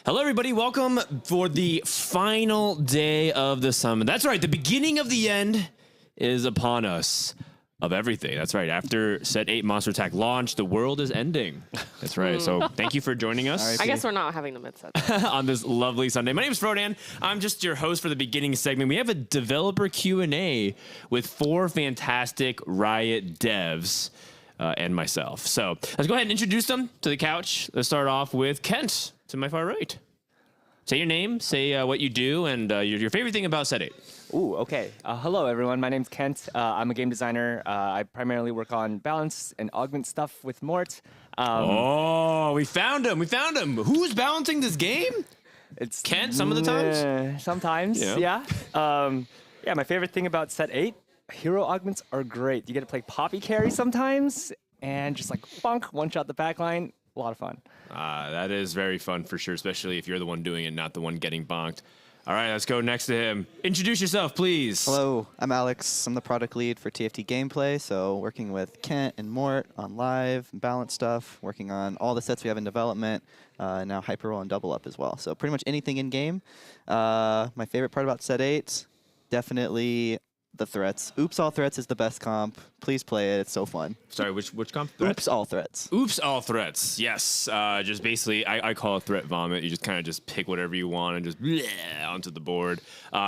Hello, everybody. Welcome for the final day of the summit. That's right. The beginning of the end is upon us of everything. That's right. After Set 8 Monster Attack launch, the world is ending. That's right. So thank you for joining us. I guess we're not having the mid-set. on this lovely Sunday. My name is Frodan. I'm just your host for the beginning segment. We have a developer Q&A with 4 fantastic Riot devs and myself. So let's go ahead and introduce them to the couch. Let's start off with Kent to my far right. Say your name, say what you do, and your favorite thing about Set 8. Ooh, okay. Hello, everyone. My name's Kent. I'm a game designer. I primarily work on balance and augment stuff with Mort. Oh, we found him. We found him. Who's balancing this game? It's Kent some of the times? Sometimes, yeah. Yeah, my favorite thing about Set 8, hero augments are great. You get to play Poppy carry sometimes, and just like bonk, one-shot the backline. A lot of fun. That is very fun for sure, especially if you're the one doing it, not the one getting bonked. All right, let's go next to him. Introduce yourself, please. Hello, I'm Alex. I'm the product lead for TFT Gameplay, so working with Kent and Mort on live and balance stuff, working on all the sets we have in development, now Hyper Roll and Double Up as well. So pretty much anything in game. My favorite part about Set 8, definitely the threats. Oops All Threats is the best comp. Please play it. It's so fun. Sorry, which comp? Oops All Threats. Oops All Threats. Yes. Just basically, I call it threat vomit. You just kind of just pick whatever you want and just bleh onto the board.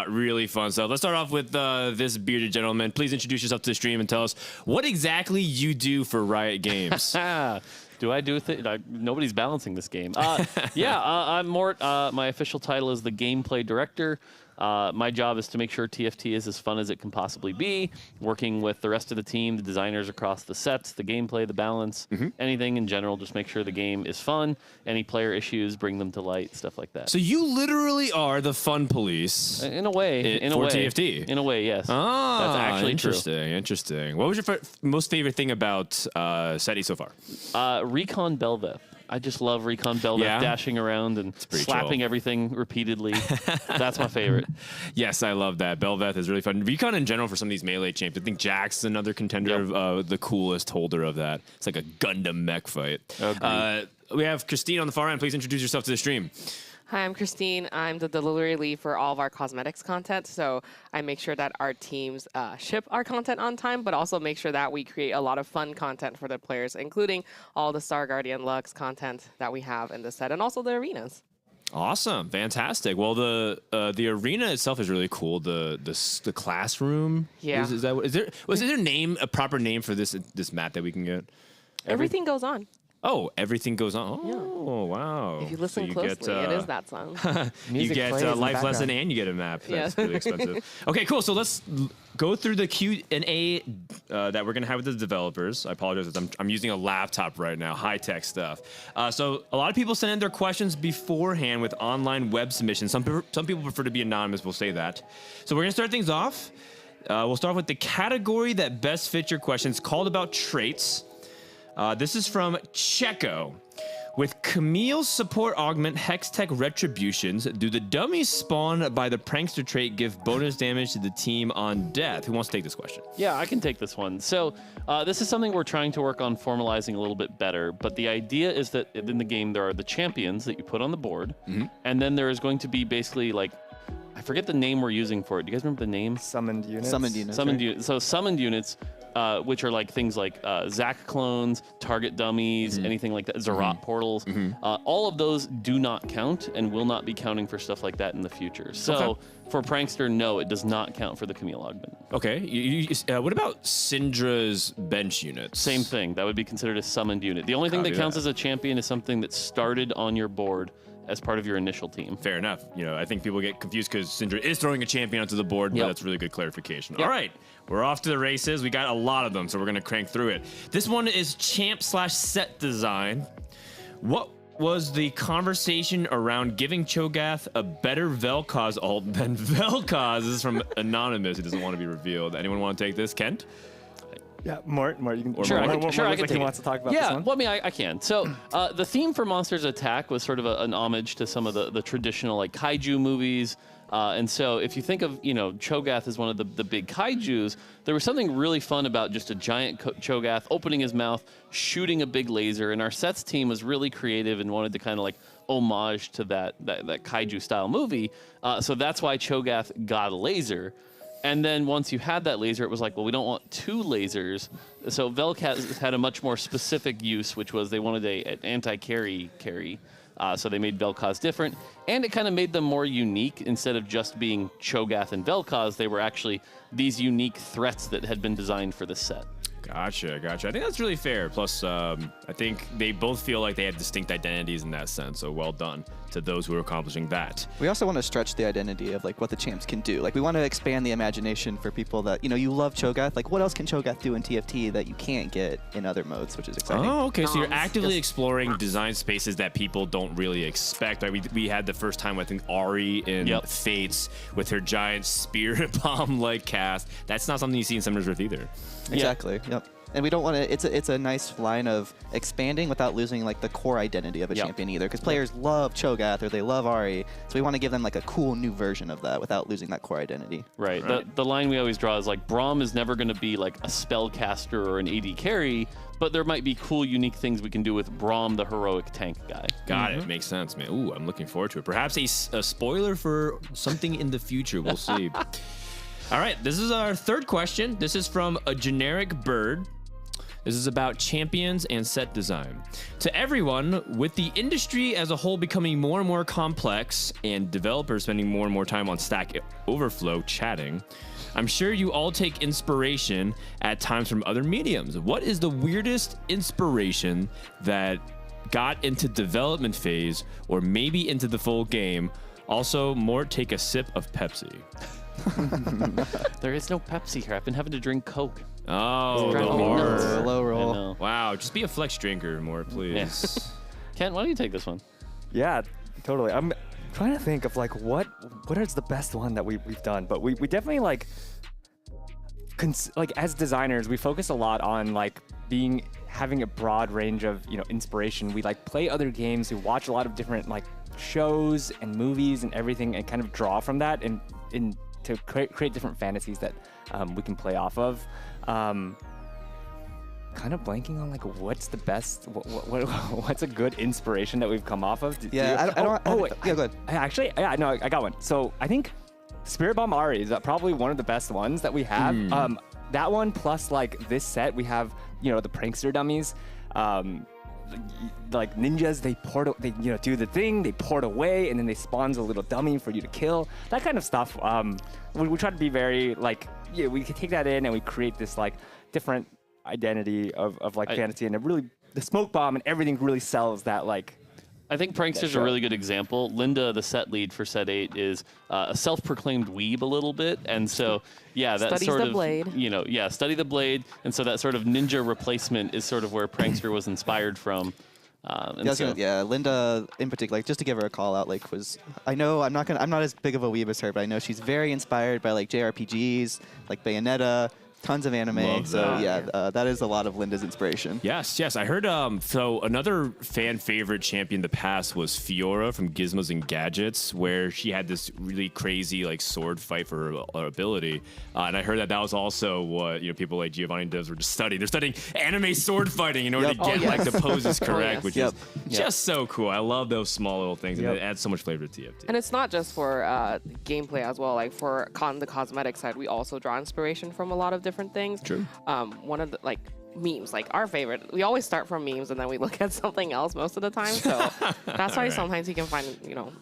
Really fun stuff. Let's start off with this bearded gentleman. Please introduce yourself to the stream and tell us what exactly you do for Riot Games. Do I do things? Nobody's balancing this game. I'm Mort. My official title is the gameplay director. My job is to make sure TFT is as fun as it can possibly be, working with the rest of the team, the designers across the sets, the gameplay, the balance, anything in general, just make sure the game is fun. Any player issues, bring them to light, stuff like that. So you literally are the fun police. In a way. For TFT. In a way, yes. Ah, that's actually interesting. Interesting. What was your most favorite thing about Set 8 so far? Recon Belveth. I just love Recon Belveth dashing around and slapping everything repeatedly. That's my favorite. Yes, I love that. Belveth is really fun. Recon in general for some of these melee champs. I think Jack's another contender of the coolest holder of that. It's like a Gundam mech fight. We have Christine on the far end. Please introduce yourself to the stream. Hi, I'm Christine. I'm the delivery lead for all of our cosmetics content. So I make sure that our teams ship our content on time, but also make sure that we create a lot of fun content for the players, including all the Star Guardian Lux content that we have in the set, and also the arenas. Awesome, fantastic. Well, the arena itself is really cool. The classroom. Yeah. Is there a proper name for this map that we can get? Everything goes on. Oh, everything goes on. Oh, wow. If you listen closely, it is that song. You get a life lesson and you get a map. That's really expensive. Okay, cool. So let's go through the Q&A that we're going to have with the developers. I apologize. I'm using a laptop right now, high-tech stuff. So a lot of people send in their questions beforehand with online web submissions. Some people prefer to be anonymous. We'll say that. So we're going to start things off. We'll start with the category that best fits your questions, called about traits. This is from Checo. With Camille's support augment Hextech Retributions, do the dummies spawned by the prankster trait give bonus damage to the team on death? Who wants to take this question? Yeah, I can take this one. So this is something we're trying to work on formalizing a little bit better, but the idea is that in the game there are the champions that you put on the board, and then there is going to be basically like, I forget the name we're using for it. Do you guys remember the name? Summoned units. Summoned units. Summoned units. So summoned units, which are like things like Zac clones, target dummies, anything like that, Zerat portals. All of those do not count and will not be counting for stuff like that in the future. So for Prankster, no, it does not count for the Camille augment. Okay. What about Syndra's bench units? Same thing. That would be considered a summoned unit. The only thing that counts as a champion is something that started on your board as part of your initial team. Fair enough. I think people get confused because Syndra is throwing a champion onto the board, but that's really good clarification. All right, we're off to the races. We got a lot of them, so we're going to crank through it. This one is champ/set design. What was the conversation around giving Cho'Gath a better Vel'Koz ult than Vel'Koz? This is from Anonymous. He doesn't want to be revealed. Anyone want to take this? Kent? Yeah, Mort, you can. Sure, I can like take he wants to talk about this one. Well, I mean, I can. So the theme for Monsters Attack was sort of an homage to some of the traditional like kaiju movies, And so if you think of, Cho'Gath as one of the big kaijus, there was something really fun about just a giant Cho'Gath opening his mouth, shooting a big laser. And our sets team was really creative and wanted to kind of like homage to that kaiju style movie. So that's why Cho'Gath got a laser. And then once you had that laser, it was like, well, we don't want 2 lasers. So Vel'Koz had a much more specific use, which was they wanted an anti-carry. So they made Vel'Koz different. And it kind of made them more unique. Instead of just being Cho'Gath and Vel'Koz, they were actually these unique threats that had been designed for the set. Gotcha. I think that's really fair. Plus, I think they both feel like they have distinct identities in that sense. So well done to those who are accomplishing that. We also want to stretch the identity of like what the champs can do. Like we want to expand the imagination for people that, you love Cho'Gath. Like what else can Cho'Gath do in TFT that you can't get in other modes, which is exciting. Oh, okay. So you're actively exploring design spaces that people don't really expect. Right? We had the first time, I think, Ari in Fates with her giant spirit bomb like cast. That's not something you see in Summoner's Rift either. Exactly. Yep. And we don't want to. It's a nice line of expanding without losing like the core identity of a champion either, because players love Cho'Gath or they love Ari, so we want to give them like a cool new version of that without losing that core identity. Right. The line we always draw is like Braum is never going to be like a spellcaster or an AD carry, but there might be cool, unique things we can do with Braum, the heroic tank guy. Got it. Makes sense, man. Ooh, I'm looking forward to it. Perhaps a spoiler for something in the future. We'll see. All right, this is our third question. This is from a generic bird. This is about champions and set design. To everyone, with the industry as a whole becoming more and more complex and developers spending more and more time on Stack Overflow chatting, I'm sure you all take inspiration at times from other mediums. What is the weirdest inspiration that got into development phase or maybe into the full game? Also, Mort, take a sip of Pepsi. There is no Pepsi here. I've been having to drink Coke. Oh, the Low roll. Wow, just be a flex drinker more, please. Yeah. Kent, why don't you take this one? Yeah, totally. I'm trying to think of like what is the best one that we've done, but we definitely like as designers, we focus a lot on like having a broad range of inspiration. We like play other games, we watch a lot of different like shows and movies and everything, and kind of draw from that and to create different fantasies that we can play off of. Kind of blanking on like what's the best, what's a good inspiration that we've come off of. Yeah, go ahead. I got one. So I think Spirit Bomb Ari is probably one of the best ones that we have. That one plus like this set, we have the prankster dummies. Like ninjas, they do the thing, they port away, and then they spawns a little dummy for you to kill. That kind of stuff. We try to be very like, we can take that in and we create this like different identity of like fantasy, and the smoke bomb and everything really sells that like. I think Prankster's a really good example. Linda, the set lead for set 8, is a self-proclaimed weeb a little bit, and so that Studies sort the of blade. Study the blade, and so that sort of ninja replacement is sort of where Prankster was inspired from. Linda in particular, like, just to give her a call out, like I'm not as big of a weeb as her, but I know she's very inspired by like JRPGs, like Bayonetta. Tons of anime. Love that. That is a lot of Linda's inspiration. Yes. I heard, so another fan favorite champion in the past was Fiora from Gizmos and Gadgets, where she had this really crazy like sword fight for her ability. And I heard that was also what, people like Giovanni Devs were just studying. They're studying anime sword fighting in order to get like the poses correct, which is just so cool. I love those small little things, and it adds so much flavor to TFT. And it's not just for gameplay as well. Like for the cosmetic side, we also draw inspiration from a lot of different things. True. One of the like memes, like our favorite. We always start from memes and then we look at something else most of the time. So that's why sometimes you can find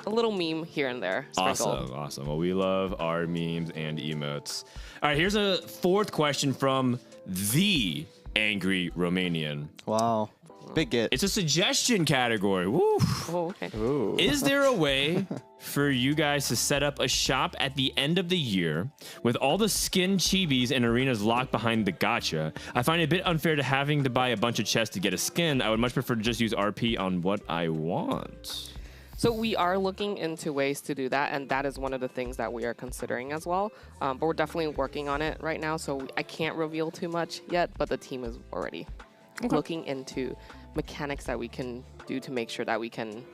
a little meme here and there. Sprinkled. Awesome. Well, we love our memes and emotes. All right, here's a fourth question from the Angry Romanian. Wow. Big get. It's a suggestion category. Woo. Oh, okay. Ooh. Is there a way for you guys to set up a shop at the end of the year with all the skin chibis and arenas locked behind the gacha? I find it a bit unfair to having to buy a bunch of chests to get a skin. I would much prefer to just use RP on what I want. So we are looking into ways to do that, and that is one of the things that we are considering as well. But we're definitely working on it right now, so I can't reveal too much yet, but the team is already looking into mechanics that we can do to make sure that we can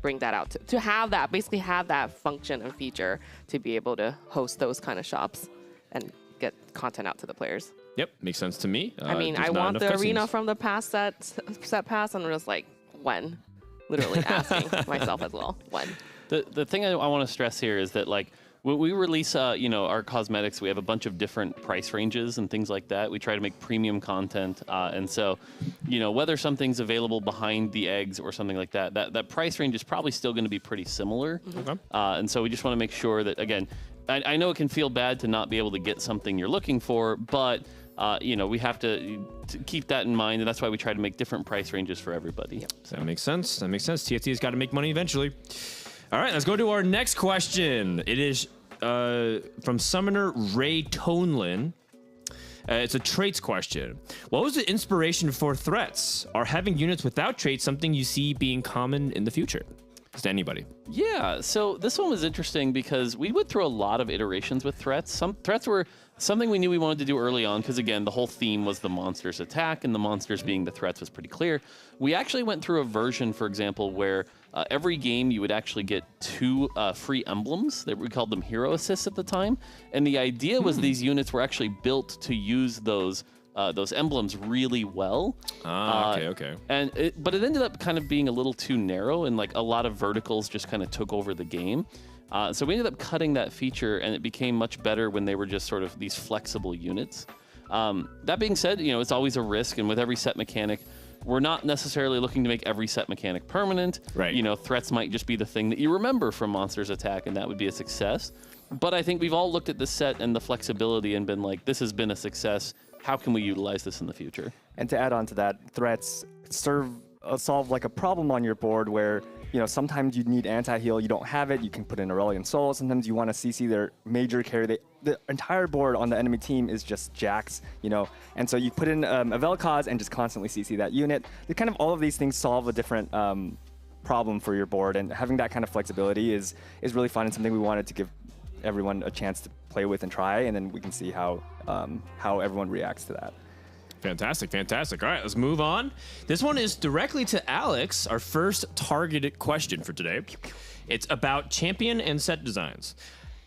bring that out to have that, basically have that function and feature to be able to host those kind of shops and get content out to the players. Yep, makes sense to me. I mean, I want the arena from the past set pass, and I'm just like, when? Literally asking myself as well, when? The thing I want to stress here is that, like, when we release, our cosmetics, we have a bunch of different price ranges and things like that. We try to make premium content, and so, whether something's available behind the eggs or something like that, that price range is probably still going to be pretty similar. Okay. And so we just want to make sure that, again, I know it can feel bad to not be able to get something you're looking for, but we have to keep that in mind, and that's why we try to make different price ranges for everybody. Yep. So that makes sense. TFT's got to make money eventually. All right, let's go to our next question. It is from Summoner Ray Tonelin. It's a traits question. What was the inspiration for threats? Are having units without traits something you see being common in the future? Just anybody. Yeah, so this one was interesting because we went through a lot of iterations with threats. Some threats were something we knew we wanted to do early on because, again, the whole theme was the monsters attack, and the monsters being the threats was pretty clear. We actually went through a version, for example, where every game you would actually get 2 free emblems. We called them hero assists at the time. And the idea was these units were actually built to use those emblems really well. Okay. But it ended up kind of being a little too narrow, and like a lot of verticals just kind of took over the game. So we ended up cutting that feature, and it became much better when they were just sort of these flexible units. That being said, it's always a risk, and with every set mechanic, we're not necessarily looking to make every set mechanic permanent. Right. Threats might just be the thing that you remember from Monsters Attack, and that would be a success. But I think we've all looked at the set and the flexibility and been like, this has been a success. How can we utilize this in the future? And to add on to that, threats solve like a problem on your board where, sometimes you need anti-heal, you don't have it, you can put in Aurelion Soul. Sometimes you want to CC their major carry. The entire board on the enemy team is just Jax, and so you put in a Vel'Koz and just constantly CC that unit. Kind of all of these things solve a different problem for your board, and having that kind of flexibility is really fun and something we wanted to give everyone a chance to play with and try, and then we can see how everyone reacts to that. Fantastic. All right, let's move on. This one is directly to Alex, our first targeted question for today. It's about champion and set designs.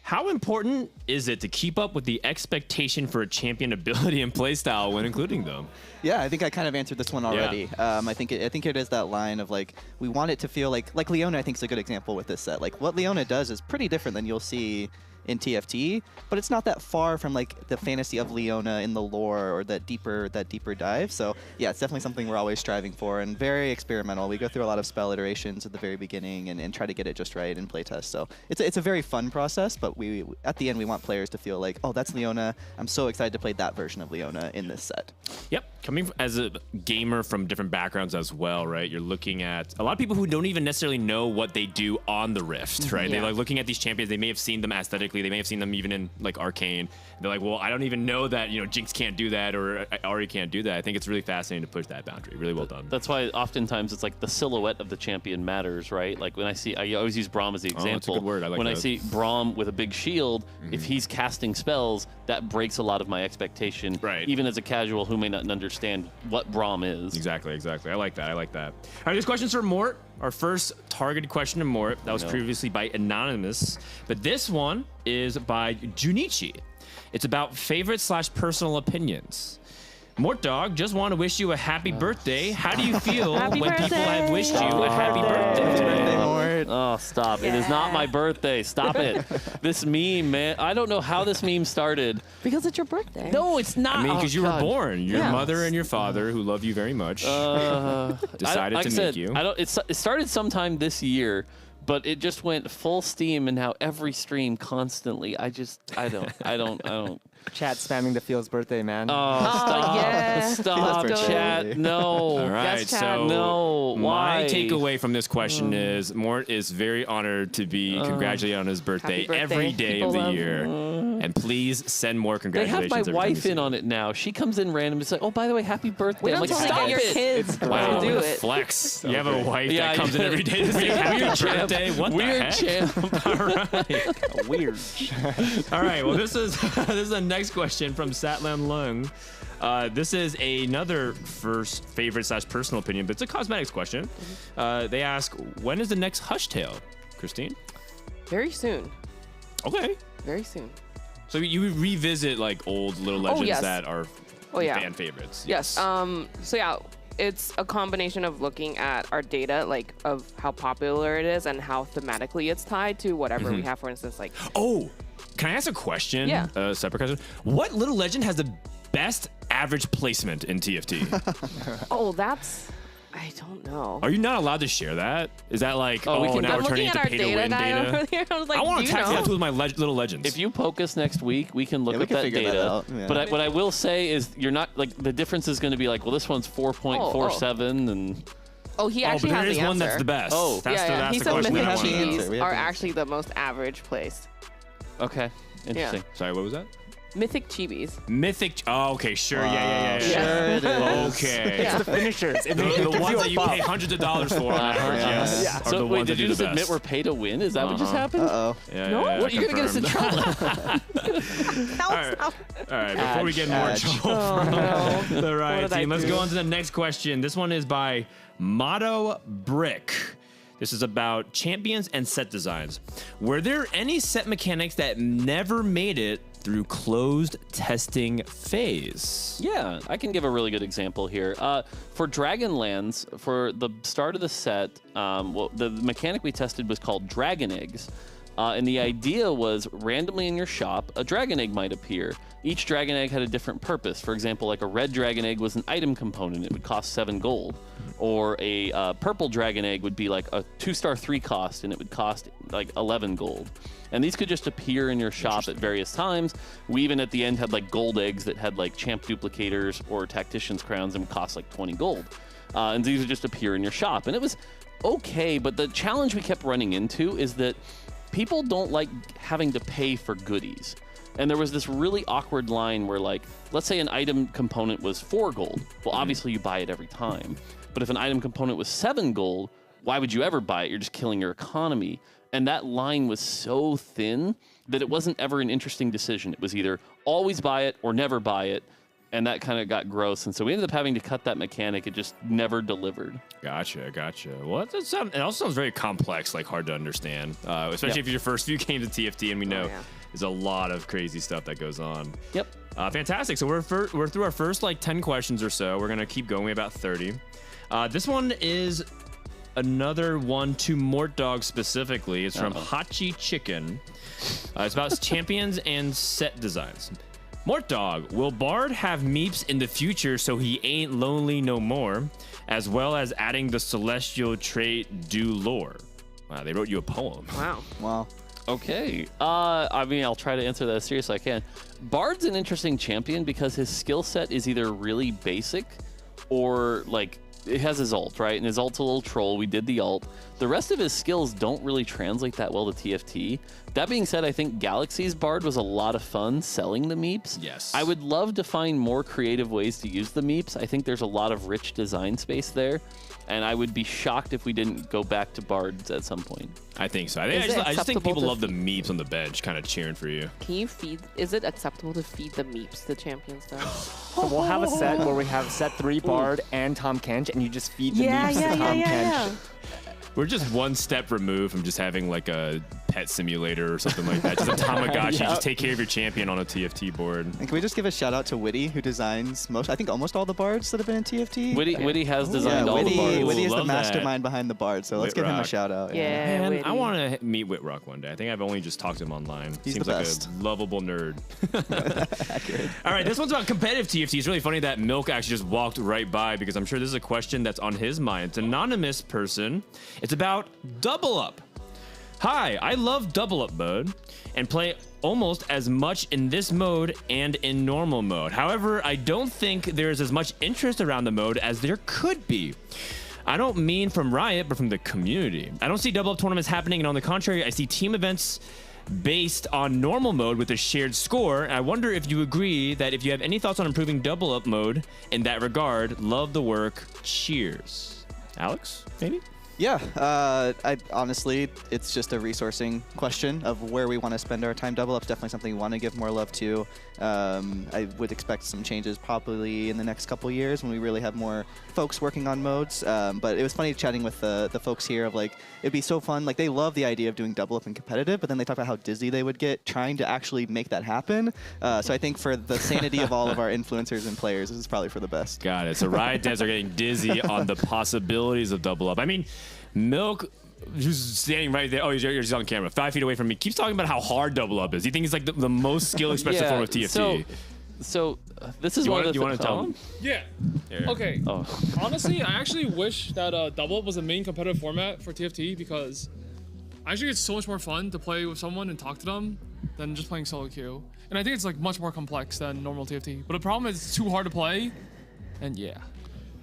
How important is it to keep up with the expectation for a champion ability and playstyle when including them? Yeah, I think I kind of answered this one already. Yeah. I think it is that line of like, we want it to feel like Leona, I think, is a good example with this set. Like what Leona does is pretty different than you'll see in TFT, but it's not that far from like the fantasy of Leona in the lore or that deeper dive. So yeah, it's definitely something we're always striving for, and very experimental. We go through a lot of spell iterations at the very beginning and try to get it just right in playtest. So it's a very fun process, but we at the end we want players to feel like, oh, that's Leona. I'm so excited to play that version of Leona in this set. Yep. Coming as a gamer from different backgrounds as well, right? You're looking at a lot of people who don't even necessarily know what they do on the Rift, right? Yeah. They're like looking at these champions. They may have seen them aesthetically. They may have seen them even in like Arcane. They're like, well, I don't even know that, Jinx can't do that or Ahri can't do that. I think it's really fascinating to push that boundary. Really well done. That's why oftentimes it's like the silhouette of the champion matters, right? Like when I always use Braum as the example. That's a good word. I like when that. I see Braum with a big shield, if he's casting spells, that breaks a lot of my expectation. Right. Even as a casual who may not understand what Braum is. Exactly. I like that. All right, this question's for Mort. Our first targeted question to Mort. That was previously by Anonymous. But this one is by Junichi. It's about favorite/personal opinions. Mort Dog, just want to wish you a happy birthday. How do you feel when people have wished you a happy birthday? Oh, stop. It is not my birthday. Stop it. This meme, man. I don't know how this meme started. Because it's your birthday. No, it's not. I mean, because you were born. Your Yeah. mother and your father, who love you very much, decided to make you. It started sometime this year, but it just went full steam, and now every stream constantly. I don't. Chat spamming the Field's birthday, man. Stop. yeah. Stop, Let's go. chat. No. All right, Yes, Chad. so No, my why? takeaway from this question is Mort is very honored to be congratulated on his birthday, Happy birthday. every day People of the love- year. And please send more They congratulations. have my every time wife you in see on it now. She comes in random. It's like, oh, by the way, happy birthday. We I'm don't like, totally stop get your it. kids Wow, to do what a it. flex. You have a wife Yeah, that comes in every day to say happy birthday. What Weird the heck? champ. All right. Weird. All right. Well, this is a next question from Satlam Lung. This is another first favorite / personal opinion, but it's a cosmetics question. They ask, when is the next Hush Tale, Christine? Very soon. Okay. Very soon. So you revisit like old Little Legends yes. that are fan favorites. Yes. So yeah, it's a combination of looking at our data, like of how popular it is and how thematically it's tied to whatever we have. For instance, like. Oh, can I ask a question? Yeah. A separate question. What Little Legend has the best average placement in TFT? Oh, that's. I don't know. Are you not allowed to share that? Is that like, we can- now I'm we're turning looking into at our pay to data win guy data? over there. I was like, I want do to you tag know? that with my Little Legends. If you poke us next week, we can look Yeah, we up can that figure that data. out, yeah. But what I will say is, you're not like the difference is going to be like, well, this one's 4.47, and Oh, he but actually there has is the one answer. that's the best. Oh. that's Yeah, he the said question Mythic that I have the want to answer. Cheese We have are the answer. actually the most average placed. okay, interesting. Sorry, what was that? Mythic Chibis. Mythic. Oh, okay, sure. Yeah. Sure it is. Okay. Yeah. The finishers. The ones that you pay hundreds of dollars for on average, yes. Yeah. Are So the wait, ones did that you do just the admit best. we're pay to win? Is that what just happened? Uh-oh. Yeah, No? yeah, What, you're gonna get us in confirmed. trouble. All right, before we get more Adge. trouble from the What Riot did I team, let's do? go on to the next question. This one is by Motto Brick. This is about champions and set designs. Were there any set mechanics that never made it through closed testing phase? Yeah, I can give a really good example here. For Dragonlands, for the start of the set, the mechanic we tested was called Dragon Eggs. And the idea was randomly in your shop, a dragon egg might appear. Each dragon egg had a different purpose. For example, like a red dragon egg was an item component. It would cost 7 gold. Or a purple dragon egg would be like a 2-star 3 cost, and it would cost like 11 gold. And these could just appear in your shop at various times. We even at the end had like gold eggs that had like champ duplicators or tactician's crowns and would cost like 20 gold. And these would just appear in your shop. And it was okay, but the challenge we kept running into is that people don't like having to pay for goodies. And there was this really awkward line where, like, let's say an item component was 4 gold. Well, obviously you buy it every time. But if an item component was 7 gold, why would you ever buy it? You're just killing your economy. And that line was so thin that it wasn't ever an interesting decision. It was either always buy it or never buy it. And that kind of got gross. And so we ended up having to cut that mechanic. It just never delivered. Gotcha. Well, it also sounds very complex, like hard to understand, especially if it's your first few games of TFT, and we know there's a lot of crazy stuff that goes on. Yep. Fantastic. So we're through our first like 10 questions or so. We're gonna keep going, about 30. This one is another one to Mort Dog specifically. It's from Hachi Chicken. It's about champions and set designs. Mort Dog, will Bard have meeps in the future so he ain't lonely no more, as well as adding the celestial trait do lore? Wow, they wrote you a poem. Wow. Okay. I mean, I'll try to answer that as seriously as I can. Bard's an interesting champion because his skill set is either really basic or, like, it has his ult, right? And his ult's a little troll. We did the ult. The rest of his skills don't really translate that well to TFT. That being said, I think Galaxy's Bard was a lot of fun selling the meeps. Yes. I would love to find more creative ways to use the meeps. I think there's a lot of rich design space there. And I would be shocked if we didn't go back to Bards at some point. I think so. I Is it just think acceptable people to love the meeps on the bench kind of cheering for you. Can you feed? Is it acceptable to feed the meeps the champions though? So we'll have a set where we have set 3 Bard and Tom Kench, and you just feed the meeps to Tom Kench. We're just one step removed from just having like a pet simulator or something like that. Just a Tamagotchi. Yep. Just take care of your champion on a TFT board. And can we just give a shout out to Witty, who designs almost all the bards that have been in TFT? Witty has designed all the Bards. Witty is the Love that. mastermind behind the bard, so let's give him a Whitrock. shout out. Yeah. Man, Witty. I want to meet Whitrock one day. I think I've only just talked to him online. He's Seems the like best. a lovable nerd. All right, this one's about competitive TFT. It's really funny that Milk actually just walked right by because I'm sure this is a question that's on his mind. It's an anonymous person. It's about double up. Hi, I love double up mode and play almost as much in this mode and in normal mode. However, I don't think there's as much interest around the mode as there could be. I don't mean from Riot, but from the community. I don't see double up tournaments happening, and on the contrary, I see team events based on normal mode with a shared score. And I wonder if you agree that if you have any thoughts on improving double up mode in that regard, love the work. Cheers. Alex, maybe? Yeah, I honestly, it's just a resourcing question of where we want to spend our time. Double Up's definitely something we want to give more love to. I would expect some changes probably in the next couple years when we really have more folks working on modes. But it was funny chatting with the folks here of like, it'd be so fun. Like they love the idea of doing Double Up and competitive, but then they talk about how dizzy they would get trying to actually make that happen. So I think for the sanity of all of our influencers and players, this is probably for the best. Got it. So Riot devs are getting dizzy on the possibilities of Double Up. I mean, Milk, who's standing right there, you're just on camera, 5 feet away from me, keeps talking about how hard Double Up is. He thinks it's like the most skill-expensive form of TFT. So this is one of the... You want to tell him? Yeah. Here. Okay. Honestly, I actually wish that Double Up was a main competitive format for TFT because I actually it's so much more fun to play with someone and talk to them than just playing solo queue. And I think it's like much more complex than normal TFT. But the problem is it's too hard to play, and yeah.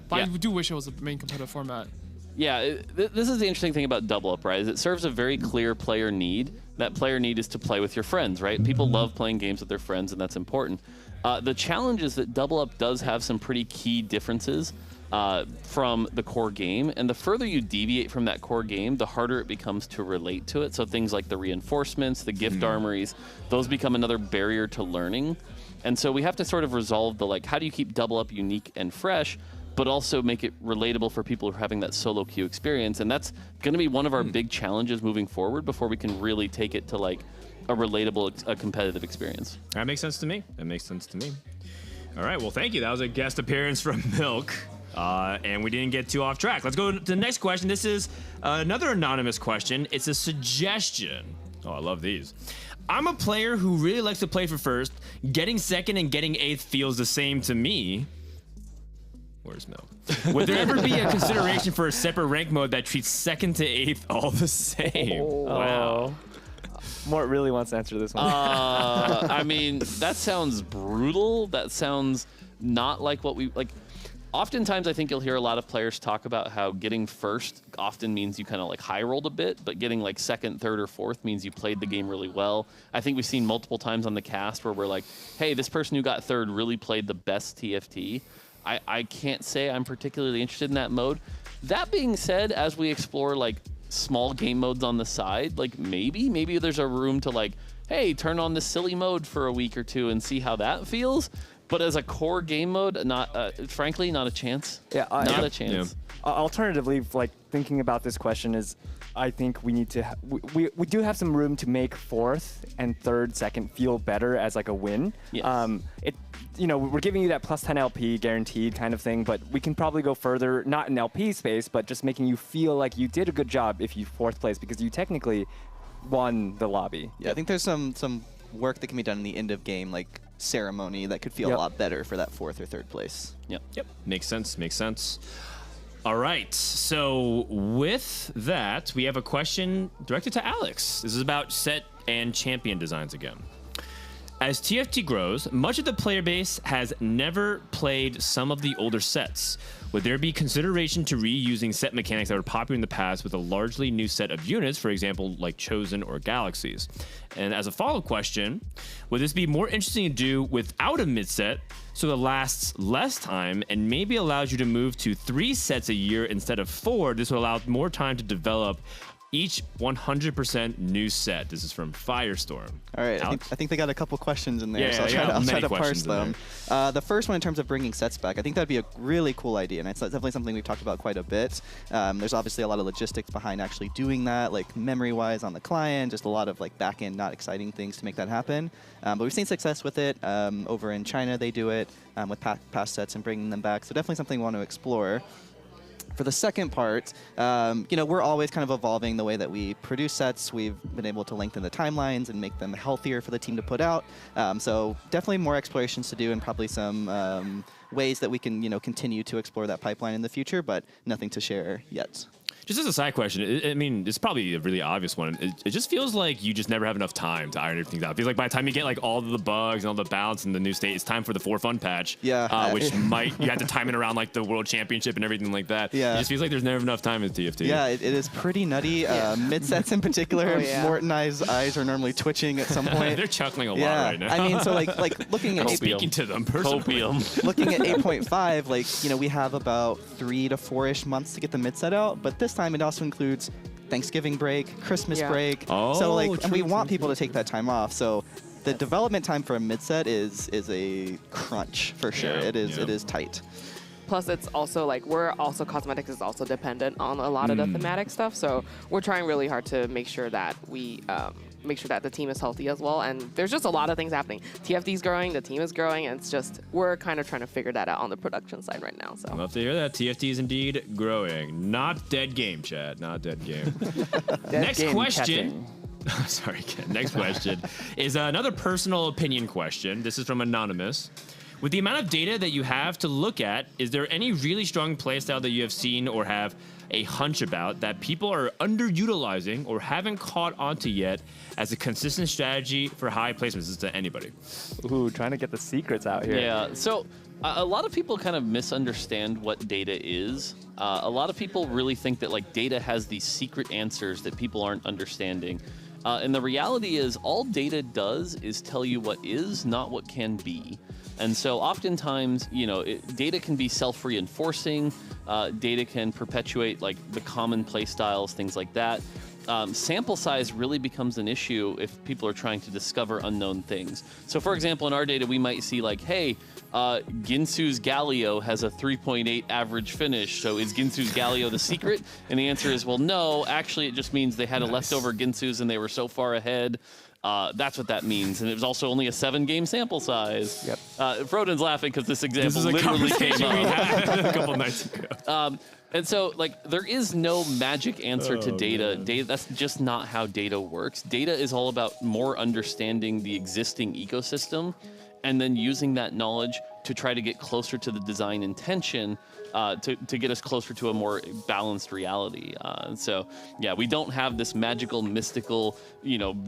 But I do wish it was a main competitive format. Yeah, this is the interesting thing about Double Up, right? Is it serves a very clear player need. That player need is to play with your friends, right? People love playing games with their friends, and that's important. The challenge is that Double Up does have some pretty key differences from the core game, and the further you deviate from that core game, the harder it becomes to relate to it. So things like the reinforcements, the gift armories, those become another barrier to learning. And so we have to sort of resolve the, like, how do you keep Double Up unique and fresh, but also make it relatable for people who are having that solo queue experience. And that's going to be one of our big challenges moving forward before we can really take it to like a relatable, a competitive experience. That makes sense to me. All right, well, thank you. That was a guest appearance from Milk. And we didn't get too off track. Let's go to the next question. This is another anonymous question. It's a suggestion. Oh, I love these. I'm a player who really likes to play for first. Getting second and getting eighth feels the same to me. Where's Milk? Would there ever be a consideration for a separate rank mode that treats second to eighth all the same? Wow. Mort really wants to answer this one. I mean, that sounds brutal. That sounds not like what we like. Oftentimes, I think you'll hear a lot of players talk about how getting first often means you kind of like high rolled a bit, but getting like second, third, or fourth means you played the game really well. I think we've seen multiple times on the cast where we're like, hey, this person who got third really played the best TFT. I can't say I'm particularly interested in that mode. That being said, as we explore like small game modes on the side, like maybe there's a room to like, hey, turn on this silly mode for a week or two and see how that feels. But as a core game mode, frankly, not a chance. Yeah, not a chance. Yeah. Alternatively, like thinking about this question is, I think we need to we do have some room to make fourth and third, second feel better as like a win. Yes. We're giving you that plus 10 LP guaranteed kind of thing, but we can probably go further, not in LP space, but just making you feel like you did a good job if you fourth place because you technically won the lobby. Yeah, I think there's some work that can be done in the end of game like ceremony that could feel a lot better for that fourth or third place. Yep. Makes sense. All right. So with that, we have a question directed to Alex. This is about set and champion designs again. As TFT grows, much of the player base has never played some of the older sets. Would there be consideration to reusing set mechanics that were popular in the past with a largely new set of units, for example, like Chosen or Galaxies? And as a follow-up question, would this be more interesting to do without a mid-set so it lasts less time and maybe allows you to move to 3 sets a year instead of 4? This will allow more time to develop each 100% new set. This is from Firestorm. All right, I think they got a couple questions in there, Yeah, so I'll try to parse questions them. The first one in terms of bringing sets back, I think that'd be a really cool idea, and it's definitely something we've talked about quite a bit. There's obviously a lot of logistics behind actually doing that, like memory-wise on the client, just a lot of like back-end not exciting things to make that happen. But we've seen success with it. Over in China, they do it with past sets and bringing them back, so definitely something we want to explore. For the second part, we're always kind of evolving the way that we produce sets. We've been able to lengthen the timelines and make them healthier for the team to put out. So definitely more explorations to do and probably some ways that we can, continue to explore that pipeline in the future, but nothing to share yet. Just as a side question, I mean, it's probably a really obvious one. It just feels like you just never have enough time to iron everything out. It feels like by the time you get like all the bugs and all the balance in the new state, it's time for the 4 fun patch. Yeah. Which you have to time it around like the World Championship and everything like that. Yeah. It just feels like there's never enough time in TFT. Yeah, it is pretty nutty. Mid sets in particular, Mort and I's eyes are normally twitching at some point. They're chuckling a lot right now. I mean, so like looking at speaking to them personally. Looking at 8.5, we have about 3 to 4-ish months to get the mid set out, but this this time it also includes Thanksgiving break, Christmas break. Oh, so like, true, and we true, want people true. to take that time off. So the development time for a mid set is a crunch for sure. Yeah, It is yeah. it is tight. Plus, it's also like cosmetics is also dependent on a lot of the thematic stuff. So we're trying really hard to make sure that we make sure that the team is healthy as well. And there's just a lot of things happening. TFT is growing, the team is growing, and it's just we're kind of trying to figure that out on the production side right now. So Love to hear that. TFT is indeed growing. Not dead game, Chad. Not dead game. Next game question. Sorry, Ken. Next question is another personal opinion question. This is from Anonymous. With the amount of data that you have to look at, is there any really strong playstyle that you have seen or have a hunch about that people are underutilizing or haven't caught onto yet as a consistent strategy for high placements? This is to anybody. Ooh, trying to get the secrets out here. Yeah, so a lot of people kind of misunderstand what data is. A lot of people really think that like data has these secret answers that people aren't understanding. And the reality is all data does is tell you what is, not what can be. And so oftentimes, data can be self-reinforcing. Data can perpetuate like the common play styles, things like that. Sample size really becomes an issue if people are trying to discover unknown things. So for example, in our data, we might see like, hey, Ginsu's Galio has a 3.8 average finish. So is Ginsu's Galio the secret? And the answer is, well, no, actually it just means they had a leftover Ginsu's and they were so far ahead. That's what that means. And it was also only a 7-game sample size. Yep. Froden's laughing because this example This is a literally came conversation we up. had a couple nights ago. And so, like, there is no magic answer to data. Data. That's just not how data works. Data is all about more understanding the existing ecosystem and then using that knowledge to try to get closer to the design intention to get us closer to a more balanced reality. And so, yeah, we don't have this magical, mystical,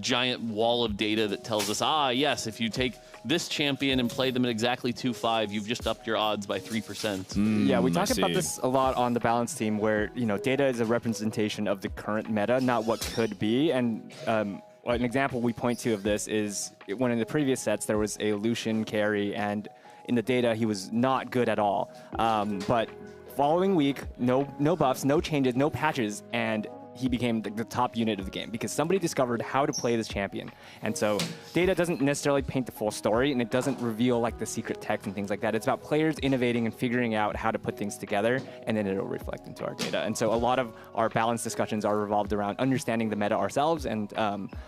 giant wall of data that tells us, yes, if you take this champion and play them at exactly 2-5, you've just upped your odds by 3%. Yeah, we I talk about see. this a lot on the balance team where, data is a representation of the current meta, not what could be. And an example we point to of this is when in the previous sets there was a Lucian carry, and in the data he was not good at all. But following week, no buffs, no changes, no patches, and he became the top unit of the game because somebody discovered how to play this champion. And so data doesn't necessarily paint the full story, and it doesn't reveal like the secret tech and things like that. It's about players innovating and figuring out how to put things together, and then it'll reflect into our data. And so a lot of our balance discussions are revolved around understanding the meta ourselves and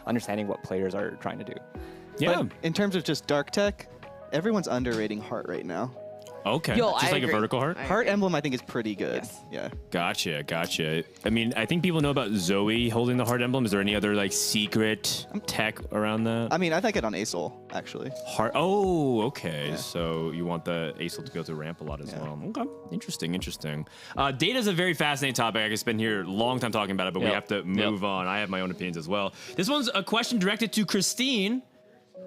understanding what players are trying to do. Yeah. But in terms of just dark tech, everyone's underrating Heart right now. Okay. Yo, Just I like agree. a vertical heart? Heart emblem, I think, is pretty good. Yes. Yeah. Gotcha. I mean, I think people know about Zoe holding the heart emblem. Is there any other like secret tech around that? I mean, I like it on Acel, actually. Heart. Oh, okay. Yeah. So you want the Acel to be able to ramp a lot as Yeah. well. Okay. Interesting. Data is a very fascinating topic. I could spend here a long time talking about it, but we Yep. have to move on. I have my own opinions as well. This one's a question directed to Christine.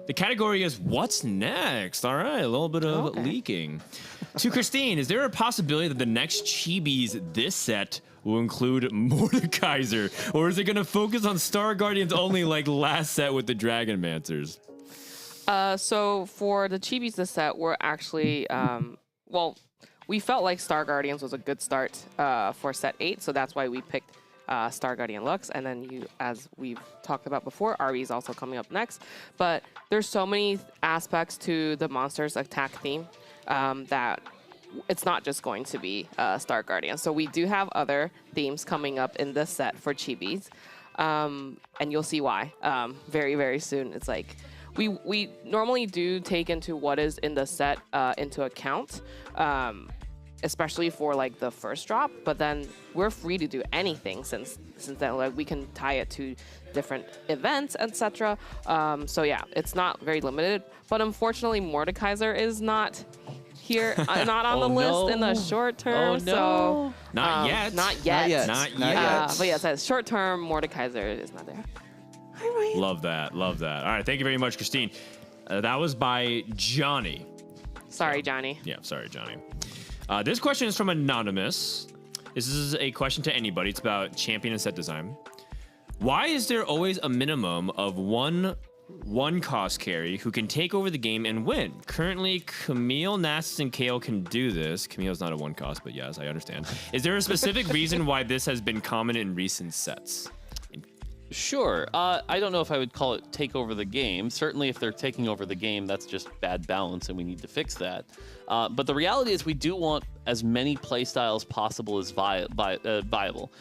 The category is what's next? All right, a little bit of leaking. To Christine, is there a possibility that the next Chibis this set will include Mordekaiser? Or is it going to focus on Star Guardians only like last set with the Dragon Mancers? So for the Chibis this set, we're actually, we felt like Star Guardians was a good start for set 8, so that's why we picked Star Guardian Lux, and then as we've talked about before, RB is also coming up next. But there's so many aspects to the monsters attack theme that it's not just going to be Star Guardian. So we do have other themes coming up in this set for Chibis, and you'll see why very, very soon. It's like we normally do take into what is in the set into account. Especially for like the first drop, but then we're free to do anything since then. Like we can tie it to different events, etc. So yeah, it's not very limited. But unfortunately, Mordekaiser is not here, not on the list in the short term. Oh, no. So Not yet. Not yet. Not Not yet. yet. But yeah, it says short term Mordekaiser is not there. Love that. All right, thank you very much, Christine. That was by Johnny. Sorry, Johnny. Yeah, sorry, Johnny. This question is from Anonymous. This is a question to anybody. It's about champion and set design. Why is there always a minimum of one one cost carry who can take over the game and win. Currently, Camille, Nasus, and Kale can do this. Camille's not a one cost, but yes, I understand. Is there a specific reason why this has been common in recent sets? Sure. I don't know if I would call it take over the game. Certainly, if they're taking over the game, that's just bad balance, and we need to fix that. But the reality is we do want as many playstyles possible as viable.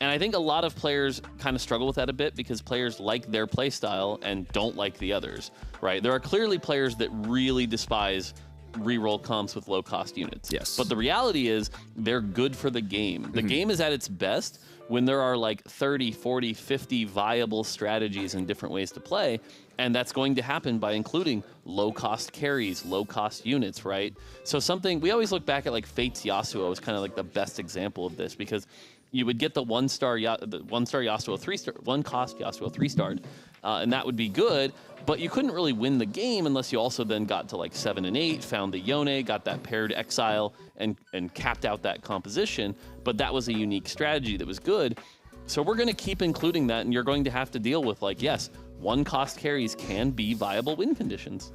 And I think a lot of players kind of struggle with that a bit because players like their playstyle and don't like the others, right? There are clearly players that really despise reroll comps with low-cost units. Yes. But the reality is they're good for the game. The game is at its best when there are like 30, 40, 50 viable strategies and different ways to play. And that's going to happen by including low-cost carries, low-cost units, right? So something, we always look back at like Fate's Yasuo as kind of like the best example of this because you would get the one-star Yasuo 3-star, one-cost Yasuo 3-starred, and that would be good, but you couldn't really win the game unless you also then got to like 7 and 8, found the Yone, got that paired exile, and capped out that composition, but that was a unique strategy that was good. So we're going to keep including that, and you're going to have to deal with, like, yes, one-cost carries can be viable win conditions.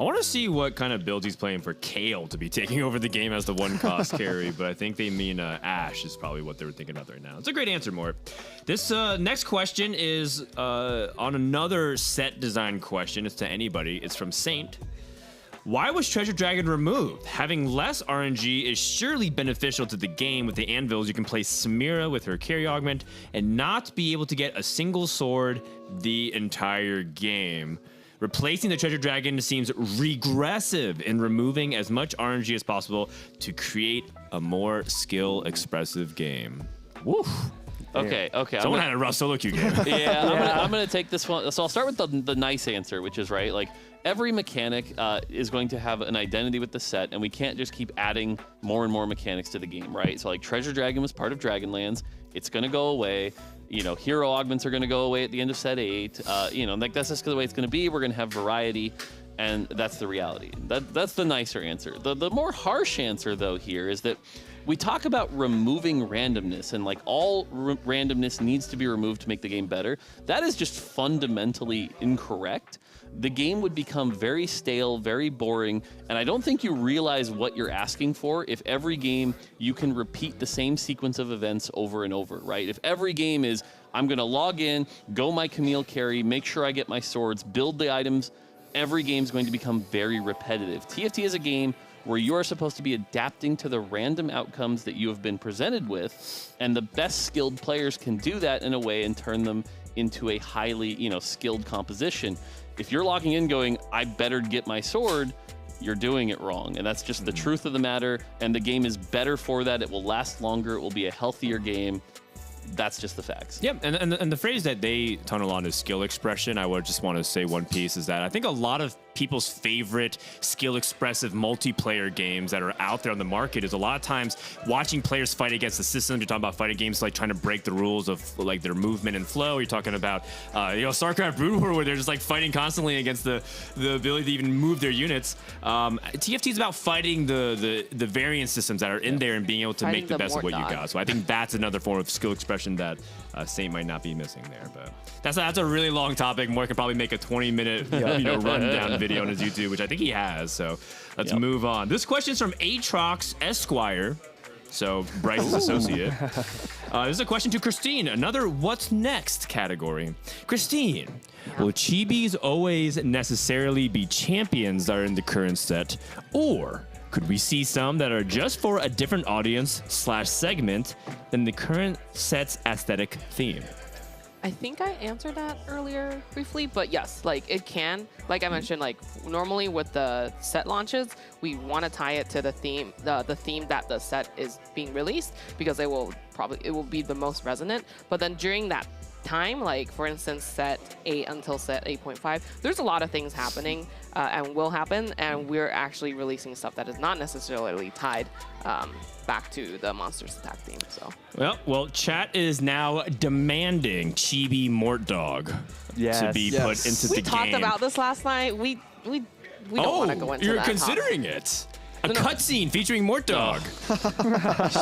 I want to see what kind of build he's playing for Kale to be taking over the game as the one cost carry, but I think they mean Ashe is probably what they were thinking about right now. It's a great answer, Mort. This next question is on another set design question. It's to anybody. It's from Saint. Why was Treasure Dragon removed? Having less RNG is surely beneficial to the game. With the anvils, you can play Samira with her carry augment and not be able to get a single sword the entire game. Replacing the Treasure Dragon seems regressive in removing as much RNG as possible to create a more skill-expressive game. Woof. Okay. Someone had a rough solo queue game. Yeah, I'm gonna take this one. So I'll start with the nice answer, which is right. Like every mechanic is going to have an identity with the set, and we can't just keep adding more and more mechanics to the game, right? So like Treasure Dragon was part of Dragonlands. It's gonna go away. You know, hero augments are going to go away at the end of set 8. You know, like that's just the way it's going to be. We're going to have variety, and that's the reality. That's the nicer answer. The more harsh answer, though, here is that we talk about removing randomness, and like all randomness needs to be removed to make the game better. That is just fundamentally incorrect. The game would become very stale, very boring, and I don't think you realize what you're asking for if every game you can repeat the same sequence of events over and over, right? If every game is, I'm going to log in, go my Camille carry, make sure I get my swords, build the items, every game's going to become very repetitive. TFT is a game where you are supposed to be adapting to the random outcomes that you have been presented with, and the best skilled players can do that in a way and turn them into a highly, skilled composition. If you're logging in going, I better get my sword, you're doing it wrong. And that's just the truth of the matter. And the game is better for that. It will last longer. It will be a healthier game. That's just the facts. Yeah, and the phrase that they tunnel on is skill expression. I would just want to say one piece is that I think a lot of people's favorite skill expressive multiplayer games that are out there on the market is a lot of times watching players fight against the system. You're talking about fighting games like trying to break the rules of like their movement and flow. You're talking about StarCraft Brood War where they're just like fighting constantly against the ability to even move their units. TFT is about fighting the variant systems that are in there and being able to Fighting make the best of what you Mort got. So I think that's another form of skill expression that Saint might not be missing there. But that's a really long topic. More could probably make a 20-minute rundown video on his YouTube, which I think he has. So let's move on. This question is from Atrox Esquire. So Bryce's associate. This is a question to Christine. Another what's next category. Christine, will chibis always necessarily be champions that are in the current set, or could we see some that are just for a different audience / segment than the current set's aesthetic theme? I think I answered that earlier briefly, but yes, like it can. Like I mentioned, like normally with the set launches, we want to tie it to the theme, the theme that the set is being released, because it will be the most resonant. But then during that time, like for instance, set 8 until set 8.5, there's a lot of things happening and will happen, and we're actually releasing stuff that is not necessarily tied back to the Monsters Attack theme. So well, chat is now demanding Chibi Mort Dog to be put into the game. We talked about this last night. We don't want to go into that. You're considering it. A cutscene featuring Mort Dog.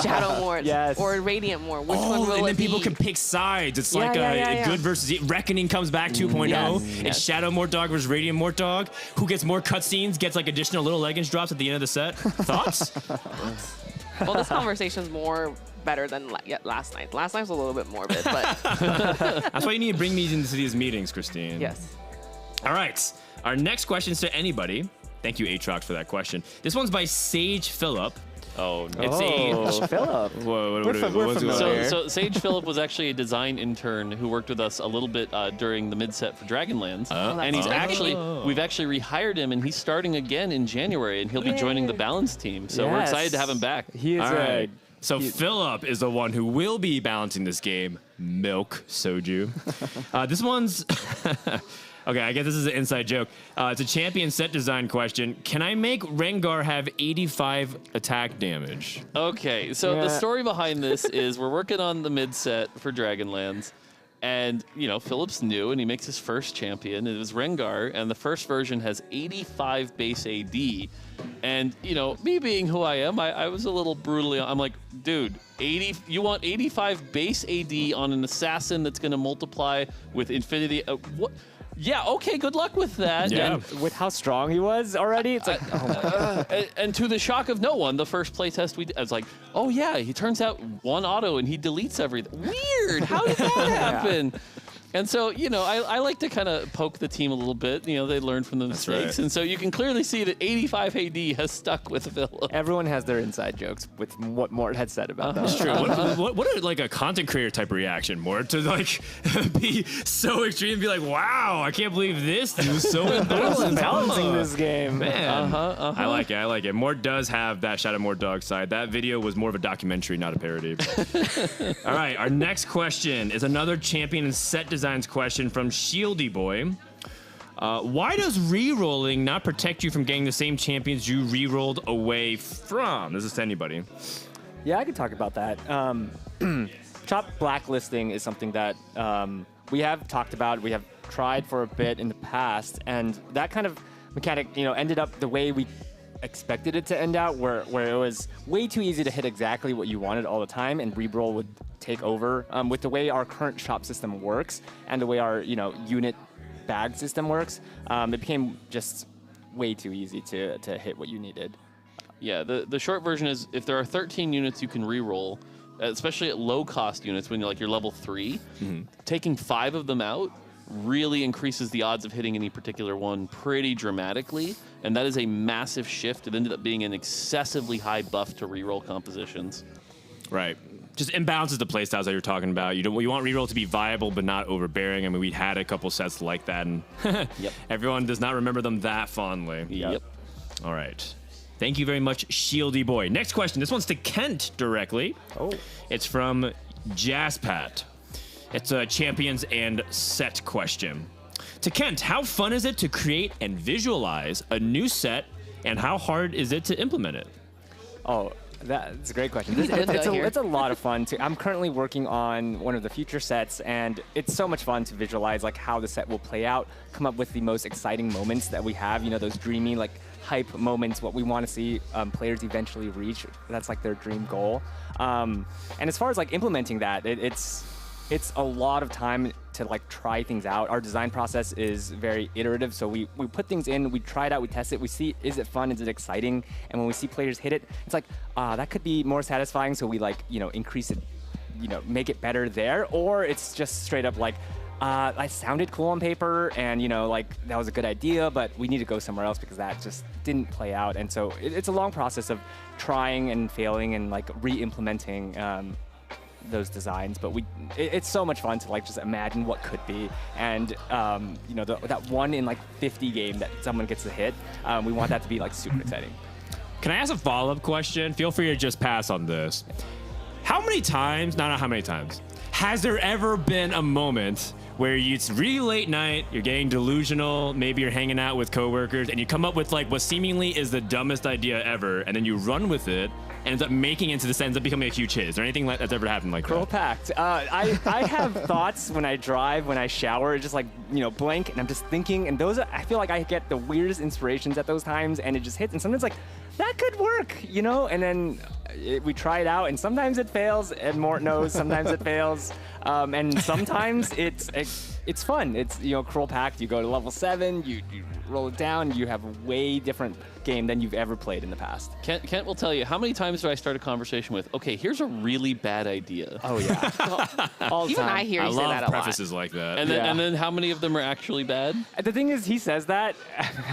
Shadow Mort Yes. or Radiant Mort. Which one will and then it people be? can pick sides. It's Yeah, like yeah. good versus Reckoning comes back 2.0. Yes. It's Shadow Mort Dog versus Radiant Mort Dog. Who gets more cutscenes gets like additional little leggings drops at the end of the set. Thoughts? Well, this conversation's more better than last night. Last night was a little bit morbid, but That's why you need to bring me into these meetings, Christine. yes. All right. Our next question is to anybody. Thank you, Aatrox, for that question. This one's by Sage Phillip. Oh, no. It's Philip. Whoa, We're familiar. So Sage Phillip was actually a design intern who worked with us a little bit during the mid-set for Dragonlands. And he's we've actually rehired him, and he's starting again in January, and he'll be joining the balance team. So we're Yes. excited to have him back. He is All right. a So Phillip is the one who will be balancing this game. Milk Soju. This one's okay. I guess this is an inside joke. It's a champion set design question. Can I make Rengar have 85 attack damage? Okay, so the Yeah. story behind this is we're working on the mid set for Dragonlands, and Philip's new and he makes his first champion. It was Rengar, and the first version has 85 base AD. And me being who I am, I was a little brutally. I'm like, dude, 80. You want 85 base AD on an assassin that's going to multiply with infinity? What? Yeah, okay, good luck with that. Yeah. with how strong he was already. It's like, oh my God. And to the shock of no one, the first playtest we did, I was like, oh yeah, he turns out one auto and he deletes everything. Weird. How did that happen? And so, I like to kind of poke the team a little bit. They learn from the mistakes. right. And so you can clearly see that 85 AD has stuck with Philip. Everyone has their inside jokes with what Mort had said about that. That's true. What a content creator type reaction, Mort, to like be so extreme and be like, wow, I can't believe this. He was so imbalanced. Balancing this game. Man, I like it. Mort does have that Shadow Mort Dog side. That video was more of a documentary, not a parody. All right, our next question is another champion and set designs question from Shieldy Boy. Why does re-rolling not protect you from getting the same champions you re-rolled away from? This is to anybody. Yeah, I could talk about that. Chop blacklisting is something that we have talked about. We have tried for a bit in the past, and that kind of mechanic, ended up the way we expected it to end out, where it was way too easy to hit exactly what you wanted all the time, and re-roll would take over. With the way our current shop system works and the way our unit bag system works, it became just way too easy to hit what you needed. Yeah, the short version is if there are 13 units you can re-roll, especially at low cost units when you're level 3, taking 5 of them out really increases the odds of hitting any particular one pretty dramatically, and that is a massive shift. It ended up being an excessively high buff to reroll compositions. Right. Just imbalances the playstyles that you're talking about. You want reroll to be viable but not overbearing. I mean, we had a couple sets like that, and everyone does not remember them that fondly. Yep. All right. Thank you very much, Shieldy Boy. Next question. This one's to Kent directly. Oh. It's from Jaspat. It's a champions and set question. To Kent, how fun is it to create and visualize a new set, and how hard is it to implement it? Oh, that's a great question. It's a lot of fun. I'm currently working on one of the future sets, and it's so much fun to visualize how the set will play out, come up with the most exciting moments that we have, those dreamy, hype moments, what we want to see players eventually reach. That's their dream goal. And as far as implementing that, it's a lot of time to try things out. Our design process is very iterative, so we put things in, we try it out, we test it, we see, is it fun, is it exciting? And when we see players hit it, it's that could be more satisfying, so we increase it, make it better there. Or it's just straight up I sounded cool on paper, and that was a good idea, but we need to go somewhere else because that just didn't play out. And so it's a long process of trying and failing and re-implementing those designs, but it's so much fun to just imagine what could be, and that 1 in 50 game that someone gets to hit, we want that to be super exciting. Can I ask a follow-up question? Feel free to just pass on this. How many times, not how many times, has there ever been a moment where it's really late night, you're getting delusional, maybe you're hanging out with coworkers, and you come up with what seemingly is the dumbest idea ever, and then you run with it, ends up making into this, ends up becoming a huge hit? Is there anything that's ever happened like Curl that? packed. I have thoughts when I drive, when I shower, just like, blank, and I'm just thinking, and I feel like I get the weirdest inspirations at those times, and it just hits, and sometimes like, that could work, and then we try it out, and sometimes it fails, and Mort knows, sometimes it fails, and sometimes it's fun. It's, curl packed, you go to level 7, you roll it down, you have a way different game than you've ever played in the past. Kent will tell you, how many times do I start a conversation with, okay, here's a really bad idea. Oh, yeah. All the Even time. I hear you I say that love a lot. prefaces like that. And then how many of them are actually bad? The thing is, he says that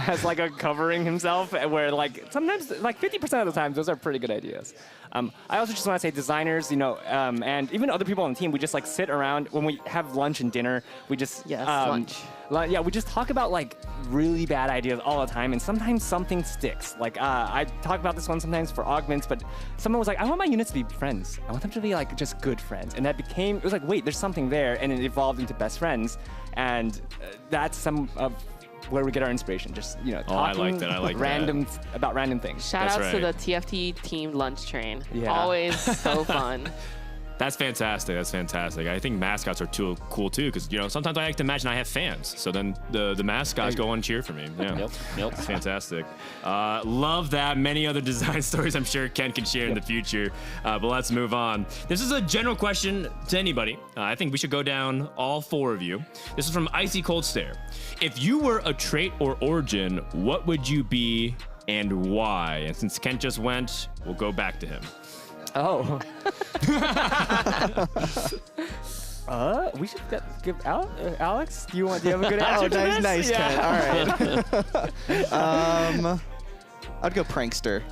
as like a covering himself, where like sometimes, like 50% of the time, those are pretty good ideas. I also just want to say designers, and even other people on the team, we just like sit around when we have lunch and dinner. We just lunch. Yeah, we just talk about like really bad ideas all the time, and sometimes something sticks. Like I talk about this one sometimes for augments, but someone was like, I want my units to be friends. I want them to be like just good friends, and it was like, wait, there's something there, and it evolved into best friends, and that's some of where we get our inspiration. Just talking I like that. I like about random things. Shout That's outs to the right. TFT team lunch train. Yeah. Always so fun. That's fantastic. That's fantastic. I think mascots are cool too, because sometimes I like to imagine I have fans, so then the mascots go and cheer for me. Yeah. Yep. It's fantastic. Love that. Many other design stories I'm sure Ken can share in the future. But let's move on. This is a general question to anybody. I think we should go down all 4 of you. This is from Icy Cold Stare. If you were a trait or origin, what would you be and why? And since Kent just went, we'll go back to him. Oh. We should give Alex. Do you have a good answer to this? Nice, Yeah. Ken. All right. I'd go prankster.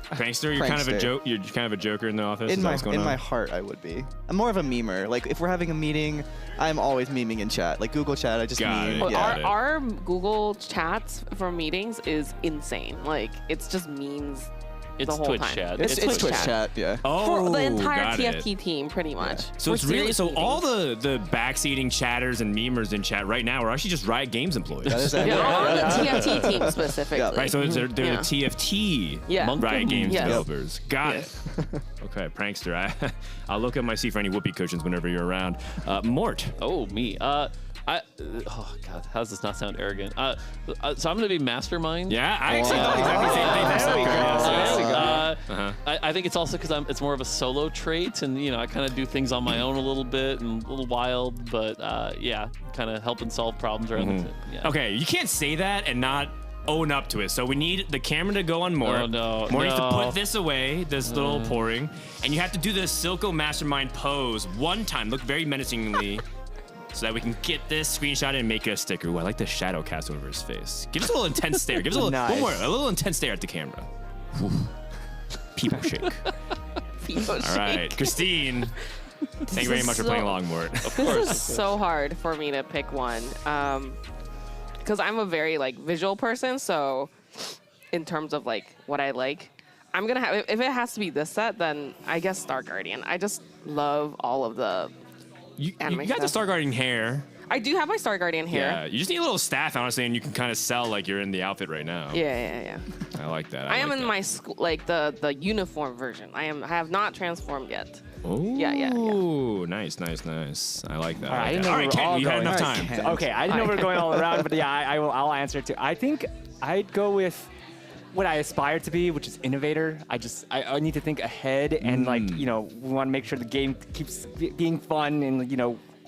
Prankster, you're kind of a Prankster. joke. You're kind of a joker in the office. In Is that what's going on? my heart, I would be. I'm more of a memer. Like if we're having a meeting, I'm always memeing in chat. Like Google Chat, I just Got meme. it. Yeah. it. Our Google chats for meetings is insane. Like it's just memes. It's the whole Twitch time. chat. It's Twitch Twitch chat. chat. Yeah. Oh, For the entire got TFT it. team, pretty much. So For it's really serious all meetings. the backseating chatters and memers in chat right now are actually just Riot Games employees. That is Yeah, accurate. on the TFT team specifically. Yeah. Right, so they're Yeah. the TFT Yeah. Riot Games Yes. developers. Got Yes. it. Okay, prankster. I'll look at my seat for any whoopee cushions whenever you're around. Mort. Oh, me. Oh God, how does this not sound arrogant? So I'm gonna be mastermind. Yeah, I actually thought exactly the same thing. That's so There we go. I think it's also because it's more of a solo trait, and I kind of do things on my own a little bit and a little wild, but yeah, kind of helping solve problems around the yeah. Okay, you can't say that and not own up to it. So we need the camera to go on Mort. Oh, no, Mort needs to no. put this away, this little pouring, and you have to do the Silco Mastermind pose one time. Look very menacingly. So that we can get this screenshot and make it a sticker. Ooh, I like the shadow cast over his face. Give us a little intense stare. Give us a little, Nice. a little intense stare at the camera. Whew. People shake. People All right, Christine. Thank you very much for playing along, Mort. This is so hard for me to pick one. Because I'm a very visual person, so in terms of what I like, I'm gonna have if it has to be this set, then I guess Star Guardian. I just love all of the You anime got the stuff. Star Guardian hair. I do have my Star Guardian hair. Yeah, you just need a little staff, honestly, and you can kind of sell like you're in the outfit right now. Yeah. I like that. I am like in that. my school, the uniform version. I have not transformed yet. Oh, Yeah. nice. I like that. All right, I I like didn't that. know All we right, were all Ken, you had going. enough All right, time. Ken. Okay, I didn't know we were going all around, but yeah, I'll answer too. I think I'd go with what I aspire to be, which is innovator. I need to think ahead and we want to make sure the game keeps being fun and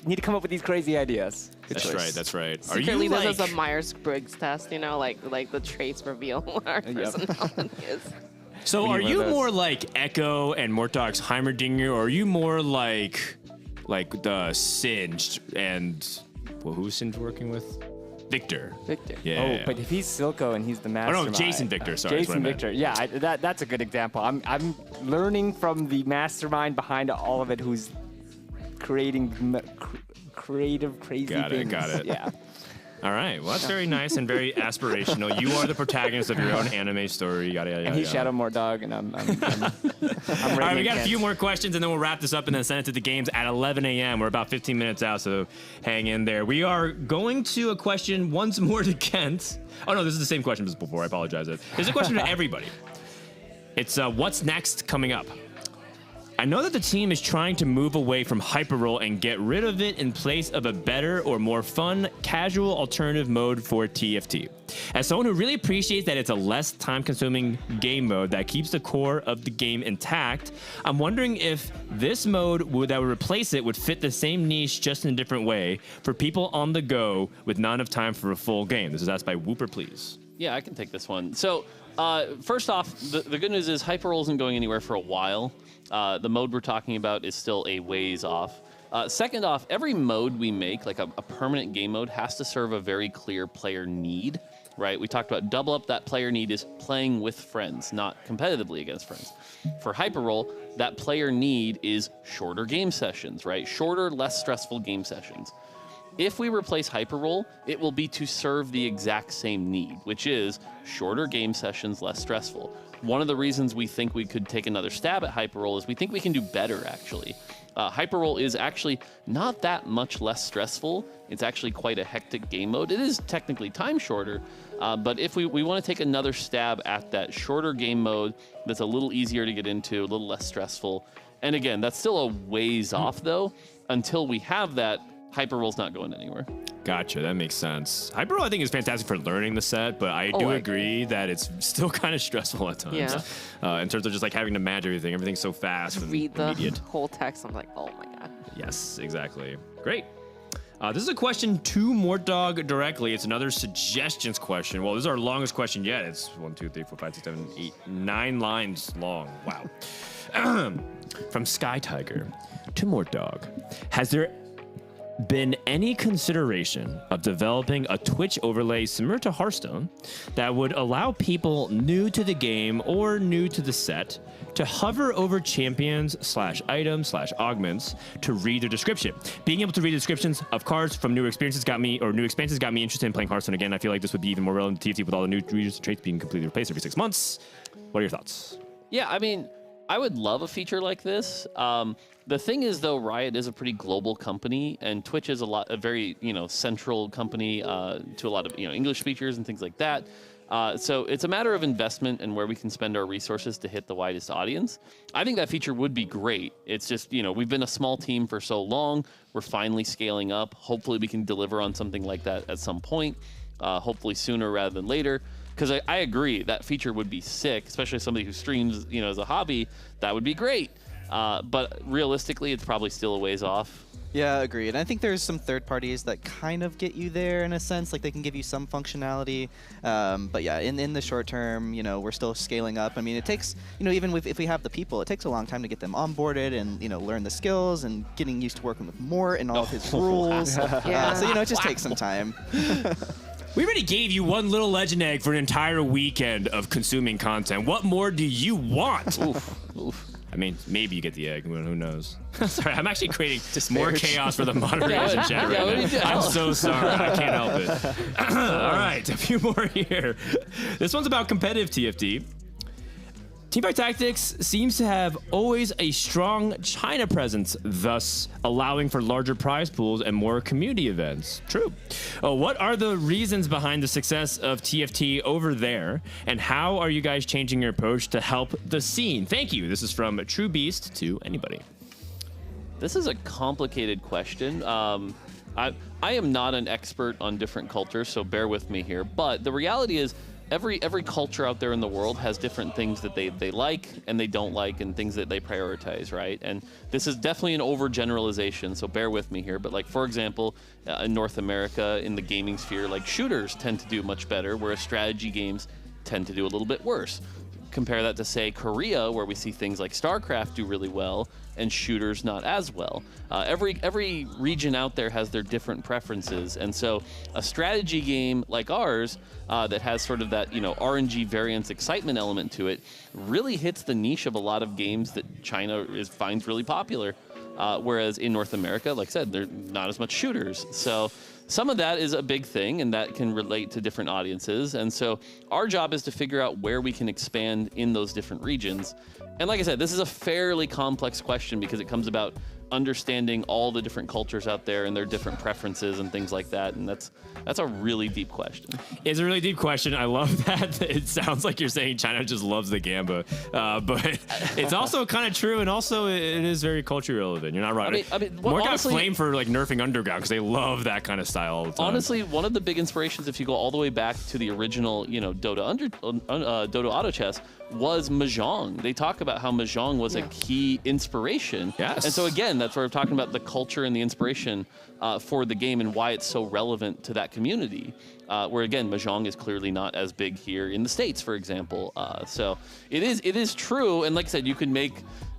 need to come up with these crazy ideas. Good That's choice. right. That's right. Secretly, Are you this is a Myers-Briggs test, like the traits reveal what our personality is. So are you more like Echo and Mortog's Heimerdinger, or are you more like the Singed and who's Singed working with? Victor. Yeah. Oh, but if he's Silco and he's the Oh mastermind. no, Jason Victor. Sorry, that's what I Jason meant. Victor. Yeah, that's a good example. I'm learning from the mastermind behind all of it, who's creating creative, crazy things. Got it. Yeah. All right. Well, that's very nice and very aspirational. You are the protagonist of your own anime story. Yada yada. And he's yada. Shadow Mordog, and I'm All right, we got a few more questions, and then we'll wrap this up and then send it to the games at 11 a.m. We're about 15 minutes out, so hang in there. We are going to a question once more to Kent. Oh, no, this is the same question as before. I apologize. There's a question to everybody. It's what's next coming up. I know that the team is trying to move away from hyperroll and get rid of it in place of a better or more fun, casual alternative mode for TFT. As someone who really appreciates that it's a less time-consuming game mode that keeps the core of the game intact, I'm wondering if this mode that would replace it would fit the same niche just in a different way for people on the go with not enough time for a full game. This is asked by Whooper, please. Yeah, I can take this one. So first off, the good news is hyperroll isn't going anywhere for a while. The mode we're talking about is still a ways off. Second off, every mode we make, like a permanent game mode, has to serve a very clear player need, right? We talked about double up. That player need is playing with friends, not competitively against friends. For hyperroll, that player need is shorter game sessions, right? Shorter, less stressful game sessions. If we replace hyperroll, it will be to serve the exact same need, which is shorter game sessions, less stressful. One of the reasons we think we could take another stab at hyperroll is we think we can do better, actually. Hyperroll is actually not that much less stressful. It's actually quite a hectic game mode. It is technically time shorter, but if we want to take another stab at that shorter game mode that's a little easier to get into, a little less stressful, and again, that's still a ways off, though. Until we have that, hyperroll's not going anywhere. Gotcha, that makes sense. Hyperroll, I think, is fantastic for learning the set, but I do agree that it's still kind of stressful at times. Yeah. In terms of just like having to manage everything. Everything's so fast and Read the immediate. whole text. I'm like, oh my god. Yes, exactly. Great. This is a question to Mortdog directly. It's another suggestions question. Well, this is our longest question yet. It's 1, 2, 3, 4, 5, 6, 7, 8, 9 lines long. Wow. From Sky Tiger to Mortdog. Has there been any consideration of developing a Twitch overlay similar to Hearthstone that would allow people new to the game or new to the set to hover over champions / items / augments to read their description? Being able to read the descriptions of cards from newer experiences got me interested in playing Hearthstone again. I feel like this would be even more relevant to TFT with all the new readers and traits being completely replaced every 6 months. What are your thoughts? Yeah, I mean, I would love a feature like this. The thing is, though, Riot is a pretty global company, and Twitch is a very central company to a lot of English speakers and things like that. So it's a matter of investment and where we can spend our resources to hit the widest audience. I think that feature would be great. It's just we've been a small team for so long. We're finally scaling up. Hopefully, we can deliver on something like that at some point. Hopefully sooner rather than later. Because I agree, that feature would be sick, especially somebody who streams, as a hobby. That would be great. But realistically, it's probably still a ways off. Yeah, agreed. And I think there's some third parties that kind of get you there in a sense, like they can give you some functionality. But yeah, in the short term, we're still scaling up. I mean, it takes, even if we have the people, it takes a long time to get them onboarded and, learn the skills and getting used to working with Mort and all of his rules. So, it just takes some time. We already gave you one little legend egg for an entire weekend of consuming content. What more do you want? Oof. I mean, maybe you get the egg. Who knows? Sorry, I'm actually creating more chaos for the moderators in chat right now. I'm so sorry. I can't help it. All right, a few more here. This one's about competitive TFT. Teamfight Tactics seems to have always a strong China presence, thus allowing for larger prize pools and more community events. True. What are the reasons behind the success of TFT over there, and how are you guys changing your approach to help the scene? Thank you. This is from True Beast to anybody. This is a complicated question. I am not an expert on different cultures, so bear with me here. But the reality is, every culture out there in the world has different things that they like and they don't like, and things that they prioritize, right? And this is definitely an overgeneralization, so bear with me here. But like, for example, in North America, in the gaming sphere, like shooters tend to do much better, whereas strategy games tend to do a little bit worse. Compare that to, say, Korea, where we see things like StarCraft do really well and shooters not as well. Every region out there has their different preferences, and so a strategy game like ours that has sort of that RNG variance excitement element to it really hits the niche of a lot of games that China finds really popular. Whereas in North America, like I said, there's not as much shooters. So some of that is a big thing, and that can relate to different audiences. And so our job is to figure out where we can expand in those different regions. And like I said, this is a fairly complex question because it comes about understanding all the different cultures out there and their different preferences and things like that. And that's a really deep question. It's a really deep question. I love that. It sounds like you're saying China just loves the Gamba, but it's also kind of true, and also it is very culturally relevant. You're not right. More got flame for like nerfing Underground because they love that kind of style all the time. Honestly, one of the big inspirations, if you go all the way back to the original, Dota Auto Chess, was Mahjong. They talk about how Mahjong was a key inspiration. Yes. And so again, that's where we're talking about the culture and the inspiration for the game and why it's so relevant to that community. Where again, Mahjong is clearly not as big here in the States, for example. So it is true. And like I said, you can make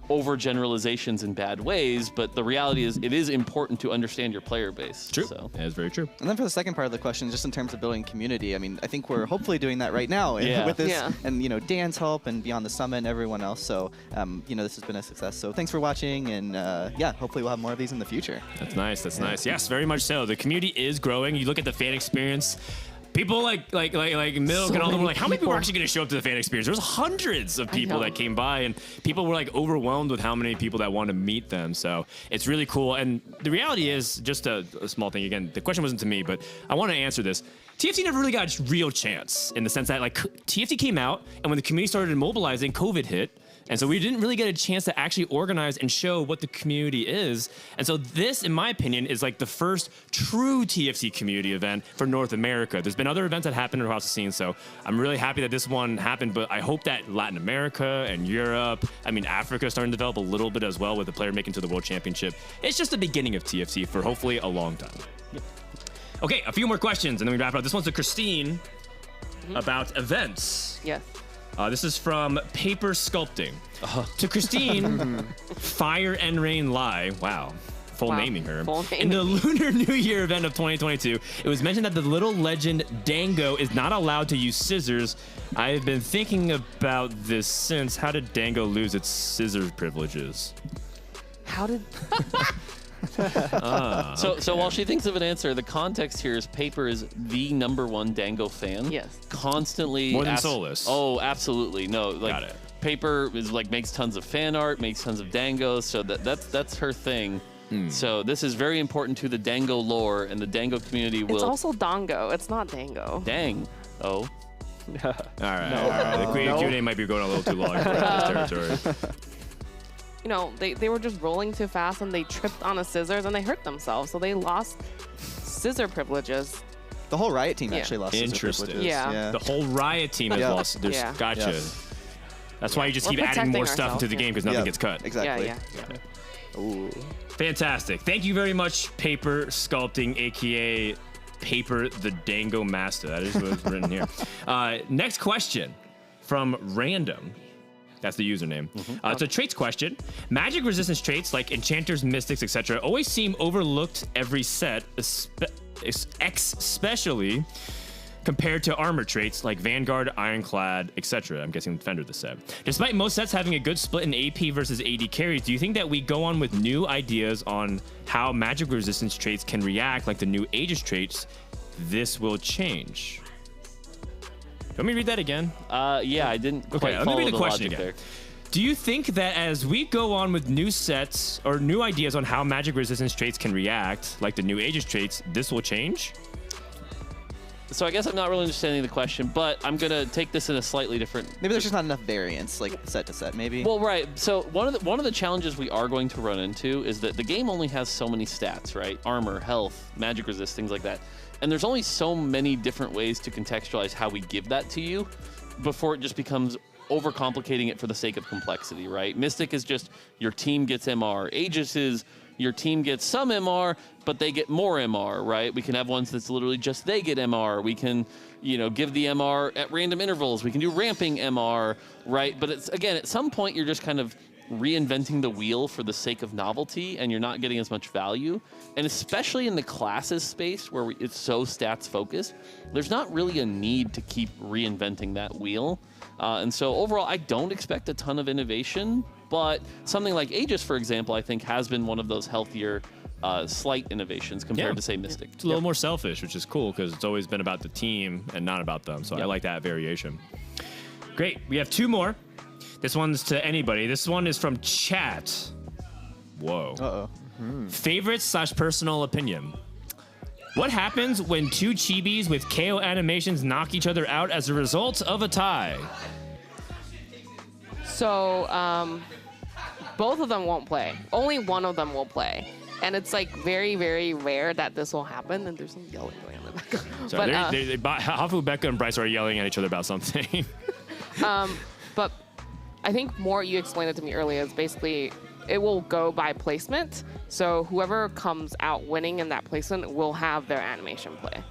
overgeneralizations in bad ways, but the reality is it is important to understand your player base. True. So. That is very true. And then for the second part of the question, just in terms of building community, I mean, I think we're hopefully doing that right now with this, and Dan's help and Beyond the Summit and everyone else. So, this has been a success. So thanks for watching, and hopefully we'll have more of these in the future. That's nice. That's nice. Yes, very much so. The community is growing. You look at the fan experience. People like Milk and all them were like, how many people are actually going to show up to the fan experience? There's hundreds of people that came by, and people were like overwhelmed with how many people that wanted to meet them. So it's really cool. And the reality is, just a small thing again, the question wasn't to me, but I want to answer this. TFT never really got a real chance in the sense that like TFT came out, and when the community started mobilizing, COVID hit. And so we didn't really get a chance to actually organize and show what the community is. And so this, in my opinion, is like the first true TFT community event for North America. There's been other events that happened across the scene, so I'm really happy that this one happened, but I hope that Latin America and Europe, Africa is starting to develop a little bit as well with the player making to the World Championship. It's just the beginning of TFT for hopefully a long time. Yep. Okay, a few more questions, and then we wrap it up. This one's to Christine about events. Yes. This is from Paper Sculpting. To Christine, Fire and Rain Lie. Wow. Full naming her. In the Lunar New Year event of 2022, it was mentioned that the little legend Dango is not allowed to use scissors. I've been thinking about this since. How did Dango lose its scissors privileges? How did... So while she thinks of an answer, the context here is Paper is the #1 Dango fan. Yes. Constantly more than Solus. Oh, absolutely. No, like got it. Paper is like makes tons of fan art, makes tons of Dangos, so that's her thing. So this is very important to the Dango lore, and the Dango community will. It's also Dango. It's not Dango. Dang. Oh. All right. All right. The Q&A might be going a little too long for this territory. They were just rolling too fast and they tripped on a scissors and they hurt themselves. So they lost scissor privileges. The whole Riot team actually lost scissor privileges. Yeah. The whole Riot team has lost. Gotcha. Yeah. That's why you just keep adding more stuff into the game because nothing gets cut. Exactly. Yeah. Ooh. Fantastic. Thank you very much, Paper Sculpting, a.k.a. Paper the Dango Master. That is what's written here. Next question from Random. That's the username. It's a traits question. Magic resistance traits like enchanters, mystics, etc. always seem overlooked every set, especially compared to armor traits like Vanguard, Ironclad, etc. I'm guessing Defender the set. Despite most sets having a good split in AP versus AD carries, do you think that we go on with new ideas on how magic resistance traits can react like the new Aegis traits? This will change. Let me read that again. Yeah, I didn't quite let me follow read the question logic again. there. Do you think that as we go on with new sets or new ideas on how magic resistance traits can react, like the new Aegis traits, this will change? So I guess I'm not really understanding the question, but I'm gonna take this in a slightly different. Maybe there's just not enough variance, like set to set, maybe. Well, right. So one of the challenges we are going to run into is that the game only has so many stats, right? Armor, health, magic resist, things like that. And there's only so many different ways to contextualize how we give that to you before it just becomes overcomplicating it for the sake of complexity, right? Mystic is just your team gets MR. Aegis is your team gets some MR, but they get more MR, right? We can have ones that's literally just they get MR. We can, give the MR at random intervals. We can do ramping MR, right? But it's again, at some point, you're just kind of reinventing the wheel for the sake of novelty, and you're not getting as much value. And especially in the classes space where it's so stats focused, there's not really a need to keep reinventing that wheel. And so overall, I don't expect a ton of innovation, but something like Aegis, for example, I think has been one of those healthier slight innovations compared to, say, Mystic. It's a little more selfish, which is cool because it's always been about the team and not about them. So I like that variation. Great. We have two more. This one's to anybody. This one is from chat. Whoa. Uh-oh. Favorite/personal opinion. What happens when two chibis with KO animations knock each other out as a result of a tie? So both of them won't play. Only one of them will play. And it's like very, very rare that this will happen. And there's some yelling going on in the background. So Hafu, Becca, and Bryce are yelling at each other about something. But I think more you explained it to me earlier is basically it will go by placement. So whoever comes out winning in that placement will have their animation play.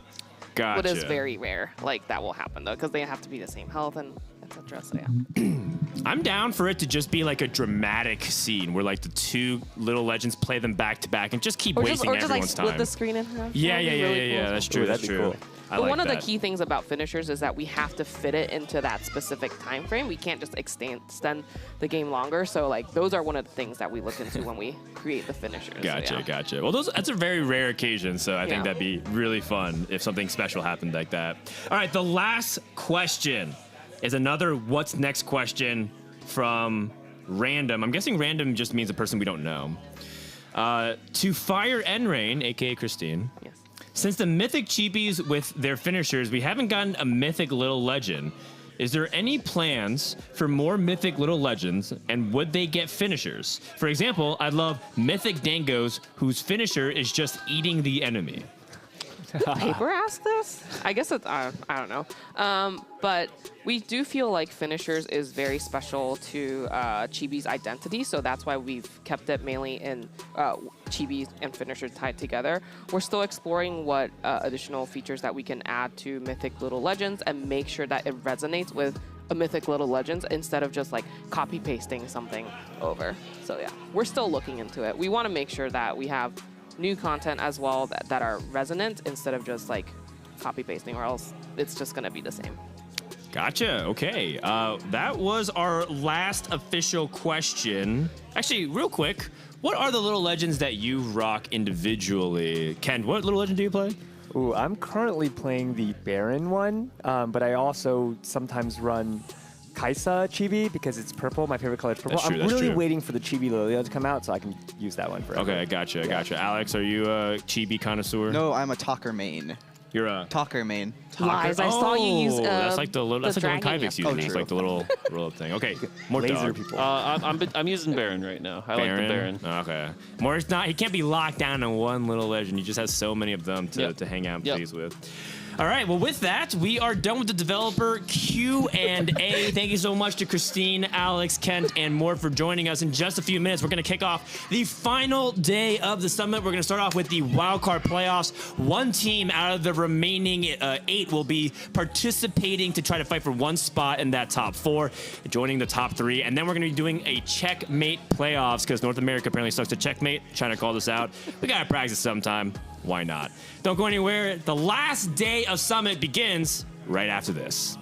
Gotcha. What is very rare. Like that will happen though, because they have to be the same health and etc. So yeah. I'm down for it to just be like a dramatic scene where like the two little legends play them back to back and just keep wasting or just like everyone's split time. the screen in half. Yeah. That'd be really cool. That's true. That's that'd be true. cool. I But like one of that. the key things about finishers is that we have to fit it into that specific time frame. We can't just extend the game longer. So like those are one of the things that we look into when we create the finishers. Gotcha, so, yeah. gotcha. Well, that's a very rare occasion, so I think Yeah. that'd be really fun if something special happened like that. All right, the last question is another what's next question from Random. I'm guessing Random just means a person we don't know. To Fire and Rain, aka Christine. Yes. Since the mythic cheapies with their finishers, we haven't gotten a mythic little legend. Is there any plans for more mythic little legends, and would they get finishers? For example, I'd love mythic dangos whose finisher is just eating the enemy. Paper asked this? I guess it's, I don't know. But we do feel like finishers is very special to Chibi's identity, so that's why we've kept it mainly in Chibi and finishers tied together. We're still exploring what additional features that we can add to Mythic Little Legends and make sure that it resonates with a Mythic Little Legends instead of just like copy pasting something over. So yeah, we're still looking into it. We want to make sure that we have new content as well that are resonant instead of just like copy pasting, or else it's just going to be the same. Gotcha. Okay. That was our last official question. Actually, real quick, what are the little legends that you rock individually? Ken, what little legend do you play? Ooh, I'm currently playing the Baron one, but I also sometimes run Kaisa Chibi because it's purple. My favorite color is purple. That's true, I'm that's really true. waiting for the Chibi Lilio to come out so I can use that one forever. Okay, gotcha. Alex, are you a chibi connoisseur? No, I'm a talker main. You're a Talker main. Lies. I saw you use that's like the little. That's like the one dragon Kyvix yep. uses. It's like the little roll up thing. Okay, more Laser dog. people. I'm using Baron right now. I like the Baron. Okay. Moore's not. He can't be locked down in one little legend. He just has so many of them to hang out and Yep. please with. All right. Well, with that, we are done with the developer Q&A. Thank you so much to Christine, Alex, Kent, and more for joining us. In just a few minutes, we're going to kick off the final day of the summit. We're going to start off with the wildcard playoffs. One team out of the remaining 8 will be participating to try to fight for one spot in that top 4, joining the top 3. And then we're going to be doing a checkmate playoffs because North America apparently sucks at checkmate. Trying to call this out. We got to practice sometime. Why not? Don't go anywhere. The last day of Summit begins right after this.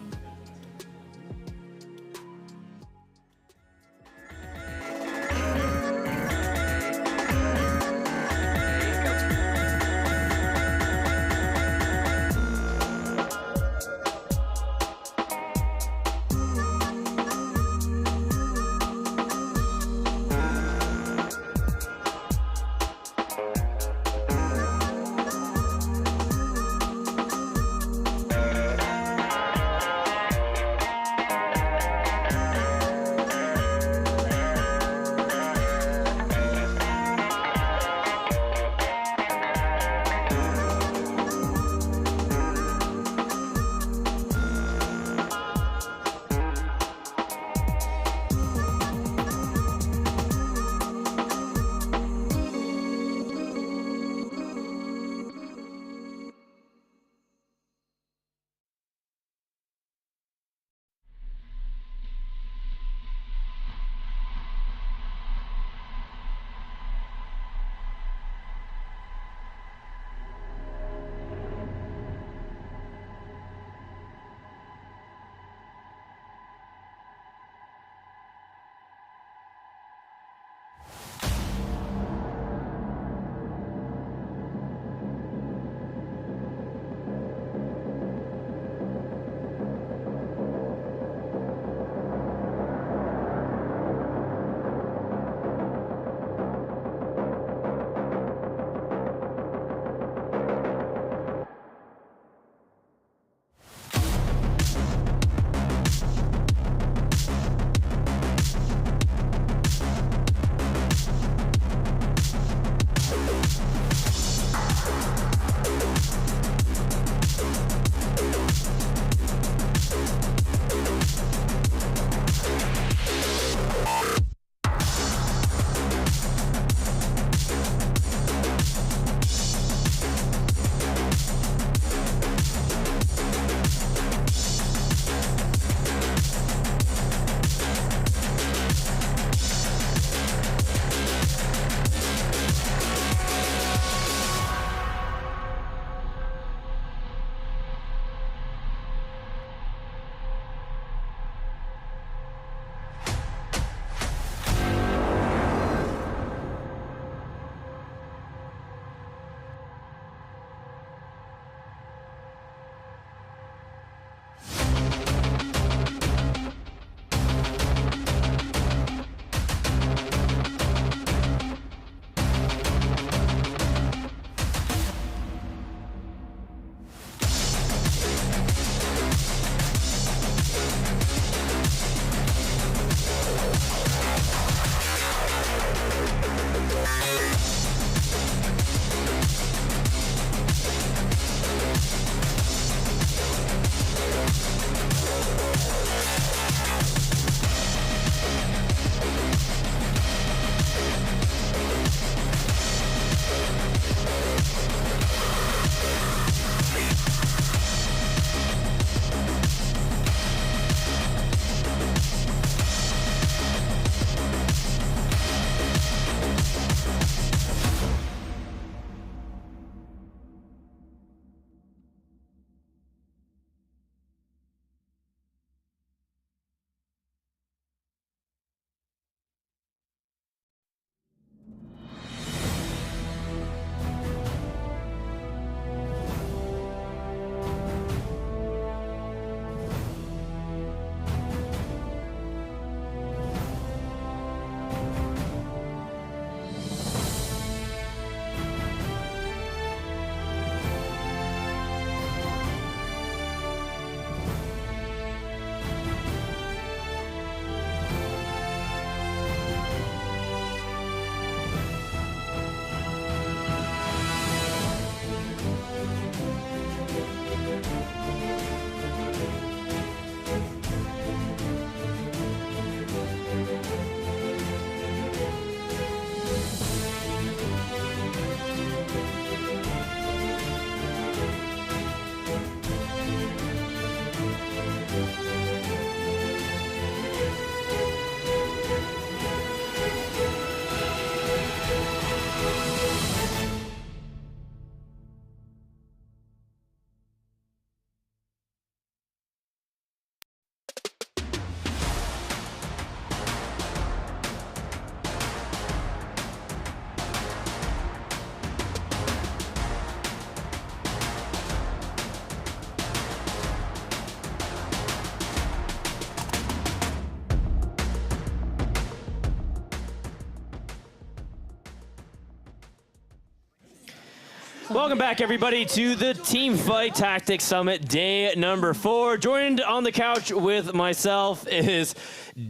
Welcome back, everybody, to the Teamfight Tactics Summit, day number 4. Joined on the couch with myself is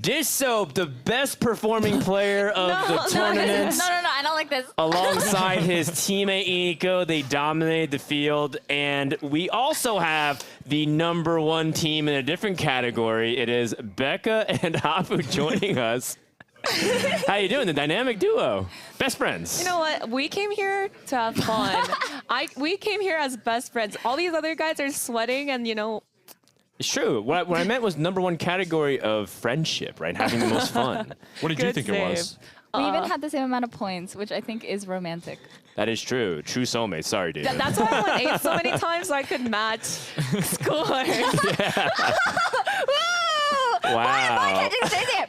Dish Soap, the best performing player of the tournament. No, I don't like this. Alongside his teammate Iniko, they dominated the field. And we also have the #1 team in a different category. It is Becca and Hafu joining us. How you doing? The dynamic duo. Best friends. You know what? We came here to have fun. We came here as best friends. All these other guys are sweating and, you know. It's true. What I meant was #1 category of friendship, right? Having the most fun. What did you think it was? We even had the same amount of points, which I think is romantic. That is true. True soulmate. Sorry, David. That's why I went 8 so many times so I could match scores. Wow.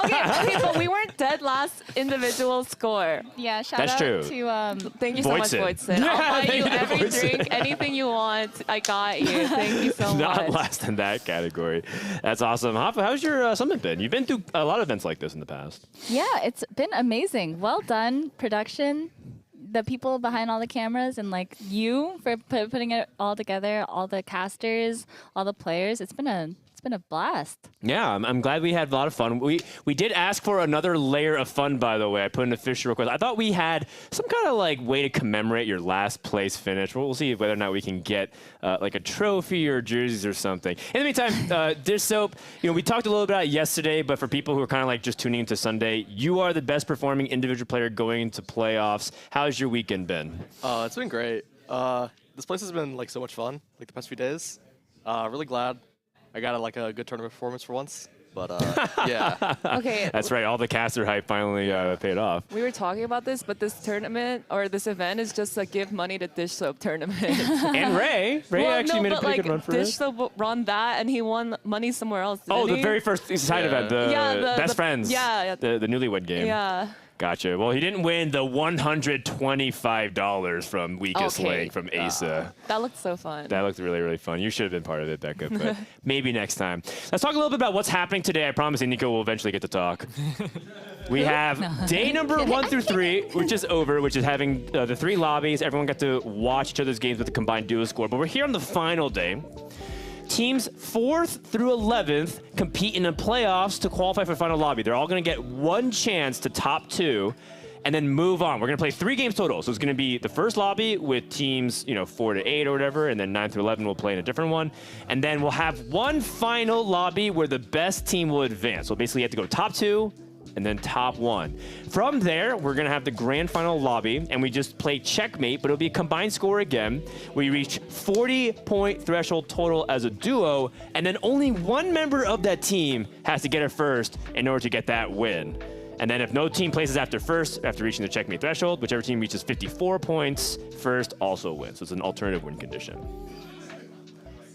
Okay, but we weren't dead last individual score. Yeah, shout That's out true. to Thank you so much, Voidson. Yeah, I'll buy thank you you to every Voidson. drink, anything you want. I got you. Thank you so Not much. last in that category. That's awesome. Hafa, how's your summit been? You've been through a lot of events like this in the past. Yeah, it's been amazing. Well done, production. The people behind all the cameras and like you for putting it all together, all the casters, all the players. It's been a blast. Yeah, I'm glad we had a lot of fun. We did ask for another layer of fun, by the way. I put an official request. I thought we had some kind of like way to commemorate your last place finish. We'll see whether or not we can get like a trophy or jerseys or something. In the meantime, Dish Soap, we talked a little bit about it yesterday, but for people who are kind of like just tuning into Sunday, you are the best performing individual player going into playoffs. How's your weekend been? It's been great. This place has been like so much fun, like the past few days. Really glad I got a good tournament performance for once. But yeah. Okay. That's right. All the caster hype finally paid off. We were talking about this, but this tournament or this event is just a give money to Dish Soap tournament. And Ray actually made a pretty good run for Dish it. Soap run that, and he won money somewhere else. Oh, didn't the he? very first side event, the Best Friends. Yeah. The newlywed game. Yeah. Gotcha. Well, he didn't win the $125 from Weakest Link from Asa. That looked so fun. That looked really, really fun. You should have been part of it, Becca, but maybe next time. Let's talk a little bit about what's happening today. I promise Nico will eventually get to talk. We have day number 1 through 3, which is over, which is having the 3 lobbies. Everyone got to watch each other's games with the combined duo score. But we're here on the final day. Teams 4th through 11th compete in the playoffs to qualify for the final lobby. They're all going to get one chance to top 2 and then move on. We're going to play 3 games total. So it's going to be the first lobby with teams, 4 to 8 or whatever, and then 9 through 11 we'll play in a different one. And then we'll have one final lobby where the best team will advance. So basically you have to go top 2 and then top 1. From there, we're gonna have the grand final lobby, and we just play checkmate, but it'll be a combined score again. We reach 40-point threshold total as a duo, and then only one member of that team has to get it first in order to get that win. And then if no team places after first, after reaching the checkmate threshold, whichever team reaches 54 points first also wins. So it's an alternative win condition.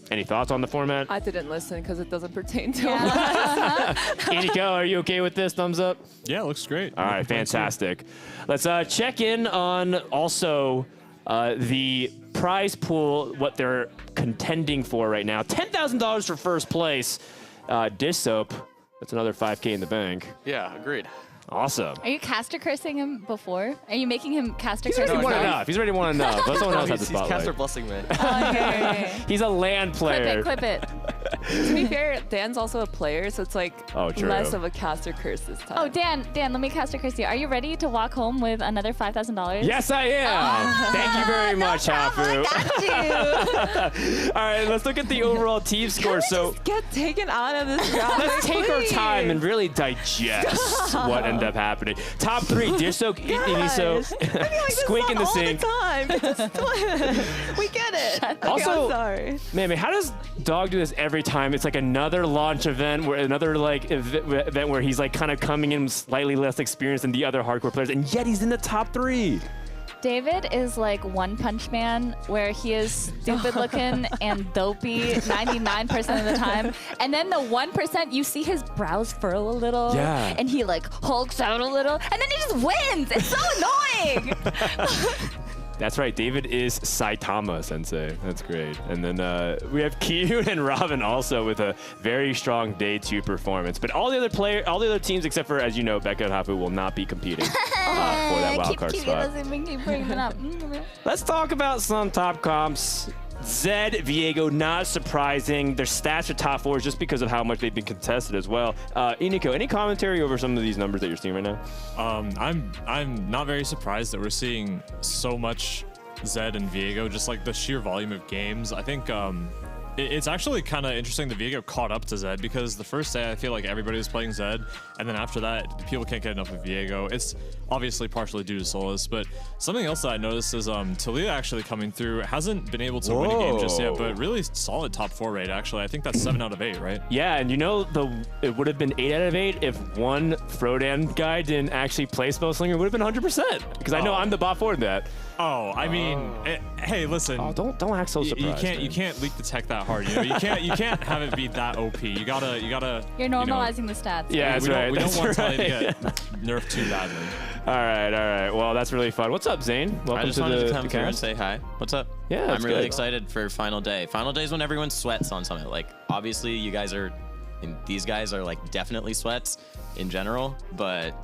Any thoughts on the format? I didn't listen because it doesn't pertain to Yeah. Iniko, are you okay with this? Thumbs up? Yeah, it looks great. All right, fantastic. Let's check in on also the prize pool, what they're contending for right now. $10,000 for first place. Dish Soap, that's another $5K in the bank. Yeah, agreed. Awesome. Are you caster cursing him before? Are you making him caster He's curse already won himself? enough. He's already won enough. Let someone else have the He's spotlight. caster blessing me. Okay. He's a land player. Clip it. To be fair, Dan's also a player, so it's like true. less of a caster curse this time. Oh, Dan, let me caster curse you. Are you ready to walk home with another $5,000? Yes, I am. Thank you very much, Hafu. Got you. All right, let's look at the overall team score. So Get taken out of this round. let's take our please. time and really digest what ended up happening. Top 3, Dish Soap, Iniso, Squink in the sink. All the time. We get it. Okay, Also- I'm sorry. Man, how does Dog do this every time? It's like another launch event, where another like event where he's like kind of coming in slightly less experienced than the other hardcore players, and yet he's in the top 3. David is like One Punch Man, where he is stupid looking and dopey 99% of the time. And then the 1%, you see his brows furl a little. Yeah. And he like hulks out a little. And then he just wins. It's so annoying. That's right. David is Saitama Sensei. That's great. And then we have Kiyun and Robin also with a very strong day 2 performance. But all the other teams except for, as you know, Becca and Hafu will not be competing for that wildcard spot. Keep bringing it up. Let's talk about some top comps. Zed, Viego, not surprising. Their stats are top 4 just because of how much they've been contested as well. Iniko, any commentary over some of these numbers that you're seeing right now? I'm not very surprised that we're seeing so much Zed and Viego, just like the sheer volume of games. I think it's actually kind of interesting that Viego caught up to Zed, because the first day I feel like everybody was playing Zed, and then after that people can't get enough of Viego. It's obviously partially due to Solus, but something else that I noticed is Talia actually coming through hasn't been able to win a game just yet, but really solid top 4 rate actually. I think that's 7 out of 8, right? Yeah, and you know it would have been 8 out of 8 if one Frodan guy didn't actually play Spellslinger. It would have been 100%, because I know I'm the bot for that. Oh, I mean, hey, listen. Oh, don't act so surprised. You can't leak the tech that hard. You know, you can't have it be that OP. You gotta. You're normalizing the stats. Yeah, that's right. We don't want right. Talia to get nerfed too badly. All right. Well, that's really fun. What's up, Zane? Welcome I just to wanted the to come through and cast. say hi. What's up? Yeah, I'm really good. excited for Final Day. Final Day is when everyone sweats on Summit. Like, obviously, you guys are, and these guys are like definitely sweats in general, but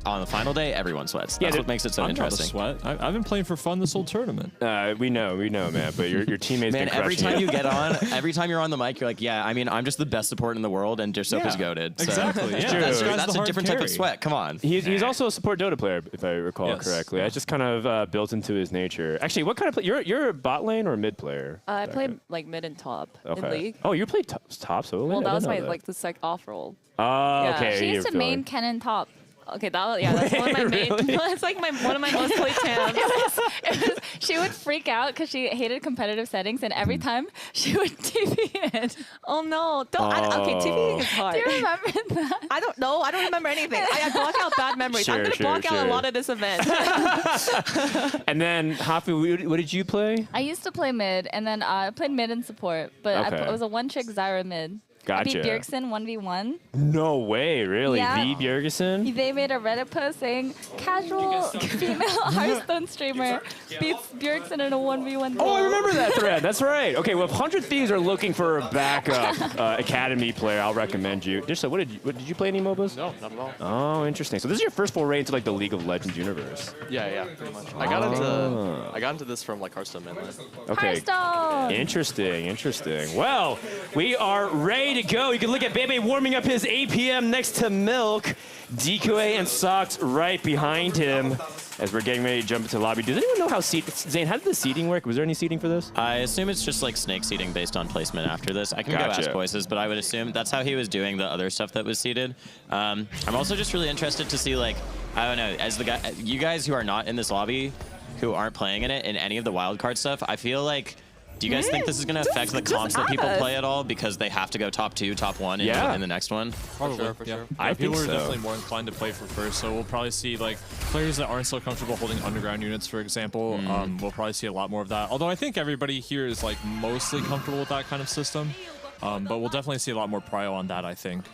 on the final day, everyone sweats. That's what makes it so interesting. Sweat. I've been playing for fun this whole tournament. We know, man. But your teammates. Man, been every crushing time it. you get on, every time you're on the mic, you're like, yeah. I mean, I'm just the best support in the world, and Dersopa's goated. So Exactly. Yeah. that's a different type of sweat. Come on. He's also a support Dota player, if I recall correctly. Yeah. That's just kind of built into his nature. Actually, what kind of play? You're a bot lane or a mid player? I played like mid and top in League. Oh, you played top solo lane? Well, I that was didn't my know like the off roll. Oh, Yeah. okay. She used to you're main feeling- Kennen top. Okay, that's one of my main. It's like one of my most played champs. She would freak out because she hated competitive settings, and every time she would TV in. Oh no! Okay, TV is hard. Do you remember that? I don't know. I don't remember anything. I block out bad memories. I'm gonna block out a lot of this event. And then, Hafu, what did you play? I used to play mid, and then I played mid and support, but Okay. it was a one-trick Zyra mid. I beat Gotcha. Bjergsen 1v1. No way, really? Yeah. V. Bjergsen? They made a Reddit post saying, casual female Hearthstone streamer beats Bjergsen in a 1v1 Oh, I duel." remember that thread. That's right. Okay, well, if 100 Thieves are looking for a backup academy player, I'll recommend you. Just so, did you play any MOBAs? No, not at all. Oh, interesting. So this is your first foray into like the League of Legends universe. Yeah, pretty much. I got into this from like Hearthstone mainly. Okay. Hearthstone! Interesting. Well, we are ready to go. You can look at Bebe warming up his APM next to Milk. Decoy and Socks right behind him as we're getting ready to jump into the lobby. Does anyone know how Zane, how did the seating work? Was there any seating for this? I assume it's just like snake seeding based on placement after this. I can go ask voices, but I would assume that's how he was doing the other stuff that was seeded. I'm also just really interested to see, like, I don't know, as the guy, you guys who are not in this lobby, who aren't playing in it in any of the wildcard stuff, I feel like, do you guys think this is going to affect the comps that people play at all because they have to go top 2, top 1 in the next one? Probably, for sure. I people think are so. definitely more inclined to play for first, so we'll probably see like players that aren't so comfortable holding underground units, for example. We'll probably see a lot more of that. Although I think everybody here is like mostly comfortable with that kind of system, but we'll definitely see a lot more prio on that, I think.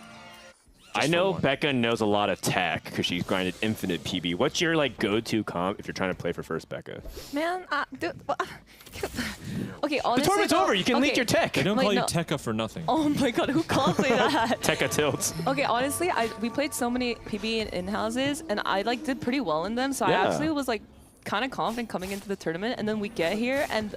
I know Becca knows a lot of tech because she's grinded infinite PB. What's your like go-to comp if you're trying to play for first, Becca? Man, dude. Okay, honestly. The tournament's over. You can leak your tech. They don't Wait, call you no. Tekka for nothing. Oh my god, who calls me that? Tekka tilts. Okay, honestly, we played so many PB in-houses, and I like did pretty well in them, so Yeah. I actually was like kind of confident coming into the tournament, and then we get here, and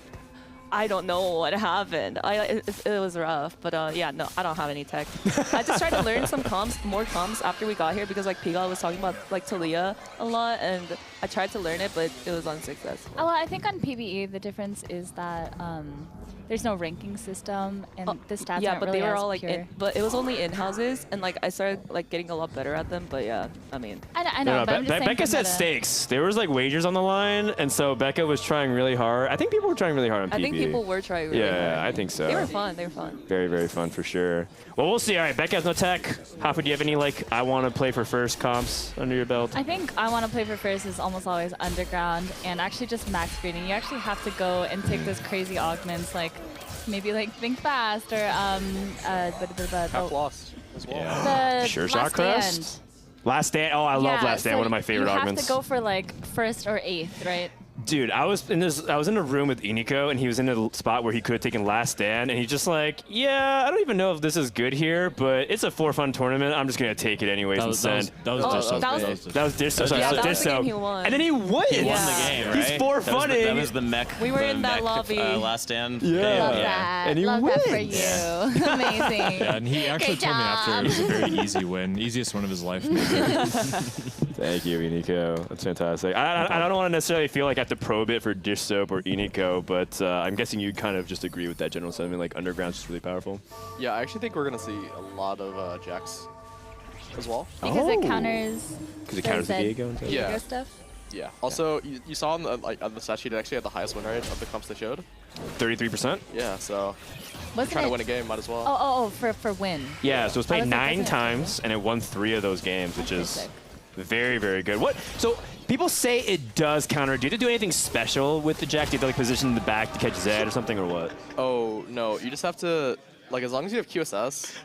I don't know what happened. It was rough, but yeah, no, I don't have any tech. I just tried to learn some more comps after we got here because like Pigal was talking about like Talia a lot, and I tried to learn it, but it was unsuccessful. Well, I think on PvE, the difference is that there's no ranking system, and the stats yeah, aren't but really they were as all like, pure. but it was only in-houses, and like I started like getting a lot better at them. But yeah, I mean, I know, but I'm just saying Becca from said the- stakes. There was like wagers on the line, and so Becca was trying really hard. I think people were trying really hard on PvE. I think people were trying really hard. Yeah, I think so. They were fun. They were fun. Very, very fun for sure. Well, we'll see. All right, Becca has no tech. Hafu, do you have any like I want to play for first comps under your belt? I think I want to play for first is almost always underground and actually just max screening. You actually have to go and take those crazy augments like maybe like Think Fast or Half lost as well. the Sure Last Shot Crest? Stand. Last Stand. Oh, I love Yeah, Last Stand. so One of my favorite you augments. have to go for like first or eighth, right? Dude, I was in a room with Iniko, and he was in a spot where he could have taken last stand, and he's just like, yeah, I don't even know if this is good here, but it's a for fun tournament. I'm just gonna take it anyways and send. That was Dish Soap. Yeah, that was the Dish game he Soap. won. And then he wins. He won the game, right? He's for funning. That was the mech. We were in that mech, lobby. Last stand. Yeah. Love Yeah. that. And he Love wins. that for you. Amazing. Yeah, and he actually Great told me after it was a job. very easy win, easiest win of his life. Thank you, Iniko. That's fantastic. I don't want to necessarily feel like I have to probe it for Dish Soap or Iniko, but I'm guessing you kind of just agree with that general sentiment, like Underground's just really powerful. Yeah, I actually think we're gonna see a lot of Jax as well. Because it counters. Because it counters the Viego and stuff? Yeah. Viego stuff. Yeah. Also, you saw on the stat sheet, it actually had the highest win rate of the comps they showed. 33%? Yeah, so Wasn't trying it? to win a game, might as well. Oh, for win. Yeah, so it's I played was like, 9 wasn't it- times, and it won 3 of those games, which is sick. very, very good. What? So people say it does counter. Do you have to do anything special with the Jack? Do you have to like position in the back to catch Zed or something, or what? Oh, no, you just have to, like, as long as you have QSS,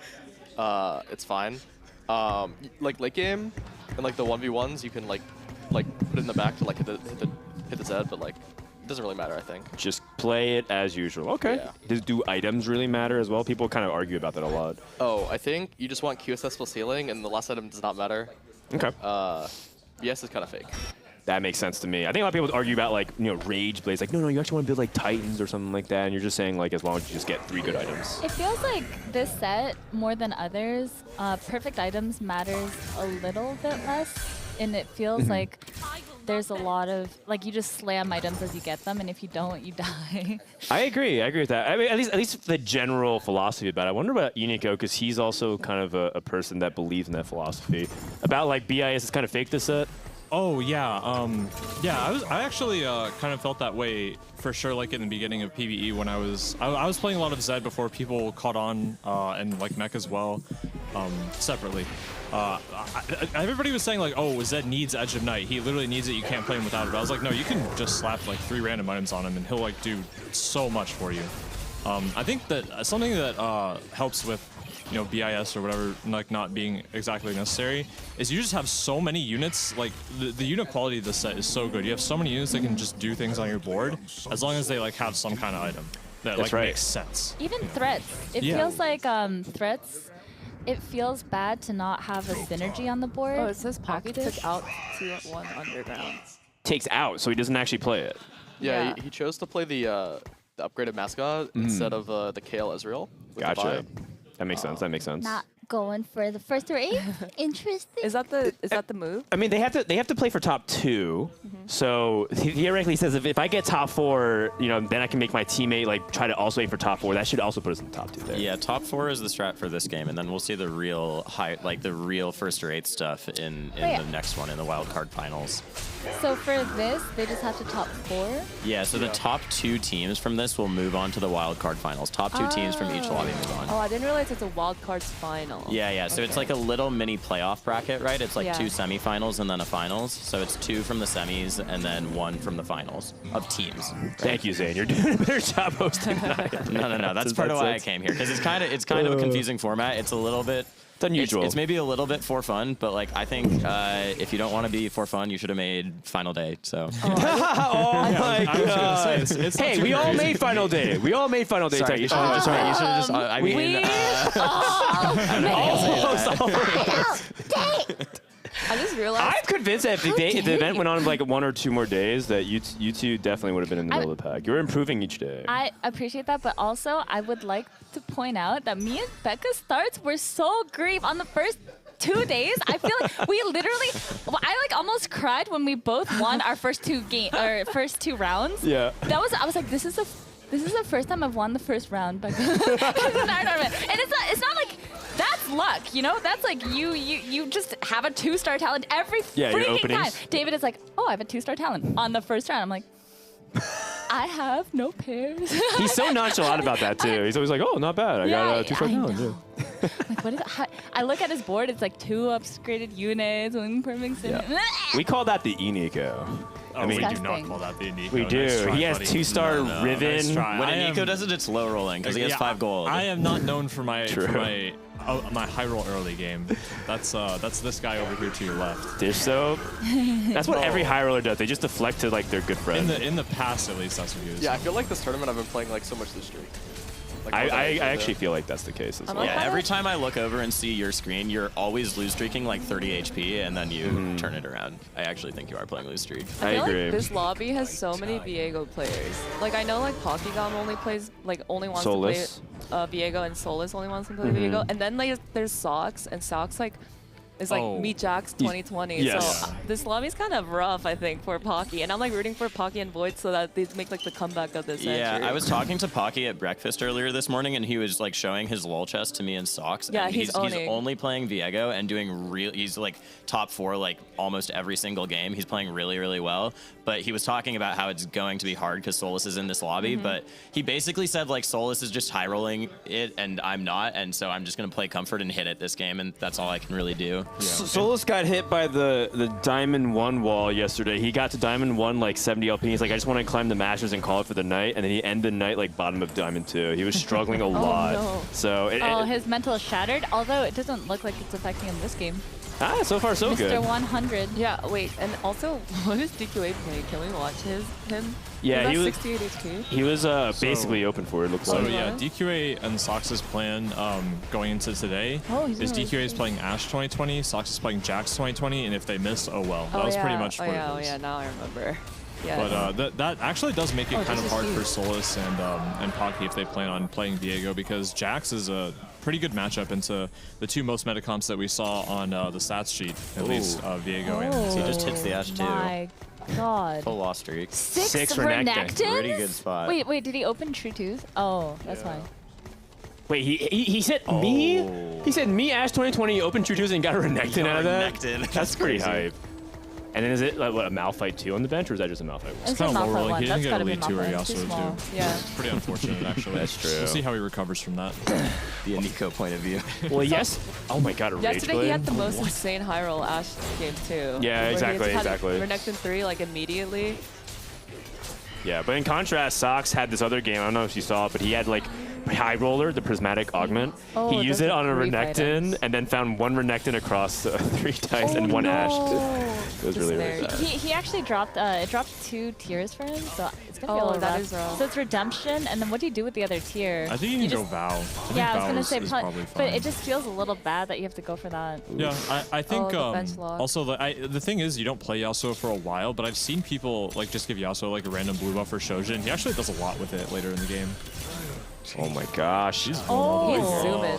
it's fine. Like, late game, and, like, the 1v1s, you can, like put it in the back to, like, hit the Zed, but, like, it doesn't really matter, I think. Just play it as usual. Okay. Yeah. Do items really matter as well? People kind of argue about that a lot. Oh, I think you just want QSS plus healing, and the last item does not matter. Okay. BS is kind of fake. That makes sense to me. I think a lot of people argue about like, Rage Blades. Like, no, you actually want to build like Titans or something like that. And you're just saying like, as long as you just get 3 good items. It feels like this set, more than others, perfect items matters a little bit less. And it feels like there's a lot of, like, you just slam items as you get them, and if you don't, you die. I agree with that. I mean, at least the general philosophy about it. I wonder about Iniko, because he's also kind of a person that believes in that philosophy. About like BIS is kind of fake this set. Oh yeah, I actually kind of felt that way for sure. Like in the beginning of PvE, when I was playing a lot of Zed before people caught on, and like Mech as well, separately. Everybody was saying like, oh, Zed needs Edge of Night. He literally needs it. You can't play him without it. I was like, no, you can just slap like 3 random items on him, and he'll like do so much for you. I think that something that helps with BIS or whatever, like not being exactly necessary, is you just have so many units. Like the unit quality of this set is so good. You have so many units that can just do things on your board, as long as they like have some kind of item that like makes sense. Even threats. It feels like threats. It feels bad to not have a synergy on the board. Oh, it says Pocket took out 2-1 Underground. Takes out, so he doesn't actually play it. Yeah, he chose to play the upgraded mascot instead of the Kale Ezreal. Gotcha. That makes sense. That makes sense. Not going for the first 3. Interesting. Is that the move? I mean, they have to play for top 2. So theoretically, he says if I get top 4, then I can make my teammate like try to also aim for top 4. That should also put us in the top 2 there. Yeah, top 4 is the strat for this game, and then we'll see the real the real first or 8 stuff in the next one in the wild card finals. So for this, they just have to top 4? Yeah, so the top 2 teams from this will move on to the wild card finals. Top 2 teams from each lobby move on. Oh, I didn't realize it's a wild cards final. Yeah. So it's like a little mini playoff bracket, right? It's like 2 semifinals and then a finals. So it's 2 from the semis and then 1 from the finals of teams. Thank you, Zane. You're doing a better job hosting than I am. No. That's part of why I came here, because it's kind of a confusing format. It's a little bit. It's unusual. It's maybe a little bit for fun, but like I think if you don't want to be for fun, you should have made Final Day. So. Oh my God! Hey, we all made Final Day. We all made Final Day. Sorry, you should have just. I mean. I just realized. I'm convinced that if the event went on like 1 or 2 more days, that you two definitely would have been in the middle of the pack. You're improving each day. I appreciate that, but also I would like to point out that me and Becca's starts were so grief on the first 2 days. I feel like we literally, I like almost cried when we both won our first 2 rounds. Yeah. I was like, this is the first time I've won the first round, Becca. in our tournament. And it's not like. That's luck, That's like you just have a 2-star talent every freaking time. David is like, oh, I have a 2-star talent on the first round. I'm like, I have no pairs. He's so nonchalant about that too. He's always like, oh, not bad. I got a 2-star talent. Yeah. Like, what is that? I look at his board. It's like 2 upgraded units, 1 perfect. We call that the Iniko. Oh, we do not Disgusting. call that the Nico. We do. Nice try, He has buddy. 2-star No. Riven. Nice try. When I Nico am- does it, it's low rolling because he has 5 gold. I am not known for my True. my high roll early game. That's this guy over here to your left. Dish soap. That's what every high roller does. They just deflect to like their good friend. In the past, at least, that's what he was. Yeah, I feel like this tournament I've been playing like so much this streak. Like, I more than usually actually do. feel like that's the case as I'm well. like, Yeah, every time I look over and see your screen, you're always lose streaking like 30 HP, and then you turn it around. I actually think you are playing lose streak. I feel agree. like this lobby has so many Viego players. Like I know like Pokegam only wants Solus. to play Viego, and Solus only wants to play Viego. And then like there's Sox, and Sox like is like Oh. Meet Jax 2020. Yes. So this lobby's kind of rough, I think, for Pocky. And I'm like rooting for Pocky and Void so that they make like the comeback of this Yeah, century. I was talking to Pocky at breakfast earlier this morning, and he was like showing his lol chest to me in Socks. Yeah, and he's owning. only playing Viego and doing real. He's like top 4 like almost every single game. He's playing really, really well. But he was talking about how it's going to be hard because Solus is in this lobby. But he basically said like Solus is just high rolling it, and I'm not, and so I'm just gonna play comfort and hit it this game, and that's all I can really do. Solus got hit by the Diamond 1 wall yesterday. He got to Diamond 1 like 70 LP. He's like, I just want to climb the Masters and call it for the night. And then he ended the night like bottom of Diamond 2. He was struggling a lot. no. So His mental is shattered, although it doesn't look like it's affecting him this game. so far so Mr. good. 100. Yeah, wait, and also, what is DQA playing? Can we watch him? Yeah, He's he at was 68 HP. he was basically open for it. Looks So like. yeah, DQA and Sox's plan going into today He's is really DQA is good. playing Ash 2020, Sox is playing Jax 2020, and if they miss, oh well. That was pretty much what it Oh was. yeah, now I remember. Yes. But that actually does make it kind this of is hard for huge. Solus and Pocky if they plan on playing Viego, because Jax is a pretty good matchup into the 2 most meta comps that we saw on the stats sheet, at least Viego and He just hits the Ash too. My God. Full loss streak. 6 Renekton. Renekton? Pretty good spot. Wait, did he open True Tooth? Oh, that's fine. Wait, he said me? He said me Ash 2020 open True Twos and got a Renekton out of that? Renekton. That's pretty crazy. hype. And then is it like what, a Malphite 2 on the bench, or is that just a Malphite 1? It's a kind of low Malphite rolling. one. He That's didn't get gotta a be lead 2 or Malphite. It's too Yasuo small. too. Yeah. It's pretty unfortunate actually. That's true. We'll see how he recovers from that. The Nico point of view. Well, yes. Oh my God, a Rage Yesterday he Blade. had the most insane high roll Ash game too. Yeah, where exactly, he had exactly. Renekton 3 like immediately. Yeah, but in contrast, Sox had this other game. I don't know if you saw it, but he had like High Roller, the Prismatic Augment. Oh, he used those it are on a grief Renekton items. and then found 1 Renekton across 3 dice and 1 Ash. It was really, really Despair. sad. He actually dropped it dropped 2 tiers for him, so it's gonna be a Oh, little that rough. is rough. So it's Redemption, and then what do you do with the other tier? I think you can go just- Vow. I think Yeah, I was Vow gonna is- say, is but probably fine. it just feels a little bad that you have to go for that. Yeah, I think the bench lock. also the thing is you don't play Yasuo for a while, but I've seen people like just give Yasuo like a random blue buff for Shojin. He actually does a lot with it later in the game. Oh my gosh. He's Oh, he's vulnerable. zooming.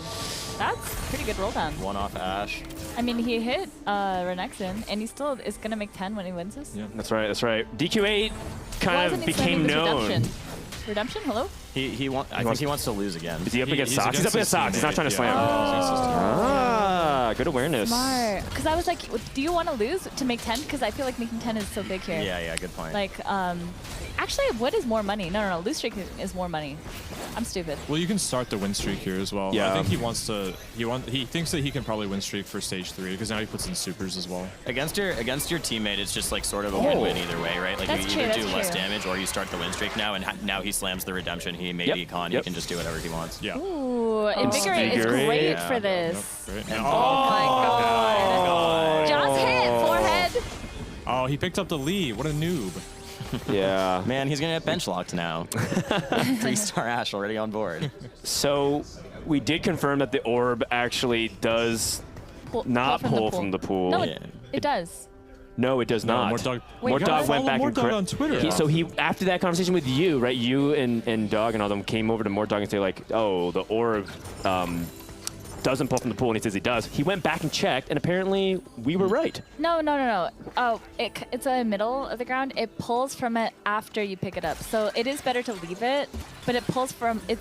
That's pretty good roll down. One off Ash. I mean, he hit Renekton, and he still is gonna make 10 when he wins this. Yeah. That's right, that's right. DQ8 Why kind isn't of he slamming became this known. Redemption? Redemption, hello? I think he wants to lose again. Is he up against He's Sox? He's up against his Sox. He's not teammate, trying to yeah. slam. Ah, good awareness. Smart. Because I was like, do you want to lose to make 10? Because I feel like making 10 is so big here. Yeah, good point. Like, actually, what is more money? No. Lose streak is more money. I'm stupid. Well, you can start the win streak here as well. Yeah. I think he wants to. He thinks that he can probably win streak for stage 3 because now he puts in supers as well. Against your teammate, it's just like sort of a win-win either way, right? Like That's you true, either do that's less true. damage or you start the win streak now, and now he slams the redemption. He may be con. Yep. He can just do whatever he wants. Yeah. Ooh, Invigorate is Invigorate. great Yeah, for yep, this. Great. Oh my god. Just hit forehead. Oh, he picked up the lead. What a noob. Yeah. Man, he's gonna get bench locked now. 3-star Ash already on board. So we did confirm that the orb actually does not pull from the pool. No, Yeah. it does. No, it does not. Mortdog. Wait, Mortdog what? went back Follow and Mortdog on Twitter. So he after that conversation with you, right? You and Dog and all them came over to Mortdog and say like, oh, the orb doesn't pull from the pool, and he says he does. He went back and checked, and apparently we were right. No. Oh, it's a middle of the ground. It pulls from it after you pick it up. So it is better to leave it, but it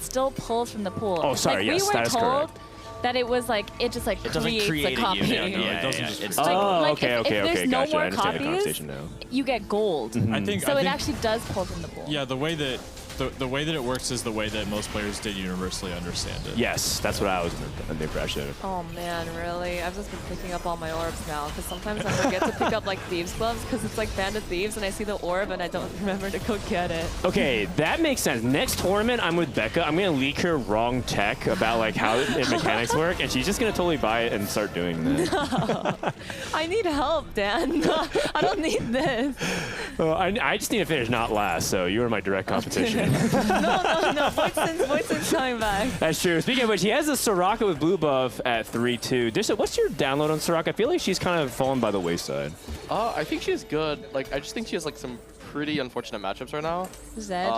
still pulls from the pool. Oh, sorry, like, yes, we that were is told correct. that it was like, it just like It doesn't creates create a copy. a unit. No, Yeah, it doesn't yeah, just it's create- Oh, like, okay, if okay, there's okay, no gotcha. more I understand the copies, conversation now. you get gold. I think. So I it think actually does pull from the pool. Yeah, the way that the way that it works is the way that most players did universally understand it. Yes, that's what I was under the impression. Oh man, really? I've just been picking up all my orbs now because sometimes I forget to pick up like thieves gloves because it's like banded thieves and I see the orb and I don't remember to go get it. Okay, that makes sense. Next tournament, I'm with Becca. I'm gonna leak her wrong tech about like how the mechanics work, and she's just gonna totally buy it and start doing that. No. I need help, Dan. I don't need this. Well, I just need to finish not last, so you are my direct competition. No. Voidson's coming back. That's true. Speaking of which, he has a Soraka with blue buff at 3-2. Disha, what's your download on Soraka? I feel like she's kind of fallen by the wayside. I think she's good. Like, I just think she has like some pretty unfortunate matchups right now. Zed.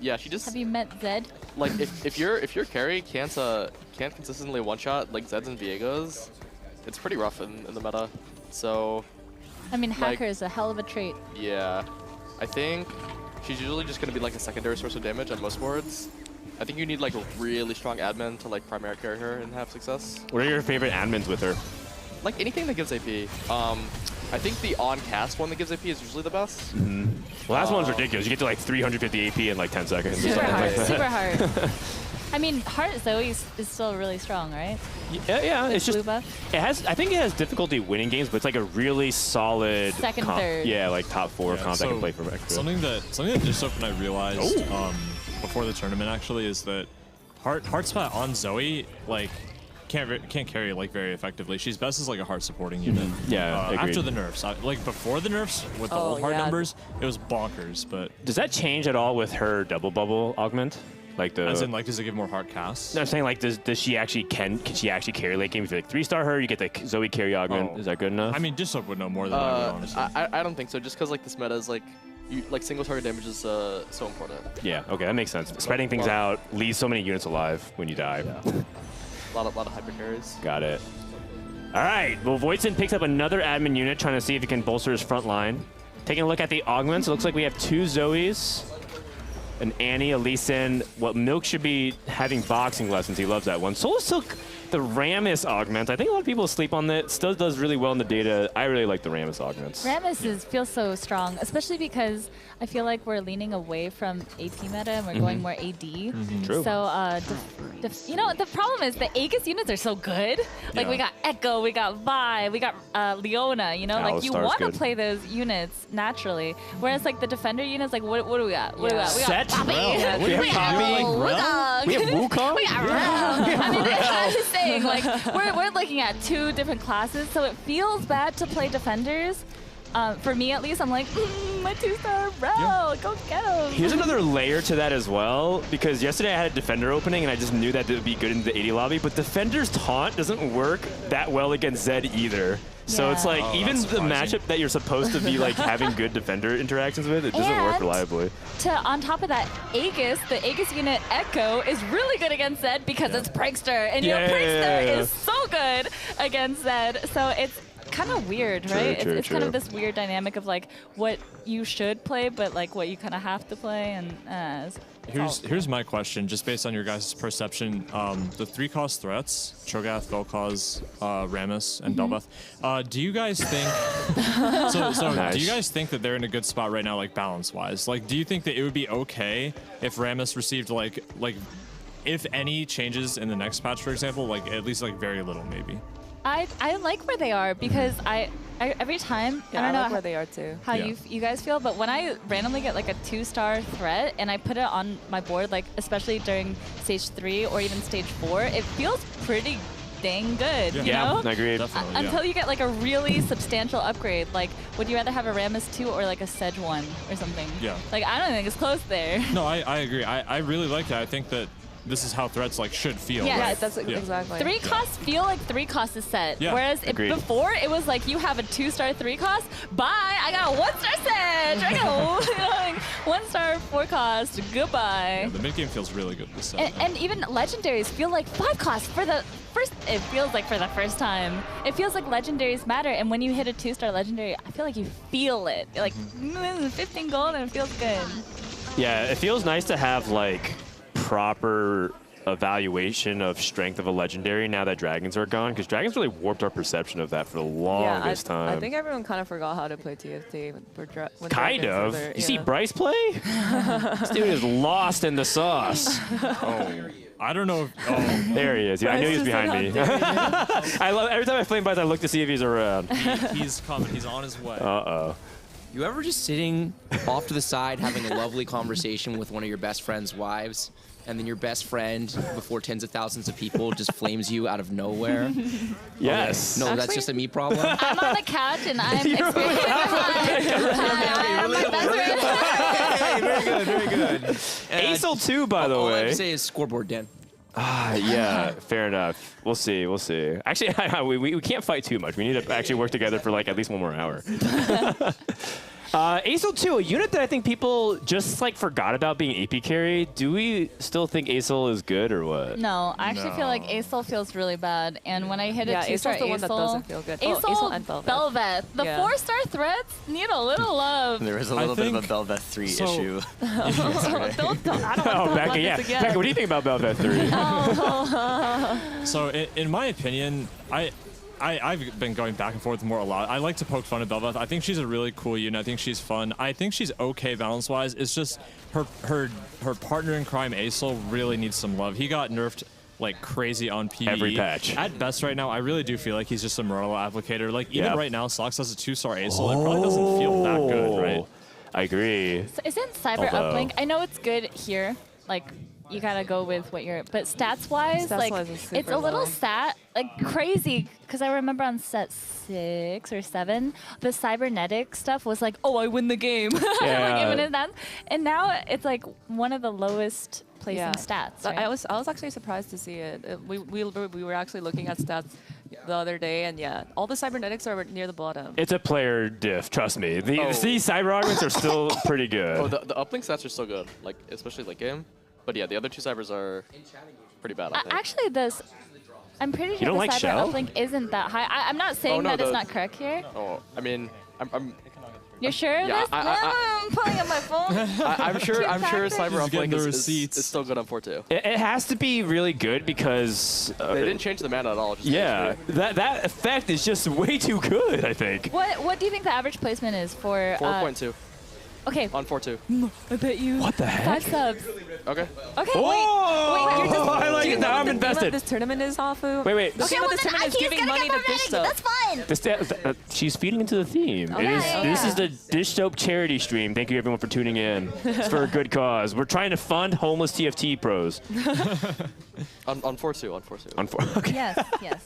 Yeah, she just. Have you met Zed? Like, if your carry can't consistently one shot like Zeds and Viegos, it's pretty rough in the meta. So. I mean, like, Hacker is a hell of a trait. Yeah, I think she's usually just gonna be like a secondary source of damage on most boards. I think you need like a really strong admin to like primary carry her and have success. What are your favorite admins with her? Like anything that gives AP. I think the on-cast one that gives AP is usually the best. Mm-hmm. Well, last one's ridiculous. You get to like 350 AP in like 10 seconds. Super hard. Super hard. I mean, Heart Zoe is still really strong, right? Yeah, it's just blue buff. it has. I think it has difficulty winning games, but it's like a really solid second, third. Yeah, like top 4 comp that can play for extra. Something that Dissoap and I realized before the tournament actually is that Heart Spot on Zoe like can't carry like very effectively. She's best as like a heart supporting unit. Yeah, after the nerfs, like before the nerfs with the old heart numbers, it was bonkers. But does that change at all with her double bubble augment? Like the as in like does it give more heart casts? No, I'm saying like does she actually can she actually carry late game? If you like 3-star her, you get the Zoe carry augment. Is that good enough? I mean, Dissoap would know more than I would, honestly. I don't think so. Just because like this meta is like. Like single target damage is so important. Yeah, okay, that makes sense. Spreading things out leaves so many units alive when you die. Yeah. a lot of hyper carries. Got it. All right, well, Voidson picks up another admin unit, trying to see if he can bolster his front line. Taking a look at the augments, it looks like we have 2 Zoes, an Annie, a Lee Sin. What Milk should be having boxing lessons. He loves that one. Solar Silk, the Rammus augment. I think a lot of people sleep on that. Still does really well in the data. I really like the Rammus augments. Rammus feels so strong, especially because I feel like we're leaning away from AP meta and we're going more AD. True. So, you know, the problem is the Aegis units are so good. Like we got Echo, we got Vi, we got Leona. You know, like you want to play those units naturally. Whereas like the defender units, like what do we got? What do we got? We got Poppy. We have Wukong. We got Rel. I mean, I'm just saying, like we're looking at 2 different classes, so it feels bad to play defenders. For me, at least, I'm like, my 2-star Rel, go get him. Here's another layer to that as well, because yesterday I had a defender opening, and I just knew that it would be good in the 80 lobby, but defender's taunt doesn't work that well against Zed either. So it's like, even the matchup that you're supposed to be like having good defender interactions with, it doesn't work reliably. On top of that, the Aegis unit Echo is really good against Zed because it's Prankster, and you know, Prankster is so good against Zed. So it's kind of weird, right? It's kind of this weird dynamic of like what you should play, but like what you kind of have to play. And here's my question, just based on your guys' perception. The 3-cost threats, Cho'Gath, Vel'Koz, Rammus, and Bel'Veth. Do you guys think? Do you guys think that they're in a good spot right now, like balance-wise? Like, do you think that it would be okay if Rammus received like if any changes in the next patch, for example, like at least like very little, maybe? I like where they are because I every time I don't know like where they are too. How you guys feel, but when I randomly get like a 2-star threat and I put it on my board, like especially during stage 3 or even stage 4, it feels pretty dang good. You know? I agree. Until you get like a really substantial upgrade. Like, would you rather have a Rammus 2 or like a Sedge 1 or something? Yeah. Like, I don't think it's close there. No, I agree. I really like that. I think that this is how threats like should feel. Yeah, right? That's exactly. 3 costs feel like 3 costs is set. Yeah, whereas before it was like you have a 2-star 3 cost. Bye, I got a 1-star Sedge. I got 1-star 4 cost. Goodbye. Yeah, the mid game feels really good this set. And even legendaries feel like 5 costs for the first. It feels like for the first time. It feels like legendaries matter. And when you hit a 2-star legendary, I feel like you feel it. You're like 15 gold and it feels good. Yeah, it feels nice to have like proper evaluation of strength of a legendary now that dragons are gone? Because dragons really warped our perception of that for the longest time. I think everyone kind of forgot how to play TFT. When Kind of. there, You see Bryce play? This dude is lost in the sauce. I don't know. There he is. Yeah, I knew he was behind me. I love every time I flame Bryce, I look to see if he's around. He's coming. He's on his way. Uh-oh. You ever just sitting off to the side having a lovely conversation with one of your best friend's wives, and then your best friend, before tens of thousands of people, just flames you out of nowhere? Yes. No, that's just a me problem. I'm on the couch and I'm experiencing Hey, very good, very good. Aesol 2, by the All I have way. to say is scoreboard, Dan. Yeah, fair enough. We'll see. We'll see. Actually, we can't fight too much. We need to actually work together for like at least one more hour. Aesol 2, a unit that I think people just like forgot about being AP carry. Do we still think Aesol is good or what? No, I actually feel like Aesol feels really bad. And when I hit a 2-star Aesol's the one that doesn't feel good. Aesol and Belveth. The 4-star threats need a little love. There was a little bit of a Belveth 3 issue. I don't want to Oh, talk Becca, about yeah. this again. Becca, what do you think about Belveth 3? So in my opinion, I've been going back and forth more a lot. I like to poke fun at Belveth. I think she's a really cool unit. I think she's fun. I think she's okay balance-wise. It's just her partner in crime, Aesol, really needs some love. He got nerfed like crazy on PvE. Every patch. At best right now, I really do feel like he's just a Morello applicator. Like even right now, Slox has a 2-star Aesol. It probably doesn't feel that good, right? I agree. So isn't Cyber uplink? I know it's good here. Like, you gotta go with what you're. But stats-wise, it's a little crazy. Because I remember on set 6 or 7, the cybernetic stuff was like, oh, I win the game. Yeah. And now it's like one of the lowest placing stats. Right? I was actually surprised to see it. We were actually looking at stats the other day, and all the cybernetics are near the bottom. It's a player diff, trust me. These cyber augments are still pretty good. Oh, the uplink stats are so good, like especially late game. But yeah, the other 2 cybers are pretty bad, I think. Actually, I'm pretty sure don't the like cyber Shell? uplink isn't that high. I'm not saying that it's not correct here. Oh, I mean, I'm You're sure of this? I'm pulling up my phone. I'm sure cyber getting uplink the is receipts. still good on 4-2. It has to be really good because They didn't change the mana at all. Just that effect is just way too good, I think. What do you think the average placement is for 4.2 okay. on 4-2. I bet you. What the heck? 5 subs. Okay. Okay. Oh! Wait. You're just. I like it. Now I'm invested. This tournament is off of. Wait. The theme of this tournament is giving money to dish soap. That's fine. She's feeding into the theme. This is the Dish Soap charity stream. Thank you everyone for tuning in. It's for a good cause. We're trying to fund homeless TFT pros. on 4-2. On 4-2. On 4. Okay. Yes.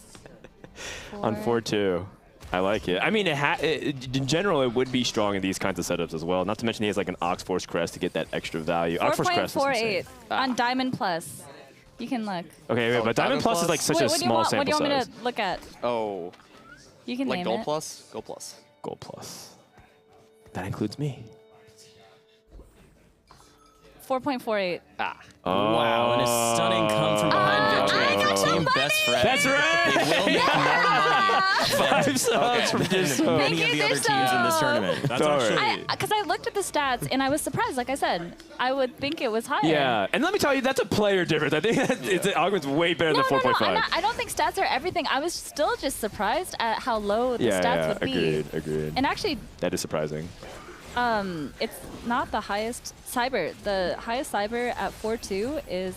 On 4-2. I like it. I mean, in general, it would be strong in these kinds of setups as well. Not to mention he has like an Ox Force Crest to get that extra value. Ox Force Crest is 4.48 on Diamond Plus. You can look. Okay, but Diamond Plus is like such a small sample size. What do you want me to look at? Oh. You can like name Gold it. Plus? Gold Plus. Gold Plus. That includes me. 4.48. Wow, and a stunning come from behind victory for team best friend. That's right. They will make more money 5 subs from Dish Soap. than any of the other teams in this tournament. That's actually. Because I looked at the stats and I was surprised. Like I said, I would think it was higher. Yeah, and let me tell you, that's a player difference. I think the augment's way better than 4.5. I don't think stats are everything. I was still just surprised at how low the stats would be. Agreed. And actually, That is surprising. it's not the highest cyber. The highest cyber at 4.2 is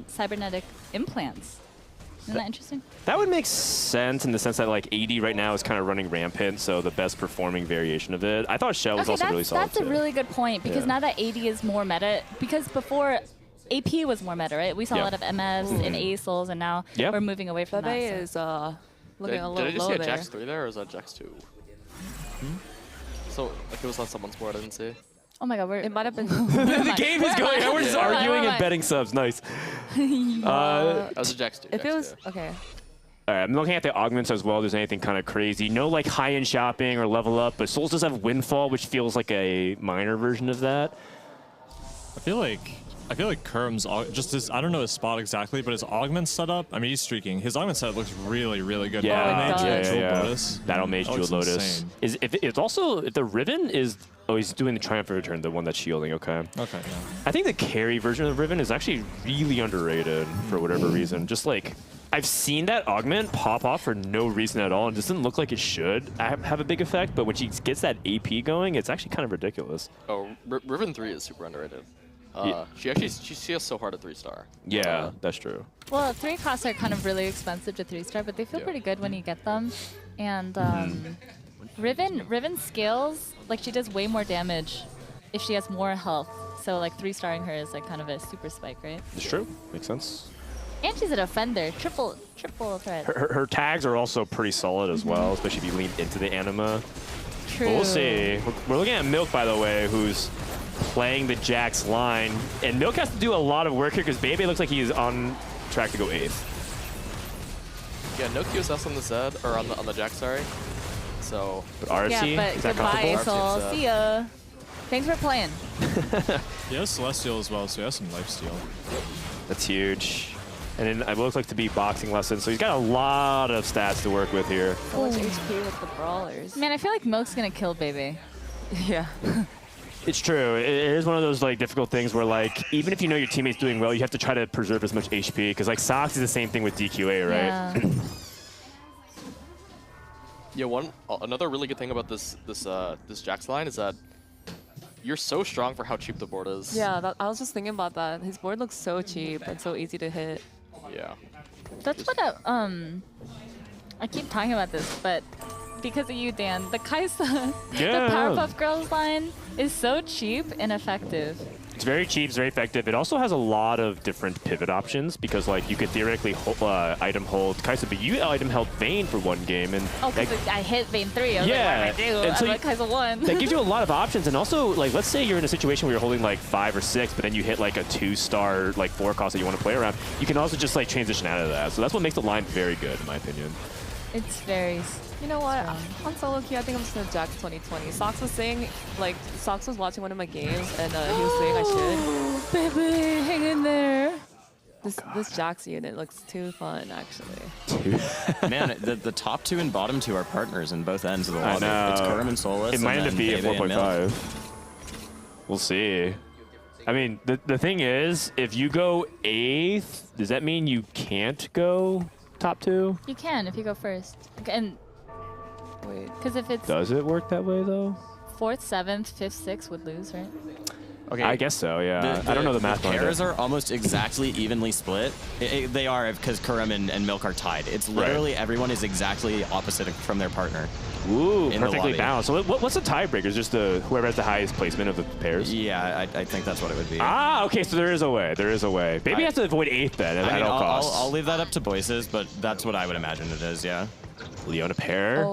cybernetic implants. Isn't that interesting? That would make sense in the sense that like 80 right now is kind of running rampant, so the best performing variation of it. I thought Shell was also really solid. That's a really good point because now that 80 is more meta, because before AP was more meta, right? We saw a lot of MS and Aesols, and now we're moving away from that. Bebe is looking a little low there. Did I just see a Jax 3 there, or is that Jax 2? So, like, it was on someone's board, I didn't see. Oh my god, It might have been. The game is going. We're just arguing and betting subs. Nice. That was a Jax 2. If it was okay. All right, I'm looking at the augments as well. There's anything kind of crazy. No like high-end shopping or level up, but Souls does have Windfall, which feels like a minor version of that. I feel like Kerm's just his, I don't know his spot exactly, but his augment setup, I mean, he's streaking. His augment setup looks really, really good. Yeah, Battle Mage, yeah. Lotus. Battle Mage, Jewel Lotus. Insane. If the Riven is Oh, he's doing the Triumphant Return, the one that's shielding. Okay. Okay. Yeah. I think the carry version of Riven is actually really underrated for whatever reason. Just like, I've seen that augment pop off for no reason at all, and it doesn't look like it should have a big effect, but when she gets that AP going, it's actually kind of ridiculous. Oh, Riven 3 is super underrated. Yeah. She CS so hard at 3-star. Yeah, that's true. Well, 3 costs are kind of really expensive to 3-star, but they feel pretty good when you get them. And Riven scales, like she does way more damage if she has more health. So like 3-starring her is like kind of a super spike, right? It's true. Makes sense. And she's a defender, triple threat. Her tags are also pretty solid as well, especially if you lean into the anima. True. But we'll see. We're looking at Milk, by the way, who's playing the Jax line. And Milk has to do a lot of work here because Bebe looks like he's on track to go 8th. Yeah, no QSS on the Zed, or on the Jax, sorry. So. But RFC, yeah, but is that goodbye, comfortable? Soul. See ya. Thanks for playing. He has Celestial as well, so he has some lifesteal. That's huge. And then it looks like to be boxing lessons, so he's got a lot of stats to work with here. So much HP with the brawlers. Man, I feel like Milk's gonna kill Bebe. Yeah. It's true. It is one of those like difficult things where like even if you know your teammate's doing well, you have to try to preserve as much HP because like Sox is the same thing with DQA, right? Yeah. Another really good thing about this Jax line is that you're so strong for how cheap the board is. Yeah, I was just thinking about that. His board looks so cheap and so easy to hit. Yeah. That's what I keep talking about this, but because of you, Dan, the Kaisa, the Powerpuff Girls line is so cheap and effective. It's very cheap, it's very effective. It also has a lot of different pivot options because like you could theoretically item hold Kaisa, but you item held Vayne for one game. And oh, because I hit Vayne 3. I was like, what do I do? And so I'm like Kaisa 1. That gives you a lot of options. And also, like, let's say you're in a situation where you're holding like 5 or 6, but then you hit like a 2-star, like 4 cost that you want to play around. You can also just like transition out of that. So that's what makes the line very good, in my opinion. It's very. You know what? On solo queue, I think I'm just gonna Jax 2020. Sox was saying, like, Sox was watching one of my games, and he was saying I should. Baby, hang in there. This Jax unit looks too fun, actually. Man, the top 2 and bottom 2 are partners in both ends of the lobby. I know. It's Kerm and Solus. It might end up being a 4.5. We'll see. I mean, the thing is, if you go 8th, does that mean you can't go top 2? You can if you go first. And wait, because if it's does it work that way though? 4th, 7th, 5th, 6th would lose, right? Okay, I guess so. Yeah, I don't know the math The behind pairs it. are almost exactly evenly split. They are because Kerm and Milk are tied. It's literally everyone is exactly opposite from their partner. Ooh, in perfectly the lobby. balanced. So what's the tiebreaker? Just whoever has the highest placement of the pairs? Yeah, I think that's what it would be. Ah, okay, so there is a way. There is a way. Maybe you have to avoid 8th then at all costs. I'll leave that up to Voices, but that's what I would imagine it is, yeah. Leona pair?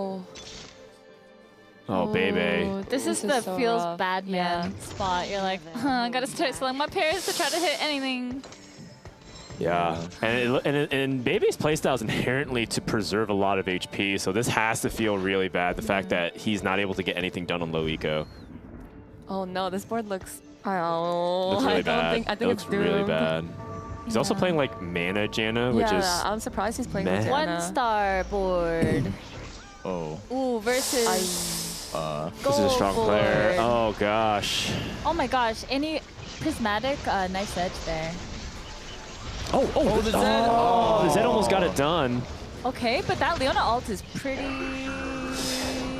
Oh, baby. This is the so feels rough. bad man spot. You're like, I gotta start selling my pairs to try to hit anything. Yeah, and Baby's playstyle is inherently to preserve a lot of HP, so this has to feel really bad, the fact that he's not able to get anything done on low eco. Oh no, this board looks. Oh, Looks really I don't bad. think. I think It looks it's doomed. really bad. He's also playing like Mana Janna, which is I'm surprised he's playing with meh. Janna. 1-star board. Oh. Ooh, versus this is a strong gold player. board. Oh gosh. Oh my gosh, any prismatic nice edge there. Oh, the Zed. Oh, the Zed almost got it done. Okay, but that Leona ult is pretty.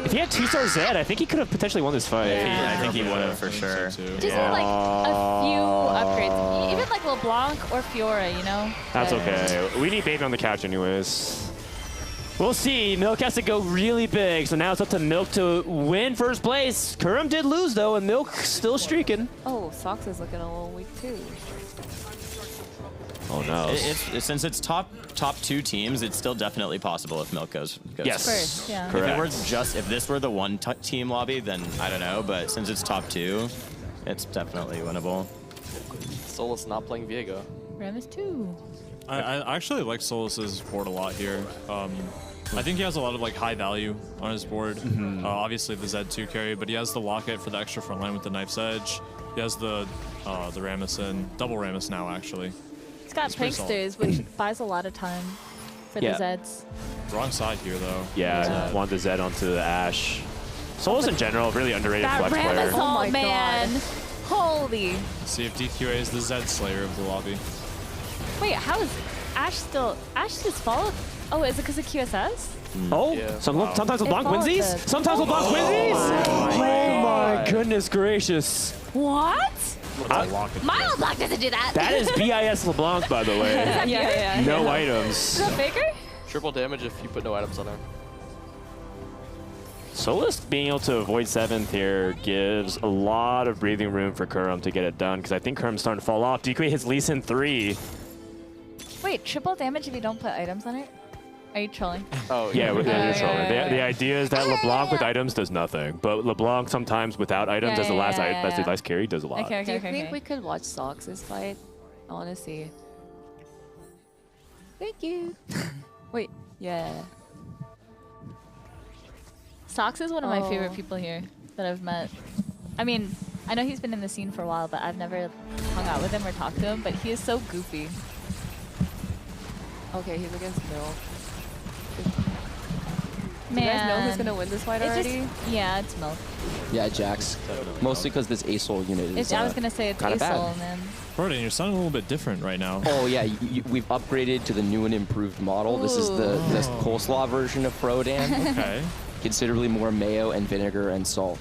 If he had 2-star Zed, I think he could have potentially won this fight. I think he would have for sure. Just need like a few upgrades. Even like LeBlanc or Fiora, you know? That's But- okay. We need Baby on the couch anyways. We'll see. Milk has to go really big, so now it's up to Milk to win first place. Kerm did lose though, and Milk still streaking. Oh, Sox is looking a little weak too. Oh no. Since it's top 2 teams, it's still definitely possible if Milk goes Yes. First, yeah. Correct. If this were the one team lobby, then I don't know. But since it's top 2, it's definitely winnable. Solus not playing Viego. Ramus 2. I actually like Solus's board a lot here. I think he has a lot of like high value on his board. Obviously the Z2 carry, but he has the Locket for the extra front line with the Knife's Edge. He has the Ramison, double Ramus now actually. It's got Pranksters, which buys a lot of time for the Zeds. Wrong side here though. Yeah, want the Zed onto the Ashe. Souls in general, really underrated That flex ram player. assault, Oh my man. Holy. See if DQA is the Zed Slayer of the lobby. Wait, how is Ash still? Ash just followed. Oh, is it because of QSS? Oh, Yeah. sometimes LeBlanc wins followed these? the- Sometimes LeBlanc wins these? Oh my goodness gracious. What? Lock it. My LeBlanc doesn't do that. That is BIS LeBlanc, by the way. Yeah. No items. Is that Faker? Triple damage if you put no items on her. Solus being able to avoid 7th here gives a lot of breathing room for Kurum to get it done, because I think Kurum's starting to fall off. DQ hits Lee Sin 3. Wait, triple damage if you don't put items on it? Are you trolling? Oh, Yeah, with Yeah, the trolling. yeah. The idea is that LeBlanc with items does nothing, but LeBlanc sometimes without items as the last as the last carry does a lot. Okay, Do you okay, think okay. we could watch Sox's fight? I want to see. Thank you. Wait, yeah. Sox is one of my favorite Oh. people here that I've met. I mean, I know he's been in the scene for a while, but I've never hung out with him or talked to him, but he is so goofy. Okay, he's against Mill. Man. You guys know who's gonna win this fight It's already? just, yeah, it's Milk. Yeah, Jax. Mostly because this ASOL unit is I was going to say it's kinda bad. ASOL, man. Broden, you're sounding a little bit different right now. Oh yeah, we've upgraded to the new and improved model. This is the coleslaw version of Frodan. Okay. Considerably more mayo and vinegar and salt.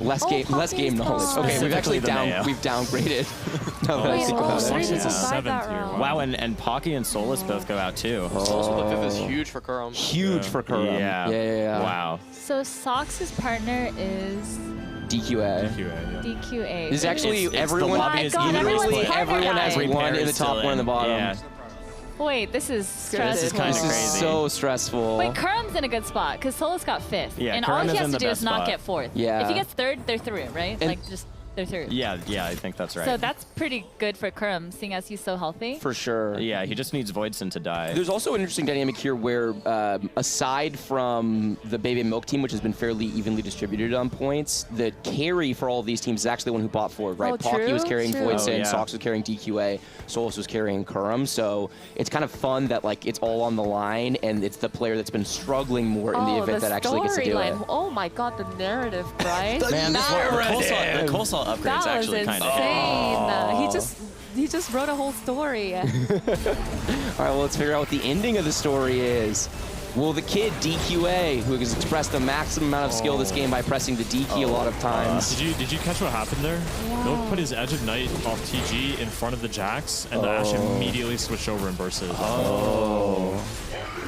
Less game Poppy's knowledge. gone. Okay, we've actually Specifically the mayo. we've downgraded. Now that I Wait, think oh, about so it. we need to It's survive that 7th here. round. Wow, and Pocky and Solus both go out too. Souls with the 5th is huge for Kurum. Huge for Kurum. Yeah. Wow. So Sox's partner is DQA. DQA, yeah. DQA. This is actually It's the everyone. lobby is God, evenly Literally split. everyone has Every one pair in the is top, still one in the bottom. Yeah. Wait, this is stressful. This is kinda This is crazy. so stressful. Wait, Kurum's in a good spot because Solus got 5th. Yeah, and Kurum all is he has in to the do is best not spot. get 4th. Yeah. If he gets 3rd, they're through, right? And- Like, just they're through. Yeah, I think that's right. So that's pretty good for Kurum, seeing as he's so healthy. For sure. Yeah, he just needs Voidson to die. There's also an interesting dynamic here where, aside from the Baby Milk team, which has been fairly evenly distributed on points, the carry for all of these teams is actually the one who bought forward, right? Oh, Pocky true, was carrying true. Voidson, Oh, yeah. Sox was carrying DQA, Solus was carrying Kurum. So it's kind of fun that like it's all on the line, and it's the player that's been struggling more in the event that actually gets to do it. storyline. Oh my god, the narrative, Bryce. Man, the coleslaw upgrade's That was actually kind of insane. He just wrote a whole story. All right, well, let's figure out what the ending of the story is. Will the kid, DQA, who has expressed the maximum amount of skill this game by pressing the D key a lot of times. Did you catch what happened there? Milk put his Edge of Night off TG in front of the Jax, and the Ashe immediately switched over and bursted.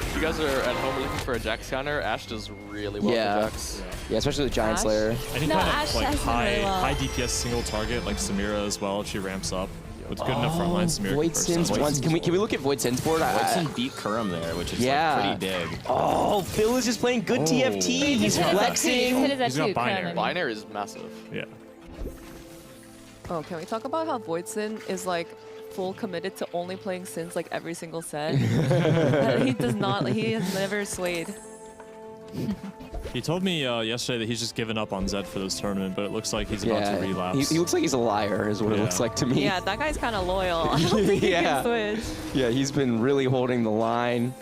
If you guys are at home looking for a Jax counter, Ashe does really well Yeah. for Jax. Yeah, especially with Giant Ash? Slayer. Any No, kind Ashe of like has done really well. high DPS single target like Samira as well. She ramps up with good enough frontline. Samira Void can Sins burst once. Can we look at Void Sins board? Voidson beat Kurum there, which is Yeah. like, pretty big. Oh, Phil is just playing good TFT. He's Hit his flexing. Hit his He's got too, binary. Kurum. Binary is massive. Yeah. Oh, can we talk about how Voidson is like full committed to only playing Sins like every single set? He does not. He has never swayed. He told me yesterday that he's just given up on Zed for this tournament, but it looks like he's about to relapse. He looks like he's a liar, is what it looks like to me. Yeah, that guy's kind of loyal. I don't think he Yeah. can switch. Yeah, he's been really holding the line.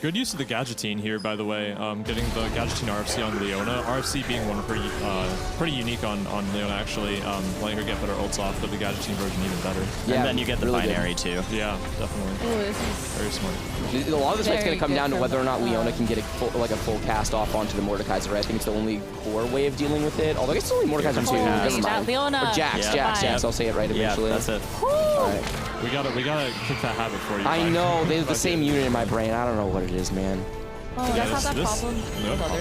Good use of the Gadgettine here, by the way. Getting the Gadgettine RFC on Leona. RFC being one of her pretty unique on Leona, actually. Letting her get better ults off, but the Gadgettine version even better. Yeah, And then you get the really binary too. Yeah, definitely. Ooh, this is Very smart. A lot of this fight's Very going to come good down to from, whether or not Leona can get a full cast off onto the Mordekaiser. I think it's the only core way of dealing with it. Although I guess it's only Mordekaiser too. Holy, Never that mind. Leona. Or Jax, Yeah. Jax, Fine. Jax. I'll say it right Yeah, eventually. that's it. All right. We gotta kick that habit for you. I Mike. know, they have the Okay. same unit in my brain. I don't know what it is, man. Oh, you Yeah, guys have that this- problem no, with popped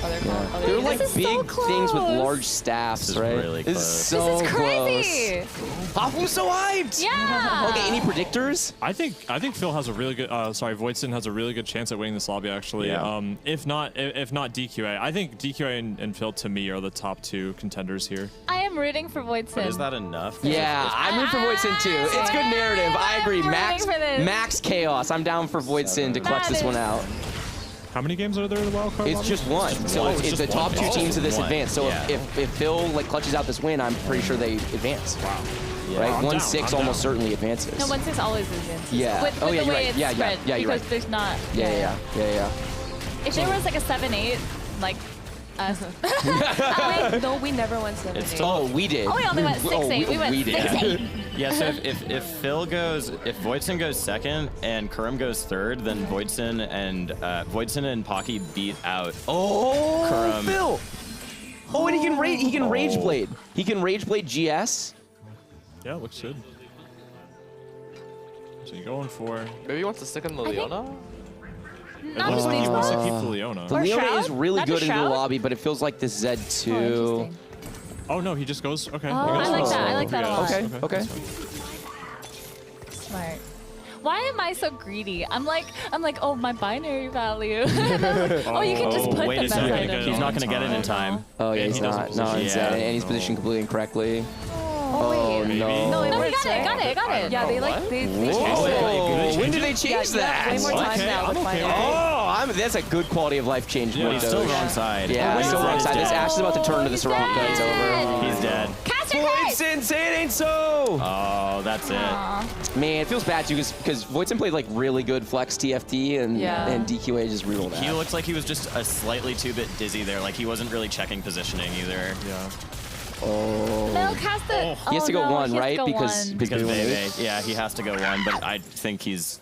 other off. They're games? like This is big so things with close. large staffs, This is right? really This is close. so This is crazy. close. I'm so hyped. Yeah. Okay, any predictors? I think Phil has a really good. Voidson has a really good chance at winning this lobby. Actually, Yeah. if not DQA, I think DQA and Phil to me are the top 2 contenders here. I am rooting for Voidson. But is that enough? Yeah, I'm rooting for Voidson too. It's good narrative. I agree. I'm Max rooting for this. Max chaos. I'm down for Voidson to clutch That this one is- out. How many games are there in the wild card? It's lobby? just one. So one. it's It's the just top one. 2 teams of this one. advance. So Yeah. if Phil like clutches out this win, I'm pretty sure they advance. Wow. Yeah. Right? I'm 1-6 down. almost certainly advances. No, 1-6 always advances. Yeah. With Oh, yeah, the you're way right. it's Yeah, yeah, spread. yeah, you're because right. there's not. Yeah. If there was like a 7-8, like Us. Wait, no, we never went 7-8. Oh, we did. Oh, we only went 6-8. We went 6-8. Yeah, so if Phil goes, if Voitzen goes second and Kurum goes third, then Voitzen and Pocky beat out Kurum. Phil. Oh, and he can Rage Blade. He can Rage Blade GS. Yeah, looks good. So you're going for... Maybe he wants to stick in the Leona? It looks like he wants to keep the Leona. The Leona is really Not a good in the Shroud? lobby, but it feels like this Z2. interesting. Oh, no, he just goes... Okay. Oh, I like that. I like that a lot. Okay. Smart. Why am I so greedy? I'm like, oh, my binary value. Oh, you can just put wait the a best second. item. He's not going to get it in time. Oh, yeah, And he's he doesn't not. No, position. and Yeah. he's positioned completely incorrectly. Oh, wait. no. No, it No, he works, got it. right? Got it. Got it. Yeah, they like they changed Whoa. it. When did they change Yeah, you that? have way more time Okay, now I'm with okay binary. with Oh, that's a good quality of life change. Yeah, with He's those. still wrong side. Yeah, Oh, still wow. wrong side. This Ash is about to turn to the He's Soraka. It's over. dead. He's dead. Caster card. Voitzen, say it ain't so. Oh, that's it. Aw. Man, it feels bad too because Voitzen played like really good flex TFT and DQA just rerolled that. He looks like he was just a slightly too-bit dizzy there. Like he wasn't really checking positioning either. Yeah. Oh. Milk has to. He has to go no, one, he has right? to go Because one. Because Bebe, yeah, he has to go one, but I think he's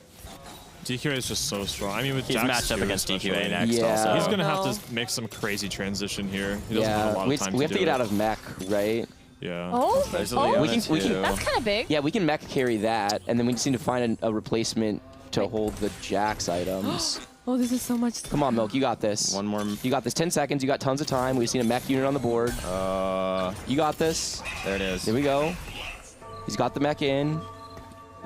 DQA is just so strong. I mean, with he's Jax matched up too, against especially. DQA next Yeah. also. He's gonna No. have to make some crazy transition here. He doesn't have a Yeah, lot we of time have to do get it. out of mech, right? Yeah. Oh, There's a oh, Leona We can- too. that's kind of big. Yeah, we can mech carry that, and then we just need to find a replacement to hold the Jax items. Oh, this is so much. Come on, Milk, you got this. One more. You got this. 10 seconds. You got tons of time. We just need a mech unit on the board. You got this. There it is. There we go. He's got the mech in.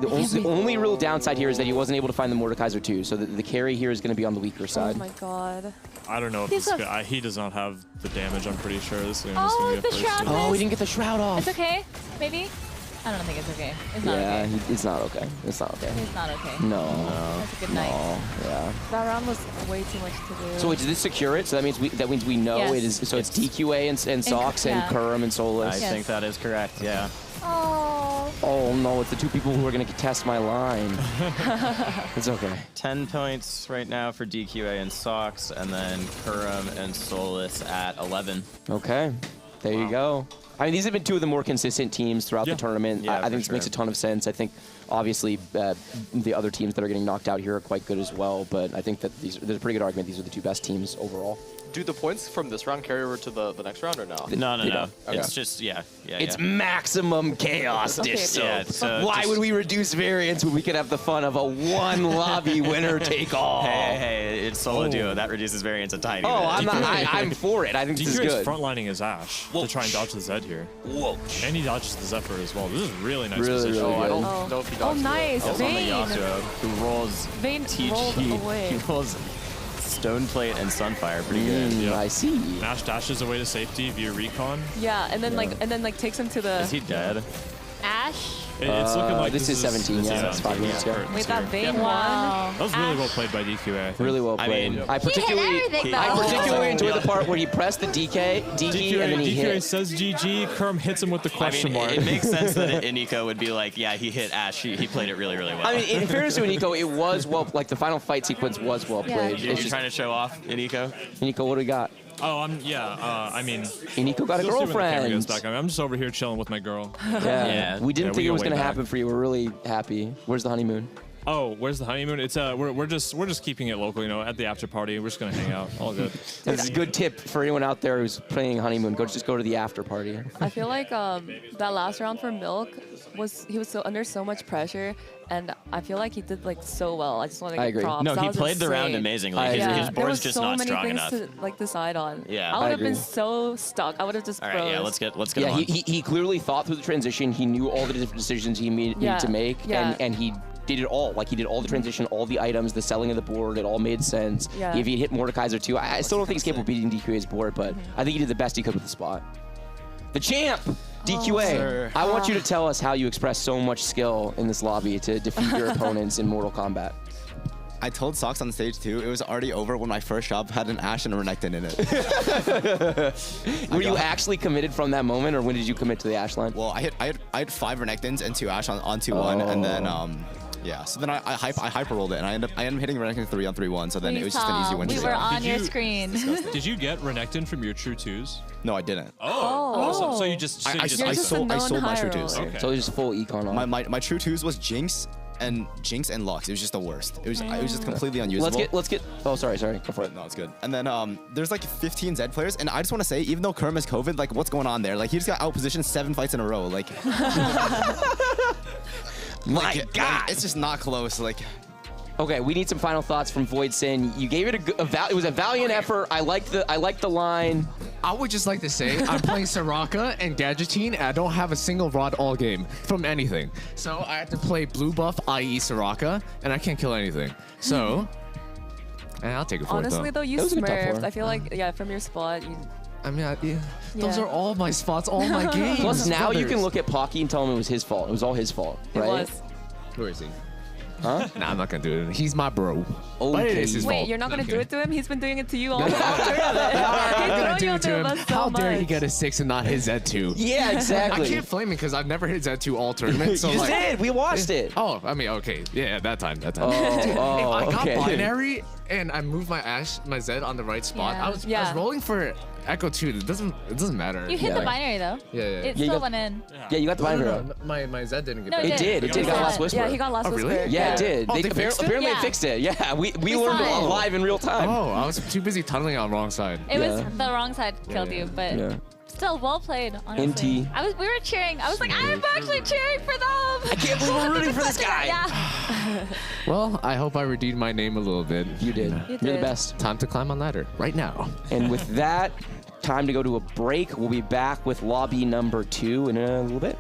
The only real downside here is that he wasn't able to find the Mordekaiser too, so the carry here is going to be on the weaker Oh side. my god. I don't know if These this are- guy, he does not have the damage. I'm pretty sure this is Oh, gonna be a the first shroud hit. Oh, he didn't get the shroud off. It's okay. Maybe. I don't think it's okay. It's not Yeah, okay. it's not okay. It's not okay. It's not okay. No. That's a good night. No. Yeah. That round was way too much to do. So wait, does this secure it? So that means we know Yes. it is. So it's DQA and Sox and yeah. Kurum and I Solus. Yes. think that is correct. Yeah. Oh. Oh no, it's the two people who are going to test my line. It's okay. 10 points right now for DQA and Sox, and then Kurum and Solus at 11. Okay. There you go. I mean, these have been two of the more consistent teams throughout Yeah. the tournament. Yeah, I think for this makes a sure. ton of sense. I think, obviously, the other teams that are getting knocked out here are quite good as well. But I think that there's a pretty good argument these are the two best teams overall. Do the points from this round carry over to the next round or no? No. Okay. It's just, yeah. It's maximum chaos, Okay. dish soap. Yeah, so Why just- would we reduce variance when we could have the fun of a one lobby winner take all? Hey, it's solo duo. That reduces variance a tiny Oh, bit. I'm for it. I think this is DQA is good. frontlining his Ash to try and dodge the Zed here. Whoa. And he dodges the Zephyr as well. This is really nice Really, position. really I don't Oh. know if he Oh, dodged it. nice. That was on the Vayne. Yasuo, who rolls Vayne TG. rolled away. He rolls Stone Plate and Sunfire. Pretty good. Yeah. I see. Ash dashes away to safety via recon. Yeah, and then like takes him to the. Is he dead? Ash. It's looking like this is 17, this yeah, is it's 5 minutes, yeah. curtains Wait, that here. Vayne Wow. That was really well played by DQA. I think. Really well I played. mean, I particularly, everything, though. I particularly enjoyed the part where he pressed the DK, and then he DQA hit. says GG. Kurum hits him with the I question mean, mark. it makes sense that Iniko would be like, yeah, he hit Ash. He played it really, really well. I mean, in fairness to Iniko, it was well, like the final fight sequence was well Yeah. played. You're It's just, trying to show off Iniko? Iniko, what do we got? Oh, I mean, Iniko got a you'll see when the camera goes girlfriend. back. I'm just over here chilling with my girl. Yeah. We didn't Yeah, think we it go was way going to back. happen for you. We're really happy. Where's the honeymoon? Oh, where's the honeymoon? It's we're just keeping it local, at the after party. We're just gonna hang out. All good. That's a good tip for anyone out there who's playing honeymoon. Just go to the after party. I feel like that last round for Milk he was so under so much pressure, and I feel like he did like so well. I just want to I give agree. props. No, That he was played the round insane. amazingly. I His, agree. his There board's was just so not many strong things enough. to like decide on. Yeah. I would I have been agree. so stuck. I would have just All froze. right, yeah, let's get Yeah, him on. he clearly thought through the transition. He knew all the different decisions he needed to make, Yeah. and he did it all. Like, he did all the transition, all the items, the selling of the board. It all made sense. Yeah. If he hit Mordekaiser too, I still don't think he's capable of beating DQA's board, but I think he did the best he could with the spot. The champ, DQA. Sir. I want you to tell us how you express so much skill in this lobby to defeat your opponents in Mortal Kombat. I told Sox on stage too, it was already over when my first shop had an Ash and a Renekton in it. Were you actually committed from that moment, or when did you commit to the Ash line? Well, I had 5 Renektons and 2 Ash on 2-1, and then Yeah, so then I hyper rolled it, and I ended up hitting Renekton 3 on 3-1, so then We it was just an easy saw. win. We were on your screen. Did you get Renekton from your True 2s? No, I didn't. Oh, so you just I sold my True 2s. Okay. So it was just full econ on. My True 2s was Jinx and Lux. It was just the worst. It was just completely unusable. Let's get. Oh, sorry. Go for it. No, it's good. And then there's like 15 Zed players, and I just want to say, even though Kerm has COVID, like what's going on there? Like he just got outpositioned 7 fights in a row. Like, My God, it's just not close. Like. Okay, we need some final thoughts from Void Sin. You gave it it was a valiant effort. I like the line. I would just like to say I'm playing Soraka and Gadgettine, and I don't have a single rod all game from anything. So I have to play blue buff, i.e. Soraka, and I can't kill anything. So, and I'll take it for Honestly, it though, you That was a good top smurfed. four. I feel like, yeah, from your spot, you. I mean, those Yeah. are all my spots, all my games. Plus, now you can brothers. look at Pocky and tell him it was his fault. It was all his fault, It right? was. Where is he? Huh? Nah, I'm not gonna do it. He's my bro. But it is his Wait, fault. you're not gonna do it to him? He's been doing it to you all the I'm gonna He's do throwing it to you him. under the bus so How dare he much. get a 6 and not hit Z2? Yeah, exactly. I can't flame him because I've never hit Z2 all tournament. So You like, did. We watched it. Oh, I mean, okay. Yeah, that time. Oh, Dude, if I got okay. binary and I moved my Zed on the right spot, Yeah. I was Yeah. rolling for Echo 2. It doesn't matter. You hit the binary though. Yeah. It you still got- went in. Yeah, you got the binary. No, my Zed didn't get No, back. It did. It did. Got Last Whisper. Yeah, he got Last Oh, really? Whisper. Yeah, it did. Oh, They they fixed it? apparently Yeah. fixed it. Yeah, we We learned saw it. live in real time. Oh, I was too busy tunneling on the wrong side. It was Yeah. the wrong side killed you, but Yeah. still well played. Honestly, NT. we were cheering. I was like, I'm actually cheering for them. I can't believe we're rooting for this guy. Yeah. Well, I hope I redeemed my name a little bit. You did. You You're the did. best. Time to climb on ladder right now. And with that, time to go to a break. We'll be back with lobby number 2 in a little bit.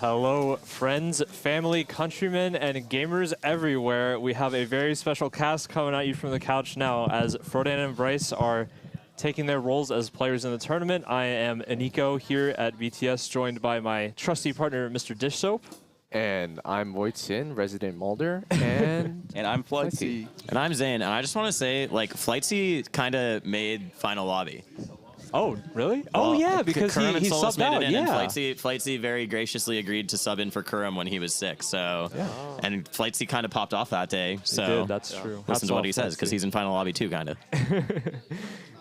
Hello, friends, family, countrymen, and gamers everywhere. We have a very special cast coming at you from the couch now as Frodan and Bryce are taking their roles as players in the tournament. I am Aniko here at BTS, joined by my trusty partner, Mr. Dish Soap. And I'm Voisin, resident Mulder, and and I'm Flightsy. And I'm Zane, and I just want to say, like, Flightsy kind of made Final Lobby. Oh, really? Well, oh, yeah, because he Solus subbed made out, it in, yeah. and Flightsy very graciously agreed to sub in for Kurum when he was sick. So, and Flightsy kind of popped off that day. So, He did, that's true. Listen to what he says, because he's in Final Lobby too, kind of.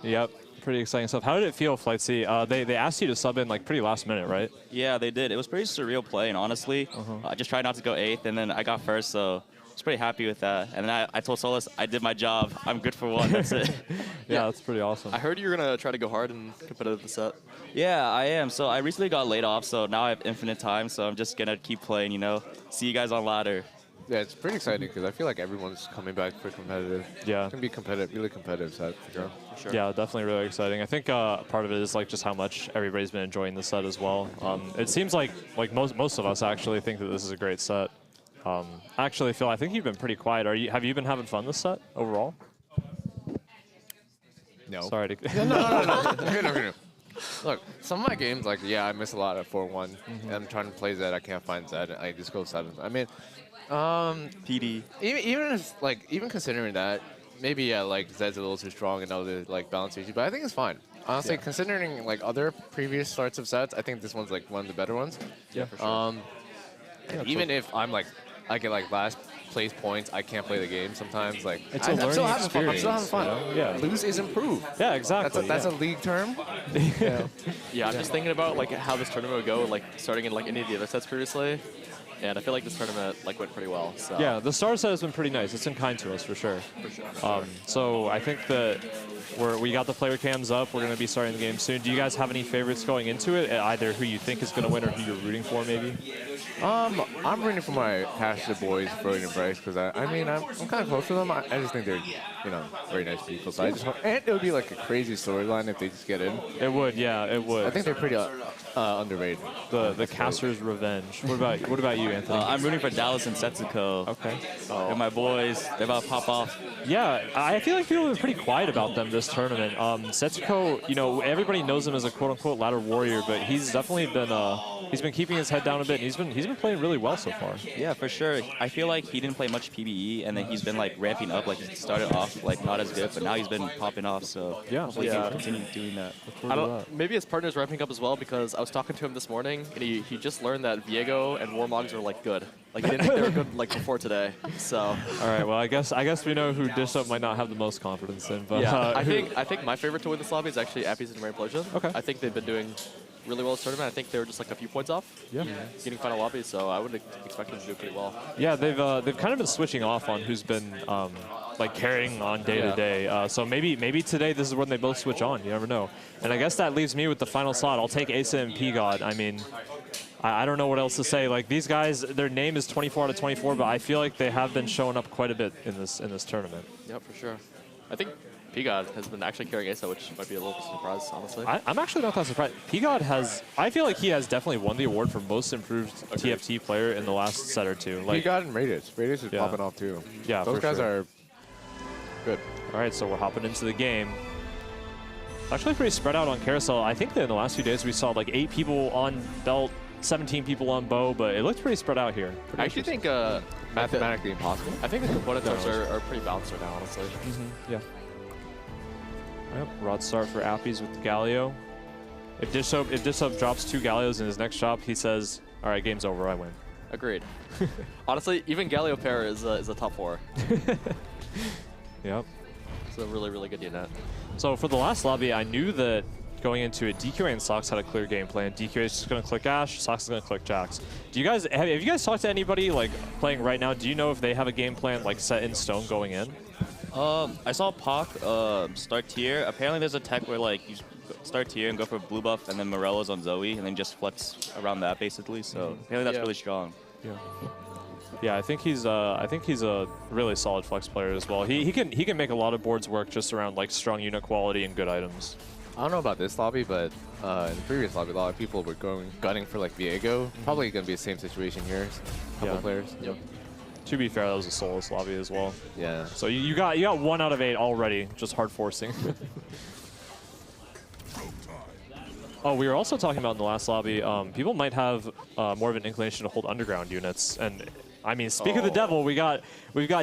Yep, pretty exciting stuff. How did it feel, Flightsy? They asked you to sub in like pretty last minute, right? Yeah, they did. It was pretty surreal play, and honestly, I just tried not to go 8th, and then I got first, so I was pretty happy with that. And then I told Solus, I did my job. I'm good for one. That's it. Yeah, that's pretty awesome. I heard you were going to try to go hard and competitive the set. Yeah, I am. So I recently got laid off, so now I have infinite time, so I'm just going to keep playing, you know. See you guys on ladder. yeah, it's pretty exciting because I feel like everyone's coming back for competitive. Yeah. It's going to be competitive, really competitive set for sure. Yeah, definitely really exciting. I think part of it is like just how much everybody's been enjoying the set as well. It seems like most of us actually think that this is a great set. Actually, Phil, I think you've been pretty quiet. Have you been having fun this set overall? No. Sorry to. No. Look, some of my games, like, yeah, I miss a lot at 4-1. And I'm trying to play Zed, I can't find Zed. I just go 7th. I mean, PD. Even considering that, maybe, yeah, like, Zed's a little too strong and other, like, balance issues, but I think it's fine. Honestly, considering, like, other previous starts of sets, I think this one's, like, one of the better ones. Yeah, for sure. Even if I'm, like, I get, like, last place points, I can't play the game sometimes. Like, It's a learning experience. I'm still having fun. You know? Yeah. Lose is improve. Yeah, exactly. That's a league term. Yeah, I'm just thinking about like how this tournament would go, like starting in like any of the other sets previously, and I feel like this tournament like went pretty well. So. Yeah, the star set has been pretty nice. It's been kind to us for sure. So I think that we got the player cams up. We're going to be starting the game soon. Do you guys have any favorites going into it? Either who you think is going to win or who you're rooting for, maybe? I'm rooting for my Pastor boys, Frodan and Bryce, because I mean, I'm kind of close to them. I just think they're, you know, very nice people. So I just hope, and it would be like a crazy storyline if they just get in. It would, yeah, it would. I think they're pretty underrated. The caster's revenge. What about you, Anthony? I'm rooting for Dallas and Setsuko. Okay. They're my boys. They're about to pop off. Yeah, I feel like people have been pretty quiet about them this tournament. Setsuko, you know, everybody knows him as a quote-unquote ladder warrior, but he's definitely been keeping his head down a bit, and he's been playing really well so far. Yeah, for sure. I feel like he didn't play much PBE, and then he's been like ramping up. Like he started off like not as good, but now he's been popping off. So hopefully he can continue doing that. Maybe his partner's ramping up as well, because I was talking to him this morning, and he just learned that Viego and Warmogs are like good. Like he didn't think they were good like before today. So. All right. Well, I guess we know who Dish Up might not have the most confidence in. But yeah, I think my favorite to win this lobby is actually Appies and Implosion. Okay. I think they've been doing really well this tournament. I think they were just like a few points off. Yeah. Getting final lobby, so I would expect them to do pretty well. Yeah, they've kind of been switching off on who's been like carrying on day to day. So maybe today this is when they both switch on. You never know. And I guess that leaves me with the final slot. I'll take Asa and P-God. I mean, I don't know what else to say. Like these guys, their name is 24 out of 24, but I feel like they have been showing up quite a bit in this tournament. Yeah, for sure. I think P-God has been actually carrying Asa, which might be a little surprise, honestly. I'm actually not that surprised. P-God I feel like he has definitely won the award for most improved TFT player in the last set or two. Like P-God and Radius. Radius is popping off too. Yeah, those guys are good. All right, so we're hopping into the game. Actually pretty spread out on Carousel. I think that in the last few days we saw like 8 people on belt, 17 people on bow, but it looks pretty spread out here. I actually think mathematically impossible. I think the component types are pretty balanced right now, honestly. Yeah. Yep, rod start for Appies with the Galio. If Dish Up drops 2 Galios in his next shop, he says, "All right, game's over. I win." Agreed. Honestly, even Galio pair is a top 4. Yep. It's a really, really good unit. So for the last lobby, I knew that going into it, DQA and Sox had a clear game plan. DQA is just going to click Ash, Sox is going to click Jax. Do you guys have you guys talked to anybody like playing right now? Do you know if they have a game plan like set in stone going in? I saw Pac start tier. Apparently there's a tech where like you start tier and go for blue buff and then Morello's on Zoe and then just flex around that basically. So apparently that's really strong. Yeah. Yeah, I think he's a really solid flex player as well. He can make a lot of boards work just around like strong unit quality and good items. I don't know about this lobby, but in the previous lobby, a lot of people were gunning for like Viego. Probably going to be the same situation here. A couple players. Yep. To be fair, that was a soulless lobby as well. Yeah. So you got 1 out of 8 already, just hard forcing. Oh, we were also talking about in the last lobby, people might have more of an inclination to hold underground units. And I mean, speak of the devil, we've got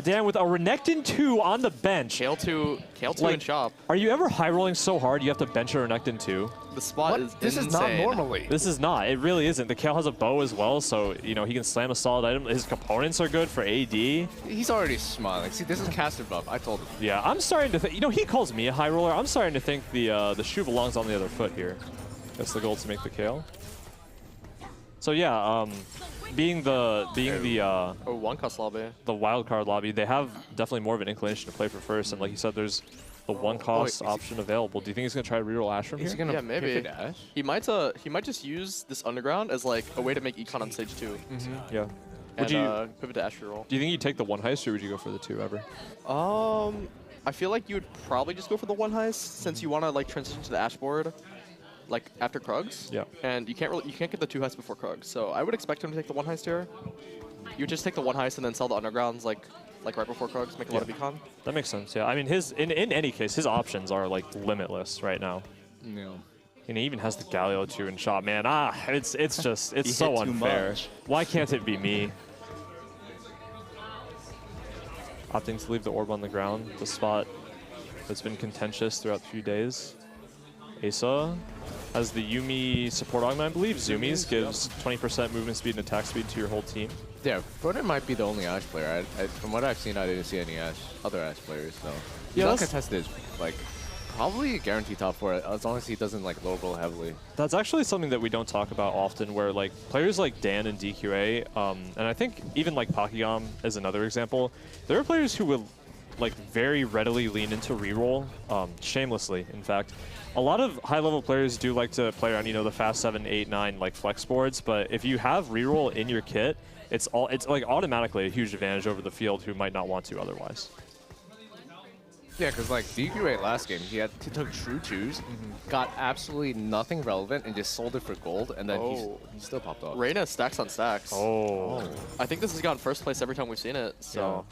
Dan with a Renekton 2 on the bench. Kale 2 in shop. Are you ever high rolling so hard you have to bench a Renekton 2? The spot is This insane. is not normally. This is not. It really isn't. The Kale has a bow as well, so he can slam a solid item. His components are good for AD. He's already smiling. See, this is caster buff. I told him. Yeah, I'm starting to think. He calls me a high roller. I'm starting to think the shoe belongs on the other foot here. That's the goal to make the Kale. So yeah, being the one cost lobby, the wild card lobby, they have definitely more of an inclination to play for first, and like you said, there's the one cost option available. Do you think he's gonna try to reroll Ash from here? Yeah, maybe. He might just use this underground as like a way to make econ on stage 2. Yeah. Would you pivot to Ash reroll? Do you think you'd take the one heist, or would you go for the 2 ever? I feel like you would probably just go for the one heist since you want to like transition to the Ash board, like after Krugs. Yeah. And you can't get the 2 heists before Krugs, so I would expect him to take the one heist here. You would just take the one heist and then sell the undergrounds like right before Krugs, make a lot of econ. That makes sense. Yeah. I mean, in any case, his options are like limitless right now. No. And he even has the Galio 2 in shot. Man, it's so unfair. Why can't it be me? Opting to leave the orb on the ground, the spot that's been contentious throughout the few days. Asa has the Yuumi support augment. I believe Zoomies gives 20% movement speed and attack speed to your whole team. Yeah, Broden might be the only Ash player. From what I've seen, I didn't see any other Ash players. So he's uncontested, like probably a guaranteed top 4 as long as he doesn't like low roll heavily. That's actually something that we don't talk about often, where like players like Dan and DQA, and I think even like Pakigam is another example. There are players who will like very readily lean into reroll, shamelessly, in fact. A lot of high-level players do like to play on, the fast 7, 8, 9 like flex boards, but if you have reroll in your kit, it's like automatically a huge advantage over the field who might not want to otherwise. Yeah, because like DQ8 last game, he took true 2s, got absolutely nothing relevant, and just sold it for gold, and then he still popped off. Reyna stacks on stacks. I think this has gotten first place every time we've seen it. So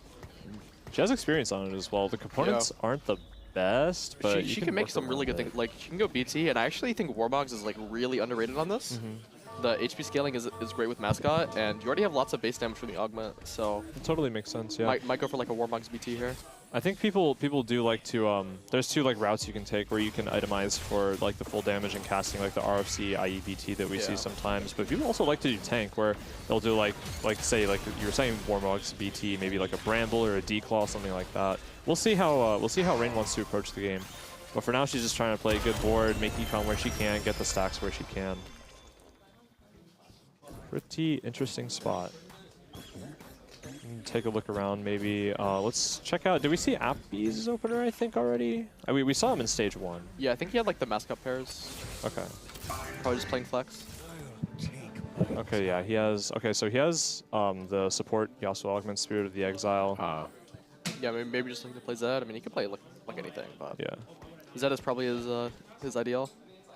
she has experience on it as well. The components aren't the best, but she can make some really good things. Like she can go BT, and I actually think Warmogs is like really underrated on this. The HP scaling is great with Mascot, and you already have lots of base damage from the augment, so it totally makes sense. Yeah, might go for like a Warmogs BT here. I think people do like to there's 2 like routes you can take where you can itemize for like the full damage and casting, like the RFC IEBT that we see sometimes, but people also like to do tank where they'll do like say like you were saying Warmogs BT, maybe like a Bramble or a D-Claw, something like that. We'll see how Rain wants to approach the game, but for now she's just trying to play a good board, make econ where she can, get the stacks where she can. Pretty interesting spot. Take a look around, maybe. Let's check out. Did we see Appy's opener, I think, already? We saw him in stage 1. Yeah, I think he had like the Mascot pairs. Okay. Probably just playing flex. Okay, yeah, he has. Okay, so he has the support Yasuo Augment, Spirit of the Exile. Yeah, maybe just like to play Zed. I mean, he could play like anything, but yeah, Zed is probably his ideal.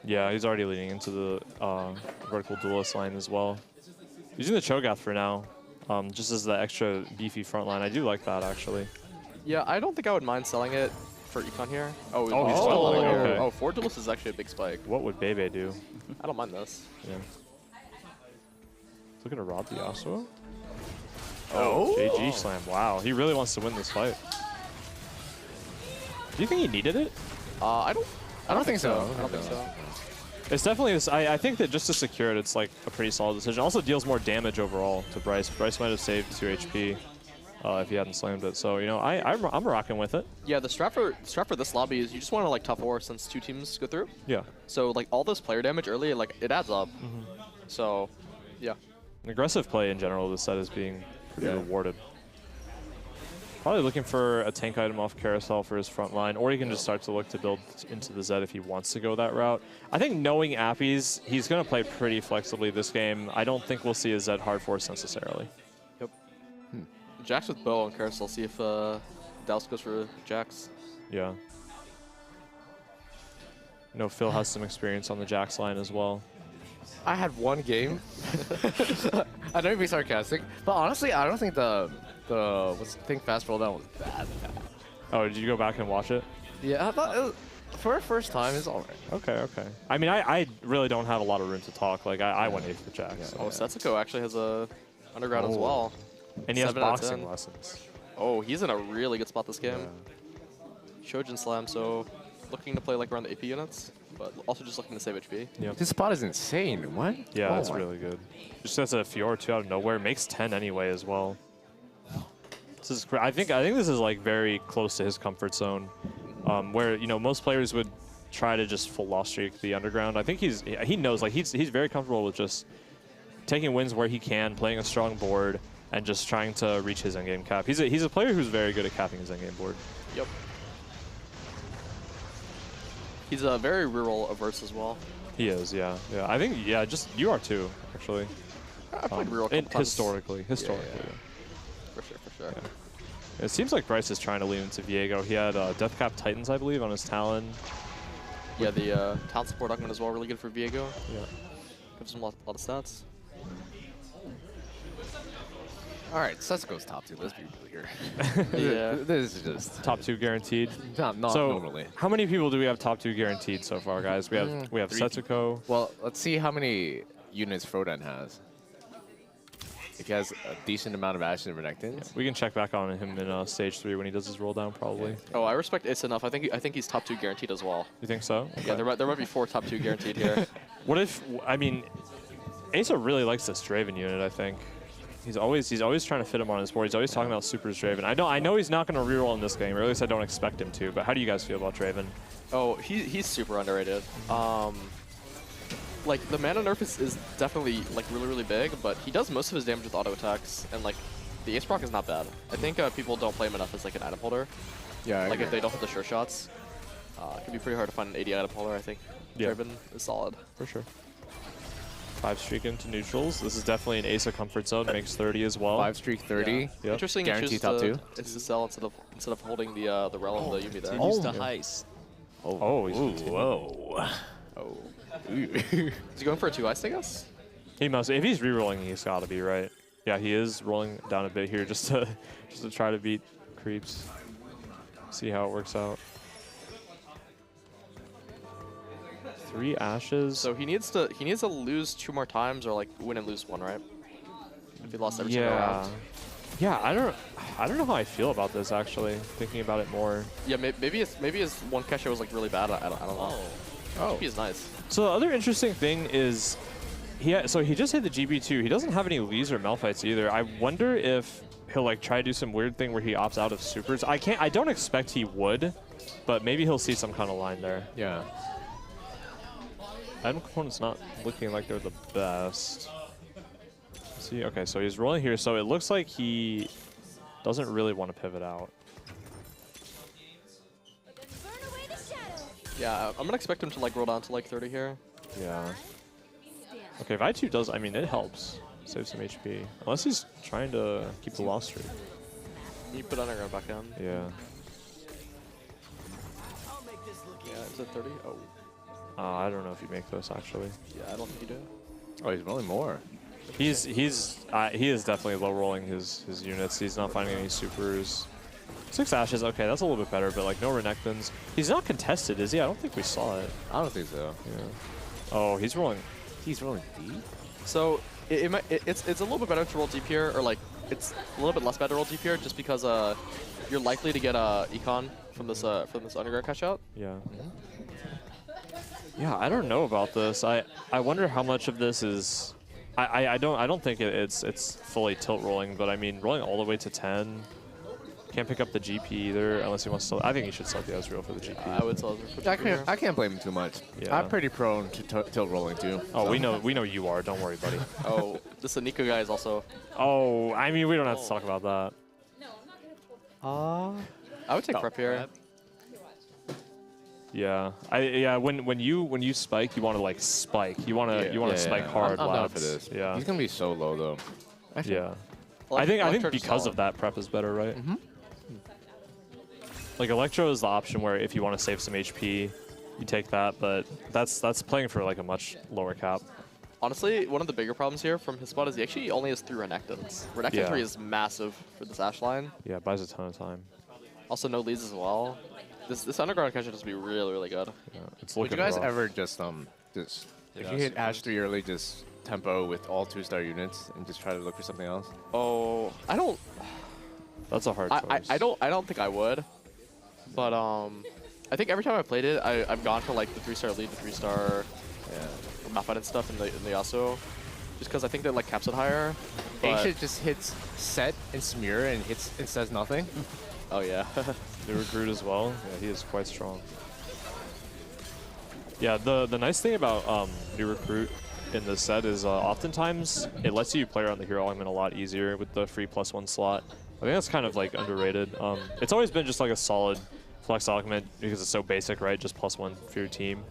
Yeah, he's already leading into the vertical duelist line as well. Using the Cho'Gath for now. Just as the extra beefy front line. I do like that, actually. Yeah, I don't think I would mind selling it for econ here. He's still okay. Oh, 4 duelist is actually a big spike. What would Bebe do? I don't mind this. Yeah. Looking to rob the Yasuo? Oh! JG slam. Wow, he really wants to win this fight. Do you think he needed it? I don't think so. I don't think so. It's definitely this. I think that just to secure it, it's like a pretty solid decision. Also deals more damage overall to Bryce. Bryce might have saved 2 HP if he hadn't slammed it. So I'm rocking with it. Yeah, the strat for this lobby is you just want to like top 4 since 2 teams go through. Yeah. So like all this player damage early, like it adds up. So yeah. An aggressive play in general, this set is being pretty rewarded. Probably looking for a tank item off Carousel for his front line, or he can just start to look to build into the Zed if he wants to go that route. I think knowing Appy's, he's going to play pretty flexibly this game. I don't think we'll see a Zed hard force necessarily. Yep. Jax with bow on Carousel, see if Dallas goes for Jax. Yeah. I know Phil has some experience on the Jax line as well. I had one game. I don't be sarcastic, but honestly, I don't think the Think Fast rolldown was bad. Oh, did you go back and watch it? Yeah, I thought it was, for a first time, it's alright. Okay. I mean, I really don't have a lot of room to talk. Like, I went 8th for Jax. Yeah. So. Oh, Setsuko actually has a underground as well. And he has boxing lessons. Oh, he's in a really good spot this game. Yeah. Shojin Slam, so looking to play like around the AP units, but also just looking to save HP. Yep. This spot is insane. What? Yeah, that's really good. Just as a Fiora 2 out of nowhere, makes 10 anyway as well. This is I think this is like very close to his comfort zone, where most players would try to just full loss streak the underground. I think he knows like he's very comfortable with just taking wins where he can, playing a strong board, and just trying to reach his endgame cap. He's a player who's very good at capping his endgame board. Yep. He's very reroll averse as well. He is, yeah. I think just you are too, actually. I played reroll historically. Yeah. For sure. Yeah. It seems like Bryce is trying to lean into Viego. He had Death Cap Titans, I believe, on his Talon. Yeah, the Talon support augment as well, really good for Viego. Yeah. Gives him a lot of stats. Alright, Setsuko's top 2. Let's be real here. Yeah. This is just top 2 guaranteed. Not normally. How many people do we have top 2 guaranteed so far, guys? We have Setsuko. Well, let's see how many units Frodan has. If he has a decent amount of Ashes and Renekton. Yeah, we can check back on him in stage 3 when he does his roll down, probably. Oh, I respect Ace enough. I think he's top 2 guaranteed as well. You think so? Okay. Yeah, there might be 4 top 2 guaranteed here. What if Asa really likes this Draven unit, I think. He's always trying to fit him on his board. He's always talking about Super's Draven. I know he's not going to reroll in this game, or at least I don't expect him to, but how do you guys feel about Draven? Oh, he's super underrated. Like, the mana nerf is definitely, like, really big, but he does most of his damage with auto attacks, and, like, the Ace proc is not bad. I think people don't play him enough as, like, an item holder. Yeah. Like, if they don't hit the sure shots, it can be pretty hard to find an 80 item holder, I think. Yeah. Draven is solid. For sure. 5 streak into neutrals. This is definitely an Asa comfort zone. Makes 30 as well. 5 streak 30. Yeah. Yep. Interesting. Guaranteed top 2. It's to sell instead of holding the Rel and the Yuumi there. Continues to heist. Whoa. Oh. Is he going for a 2 ice, I guess? He must. If he's re-rolling, he's got to be, right? Yeah, he is rolling down a bit here just to try to beat creeps. See how it works out. 3 ashes. So he needs to lose 2 more times or like win and lose 1, right? If he lost every single round. Yeah, I don't know how I feel about this actually. Thinking about it more. Yeah, maybe his 1 cache was like really bad. I don't know. Oh, GP is nice. So the other interesting thing is, so he just hit the GB2. He doesn't have any Lees or Malphites either. I wonder if he'll like try to do some weird thing where he opts out of supers. I don't expect he would, but maybe he'll see some kind of line there. Yeah. Item component's not looking like they're the best. See, okay, so he's rolling here, so it looks like he doesn't really want to pivot out. Yeah, I'm gonna expect him to like roll down to like 30 here. Yeah. Okay, if I2 does, I mean, it helps. Save some HP. Unless he's trying to keep the loss streak. You put underground back down. Yeah. Yeah, is it 30? Oh. I don't know if you make this, actually. Yeah, I don't think you do. Oh, he's rolling more. He is definitely low rolling his units. He's not finding any supers. 6 ashes, okay, that's a little bit better, but like no Renekton's. He's not contested, is he? I don't think we saw it. I don't think so. Yeah. Oh, he's rolling. He's rolling deep. So it's a little bit better to roll deep here, or like it's a little bit less bad to roll deep here, just because you're likely to get a econ from this underground cash out. Yeah. Yeah, I don't know about this. I wonder how much of this is. I don't think it's fully tilt rolling, but I mean rolling all the way to 10. Can't pick up the GP either unless he wants to. I think he should sell the Ezreal for the GP. I would sell Ezreal for the GP. I can't blame him too much. Yeah. I'm pretty prone to tilt rolling too. Oh, so. we know you are. Don't worry, buddy. Oh, this Nico guy is also. Oh, I mean we don't have to talk about that. I would take prep here. Yeah, when you spike, you want to like spike. You want to spike hard. I'm down for this. Yeah, he's gonna be so low though. Actually, yeah, I think because of that, prep is better, right? Mm-hmm. Like Electro is the option where if you want to save some HP, you take that, but that's playing for like a much lower cap. Honestly, one of the bigger problems here from his spot is he actually only has 3 Renekton's. Renekton 3 is massive for this Ashe line. Yeah, it buys a ton of time. Also, no leads as well. This underground can just be really, really good. Yeah, it's Would looking you guys rough. ever just if you hit Ashe 3 early, just tempo with all 2-star units and just try to look for something else? Oh, I don't. That's a hard choice. I don't think I would. But I think every time I played it, I've gone for like the 3-star lead, the 3-star map fight and stuff in the Yasuo. Just because I think that like caps it higher. Asia just hits set and smear and hits and says nothing. Oh yeah. New recruit as well. Yeah, he is quite strong. Yeah, the nice thing about new recruit in this set is oftentimes it lets you play around the hero element a lot easier with the free +1 slot. I think that's kind of like underrated. It's always been just like a solid flex augment because it's so basic, right? Just +1 for your team.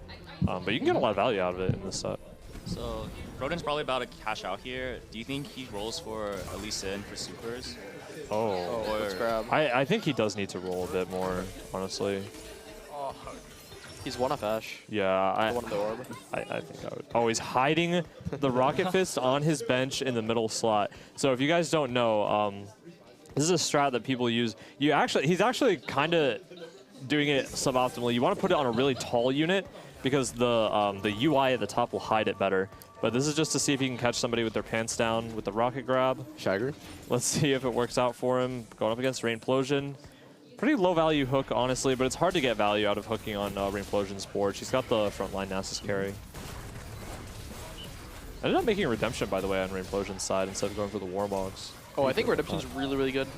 But you can get a lot of value out of it in this set. So Rodin's probably about to cash out here. Do you think he rolls for Elisa in for supers? Oh, let's grab. I think he does need to roll a bit more, honestly. He's one off Ashe. Yeah, one of the orb. I think I would. Oh, he's hiding the Rocket Fist on his bench in the middle slot. So if you guys don't know, this is a strat that people use. He's actually kind of doing it suboptimally. You want to put it on a really tall unit because the UI at the top will hide it better. But this is just to see if he can catch somebody with their pants down with the rocket grab. Shiger. Let's see if it works out for him. Going up against Rainplosion. Pretty low value hook, honestly, but it's hard to get value out of hooking on Rainplosion's board. She's got the frontline Nasus carry. I ended up making a redemption, by the way, on Rainplosion's side instead of going for the Warmogs. Oh, I think redemption's really, really good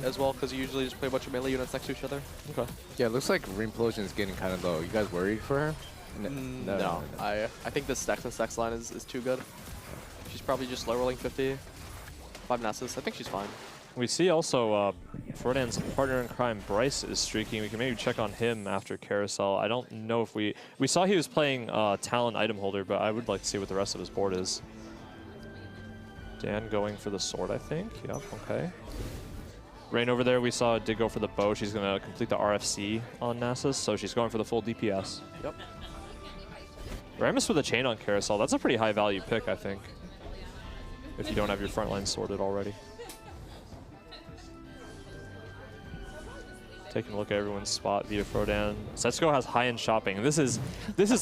as well because you usually just play a bunch of melee units next to each other. Okay. Yeah, it looks like Rainplosion's getting kind of low. You guys worried for her? No. I think the stacks and stacks line is too good. She's probably just low rolling 50. 5 Nasus. I think she's fine. We see also Frodan's partner in crime, Bryce, is streaking. We can maybe check on him after Carousel. I don't know if we saw he was playing Talon item holder, but I would like to see what the rest of his board is. Dan going for the sword, I think. Yep, okay. Rain over there, we saw did go for the bow. She's going to complete the RFC on Nasus, so she's going for the full DPS. Yep. Ramus with a chain on Carousel. That's a pretty high value pick, I think, if you don't have your front line sorted already. Taking a look at everyone's spot via Frodan. Setsuko has high-end shopping. This is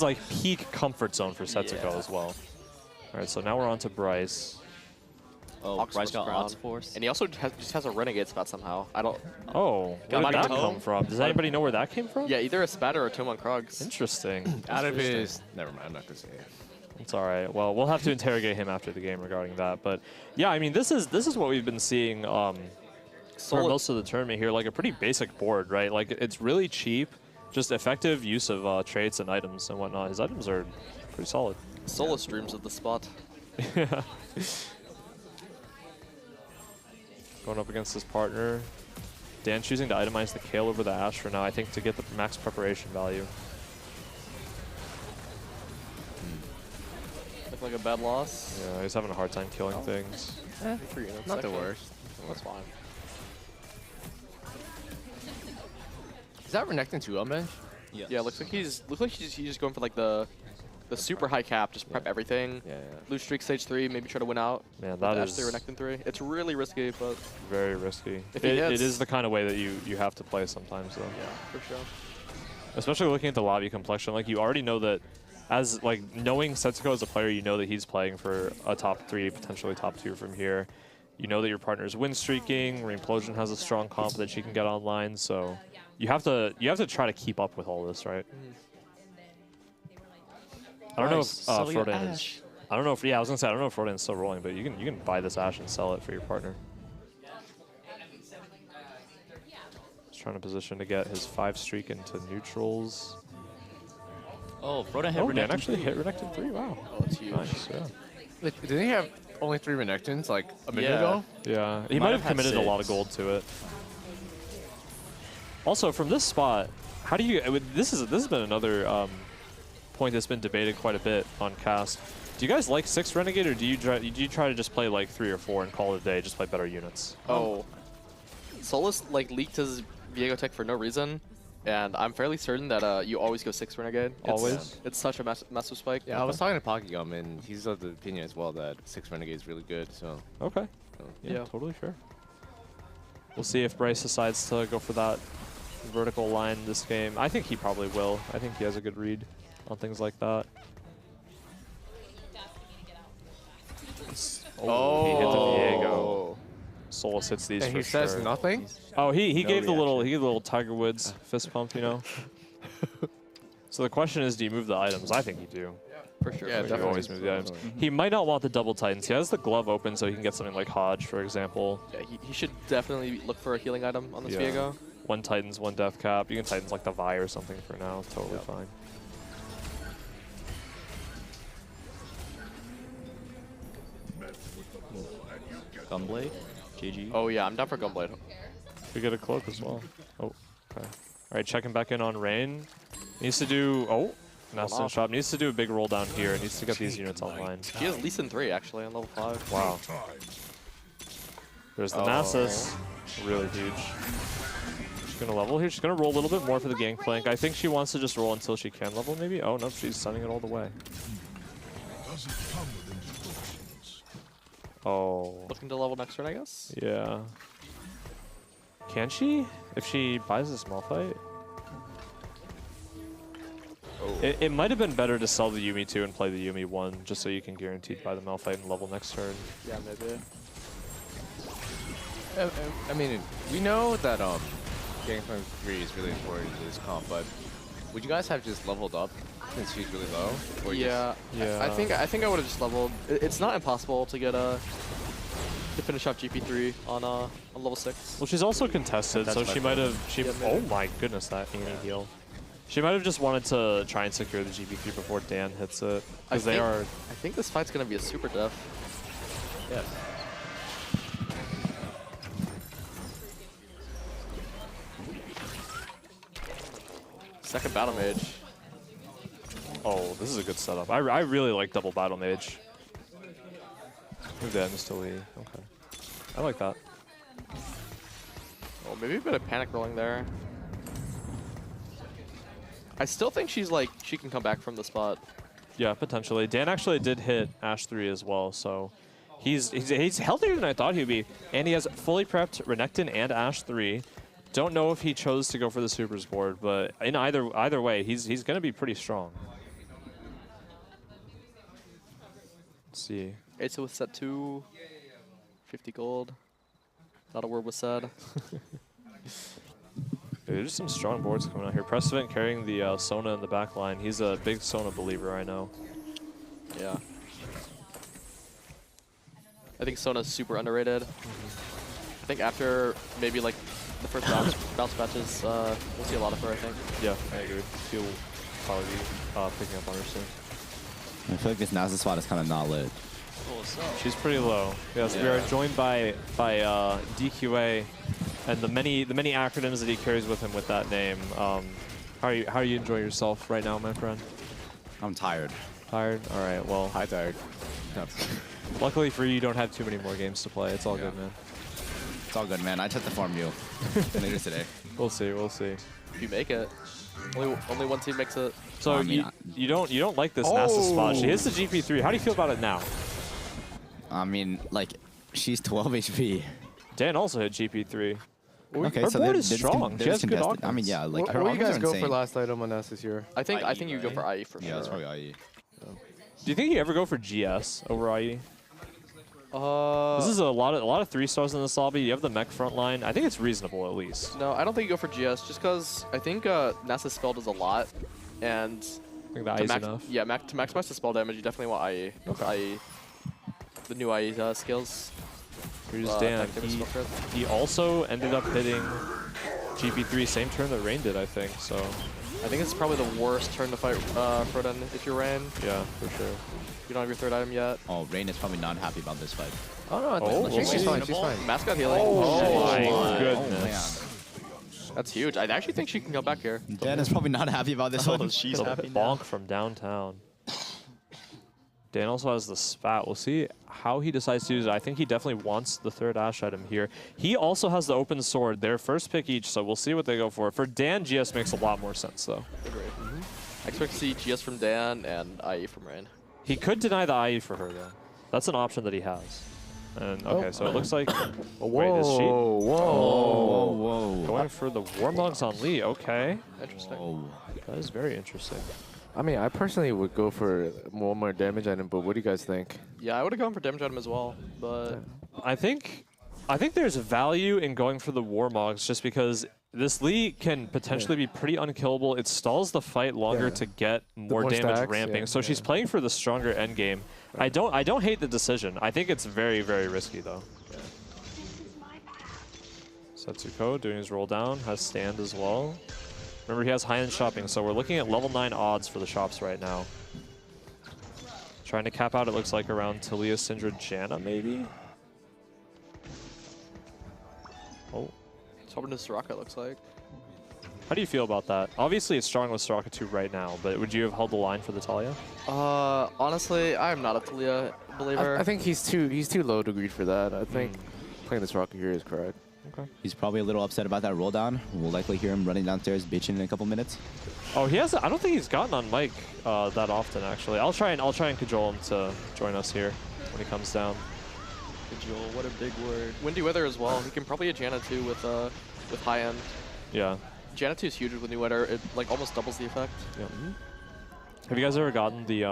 like peak comfort zone for Setsuko as well. All right, so now we're on to Bryce. Oh, Bryce got Ox Force. And he also just has a Renegade spot somehow. I don't... Oh, where did that come from? Does anybody know where that came from? Yeah, either a Spat or a Tomb on Krugs. Interesting. Out of his... Never mind, I'm not going to say it. It's all right. Well, we'll have to interrogate him after the game regarding that. But yeah, I mean, this is what we've been seeing for most of the tournament here. Like a pretty basic board, right? Like it's really cheap, just effective use of traits and items and whatnot. His items are pretty solid. Solo streams of the spot. Yeah. Going up against his partner. Dan choosing to itemize the Kale over the Ashe for now, I think, to get the max preparation value. Look like a bad loss. Yeah, he's having a hard time killing things. Not the worst. That's fine. Is that Renekton 2 on bench? Yes. Yeah, looks like he's just going for like the super high cap, just prep everything. Yeah. Lose streak stage 3, maybe try to win out. Man, that is Renekton 3. It's really risky, but very risky. It is the kind of way that you have to play sometimes, though. Yeah, for sure. Especially looking at the lobby complexion, like you already know that, as like knowing Setsuko as a player, you know that he's playing for a top 3, potentially top 2 from here. You know that your partner's win streaking. Rainplosion has a strong comp that she can get online, so you have to try to keep up with all this, right? I don't know if Frodan is. I don't know if I was gonna say I don't know if Frodan's still rolling, but you can buy this Ashe and sell it for your partner. He's trying to position to get his 5 streak into neutrals. Oh, Frodan hit Dan Renekton actually 3. hit Renekton 3. Wow. Oh, it's huge. Nice. Yeah. Didn't he have only 3 Renektons like a minute ago? Yeah. He might have committed a lot of gold to it. Also, from this spot, how do you? This has been another point that's been debated quite a bit on cast. Do you guys like 6 Renegade, or do you try to just play like 3 or 4 and call it a day, just play better units? Oh, Solus like leaked his Viego tech for no reason, And I'm fairly certain that you always go 6 Renegade. Always? It's such a massive spike. Yeah, I was talking to Pokegum, and he's of the opinion as well that 6 Renegade is really good. So Okay. Yeah. Totally fair. We'll see if Bryce decides to go for that vertical line this game. I think he probably will. I think he has a good read on things like that. Oh, he hit the Viego. Solus hits these And for he says sure. nothing? Oh, he No gave the little reaction. Tiger Woods fist pump, you know. So the question is, do you move the items? I think you do. For sure. Yeah, you always move the items. He might not want the double Titans. He has the glove open, so he can get something like Hodge, for example. Yeah, he should definitely look for a healing item on this Viego. 1 Titans, 1 Death Cap. You can Titans like the Vi or something for now. Totally fine. Gunblade, GG. Oh yeah, I'm down for Gunblade. We get a cloak as well. Oh, okay. All right, checking back in on Rain. Needs to do, Nastin Shop. Needs to do a big roll down here. Needs to get these units online. He has Lee Sin 3 actually on level 5. Wow. There's the Nasus. Really huge. She's going to level here. She's going to roll a little bit more for the Gangplank. I think she wants to just roll until she can level maybe. Oh, no, she's sending it all the way. Oh. Looking to level next turn, I guess? Yeah. Can she? If she buys a small fight? Oh. It might have been better to sell the Yuumi 2 and play the Yuumi 1, just so you can guaranteed buy the Malphite and level next turn. Yeah, maybe. I mean, we know that Gangplank 3 is really important to this comp, but would you guys have just leveled up since she's really low? Or Yeah. I think I would have just leveled. It's not impossible to get to finish off GP3 on level 6. Well, she's also contested, so she might have. Oh my goodness, that Annie heal. She might have just wanted to try and secure the GP3 before Dan hits it, because they are. I think this fight's gonna be a super diff. Yes. Second Battle Mage. Oh, this is a good setup. I really like double Battle Mage. Move that, Mr. Lee. Okay. I like that. Oh, maybe a bit of panic rolling there. I still think she can come back from the spot. Yeah, potentially. Dan actually did hit Ash 3 as well, so he's healthier than I thought he'd be. And he has fully prepped Renekton and Ash 3. Don't know if he chose to go for the Supers board, but in either way, he's going to be pretty strong. Let's see. Asa with set 2. 50 gold. Not a word was said. There's some strong boards coming out here. Precedent carrying the Sona in the back line. He's a big Sona believer, I know. Yeah. I think Sona's super underrated. I think after maybe like the first bounce matches, we'll see a lot of her, I think. Yeah, I agree. She'll probably be picking up on her soon. I feel like this Nasus spot is kind of not lit. She's pretty low. Yes, we are joined by DQA and the many acronyms that he carries with him with that name. How are you enjoying yourself right now, my friend? I'm tired. Tired? All right. Well, hi, tired. Luckily for you, you don't have too many more games to play. It's all good, man. It's all good, man. I took the farm mule later today. We'll see. We'll see. If you make it, only one team makes it. So I mean, you don't like this Nasus spot. She hits the GP3. How do you feel about it now? I mean, like, she's 12 HP. Dan also hit GP3. Okay, her so board is strong. She has good contested. augments. I mean, yeah, like her What do you guys augments are go for insane. last item on us this year? I think you go for IE for sure. Yeah, it's probably IE. Do you think you ever go for GS over IE? This is a lot of 3-stars in this lobby. You have the mech front line. I think it's reasonable at least. No, I don't think you go for GS just because I think Nasus spell does a lot, and I think the IE is enough. Yeah, to maximize the spell damage, you definitely want IE. Okay. IE, the new IE skills. Here's Dan. He also ended up hitting GP3 same turn that Rain did, I think. So I think it's probably the worst turn to fight Froden if you're Rain. Yeah, for sure. You don't have your third item yet. Oh, Rain is probably not happy about this fight. Oh no, she's fine. She's fine. Mascot healing. Oh my goodness. That's huge. I actually think she can come back here. Dan is probably not happy about this one. She's the happy bonk now. from downtown. Dan also has the spat. We'll see how he decides to use it. I think he definitely wants the third Ashe item here. He also has the open sword. Their first pick each, so we'll see what they go for. For Dan, GS makes a lot more sense, though. I expect to see GS from Dan and IE from Rain. He could deny the IE for her, though. That's an option that he has. And okay, so it looks like. Oh, wait, is she? Whoa. Going for the Warmogs on Lee. Okay. Interesting. That is very interesting. I mean, I personally would go for one more damage item, but what do you guys think? Yeah, I would have gone for damage item as well, but I think there's value in going for the Warmogs just because this Lee can potentially be pretty unkillable. It stalls the fight longer to get more damage stacks, ramping. So she's playing for the stronger endgame. I don't hate the decision. I think it's very, very risky though. Setsuko doing his roll down, has stand as well. Remember, he has high-end shopping, so we're looking at level 9 odds for the shops right now. Trying to cap out, it looks like, around Talia, Syndra, Janna, maybe? Oh. it's hoping to Soraka, it looks like. How do you feel about that? Obviously, it's strong with Soraka 2 right now, but would you have held the line for the Talia? Honestly, I am not a Talia believer. I think he's too low to greed for that. I think playing this rocket here is correct. Okay. He's probably a little upset about that roll down. We'll likely hear him running downstairs bitching in a couple minutes. Oh, he has. I don't think he's gotten on mic that often, actually. I'll try and cajole him to join us here when he comes down. Cajole, what a big word. Windy Weather as well. He can probably get Janna 2 with high end. Yeah. Janna 2 is huge with Windy Weather. It like almost doubles the effect. Yeah. Have you guys ever gotten the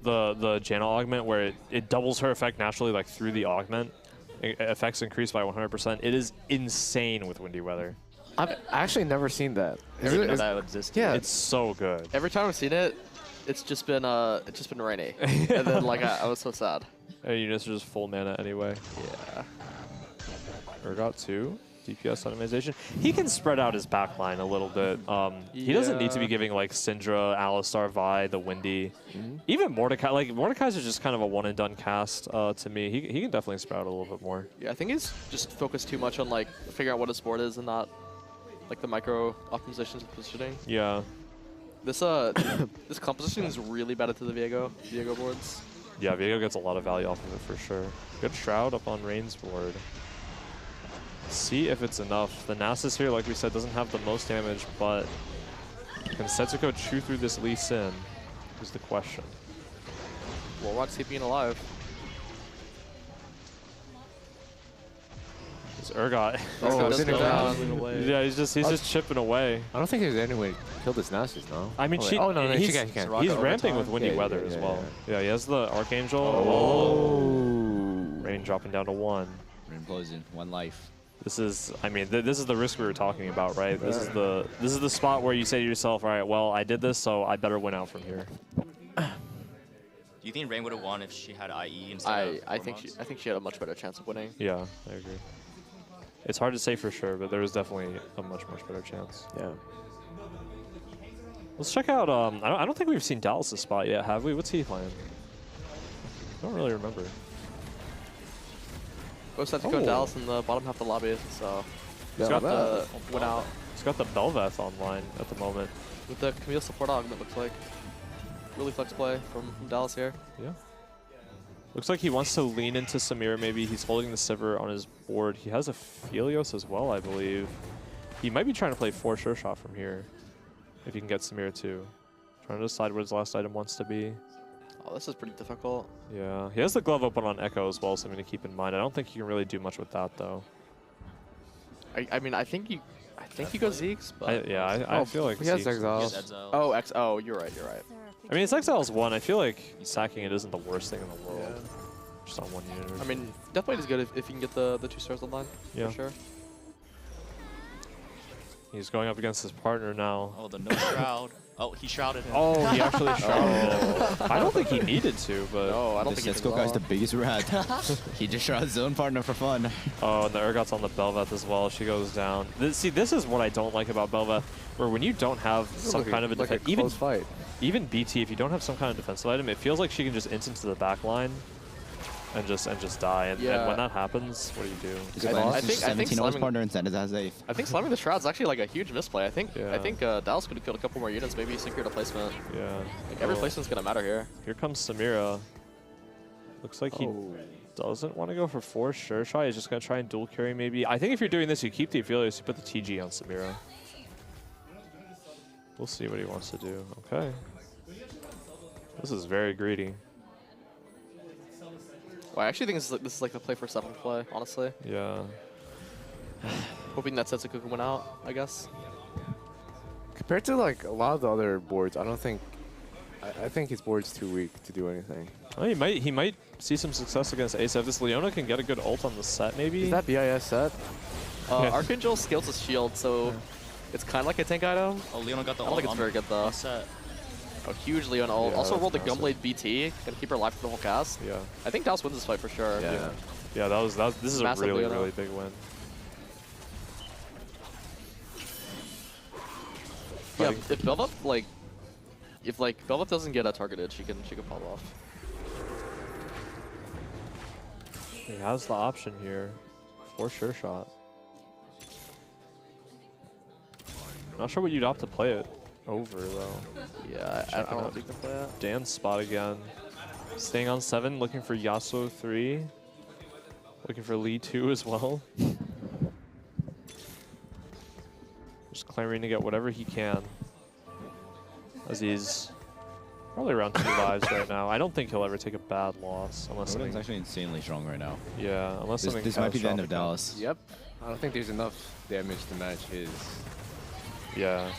Janna augment where it doubles her effect naturally, like through the augment? Effects increase by 100%. It is insane with Windy Weather. I've actually never seen that. That existed. Yeah, it's so good. Every time I've seen it, it's just been rainy, and then like I was so sad. Eunice is just full mana anyway. Yeah. Urgot 2. DPS optimization. He can spread out his backline a little bit. He doesn't need to be giving like Syndra, Alistar, Vi, the Windy. Even Mordecai. Like Mordecai's is just kind of a one and done cast to me. He can definitely spread out a little bit more. Yeah, I think he's just focused too much on like figuring out what his board is and not like the micro optimizations of positioning. Yeah. This this composition is really bad to the Viego boards. Yeah, Viego gets a lot of value off of it for sure. Good Shroud up on Rain's board. See if it's enough. The Nasus here, like we said, doesn't have the most damage, but can Setsuko chew through this Lee Sin is the question. Warlock's keeping alive. It's Urgot. Yeah, he's just chipping away. I don't think there's any way to kill this Nasus, no? I mean, she can. He's ramping with Windy Weather as well. Yeah, he has the Archangel. Oh. Rain dropping down to 1. Rain blows in 1 life. This is, I mean, this is the risk we were talking about, right? This is the spot where you say to yourself, all right, well, I did this, so I better win out from here. Do you think Rain would have won if she had IE instead of I think she had a much better chance of winning. Yeah, I agree. It's hard to say for sure, but there was definitely a much better chance. Yeah. Let's check out. I don't think we've seen Dallas' spot yet, have we? What's he playing? I don't really remember. Both set to go Dallas in the bottom half of the lobby, so he's got the win out. He's got the Belveth online at the moment. With the Camille support augment, looks like. Really flex play from Dallas here. Yeah. Looks like he wants to lean into Samir. Maybe he's holding the Sivir on his board. He has a Phelios as well, I believe. He might be trying to play 4 sure shot from here, if he can get Samir too. Trying to decide what his last item wants to be. Oh, this is pretty difficult. Yeah, he has the glove open on Echo as well, something to keep in mind. I don't think you can really do much with that though. I mean, I think you go Zeke's, but I feel like he has Exiles. Oh, you're right. I mean, it's Exiles 1. I feel like sacking it isn't the worst thing in the world. Yeah. Just on 1 unit. I mean, definitely is good if you can get the 2 stars online. Yeah. For sure. He's going up against his partner now. Oh, the no shroud. Oh, he shrouded him. Oh, he actually shrouded him. I don't think he needed to, but... No, I don't think he did. Guy's the biggest rat. He just shrouds his own partner for fun. Oh, and the Urgot's on the Belveth as well. She goes down. See, this is what I don't like about Belveth, where when you don't have some kind of a defense... Even BT, if you don't have some kind of defensive item, it feels like she can just instant to the back line. and just die. And when that happens, what do you do? I think 17 always partner and Zen is as safe. I think slamming the Shroud's actually like a huge misplay. I think Dallas could have killed a couple more units, maybe secured a placement. Yeah. Like every placement's gonna matter here. Here comes Samira. Looks like he doesn't want to go for force sure shot. He's just gonna try and dual carry maybe. I think if you're doing this, you keep the Aphelios, you put the TG on Samira. We'll see what he wants to do. Okay. This is very greedy. Well, I actually think this is like the play for 7th play, honestly. Yeah. Hoping that Setsuko can win out, I guess. Compared to like a lot of the other boards, I think his board's too weak to do anything. Oh, he might see some success against Ace. If this Leona can get a good ult on the set, maybe. Is that BIS set? Archangel scales his shield, so it's kind of like a tank item. Oh, Leona got the ult. I don't think it's very good though. A huge Leona ult. Yeah, also rolled the Gunblade BT. Gonna keep her alive for the whole cast. Yeah. I think Dallas wins this fight for sure. Yeah. Yeah, this is a really, really big win. Yeah, if Belva if Belva doesn't get targeted, she can pop off. He has the option here for sure shot. Not sure what you'd opt to play it over though. Yeah, I don't think they play it. Dan's spot again. Staying on 7, looking for Yasuo 3. Looking for Lee 2 as well. Just clamoring to get whatever he can. As he's probably around 2 lives right now. I don't think he'll ever take a bad loss unless something's actually insanely strong right now. Yeah, unless something. This might be the end of Dallas. Yep. I don't think there's enough damage to match his. Yeah.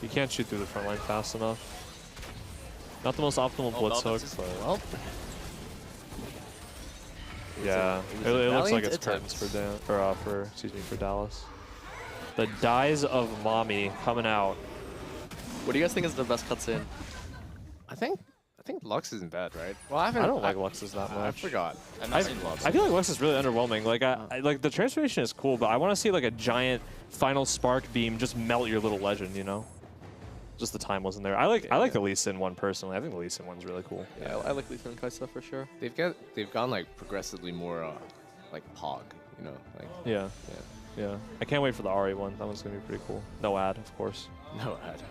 He can't shoot through the front line fast enough. Not the most optimal blitz hook, but well. Yeah, it looks like it's curtains for for Dallas. The Dies of Mommy coming out. What do you guys think is the best cutscene? I think Lux isn't bad, right? Well, I don't like Lux's that much. I forgot. I feel like Lux is really underwhelming. Like like the transformation is cool, but I want to see like a giant final spark beam just melt your little legend, you know? Just the time wasn't there. I like the Lee Sin one personally. I think the Lee Sin one's really cool. Yeah, I like Lee Sin and Kaisa for sure. They've gone like progressively more like Pog, you know? Like Yeah. I can't wait for the Ari one. That one's gonna be pretty cool. No ad, of course. No ad.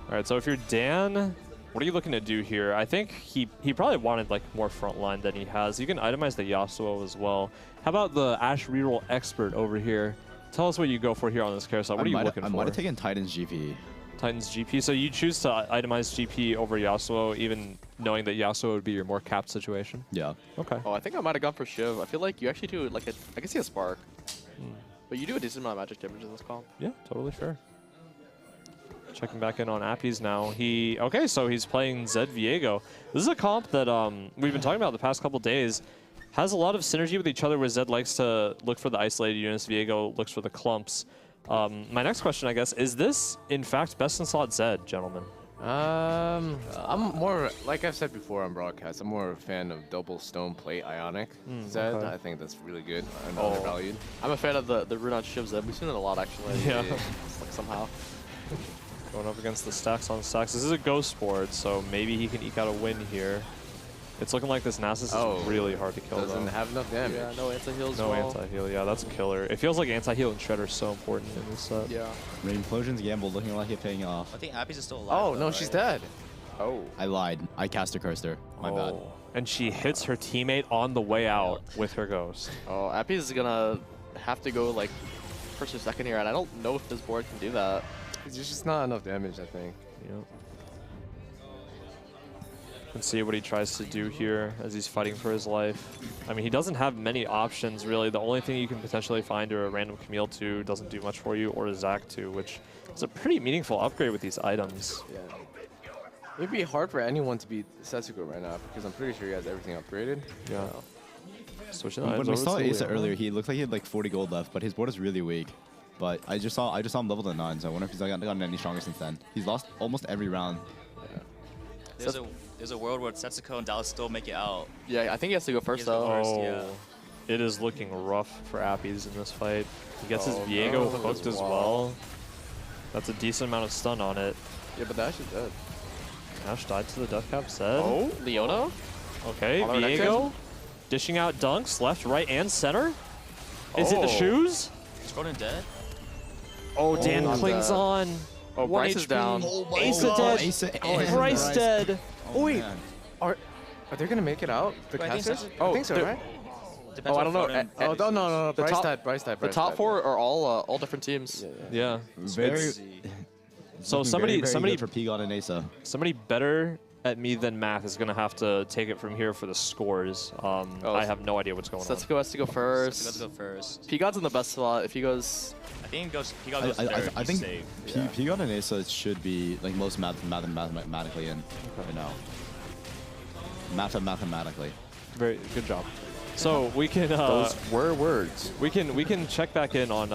All right, so if you're Dan, what are you looking to do here? I think he probably wanted like more frontline than he has. You can itemize the Yasuo as well. How about the Ashe reroll expert over here? Tell us what you go for here on this carousel. What are you looking for? I might have taken Titan's GP. Titan's GP. So you choose to itemize GP over Yasuo, even knowing that Yasuo would be your more capped situation? Yeah. Okay. Oh, I think I might have gone for Shiv. I feel like you actually do like I can see a spark. But you do a decent amount of magic damage in this comp. Yeah, totally fair. Checking back in on Appies now. Okay, so he's playing Zed Viego. This is a comp that we've been talking about the past couple days. Has a lot of synergy with each other where Zed likes to look for the isolated units, Viego looks for the clumps. My next question, I guess, is this, in fact, best in slot Zed, gentlemen? I'm more, like I've said before on broadcast, I'm more a fan of double stone plate Ionic Zed. Okay. I think that's really good and undervalued. I'm a fan of the rune on Shiv Zed. We've seen it a lot, actually. Yeah. Like, somehow. Going up against the stacks on stacks. This is a ghost board, so maybe he can eke out a win here. It's looking like this Nasus is really hard to kill, Doesn't have enough damage. Yeah, no anti-heal as No well. anti-heal, yeah, that's a killer. It feels like anti-heal and Shredder are so important in this set. Yeah. Implosion's gamble looking like it's paying off. I think Appies is still alive. Oh, though, no, right? she's dead. Oh. I lied. I cast a cursed her. My bad. And she hits her teammate on the way out with her ghost. Oh, Appies is gonna have to go like first or second here, and I don't know if this board can do that. It's just not enough damage, I think. Yep. And see what he tries to do here as he's fighting for his life. I mean, he doesn't have many options, really. The only thing you can potentially find are a random Camille 2, doesn't do much for you, or a Zac 2, which is a pretty meaningful upgrade with these items. Yeah. It'd be hard for anyone to beat Setsuko right now, because I'm pretty sure he has everything upgraded. Yeah. Switching When we saw Asa Leona. earlier, he looked like he had like 40 gold left, but his board is really weak. But I just saw him level to 9, so I wonder if he's gotten any stronger since then. He's lost almost every round. Yeah. There's a world where Setsuko and Dallas still make it out. Yeah, I think he has to go first, though. Oh, it is looking rough for Appies in this fight. He gets his Viego hooked as well. That's a decent amount of stun on it. Yeah, but the Ashe is dead. Ashe died to the death cap Zed. Oh, Leona? Okay, Follow Viego dishing out dunks left, right, and center. Is it the shoes? Is Froden dead? Oh, Dan not clings dead. on. Oh, Bryce is down. Asa dead. Asa Bryce dead. Oh wait, man. are they gonna make it out? The I think so. casters? I think so, right? Depends I don't know. Oh no. The Bryce top- died. Bryce died. The Bryce top died. 4 are all different teams. Yeah. Very. So somebody somebody for Pigon and Asa. Somebody better at me than math is gonna have to take it from here for the scores. I have no idea what's going on. Setsuko has to go first. Let's go first. Pigon's in the best spot. If he goes, I think he goes third. I think safe. Pigon and Asa should be like most mathematically in right now. Mathematically. Very good job. So we can Those were words. we can check back in on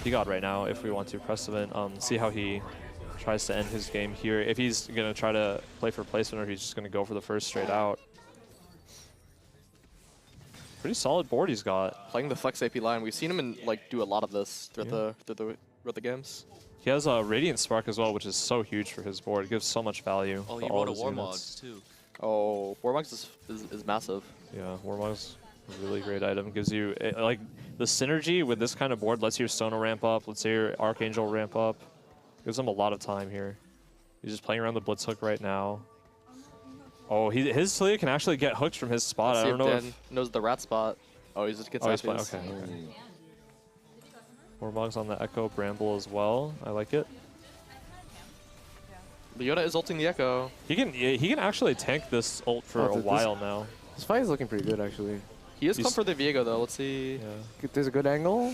Pigod right now if we want to. Precedent, see how he tries to end his game here. If he's gonna try to play for placement or he's just gonna go for the first straight out. Pretty solid board he's got. playing the flex AP line, we've seen him do a lot of this throughout the games. He has a Radiant Spark as well, which is so huge for his board. It gives so much value. Oh, to he all rolled a his War units. Mogs too. Oh, Warmogs is massive. Yeah, Warmog's a really great item. Gives you like the synergy with this kind of board. Lets your Sona ramp up. Let's say your Archangel ramp up. Gives him a lot of time here. He's just playing around the Blitz hook right now. Oh, his Talia can actually get hooked from his spot. Let's I see don't know Dan knows the rat spot. Oh, he's just gets Oh, he's playing. Appies. Okay. Warmog's on the Echo Bramble as well. I like it. Leona is ulting the Echo. He can actually tank this ult for a while now. This fight is looking pretty good, actually. He is come for the Viego though. Let's see. Yeah. There's a good angle.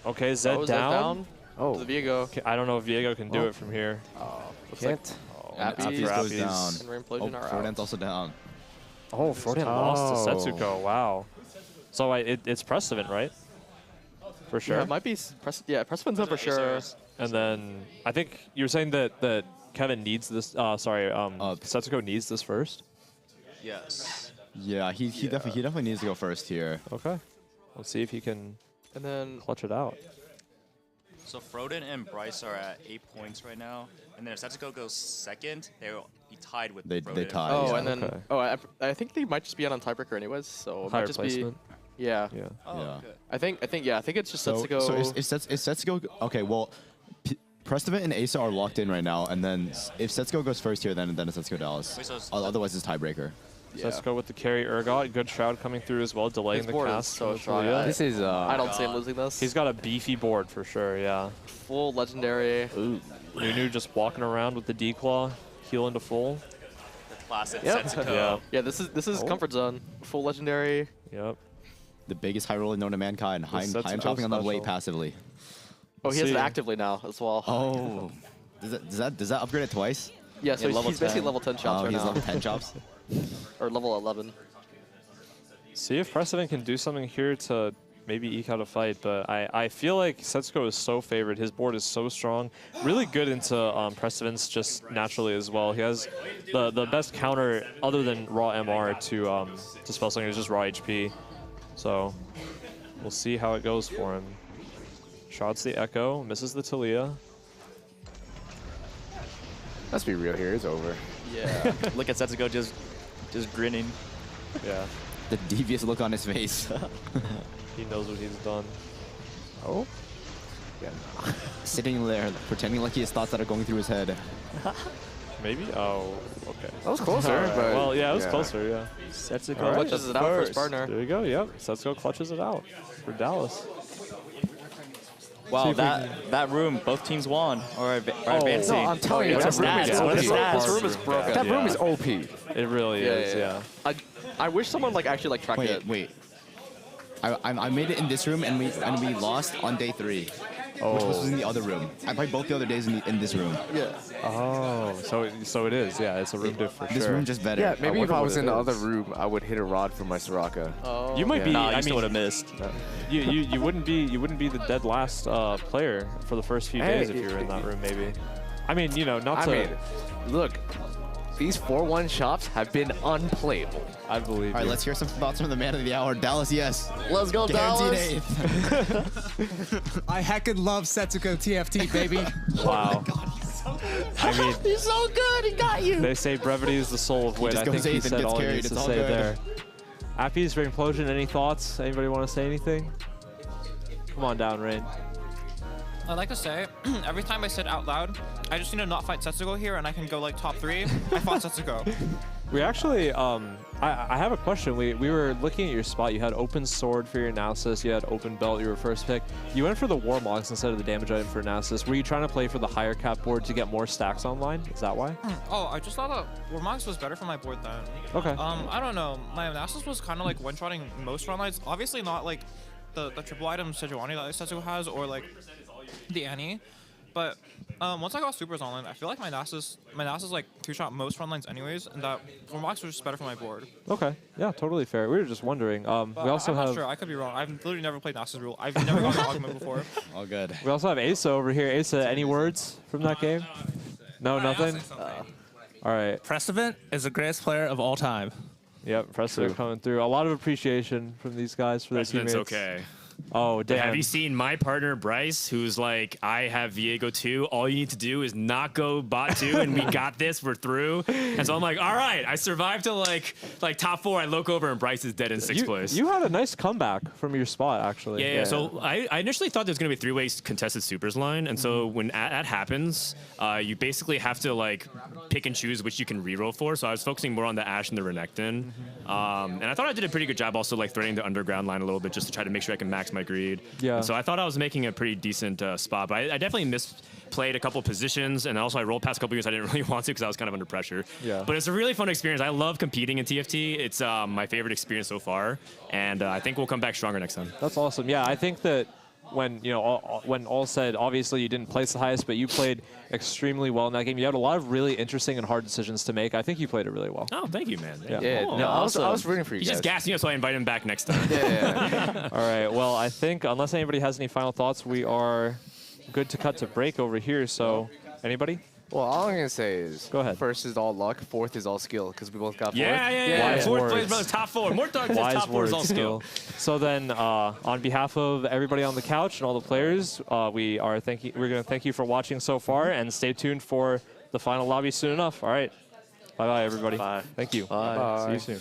Okay, Zed Zed down. Oh, the Viego. Okay, I don't know if Viego can do it from here. Looks can't. Appies goes down. and Reimplosion are out. Froden's also down. Oh, Froden lost to Setsuko. Wow. So it's Precedent, right? For sure. Yeah, it might be. Precedent's up for sure. And then I think you were saying that Kevin needs this. Setsuko needs this first. Yes. Yeah, he definitely needs to go first here. Okay. Let's see if he can And then clutch it out. So Froden and Bryce are at 8 points right now, and then if Setsuko goes second, they'll be tied with They Froden. tie. oh, yeah. and then Okay. I think they might just be on tiebreaker anyways. So it Higher might just placement. be. Yeah. Yeah. Oh, Yeah. okay. I think it's just Setsuko. So if Setsuko, okay, well, Precedent and Asa are locked in right now, and then if Setsuko goes first here, then it's Setsuko Dallas. Wait, so it's- Otherwise, it's tiebreaker. Setsuko with the carry Urgot. Good Shroud coming through as well, delaying His the board is cast. so from strong. Talia. This is I don't see him losing this. He's got a beefy board for sure, yeah. full legendary. Nunu just walking around with the D-Claw, heal into full. The classic Yep. Setsuko. Yeah. Yeah, this is comfort zone. Full legendary. Yep. The biggest high roller known to mankind. High Setsuko chopping on the way special. passively. Oh, he has it See. actively now as well. Oh, does that upgrade it twice? Yeah, so Yeah, level he's basically 10. level 10 shops Oh, right he's now. level 10 chops. Or level 11. See if Precedent can do something here to maybe eke out a fight, but I feel like Setsuko is so favored. His board is so strong. Really good into Precedence just naturally as well. He has the best counter other than raw MR to spell slinger is just raw HP. So we'll see how it goes for him. Shrouds the Echo, misses the Talia. Let's be real here. It's over. Yeah. Look at Setsuko just grinning. Yeah. The devious look on his face. He knows what he's done. Oh. Sitting there, pretending like he has thoughts that are going through his head. Maybe? Oh, okay. That was closer, Alright, but well, yeah, it was yeah. closer, yeah. Setsuko Clutches it out for his partner. There you go, yep. Setsuko clutches it out for Dallas. Wow, that room, both teams won or advancing. No, I'm telling you, It's that a room stats. is What are OP. the This room is broken. That room Yeah. is OP. It really is, yeah. I wish someone actually tracked it. Wait. I made it in this room and we lost on day 3. Which was in the other room. I played both the other days in this room. Yeah. Oh, so it is, yeah. It's a room diff for This sure. room just better. Yeah, maybe if wonder I what was it in the is. other room, I would hit a rod for my Soraka. Oh. You might be. Nah, you I still mean, would have missed. you wouldn't be the dead last player for the first few days if you were in that room, maybe. I mean, not to. I mean, look, these 4-1 shops have been unplayable. I believe. All right, let's hear some thoughts from the man of the hour, Dallas. Yes. Let's go, Guaranteed Dallas. 8th. I heckin' love Setsuko TFT, baby. Wow. I mean, he's so good. He got you. They say brevity is the soul of wit. I think he said all he needs to say there. Appies for Implosion, any thoughts? Anybody want to say anything? Come on down, Rain. I'd like to say, every time I say it out loud, I just need to not fight Setsugo here and I can go like top 3. I fought Setsugo. We actually, I have a question. We were looking at your spot. You had open sword for your analysis. You had open belt. You were first pick. You went for the Warmogs instead of the damage item for analysis. Were you trying to play for the higher cap board to get more stacks online? Is that why? Oh, I just thought that Warmogs was better for my board then. Okay. I don't know. My analysis was kind of like one-shotting most front lines. Obviously not like the triple item Sejuani that Setsugo has or like the Annie. But once I got supers online, I feel like my Nasus like 2-shot most front lines anyways, and that Warmogs was just better for my board. Okay. Yeah, totally fair. We were just wondering. We also I'm have. not sure. I could be wrong. I've literally never played Nasus rule. I've never gone to augment before. All good. We also have Asa over here. Asa, any words from that game? No, nothing? All right. Precedent is the greatest player of all time. Yep, Precedent coming through. A lot of appreciation from these guys for their teammates. Precedent's okay. Oh, damn. Have you seen my partner, Bryce, who's like, I have Viego 2. All you need to do is not go bot 2, and we got this. We're through. And so I'm like, all right. I survived to like top 4. I look over, and Bryce is dead in 6th place. You had a nice comeback from your spot, actually. Yeah. So I initially thought there was going to be a 3-way contested supers line. And so when that happens, you basically have to like pick and choose which you can reroll for. So I was focusing more on the Ashe and the Renekton. And I thought I did a pretty good job also like threading the underground line a little bit just to try to make sure I can max my greed. Yeah. And so I thought I was making a pretty decent spot, but I definitely misplayed a couple positions, and also I rolled past a couple units I didn't really want to because I was kind of under pressure. Yeah. But it's a really fun experience. I love competing in TFT. It's my favorite experience so far, and I think we'll come back stronger next time. That's awesome. Yeah, I think that when when all said, obviously you didn't place the highest, but you played extremely well in that game. You had a lot of really interesting and hard decisions to make. I think you played it really well. Oh, thank you, man. Yeah. Oh, No, I was rooting for you He's guys. just gassing us, so I invite him back next time. All right. Well, I think unless anybody has any final thoughts, we are good to cut to break over here. So, anybody? Well, all I'm going to say is, go ahead. First is all luck, fourth is all skill, because we both got fourth. Yeah. Wise Fourth words. place, brother. Top 4. More dark Wise top 4 is all words, skill. So then, on behalf of everybody on the couch and all the players, we're going to thank you for watching so far, and stay tuned for the final lobby soon enough. All right. Bye-bye, everybody. Bye. Thank you. Bye. See you soon.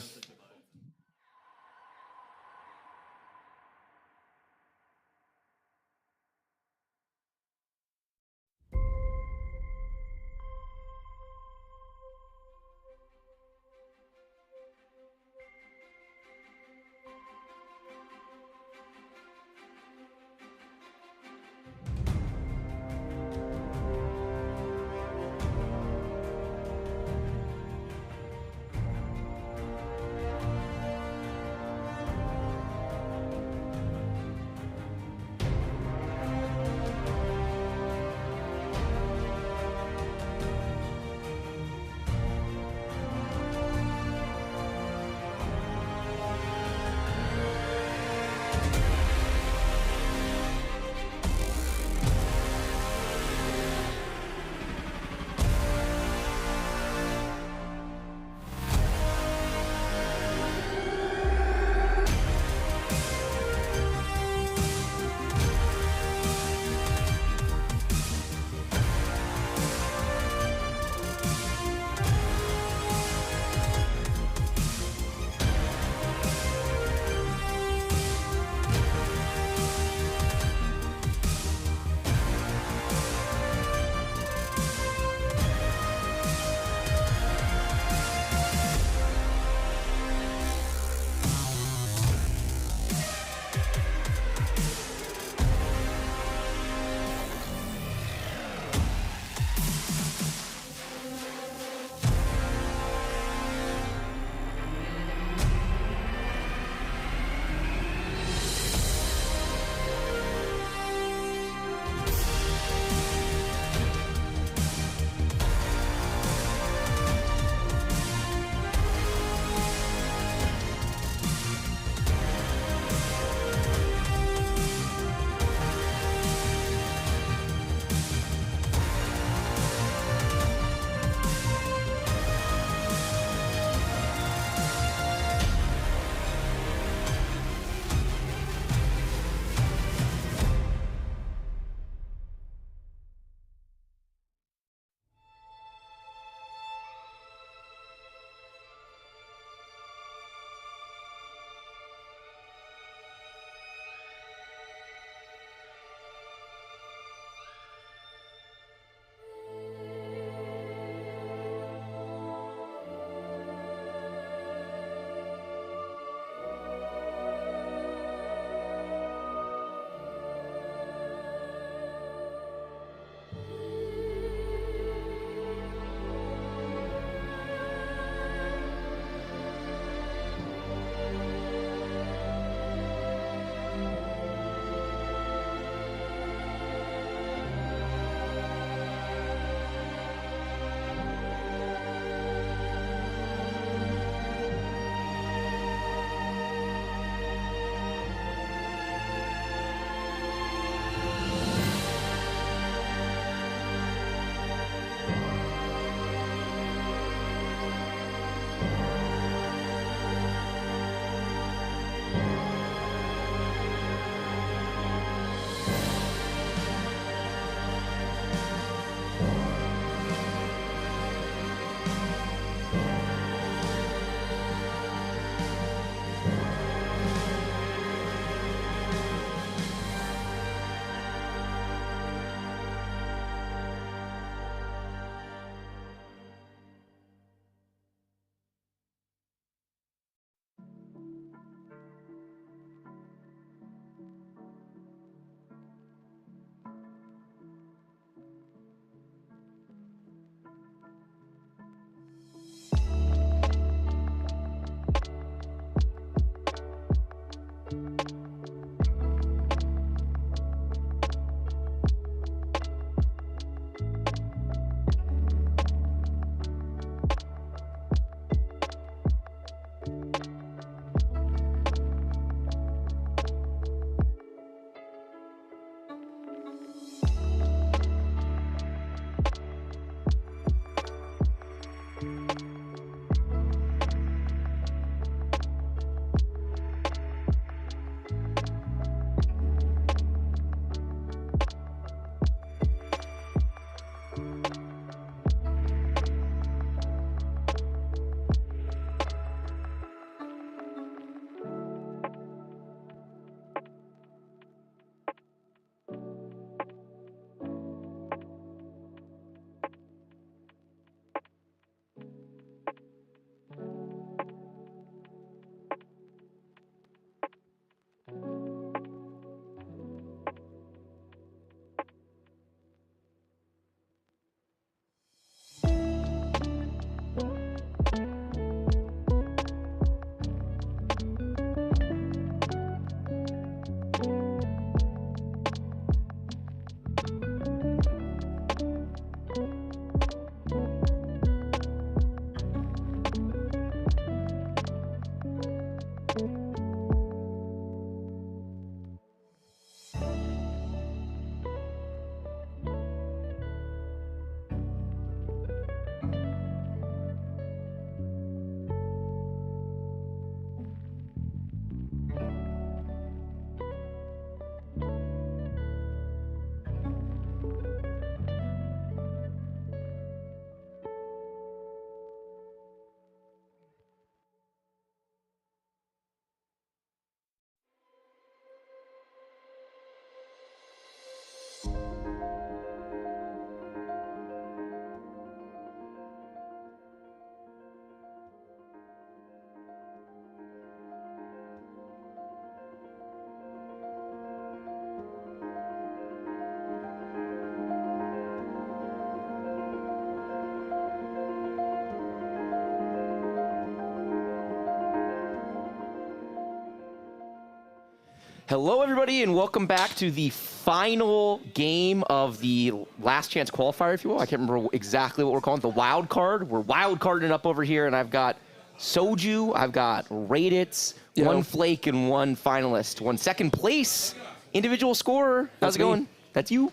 Hello, everybody, and welcome back to the final game of the last chance qualifier, if you will. I can't remember exactly what we're calling it. The wild card. We're wild carding up over here, and I've got Soju, I've got Raditz, one Flake, and one finalist. One second place individual scorer. How's it going? That's you?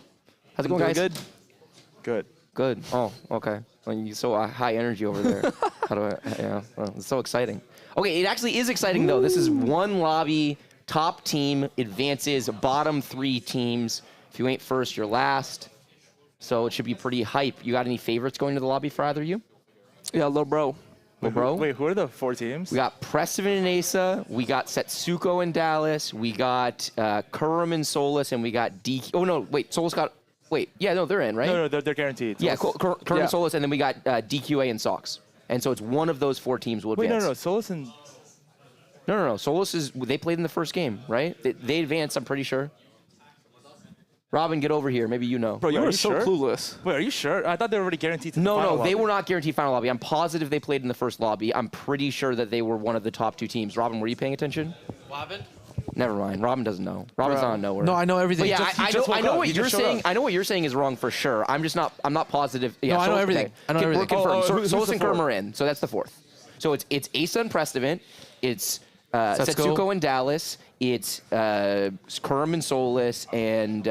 How's it going, guys? Good. Good. Good. Oh, okay. Well, you're so high energy over there. How do I? Yeah, well, it's so exciting. Okay, it actually is exciting, though. This is one lobby. Top team advances, bottom 3 teams. If you ain't first, you're last. So it should be pretty hype. You got any favorites going to the lobby for either of you? Yeah, Lil Bro. Lil Bro? Wait, who are the 4 teams? We got Prestivan and Asa. We got Setsuko and Dallas. We got Kurum and Solus. And we got DQ. Oh, no, wait. Solus got... Wait. Yeah, no, they're in, right? No, they're guaranteed. Yeah, Kurum and Solus. And then we got DQA and Sox. And so it's one of those 4 teams will advance. Wait, no, Solus and... No. Solus is... They played in the first game, right? They advanced, I'm pretty sure. Robin, get over here. Maybe you know. Bro, you were so clueless. Wait, are you sure? I thought they were already guaranteed to the final No, lobby. they were not guaranteed final lobby. I'm positive they played in the first lobby. I'm pretty sure that they were one of the top 2 teams. Robin, were you paying attention? Robin? Never mind. Robin doesn't know. Robin's not nowhere. No, I know everything. But yeah, I know what you're saying. I know what you're saying is wrong for sure. I'm not positive. Yeah, no, I know everything. Okay. I know everything. Confirmed. Solus and Kurum are in, so that's the 4th. So it's Asa and Prestivan. It's Setsuko and Dallas. It's Kurum and Solus and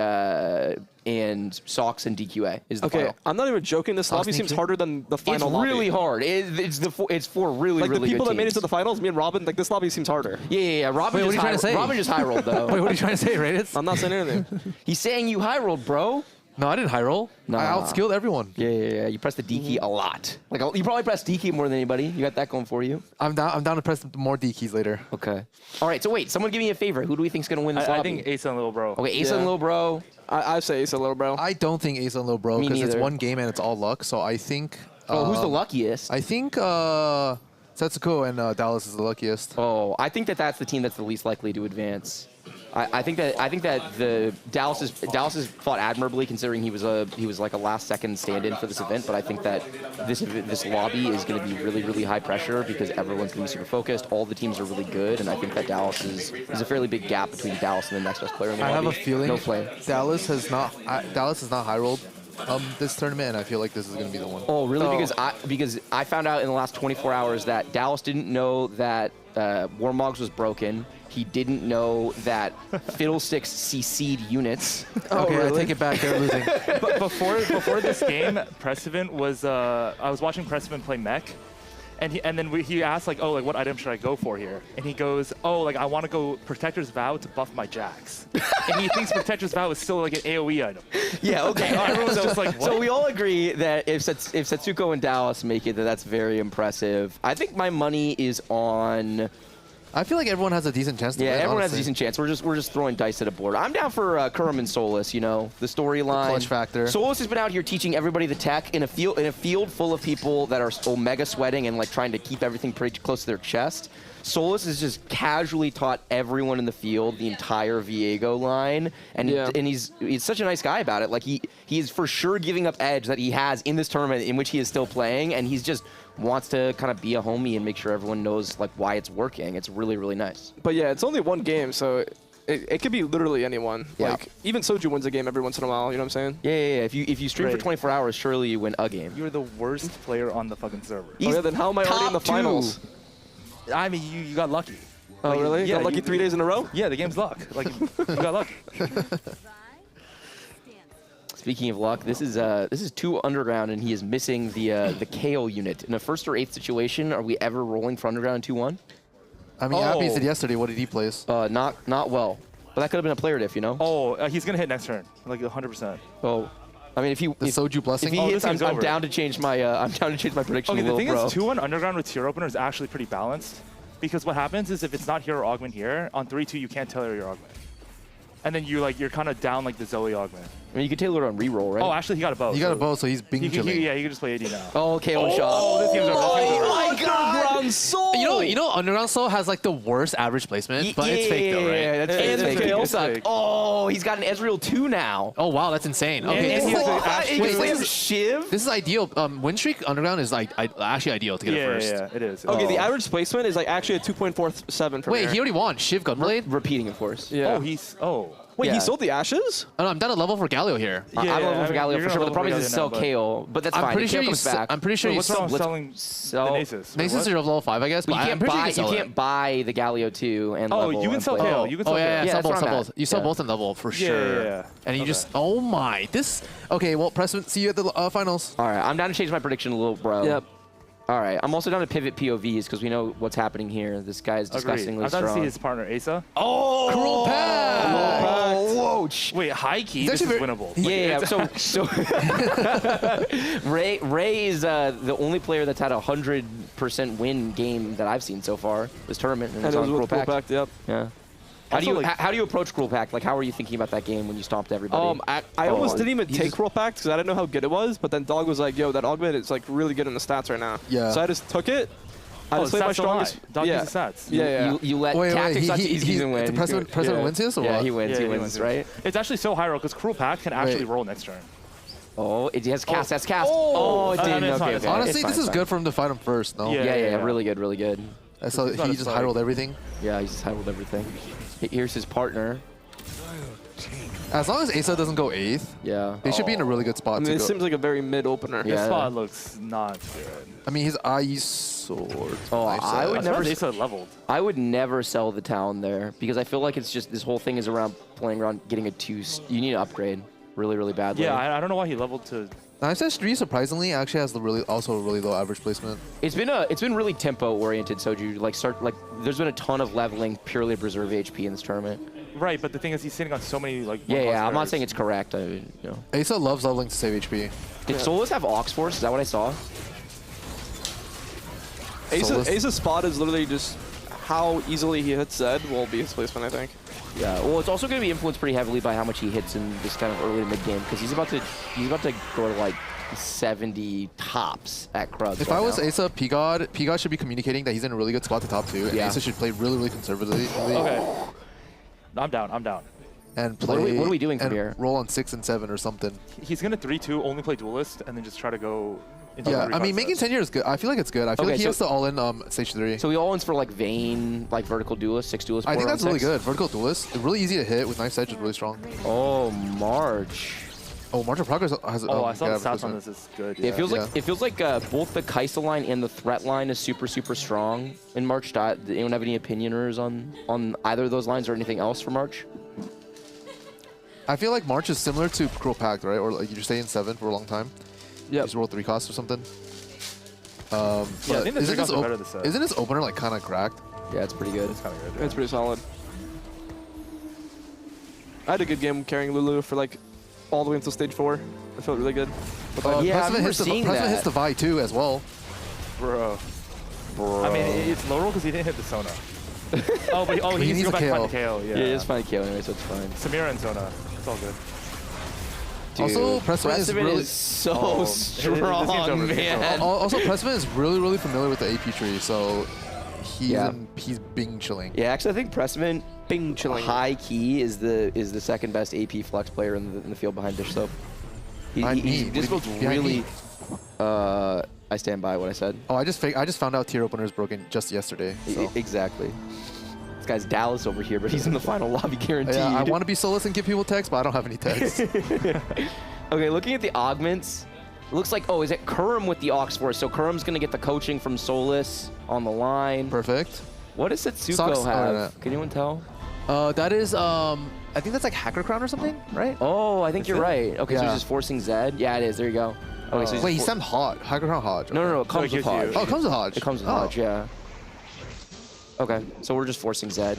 Sox and DQA is the final. I'm not even joking. This lobby seems harder than the final lobby. It's really hard. It's 4 really like really the people good that made it teams. to the finals, me and Robin, like this lobby seems harder. Yeah. Robin Wait, what are you trying to say? Robin just high rolled though. Wait, what are you trying to say, Raditz? I'm not saying anything. He's saying you high rolled, bro. No, I didn't high roll. Nah. I outskilled everyone. Yeah. You pressed the D key a lot. Like you probably pressed D key more than anybody. You got that going for you. I'm down to press more D keys later. Okay. All right. So wait, someone give me a favor. Who do we think is gonna win this lobby? I think Asa and Lil Bro. Okay, Asa and Lil Bro. I say Asa and Lil Bro. I don't think Asa and Lil Bro because it's one game and it's all luck. So I think. Oh, who's the luckiest? I think Setsuko and Dallas is the luckiest. Oh, I think that's the team that's the least likely to advance. I think that the Dallas has fought admirably considering he was like a last second stand-in for this event. But I think that this lobby is going to be really really high pressure because everyone's going to be super focused. All the teams are really good, and I think that Dallas there's a fairly big gap between Dallas and the next best player in the lobby. I have a feeling no play. Dallas has not high rolled this tournament, and I feel like this is going to be the one. Oh, really? Because I found out in the last 24 hours that Dallas didn't know that Warmogs was broken. He didn't know that Fiddlesticks CC'd units. Okay, really? I take it back. They're losing. But before this game, Prestivan was I was watching Prestivan play mech, and then he asked like, oh, like what item should I go for here? And he goes, oh, like I want to go Protector's Vow to buff my Jax. And he thinks Protector's Vow is still like an AOE item. Yeah, okay. Everyone's just like, what? So we all agree that if Setsuko and Dallas make it, that's very impressive. I think my money is on. I feel like everyone has a decent chance to win, everyone honestly. has a decent chance. We're just throwing dice at a board. I'm down for Kurum and Solus, you know, the storyline. Clutch factor. Solus has been out here teaching everybody the tech in a field full of people that are omega sweating and like trying to keep everything pretty close to their chest. Solus has just casually taught everyone in the field the entire Viego line, and he's such a nice guy about it. Like he is for sure giving up edge that he has in this tournament in which he is still playing, and he's just wants to kind of be a homie and make sure everyone knows like why it's working. It's really really nice. But yeah, it's only one game, so it could be literally anyone. Yeah. Like even Soju wins a game every once in a while. You know what I'm saying? Yeah. If you stream for 24 hours, surely you win a game. You're the worst player on the fucking server. He's then how am I already in the top 2. finals? I mean, you got lucky. Oh, like, really? Yeah, got lucky 3 days in a row? Yeah, the game's luck. Like, you got lucky. Speaking of luck, this is 2 underground, and he is missing the Kale unit. In a 1st or 8th situation, are we ever rolling for underground 2-1? I mean, Appy said yesterday, what did he place? Not well. But that could have been a player diff, you know? Oh, he's going to hit next turn, like 100%. Oh. I mean, if Soju blessing. If he hits, I'm down to change my prediction. Okay, the thing bro. is, 2-1 underground with tier opener is actually pretty balanced, because what happens is if it's not hero augment here on 3-2, you can't tell your augment, and then you're kind of down like the Zoe augment. I mean, you could tailor it on reroll, right? Oh, actually, he got a bow. He got a bow, so he's Bing chilling. Yeah, he can just play AD now. Oh, KO shot. Oh, this game's over. Oh my God! Underground Soul. You know, Underground Soul has like the worst average placement, but it's fake though, right? Yeah, that's fake. Oh, he's got an Ezreal 2 now. Oh wow, that's insane. Okay, Shiv. This is ideal. Win streak Underground is like actually ideal to get it first. Yeah, it is. Okay, the average placement is like actually a 2.47 for Wait, he already won. Shiv Gunblade? Repeating, of course. Yeah. Wait, Yeah. he sold the ashes? Oh, no, I'm down at level for Galio here. I'm level for Galio for sure, but the problem is sell KO. But that's fine. I'm pretty sure comes back. I'm pretty sure What's wrong with selling the Nasus? Nasus are level 5, I guess. But But you can't buy the Galio 2 and level. You can sell play. KO. You can sell yeah, KO. sell both, that's where I'm both. at. You sell both in level for sure. Yeah. And you just, oh my, this. Okay, well, Preston, see you at the finals. All right, I'm down to change my prediction a little, bro. Yep. All right, I'm also down to pivot POVs because we know what's happening here. This guy is disgustingly I'm strong. down to see his partner, Asa. Oh! Cruel Pact! Whoa! Wait, high key, this is winnable. Yeah. So Ray is the only player that's had a 100% win game that I've seen so far this tournament. And it was with Cruel Pact, yep. Yeah. How do you approach Cruel Pact? Like, how were you thinking about that game when you stomped everybody? I almost didn't even take Cruel Pact because I didn't know how good it was. But then Dog was like, "Yo, that augment is like really good in the stats right now." Yeah. So I just took it. I just played my strongest. Dog uses stats. Yeah. You let Tactics he's win. The president wins this or Yeah, what? he wins, right? It's actually so high roll because Cruel Pact can actually roll next turn. Oh, it has cast. That's cast. Oh, it didn't. Okay. Honestly, this is good for him to fight him first, no? Yeah. Really good, really good. So he just high rolled everything? Yeah, he just high rolled everything. Here's his partner. As long as Asa doesn't go 8th, they should be in a really good spot. I mean, it seems like a very mid opener. This spot looks not good. I mean, his Ice Sword. Oh, I would never. Asa leveled. I would never sell the town there because I feel like it's just this whole thing is around playing around getting a 2. You need to upgrade really, really badly. Yeah, I don't know why he leveled to. Nice 3 surprisingly actually has also a really low average placement. It's been really tempo oriented. Soju there's been a ton of leveling purely to preserve HP in this tournament. Right, but the thing is he's sitting on so many like. Yeah. I'm not saying it's correct. Asa loves leveling to save HP. Did Solus have Ox Force? Is that what I saw? Ace's spot is literally just how easily he hits Zed will be his placement, I think. Yeah, well, it's also going to be influenced pretty heavily by how much he hits in this kind of early to mid game because he's about to go to like 70 tops at Krugs. If I was Asa, P-God should be communicating that he's in a really good spot to top 2, and Asa should play really, really conservatively. Okay. I'm down. And play. What are we doing from here? Roll on 6 and 7 or something. He's gonna 3-2, only play Duelist, and then just try to go. Yeah, I mean, making tenure is good. I feel like it's good. I feel like he has to all in stage 3. So he all ins for like Vayne, like vertical duelist, 6 duelist. I think that's really good. Vertical duelist, really easy to hit with Knife Edge is really strong. Oh, March. Oh, March of Progress has. Oh, I saw the stats on this. Is good. Yeah. It feels like both the Kai'Sa line and the threat line is super strong in March. Did anyone have any opinioners on either of those lines or anything else for March? I feel like March is similar to Cruel Pact, right? Or like you just stay in 7 for a long time. Yeah. Just roll 3 costs or something. I think the 3 costs are better this set. Isn't his opener like kind of cracked? Yeah, it's pretty good. It's kind of good. Yeah. It's pretty solid. I had a good game carrying Lulu for like all the way until stage 4. I felt really good. President hits the Vi too as well. Bro. I mean, it's low roll because he didn't hit the Sona. He needs to go back to KO. Yeah, he is finding KO anyway, so it's fine. Samira and Sona. It's all good. Dude, also, Pressman is so strong, man. Also, Pressman is really familiar with the AP tree, so he's Bing chilling. Yeah, actually, I think Pressman Bing chilling high key is the second best AP flex player in the field behind Dish Soap. He just looks really. I stand by what I said. Oh, I just found out tier opener is broken just yesterday. So. Exactly. This guy's Dallas over here, but he's in the final lobby guaranteed. Yeah, I want to be Solus and give people text, but I don't have any text. Okay, looking at the augments, it looks like, is it Kurum with the Ox Force? So Kurum's going to get the coaching from Solus on the line. Perfect. What does Setsuko have? Can anyone tell? That is, I think that's like Hacker Crown or something, right? Oh, I think you're right. Okay, so he's just forcing Zed. Yeah, it is. There you go. Okay, so wait, he sent Hodge. Hacker Crown Hodge. Okay. No, it comes with Hodge. Oh, it comes with Hodge. It comes with Hodge, yeah. Okay, so we're just forcing Zed.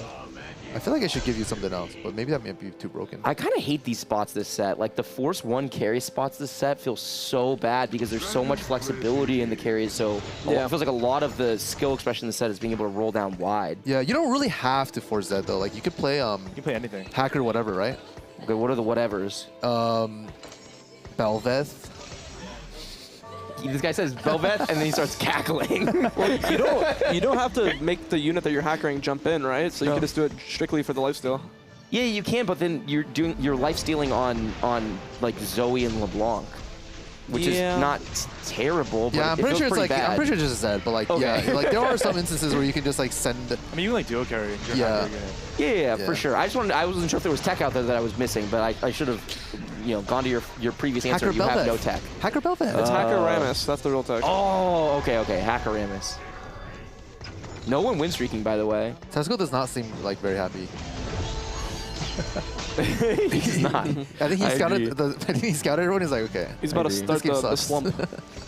I feel like I should give you something else, but maybe that might be too broken. I kind of hate these spots this set. Like the Force 1 carry spots this set feel so bad because there's so much flexibility in the carries. So it feels like a lot of the skill expression in the set is being able to roll down wide. Yeah, you don't really have to force Zed though. Like you could play you can play anything. Hacker, whatever, right? Okay, what are the whatevers? Belveth. This guy says Belveth, and then he starts cackling. Well, you don't have to make the unit that you're hackering jump in, right? So you can just do it strictly for the lifesteal. Yeah, you can, but then you're life stealing on like Zoe and LeBlanc, which is not terrible. But Yeah, I'm pretty sure it's like bad. I'm pretty sure it's just Zed, but like yeah, like there are some instances where you can just like send. I mean, you can like duo carry. Yeah. Yeah, for sure. I wasn't sure if there was tech out there that I was missing, but I should have, gone to your previous answer. Hacker You have Belveth. no tech. Hacker Belveth. It's Hacker Ramus. That's the real tech. Oh, okay, Hacker Ramus. No one win streaking, by the way. Tesco does not seem like very happy. He's not. I think he scouted everyone. He's like, okay. He's about to start the slump.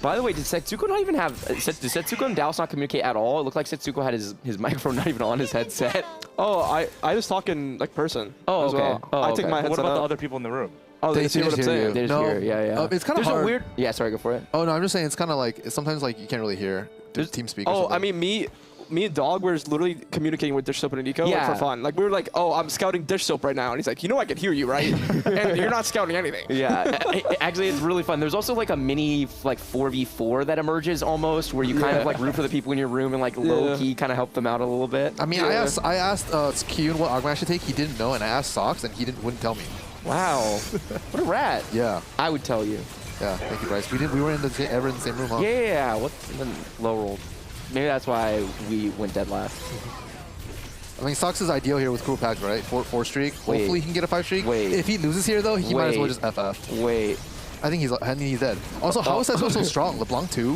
By the way, did Setsuko not even have? Did Setsuko and Dallas not communicate at all? It looked like Setsuko had his microphone not even on his headset. Oh, I just talk in like person. Oh, as okay. well. Oh, I take okay. my What headset about the out. other people in the room? Oh, they see what I'm saying. They just hear. Yeah. It's kind of There's hard. a weird. Yeah, sorry, go for it. Oh no, I'm just saying it's kind of like sometimes like you can't really hear the team speak. Oh, I mean me and Dog were literally communicating with Dish Soap and Nico like, for fun. Like we were like, oh, I'm scouting Dish Soap right now, and he's like, I can hear you, right? And you're not scouting anything. Yeah, actually, it's really fun. There's also like a mini like 4v4 that emerges almost, where you kind of like root for the people in your room and like low key kind of help them out a little bit. I mean, I asked Kyun what augment I should take. He didn't know, and I asked Socks, and he wouldn't tell me. Wow, what a rat. Yeah, I would tell you. Yeah, thank you, Bryce. We weren't ever in the same room, huh? Yeah. What? Low rolled. Maybe that's why we went dead last. I mean, Socks is ideal here with Cruel Pact, right? Four streak. Wait. Hopefully he can get a 5 streak. Wait. If he loses here, though, he might as well just FF. Wait. I think he's dead. Also, how is that so strong? LeBlanc 2?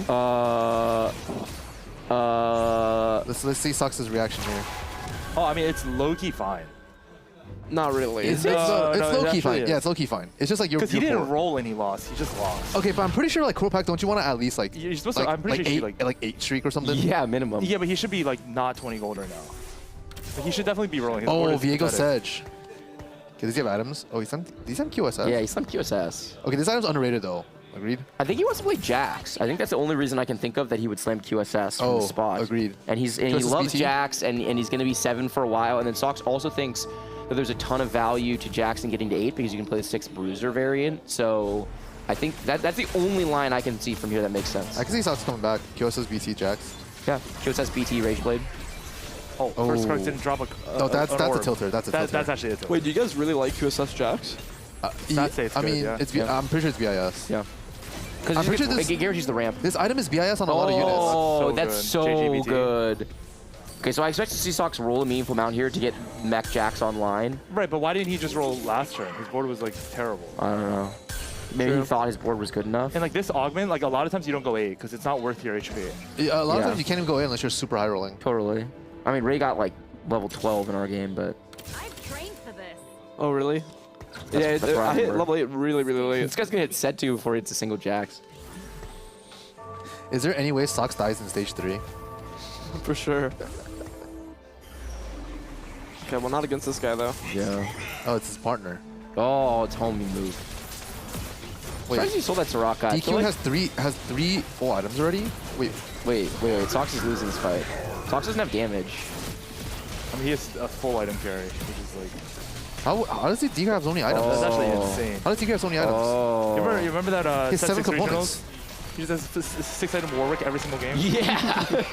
Let's see Socks' reaction here. Oh, I mean, it's low-key fine. Not really. It's low-key fine. Yeah, it's low-key fine. It's just like you're Because he didn't poor. roll and he lost. He just lost. Okay, but I'm pretty sure like Cruel Pact, don't you want to at least like You're supposed to, I'm pretty sure like 8 streak or something? Yeah, minimum. Yeah, but he should be like not 20 gold right now. Like, he should definitely be rolling. His board Oh, is Viego pathetic. Sedge. Okay, does he have items? Oh, he's on QSS. Yeah, he's on QSS. Okay, this item's underrated though. Agreed? I think he wants to play Jax. I think that's the only reason I can think of that he would slam QSS from the spot. Agreed. And he loves Jax, and he's going to be 7 for a while. And then Sox also thinks that there's a ton of value to Jax in getting to 8 because you can play the 6 Bruiser variant. So I think that's the only line I can see from here that makes sense. I can see Sox coming back. QSS BT Jax. Yeah, QSS BT Rageblade. Oh, first card didn't drop a. No, that's an orb. a tilter. That's a tilter. That's actually a tilter. Wait, do you guys really like QSS Jax? I'd say it's I good, mean, yeah. I'm pretty sure it's BIS. Yeah. I'm Because pretty sure it guarantees the ramp. This item is BIS on a lot of units. Oh, that's so JGBT. good. Okay, so I expect to see Sox roll a meaningful amount here to get Mech Jax online. Right, but why didn't he just roll last turn? His board was like terrible. I don't know. Maybe he thought his board was good enough. And like this augment, like a lot of times you don't go 8 because it's not worth your HP. Yeah, a lot of times you can't even go in unless you're super high rolling. Totally. I mean, Ray got like level 12 in our game, but. I've trained for this. Oh, really? That's what I hit remember. level 8 really, really late. This guy's gonna hit set 2 before he hits a single Jax. Is there any way Sox dies in stage 3? For sure. Okay, well, not against this guy, though. Yeah. Oh, it's his partner. Oh, it's homie move. Wait, Surprised you sold that Soraka. I feel DQ like- has three full items already? Wait. Sox is losing this fight. Sox doesn't have damage. I mean, he has a full item carry, which is like. How does DQ have so many items? That's actually insane. How does DQ have so many items? You remember that He has set 7 6 components. regionals? He just has 6 item Warwick every single game. Yeah.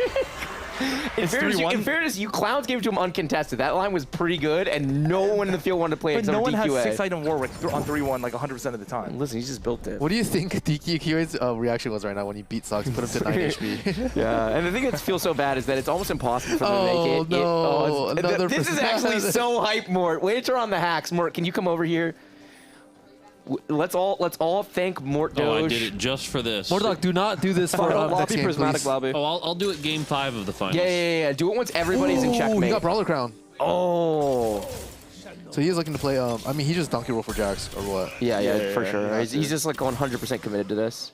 In It's fairness, 3-1. you clowns gave it to him uncontested. That line was pretty good, and no one in the field wanted to play it But except no for one has DQA. 6 item Warwick on 3-1 like 100% of the time. Listen, he just built it. What do you think DQA's reaction was right now when he beat Sox, put him to 9 HP? Yeah, and the thing that feels so bad is that it's almost impossible for them to make it. No, another this is actually so hype, Mort. Wait till we're on the hacks. Mort, can you come over here? Let's all thank Mort Doge. Oh, I did it just for this. Mordog, do not do this for lobby, next game, prismatic please. lobby. Oh, I'll do it game 5 of the finals. Yeah. Do it once everybody's in checkmate. He got Brawler Crown. Oh. So he is looking to play, I mean, he just donkey roll for Jax, or what? Yeah, for sure. He's just like 100% committed to this.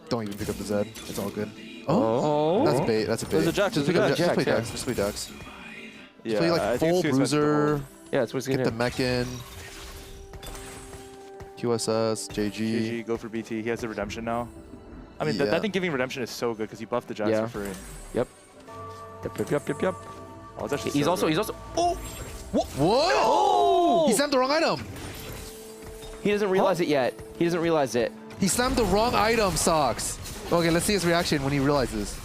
Don't even pick up the Zed. It's all good. Oh. That's bait. That's a bait. There's a Jax, Just there's pick a up Jax, Just play yeah. Jax. Just play Jax. Yeah, Play I like think full it's too expensive to bruiser. hold. Yeah, that's what he's gonna Get do. the mech in. QSS, JG. GG, go for BT. He has the redemption now. I mean, Yeah. I think giving redemption is so good because you buff the Jax Yeah. for free. Yep. Oh, it's actually He's so also good. Oh. What? Oh! He sent the wrong item. He doesn't realize it yet. He doesn't realize it. He slammed the wrong item, Socks. Okay, let's see his reaction when he realizes.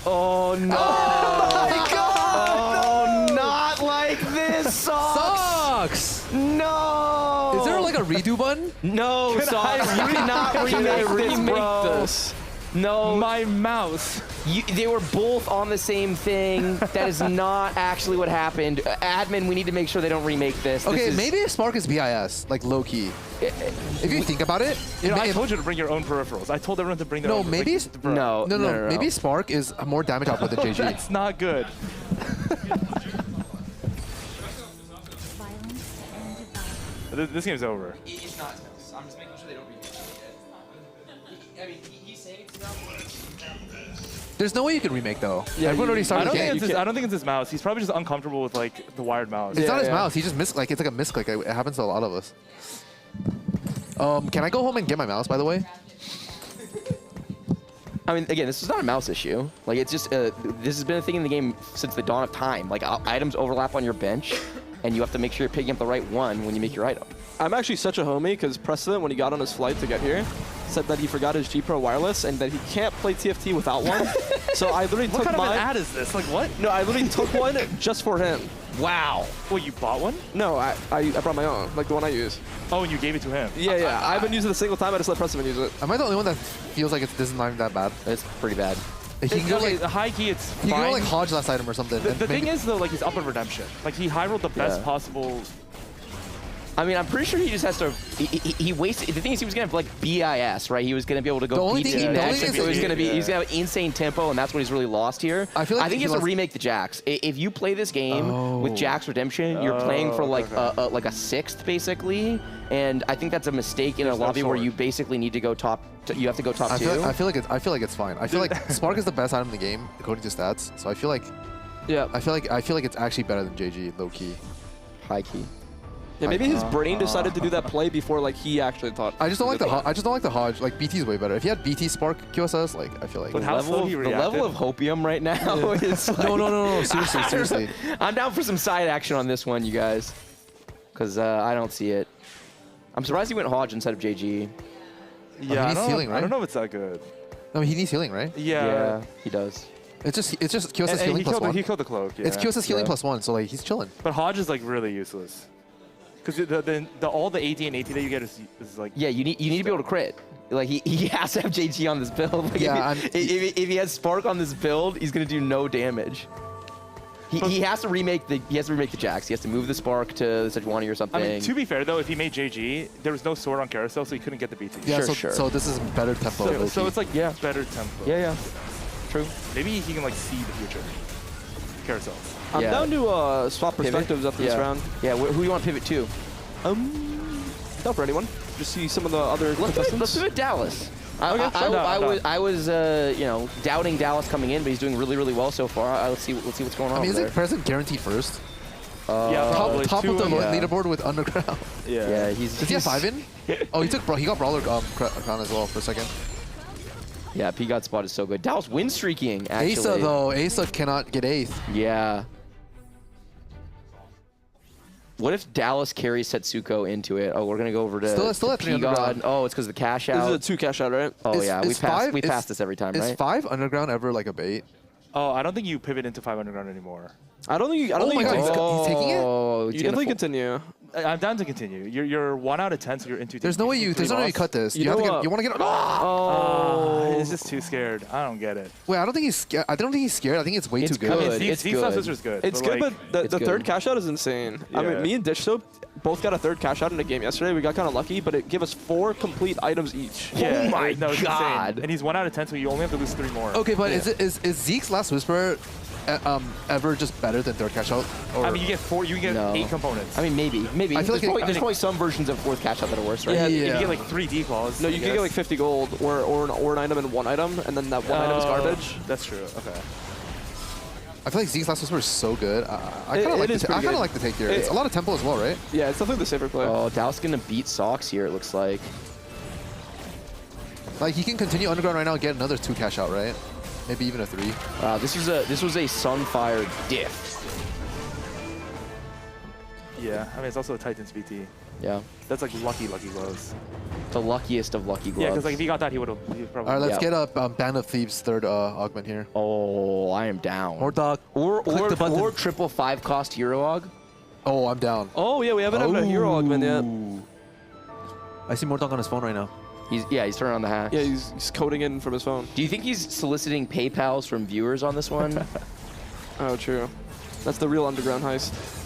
Oh no! Oh my God! Oh, not like this, Socks! No! Is there like a redo button? No, Socks, you cannot remake this. No. My mouse. They were both on the same thing. That is not actually what happened. Admin, we need to make sure they don't remake this. Okay, maybe Spark is BIS, like low-key. If you think about it. I told you to bring your own peripherals. I told everyone to bring their own. Maybe No. Maybe Spark is more damage output than JG. That's not good. This game's over. It's not. I'm just making sure they don't remake it. I mean, he's saying it's not. There's no way you can remake though. Yeah, Everyone already started the game. I don't think it's his mouse. He's probably just uncomfortable with like the wired mouse. It's not his mouse. He just missed. Like it's like a misclick. It happens to a lot of us. Can I go home and get my mouse? By the way. I mean, again, this is not a mouse issue. Like it's just this has been a thing in the game since the dawn of time. Like items overlap on your bench, and you have to make sure you're picking up the right one when you make your item. I'm actually such a homie because Precedent, when he got on his flight to get here, said that he forgot his G Pro wireless and that he can't play TFT without one. So I literally took What kind mine. of an ad is this? Like what? No, I literally took one just for him. Wow. Well, you bought one? No, I brought my own, like the one I use. Oh, and you gave it to him? Yeah. I haven't used it a single time. I just let Precedent use it. Am I the only one that feels like this is not even that bad? It's pretty bad. He can go like high key. It's he fine. can go like Hodge last item or something. The thing is though, like he's up in redemption. Like he high rolled the best possible. I mean, I'm pretty sure he just has to. He wasted. The thing is, he was gonna have like BIS, right? He was gonna be able to go BT next. So he's gonna have insane tempo, and that's what he's really lost here. I think he has to remake the Jax. If you play this game with Jax Redemption, you're playing for like a sixth basically, and I think that's a mistake in a lobby where you basically need to go top. You have to go top 2. I feel like it's fine. I feel like Spark is the best item in the game according to stats. So I feel like I feel like it's actually better than JG low key, high key. Yeah, maybe his brain decided to do that play before like he actually thought. I just don't like the Hodge. Like BT is way better. If you had BT Spark QSS, like I feel like the level of hopium right now is like, no. Seriously. I'm down for some side action on this one, you guys, because I don't see it. I'm surprised he went Hodge instead of JG. Yeah, he needs healing, right? I don't know if it's that good. No, he needs healing, right? Yeah, he does. It's just QSS healing plus 1. He killed the cloak. Yeah. It's QSS healing plus 1, so like he's chilling. But Hodge is like really useless. Because all the AD and AT that you get is like... Yeah, you need to be able to crit. Like, he has to have JG on this build. Like, yeah, if he has Spark on this build, he's going to do no damage. He has to remake the Jax. He has to move the Spark to Sejuani or something. I mean, to be fair, though, if he made JG, there was no sword on Carousel, so he couldn't get the BT. Yeah, so this is better tempo. So it's like better tempo. Yeah. True. Maybe he can like see the future. Carousel. I'm down to swap perspectives after this round. Yeah, who do you want to pivot to? Not for anyone. Just see some of the other contestants. Let's pivot Dallas. Okay, I was doubting Dallas coming in, but he's doing really, really well so far. Let's see what's going on. I mean, isn't President guaranteed first? Yeah, top of the leaderboard with Underground. Yeah, Does he have 5 in? Oh, he got Brawler crown as well for a second. Yeah, P-God spot is so good. Dallas win streaking, actually. Asa, though. Asa cannot get 8th. Yeah. What if Dallas carries Setsuko into it? Oh, we're going to go over to still at P-God. Oh, it's because of the cash out. This is a 2 cash out, right? Oh, yeah. We pass this every time, right? Is 5 Underground ever like a bait? Oh, I don't think you pivot into 5 Underground anymore. I don't think. He's taking it. You definitely continue. I'm down to continue. You're 1 out of 10, so you're into. There's no way you cut this. You want to get. He's just too scared. I don't get it. Wait, I don't think he's scared. I think it's way too good. I mean, Zeke's is good. It's good, but the third cash out is insane. Yeah. I mean, me and Dish Soap both got a third cash out in a game yesterday. We got kind of lucky, but it gave us 4 complete items each. Yeah, oh my God! God! And he's 1 out of 10, so you only have to lose 3 more. Okay, but is Zeke's Last Whisper ever just better than third cash out? Or? I mean, you get 4. You get 8 components. I mean, maybe. I feel there's probably some versions of fourth cash out that are worse, right? Yeah. You get like 3 declaws. No, you can get like 50 gold or an item and 1 item, and then that 1 item is garbage. That's true. Okay. I feel like Zeke's Last Whisper is so good. I kind of like the take here. It's a lot of tempo as well, right? Yeah, it's definitely the safer play. Oh, Dallas gonna beat Sox here, it looks like. Like he can continue Underground right now and get another 2 cash out, right? Maybe even a 3. This was a Sunfire diff. Yeah, I mean, it's also a Titans BT. Yeah. That's like lucky gloves. The luckiest of lucky gloves. Yeah, because like if he got that, he would have probably. All right, let's get a Band of Thieves third augment here. Oh, I am down. More dog. Or triple 5 cost hero aug. Oh, I'm down. Oh yeah, we haven't had a hero augment yet. I see Mordog on his phone right now. He's turning on the hack. Yeah, he's coding in from his phone. Do you think he's soliciting PayPals from viewers on this one? Oh, true. That's the real underground heist.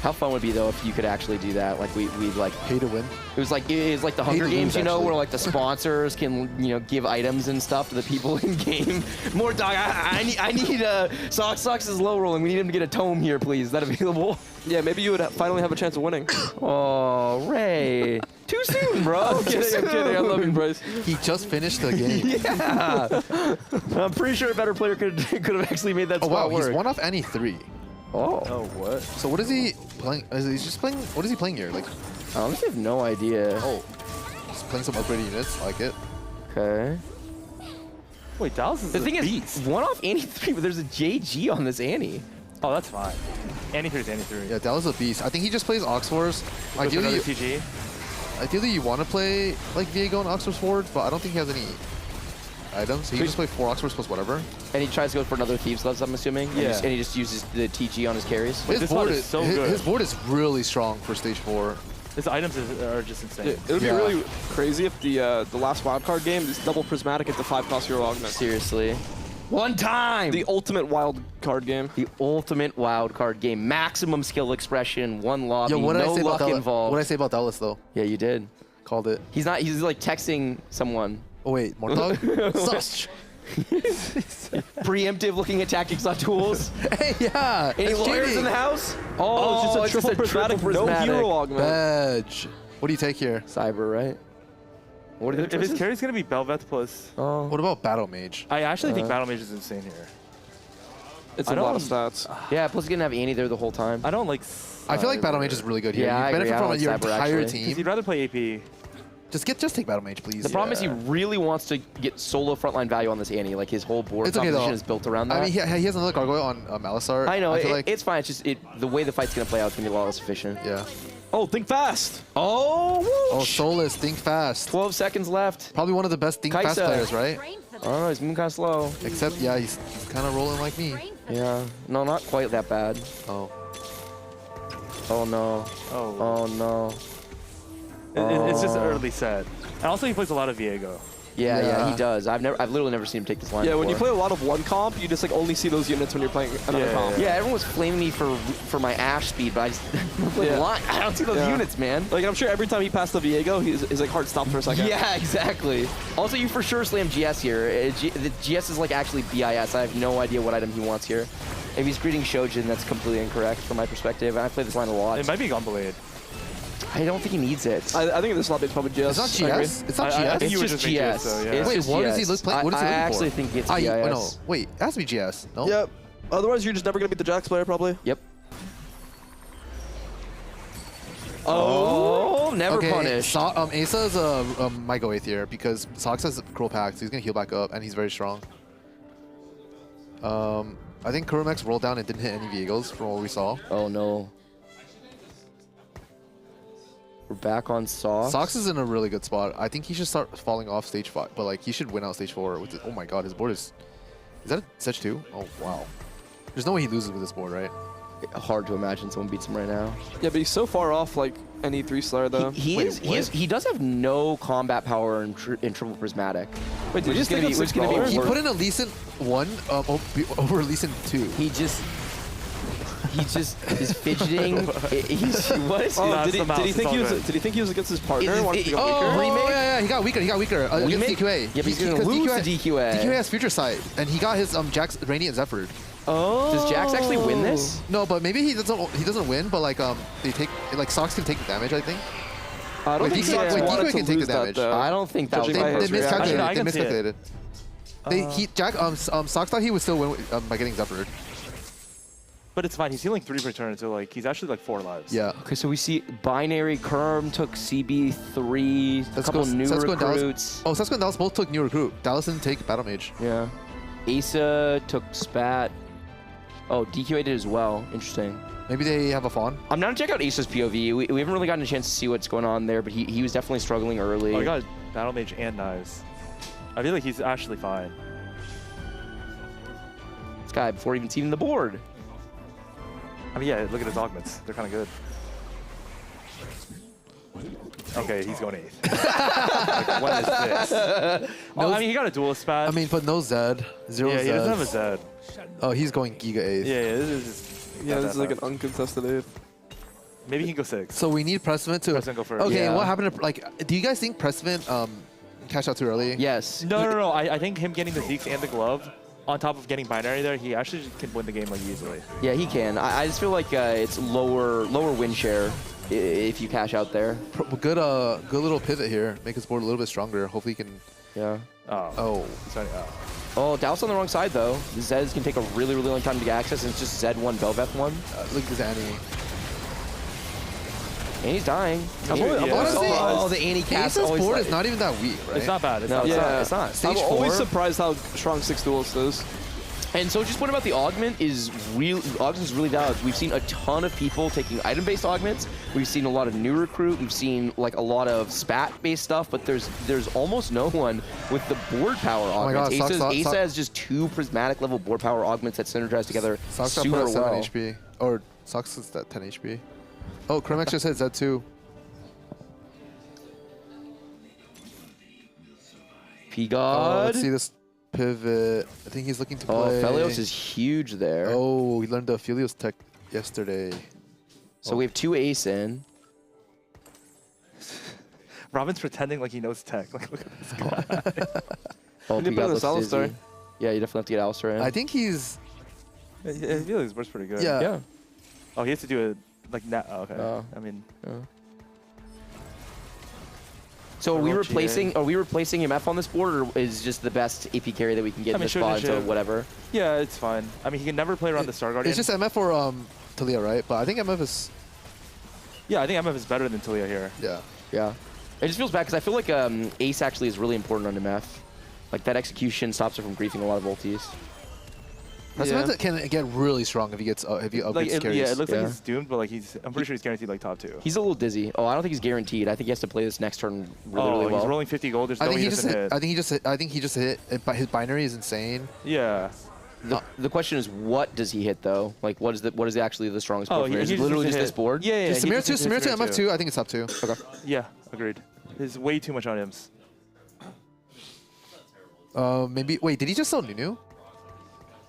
How fun would it be though if you could actually do that? Like we'd like pay to win. It was like the Hunger Games, you know, where like the sponsors can give items and stuff to the people in game. More dog. I need Sox is low rolling. We need him to get a tome here, please. Is that available? Yeah, maybe you would finally have a chance of winning. Oh, Ray. Too soon, bro. I'm kidding. I love you, Bryce. He just finished the game. Yeah. I'm pretty sure a better player could have actually made that spot work. He's one off any 3. Oh. Oh, what? So what is he playing? Is he just playing? What is he playing here? Like, I honestly have no idea. Oh, he's playing some upgraded units. I like it. Okay. Wait, Dallas is the thing is, one off Annie 3, but there's a JG on this Annie. Oh, that's fine. Annie 3 is Annie 3. Yeah, Dallas is a beast. I think he just plays Ox Wars. Ideally, TG. Ideally, you want to play like Viego and Ox Wars forward, but I don't think he has any items. He can just play 4 Ox Wars plus whatever. And he tries to go for another Thieves Gloves, I'm assuming. Yeah. And he just uses the TG on his carries. His board is so good. His board is really strong for stage 4. His items are just insane. It would be really crazy if the last wildcard game is double prismatic into 5 cost hero augment. Seriously. One time! The ultimate wild card game. The ultimate wild card game. Maximum skill expression, one lobby, Yo, what did no I say luck about involved. What did I say about Dallas though? Yeah, you did. Called it. He's like texting someone. Oh wait, Mortog? Such. Preemptive looking at tactics on tools. Hey, yeah. Any it's lawyers cheating. in the house? Oh, it's just a triple prismatic, no hero augment. Badge. What do you take here? Cyber, right? What if his carry's gonna be Bel'Veth plus? What about Battle Mage? I actually think Battle Mage is insane here. It's a lot of stats. Yeah, plus you're gonna have Annie there the whole time. I don't like. I feel like Battle Mage is really good here. Yeah, you benefit from your Cyber, entire actually. team. You'd rather play AP. Just take Battle Mage, please. The problem is he really wants to get solo frontline value on this Annie. Like his whole board It's okay, composition though. is built around that. I mean, he has another Gargoyle on Malasar. I know. I feel like it's fine. It's just the way the fight's gonna play out is gonna be a lot less efficient. Yeah. Oh, think fast. Oh, Oh, Solus, think fast. 12 seconds left. Probably one of the best think fast Kaisa. players, right? Oh, he's moving kind of slow. Except, yeah, he's kind of rolling like me. Yeah. No, not quite that bad. Oh. Oh no. Oh. No. It's just early set. And also he plays a lot of Viego. Yeah, he does. I've literally never seen him take this line. Yeah, before. when you play a lot of one comp, you just like only see those units when you're playing another comp. Yeah, everyone was flaming me for my Ash speed, but I just I don't see those units, man. Like I'm sure every time he passed the Viego, his like heart stopped for a second. Yeah, exactly. Also, you for sure slam GS here. The GS is like actually BIS. I have no idea what item he wants here. If he's greeting Shojin, that's completely incorrect from my perspective. And I play this line a lot. It might be Gunblade. I don't think he needs it. I think in this lobby it's probably GS. It's not GS. It's not GS. I think It's you would just think GS. so, yeah. It's Wait, just what GS. does he look like? What is he I looking actually for? think it's Oh, GS. no. Wait, it has to be GS. No? Yep. Otherwise, you're just never gonna beat the Jax player probably. Yep. Oh, never punished. Asa is might go 8th here because Sox has Cruel Pact, so he's gonna heal back up, and he's very strong. I think Kuromex rolled down and didn't hit any vehicles from what we saw. Oh no. We're back on Sox. Sox is in a really good spot. I think he should start falling off stage 5, but like he should win out stage 4 with oh my god, his board is that a stage 2? Oh wow. There's no way he loses with this board, right? Hard to imagine someone beats him right now. Yeah, but he's so far off like any 3 Slayer though. He does have no combat power in triple prismatic. Wait, did you just think it's gonna be? He put in a Lee Sin 1 over Lee Sin 2. He just is fidgeting. What is did he think he was against his partner? Wanted to go weaker? Yeah, he got weaker. Against DQA. Yeah, but he's gonna lose to DQA. DQA has Future Sight, and he got his Jax, Rainy, and Zephyr. Oh. Does Jax actually win this? No, but maybe he doesn't win, but like they take Sox can take the damage, I think. I don't think DQA can take the damage. I don't think that was they miscalculated. They miscalculated. Sox thought he would still win by getting Zephyr. But it's fine. He's healing 3 per turn, so like he's actually like 4 lives. Yeah. Okay, so we see Binary Kerm took CB3. A couple new recruits. Setsuko and Dallas both took new recruit. Dallas didn't take Battle Mage. Yeah. Asa took Spat. Oh, DQA did as well. Interesting. Maybe they have a fawn. I'm down to check out Ace's POV. We haven't really gotten a chance to see what's going on there, but he was definitely struggling early. Oh, he got Battle Mage and Knives. I feel like he's actually fine. This guy, before even seeing the board. I mean, yeah, look at his augments. They're kind of good. Okay, he's going 8th. Like, what is this? Oh, I mean, he got a duelist spat. I mean, but no Zed. Zero Yeah, Zed. he doesn't have a Zed. Oh, he's going Giga 8th. Yeah, this is just... Yeah, this is like an uncontested 8th. Maybe he can go 6. So we need Precedent to... Precedent go first. Okay, Yeah. what happened to... Like, do you guys think Precedent cashed out too early? Yes. No. I think him getting the Zeeks and the glove, on top of getting binary there, he actually can win the game like easily. Yeah, he can. I just feel like it's lower win share if you cash out there. Good little pivot here. Make his board a little bit stronger. Hopefully he can... Yeah. Oh. Sorry, Oh, Dallas on the wrong side, though. Zeds can take a really, really long time to get access, and it's just Zed 1, Belveth 1. Look at this Annie. Annie's dying. Honestly, the Annie cast Ace's always board like, is not even that weak, right? It's not bad. It's no, not. it's not. Stage I'm 4. always surprised how strong 6 duelist is. And so just what about the augment is augment's really valid. We've seen a ton of people taking item-based augments. We've seen a lot of new recruit. We've seen like a lot of spat-based stuff, but there's almost no one with the board power augments. Asa has just 2 prismatic level board power augments that synergize together super put at 7 well. HP. Or Sox is at 10 HP. Oh, Chromex just hit Z2. P-God. Let's see this pivot. I think he's looking to play. Oh, Felios is huge there. Oh, he learned the Felios tech yesterday. So we have 2 ace in. Robin's pretending like he knows tech. Like, look at this guy. Oh, He P-God put this looks dizzy. Alistar. Yeah, you definitely have to get Alistar in. I think he's... I feel like his board's pretty good. Yeah. Oh, he has to do it like that. Oh, okay. I mean... So are we replacing MF on this board, or is just the best AP carry that we can get in this spot until whatever? Yeah, it's fine. I mean, he can never play around the Star Guardian. It's just MF or Talia, right? But I think MF is... Yeah, I think MF is better than Talia here. Yeah. Yeah. It just feels bad because I feel like Ace actually is really important on MF. Like that execution stops her from griefing a lot of ultis. That can get really strong if he gets upgrades carries. Yeah, it looks like he's doomed, but like I'm pretty sure he's guaranteed like top 2. He's a little dizzy. Oh, I don't think he's guaranteed. I think he has to play this next turn really well. He's rolling 50 gold. There's no way he doesn't hit. I think he just hit. His binary is insane. Yeah. The question is, what does he hit though? Like, what is actually the strongest board? Is it literally just this board? Yeah. Samir to MF2. I think it's top 2. Okay. Yeah, agreed. There's way too much on Imps. Maybe. Wait, did he just sell Nunu?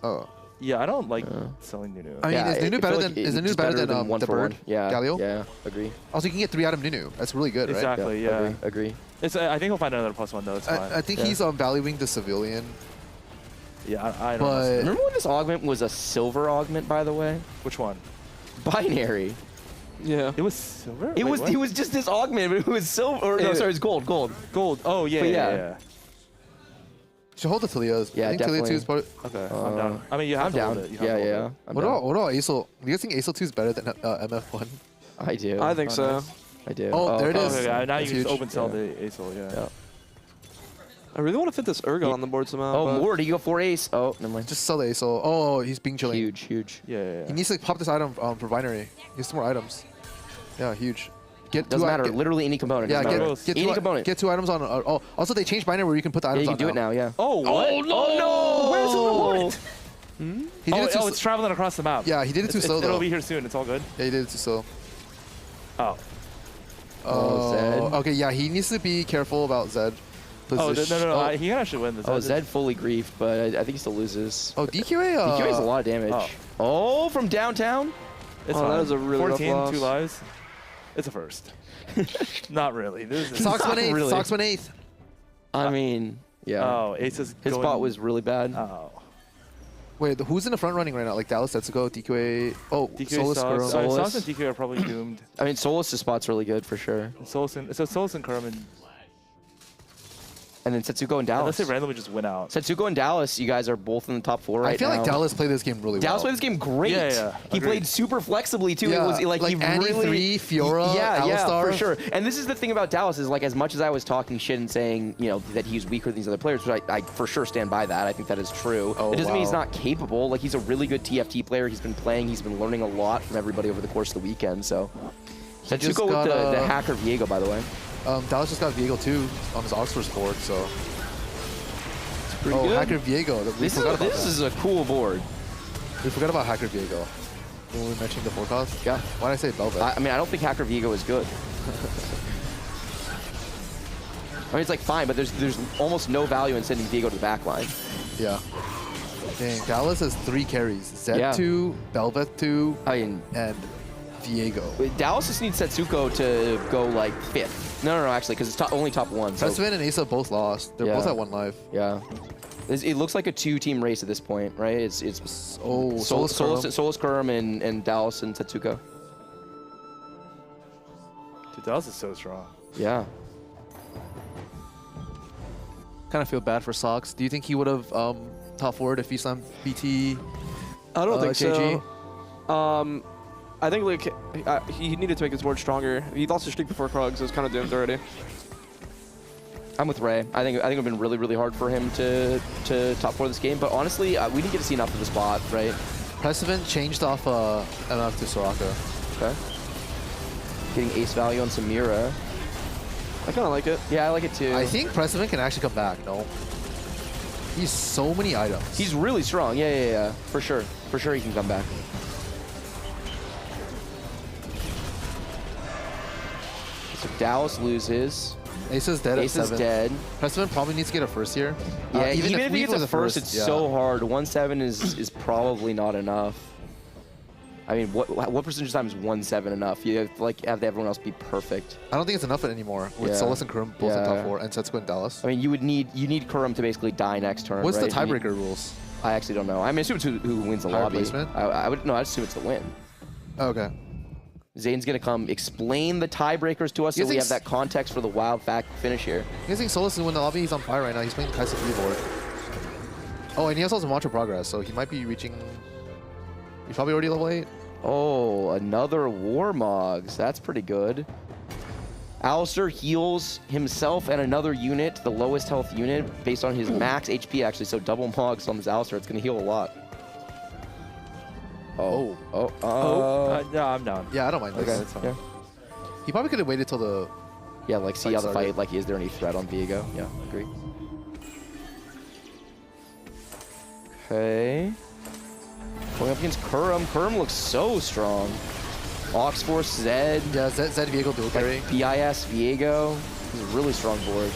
Oh. Yeah, I don't like selling Nunu. I mean, is Nunu better than the bird? Yeah. Galio? Yeah, agree. Also, you can get 3 out of Nunu. That's really good, right? Exactly. Yeah. Agree. I think he'll find another +1 though. It's fine. I think he's valuing the civilian. Yeah, I don't know. Remember when this augment was a silver augment, by the way? Which one? Binary. Yeah. It was silver? It was just this augment, but it was silver. Or, no, sorry, it's gold. Gold. Oh, yeah, yeah. Should hold the Talias. Yeah, I think definitely. Talia 2 is part Okay, I'm down. I mean, you have I'm to down. hold it. Yeah. What about Acel? Do you guys think Acel 2 is better than MF1? I do. I think so. I do. Oh, there it is. Okay, now That's you can just huge. open sell the Acel, yeah. I really want to fit this Urgot on the board somehow. Oh, more. Do you go 4 ace? Oh, never mind. Just sell the Acel. Oh, he's being chilling. Huge. Yeah. He needs to pop this item for binary. He has 2 more items. Yeah, huge. Doesn't matter. Literally any component. Yeah, get any component. Get 2 items on. Oh, also they changed binary where you can put the items you on. can do it now. Yeah. Oh, what? Oh no! Where's the reward? He did it too It's traveling across the map. Yeah, he did it too slow though. It'll be here soon. It's all good. Yeah, he did it too slow. Oh. Zed. Okay, yeah, he needs to be careful about Zed. Oh, no. He can actually win this. Oh, Zed fully griefed, but I think he still loses. Oh, DQA? DQA is a lot of damage. Oh, from downtown? It's that is a really 14, rough loss. 2 lives. It's a first. Not really. This is Sox went 8th. Really. Sox went 8th. I mean, yeah. Oh, Ace is His spot was really bad. Oh. Wait, who's in the front running right now? Like Dallas, Setsuko, DQA. Oh, DQA Solus, Kurum. Solus and DQA are probably doomed. I mean, Solus' spot's really good for sure. Solus and Kerman. And then Setsuko and Dallas. Unless they randomly just win out. Setsuko and Dallas, you guys are both in the top 4 right now. I feel like Dallas played this game really Dallas well. played this game great. Yeah. He played super flexibly too. Yeah. It was like he Annie really 3, Fiora, yeah, Alistar. for sure. And this is the thing about Dallas is like as much as I was talking shit and saying that he's weaker than these other players, which I for sure stand by that. I think that is true. Oh, it doesn't mean he's wow. not capable. Like he's a really good TFT player. He's been playing. He's been learning a lot from everybody over the course of the weekend. So Setsuko with the hacker Viego, by the way. Dallas just got Viego too on his Oxford board, so. Pretty good. Hacker Viego. This is a cool board. We forgot about Hacker Viego when we mentioned the forecast. Yeah. Why did I say Velvet? I mean, I don't think Hacker Viego is good. I mean, it's like fine, but there's almost no value in sending Viego to the back line. Yeah. Dang, Dallas has 3 carries. Z2, Velvet 2, and Viego. Dallas just needs Setsuko to go like 5th. No, actually, because it's only top 1. So. Pressman and Asa both lost. They're both at 1 life. Yeah. It looks like a 2-team race at this point, right? It's Solus Kurum and Dallas and Setsuko. Dude, Dallas is so strong. Yeah. Kind of feel bad for Sox. Do you think he would have top forward if he slammed BT? I don't think KG? so. I think like he needed to make his board stronger. He lost his streak before Krug, so it's kind of doomed already. I'm with Ray. I think it would have been really, really hard for him to top 4 this game. But honestly, we didn't get to see enough of the spot, right? Precedent changed off MF to Soraka. Okay. Getting ace value on Samira. I kind of like it. Yeah, I like it too. I think Precedent can actually come back. No. He's so many items. He's really strong. Yeah. For sure. For sure he can come back. So Dallas loses. Ace is dead Ace at 7. Is dead. Precedent probably needs to get a first here. Yeah, even if he we gets were a first, it's so hard. 1-7 is probably not enough. I mean, what percentage of time is 1-7 enough? You have to, like have everyone else be perfect. I don't think it's enough anymore with Solus and Kurum both in top 4 and Setsuko and Dallas. I mean, you need Kurum to basically die next turn. What's right? the tiebreaker rules? I actually don't know. I mean, I assume it's who wins the Higher lobby. placement? I would I'd assume it's the win. Okay. Zane's gonna come explain the tiebreakers to us, so we have that context for the wild fact finish here. You guys think Solus can win the lobby? He's on fire right now. He's playing Kaisa 3 board. Oh, and he also has a Mantra Progress, so he might be reaching. He's probably already level 8. Oh, another Warmogs. That's pretty good. Alistair heals himself and another unit, the lowest health unit, based on his max HP, actually. So double Mogs on this Alistair. It's going to heal a lot. No, I'm down. Yeah, I don't mind this. Okay, that's fine. Yeah. He probably could have waited till the... Yeah, like see how the fight, like, is there any threat on Viego? Yeah, agree. Okay. Going up against Kurum. Kurum looks so strong. Ox Force, Zed. Yeah, Zed Viego dual carry. PIS, Viego. This is a really strong board.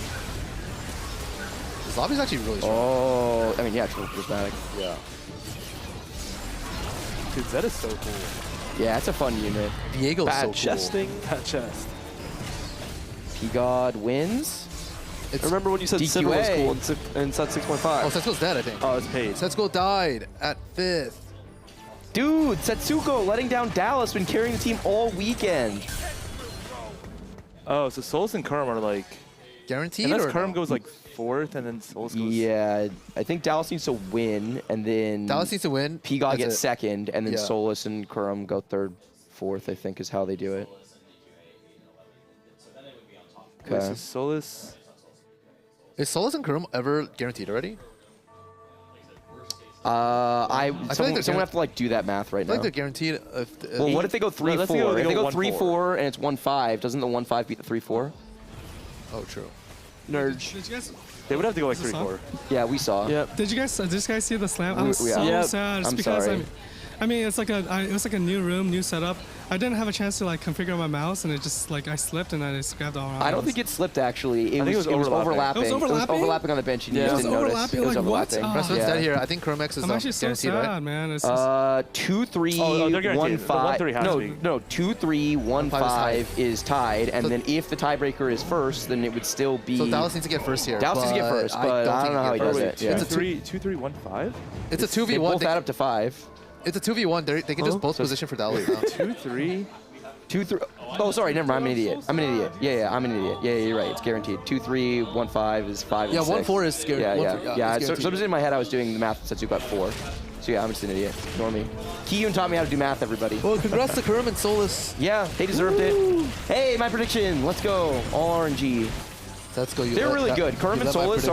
This lobby's actually really strong. Oh, I mean, yeah, triple prismatic. Yeah. Dude, Zed is so cool. Yeah, it's a fun unit. Viego's Bad so cool. chesting. Bad chest. P-God wins. I remember when you said Silver was cool and said 6.5. Oh, Setsuko's dead, I think. Oh, it's paid. Setsuko died at 5th. Dude, Setsuko letting down Dallas, been carrying the team all weekend. Oh, so Solus and Kurum are like... Guaranteed? Unless or Kurum no? goes like 4th and then Solus goes... Yeah, I think Dallas needs to win, and then... Dallas needs to win. P-God That's gets it. 2nd, and then Yeah. Solus and Kurum go 3rd, 4th, I think is how they do it. Wait, so Solus... Is Solus and Kurum ever guaranteed already? Someone have to like do that math right I feel now. like they're guaranteed. Well, what if they go 3-4? let's say If they go 1-4. 3-4 and it's 1-5, doesn't the 1-5 beat the 3-4? Oh, true. Nerds. Did you guys? They would have to go like Is this 3-4. Yeah, we saw. Yep. Did you guys see the slam? I was We- so yeah. sad. It's I'm because sorry. I mean, it's like it was like a new room, new setup. I didn't have a chance to like configure my mouse, and it just like I slipped and I just grabbed all around. I don't think it slipped actually. It I think was it was overlapping. It was overlapping? overlapping on the bench. And Yeah. you It just was didn't notice. overlapping? It was Like, what? overlapping. Pressman's dead here. I think Kurumex is I'm actually so guaranteed, sad, right? man. It's just, 2-3, Oh, they're guaranteed. 1-5. The 1-3 has to be. No, 2-3, 1-5 is tied, and then if the tiebreaker is first, then it would still be. So Dallas needs to get first here. Dallas needs to get first, but I don't know how he does it. Yeah. It's a 2-3, 1-5? It's a 2v1. They both add up to 5. It's a 2v1. They can just both position for Dallas now. 2-3. 2-3. Oh, sorry, never mind. I'm an idiot. Yeah, I'm an idiot. Yeah, you're right. It's guaranteed. 2, 3, 1, 5 is 5. Yeah, and 1, 6. 4 is guaranteed. Yeah. So just in my head, I was doing the math since you got 4. So yeah, I'm just an idiot. Ignore me. Kiyun taught me how to do math, everybody. Well, congrats to Kurum and Solus. Yeah, they deserved it. Hey, my prediction. Let's go. All RNG. Let's go. They're really good. Kurum and Solus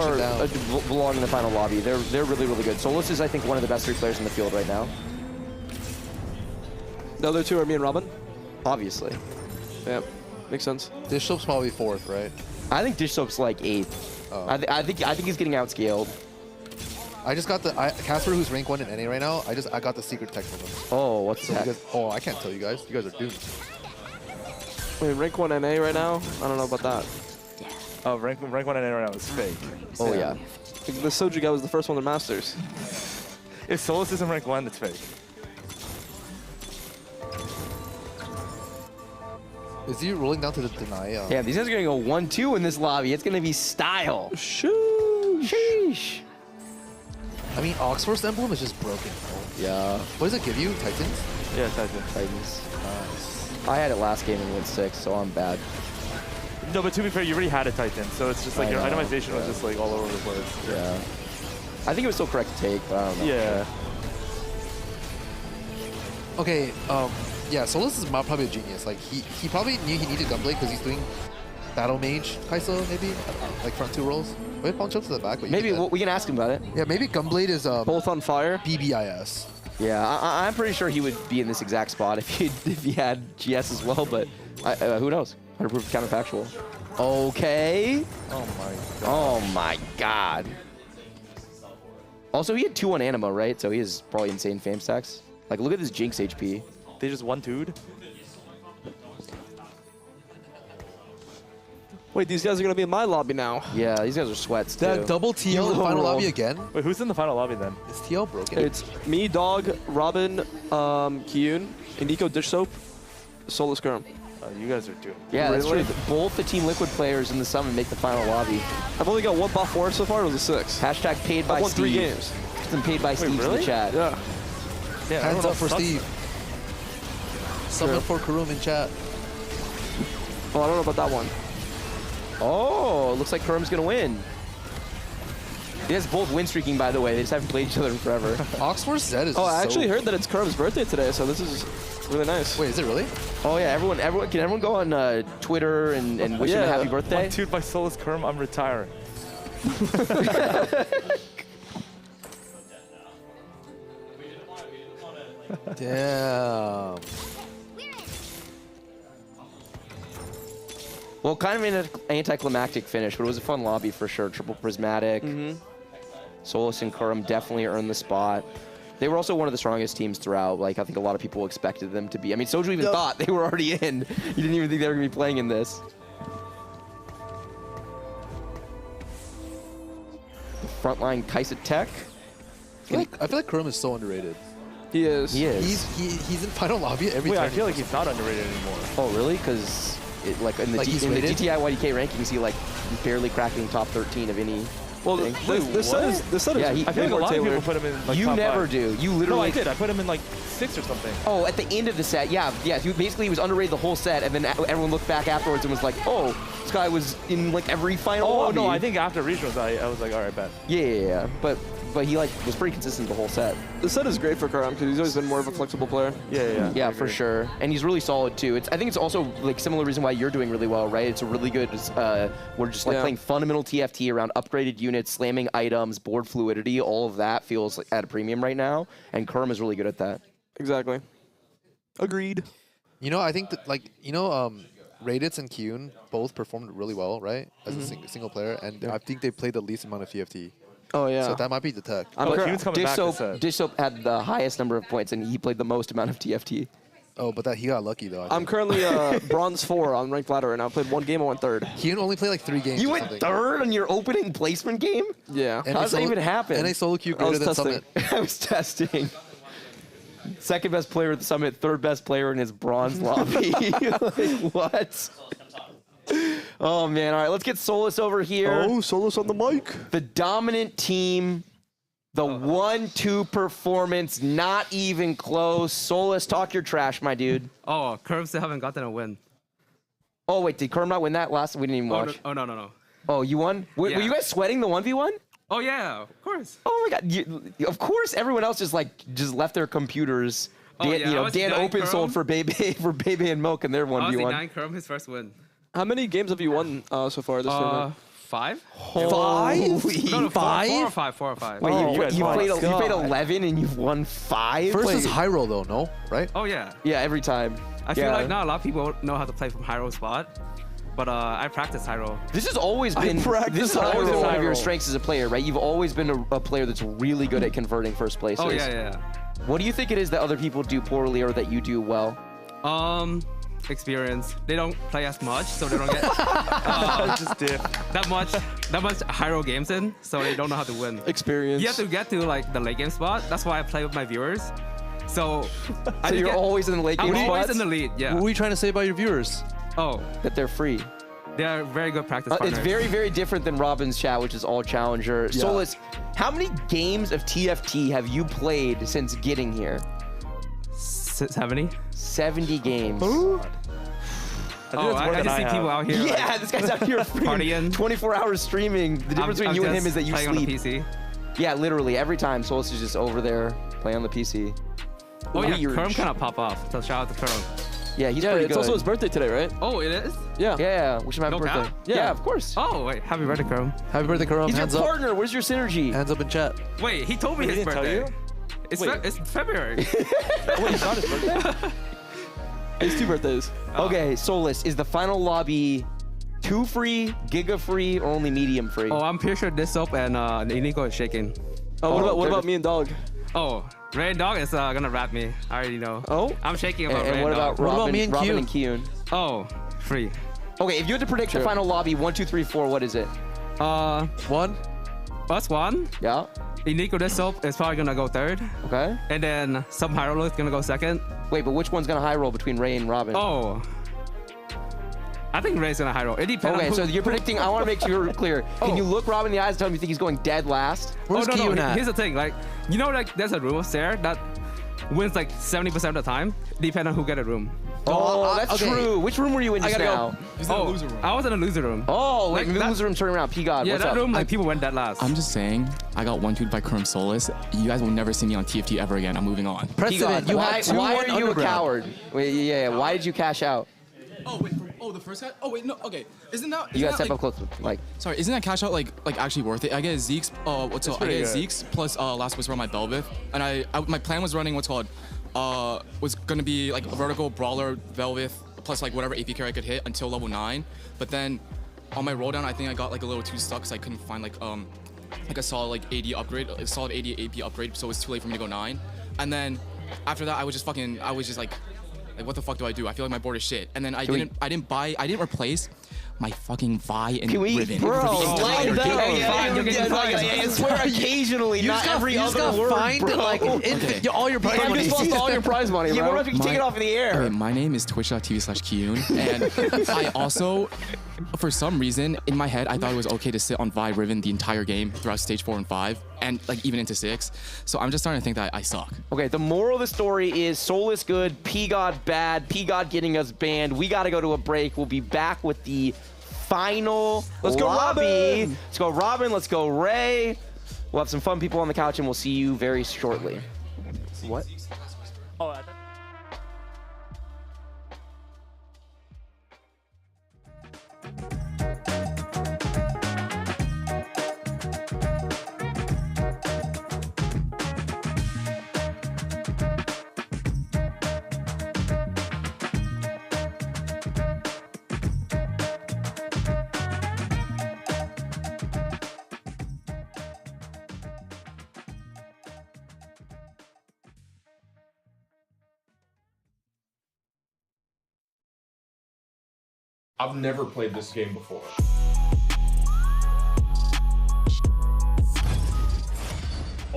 belong in the final lobby. They're really, really good. Solus is, I think, one of the best 3 players in the field right now. The other 2 are me and Robin? Obviously. Yep. Makes sense. Dish Soap's probably 4th, right? I think Dish Soap's like 8th. Oh. I think he's getting outscaled. I just got the Casper, who's rank 1 in NA right now. I got the secret tech from him. Oh, what's that? Oh, I can't tell you guys. You guys are doomed. Wait, rank 1 NA right now? I don't know about that. Oh, rank 1 NA right now is fake. Oh yeah. The Soju guy was the first one to Masters. If Solus isn't rank 1, it's fake. Is he rolling down to the deny? Yeah, these guys are gonna go 1-2 in this lobby. It's gonna be style. Sheesh. I mean, Oxforce emblem is just broken. Yeah. What does it give you? Titans? Yeah, Titans. Nice. I had it last game and went 6, so I'm bad. No, but to be fair, you already had a Titan, so it's just like your itemization was just like all over the place. Yeah. I think it was still correct to take, but I don't know. Yeah. Okay, yeah, Solus is probably a genius. Like, he probably knew he needed Gunblade because he's doing Battle Mage Kai'Sa, maybe? Like front 2 rolls. We have punch up to the back. But Maybe we can ask him about it. Yeah, maybe Gunblade is both on fire. BBIS. Yeah, I'm pretty sure he would be in this exact spot if he had GS as well, but who knows? 100% counterfactual. Okay. Oh my god. Oh my god. Also, he had 2 on Anima, right? So he has probably insane fame stacks. Like, look at this Jinx HP. They just 1-2'd? Wait, these guys are going to be in my lobby now. Yeah, these guys are sweats, too. That double TL in the final lobby again? Wait, who's in the final lobby then? Is TL broken? It's me, Dog, Robin, Kiyun, Indiko, Dish Soap, Solus Kurum. You guys are doing. Yeah, that's true. Both the Team Liquid players in the Summit make the final lobby. I've only got 1 buff for it so far. It was a 6. Hashtag paid by I've won Steve. 3 games. It's been paid by Steve really? in the chat. Yeah. Hands up for Steve. Summon for Kurum in chat. Oh, I don't know about that one. Oh, looks like Kurum's going to win. They guys both win streaking, by the way. They just haven't played each other in forever. Oxforce Zed is Oh, I actually heard that it's Kurum's birthday today, so this is really nice. Wait, is it really? Oh, yeah. Can everyone go on Twitter and wish him a happy birthday? Dude, by Solus Kurum, I'm retiring. Damn. Well, kind of an anticlimactic finish, but it was a fun lobby for sure. Triple Prismatic. Solus and Kurum definitely earned the spot. They were also one of the strongest teams throughout. Like, I think a lot of people expected them to be. I mean, Soju even thought they were already in. You didn't even think they were going to be playing in this. Frontline Kai'Sa Tech. I feel like Kurum is so underrated. He is. He is. He's in final lobby every Wait, turn. I feel like he's not underrated anymore. Oh, really? Because like in the GTI YDK rankings, he's barely cracking top 13 of any. Well, this set is Yeah, I feel like a lot of people put him in like you top never 5. do. You literally. No, I did. I put him in like 6 or something. Oh, at the end of the set, yeah. He was underrated the whole set, and then everyone looked back afterwards and was like, "Oh, this guy was in like every final." Oh lobby. no, I think after regionals, I was like, all right, bet. Yeah. But he like was pretty consistent the whole set. The set is great for Kurum because he's always been more of a flexible player. Yeah, for sure. And he's really solid too. I think it's also like similar reason why you're doing really well, right? It's a really good. We're just like playing fundamental TFT around upgraded units, slamming items, board fluidity. All of that feels like at a premium right now, and Kurum is really good at that. Exactly. Agreed. You know, I think that Raditz and Kiyun both performed really well, right? As a single player, and I think they played the least amount of TFT. Oh yeah. So that might be the tech. Dish Soap had the highest number of points, and he played the most amount of TFT. Oh, but he got lucky though. I'm currently bronze 4 on ranked ladder, and I played 1 game. I went 3rd. Kiyun only played like 3 games. You went 3rd on your opening placement game? Yeah. How does that even happen? NA solo queue greater than Summit. I was testing. Second best player at the Summit, 3rd best player in his bronze lobby. Like, what? Oh, man. All right, let's get Solus over here. Oh, Solus on the mic. The dominant team. The 1-2 performance, not even close. Solus, talk your trash, my dude. Oh, Curve still haven't gotten a win. Oh wait, did Kerm not win that last? We didn't even watch. No. Oh, you won? Were you guys sweating the 1v1? Oh yeah, of course. Oh my god! Of course, everyone else just left their computers. Dan open sold for Bebe and Milk and their 1v1. Aussie 9 Kerm, his first win. How many games have you won so far this tournament? 5. Holy 5? 4 or 5. Wait, you played 11 and you've won 5? First is high roll though, no? Right? Oh yeah. Yeah, every time. I feel like not a lot of people know how to play from high roll spot, but I practice high roll. This has always been one of your strengths as a player, right? You've always been a player that's really good at converting first places. Oh yeah. What do you think it is that other people do poorly or that you do well? Experience. They don't play as much, so they don't get that much high roll games in, so they don't know how to win. Experience. You have to get to like the late game spot. That's why I play with my viewers. So you're always in the late game spots? I'm always in the lead, yeah. What were you trying to say about your viewers? Oh. That they're free. They are very good practice partners. It's very, very different than Robin's chat, which is all challenger. Yeah. Solus, how many games of TFT have you played since getting here? 70. 70 games. I just see people out here. Yeah, this guy's out here partying. 24 hours streaming. The difference between you and him is that you sleep. On the PC. Yeah, literally every time Solus is just over there playing on the PC. Oh yeah, Kerm kind of pop off. So shout out to Kerm. Yeah, he's pretty good. It's also his birthday today, right? Oh, it is? Yeah. Yeah, wish him happy birthday. Yeah, of course. Oh, wait. Happy birthday, Kerm. Happy birthday, Kerm. He's Hands your up. partner. Where's your synergy? Hands up in chat. Wait, he told me his birthday. It's February. Wait, it's not his birthday? It's 2 birthdays. Okay, Solus, is the final lobby 2 free, Giga free, or only medium free? Oh, I'm pretty sure this up and Inigo is shaking. Oh, what about me and Dog? Oh, Ray and Dog is gonna rap me. I already know. Oh? I'm shaking about Ray and what Dog. about Robin and Kyun? Oh, free. Okay, if you had to predict the final lobby, 1, 2, 3, 4, what is it? 1. Us 1. Yeah. Inigo this up is probably gonna go 3rd. Okay. And then some high roller is gonna go 2nd. Wait, but which one's gonna high roll between Ray and Robin? Oh. I think Ray's gonna high roll. It depends. Okay, so you're predicting. I want to make sure clear. Can you look Robin in the eyes and tell him you think he's going dead last? Where's Kyun at? Here's the thing, like, you know, like there's a room upstairs that wins like 70% of the time, depending on who get a room. Oh, that's true. Which room were you in just now? He's in the loser room. I was in the loser room. Oh, wait, the loser room turning around. P-God, yeah, what's that up? room, like, people went dead last. I'm just saying, I got 1-2'd by Kerm Solus. You guys will never see me on TFT ever again. I'm moving on. P-God, why are you a coward? Wait, why did you cash out? Oh, wait, the first guy? Oh, wait, no, okay. Isn't that... You gotta step up close, like... Sorry, isn't that cash out, like actually worth it? I get Zeke's, I get Zeke's plus Last Whisper on my Belvith, and my plan was running what's called, was gonna be like a vertical brawler Belvith plus like whatever AP carry I could hit until level 9, but then on my roll down, I think I got like a little too stuck because I couldn't find like a solid like AD upgrade, a solid AD AP upgrade, so it was too late for me to go 9. And then after that, I was just like, what the fuck do I do? I feel like my board is shit. And then I didn't replace my fucking Vi and Ribbon. Bro, slide down. I swear occasionally, not every other word, bro. All your prize money. You just lost all your prize money, bro. Yeah, take it off in the air. Okay, my name is twitch.tv/Kyun, and I also, for some reason, in my head, I thought it was okay to sit on Vi Riven the entire game throughout stage 4 and 5, and like even into 6. So I'm just starting to think that I suck. Okay, the moral of the story is Solus good, P-God bad, P-God getting us banned. We gotta go to a break. We'll be back with the final lobby. Robin. Let's go Robin, let's go Ray. We'll have some fun people on the couch and we'll see you very shortly. What? Oh, I've never played this game before.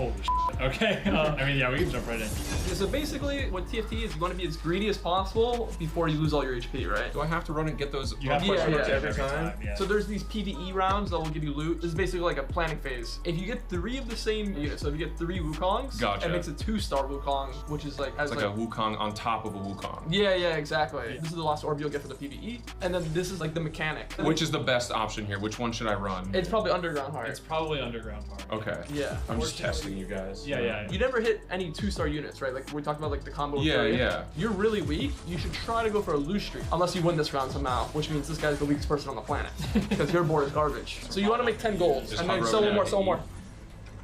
Holy shit. Okay. I mean, yeah, we can jump right in. Yeah, so basically, what TFT is, you want to be as greedy as possible before you lose all your HP, right? Do I have to run and get those? You have to points run every time? yeah. So there's these PvE rounds that will give you loot. This is basically like a planning phase. If you get 3 of the same unit, so if you get 3 Wukongs, Gotcha. it makes a 2-star Wukong, which is like It's like a Wukong on top of a Wukong. Yeah, exactly. This is the last orb you'll get for the PvE, and then this is like the mechanic. Which is the best option here? Which one should I run? It's probably Underground Heart. It's probably Underground Heart. Okay. Yeah. I'm just testing you guys. Yeah. You never hit any 2-star units, right? Like we talked about, like the combo. Yeah, three. yeah. You're really weak. You should try to go for a lose streak, unless you win this round somehow, which means this guy's the weakest person on the planet because your board is garbage. So you want to make 10 gold, and then sell one more.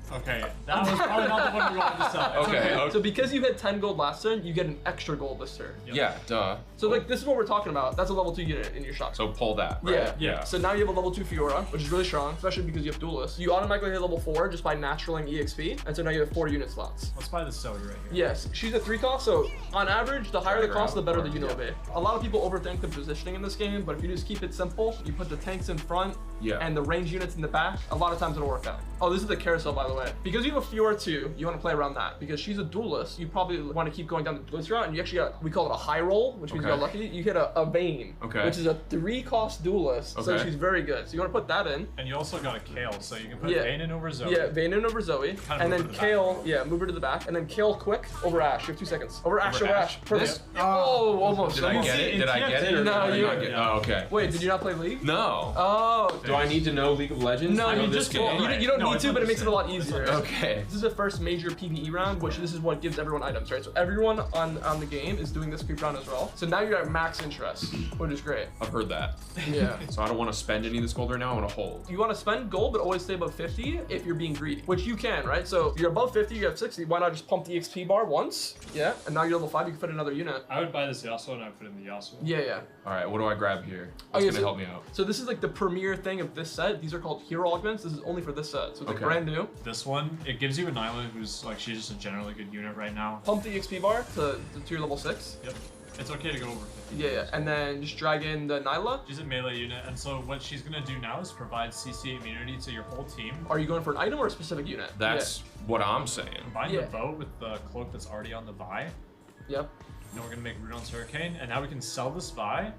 Okay, that was probably not the one we wanted to sell. It's Okay. So because you had 10 gold last turn, you get an extra gold this turn. Yeah, duh. So like this is what we're talking about. That's a level 2 unit in your shop. So pull that, right? Yeah. So now you have a level 2 Fiora, which is really strong, especially because you have Duelist. You automatically hit level 4 just by naturaling EXP, and so now you have 4 unit slots. Let's buy the Zoe right here. Yes, she's a 3 cost, so on average, the higher the cost, the better the unit will be. A lot of people overthink the positioning in this game, but if you just keep it simple, you put the tanks in front, and the range units in the back, a lot of times it'll work out. Oh, this is the carousel, by the way. Because you have a Fiora 2, you want to play around that. Because she's a duelist, you probably want to keep going down the duelist route, and you actually got, we call it a high roll, which means you got lucky. You hit a Vayne, which is a 3-cost duelist, so she's very good. So you want to put that in. And you also got a Kale, so you can put Vayne in over Zoe. Yeah, Vayne in over Zoe. And then Kale, move her to the back. And then Kale quick over Ash. You have 2 seconds. Over Ash. Perfect. Oh, almost. Did I get it? Did I get it? Or no, did I not get it? Oh, okay. Wait, did you not play League? No. Oh. Do I need to know League of Legends? No, you just you don't need to, but it makes it a lot easier. Okay. This is the first major PvE round, which this is what gives everyone items, right? So everyone on the game is doing this creep round as well. So now you're at max interest, which is great. I've heard that. Yeah. So I don't want to spend any of this gold right now. I want to hold. You want to spend gold, but always stay above 50 if you're being greedy, which you can, right? So you're above 50, you have 60. Why not just pump the XP bar once? Yeah. And now you're level 5. You can fit another unit. I would buy this Yasuo and I would put in the Yasuo. Yeah. All right. What do I grab here? What's gonna help me out? So this is like the premier thing of this set. These are called hero augments. This is only for this set. So it's like brand new. This one, it gives you a Nyla who's like, she's just a generally good unit right now. Pump the XP bar to your level 6. Yep. It's okay to go over 50. Yeah. And then just drag in the Nyla. She's a melee unit, and so what she's gonna do now is provide CC immunity to your whole team. Are you going for an item or a specific unit? That's what I'm saying. Combine the bow with the cloak that's already on the Vi. Yep. Now we're gonna make Rudon's Hurricane, and now we can sell this Vi.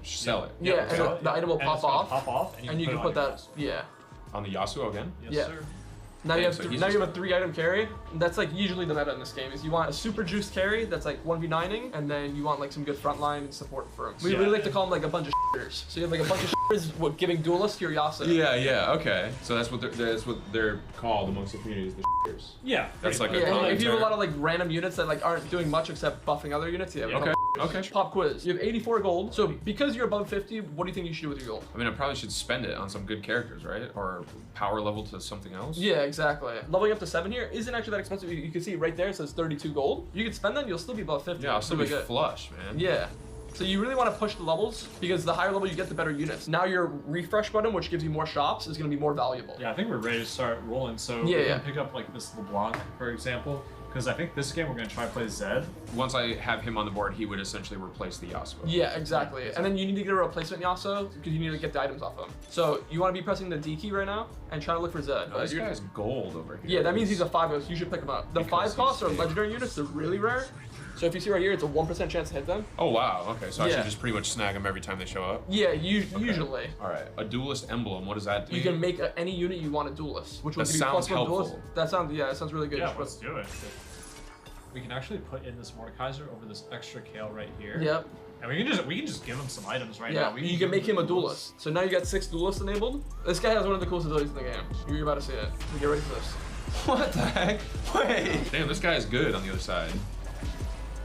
Sell it. Yeah, and the item will pop off. And you can put that. Yeah. On the Yasuo again? Yes, sir. Now you have now you have a 3-item carry. That's like usually the meta in this game is you want a super juiced carry that's like 1v9ing, and then you want like some good frontline and support for him. We really like to call them like a bunch of shitters. So you have like a bunch of shitters giving duelists to your Yasuo. Yeah. Okay. So that's what they're called amongst the community, the shitters. Yeah. That's like a if you have a lot of like random units that like aren't doing much except buffing other units, Okay. Pop quiz. You have 84 gold. So because you're above 50, what do you think you should do with your gold? I mean, I probably should spend it on some good characters, right? Or power level to something else. Yeah, exactly. Leveling up to 7 here isn't actually that expensive. You can see right there it says 32 gold. You can spend that, you'll still be above 50. Yeah, I'll still be flush, man. Yeah. So you really want to push the levels because the higher level you get, the better units. Now your refresh button, which gives you more shops, is going to be more valuable. Yeah, I think we're ready to start rolling. So we're gonna pick up like this LeBlanc, for example. Because I think this game we're going to try to play Zed. Once I have him on the board, he would essentially replace the Yasuo. Yeah, exactly. And then you need to get a replacement Yasuo because you need to get the items off him. So you want to be pressing the D key right now and trying to look for Zed. No, this guy's gold over here. Yeah, that means he's a 5-cost. You should pick him up. The 5 costs are legendary units. They're really rare. So if you see right here, it's a 1% chance to hit them. Oh, wow. Okay, so I should just pretty much snag them every time they show up? Yeah, usually. All right, a duelist emblem. What does that do? You can make any unit you want a duelist. Which one that give you sounds +1 helpful. duelist. That sounds really good. Yeah, let's do it. We can actually put in this Mordekaiser over this extra Kale right here. Yep. And we can just give him some items right now. Yeah, you can make him a duelist. So now you got 6 duelists enabled. This guy has one of the coolest abilities in the game. You're about to see it. So get ready for this. What the heck? Wait. Damn, this guy is good on the other side.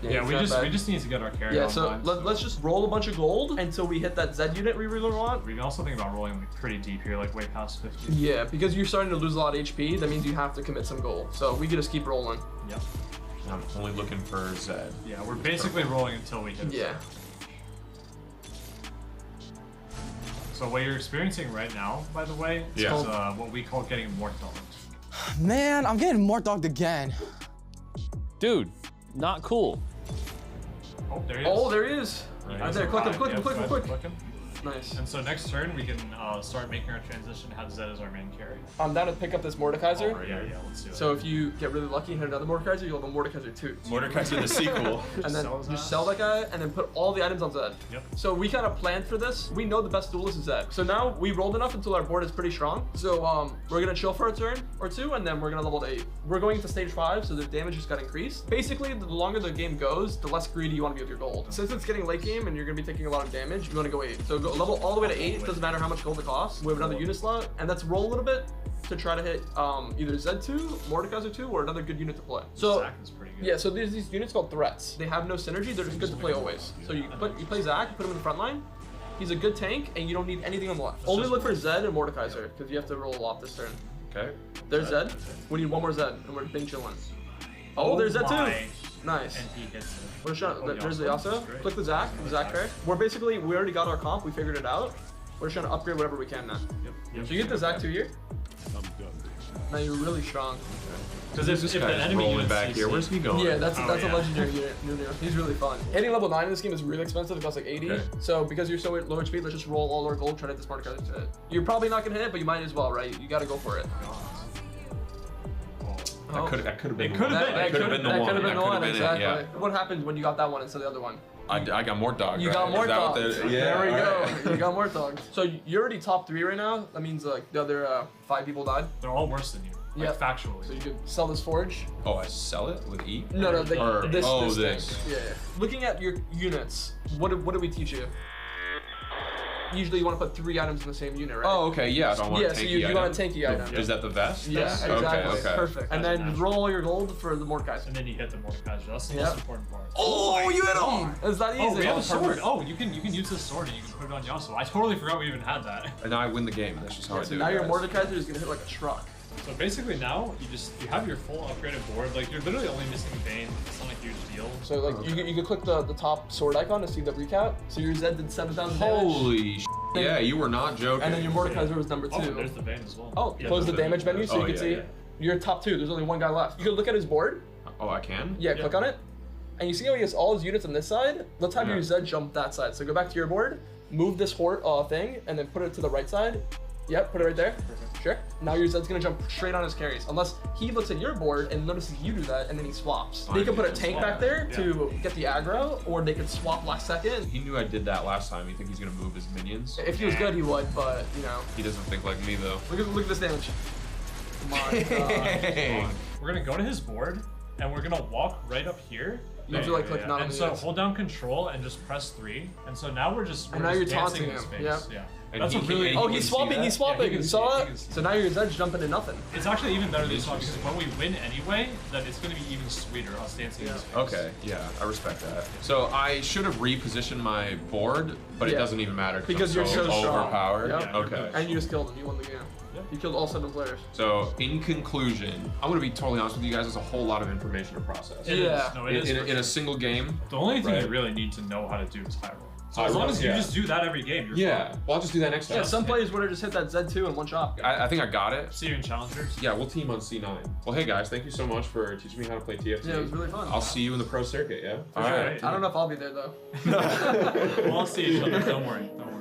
Yeah, we just need to get our carry online. So let's just roll a bunch of gold until we hit that Zed unit we really want. We can also think about rolling like pretty deep here, like way past 50. Yeah, because you're starting to lose a lot of HP, that means you have to commit some gold. So we can just keep rolling. Yep. I'm only looking for Zed. Yeah, we're basically rolling until we hit Yeah. So what you're experiencing right now, by the way, is what we call getting mort dogged. Man, I'm getting mort dogged again. Dude, not cool. Oh, there he is. Oh, there he is. Right there, click him. Nice. And so next turn we can start making our transition to have Zed as our main carry. I'm down to pick up this Mordekaiser. Yeah, let's do it. So if you get really lucky and hit another Mordekaiser, you'll have a Mordekaiser 2. Mordekaiser the sequel. And then just sell that guy and then put all the items on Zed. Yep. So we kind of planned for this. We know the best duelist is Zed. So now we rolled enough until our board is pretty strong. So we're gonna chill for a turn or two and then we're gonna level to 8. We're going to stage 5, so the damage just got increased. Basically, the longer the game goes, the less greedy you want to be with your gold. Since it's getting late game and you're gonna be taking a lot of damage, you want to go 8. So go level all the way to 8. Doesn't matter how much gold it costs. We have another unit slot, and let's roll a little bit to try to hit either Z2, Mordekaiser 2, or another good unit to play. So Zac is pretty good. yeah, so there's these units called threats. They have no synergy. They're just good to play always. So you play Zac, you put him in the front line. He's a good tank, and you don't need anything on the left. Only look for Zed and Mordekaiser because you have to roll a lot this turn. Okay. There's Zed. We need one more Zed, and we're bing chilling. Oh, there's Zed too. Nice. And he hits it. We're just trying, there's the Yasuo. Great. Click the Zac card. We already got our comp. We figured it out. We're just trying to upgrade whatever we can now. Yep. So you get the Zac 2 here. Now you're really strong. Because if the enemy rolling unit back sees here, it- where's he going? Yeah, that's a legendary unit. He's really fun. Hitting level 9 in this game is really expensive. It costs like 80. Okay. So because you're so low HP, let's just roll all our gold, try to hit this Mordekaiser to hit. You're probably not gonna hit it, but you might as well, right? You gotta go for it. That could have been. That could have been the one. Exactly. Yeah. What happened when you got that one instead of the other one? I got more dog. You right? got more Is that what dogs. they- Yeah. There we go. alright. You got more dogs. So you're already top 3 right now. That means like the other 5 people died. They're all worse than you. Like, factually. So you could sell this forge. Oh, I sell it with E? No, Or- this this. thing. Yeah. Looking at your units, what did we teach you? Usually you want to put 3 items in the same unit, right? Oh, okay, yeah. So I want a tanky so you want a tanky item. item. Is that the vest? Yeah, exactly. Okay. Perfect. And then roll all your gold for the Mordekaiser. And then you hit the Mordekaiser. That's the most important part. Oh, you hit him! It's that easy. Oh, we have a Perfect. sword. Oh, you can use this sword and you can put it on Yasuo. I totally forgot we even had that. And now I win the game. That's just how I So do now it. your guys. Mordekaiser is gonna hit like a truck. So basically now you have your full upgraded board. Like you're literally only missing Bane. It's not a huge deal. So like you can click the top sword icon to see the recap. So your Zed did 7,000 damage. Holy sh! Yeah, you were not joking. And then your Mordekaiser was number 2. Oh, there's the Bane as well. Oh, Yeah, close the there's damage menu so you can see you're top 2. There's only 1 guy left. You can look at his board. Oh, I can? Yeah, click on it. And you see how he has all his units on this side? Let's have your Zed jump that side. So go back to your board, move this thing, and then put it to the right side. Yep, put it right there. Sure. Now your Zed's gonna jump straight on his carries. Unless he looks at your board and notices you do that, and then he swaps. They can put a tank back there to get the aggro, or they could swap last second. He knew I did that last time. You think he's gonna move his minions? If he was good, he would, but, you know. He doesn't think like me, though. Look at this damage. My God. We're gonna go to his board and we're gonna walk right up here. You have to like click not on And the so units. hold down control and just press 3. And so now we're just And now you're dancing taunting in him. space. Yep. Yeah. And That's a he really can- Oh, he he's can see swapping, that? he's swapping. can You see saw it, you that? can see So now your Zed's jumping to nothing. It's actually even better this one because when we win anyway, then it's gonna be even sweeter us dancing in space. Okay, yeah, I respect that. So I should have repositioned my board, but it Yeah. doesn't even matter Because I'm you're so strong. overpowered. Yep. Okay. And you just killed him. You won the game. You killed all 7 players. So in conclusion, I'm gonna be totally honest with you guys. There's a whole lot of information to process. It is. No, it is for in sure. a single game. The only thing right? you really need to know how to do is high roll. So High as long roll, as you yeah. just do that every game, you're Yeah, fine. well, I'll just do that next time. Yeah, some players would have just hit that Z2 in one shot. I think I got it. See you in challengers. Yeah, we'll team on C9. Well, hey guys, thank you so much for teaching me how to play TFT. Yeah, it was really fun. I'll see you in the pro circuit. Yeah. For sure. I don't know if I'll be there though. We'll all see each other. Don't worry. Don't worry.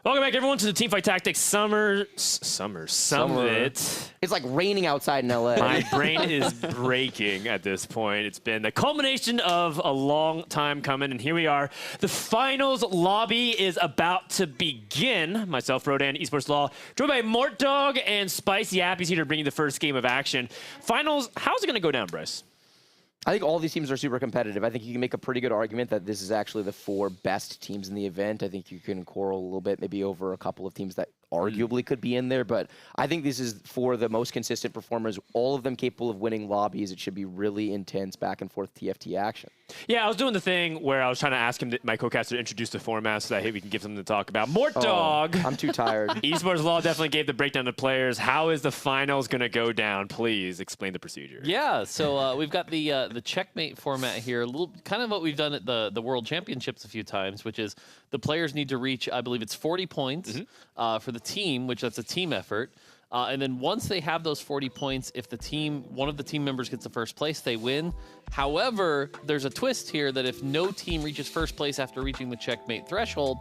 Welcome back, everyone, to the Teamfight Tactics Summit. It's like raining outside in LA. My brain is breaking at this point. It's been the culmination of a long time coming, and here we are. The finals lobby is about to begin. Myself, Rodan, Esports Law, joined by Mort Dog and Spicy Appy's here to bring you the first game of action. Finals, how's it going to go down, Bryce? I think all these teams are super competitive. I think you can make a pretty good argument that this is actually the 4 best teams in the event. I think you can quarrel a little bit maybe over a couple of teams that arguably could be in there, but I think this is for the most consistent performers, all of them capable of winning lobbies. It should be really intense back and forth TFT action. Yeah, I was doing the thing where I was trying to ask him, my co-caster, to introduce the format so that we can give something to talk about. Mort Dog! I'm too tired. Esports Law definitely gave the breakdown to players. How is the finals going to go down? Please explain the procedure. Yeah, so we've got the checkmate format here, a little kind of what we've done at the World Championships a few times, which is the players need to reach, I believe it's 40 points for the team, which that's a team effort. And then once they have those 40 points, if one of the team members gets the first place, they win. However, there's a twist here that if no team reaches first place after reaching the checkmate threshold,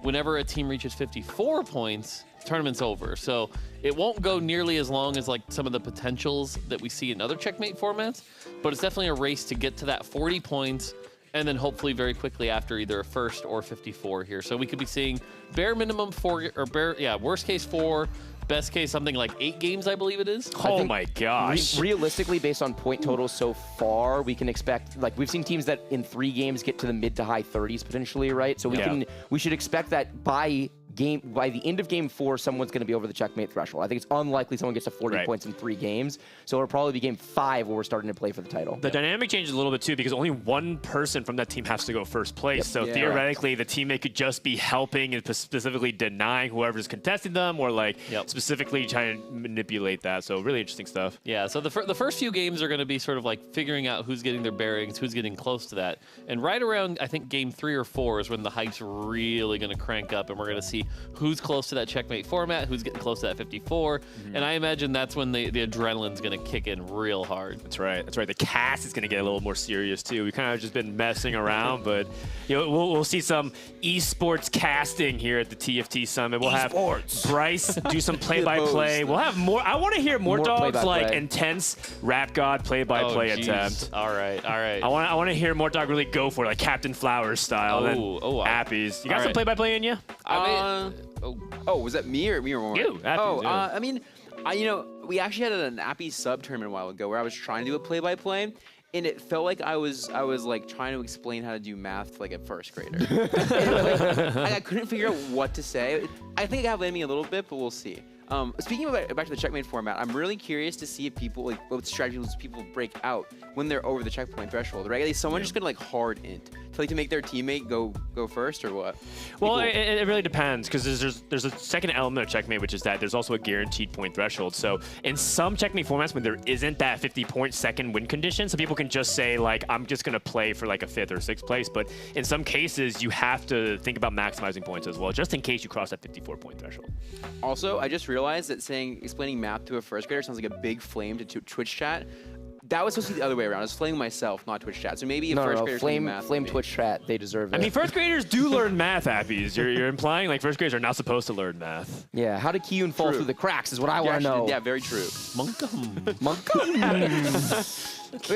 whenever a team reaches 54 points, the tournament's over. So it won't go nearly as long as like some of the potentials that we see in other checkmate formats, but it's definitely a race to get to that 40 points and then hopefully very quickly after either a first or 54 here. So we could be seeing bare minimum 4, or worst case 4, best case something like 8 games, I believe it is. Oh my gosh. Realistically, based on point totals so far, we can expect, like we've seen teams that in 3 games get to the mid to high 30s potentially, right? So we should expect that by the end of game 4, someone's going to be over the checkmate threshold. I think it's unlikely someone gets to 40 points in 3 games. So it'll probably be game 5 where we're starting to play for the title. The dynamic changes a little bit too because only one person from that team has to go first place. So theoretically, the teammate could just be helping and specifically denying whoever's contesting them, or like specifically trying to manipulate that. So really interesting stuff. Yeah. So the first few games are going to be sort of like figuring out who's getting their bearings, who's getting close to that, and right around I think game 3 or 4 is when the hype's really going to crank up, and we're going to see who's close to that checkmate format, who's getting close to that 54, and I imagine that's when the adrenaline's going to kick in real hard. That's right. That's right. The cast is going to get a little more serious too. We've kind of just been messing around, but we'll see some esports casting here at the TFT Summit. We'll have Bryce do some play-by-play. We'll have more. I want to hear more Dog's like intense rap god play-by-play attempt. All right. I want to hear more Dog really go for it, like Captain Flowers style. Appy's. You got some play-by-play in you? Was that me or more? You. I mean, we actually had an Appy sub tournament a while ago where I was trying to do a play-by-play, and it felt like I was like trying to explain how to do math to like a first grader. I couldn't figure out what to say. I think I have it in me a little bit, but we'll see. Speaking about back to the checkmate format, I'm really curious to see if people what strategies people break out when they're over the checkpoint threshold. Right? Is someone just gonna like hard int to make their teammate go first or what? Well, it really depends because there's a second element of checkmate, which is that there's also a guaranteed point threshold. So in some checkmate formats, when there isn't that 50-point second win condition, some people can just say like I'm just gonna play for like a 5th or 6th place. But in some cases, you have to think about maximizing points as well, just in case you cross that 54-point threshold. Also, I just realized that explaining math to a first grader sounds like a big flame to Twitch chat. That was supposed to be the other way around. I was flaming myself, not Twitch chat. So maybe if first graders flame Twitch chat, they deserve it. I mean, first graders do learn math, Appy's. You're implying like first graders are not supposed to learn math. Yeah, how did Kiyun fall through the cracks is what I want to know. Yeah, very true. Monkum.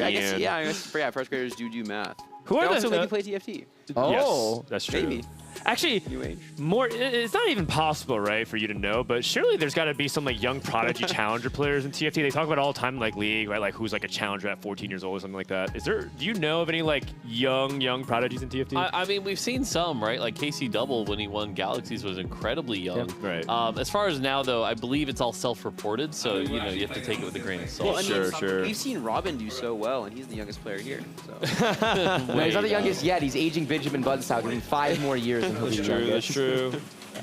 I guess first graders do math. Who are also maybe play TFT. Yes, that's true. Maybe. Actually, it's not even possible, right, for you to know, but surely there's got to be some like young prodigy challenger players in TFT. They talk about it all the time, like League, right? Like who's like a challenger at 14 years old or something like that. Do you know of any like young prodigies in TFT? I mean, we've seen some, right? Like Casey Double when he won Galaxies was incredibly young. Yeah. Right. As far as now, though, I believe it's all self-reported, so you have to take it with a grain of salt. Well, sure. We've seen Robin do so well, and he's the youngest player here. So. No, he's not the youngest yet. He's aging Benjamin Buttonstyle. Give him 5 more years and he'll be the youngest. That's true.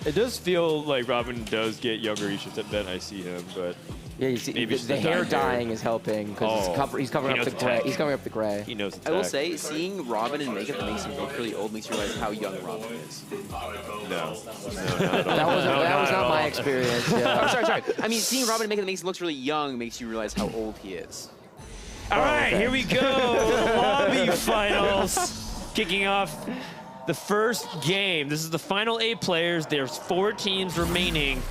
It does feel like Robin does get younger each time I see him, but yeah, you see, the hair dyeing is helping because he's covering up the gray. He's covering up the gray. He knows. I will say, seeing Robin in makeup that makes him look really old makes you realize how young Robin is. No, that was not my experience. Yeah. Oh, sorry. I mean, seeing Robin in makeup that makes him look really young makes you realize how old he is. All right, here we go. The lobby finals kicking off the first game. This is the final 8 players. There's 4 teams remaining.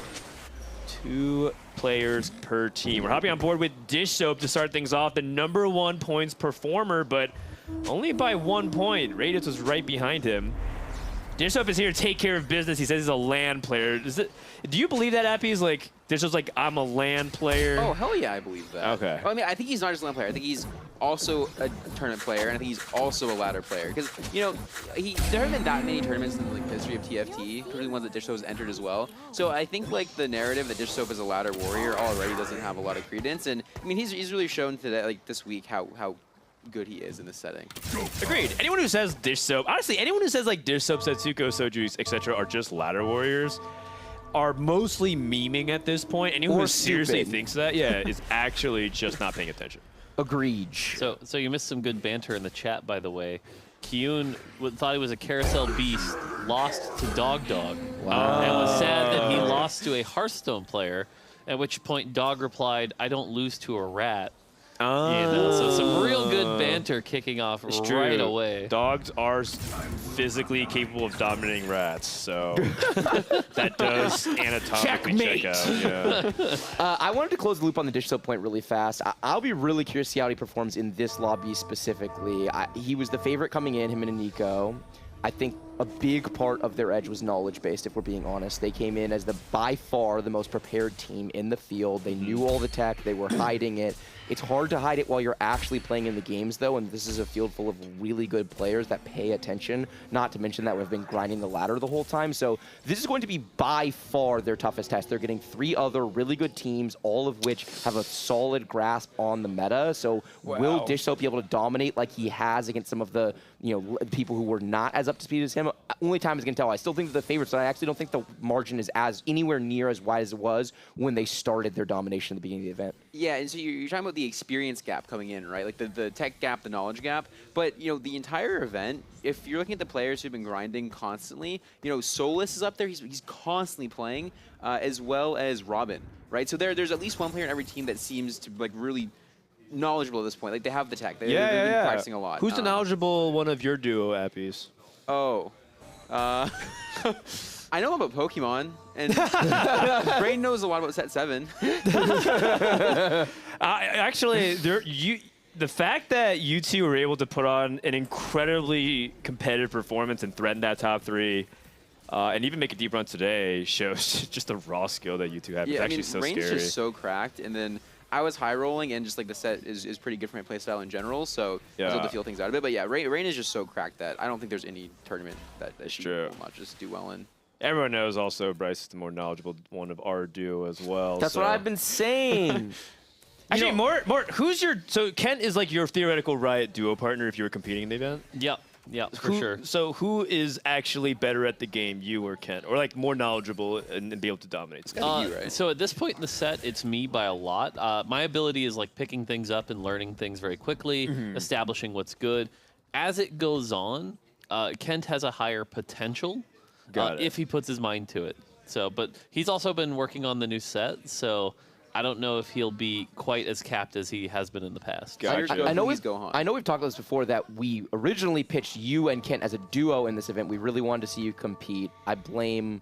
2 players per team. We're hopping on board with Dish Soap to start things off. The #1 points performer, but only by 1 point. Radius was right behind him. Dish Soap is here to take care of business. He says he's a LAN player. Do you believe that, Appy? Is like, Dish Soap's like, I'm a LAN player? Oh, hell yeah, I believe that. Okay. Well, I mean, I think he's not just a LAN player. I think he's also a tournament player, and I think he's also a ladder player. Because, you know, there haven't been that many tournaments in like, the history of TFT, particularly ones that Dish Soap has entered as well. So I think like the narrative that Dish Soap is a ladder warrior already doesn't have a lot of credence. And I mean, he's really shown today, like this week, how good he is in this setting. Agreed. Anyone who says Dish Soap, honestly, anyone who says like Dish Soap, Setsuko, Soju, etc. are just ladder warriors are mostly memeing at this point. Anyone who seriously thinks that, is actually just not paying attention. Agreed. So you missed some good banter in the chat, by the way. Kyun thought he was a Carousel Beast, lost to Dog Dog, and was sad that he lost to a Hearthstone player, at which point Dog replied, I don't lose to a rat. You know, so some real good banter kicking off right away. Dogs are physically capable of dominating rats, so that does anatomically check out. Yeah. I wanted to close the loop on the Dish Soap point really fast. I'll be really curious to see how he performs in this lobby specifically. He was the favorite coming in, him and Nico. I think a big part of their edge was knowledge-based, if we're being honest. They came in as by far the most prepared team in the field. They knew all the tech. They were hiding it. It's hard to hide it while you're actually playing in the games, though, and this is a field full of really good players that pay attention, not to mention that we've been grinding the ladder the whole time. So this is going to be by far their toughest test. They're getting 3 other really good teams, all of which have a solid grasp on the meta. So will Dish Soap be able to dominate like he has against some of the people who were not as up to speed as him? Only time is going to tell. I still think they're the favorites, but I actually don't think the margin is anywhere near as wide as it was when they started their domination at the beginning of the event. Yeah, and so you're talking about the experience gap coming in, right? Like the tech gap, the knowledge gap. But, you know, the entire event, if you're looking at the players who've been grinding constantly, you know, Solus is up there. He's constantly playing, as well as Robin, right? So there's at least one player in every team that seems to, like, really knowledgeable at this point. Like, they have the tech. They've been practicing a lot. Who's the knowledgeable one of your duo, Appies? Oh. I know about Pokemon, and Brain knows a lot about Set 7. Actually, the fact that you two were able to put on an incredibly competitive performance and threaten that top 3, and even make a deep run today shows just the raw skill that you two have. Yeah, it's actually so Brain's scary. just so cracked, and then I was high rolling, and just like the set is pretty good for my playstyle in general, so I was able to feel things out of it. But yeah, Rain is just so cracked that I don't think there's any tournament that she will not just do well in. Everyone knows also Bryce is the more knowledgeable one of our duo as well. That's what I've been saying. Actually, Mort, who's your... So Kent is like your theoretical Riot duo partner if you were competing in the event? Yeah, for sure. So who is actually better at the game, you or Kent? Or like more knowledgeable and be able to dominate? It's gotta be you, right? So at this point in the set, it's me by a lot. My ability is like picking things up and learning things very quickly, establishing what's good. As it goes on, Kent has a higher potential if he puts his mind to it. So, but he's also been working on the new set, so I don't know if he'll be quite as capped as he has been in the past. I know we've talked about this before, that we originally pitched you and Kent as a duo in this event. We really wanted to see you compete. I blame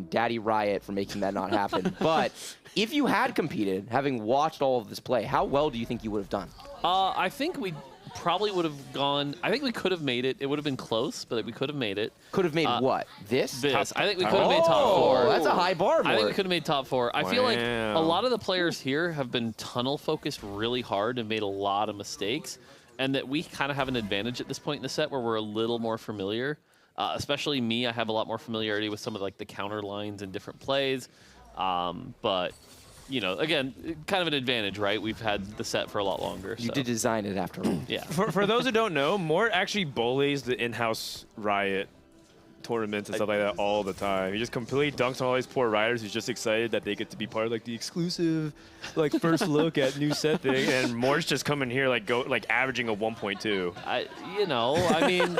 Daddy Riot for making that not happen. But if you had competed, having watched all of this play, how well do you think you would have done? I think we probably would have gone. I think we could have made it. It would have been close, but we could have made it. Could have made what? This? I think we could have made top 4. That's a high bar. I think we could have made top 4. I feel like a lot of the players here have been tunnel focused really hard and made a lot of mistakes, and that we kind of have an advantage at this point in the set where we're a little more familiar. Especially me, I have a lot more familiarity with some of like the counter lines and different plays. But you know, again, kind of an advantage, right? We've had the set for a lot longer. You did design it after all. Yeah. For those who don't know, Mort actually bullies the in-house Riot tournaments and stuff like that all the time. He just completely dunks on all these poor riders who's just excited that they get to be part of like the exclusive like first look at new set thing, and Mort's just coming here like averaging a 1.2. I mean,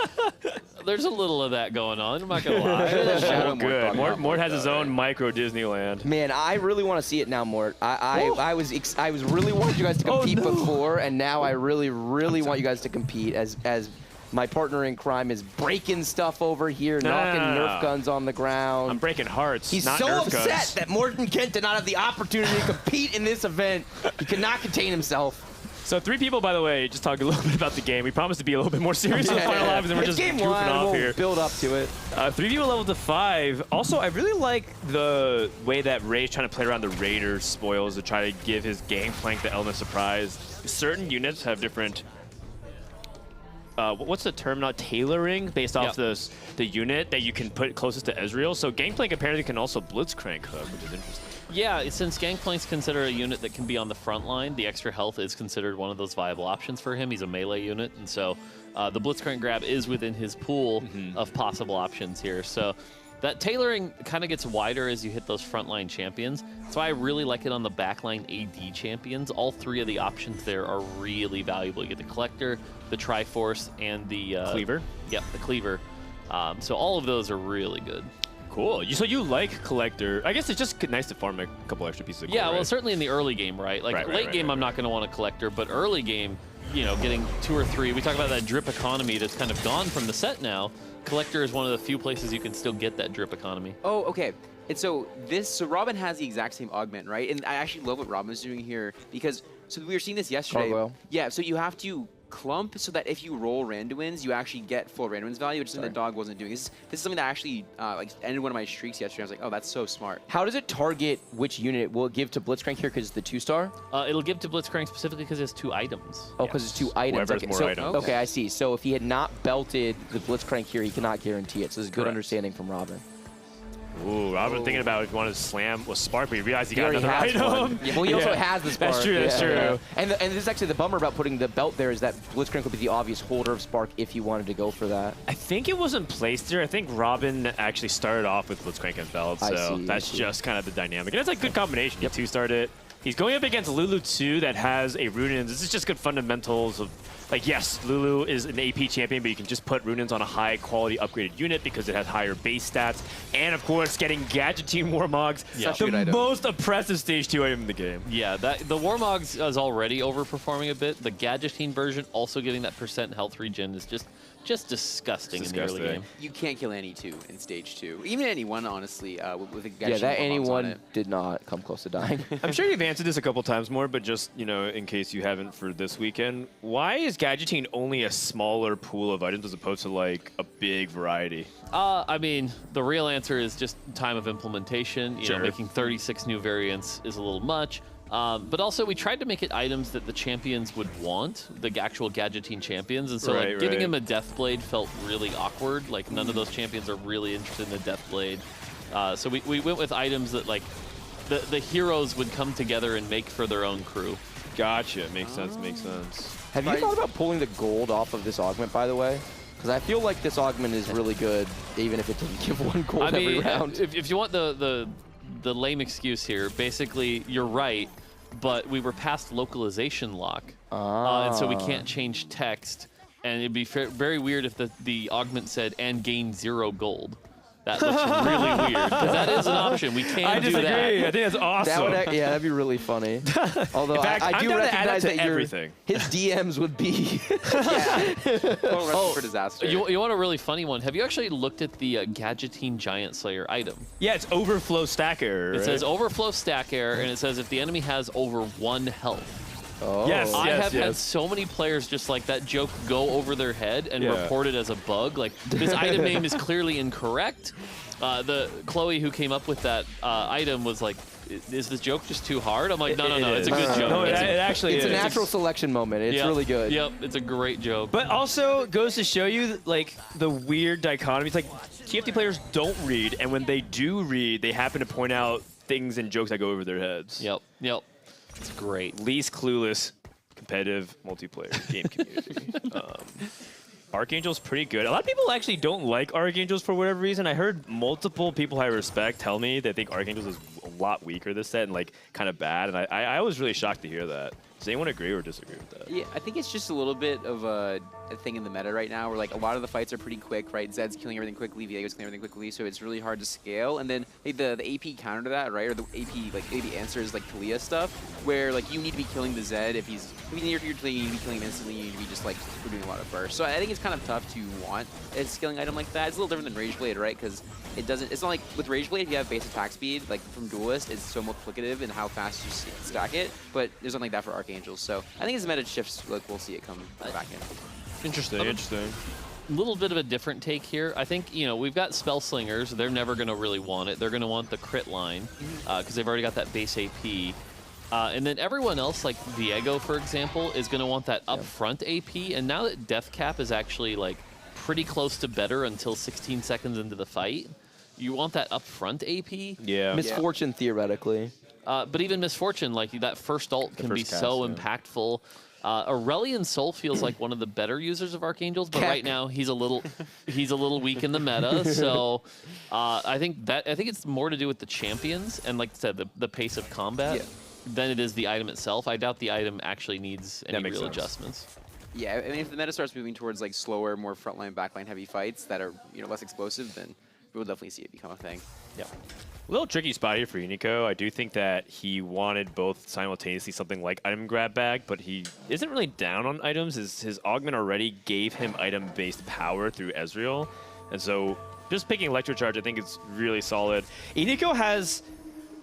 there's a little of that going on. I'm not gonna lie. Good. Mort has his own micro Disneyland. Man, I really want to see it now, Mort. I was really wanted you guys to compete before, and now I really want you guys to compete as My partner in crime is breaking stuff over here, knocking Nerf guns on the ground. I'm breaking hearts. He's not so Nerf upset guns. that Morton Kent did not have the opportunity to compete in this event. He could not contain himself. So 3 people, by the way, just talking a little bit about the game. We promised to be a little bit more serious in the final lives, and we're just game goofing one, off we'll here. build up to it. 3 people level to 5. Also, I really like the way that Ray's trying to play around the Raider spoils to try to give his gangplank the element of surprise. Certain units have different... what's the term now? Tailoring based off the unit that you can put closest to Ezreal. So Gangplank apparently can also Blitzcrank hook, which is interesting. Yeah, since Gangplank's considered a unit that can be on the front line, the extra health is considered one of those viable options for him. He's a melee unit, and so the Blitzcrank grab is within his pool of possible options here. So that tailoring kind of gets wider as you hit those frontline champions. That's why I really like it on the backline AD champions. All 3 of the options there are really valuable. You get the Collector, the Triforce, and the... Cleaver? Yep, the Cleaver. So all of those are really good. Cool. So you like Collector. I guess it's just nice to farm a couple extra pieces of gold, Yeah, well, right? certainly in the early game, right? Like late game, I'm not going to want a Collector, but early game, you know, getting 2 or 3. We talk about that drip economy that's kind of gone from the set now. Collector is one of the few places you can still get that drip economy. Oh, okay. And so Robin has the exact same augment, right? And I actually love what Robin's doing here because we were seeing this yesterday. Cargo. Yeah, so you have to clump so that if you roll random wins, you actually get full random wins value, which is something that Dog wasn't doing. This is something that actually like ended one of my streaks yesterday. I was like, oh, that's so smart. How does it target which unit? Will it give to Blitzcrank here because it's the 2-star? It'll give to Blitzcrank specifically because it has 2 items. Oh, because it's 2 items. Whoever's more items. Okay, I see. So if he had not belted the Blitzcrank here, he cannot guarantee it. So this is good understanding from Robin. Ooh, I've been thinking about if you wanted to slam with Spark, but you realize he got already another has item. one. Yeah, well, he also has the Spark. That's true, that's true. And this is actually the bummer about putting the belt there is that Blitzcrank would be the obvious holder of Spark if he wanted to go for that. I think it wasn't placed there. I think Robin actually started off with Blitzcrank and belt, so that's just kind of the dynamic. And it's a good combination. He 2-starred it. He's going up against Lulu 2 that has a Runin. This is just good fundamentals of, like, yes, Lulu is an AP champion, but you can just put Runins on a high-quality upgraded unit because it has higher base stats. And, of course, getting Gadgeteam Warmogs, the most oppressive Stage 2 item in the game. Yeah, the Warmogs is already overperforming a bit. The Gadgeteam version also giving that % health regen is just disgusting in the early game. You can't kill any 2 in Stage 2. Even any 1, honestly, with a Gadgeteam. Yeah, that any on 1 it. did not come close to dying. I'm sure you've answered this a couple times more, but just, you know, in case you haven't for this weekend, why is Gadgeteam only a smaller pool of items as opposed to, like, a big variety? I mean, the real answer is just time of implementation. You know, making 36 new variants is a little much. But also, we tried to make it items that the champions would want, the actual Gadgeteam champions. And so like, giving him a Deathblade felt really awkward. Like, none of those champions are really interested in the Deathblade. So we went with items that, like, the heroes would come together and make for their own crew. Gotcha. Makes sense, makes sense. Have you thought about pulling the gold off of this augment, by the way? Because I feel like this augment is really good, even if it didn't give 1 gold every round. If you want the lame excuse here, basically, you're right, but we were past localization lock, and so we can't change text, and it'd be very weird if the augment said, and gain 0 gold. That looks really weird, because that is an option. We can do that. I think that's awesome. Yeah, that'd be really funny. Although in fact, I do recognize that everything. His DMs would be for disaster. You want a really funny one? Have you actually looked at the Gadgeteam Giant Slayer item? Yeah, it's overflow stack error. It says overflow stack error, and it says if the enemy has over 1 health. Oh. Yes, I have had so many players just like that joke go over their head and report it as a bug. Like, this item name is clearly incorrect. The Chloe who came up with that item was like, is this joke just too hard? I'm like, no, it's a good joke. No, it actually is. It's a natural selection moment. It's really good. Yep, it's a great joke. But also goes to show you, like, the weird dichotomy. It's like TFT players don't read, and when they do read, they happen to point out things and jokes that go over their heads. Yep. It's great. Least clueless competitive multiplayer game community. Archangel's pretty good. A lot of people actually don't like Archangels for whatever reason. I heard multiple people I respect tell me they think Archangels is a lot weaker this set and, like, kind of bad. And I was really shocked to hear that. Does anyone agree or disagree with that? Yeah, I think it's just a little bit of a a thing in the meta right now where like a lot of the fights are pretty quick, right? Zed's killing everything quickly, Viego's killing everything quickly, so it's really hard to scale. And then the AP counter to that, right? Or the AP answer is like Talia stuff, where like you need to be killing the Zed if you're Talia, you need to be killing him instantly, you need to be just like doing a lot of bursts. So I think it's kind of tough to want a scaling item like that. It's a little different than Rage Blade, right? Because it's not like with Rage Blade, if you have base attack speed, like from Duelist, it's so multiplicative in how fast you stack it, but there's nothing like that for Archangels. So I think as the meta shifts, like we'll see it come back in. Interesting. A little bit of a different take here. I think, we've got Spell Slingers. They're never going to really want it. They're going to want the crit line because they've already got that base AP. And then everyone else, like Viego, for example, is going to want that upfront AP. And now that Death Cap is actually like pretty close to better until 16 seconds into the fight, you want that upfront AP. Yeah. Misfortune, theoretically. But even Misfortune, like that first ult can be so impactful. Aurelion Sol feels like one of the better users of Archangels, but right now he's a little weak in the meta. So I think it's more to do with the champions and, like I said, the pace of combat than it is the item itself. I doubt the item actually needs any real adjustments. Yeah, I mean, if the meta starts moving towards like slower, more frontline, backline heavy fights that are less explosive, then we'll definitely see it become a thing. Yeah. A little tricky spot here for Unico. I do think that he wanted both simultaneously something like item grab bag, but he isn't really down on items. His augment already gave him item-based power through Ezreal. And so just picking Electro Charge, I think is really solid. Unico has,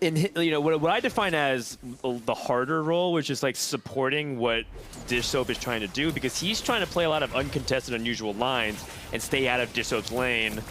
what I define as the harder role, which is like supporting what Dish Soap is trying to do, because he's trying to play a lot of uncontested, unusual lines and stay out of Dish Soap's lane.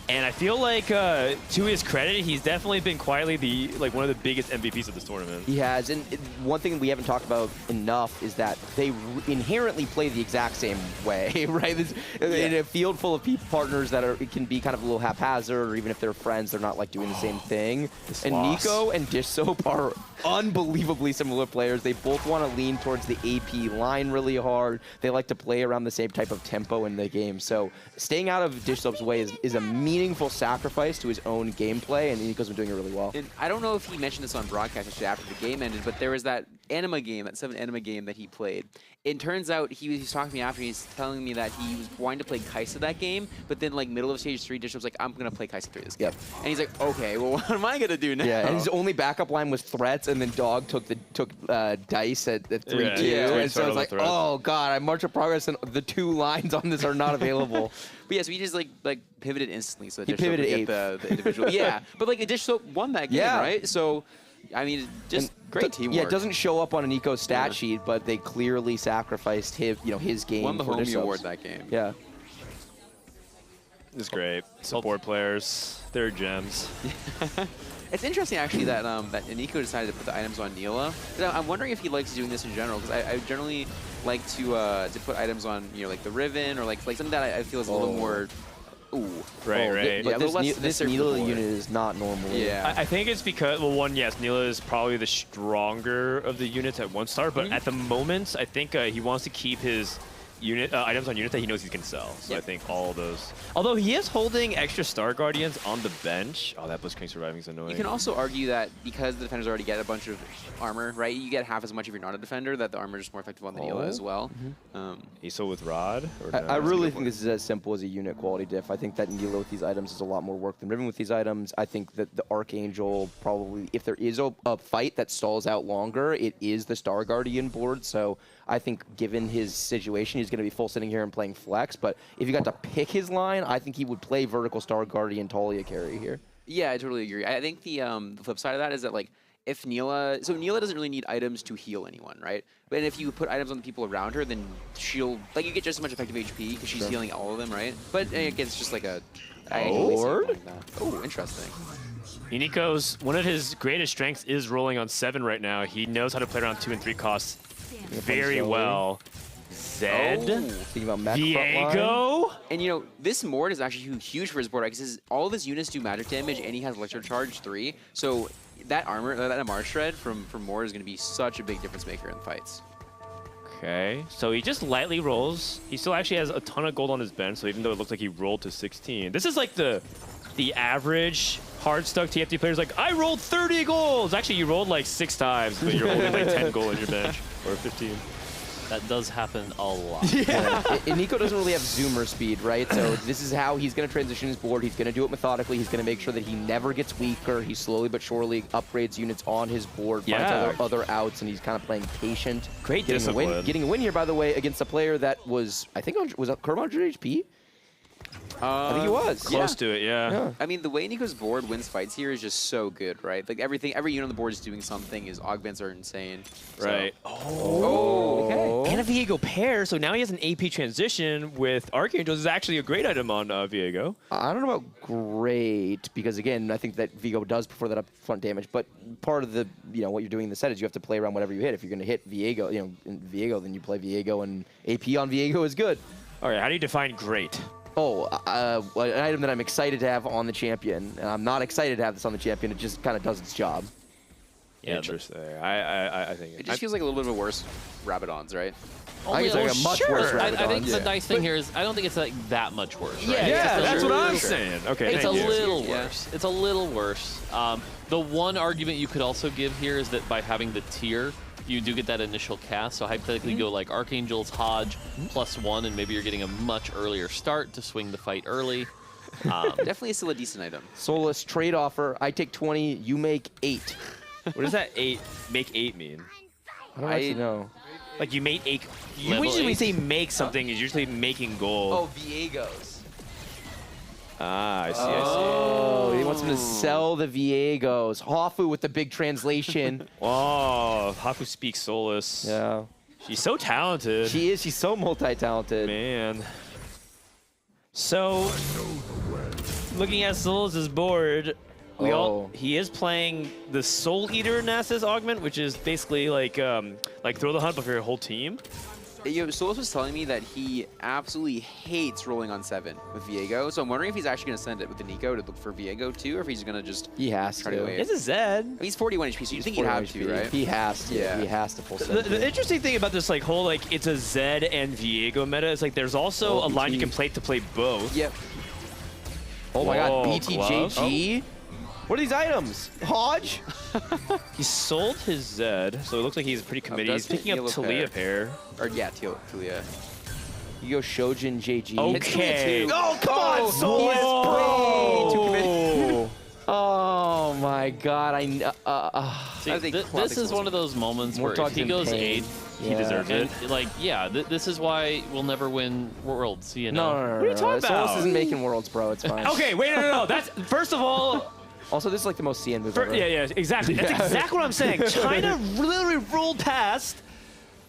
And I feel like, to his credit, he's definitely been quietly one of the biggest MVPs of this tournament. He has, and one thing we haven't talked about enough is that they inherently play the exact same way, right? In a field full of partners that it can be kind of a little haphazard, or even if they're friends, they're not like doing the same thing. And Nico and Dish Soap are unbelievably similar players. They both want to lean towards the AP line really hard. They like to play around the same type of tempo in the game. So staying out of Dish Soap's way is a meaningful sacrifice to his own gameplay, and Nico's been doing it really well. And I don't know if he mentioned this on broadcast actually after the game ended, but there was that anima game, that 7 anima game that he played. It turns out he was talking to me after, he's telling me that he was wanting to play Kai'Sa that game, but then like middle of stage 3, Dish was like, I'm going to play Kai'Sa 3 this game. And he's like, okay, well, what am I going to do now? Yeah, and his only backup line was threats, and then Dog took dice at 3-2. And so I was like, oh god, I march of progress, and the 2 lines on this are not available. But yeah, so he just like pivoted instantly, so that he pivoted get the individual. Yeah, but like Dish Soap won that game, right? So I mean, just great teamwork. Yeah, it doesn't show up on an Eco stat sheet, but they clearly sacrificed his game. Won the for Homie Award that game. Yeah. It's great. Support players, they're gems. It's interesting actually that Nico decided to put the items on Neela. I'm wondering if he likes doing this in general, because I generally like to put items on like the Riven or like something that I feel is a little more. Ooh. Right. But this Neela unit is not normal. Yeah. I think it's because, well, one, yes, Neela is probably the stronger of the units at 1 star, but at the moment, I think he wants to keep his items on units that he knows he can sell. So I think all of those. Although he is holding extra Star Guardians on the bench. Oh, that Blitzcrank surviving is annoying. You can also argue that because the defenders already get a bunch of armor, right? You get half as much if you're not a defender, that the armor is just more effective on the Neela as well. Iso with Rod? Or I really think this is as simple as a unit quality diff. I think that Neela with these items is a lot more work than Riven with these items. I think that the Archangel probably, if there is a fight that stalls out longer, it is the Star Guardian board. So I think given his situation, he's going to be full sitting here and playing flex. But if you got to pick his line, I think he would play vertical Star Guardian Talia carry here. Yeah, I totally agree. I think the flip side of that is that like if Neela, so Neela doesn't really need items to heal anyone, right? But if you put items on the people around her, then she'll you get just as much effective HP because she's healing all of them, right? But again, it's just like a Lord. Oh, interesting. Unico's one of his greatest strengths is rolling on 7 right now. He knows how to play around 2 and 3 costs very well. Zed, Viego, and this Mord is actually huge for his board because all of his units do magic damage, and he has Electro Charge 3. So that armor, that MR shred from Mord is going to be such a big difference maker in fights. Okay, so he just lightly rolls. He still actually has a ton of gold on his bench, so even though it looks like he rolled to 16, this is like the average hard stuck TFT player's like, I rolled 30 goals. Actually, you rolled like 6 times, but you're holding like 10 gold on your bench or 15. That does happen a lot. And Nico doesn't really have zoomer speed, right? So this is how he's going to transition his board. He's going to do it methodically. He's going to make sure that he never gets weaker. He slowly but surely upgrades units on his board, finds other outs, and he's kind of playing patient. Great getting discipline. a win. Getting a win here, by the way, against a player that was, I think, was Curb 100 HP? I think he was. Close to it, yeah. I mean, the way Nico's board wins fights here is just so good, right? Like every unit on the board is doing something. His augments are insane. Right. Okay. And a Viego pair, so now he has an AP transition with Archangels. Is actually a great item on Viego. I don't know about great, because again, I think that Viego does prefer that upfront damage, but part of the, what you're doing in the set is you have to play around whatever you hit. If you're going to hit Viego, in Viego, then you play Viego, and AP on Viego is good. All right, how do you define great? An item that I'm excited to have on the champion. And I'm not excited to have this on the champion. It just kind of does its job. Yeah, interesting. I think it just feels like a little bit of a worse Rabadons, right? I think it's like a much worse Rabadon. I think the nice thing here is I don't think it's like that much worse. Right? Yeah, that's what I'm saying. Okay, it's a little worse. It's a little worse. The one argument you could also give here is that by having the tier, you do get that initial cast. So hypothetically, you go like Archangels, Hodge, +1, and maybe you're getting a much earlier start to swing the fight early. Definitely still a decent item. Solus, trade offer. I take 20, you make 8. What does that make 8 mean? I don't actually know. Like you make 8. Usually when we say make something, is usually making gold. Oh, Viegos. Ah, I see, Oh, he wants him to sell the Viegos. Hafu with the big translation. Oh, Hafu speaks Solus. Yeah. She's so talented. She is. She's so multi-talented. Man. So, looking at Solus's board, he is playing the Soul Eater Nasus augment, which is basically like throw the hunt but for your whole team. Solus was telling me that he absolutely hates rolling on 7 with Viego, so I'm wondering if he's actually going to send it with the Nico to look for Viego too, or if he's going to just try to wait. It's a Zed. He's 41 HP, so you think he'd have to, right? He has to. Yeah. He has to full send the interesting thing about this whole it's a Zed and Viego meta is there's also a line you can play to play both. Yep. Oh my god, BTJG? What are these items? Hodge? He sold his Zed, so it looks like he's pretty committed. He's picking up Talia pair. Or yeah, Talia. You go Shojin JG. Okay. Oh, come on, Solus! Too committed. Oh my god, See, this is one of those moments where if he goes 8th, he deserves it. This is why we'll never win Worlds, you know? No. What are you talking about? Solus isn't making Worlds, bro. It's fine. Okay, wait, no. That's first of all. Also, this is like the most CN move ever. Yeah, exactly. That's exactly what I'm saying. China literally rolled past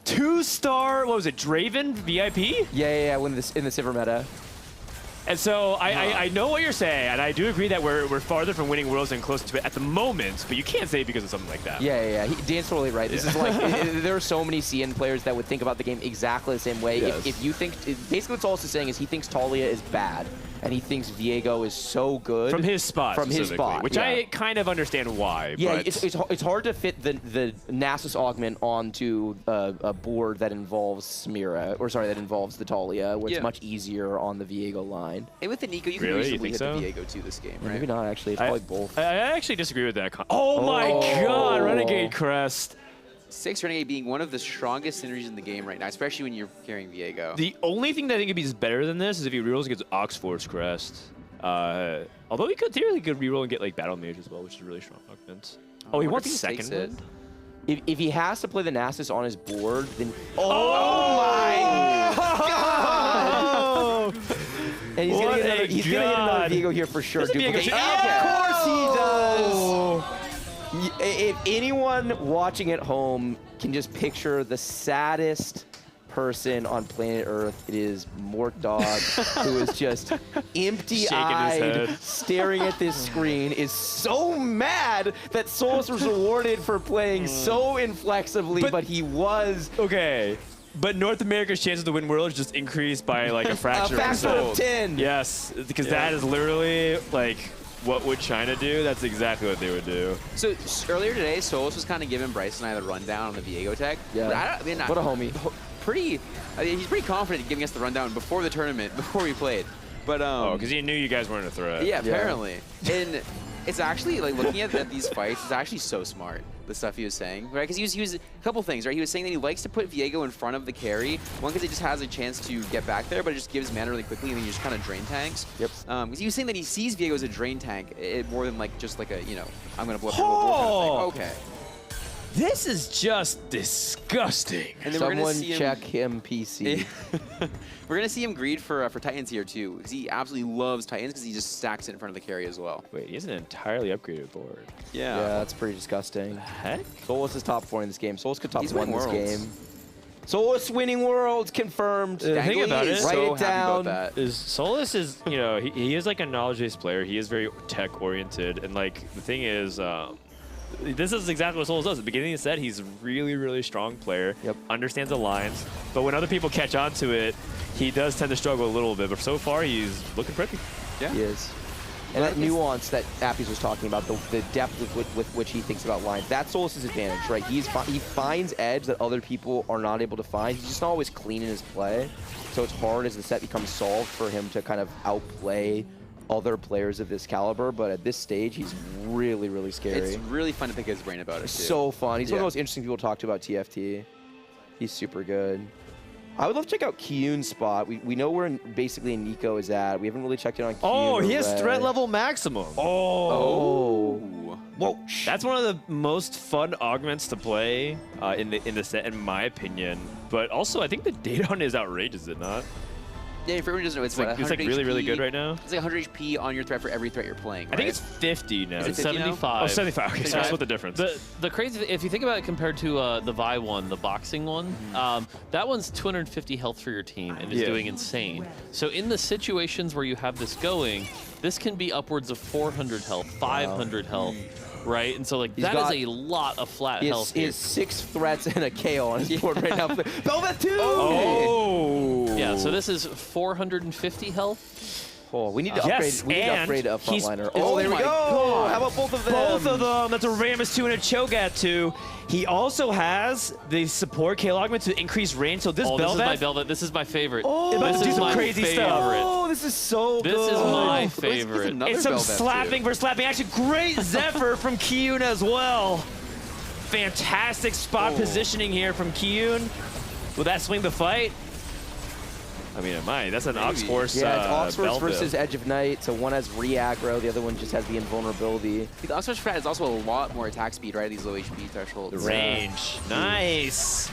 2-star, what was it, Draven VIP? Yeah, in the Sivir meta. And so I know what you're saying, and I do agree that we're farther from winning Worlds than closer to it at the moment, but you can't say it because of something like that. Yeah. Dan's totally right. This is like, there are so many CN players that would think about the game exactly the same way. Yes. If you think, basically what's also saying is he thinks Talia is bad, and he thinks Viego is so good. From his spot. Which I kind of understand why. Yeah, but it's hard to fit the Nasus augment onto a board that involves Samira, that involves the Talia, where it's much easier on the Viego line. And with the Nico, you can reasonably hit the Viego too this game, right? Maybe not, actually. It's probably both. I actually disagree with that. Oh my god, Renegade Crest. 6 Renegade being one of the strongest synergies in the game right now, especially when you're carrying Viego. The only thing that I think could be better than this is if he rerolls against Oxforce Crest. Although he could theoretically reroll and get Battle Mage as well, which is a really strong augment. Oh, he wants second one? If he has to play the Nasus on his board, then... Oh my god! And he's gonna get another Viego here for sure. Of course he does! If anyone watching at home can just picture the saddest person on planet Earth, it is Mort Dog, who is just empty-eyed, staring at this screen, is so mad that Solus was rewarded for playing so inflexibly, but he was... Okay. But North America's chances to win Worlds just increased by a fraction. A factor of 10. Yes, because that is literally what would China do? That's exactly what they would do. So earlier today, Solus was kind of giving Bryce and I the rundown on the Viego tech. Yeah. What a homie. He's pretty confident in giving us the rundown before the tournament, before we played. But because he knew you guys weren't a threat. Yeah, apparently. And it's actually looking at these fights, it's actually so smart. the stuff he was saying, right? Because he was a couple things, right? He was saying that he likes to put Viego in front of the carry. One, because it just has a chance to get back there, but it just gives mana really quickly, and then you just kind of drain tanks. Yep. Because he was saying that he sees Viego as a drain tank, more than like just like a, you know, I'm gonna blow up your Oh! kind of thing. Okay. This is just disgusting. And then Someone we're gonna see check him PC. We're gonna see him greed for Titans here too, because he absolutely loves Titans because he just stacks it in front of the carry as well. Wait, he has an entirely upgraded board. Yeah. Yeah, that's pretty disgusting. The heck? Solus is top 4 in this game. Solus could top He's 1 winning this Worlds. game. Solus winning Worlds confirmed. The thing about it, write so it happy about down. that. is Solus is, you know, he is like a knowledge-based player. He is very tech-oriented, and like the thing is, this is exactly what Solus does. At the beginning of the set, he's a really, really strong player. Yep. Understands the lines, but when other people catch on to it, he does tend to struggle a little bit. But so far, he's looking pretty. Yeah. He is. And that nuance that Appies was talking about, the depth with which he thinks about lines, that's Solus's advantage, right? He finds edge that other people are not able to find. He's just not always clean in his play. So it's hard as the set becomes solved for him to kind of outplay other players of this caliber. But at this stage, he's really, really scary. It's really fun to pick his brain about it, too. So fun. He's one of the most interesting people to talk to about TFT. He's super good. I would love to check out Kyun's spot. We know where basically Nico is at. We haven't really checked it on Kyun. Oh, he has Red. threat level maximum. Oh. Whoa. That's one of the most fun augments to play in the set, in my opinion. But also, I think the data on it is outrageous, is it not? Yeah, for everyone who doesn't know, it's like, it's like really, really good right now. It's like 100 HP on your threat for every threat you're playing. I think it's 50 now. Is it It's 50 now? 75. Oh, 75. Okay, so that's what the difference. The crazy, if you think about it compared to the Vi one, the boxing one, that one's 250 health for your team and is doing insane. So in the situations where you have this going, this can be upwards of 400 health, 500 health. Right, and so like that is a lot of flat health. He has 6 threats and a KO on his board right now. Velvet 2! Oh! Yeah, so this is 450 health. Oh, we need to upgrade. We need to upgrade a frontliner. Oh, there we go. God. How about both of them? Both of them. That's a Rammus 2 and a Cho'Gath 2. He also has the support K augment to increase range. So this Bel'Veth. This is my Bel'Veth. This is my favorite. Oh, this do is some my crazy favorite. stuff. Oh, this is so good. This is my favorite. It's some slapping versus slapping. Actually, great Zephyr from Kyun as well. Fantastic spot positioning here from Kyun. Will that swing the fight? I mean, it might. That's an Oxforce. Yeah, it's Oxforce Bel'Veth. versus Edge of Night. So one has re-aggro, the other one just has the invulnerability. The Oxforce strat is also a lot more attack speed, right? These low HP thresholds. Range. Nice.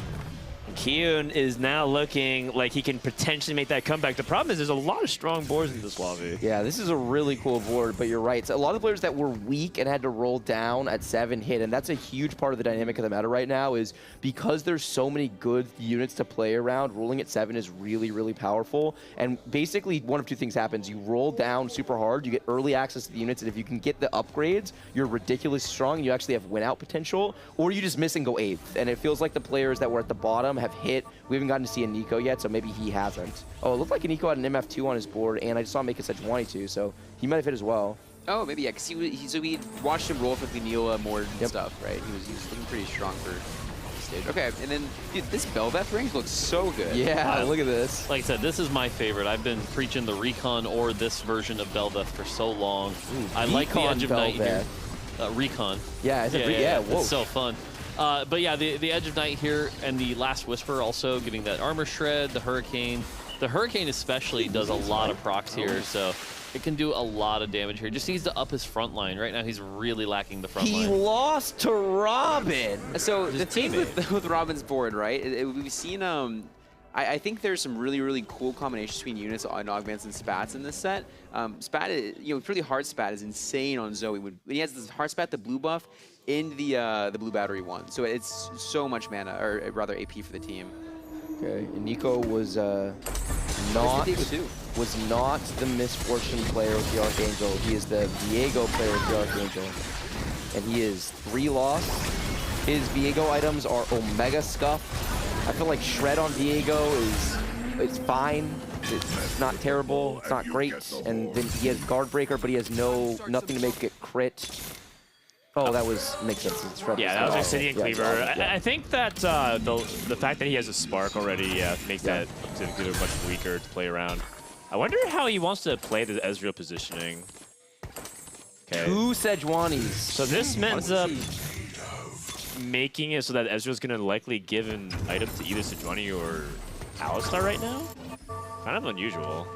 Kyun is now looking like he can potentially make that comeback. The problem is there's a lot of strong boards in this lobby. Yeah, this is a really cool board, but you're right. So a lot of players that were weak and had to roll down at 7 hit, and that's a huge part of the dynamic of the meta right now is because there's so many good units to play around, rolling at 7 is really, really powerful. And basically, one of two things happens. You roll down super hard, you get early access to the units, and if you can get the upgrades, you're ridiculously strong, and you actually have win-out potential, or you just miss and go 8th. And it feels like the players that were at the bottom have hit. We haven't gotten to see a Nico yet, so maybe he hasn't. Oh, it looked like a Nico had an MF2 on his board, and I just saw him make a Sejuani too, so he might have hit as well. Oh, maybe, yeah, because so we watched him roll for the Neela more stuff, right? He was looking pretty strong for the stage. Okay, and then, dude, this Bel'Veth range looks so good. Yeah, look at this. Like I said, this is my favorite. I've been preaching the Recon or this version of Bel'Veth for so long. Ooh, I like the Edge of Night here. Bel'Veth. Recon. Yeah, whoa. It's so fun. But yeah, the Edge of Night here and the Last Whisper also getting that armor shred, the Hurricane. The Hurricane especially does a lot of procs here, so it can do a lot of damage here. Just needs to up his front line. Right now he's really lacking the front line. He lost to Robin. So the thing with Robin's board, right? We've seen I think there's some really, really cool combinations between units on augments and spats in this set. Spat, pretty hard spat is insane on Zoe. When he has this hard spat, the blue buff, in the blue battery one. So it's so much mana, or rather AP for the team. Okay, and Nico was not the Misfortune player with the Archangel. He is the Viego player with the Archangel. And he is 3 loss. His Viego items are Omega Scuff. I feel like Shred on Viego it's fine. It's not terrible. It's not great. And then he has Guard Breaker, but he has nothing to make it crit. Oh, that makes sense. It's yeah, that was Obsidian Cleaver. I think that the fact that he has a Spark already makes that Obsidian Cleaver much weaker to play around. I wonder how he wants to play the Ezreal positioning. Okay. 2 Sejuanis. So this ends up making it so that Ezreal's going to likely give an item to either Sejuani or Alistar right now? Kind of unusual.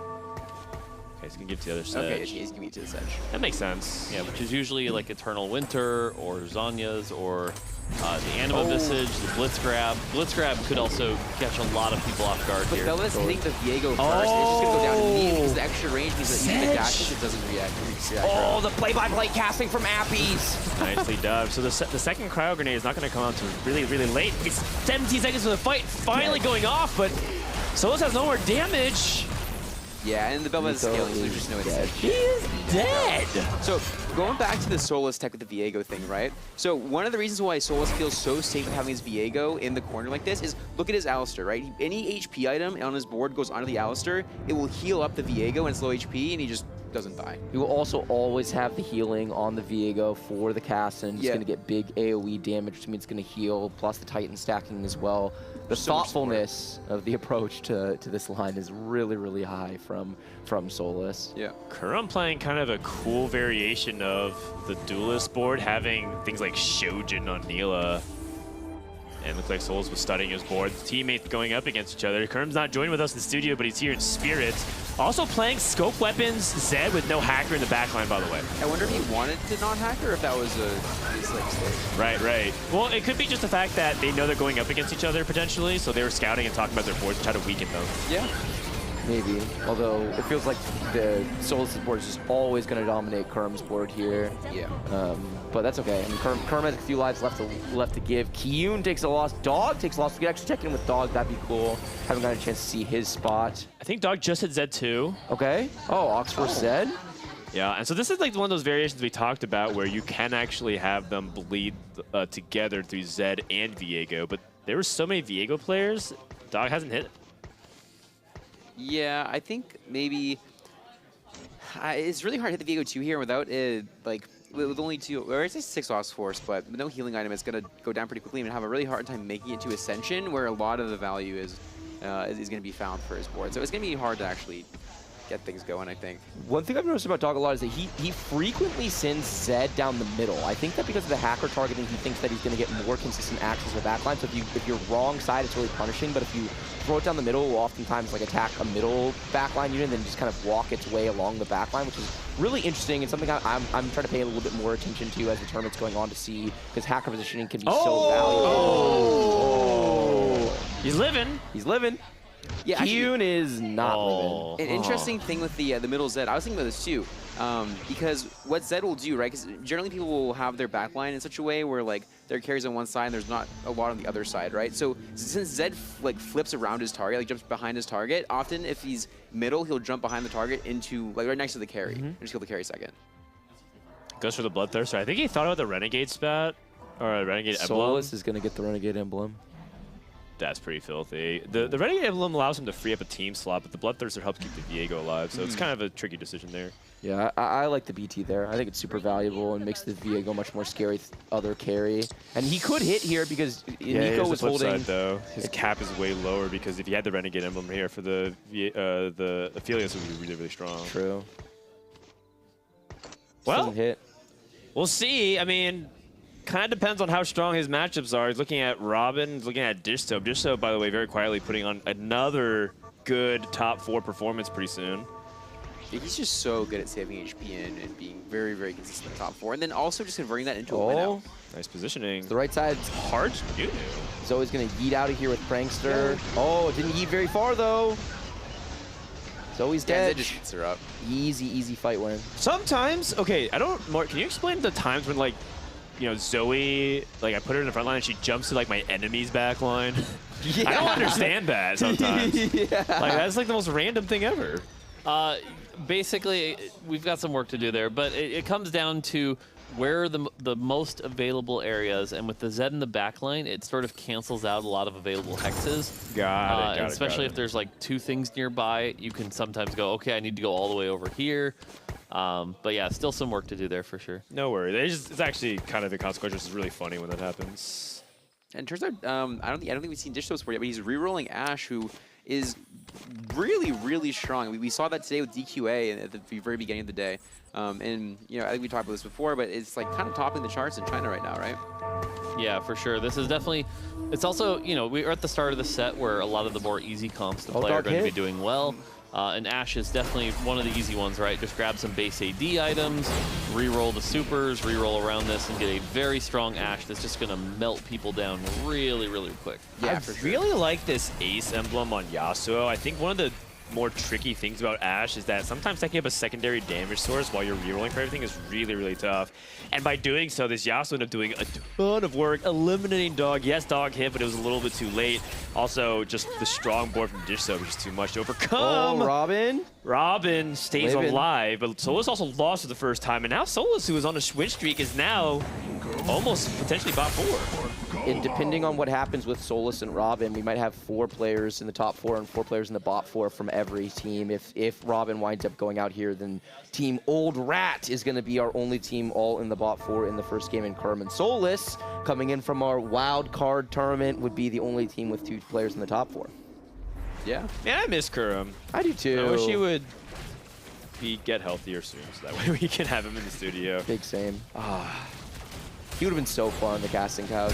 Okay, he's going to give to the other Sedge. Okay, he's giving it to the Sedge. That makes sense. Yeah, which is usually like Eternal Winter or Zhonya's or the Anima Visage, the Blitz Grab. Blitz Grab could also catch a lot of people off guard But here. Bella's hitting the Viego first. It's just going to go down immediately because the extra range means that even the dashes, it doesn't react. Oh, the play-by-play casting from Appies. Nicely done. So the second cryo grenade is not going to come out until really, really late. It's 17 seconds of the fight finally going off, but Solus has no more damage. Yeah, and the Belva is scaling, so there's just no incentive. He is dead! So, going back to the Solus tech with the Viego thing, right? So, one of the reasons why Solus feels so safe with having his Viego in the corner like this is, look at his Alistar, right? Any HP item on his board goes onto the Alistar, it will heal up the Viego and it's low HP, and he just doesn't die. You will also always have the healing on the Viego for the cast, and it's going to get big AoE damage, which means it's going to heal, plus the Titan stacking as well. The thoughtfulness of the approach to this line is really, really high from Solus. Yeah. Kurum playing kind of a cool variation of the Duelist board, having things like Shojin on Neela. And looks like Solus was studying his board. Teammates going up against each other. Kurum's not joining with us in the studio, but he's here in spirit. Also playing scope weapons, Zed with no hacker in the backline, by the way. I wonder if he wanted to not hack or if that was his like state. Right. Well, it could be just the fact that they know they're going up against each other potentially, so they were scouting and talking about their boards to try to weaken them. Yeah. Maybe, although it feels like the Solus' board is just always going to dominate Kurum's board here. Yeah. But that's okay. I mean, Kurum has a few lives left to give. Kiyun takes a loss. Dog takes a loss. We could actually check in with Dog. That'd be cool. Haven't gotten a chance to see his spot. I think Dog just hit Zed too. Okay. Oh, Oxford Zed. Yeah, and so this is like one of those variations we talked about where you can actually have them bleed together through Zed and Viego, but there were so many Viego players, Dog hasn't hit. Yeah, I think maybe it's really hard to hit the Viego 2 here without it, like, with only 2, or it's a 6 Ox Force, but with no healing item, it's going to go down pretty quickly and have a really hard time making it to Ascension, where a lot of the value is going to be found for his board. So it's going to be hard to actually get things going, I think. One thing I've noticed about Dog a lot is that he frequently sends Zed down the middle. I think that because of the hacker targeting, he thinks that he's going to get more consistent access to the backline. So if you're wrong side, it's really punishing. But if you throw it down the middle, it will oftentimes like attack a middle backline unit and then just kind of walk its way along the backline, which is really interesting and something I'm trying to pay a little bit more attention to as the tournament's going on to see, because hacker positioning can be so valuable. He's living. He's living. Yeah, Kiyun is not living. An interesting thing with the middle Zed, I was thinking about this too, because what Zed will do, right? Because generally people will have their backline in such a way where like their carries on one side and there's not a lot on the other side, right? So since Zed like flips around his target, like jumps behind his target, often if he's middle, he'll jump behind the target into like right next to the carry, and just kill the carry second. Goes for the Bloodthirster. I think he thought about the Renegade spat or a Renegade Emblem. Solus is going to get the Renegade Emblem. That's pretty filthy. The Renegade Emblem allows him to free up a team slot, but the Bloodthirster helps keep the Viego alive, so it's kind of a tricky decision there. Yeah, I like the BT there. I think it's super valuable and makes the Viego much more scary other carry. And he could hit here because Nico was holding. Side, though. His cap is way lower because if he had the Renegade Emblem here for the Aphelios would be really, really strong. True. Well, we'll see. I mean, kind of depends on how strong his matchups are. He's looking at Robin, he's looking at Dishso. Dishso, by the way, very quietly putting on another good top 4 performance pretty soon. Yeah, he's just so good at saving HP and being very, very consistent in the top 4. And then also just converting that into a win out. Nice positioning. The right side. Hard to do. Zoe's going to yeet out of here with Prankster. Yeah. Oh, didn't yeet very far, though. Zoe's dead. Zed just shoots her up. Easy, easy fight win. Sometimes, okay, Mark, can you explain the times when, like, you know, Zoe, like, I put her in the front line and she jumps to, like, my enemy's back line? Yeah. I don't understand that sometimes. Yeah. Like, that's, like, the most random thing ever. Basically, we've got some work to do there, but it comes down to where are the most available areas, and with the Zed in the backline, it sort of cancels out a lot of available hexes. Got it. Especially if there's like 2 things nearby, you can sometimes go, okay, I need to go all the way over here. But yeah, still some work to do there for sure. No worries. It's actually kind of inconsequential. It's really funny when that happens. And it turns out, I don't think we've seen Dishso's for yet, but he's rerolling Ashe, who is really, really strong. We saw that today with DQA at the very beginning of the day. And, you know, I think we talked about this before, but it's like kind of topping the charts in China right now, right? Yeah, for sure. This is definitely, it's also, you know, we're at the start of the set where a lot of the more easy comps to play are going to be doing well. And Ashe is definitely one of the easy ones, right? Just grab some base AD items, re-roll the supers, re-roll around this, and get a very strong Ashe that's just going to melt people down really, really quick. Yeah, I really like this ace emblem on Yasuo. I think one of the more tricky things about Ashe is that sometimes taking up a secondary damage source while you're rerolling for everything is really, really tough. And by doing so, this Yasuo ended up doing a ton of work, eliminating Dog. Yes, Dog hit, but it was a little bit too late. Also, just the strong board from Dish Soap was just too much to overcome. Oh, Robin. Robin stays alive, but Solus also lost for the first time. And now Solus, who was on a win streak, is now almost potentially bot 4. And depending on what happens with Solus and Robin, we might have 4 players in the top 4 and 4 players in the bot 4 from every team. If Robin winds up going out here, then Team Old Rat is going to be our only team all in the bot 4 in the first game. And Kerm and Solus, coming in from our wild card tournament, would be the only team with 2 players in the top 4. Yeah. Man, I miss Kerm. I do too. I wish he would get healthier soon, so that way we can have him in the studio. Big same. He would have been so fun on the casting couch.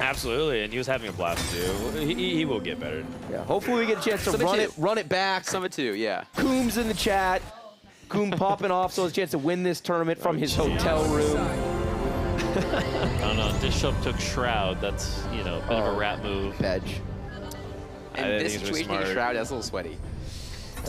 Absolutely, and he was having a blast too. He will get better. Yeah, hopefully we get a chance to run it back. Summit 2, yeah. Coom's in the chat. Coom popping off, so has a chance to win this tournament from his hotel room. I don't know. Dish Up took Shroud. That's, you know, a bit of a rat move. Veg. And this situation taking Shroud, that's a little sweaty.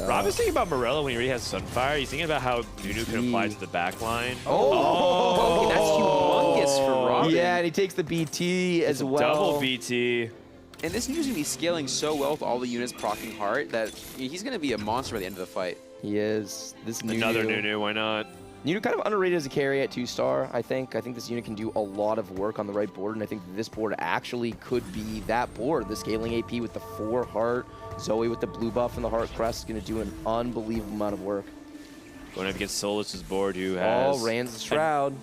Rob is thinking about Morello when he already has Sunfire. He's thinking about how Nunu can apply to the back line. Oh, okay, that's humongous for Robin. Yeah, and he takes the BT as well. Double BT. And this Nunu's going to be scaling so well with all the units proccing Heart that he's going to be a monster by the end of the fight. He is. This Nunu. Another Nunu, why not? Nunu kind of underrated as a carry at 2-star, I think. I think this unit can do a lot of work on the right board, and I think this board actually could be that board. The scaling AP with the 4 Heart, Zoe with the blue buff and the Heart Crest is going to do an unbelievable amount of work. Going up against Solus's board, who has... Oh, Rand's Shroud.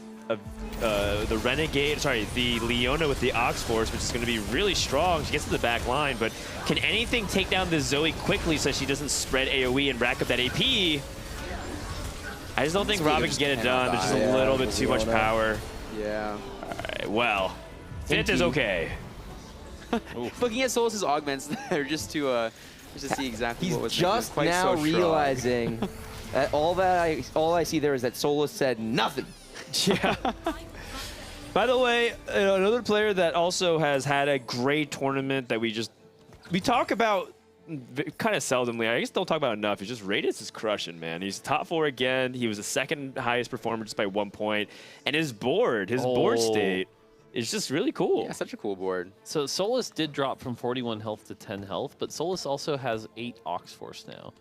The Renegade, sorry, the Leona with the Ox Force, which is going to be really strong. She gets to the back line, but can anything take down this Zoe quickly so she doesn't spread AoE and rack up that AP? I just don't think Robin can get it done. There's just a little bit too much power. Yeah. All right, well, Fifth is okay. Looking at Solus's augments there just to see exactly what was just quite now so realizing that all I see there is that Solus said nothing. Yeah. By the way, another player that also has had a great tournament that we talk about kind of seldomly. I guess don't talk about it enough. It's just Radius is crushing, man. He's top 4 again. He was the 2nd highest performer just by 1 point. And his board state is just really cool. Yeah, such a cool board. So Solus did drop from 41 health to 10 health, but Solus also has 8 Ox Force now.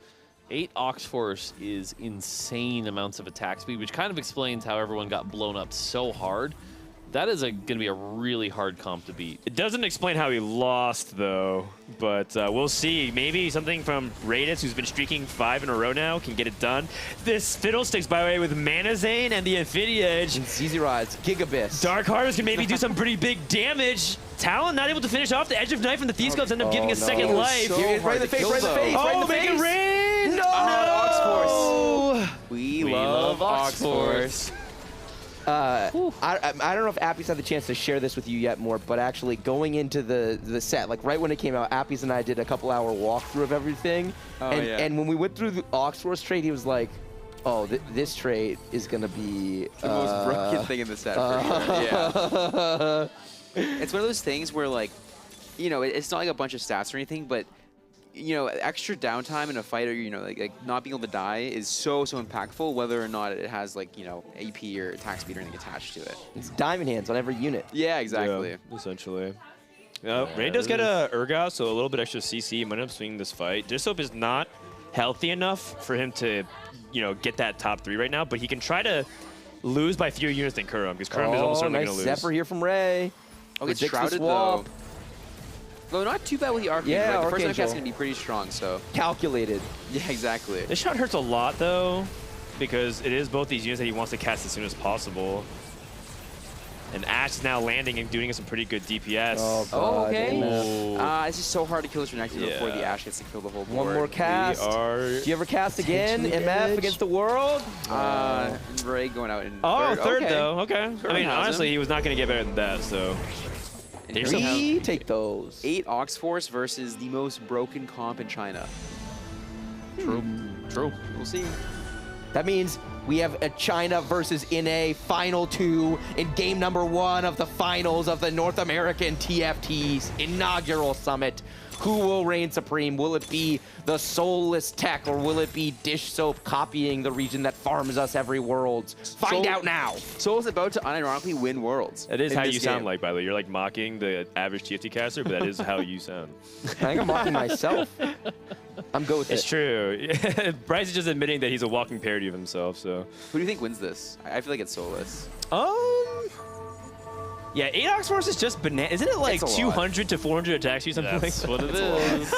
8 Ox Force is insane amounts of attack speed, which kind of explains how everyone got blown up so hard. That is going to be a really hard comp to beat. It doesn't explain how he lost, though, but we'll see. Maybe something from Radius, who's been streaking 5 in a row now, can get it done. This Fiddlesticks, by the way, with Mana Zane and the Infinity Edge. And ZZ Rides, Gigabits. Dark Harvest can maybe do some pretty big damage. Talon not able to finish off. The Edge of Knife and the Thieves Gloves end up giving a second life. So right in the face, right in the face, right in the face. Make it rain! No! Ox Force. We love Ox Force. I don't know if Appy's had the chance to share this with you yet more, but actually going into the set, like right when it came out, Appy's and I did a couple-hour walkthrough of everything. And when we went through the Ox Force trade, he was like, oh, this trade is going to be... the most broken thing in the set, for sure. Yeah. It's one of those things where, like, you know, it's not like a bunch of stats or anything, but you know, extra downtime in a fight, or you know, like not being able to die is so impactful, whether or not it has like, you know, AP or attack speed or anything attached to it. It's diamond hands on every unit. Yeah, exactly. Yeah, essentially. Rain does get a Urgot, so a little bit extra CC. Might end up swinging this fight. Dissoap is not healthy enough for him to, you know, get that top 3 right now, but he can try to lose by fewer units than Kurum, because Kurum is almost certainly going to lose. Nice Zephyr here from Ray. Oh, it's shrouded though. Though not too bad with the Archangel. Yeah, right? The first Archangel. is going to be pretty strong, so. Calculated. Yeah, exactly. This shot hurts a lot, though, because it is both these units that he wants to cast as soon as possible. And Ash is now landing and doing some pretty good DPS. Oh, okay. It's just so hard to kill this Renekton before the Ash gets to kill the whole board. One more cast. Do you ever cast again? MF against the world? Ray going out in third though. Okay. I mean, honestly, he was not going to get better than that, so. We take those. 8 Ox Force versus the most broken comp in China. True. We'll see. That means we have a China versus NA Final 2 in game number 1 of the finals of the North American TFT's inaugural summit. Who will reign supreme? Will it be the soulless tech, or will it be Dish Soap copying the region that farms us every Worlds? Find out now. Soul is about to unironically win Worlds. That is how you sound like, by the way. You're like mocking the average TFT caster, but that is how you sound. I think I'm mocking myself. I'm good with it. It's true. Bryce is just admitting that he's a walking parody of himself, so. Who do you think wins this? I feel like it's Soulless. Yeah, 8 Ox Force is just banana. Isn't it like 200 to 400 attacks or something? That's like what it is.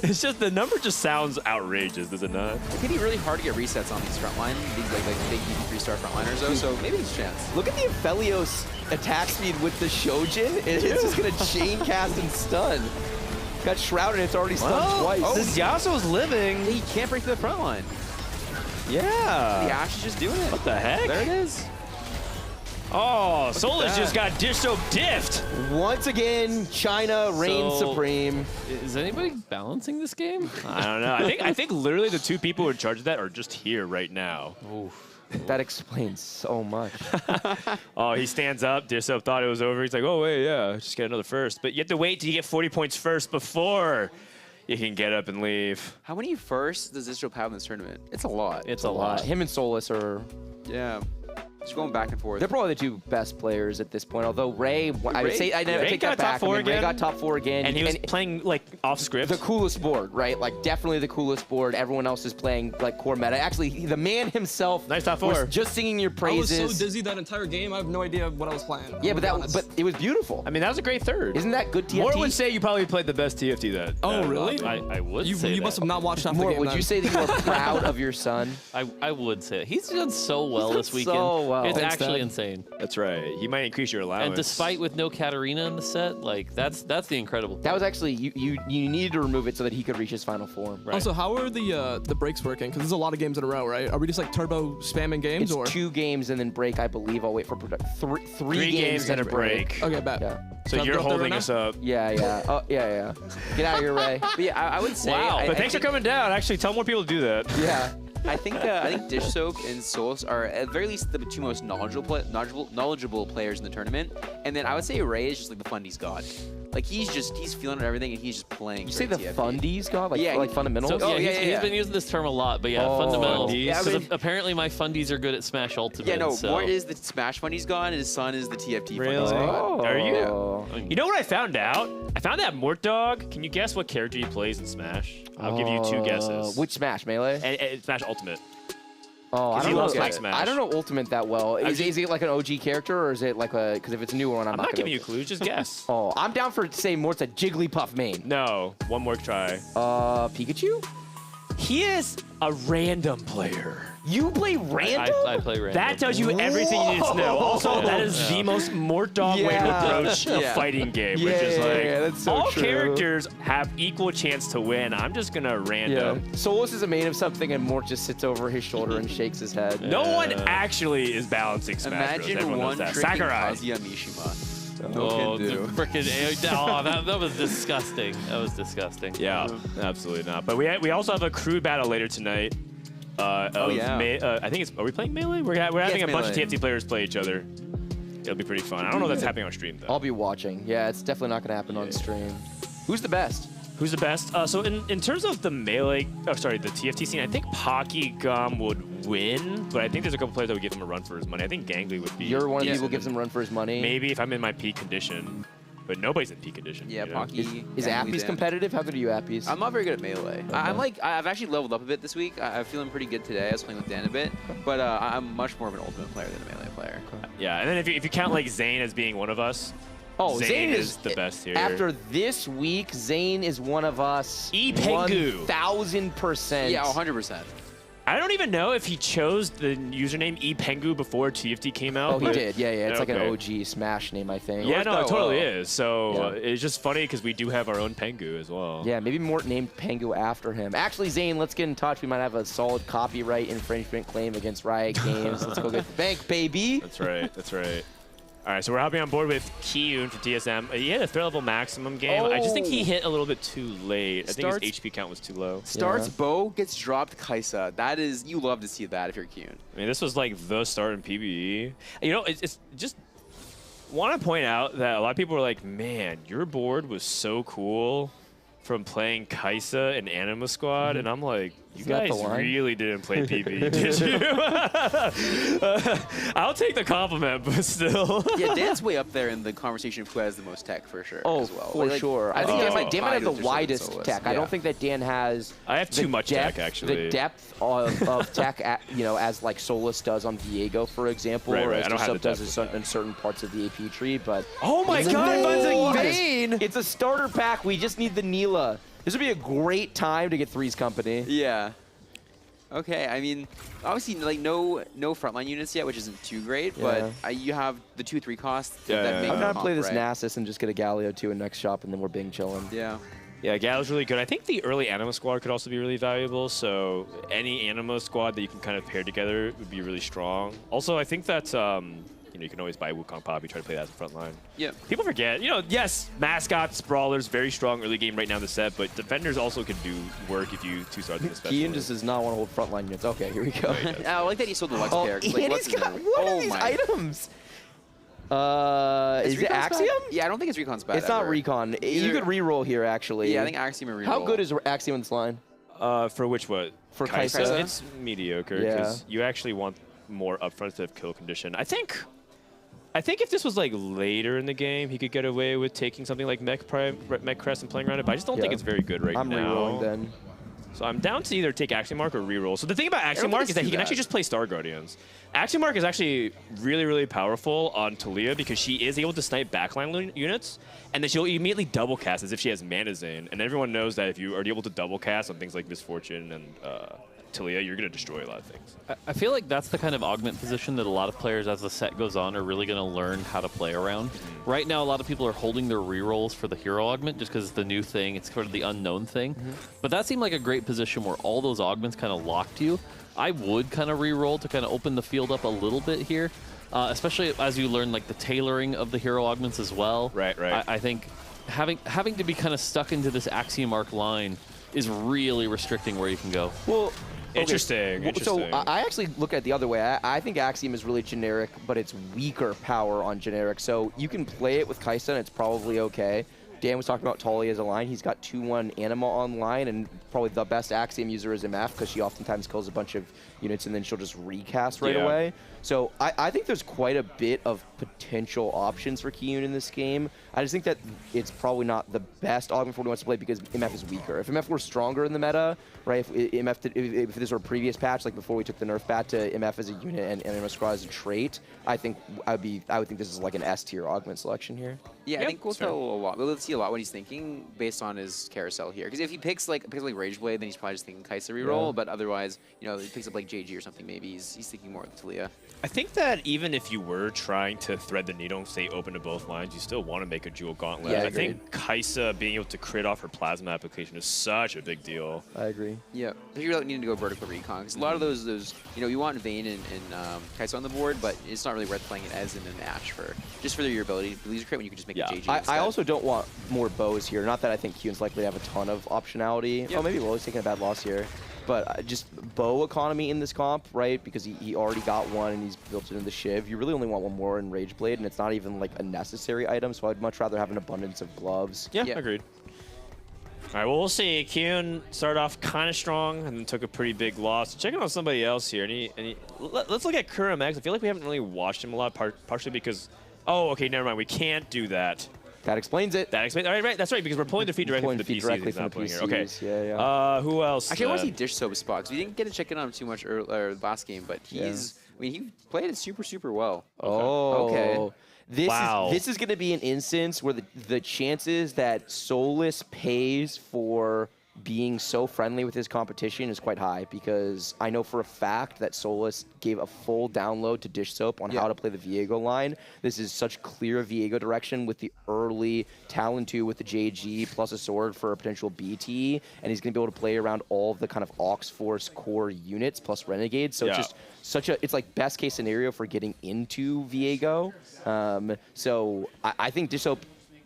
It's just, the number just sounds outrageous, does it not? It can be really hard to get resets on these frontline, these like big 3-star frontliners though, so maybe there's a chance. Look at the Aphelios attack speed with the Shojin. It's just going to chain cast and stun. Got shrouded, it's already stunned twice. This Yasuo's living. He can't break through the front line. Yeah. The Ash is just doing it. What the heck? There it is. Oh, Solus just got Dish Soap diffed. Once again, China reigns supreme. Is anybody balancing this game? I don't know. I think literally the 2 people in charge of that are just here right now. That explains so much. Oh, he stands up. Dish Soap thought it was over. He's like, oh, wait, yeah, just get another first. But you have to wait till you get 40 points first before you can get up and leave. How many firsts does Dish Soap have in this tournament? It's a lot. It's a lot. Him and Solus are... Yeah. Just going back and forth. They're probably the 2 best players at this point. Although Ray, I would say I take that back. Ray got top 4 again, and he was playing like off script. The coolest board, right? Like definitely the coolest board. Everyone else is playing like core meta. Actually, the man himself. Nice top 4. Was just singing your praises. I was so dizzy that entire game. I have no idea what I was playing. Yeah, but it was beautiful. I mean, that was a great third. Isn't that good TFT? Mort would say you probably played the best TFT that. Oh, really? I would say You that. must have not watched half the Mort, game. would you say that you are proud of your son? I would say that. He's done so well this weekend. So well. It's Thanks, actually Dad. insane. That's right. He might increase your allowance. And despite with no Katarina in the set, like that's the incredible. That was actually you needed to remove it so that he could reach his final form. Right. Also, how are the breaks working? Because there's a lot of games in a row, right? Are we just like turbo spamming games, It's or 2 games and then break? I believe. I'll wait for three games and a break. Okay, bet. Yeah. So you're holding us up. Yeah. Oh, yeah. Get out of here, Ray. But yeah, I would say. Wow. But thanks for coming down. Actually, tell more people to do that. Yeah. I think Dish Soap and Solus are at the very least the 2 most knowledgeable players in the tournament, and then I would say Ray is just like the fundies god. Like he's feeling everything and he's just playing. You say the TFT. fundies god, like fundamentals. So, he's been using this term a lot, but fundamentals. Yeah, Because apparently my fundies are good at Smash Ultimate. Yeah, no, so. Mort is the Smash fundies god, and his son is the TFT Really? fundies god. Are you? Yeah. You know what I found out? I found that Mort Dog. Can you guess what character he plays in Smash? I'll give you 2 guesses. Which Smash? Melee? And Smash Ultimate. Oh, I he don't loves know. Smash. I don't know Ultimate that well. Is it like an OG character, or is it like a? Because if it's a new one, I'm not gonna giving you clues. Just guess. Oh, I'm down for saying Mort's a Jigglypuff main. No, one more try. Pikachu? He is a random player. You play random? I play random. That tells you everything you need to know. Also, that is the most Mort Dog way to approach a fighting game, which is like that's so all true. characters have equal chance to win. I'm just gonna random. Solus is a main of something, and Mort just sits over his shoulder and shakes his head. No one actually is balancing Smash Bros. Imagine Everyone knows one that. tricking Sakurai. Kazuya Mishima. Oh, the frickin' that was disgusting. That was disgusting. Yeah, absolutely not. But we also have a crew battle later tonight. I think it's. Are we playing Melee? We're having a bunch of TFT players play each other. It'll be pretty fun. I don't know if that's happening on stream though. I'll be watching. Yeah, it's definitely not going to happen on stream. Who's the best? Who's the best? So in terms of the Melee, the TFT scene, I think Pocky Gum would win, but I think there's a couple players that would give him a run for his money. I think Gangly would be. You're one of the people who gives him a run for his money? Maybe if I'm in my peak condition. But nobody's in peak condition. Yeah, Pocky. Is Appies competitive? How good are you, Appies? I'm not very good at Melee. I've actually leveled up a bit this week. I'm feeling pretty good today. I was playing with Dan a bit, but I'm much more of an Ultimate player than a Melee player. Yeah, and then if you count like Zane as being one of us, Zane is the best here. After this week, Zane is one of us. E-Pengu. 1,000%. Yeah, 100%. I don't even know if he chose the username ePengu before TFT came out. Oh, he did. Yeah, yeah. It's like an Okay. OG Smash name, I think. Yeah, no, it totally is. So Yeah. it's just funny because we do have our own Pengu as well. Yeah, maybe Mort named Pengu after him. Actually, Zane, let's get in touch. We might have a solid copyright infringement claim against Riot Games. Let's go get the bank, baby. That's right. That's right. All right, so we're hopping on board with Kiyun for TSM. He had a threat level maximum game. I just think he hit a little bit too late. I think his HP count was too low. Starts Bo, gets dropped Kaisa. That is, you love to see that if you're Kiyun. I mean, this was like the start in PvE. You know, it's just want to point out that a lot of people were like, man, your board was so cool from playing Kaisa and Anima Squad. And I'm like, you Isn't that guys the line? really didn't play PvE, did you? I'll take the compliment, but still. Yeah, Dan's way up there in the conversation of who has the most tech for sure. Oh, as well. for sure. I think Dan might have the Tied with widest Soloist. tech. I don't think that Dan has. I have too the much depth, tech, actually. The depth of tech, as like Solus does on Viego, for example, Right, or right. as I don't have Sub the does depth in certain parts of the AP tree. But oh my it's God, amazing! It's a starter pack. We just need the Neela. This would be a great time to get Three's Company. Yeah. Okay, I mean, obviously, like no frontline units yet, which isn't too great, Yeah. but you have the 2-3 cost Yeah, that make I'm the gonna play comp, this right? Nasus and just get a Galio 2 in next shop, and then we're Bing chilling. Yeah. Yeah, Gal's really good. I think the early Anima squad could also be really valuable. So any Anima squad that you can kind of pair together would be really strong. Also, I think that you can always buy Wukong Poppy, try to play that as a front line. Yeah. People forget, yes, mascots, brawlers, very strong early game right now in the set, but defenders also can do work if you two-star them especially. Kian just does not want to hold frontline units. Okay, here we go. I like that he sold the Lux pair. 'cause, and Lux he's is got a- one oh of these my. items. Is it Recon's Axiom? bad? Yeah, I don't think it's Recon's bad. It's not ever. Recon. You Either- could re-roll here, actually. Yeah, I think Axiom and How reroll. good is Axiom in this line? For which what? For Kaisa? It's mediocre because you actually want more upfront kill condition. I think if this was like later in the game, he could get away with taking something like Mech Crest and playing around it, but I just don't think Yeah. it's very good right I'm now. re-rolling then. So I'm down to either take Axiom Mark or reroll. So the thing about Axiom think Mark it's is that too he can bad. actually just play Star Guardians. Axiom Mark is actually really, really powerful on Talia because she is able to snipe backline units, and then she'll immediately double cast as if she has Mana Zane. And everyone knows that if you are able to double cast on things like Misfortune and Talia, you're going to destroy a lot of things. I feel like that's the kind of augment position that a lot of players, as the set goes on, are really going to learn how to play around. Right now, a lot of people are holding their rerolls for the hero augment just because it's the new thing. It's sort of the unknown thing. But that seemed like a great position where all those augments kind of locked you. I would kind of reroll to kind of open the field up a little bit here, especially as you learn like the tailoring of the hero augments as well. Right. I think having to be kind of stuck into this Axiom Arc line is really restricting where you can go. Well, Interesting. So I actually look at it the other way. I think Axiom is really generic, but it's weaker power on generic. So you can play it with Kaisa, and it's probably okay. Dan was talking about Talia as a line. He's got 2-1 Anima online, and probably the best Axiom user is MF because she oftentimes kills a bunch of units and then she'll just recast right away. So I think there's quite a bit of potential options for Kiyun in this game. I just think that it's probably not the best augment for what he wants to play because MF is weaker. If MF were stronger in the meta, right? If this were a previous patch, like before we took the nerf bat to MF as a unit and Anima Squad as a trait, I would think this is like an S tier augment selection here. Yeah, I think we'll tell a lot. We'll see a lot what he's thinking based on his carousel here. Because if he picks like Rageblade, then he's probably just thinking Kaisa reroll. Yeah. But otherwise, if he picks up like JG or something, maybe he's thinking more of Talia. I think that even if you were trying to thread the needle and stay open to both lines, you still want to make a dual gauntlet. Yeah, I think Kaisa being able to crit off her plasma application is such a big deal. I agree. Yeah, if you're needing to go vertical recon, because a lot of those you want Vayne and Kaisa on the board, but it's not really worth playing it as in a match just for your ability to laser crit when you could just make a JG. I also don't want more bows here. Not that I think Kiyun's likely to have a ton of optionality. Yep. Oh, maybe Willow's taking a bad loss here. But just bow economy in this comp, right? Because he already got one and he's built it into the Shiv. You really only want one more in Rageblade, and it's not even like a necessary item, so I'd much rather have an abundance of gloves. Yeah, agreed. All right, well, we'll see. Kiyun started off kind of strong and then took a pretty big loss. Checking on somebody else here. Let's look at Kuramex. I feel like we haven't really watched him a lot, partially because... Oh, okay, never mind. We can't do that. That explains it. That explains. All right, that's right, because we're pulling the feed directly from the PCs. He's not pulling here. Okay. Yeah. Who else? Actually, I want to see Dish Soap spot because we didn't get to check in on him too much last game, but he's. I mean, he played it super well. Oh. Okay. This is going to be an instance where the chances that Solus pays for being so friendly with his competition is quite high, because I know for a fact that Solus gave a full download to Dish Soap on how to play the Viego line. This is such clear Viego direction with the early Talon 2 with the JG plus a sword for a potential BT, and he's going to be able to play around all of the kind of Aux Force core units plus Renegades. So it's just it's like best case scenario for getting into Viego. So I think Dish Soap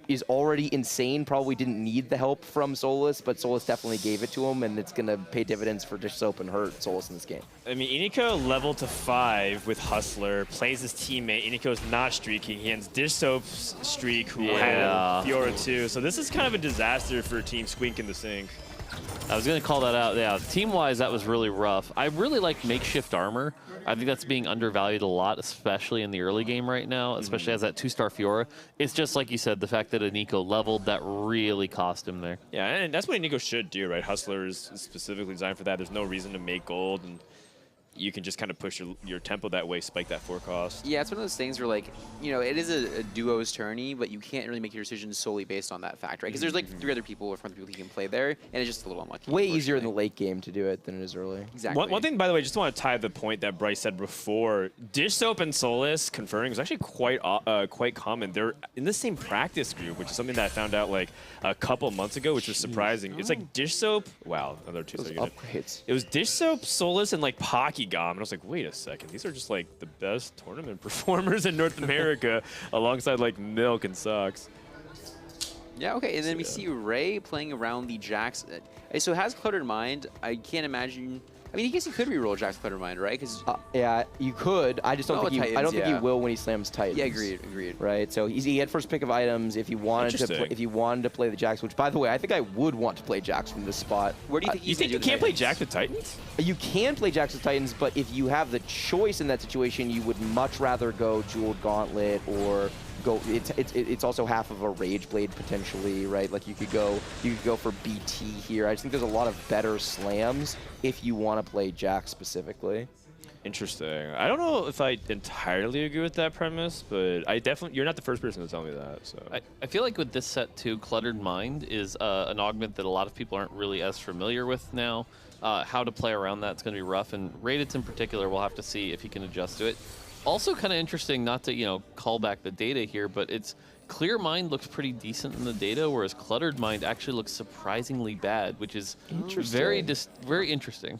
is already insane, probably didn't need the help from Solus, but Solus definitely gave it to him, and it's going to pay dividends for Dish Soap and hurt Solus in this game. I mean, Iniko leveled to 5 with Hustler, plays his teammate. Iniko's not streaking. He ends Dish Soap's streak, who had Fiora too. So this is kind of a disaster for Team Squink in the Sink. I was going to call that out. Yeah, team-wise, that was really rough. I really like makeshift armor. I think that's being undervalued a lot, especially in the early game right now, especially as that 2-star Fiora. It's just like you said, the fact that Iniko leveled, that really cost him there. Yeah, and that's what Iniko should do, right? Hustler is specifically designed for that. There's no reason to make gold, and you can just kind of push your tempo that way, spike that 4 cost. Yeah, it's one of those things where, like, you know, it is a duo's tourney, but you can't really make your decisions solely based on that fact, right? Because there's like 3 other people or 4 other people you can play there, and it's just a little unlucky. Way easier in the late game to do it than it is early. Exactly. One thing, by the way, just want to tie the point that Bryce said before. Dish Soap and Solus conferring is actually quite common. They're in the same practice group, which is something that I found out like a couple months ago, which was surprising. It's like Dish Soap. Wow, another 2-star unit. Upgrades. It was Dish Soap, Solus, and like Pokegom, and I was like, wait a second, these are just like the best tournament performers in North America, alongside like Milk and Sox. Yeah, okay, and then we see Ray playing around the Jax. So has Cluttered Mind. I can't imagine. I mean, I guess he could reroll Jax Cluttered Mind, right? Because yeah, you could. I just don't think I don't think he will when he slams Titans. Yeah, agreed. Right. So he had first pick of items if you wanted to play the Jax. Which, by the way, I think I would want to play Jax from this spot. Where do you think you think you can't play Jax with Titans? You can play Jax with Titans, but if you have the choice in that situation, you would much rather go Jeweled Gauntlet or go. It's also half of a Rage Blade potentially, right? Like you could go for BT here. I just think there's a lot of better slams if you want to play Jax specifically. Interesting. I don't know if I entirely agree with that premise, but you're not the first person to tell me that. So I feel like with this set too, Cluttered Mind is an augment that a lot of people aren't really as familiar with now. How to play around that's going to be rough, and Raditz in particular, we'll have to see if he can adjust to it. Also kind of interesting, not to call back the data here, but it's Clear Mind looks pretty decent in the data, whereas Cluttered Mind actually looks surprisingly bad, which is very interesting.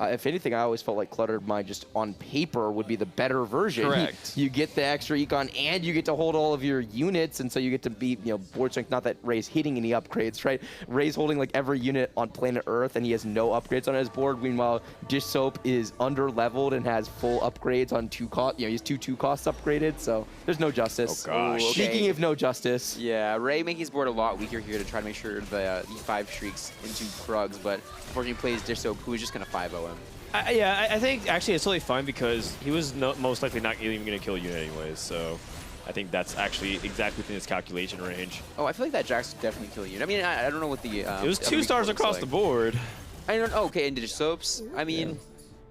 If anything, I always felt like Cluttered Mind just on paper would be the better version. Correct. You get the extra econ and you get to hold all of your units, and so you get to be, board strength. Not that Ray's hitting any upgrades, right? Ray's holding like every unit on planet Earth, and he has no upgrades on his board. Meanwhile, Dish Soap is under leveled and has full upgrades on 2 cost. He's 2 costs upgraded, so there's no justice. Oh gosh. Okay. Speaking of no justice. Yeah, Ray making his board a lot weaker here to try to make sure the E5 streaks into Krugs, but unfortunately he plays Dish Soap, who is just going to 5-0 him. I think actually it's totally fine because he was most likely not even going to kill a unit anyways, so I think that's actually exactly within his calculation range. Oh, I feel like that Jax would definitely kill a unit. I mean, I don't know what the... it was 2 stars across the board. I don't know. Okay, and Dish Soaps. I mean,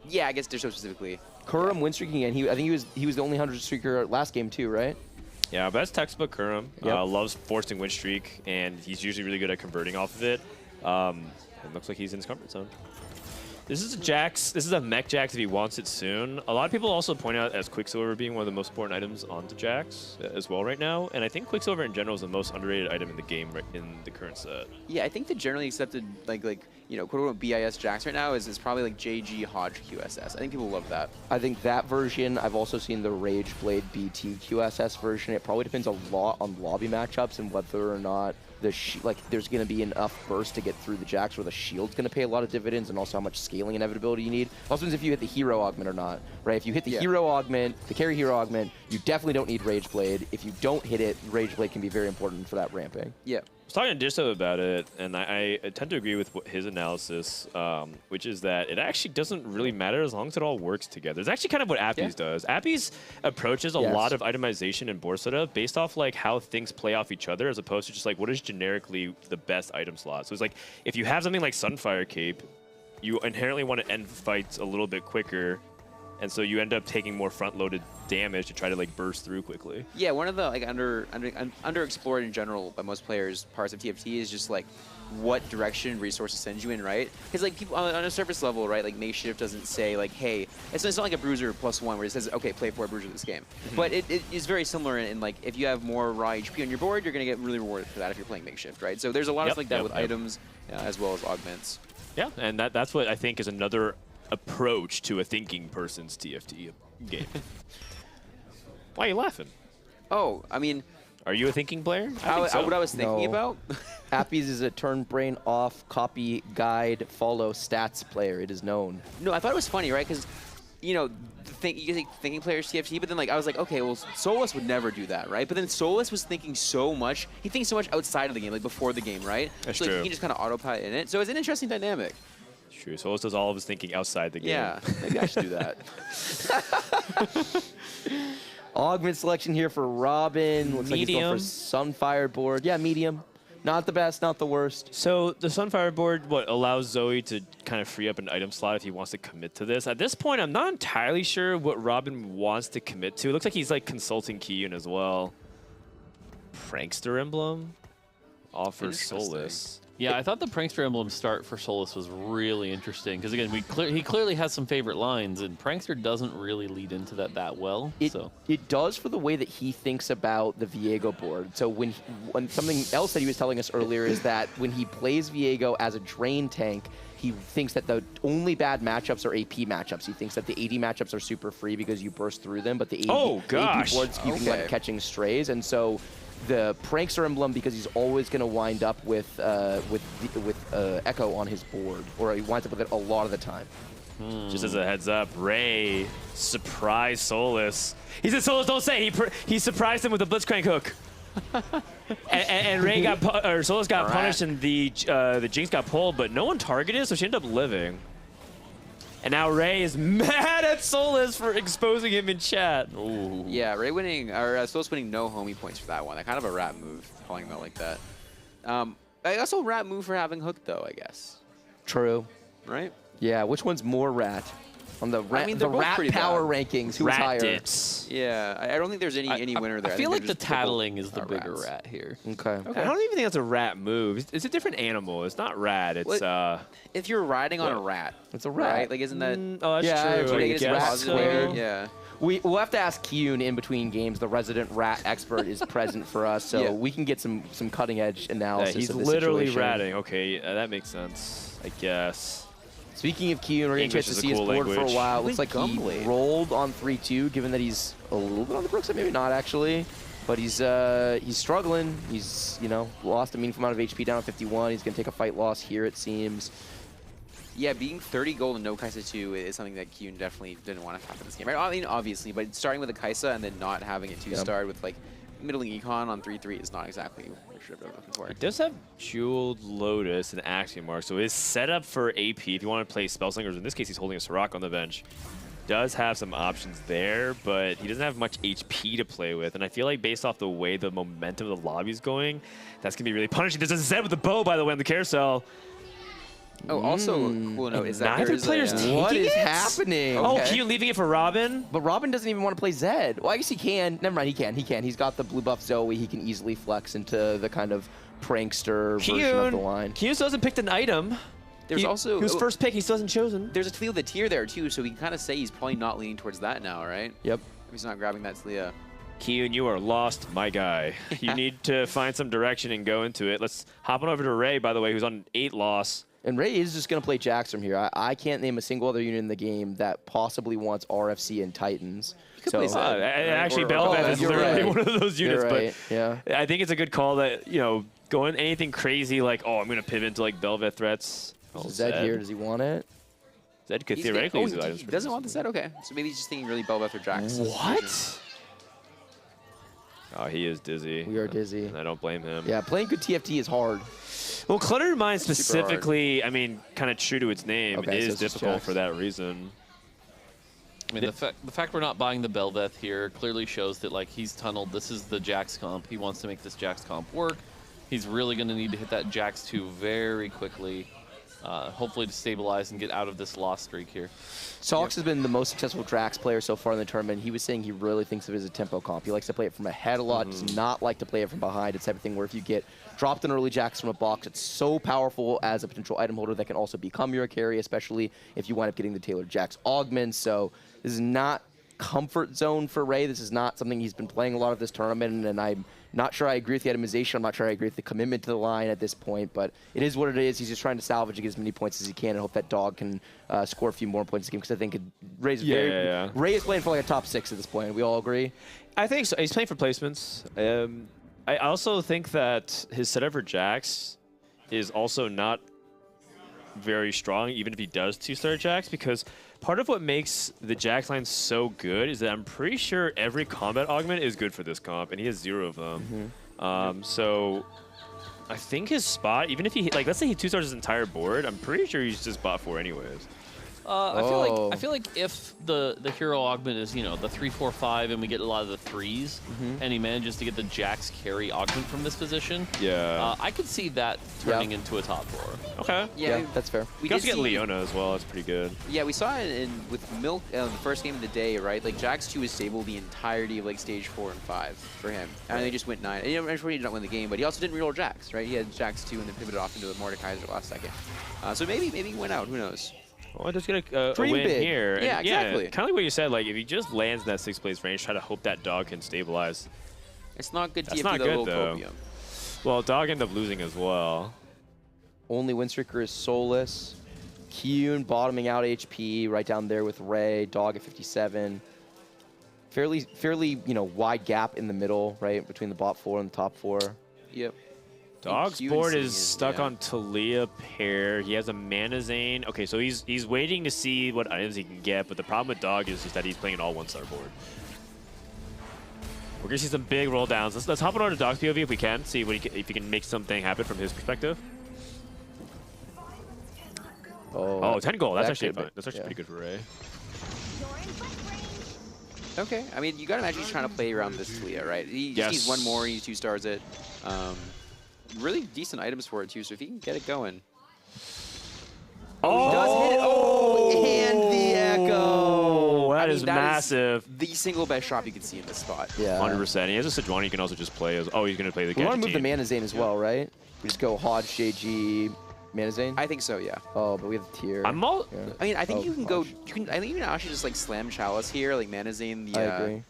yeah, I guess Dish Soaps specifically. Kurum win streaking, and I think he was the only 100 streaker last game too, right? Yeah, but that's textbook Kurum. Loves forcing win streak, and he's usually really good at converting off of it. It looks like he's in his comfort zone. This is a Jax. This is a mech Jax if he wants it soon. A lot of people also point out as Quicksilver being one of the most important items onto Jax as well right now. And I think Quicksilver in general is the most underrated item in the game in the current set. Yeah, I think the generally accepted like quote-unquote BIS Jax right now is probably like JG Hodge QSS. I think people love that. I think that version. I've also seen the Rage Blade BT QSS version. It probably depends a lot on lobby matchups and whether or not there's going to be enough burst to get through the Jax where the shield's going to pay a lot of dividends, and also how much scaling inevitability you need. Also depends if you hit the hero augment or not, right? If you hit the hero augment, the carry hero augment, you definitely don't need Rage Blade. If you don't hit it, Rage Blade can be very important for that ramping. Yeah. I was talking to Dish Soap about it, and I tend to agree with his analysis, which is that it actually doesn't really matter as long as it all works together. It's actually kind of what Appy's does. Appy's approaches a lot of itemization and board setup based off like how things play off each other, as opposed to just like what is generically the best item slot. So it's like if you have something like Sunfire Cape, you inherently want to end fights a little bit quicker and so you end up taking more front-loaded damage to try to like burst through quickly. Yeah, one of the like underexplored in general by most players parts of TFT is just like what direction resources send you in, right? Because like people on a surface level, right? Like Makeshift doesn't say like, hey, it's not like a Bruiser +1 where it says, okay, play 4 Bruiser this game. But it is very similar in like if you have more raw HP on your board, you're gonna get really rewarded for that if you're playing Makeshift, right? So there's a lot of like that with items as well as augments. Yeah, and that's what I think is another approach to a thinking person's TFT game. Why are you laughing? Oh, I mean, are you a thinking player? What I was thinking about? Appies is a turn brain off, copy, guide, follow, stats player. It is known. No, I thought it was funny, right? Because, you know, you think thinking players TFT, but then like I was like, okay, well, Solus would never do that, right? But then Solus was thinking so much. He thinks so much outside of the game, like before the game, right? That's so like, true. he can just kind of autopilot in it. So it's an interesting dynamic. It's true. Solus does all of his thinking outside the game. Yeah, maybe I should do that. Augment selection here for Robin. Looks like he's going for Sunfire board. Yeah, medium. Not the best, not the worst. So the Sunfire board, what allows Zoe to kind of free up an item slot if he wants to commit to this. At this point, I'm not entirely sure what Robin wants to commit to. It looks like he's like consulting Kiyun as well. Prankster emblem offers Solus. Yeah, I thought the Prankster emblem start for Solus was really interesting because again, he clearly has some favorite lines, and Prankster doesn't really lead into that well. It does for the way that he thinks about the Viego board. So when something else that he was telling us earlier is that when he plays Viego as a drain tank, he thinks that the only bad matchups are AP matchups. He thinks that the AD matchups are super free because you burst through them, but the AP boards you can like catching strays, and so. The Prankster emblem, because he's always going to wind up with Echo on his board, or he winds up with it a lot of the time. Just as a heads up, Ray surprised Solus. He said, "Solus, don't say." He surprised him with a Blitzcrank hook, and Ray Solus got punished, and the Jinx got pulled, but no one targeted, so she ended up living. And now Ray is mad at Solus for exposing him in chat. Ooh. Yeah, Ray winning, or Solus winning no homie points for that one. Kind of a rat move, calling him out like that. I also rat move for having hook though, I guess. True. Right? Yeah, which one's more rat? On the rat, I mean, the rat power rankings, who's higher? Dips. Yeah, I don't think there's any winner there. I feel like the tattling is the bigger rats. rat here. Okay. I don't even think that's a rat move. It's a different animal. It's not rat. It's if you're riding on a rat, it's a rat. Right? Like, isn't that? Oh, that's true. I guess rat squared. Yeah. We'll have to ask Kiyun in between games. The resident rat expert is present for us, so we can get some cutting edge analysis. He's of the literally situation. ratting. Okay, that makes sense, I guess. Speaking of Kiyun, we're going to get to see his board for a while. It looks like he rolled on 3-2, given that he's a little bit on the brook side, maybe not actually. But he's struggling. He's, lost a meaningful amount of HP down at 51. He's going to take a fight loss here, it seems. Yeah, being 30 gold and no Kaisa 2 is something that Kiyun definitely didn't want to happen in this game. Right? I mean, obviously, but starting with a Kaisa and then not having it 2-starred with like middling econ on 3-3 is not exactly what you should have been looking for. It does have Jeweled Lotus and Axiom Mark, so his setup for AP, if you want to play Spellslingers, in this case he's holding a Soraka on the bench, does have some options there, but he doesn't have much HP to play with, and I feel like based off the way the momentum of the lobby is going, that's going to be really punishing. There's a Zed with the bow, by the way, on the carousel. Oh, also, cool note is that neither player's taking What is it? happening? Oh, Kiyun leaving it for Robin? But Robin doesn't even want to play Zed. Well, I guess he can. Never mind, he can. He's got the blue buff Zoe. He can easily flex into the kind of prankster version of the line. Kiyun still hasn't picked an item. There's also he was first pick. He still hasn't chosen. There's a Talia the tier there too, so we can kind of say he's probably not leaning towards that now, right? Yep. If he's not grabbing that Talia. Kiyun, you are lost, my guy. You need to find some direction and go into it. Let's hop on over to Ray, by the way, who's on 8 loss. And Ray is just going to play Jax from here. I can't name a single other unit in the game that possibly wants RFC and Titans. So, actually, Belveth is literally one of those units. Right. But yeah. I think it's a good call that, going anything crazy like, oh, I'm going to pivot into like Belveth threats. Oh, Zed here, does he want it? Zed could theoretically use the items. He doesn't want the Zed? Okay. So maybe he's just thinking really Belveth or Jax. What? Oh, he is dizzy. We are dizzy. And I don't blame him. Yeah, playing good TFT is hard. Well, Cluttered Mind specifically, I mean, kind of true to its name, is difficult for that reason. I mean, the fact we're not buying the Belveth here clearly shows that, like, he's tunneled. This is the Jax comp. He wants to make this Jax comp work. He's really going to need to hit that Jax 2 very quickly. hopefully to stabilize and get out of this loss streak here. Sox has been the most successful Drax player so far in the tournament. He was saying he really thinks of it as a tempo comp. He likes to play it from ahead a lot, does not like to play it from behind. It's the type of thing where if you get dropped an early Jax from a box, it's so powerful as a potential item holder that can also become your carry, especially if you wind up getting the tailored Jax augment. So this is not comfort zone for Ray. This is not something he's been playing a lot of this tournament, and I'm not sure I agree with the itemization. I'm not sure I agree with the commitment to the line at this point, but it is what it is. He's just trying to salvage and get as many points as he can and hope that dog can score a few more points in the game, because I think Ray's Ray is playing for like a top 6 at this point. We all agree? I think so. He's playing for placements. I also think that his setup for Jax is also not very strong, even if he does 2-star Jax, because part of what makes the Jax line so good is that I'm pretty sure every combat augment is good for this comp, and he has 0 of them. So I think his spot, even if he, like, let's say he 2-stars his entire board, I'm pretty sure he's just bot 4 anyways. I feel like if the hero augment is, you know, the 3-4-5 and we get a lot of the 3s, and he manages to get the Jax carry augment from this position, I could see that turning into a top 4. Okay. Yeah, that's fair. We can also get Leona as well. That's pretty good. Yeah, we saw it with Milk the first game of the day, right? Like Jax 2 was stable the entirety of like stage 4 and 5 for him, and they just went 9. And I'm sure he did not win the game, but he also didn't reroll Jax, right? He had Jax 2 and then pivoted off into a Mordekaiser last second. So maybe he went out. Who knows? Well, just get a win big. here. Yeah, exactly. Kind of like what you said. Like if he just lands in that 6th place range, try to hope that dog can stabilize. It's not good. That's not good though. Copium. Well, dog ended up losing as well. Only win streaker is Solus. Kyun bottoming out HP right down there with Ray. Dog at 57. Fairly, you know, wide gap in the middle, right, between the bot 4 and the top 4. Yep. Dog's board is stuck on Talia pair. He has a Mana Zane. Okay, so he's waiting to see what items he can get, but the problem with Dog is just that he's playing an all 1-star board. We're gonna see some big roll downs. Let's hop on to Dog's POV if we can, see what if he can make something happen from his perspective. Oh, 10 gold. That's actually fine. That's actually pretty good for Ray. Okay, I mean, you gotta imagine he's trying to play around this Talia, right? He just needs 1 more, he 2-stars it. Really decent items for it too, so if he can get it going. Oh, he does hit it. Oh, and the echo. That is massive. The single best shot you can see in this spot. Yeah. 100%. He has a Sejuani he can also just play as. Oh, he's going to play the We want to move the Gadgeteen. Mana Zane as well, right? We just go Hodge, JG, Mana Zane? I think so, yeah. Oh, but we have the tier. I mean, I think you can go. I think you can actually just like slam Chalice here, like Mana Zane. I agree.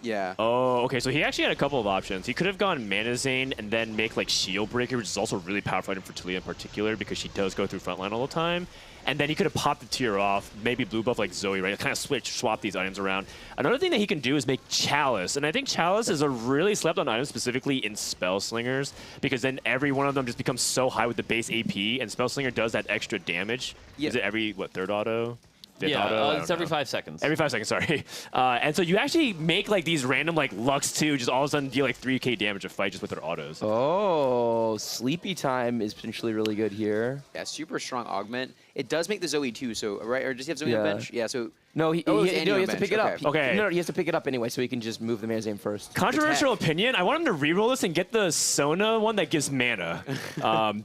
Yeah. Oh, okay. So he actually had a couple of options. He could have gone Mana Zane and then make like Shield Breaker, which is also a really powerful item for Talia in particular because she does go through frontline all the time. And then he could have popped the tier off, maybe blue buff like Zoe, right? Kind of swap these items around. Another thing that he can do is make Chalice. And I think Chalice is a really slept on item, specifically in Spell Slingers, because then every one of them just becomes so high with the base AP, and Spell Slinger does that extra damage. Yeah. Is it every, what, 3rd auto? 5th Yeah, auto? it's every 5 seconds. Every 5 seconds, sorry. And so you actually make like these random like Lux 2, just all of a sudden deal like 3k damage a fight just with their autos. Oh, Sleepy Time is potentially really good here. Yeah, super strong augment. It does make the Zoe too, so right? Or does he have Zoe on the bench? Yeah, so No, he has to pick it up. Okay. No, he has to pick it up anyway, so he can just move the Mana Zane first. Controversial opinion. I want him to reroll this and get the Sona one that gives mana.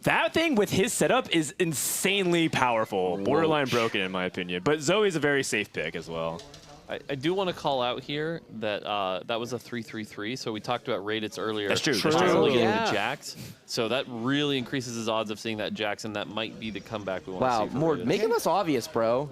That thing with his setup is insanely powerful. Borderline broken in my opinion. But Zoe's a very safe pick as well. I do want to call out here that that was a 3-3-3. So we talked about Raditz earlier. That's true. Only getting Yeah. the Jax. So that really increases his odds of seeing that Jax, and that might be the comeback we want to see. Wow, more make it less obvious, bro.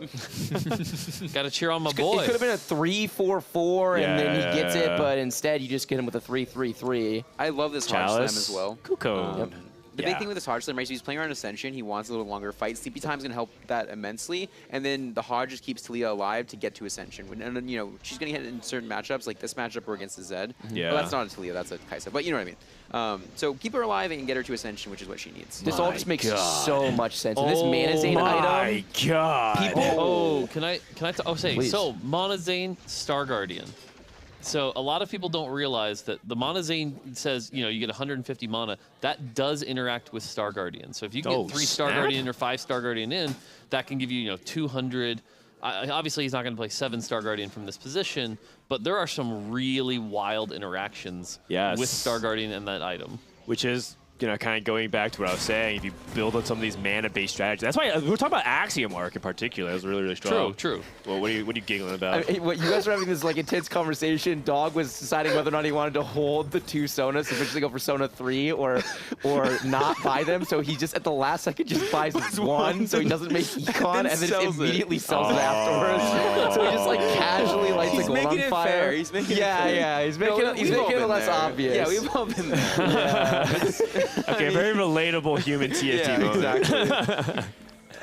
Got to cheer on my boy. It could have been a 3-4-4, and then he gets it, Yeah. but instead you just get him with a 3-3-3. I love this Hodge Slam Chalice. as well. Kuko. The big thing with this Hodge Slam, right, so he's playing around Ascension, he wants a little longer fight. Sleepy Time's going to help that immensely, and then the Hodge just keeps Talia alive to get to Ascension. And then, you know, she's going to hit in certain matchups, like this matchup or against the Zed. Yeah. Well, that's not a Talia, that's a Kaisa, but you know what I mean. So keep her alive and get her to Ascension, which is what she needs. This all just makes so much sense. And this Mana Zane item, God. People, can I say, Please. so Mana Zane, Star Guardian. So a lot of people don't realize that the Mana Zane says, you know, you get 150 mana. That does interact with Star Guardian. So if you can get 3 Star Guardian or 5 Star Guardian in, that can give you, you know, 200. Obviously, he's not going to play 7 Star Guardian from this position, but there are some really wild interactions with Star Guardian and that item. Which is kind of going back to what I was saying, if you build on some of these mana-based strategies, that's why we're talking about Axiom Arc in particular. That was really, really strong. True. Well, what are you giggling about? What you guys were having this like intense conversation. Dog was deciding whether or not he wanted to hold the 2 Sonas, eventually go for Sona 3, or not buy them. So he just at the last second just buys one, so he doesn't make econ, and then immediately sells it afterwards. So he just like casually lights the gold on fire. Fair. He's making it fair. Yeah. He's making it less obvious. Yeah, we've all been there. Okay, very relatable human TFT moment. Exactly.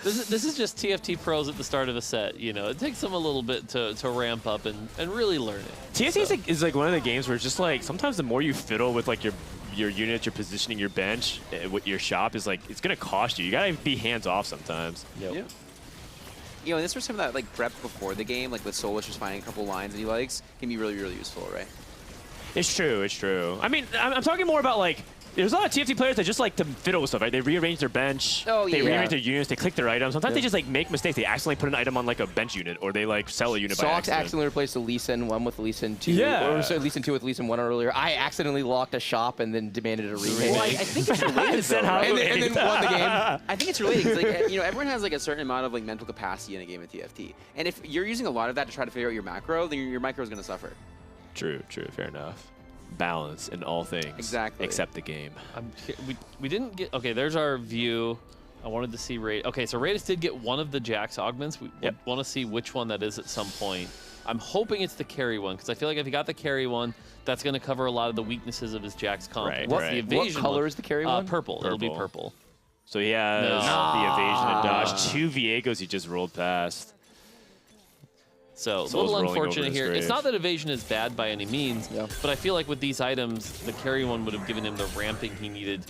This is just TFT pros at the start of a set. It takes them a little bit to ramp up and really learn it. TFT is like one of the games where it's just like sometimes the more you fiddle with like your units, your positioning, your bench, with your shop is like it's gonna cost you. You gotta be hands off sometimes. Yep. And this was some of that like prep before the game, like with Solus just finding a couple lines that he likes, can be really, really useful, right? It's true. I mean, I'm talking more about like. There's a lot of TFT players that just like to fiddle with stuff, right? They rearrange their bench, they rearrange their units, they click their items. Sometimes they just like make mistakes. They accidentally put an item on like a bench unit, or they like sell a unit by accident. Accidentally replaced the Lee Sin 1 with the Lee Sin 2. Yeah. Or sorry, Lee Sin 2 with Lee Sin 1 earlier. I accidentally locked a shop and then demanded a remake. Well, I think it's related, though, right? and then won the game. I think it's related because like, everyone has like a certain amount of like mental capacity in a game of TFT. And if you're using a lot of that to try to figure out your macro, then your micro is going to suffer. True. Fair enough. Balance in all things. Exactly. Except the game. We didn't get... Okay, there's our view. I wanted to see Raid. Okay, so Raidus did get one of the Jax augments. We want to see which one that is at some point. I'm hoping it's the carry one, because I feel like if he got the carry one, that's going to cover a lot of the weaknesses of his Jax comp. Right. What color is the carry one? Purple. It'll be purple. So he has the evasion and dodge. 2 Viegos he just rolled past. So a little unfortunate here. It's not that evasion is bad by any means, but I feel like with these items, the carry one would have given him the ramping he needed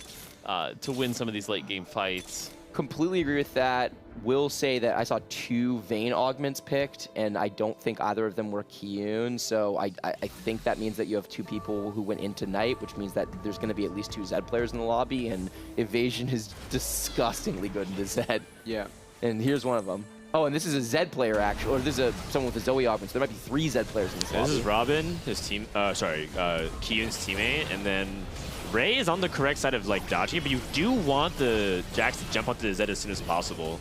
to win some of these late game fights. Completely agree with that. Will say that I saw 2 Vayne augments picked, and I don't think either of them were Kiyun. So I think that means that you have 2 people who went into Night, which means that there's going to be at least 2 Zed players in the lobby, and evasion is disgustingly good into Zed. Yeah. And here's one of them. Oh, and this is a Zed player, actually, or this is someone with a Zoe augment, so there might be 3 Zed players in this lobby. This is Robin, his team, Kiyun's teammate, and then Ray is on the correct side of like dodging, but you do want the Jax to jump onto the Zed as soon as possible.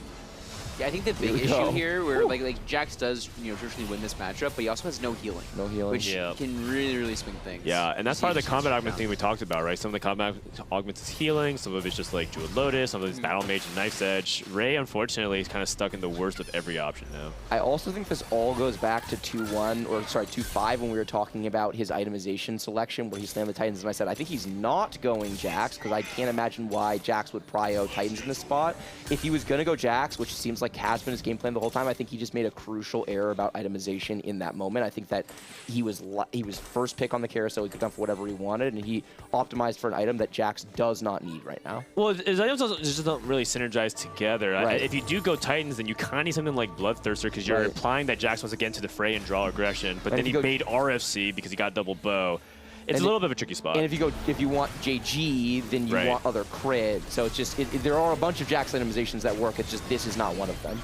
Yeah, I think the big issue here, where like Jax does traditionally win this matchup, but he also has no healing. No healing. Which can really, really swing things. Yeah, and that's part of the combat augment thing we talked about, right? Some of the combat augments is healing, some of it's just like Jeweled Lotus, some of it's Battle Mage and Knife's Edge. Ray, unfortunately, is kind of stuck in the worst of every option now. I also think this all goes back to 2-1, or sorry, 2-5, when we were talking about his itemization selection, where he slammed the Titans, and I said, I think he's not going Jax, because I can't imagine why Jax would prio Titans in this spot. If he was going to go Jax, which seems like has been his game plan the whole time, I think he just made a crucial error about itemization in that moment. I think that he was first pick on the carousel. He could have done for whatever he wanted, and he optimized for an item that Jax does not need right now. Well, his items just don't really synergize together. Right. If you do go Titans, then you kind of need something like Bloodthirster, because you're implying that Jax wants to get into the fray and draw aggression, but then he made RFC because he got double bow. It's a little bit of a tricky spot. And if you want JG, then you want other crit. So it's just there are a bunch of Jax itemizations that work. It's just this is not one of them.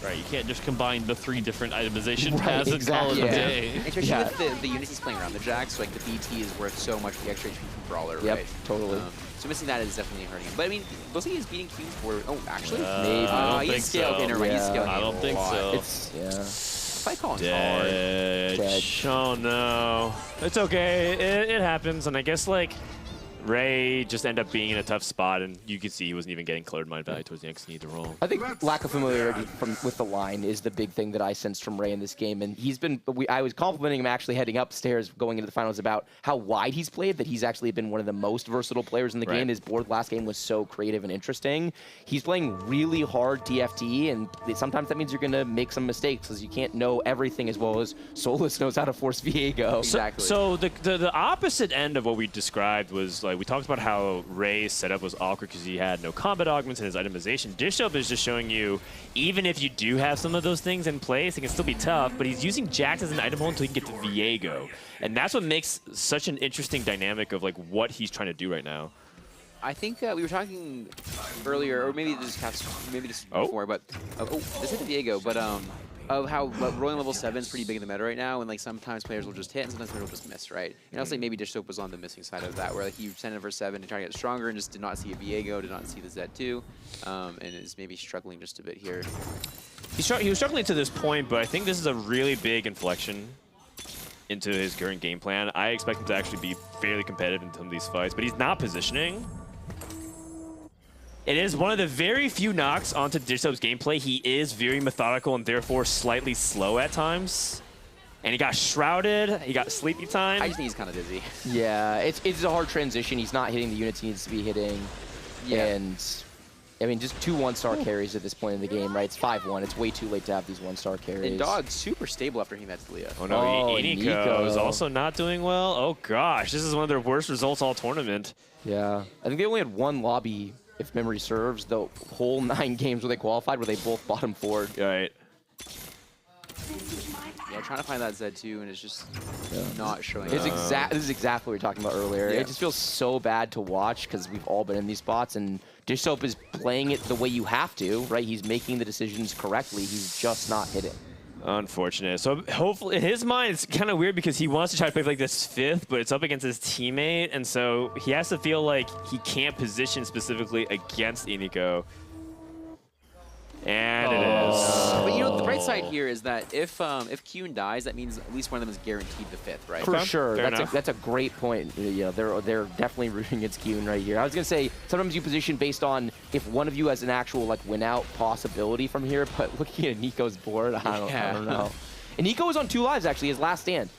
Right, you can't just combine the 3 different itemization paths and call it a day. Especially with the units he's playing around the Jax, so like the BT is worth so much for the extra HP from Brawler, Yep, right? totally. So missing that is definitely hurting him. But I mean, looks like he's beating Q for. Oh, actually, maybe. I don't think scaled. so. Okay, never mind. He's scaling. I don't think so. It's Fight calling's Dead. Oh no, it's okay. It happens, and I guess like Ray just ended up being in a tough spot, and you could see he wasn't even getting cleared mind value towards the next need to roll. I think lack of familiarity with the line is the big thing that I sensed from Ray in this game, and he's been. I was complimenting him actually heading upstairs going into the finals about how wide he's played. That he's actually been one of the most versatile players in the game. His board last game was so creative and interesting. He's playing really hard TFT, and sometimes that means you're going to make some mistakes because you can't know everything as well as Solus knows how to force Viego. Exactly. So the opposite end of what we described was like we talked about how Ray's setup was awkward because he had no combat augments and his itemization. Dish Up is just showing you, even if you do have some of those things in place, it can still be tough, but he's using Jax as an item hold until he can get to Viego. And that's what makes such an interesting dynamic of like what he's trying to do right now. I think we were talking earlier, or maybe just before, but this is Viego, but of how rolling level 7 is pretty big in the meta right now, and like sometimes players will just hit and sometimes players will just miss, right? And I'll say maybe Dish Soap was on the missing side of that, where like he sent in for 7 to try to get stronger and just did not see a Viego, did not see the Z2, and is maybe struggling just a bit here. He was struggling to this point, but I think this is a really big inflection into his current game plan. I expect him to actually be fairly competitive in some of these fights, but he's not positioning. It is one of the very few knocks onto Dish Soap's gameplay. He is very methodical and therefore slightly slow at times. And he got shrouded. He got sleepy time. I just think he's kind of dizzy. Yeah, it's a hard transition. He's not hitting the units he needs to be hitting. Yeah. And, I mean, just 2 1-star carries at this point in the game, right? It's 5-1. It's way too late to have these 1-star carries. And Dog super stable after hitting that to Leah. Oh no, Nico is also not doing well. Oh gosh, this is one of their worst results all tournament. Yeah, I think they only had 1 lobby, if memory serves, the whole 9 games where they qualified, where they both bottom forward. Right. Yeah, trying to find that Z2, and it's just not showing It's up. This is exactly what we were talking about earlier. Yeah. It just feels so bad to watch because we've all been in these spots, and Dish Soap is playing it the way you have to, right? He's making the decisions correctly. He's just not hitting. Unfortunate. So hopefully, in his mind, it's kind of weird because he wants to try to play like this 5th, but it's up against his teammate, and so he has to feel like he can't position specifically against Iniko. And it is. But you know, the bright side here is that if Kyun dies, that means at least one of them is guaranteed the 5th, right? For sure. Fair That's a great point. Yeah, they're definitely rooting against Kyun right here. I was gonna say sometimes you position based on if one of you has an actual like win out possibility from here, but looking at Nico's board, I don't know. And Nico was on 2 lives actually, his last stand.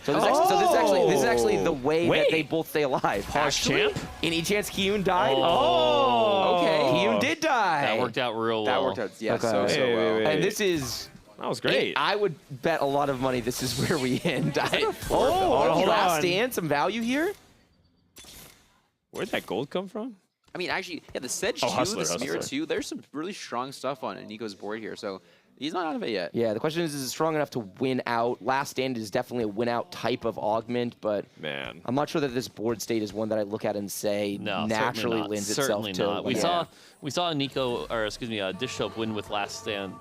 So this is actually the way that they both stay alive. Pause champ? Any chance Kyun died? Oh. Okay. Kyun did die. That worked out real well. That worked out, yeah, Okay. so well. And this is... That was great. I would bet a lot of money this is where we end. hold last on. stand, some value here? Where'd that gold come from? I mean, actually, yeah, the Sedge 2, the Smear 2, there's some really strong stuff on Nico's board here, so he's not out of it yet. Yeah, the question is it strong enough to win out? Last stand is definitely a win out type of augment, but man, I'm not sure that this board state is one that I look at and say naturally lends itself to. Not. We saw Nico, or excuse me, Dish Soap win with Last Stand,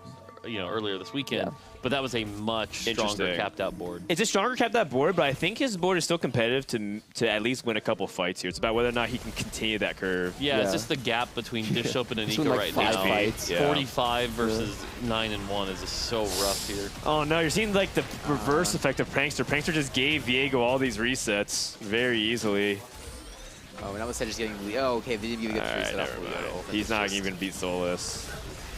earlier this weekend. But that was a much stronger capped out board. It's a stronger capped out board, but I think his board is still competitive to at least win a couple fights here. It's about whether or not he can continue that curve. Yeah, it's just the gap between Dish Soap and Nico right now. 45 versus 9 and 1 is just so rough here. Oh no, you're seeing like the reverse effect of Prankster. Prankster just gave Viego all these resets very easily. Oh, and now the Sedge is getting... Oh, okay, they didn't even get the reset up. He's not even beat Solus.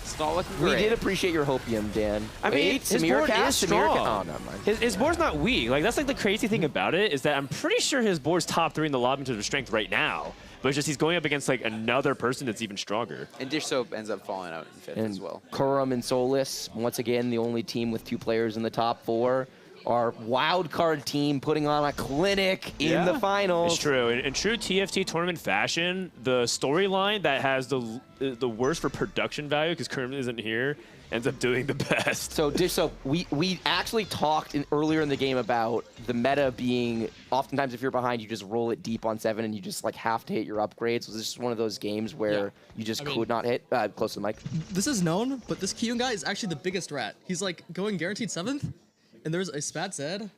It's not looking We great. did appreciate your hopium, Dan. I mean, his board is strong. His board's not weak. Like, that's like the crazy thing about it is that I'm pretty sure his board's top 3 in the lobby in terms of strength right now. But it's just he's going up against like another person that's even stronger. And Dish Soap ends up falling out in 5th as well. Kurum and Solus, once again, the only team with 2 players in the top 4. Our wild card team putting on a clinic in the finals. It's true. In true TFT tournament fashion, the storyline that has the worst for production value, because Kermit isn't here, ends up doing the best. So Dish Soap, we actually talked earlier in the game about the meta being oftentimes if you're behind, you just roll it deep on 7 and you just like have to hit your upgrades. Was this just one of those games where you just could not hit? Close to the mic. This is known, but this Kyun guy is actually the biggest rat. He's like going guaranteed 7th. And there's a spat Zed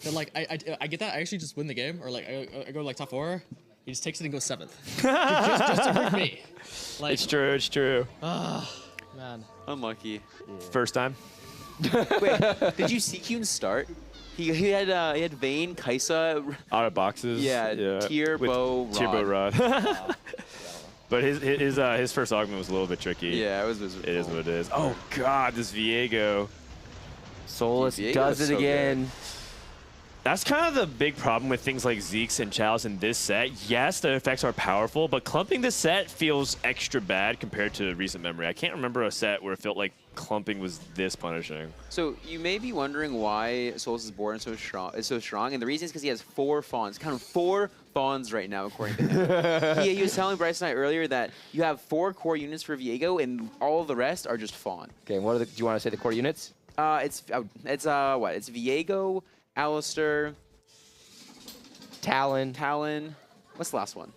that like I get that I actually just win the game or like I go like top 4. He just takes it and goes 7th. just to hurt me. Like, it's true. It's true. Ah, man. Unlucky. First time. Wait, did you see Kyun start? He had Vayne, Kaisa. Out of boxes. Yeah. Tier, Bow, Rod. Tier, Bow, Rod. But his first augment was a little bit tricky. Yeah, it was. It is what it is. Oh God, this Viego. Solus does it again. That's kind of the big problem with things like Zeke's and Chalice in this set. Yes, the effects are powerful, but clumping this set feels extra bad compared to recent memory. I can't remember a set where it felt like clumping was this punishing. So you may be wondering why Solus' board is so strong, and the reason is because he has 4 fawns. Count 4 fawns right now, according to him. He was telling Bryce and I earlier that you have 4 core units for Viego, and all of the rest are just fawn. Okay, what are do you want to say the core units? It's what? It's Viego, Alistair, Talon. What's the last one?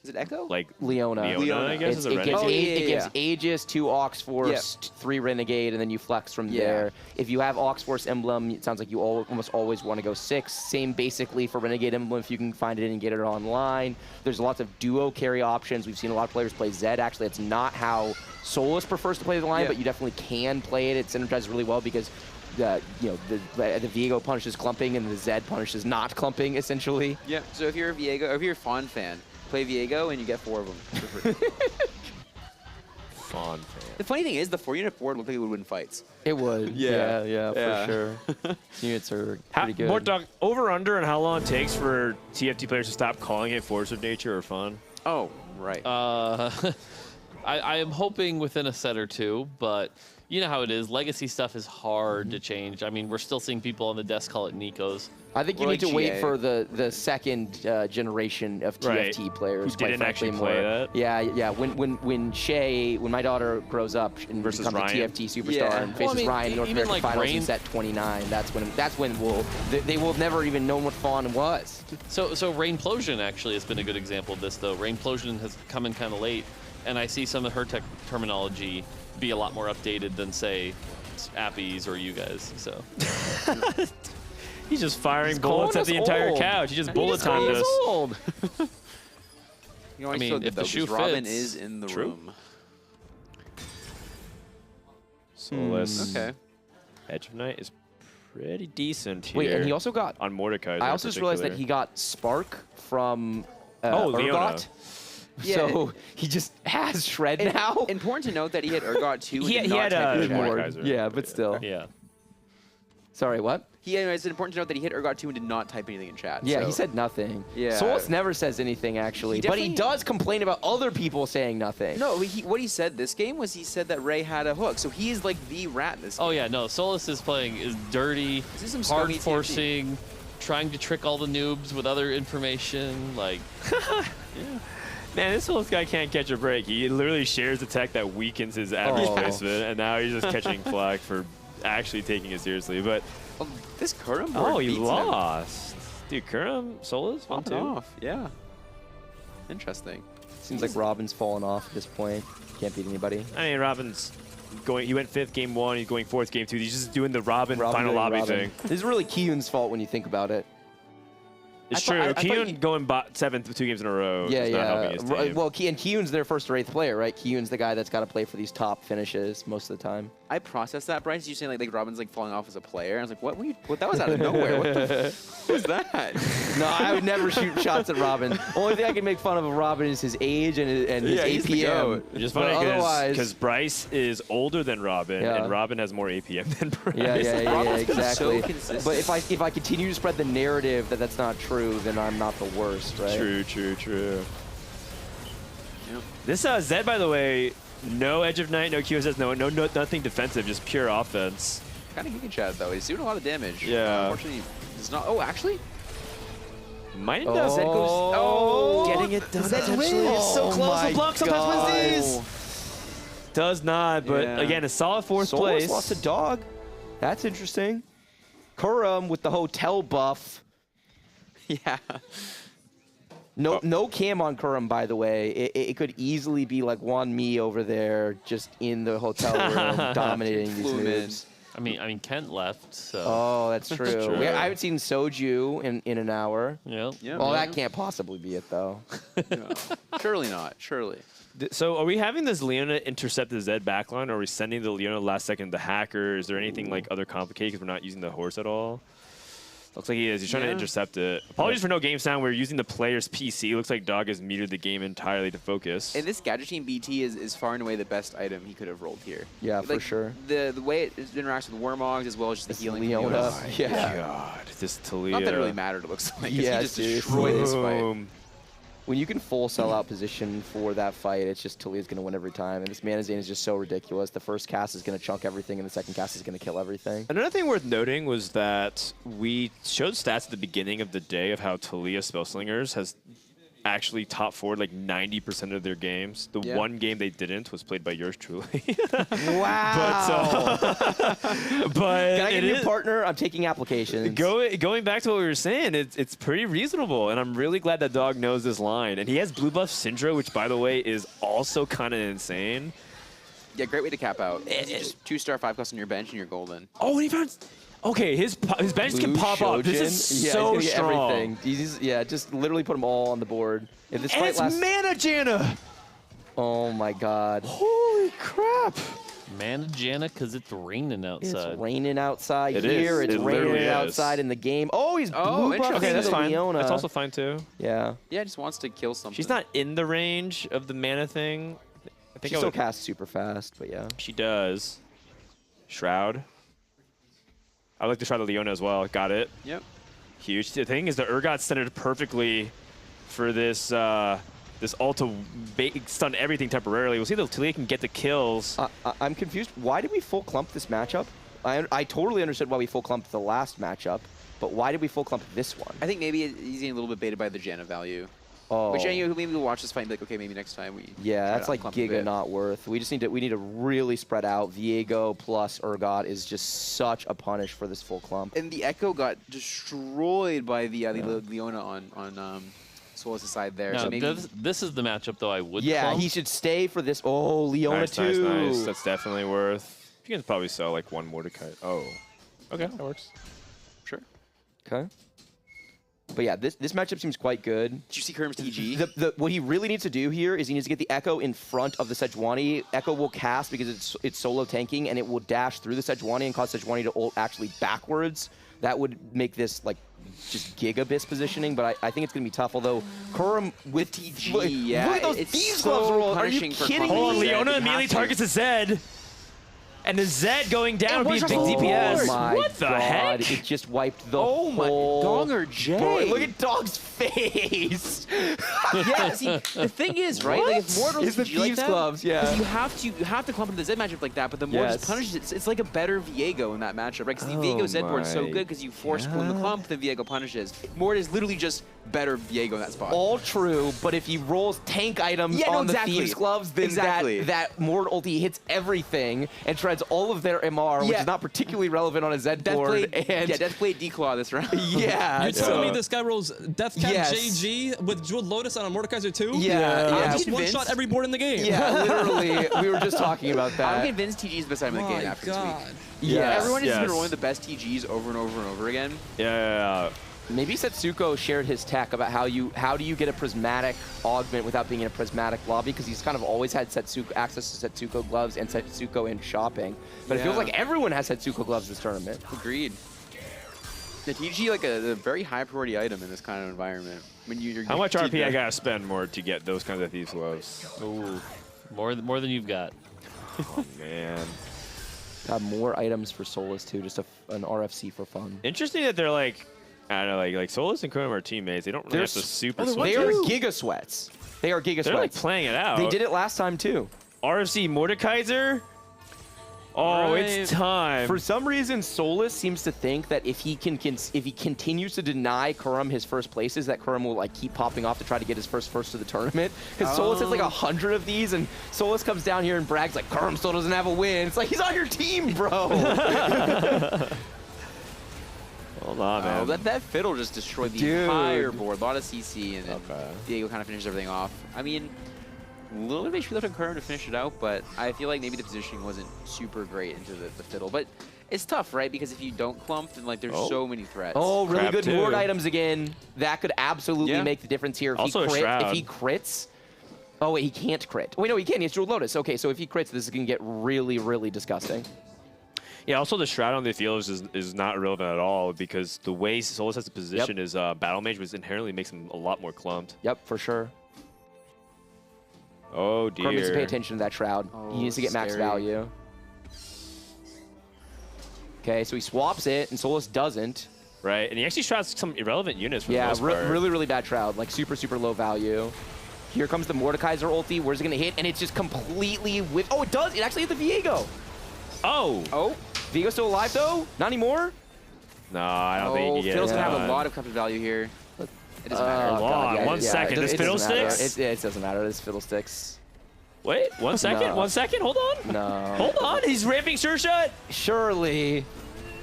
Is it Echo? Like Leona. I guess, is a It Renegade. gives Aegis, 2 Aux Force, 3 Renegade, and then you flex from there. If you have Aux Force Emblem, it sounds like you almost always want to go 6. Same basically for Renegade Emblem if you can find it and get it online. There's lots of duo carry options. We've seen a lot of players play Zed. Actually, it's not how Solus prefers to play the line, but you definitely can play it. It synergizes really well because the Viego punishes clumping and the Zed punishes not clumping, essentially. Yeah, so if you're a Viego, or if you're a Fawn fan, play Viego and you get 4 of them for free. Fawn fan. The funny thing is, the 4-unit board looked like it would win fights. It would. Yeah, for sure. Units are pretty good. Mort Dog, over-under and how long it takes for TFT players to stop calling it Force of Nature or Fun? Oh, right. I am hoping within a set or 2, but you know how it is. Legacy stuff is hard to change. I mean, we're still seeing people on the desk call it Nikos. I think you need to wait for the second generation of TFT players. Who didn't actually play that? Yeah. When my daughter grows up and becomes a TFT superstar and faces Ryan in North American Finals in set 29, that's when they will never even know what Fawn was. So Rainplosion actually has been a good example of this, though. Rainplosion has come in kind of late, and I see some of her terminology be a lot more updated than, say, Appies or you guys. So. He's just firing bullets at the entire couch. He just bullet timed us. You know, I mean, if the shoe fits. Robin is in the room. Solus. Okay. Edge of Night is pretty decent here. Wait, and he also got on Mordecai. I also just realized that he got Spark from Leona. Urgot. So he just has Shred now. Important to note that he had Urgot too. He had more. Yeah, but still. Yeah. Sorry, what? It's important to note that he hit Urgot 2 and did not type anything in chat. Yeah, so. he said nothing. Yeah. Solus never says anything, actually. But he does complain about other people saying nothing. No, what he said this game was he said that Ray had a hook. So he is like the rat in this game. Oh, yeah, no. Solus is dirty, hard forcing, trying to trick all the noobs with other information. Like, yeah. Man, this Solus guy can't catch a break. He literally shares the tech that weakens his average placement, and now he's just catching flack for actually taking it seriously. But this Kurum board he lost. Dude, Kurum, Solus, on and off. Yeah. Interesting. Seems like Robin's fallen off at this point. Can't beat anybody. I mean, Robin's going. He went 5th game 1. He's going 4th game 2. He's just doing the Robin final lobby thing. This is really Kiyun's fault when you think about it. It's true. Kiyun going 7th 2 games in a row. Yeah, is not helping his team. Well, Kiyun's their 1st or 8th player, right? Kiyun's the guy that's got to play for these top finishes most of the time. I processed that, Bryce. You saying like Robin's like falling off as a player? I was like, what? That was out of nowhere. What the? Who's that? No, I would never shoot shots at Robin. Only thing I can make fun of Robin is his age and his APM. It's just funny because Bryce is older than Robin, and Robin has more APM than Bryce. Yeah, exactly. But if I continue to spread the narrative that that's not true, then I'm not the worst, right? True. Yep. This Zed, by the way, no Edge of Night, no QSS, nothing defensive, just pure offense. Kind of Giga Chad though. He's doing a lot of damage. Yeah. Unfortunately, does not. Oh, actually. Might have Zed goes. Getting it done. Zed wins. So close. The block sometimes wins these. Does not, but again, a solid 4th place. Lost a dog. That's interesting. Kurum with the hotel buff. Yeah. No cam on Kurum, by the way. It could easily be like Juan Mi over there, just in the hotel room, dominating these moves. I mean, Kent left, so. Oh, that's true. I haven't seen Soju in an hour. Yep. Well, that can't possibly be it, though. No. Surely not. Surely. So are we having this Leona intercept the Zed backline, or are we sending the Leona last second to Hacker? Is there anything like other complicated because we're not using the horse at all? Looks like he is. He's trying to intercept it. Apologies for no game sound. We're using the player's PC. Looks like Dog has muted the game entirely to focus. And this Gadget Team BT is far and away the best item he could have rolled here. Yeah, for sure. The way it interacts with Warmogs as well as just the healing. Leona. Yeah. God, this Talia. Not that it really mattered, it looks like. Yeah, he just destroyed this fight. When you can full sell-out position for that fight, it's just Talia's going to win every time. And this Mana Zane is just so ridiculous. The first cast is going to chunk everything, and the second cast is going to kill everything. Another thing worth noting was that we showed stats at the beginning of the day of how Talia Spellslingers has actually top forward like 90% of their games. The one game they didn't was played by yours truly. Wow. But Can I get a new partner? I'm taking applications. Going back to what we were saying, it's pretty reasonable, and I'm really glad that Dog knows this line. And he has blue buff Syndra, which by the way is also kind of insane. Yeah, great way to cap out. Just 2-star 5+ on your bench and you're golden. Oh, and he found. Okay, his bench can pop up. This is so he's strong. Everything. Just literally put them all on the board. If this And fight it's lasts, Mana Janna. Oh my God. Holy crap. Mana Janna, because it's raining outside. It's raining outside It here. is. It's It literally raining is. outside in the game. Oh, he's blue buff. Okay, that's fine. Leona. That's also fine too. Yeah. Yeah, just wants to kill something. She's not in the range of the mana thing. I think She still casts super fast, but yeah. She does. Shroud. I like to try the Leona as well. Got it. Yep. Huge. The thing is, the Urgot centered perfectly for this this ult to stun everything temporarily. We'll see if Talia can get the kills. I'm confused. Why did we full clump this matchup? I totally understood why we full clumped the last matchup, but why did we full clump this one? I think maybe he's getting a little bit baited by the Janna value. Oh. Which maybe we'll watch this fight and be like, okay, maybe next time we. Yeah, try that's to like unclump a Giga bit. not worth. We just need to really spread out. Viego plus Urgot is just such a punish for this full clump. And the Echo got destroyed by the Leona on Solis' side there. No, So maybe this is the matchup though I would. Yeah, clump. he should stay for this. Oh, Leona Nice, too. nice. That's definitely worth. You can probably sell like one Mordecai. Oh. Okay, that works. Sure. Okay. But yeah, this matchup seems quite good. Did you see Kerm's TG? What he really needs to do here is he needs to get the Echo in front of the Sejuani. Echo will cast because it's solo tanking, and it will dash through the Sejuani and cause Sejuani to ult actually backwards. That would make this like just gigabit positioning, but I think it's going to be tough. Although Kurum with TG, look at those it's Thieves so Gloves roll. Are you punishing for kidding Oh, me? Leona immediately targets a Zed. And the Zed going down would be a big DPS. Oh my What the God, heck? It just wiped the whole... Donger J. board. Look at Dog's face. Yeah, see, the thing is, right? Like, if Mortals It's the TG like Thieves that, Gloves, yeah. 'cause you have to clump into the Zed matchup like that, but the Mortals Yes. punishes it. It's like a better Viego in that matchup, right? Because the Viego Zed board is so good because you force pull in the clump, the Viego punishes. Mort is literally just better Viego in that spot. All true, but if he rolls tank items on the Thieves Gloves, then that Mord ulti hits everything and shreds all of their MR, which is not particularly relevant on a Zed board. Deathblade Declaw this round. Yeah. You're telling me this guy rolls Deathcap Yes. JG with Jeweled Lotus on a Mordekaiser too? Yeah. Just one-shot every board in the game. Yeah, literally. We were just talking about that. I'm convinced TG is the best item in the game after this week. Yes. Everyone has Yes. been rolling the best TGs over and over and over again. Yeah. Maybe Setsuko shared his tech about how do you get a prismatic augment without being in a prismatic lobby, because he's kind of always had access to Setsuko gloves and Setsuko in shopping. But it feels like everyone has Setsuko gloves this tournament. Agreed. The TG like a very high priority item in this kind of environment. When you're How much RP I got? gotta spend more to get those kinds of Thieves Gloves? Ooh, more than you've got. Oh man. Got more items for Solus too, just an RFC for fun. Interesting that they're like, I don't know, like Solus and Kurum are teammates. They don't really have to super sweat. They are Giga Sweats. They are Giga They're like Sweats. playing it out. They did it last time too. RFC Mordekaiser? Oh, it's time. For some reason, Solus seems to think that if he continues to deny Kurum his first places, that Kurum will like keep popping off to try to get his first to the tournament. Because Solus has like 100 of these, and Solus comes down here and brags like Kurum still doesn't have a win. It's like he's on your team, bro. Hold on, man. That fiddle just destroyed the Dude. entire board. A lot of CC, and then Diego kind of finishes everything off. I mean, a little bit of HP left on Kurum to finish it out, but I feel like maybe the positioning wasn't super great into the fiddle. But it's tough, right? Because if you don't clump, then like there's so many threats. Oh, really Crap good too. ward items again. That could absolutely make the difference here. If Also a he Shroud. if he crits. Oh wait, he can't crit. Wait, no, he can. He has Jeweled Lotus. Okay, so if he crits, this is gonna get really, really disgusting. Yeah, also the Shroud on the field is not relevant at all, because the way Solus has to position his Battle Mage was inherently makes him a lot more clumped. Yep, for sure. Oh dear. Kurum needs to pay attention to that Shroud. He needs to get max scary. value. Okay, so he swaps it, and Solus doesn't. Right, and he actually shrouds some irrelevant units for the Yeah, most part. really, really bad Shroud. Like super, super low value. Here comes the Mordekaiser ulti. Where's it gonna hit? And it's just completely with. Oh, it does. It actually hit the Viego. Oh. Viego's still alive though? Not anymore. No, I don't think he can get Fiddle's it gonna have a done. lot of captive value here. It doesn't matter. Hold on, 1 second. This Fiddlesticks? It doesn't matter. This Fiddlesticks. Wait, 1 second. No. 1 second. Hold on. No. Hold on. He's ramping sure shot. Surely.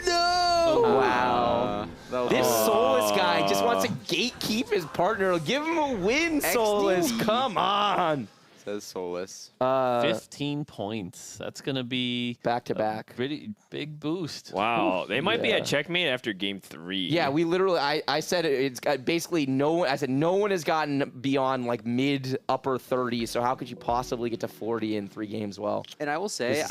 No. Wow. This Solus guy just wants to gatekeep his partner. Give him a win, Solus. Come on. Says Solus. 15 points. That's going to be back-to-back. Pretty big boost. Wow. They might be at checkmate after game 3. Yeah, we literally, I said it's got basically no one, I said no one has gotten beyond like mid-upper 30s, so how could you possibly get to 40 in 3 games? Well, And I will say,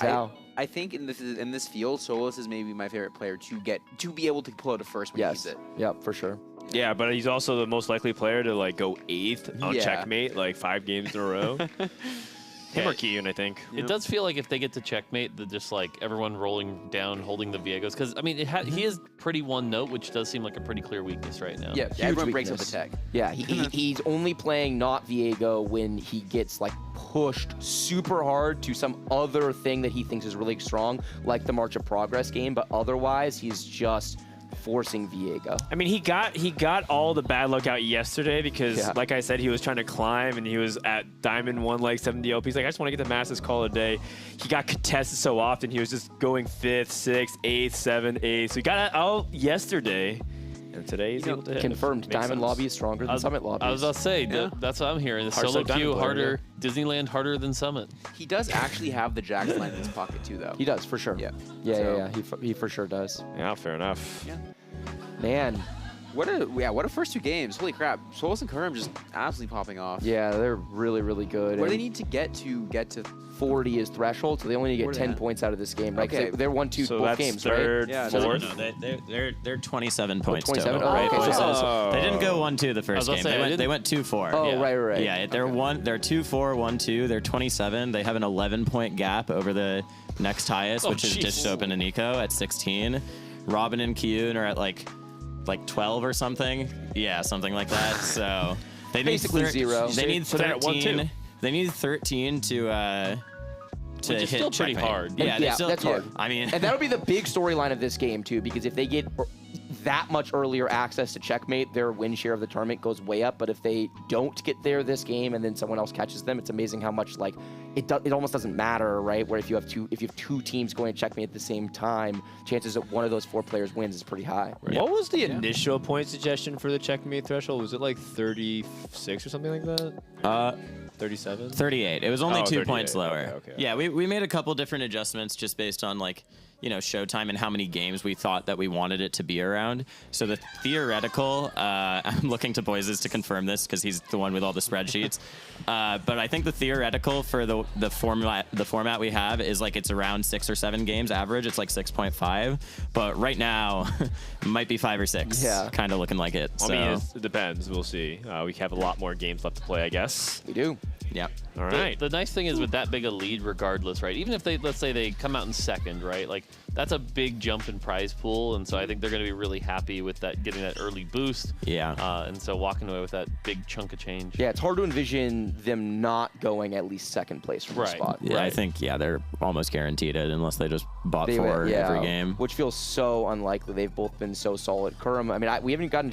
I think in this field, Solus is maybe my favorite player to be able to pull out a first when he needs it. Yep, for sure. Yeah, but he's also the most likely player to like go 8th on checkmate like 5 games in a row. Him or Kean, I think. It does feel like if they get to checkmate, that just like everyone rolling down, holding the Viegos. Because, I mean, he is pretty one note, which does seem like a pretty clear weakness right now. Yeah, everyone breaks up the tech. Yeah, he's only playing not Viego when he gets like pushed super hard to some other thing that he thinks is really strong, like the March of Progress game. But otherwise, he's just forcing Viego. I mean, he got all the bad luck out yesterday because, like I said, he was trying to climb and he was at Diamond 1 like 70 LP. He's like, I just want to get the Masters call a day. He got contested so often. He was just going 5th, 6th, 8th, 7th, 8th. So he got it out yesterday. And today he's able to hit. Confirmed. Diamond lobby is stronger than Summit lobby. I was about to say, that's what I'm hearing. The solo queue harder, Disneyland harder than Summit. He does actually have the Jax line in his pocket too, though. He does, for sure. Yeah. He for sure does. Yeah, fair enough. Yeah. Man. What a first 2 games. Holy crap. Solus and Kerm just absolutely popping off. Yeah, they're really, really good. What do they need to get to 40 is threshold, so they only need to get 10 points out of this game, right? Okay. They're 1-2 So both that's games, third, right? fourth? No, they're 27 points 27? total. Oh, Right? okay. So they didn't go 1-2 the first game. They went 2-4. Oh, right. Yeah, they're 2-4, 1-2. They're 27. They have an 11-point gap over the next highest, which is Ditched Open and Nico at 16. Robin and Kyun are at like 12 or something. Yeah, something like that. So they basically need 0. They need 13. They need 13 to Which is hit still pretty checkmate. hard. Yeah, that's hard. I mean, and that'll be the big storyline of this game too, because if they get that much earlier access to checkmate, their win share of the tournament goes way up. But if they don't get there this game and then someone else catches them, it's amazing how much like it almost doesn't matter, right? Where if you have two teams going to checkmate at the same time, chances that one of those 4 players wins is pretty high. Right? What was the initial point suggestion for the checkmate threshold? Was it like 36 or something like that? 37? 38. It was only 2 points 38. lower. Okay. Yeah, we made a couple different adjustments just based on like, showtime and how many games we thought that we wanted it to be around. So the theoretical, I'm looking to Boyses to confirm this because he's the one with all the spreadsheets. But I think the theoretical for the format we have is like it's around 6 or 7 games average. It's like 6.5. But right now, it might be 5 or 6. Yeah. Kind of looking like it. I So. mean, it depends. We'll see. We have a lot more games left to play, I guess. We do. Yep. All right. The nice thing is with that big a lead, regardless, right? Even if let's say they come out in second, right? Like that's a big jump in prize pool, and so I think they're going to be really happy with that, getting that early boost. Yeah. And so walking away with that big chunk of change. Yeah, it's hard to envision them not going at least second place from the spot. Yeah, I think they're almost guaranteed it unless they just bought 4 every game. Which feels so unlikely. They've both been so solid. Kurum, I mean, we haven't gotten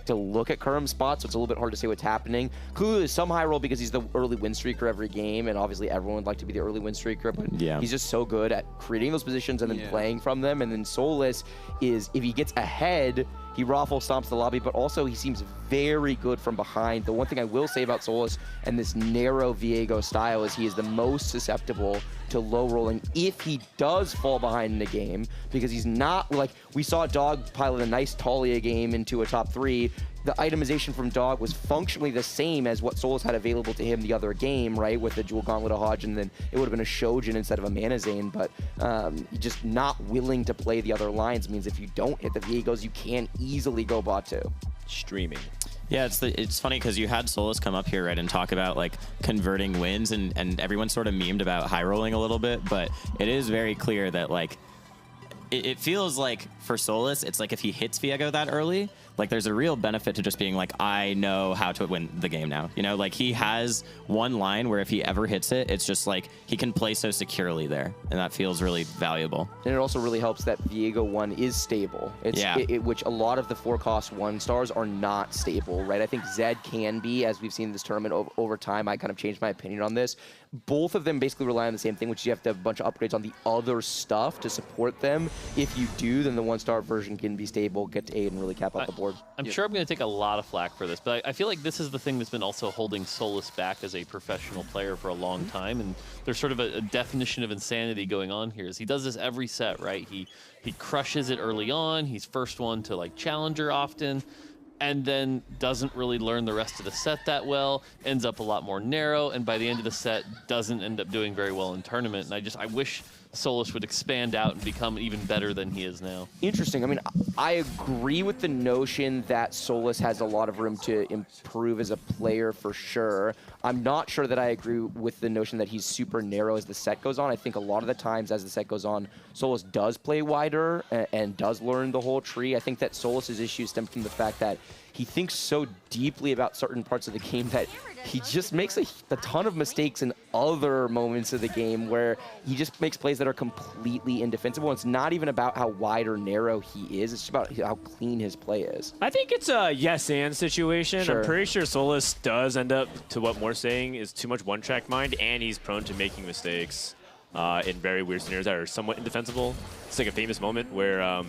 to look at Kurum's spots, so it's a little bit hard to say what's happening. Kulu is some high roll because he's the early win streaker every game, and obviously everyone would like to be the early win streaker, but he's just so good at creating those positions and then playing from them. And then Solus is, if he gets ahead, he raffle stomps the lobby, but also he seems very good from behind. The one thing I will say about Solus and this narrow Viego style is he is the most susceptible to low rolling if he does fall behind in a game, because he's not like, we saw Dog pilot a nice Talia game into a top 3. The itemization from Dog was functionally the same as what Solus had available to him the other game, right? With the Jewel Gauntlet of Hodge, and then it would have been a Shojin instead of a Mana Zane, but just not willing to play the other lines means if you don't hit the Viegos, you can easily go bot 2. Streaming. Yeah, it's funny because you had Solus come up here, right, and talk about like converting wins, and everyone sort of memed about high rolling a little bit, but it is very clear that like it feels like for Solus, it's like if he hits Viego that early, like there's a real benefit to just being like, I know how to win the game now. You know, like he has one line where if he ever hits it, it's just like he can play so securely there, and that feels really valuable. And it also really helps that Viego 1 is stable. It's, which a lot of the 4-cost 1-stars are not stable, right? I think Zed can be, as we've seen in this tournament over time. I kind of changed my opinion on this. Both of them basically rely on the same thing, which is you have to have a bunch of upgrades on the other stuff to support them. If you do, then the 1-star version can be stable, get to 8, and really cap out the board. I'm sure I'm going to take a lot of flack for this, but I feel like this is the thing that's been also holding Solus back as a professional player for a long time, and there's sort of a definition of insanity going on here. Is he does this every set, right? He crushes it early on. He's first one to like challenger often, and then doesn't really learn the rest of the set that well, ends up a lot more narrow, and by the end of the set doesn't end up doing very well in tournament. And I wish Solus would expand out and become even better than he is now. Interesting. I mean, I agree with the notion that Solus has a lot of room to improve as a player for sure. I'm not sure that I agree with the notion that he's super narrow as the set goes on. I think a lot of the times as the set goes on, Solus does play wider and does learn the whole tree. I think that Solus's issues stem from the fact that he thinks so deeply about certain parts of the game that he just makes a ton of mistakes in other moments of the game where he just makes plays that are completely indefensible. It's not even about how wide or narrow he is. It's just about how clean his play is. I think it's a yes-and situation. Sure. I'm pretty sure Solus does end up, to what Moore's saying, is too much one-track mind, and he's prone to making mistakes in very weird scenarios that are somewhat indefensible. It's like a famous moment where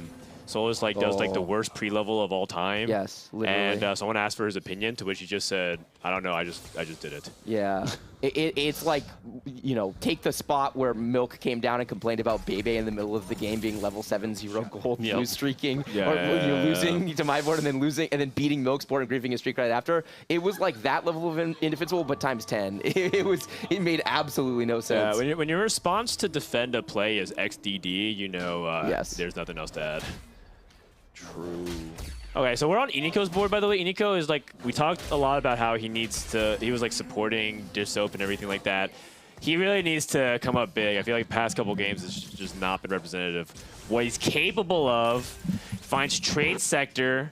Solus does the worst pre-level of all time. Yes, literally. And someone asked for his opinion, to which he just said, "I don't know, I just did it." Yeah, it's like, you know, take the spot where Milk came down and complained about Bebe in the middle of the game being level 7-0 gold, lose streaking, or losing to my board and then beating Milk's board and griefing his streak right after. It was like that level of indefensible, but times 10. It made absolutely no sense. Yeah, when your response to defend a play is XDD, you know, there's nothing else to add. True. Okay, so we're on Iniko's board, by the way. Iniko is like, we talked a lot about how he was like supporting Dish Soap and everything like that. He really needs to come up big. I feel like the past couple games has just not been representative. What he's capable of, finds Trade Sector.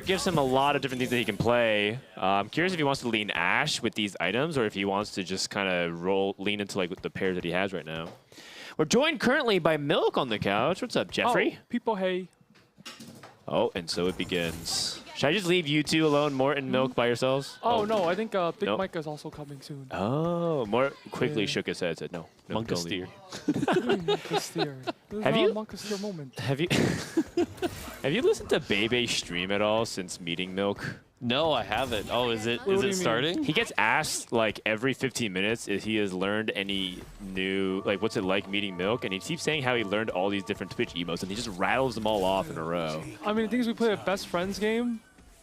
Gives him a lot of different things that he can play. I'm curious if he wants to lean Ashe with these items or if he wants to just kind of lean into like the pairs that he has right now. We're joined currently by Milk on the couch. What's up, Jeffrey? Oh, people, hey. Oh, and so it begins. Should I just leave you two alone, Mort and Milk, by yourselves? Oh, no, I think Big Mike is also coming soon. Oh, Mort quickly shook his head and said, no. Monkasteer. Monkasteer. Have you? Monkasteer moment. Have you listened to Bebe stream at all since meeting Milk? No, I haven't. Oh, is it starting? He gets asked like every 15 minutes if he has learned any new, like what's it like meeting Milk, and he keeps saying how he learned all these different Twitch emotes, and he just rattles them all off in a row. I mean, the thing is we play a best friends game, and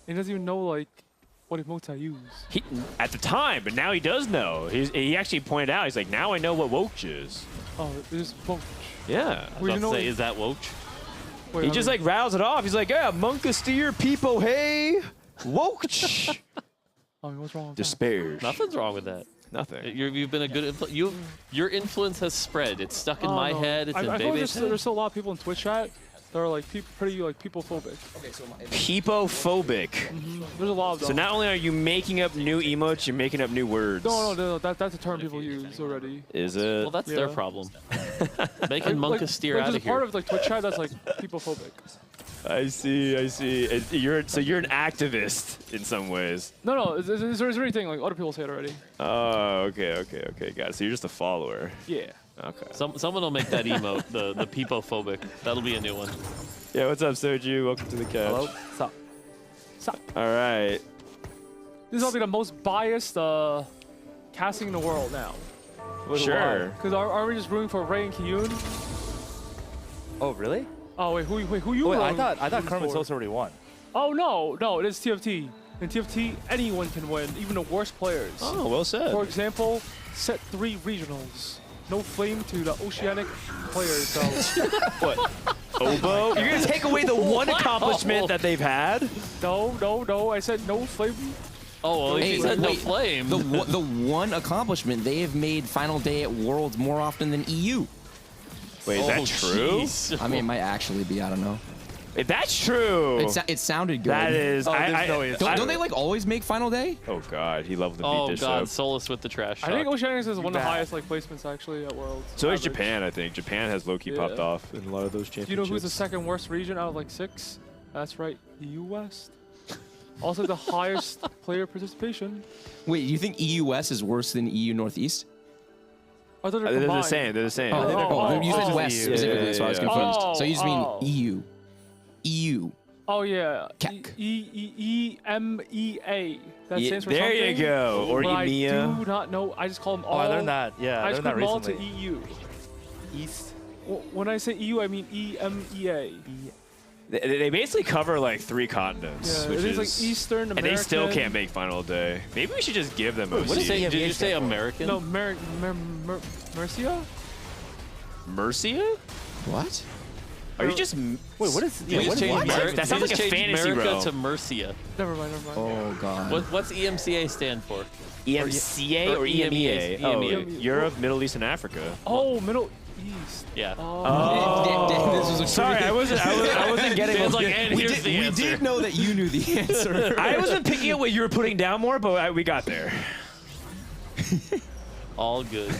he doesn't even know like what emotes I use. At the time, but now he does know. He actually pointed out, he's like, now I know what Woach is. Oh, it is Woach. Yeah. I was about to say, is that Woach? Wait, he just like rattles it off. He's like, yeah, Monkasteer, people, hey. Woach. I mean, what's wrong with Despairs. Nothing's wrong with that. Nothing. You've been a good influence. Your influence has spread. It's stuck in my head. It's in Bebe's head. There's still a lot of people in Twitch chat that are like pretty like people-phobic. Okay, so People-phobic. There's a lot of them. So not only are you making up new emotes, you're making up new words. No, that's a term people use already. Is it? Well, that's their problem. Making Monkasteer out of here. Part of like Twitch chat that's like people-phobic. I see. You're an activist in some ways. No, there's anything like other people say it already. Oh, okay, got it. So you're just a follower. Yeah. Okay. Someone will make that emote, the peepophobic. That'll be a new one. Yeah, what's up, Soju? Welcome to the couch. Hello. Sup. All right. This will be the most biased casting in the world now. Sure. Because are we just rooting for Ray and Kiyun? Oh, really? Oh wait, who you? Wait, I thought Kermit Sosa already won. Oh no, it is TFT. In TFT, anyone can win, even the worst players. Oh, well said. For example, set 3 regionals. No flame to the Oceanic players. So. What? Oboe? You're gonna take away the one accomplishment that they've had? No. I said no flame. Oh, well, he said no flame. The one accomplishment, they have made Final Day at Worlds more often than EU. Wait, is that true? Jeez. I mean, it might actually be. I don't know. If that's true, it sounded good. That is. Don't they like always make final day? Oh God, he loved the beat Oh dish God, up. Solus with the trash. I think talk. Oceanics is one of the highest like placements actually at Worlds. So is average. Japan, I think. Japan has low-key popped off in a lot of those championships. Do you know who's the second worst region out of like 6? That's right, EU West. Also the highest player participation. Wait, you think EU West is worse than EU Northeast? I thought They're the same. They're the same. You said West specifically, so I was confused. So you just mean EU. EU. Oh yeah. EMEA. That stands for there something. you go. Or but EMEA. I do not know. I just call them all. I learned that. Yeah, I just put them all to recently. EU. East. Well, when I say EU, I mean EMEA. They basically cover like 3 continents, Yeah, which it is like Eastern and they still American. can't make final day. Maybe we should just give them a What did you say American? No, Mercia? Mercia? What? Are you just? Wait, what is? Yeah, what is That sounds like a fantasy America realm. to Mercia. Never mind. Oh God. What's EMCA stand for? EMCA or EMEA? Oh, Europe, Middle East, and Africa. Oh, Middle East. Yeah. Oh. Sorry, I wasn't getting. Dan's like, and here's the answer. We did know that you knew the answer. I wasn't picking up what you were putting down more, but we got there. All good.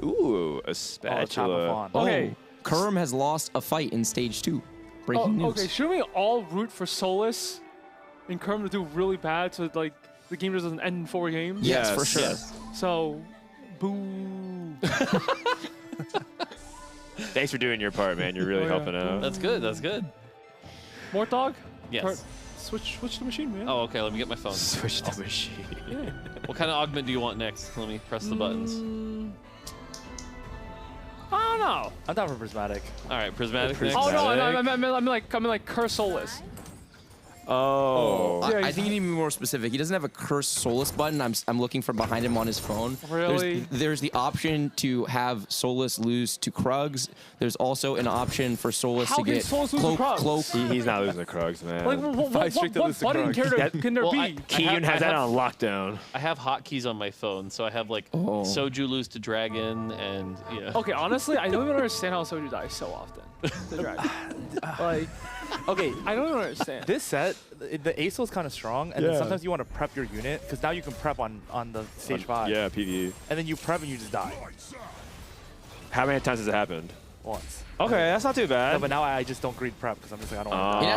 Ooh, a spatula. Okay. Kerm has lost a fight in stage 2. Breaking news. Okay, shouldn't we all root for Solus and Kerm to do really bad so like the game doesn't end in 4 games? Yes, for sure. Yes. So, boo. Thanks for doing your part, man. You're really helping out. That's good. That's good. Mortog? Yes. Switch the machine, man. Oh, okay. Let me get my phone. Switch the machine. Yeah. What kind of augment do you want next? Let me press the buttons. I don't know. I'm down for prismatic. All right, prismatic. Next. Oh no, I'm like Curse Solus. Oh. Yeah, I think you need to be more specific. He doesn't have a Curse Solus button. I'm looking from behind him on his phone. Really? There's the option to have Solus lose to Krugs. There's also an option for Solus How to can get Solus lose to Krugs? cloak. He's not losing the Krugs, man. Like, what button can there be? Kiyun has that on lockdown. I have hotkeys on my phone, so I have like Soju lose to Dragon and yeah. Okay, honestly, I don't even understand how Soju dies so often. The dragon. Like, Okay, I don't understand. this set, the ASO is kind of strong, and then sometimes you want to prep your unit because now you can prep on the stage 5. Yeah, PvE. And then you prep and you just die How many times has it happened? once. Okay, that's not too bad. No, but now I just don't greed prep because I'm just like I don't want to. He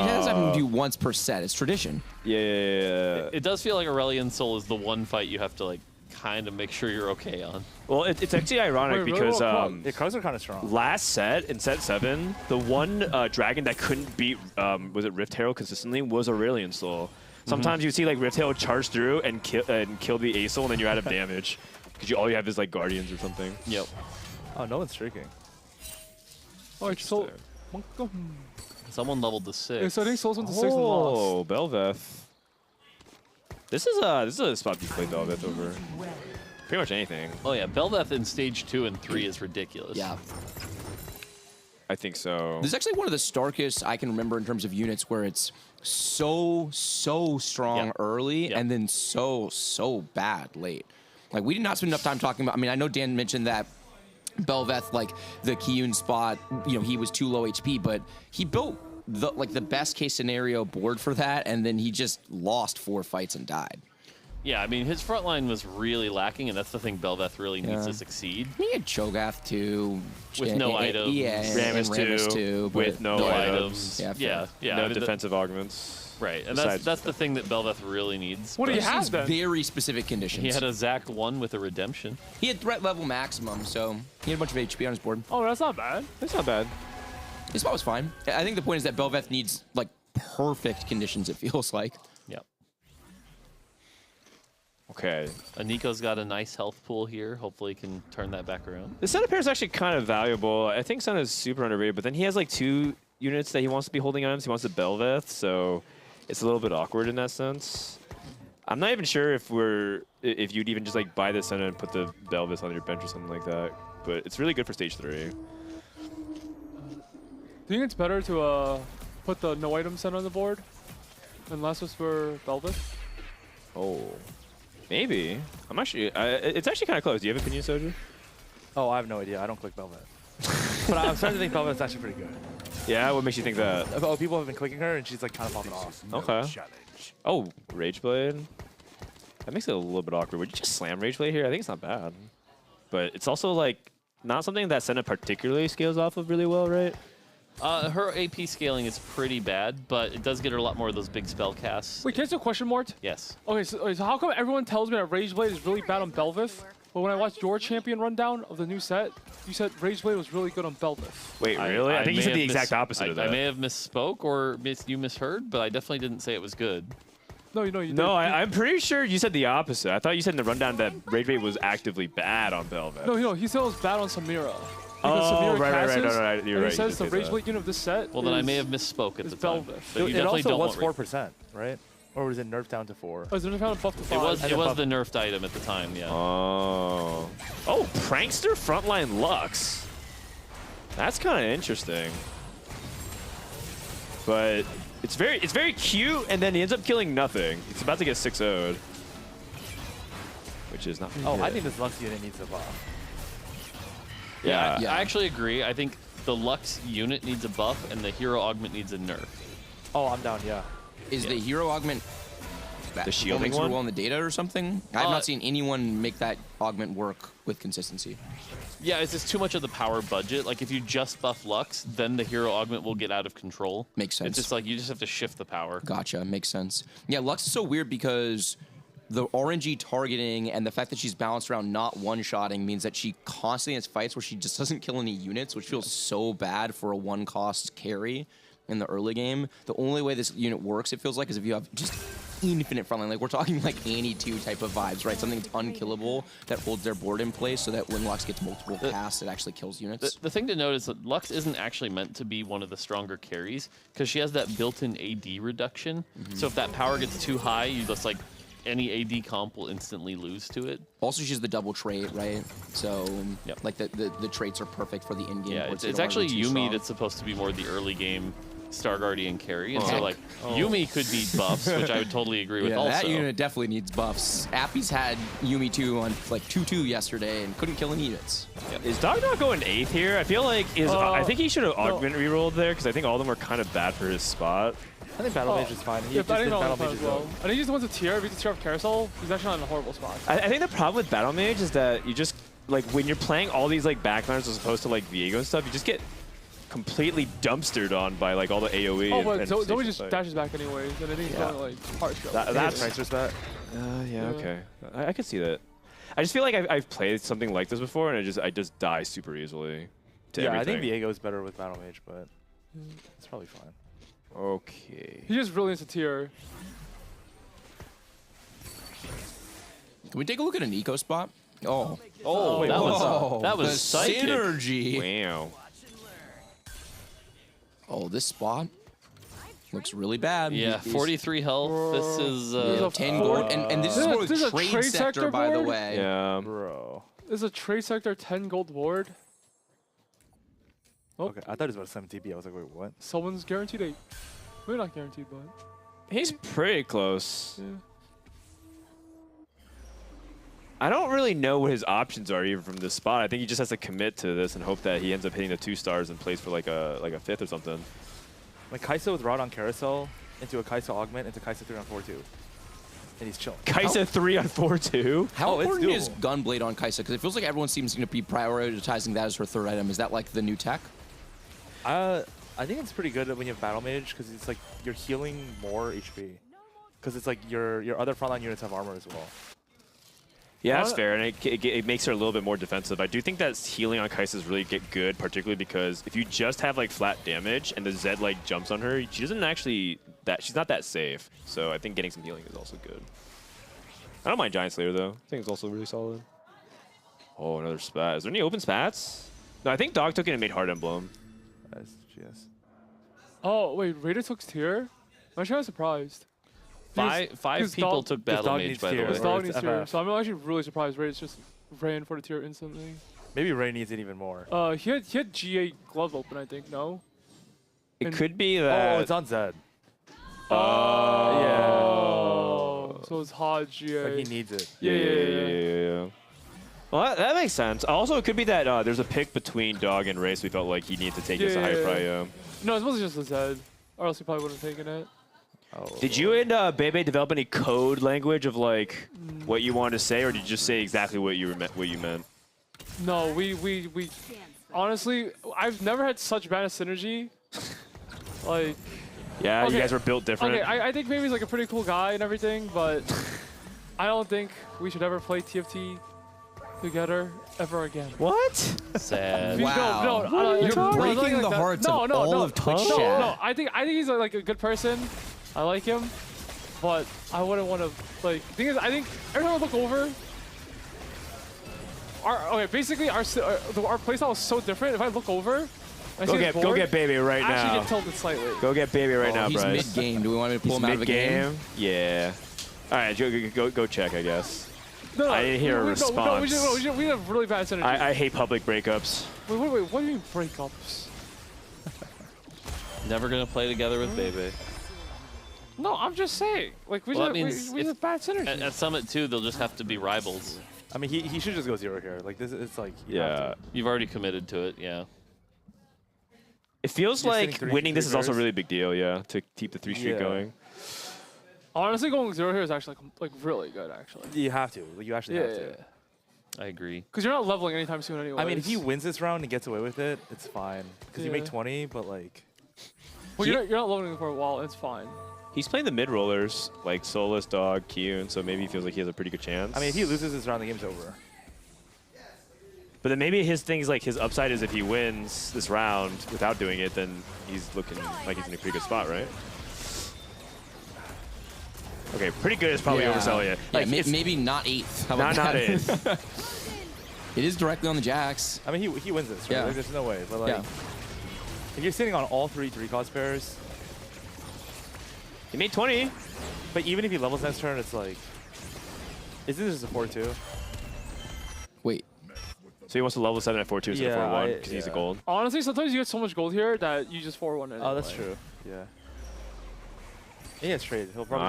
has to do once per set. It's tradition. Yeah. It does feel like Aurelion Soul is the one fight you have to like kind of make sure you're okay on. Well, it's actually ironic because the cards are kind of strong. Last set, in set 7, the one dragon that couldn't beat, was it Rift Herald consistently, was Aurelion Soul. Sometimes you see like Rift Herald charge through and kill the A Soul, and then you're out of damage because all you have is like Guardians or something. Yep. Oh, no one's streaking. Oh, it's Sol. Someone leveled to 6. Yeah, so I think Solus went to 6 and lost. Oh, Belveth. This is a spot you play Belveth over pretty much anything. Oh yeah, Belveth in stage 2 and 3 is ridiculous. Yeah. I think so. This is actually one of the starkest I can remember in terms of units where it's so strong early and then so bad late. Like, we did not spend enough time talking about, I mean, I know Dan mentioned that Belveth, like the Kiyun spot, he was too low HP, but he built the best case scenario board for that, and then he just lost 4 fights and died. Yeah, I mean, his front line was really lacking, and that's the thing Belveth really needs to succeed. He had Cho'Gath too. With no items. Yeah, Rammus too. With no items. Yeah. No defensive augments. Right, and that's the thing that Belveth really needs. What do you have then? Very specific conditions. He had a Zac 1 with a redemption. He had threat level maximum, so he had a bunch of HP on his board. Oh, that's not bad. That's not bad. His spot was fine. I think the point is that Belveth needs like perfect conditions, it feels like. Yep. Okay. Aniko's got a nice health pool here. Hopefully he can turn that back around. The Sun pair is actually kind of valuable. I think Sun is super underrated, but then he has like 2 units that he wants to be holding on. So he wants to Belveth, so it's a little bit awkward in that sense. I'm not even sure if you'd even just like buy the Sun and put the Belveth on your bench or something like that. But it's really good for stage 3. Do you think it's better to put the no item set on the board and less was for Belveth? Oh, maybe. I'm actually. It's actually kind of close. Do you have an opinion, Soju? Oh, I have no idea. I don't click Belveth. But I'm starting to think Belveth's actually pretty good. Yeah, what makes you think that? Oh, people have been clicking her, and she's like kind of popping off. Okay. Oh, Rage Blade. That makes it a little bit awkward. Would you just slam Rage Blade here? I think it's not bad. But it's also like not something that Senna particularly scales off of really well, right? Her AP scaling is pretty bad, but it does get her a lot more of those big spell casts. Wait, can I ask you a question, Mort? Yes. Okay, so how come everyone tells me that Rage Blade is really bad on Belveth, but when I watched your champion rundown of the new set, you said Rage Blade was really good on Belveth? Wait, really? I think you said the exact opposite of that. I may have misspoke or you misheard, but I definitely didn't say it was good. No, you did. No, I'm pretty sure you said the opposite. I thought you said in the rundown that Rage Blade was actively bad on Belveth. No, he said it was bad on Samira. Oh, Samira right. You're right. He says the Rage Blade unit of this set. Well, then I may have misspoke at the time. Belveth. But you It definitely also don't was want 4%, right? Or was it nerfed down to 4? Oh, is it nerfed down to buff to 5? It was the nerfed item at the time, yeah. Oh, Prankster frontline Lux. That's kind of interesting. But it's very cute, and then he ends up killing nothing. He's about to get 6-0'd, which is not. Oh, good. I think this Lux unit needs a buff. Yeah, I actually agree. I think the Lux unit needs a buff, and the hero augment needs a nerf. Oh, I'm down, yeah. Is the hero augment the shielding super one well in the data or something? I've not seen anyone make that augment work with consistency. Yeah, it's just too much of the power budget. Like, if you just buff Lux, then the hero augment will get out of control. Makes sense. It's just like, you just have to shift the power. Gotcha, makes sense. Yeah, Lux is so weird because the RNG targeting and the fact that she's balanced around not one-shotting means that she constantly has fights where she just doesn't kill any units, which feels so bad for a one-cost carry in the early game. The only way this unit works, it feels like, is if you have just infinite frontline. Like, we're talking like Annie 2 type of vibes, right? Something that's unkillable that holds their board in place so that when Lux gets multiple casts, it actually kills units. The thing to note is that Lux isn't actually meant to be one of the stronger carries because she has that built-in AD reduction. So if that power gets too high, you just like any AD comp will instantly lose to it. Also, she's the double trait, right? So, like, the traits are perfect for the in-game. Yeah, it's actually Yumi that's supposed to be more the early game Star Guardian carry. And so, like, Yumi could need buffs, which I would totally agree with also. That unit definitely needs buffs. Appy's had Yumi 2 on, like, 2-2 yesterday and couldn't kill any units. Is Dog not going 8th here? I feel like I think he should have augment rerolled there because I think all of them were kind of bad for his spot. I think Battle Mage is fine. Yeah, Battle Mage as well. I think he just wants a tier. If he gets a tier of Carousel, he's actually not in a horrible spot. I think the problem with Battle Mage is that you just, like, when you're playing all these, like, backliners as opposed to, like, Viego and stuff, you just get completely dumpstered on by, like, all the AoE. Oh, but Zoe just dashes back anyways, and I think he's going, like, hard stroke. That's Prankster's bet. Yeah, okay. I could see that. I just feel like I've played something like this before, and I just die super easily to everything. I think Viego's better with Battle Mage, but it's probably fine. Okay. He just really needs a tier. Can we take a look at an eco spot? Oh, wait, that was psychic. Synergy. Wow. Oh, this spot looks really bad. Yeah, 43 health. This is 10 gold, and this is for the trade sector, by the way. Yeah, bro. This is a trade sector 10 gold ward. Oh. Okay, I thought it was about 7 TP. I was like, wait, what? Someone's guaranteed 8. Maybe not guaranteed, but he's pretty close. Yeah. I don't really know what his options are even from this spot. I think he just has to commit to this and hope that he ends up hitting the 2 stars and plays for like a 5th or something. Like Kai'Sa with Rod on Carousel into a Kai'Sa augment into Kai'Sa 3 on 4-2. And he's chilling. Kai'Sa 3 on 4-2? How important is Gunblade on Kai'Sa? Because it feels like everyone seems to be prioritizing that as her 3rd item. Is that like the new tech? I think it's pretty good when you have Battle Mage because it's like you're healing more HP. Because it's like your other frontline units have armor as well. Yeah, that's fair, and it makes her a little bit more defensive. I do think that healing on Kai'Sa's really get good, particularly because if you just have like flat damage and the Zed like jumps on her, she doesn't actually she's not that safe. So I think getting some healing is also good. I don't mind Giant Slayer though. I think it's also really solid. Oh, another spat. Is there any open spats? No, I think Dog took it and made Heart Emblem. Yes. Oh wait, Raider took tier? I'm actually surprised. Five people took Battle Mage, by the way. His dog needs tier, so I'm actually really surprised Raider just ran for the tier instantly. Maybe Ray needs it even more. He had GA glove open, I think. No. It could be that. Oh, it's on Zed. Oh. Yeah. So it's hard GA. Like he needs it. Yeah. Well, that makes sense. Also, it could be that there's a pick between Dog and Race. We felt like he needed to take this a higher prio. No, it's mostly just the Zed, or else he probably wouldn't have taken it. Did you and Bebe develop any code language of like what you wanted to say, or did you just say exactly what you meant? No, we honestly, I've never had such bad synergy. Like. Yeah, you guys were built different. Okay, I think Baby's like a pretty cool guy and everything, but I don't think we should ever play TFT together ever again. What? Sad. Wow. No, you're breaking the hearts of all of Twitch chat. No, I think he's like a good person. I like him, but I wouldn't want to like. Thing is, I think every time I look over, basically our playstyle is so different. If I look over, Go get Baby right now. I actually get tilted slightly. Go get Baby right now, he's Bryce. mid-game. Do we want me to pull him out of the game? Yeah. All right, go check, I guess. No, I didn't hear a response. We have really bad synergy. I hate public breakups. Wait, what do you mean breakups? Never gonna play together with Baby. No, I'm just saying. Like we have bad synergy. At Summit 2, they'll just have to be rivals. I mean, he should just go 0 here. Like this, it's like You've already committed to it, yeah. It feels like winning this is also a really big deal, to keep the 3 streak going. Honestly, going 0 here is actually like really good, actually. You have to. You actually have to. I agree. Because you're not leveling anytime soon anyway. I mean, if he wins this round and gets away with it, it's fine. Because you make 20, but like... Well, you're not leveling for a while, it's fine. He's playing the mid rollers, like Solus, Dog, Kyun, so maybe he feels like he has a pretty good chance. I mean, if he loses this round, the game's over. But then maybe his thing is like his upside is if he wins this round without doing it, then he's looking like he's in a pretty good spot, right? Okay, pretty good is probably overselling it. Like maybe not 8th. How about not that? 8th. It is directly on the jacks. I mean, he wins this, right? Yeah. Like, there's no way. But like, if you're sitting on all 3 3-cost pairs, he made 20. But even if he levels next turn, it's like, isn't this just a 4-2? Wait. So he wants to level 7 at 4-2 instead of 4-1 because he's a gold. Honestly, sometimes you get so much gold here that you just 4-1 anyway. Oh, that's true. Yeah. He gets traded. He'll probably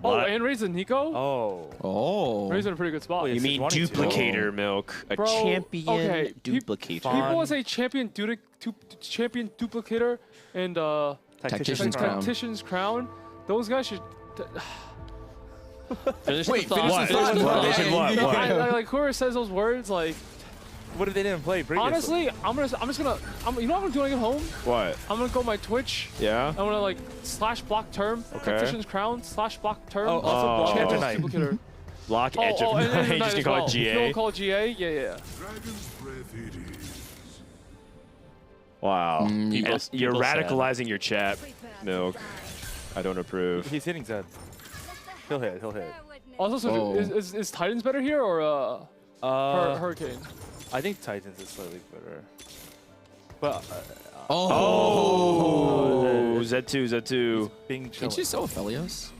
and Ray's and Nico? Oh. Ray's in a pretty good spot. You mean duplicator milk. A champion duplicator. People say champion duplicator and Tactician's Crown. Those guys should... Finish Wait, the finish the thought. What? Like whoever says those words, like. What if they didn't play previously? Honestly, I'm just gonna. You know what I'm doing at home? What? I'm gonna go on my Twitch. Yeah. I'm gonna like /block term. Okay. Tactician's Crown /block term. Also block Champions duplicator. Block Edge of Night. You just can call it GA. You don't call it GA? Yeah. Wow. You're people radicalizing your chat, Milk. I don't approve. He's hitting Zed. He'll hit. Also, so is Titans better here or Hurricane? I think Titans is slightly better. But Z2. Being It's just Aphelios.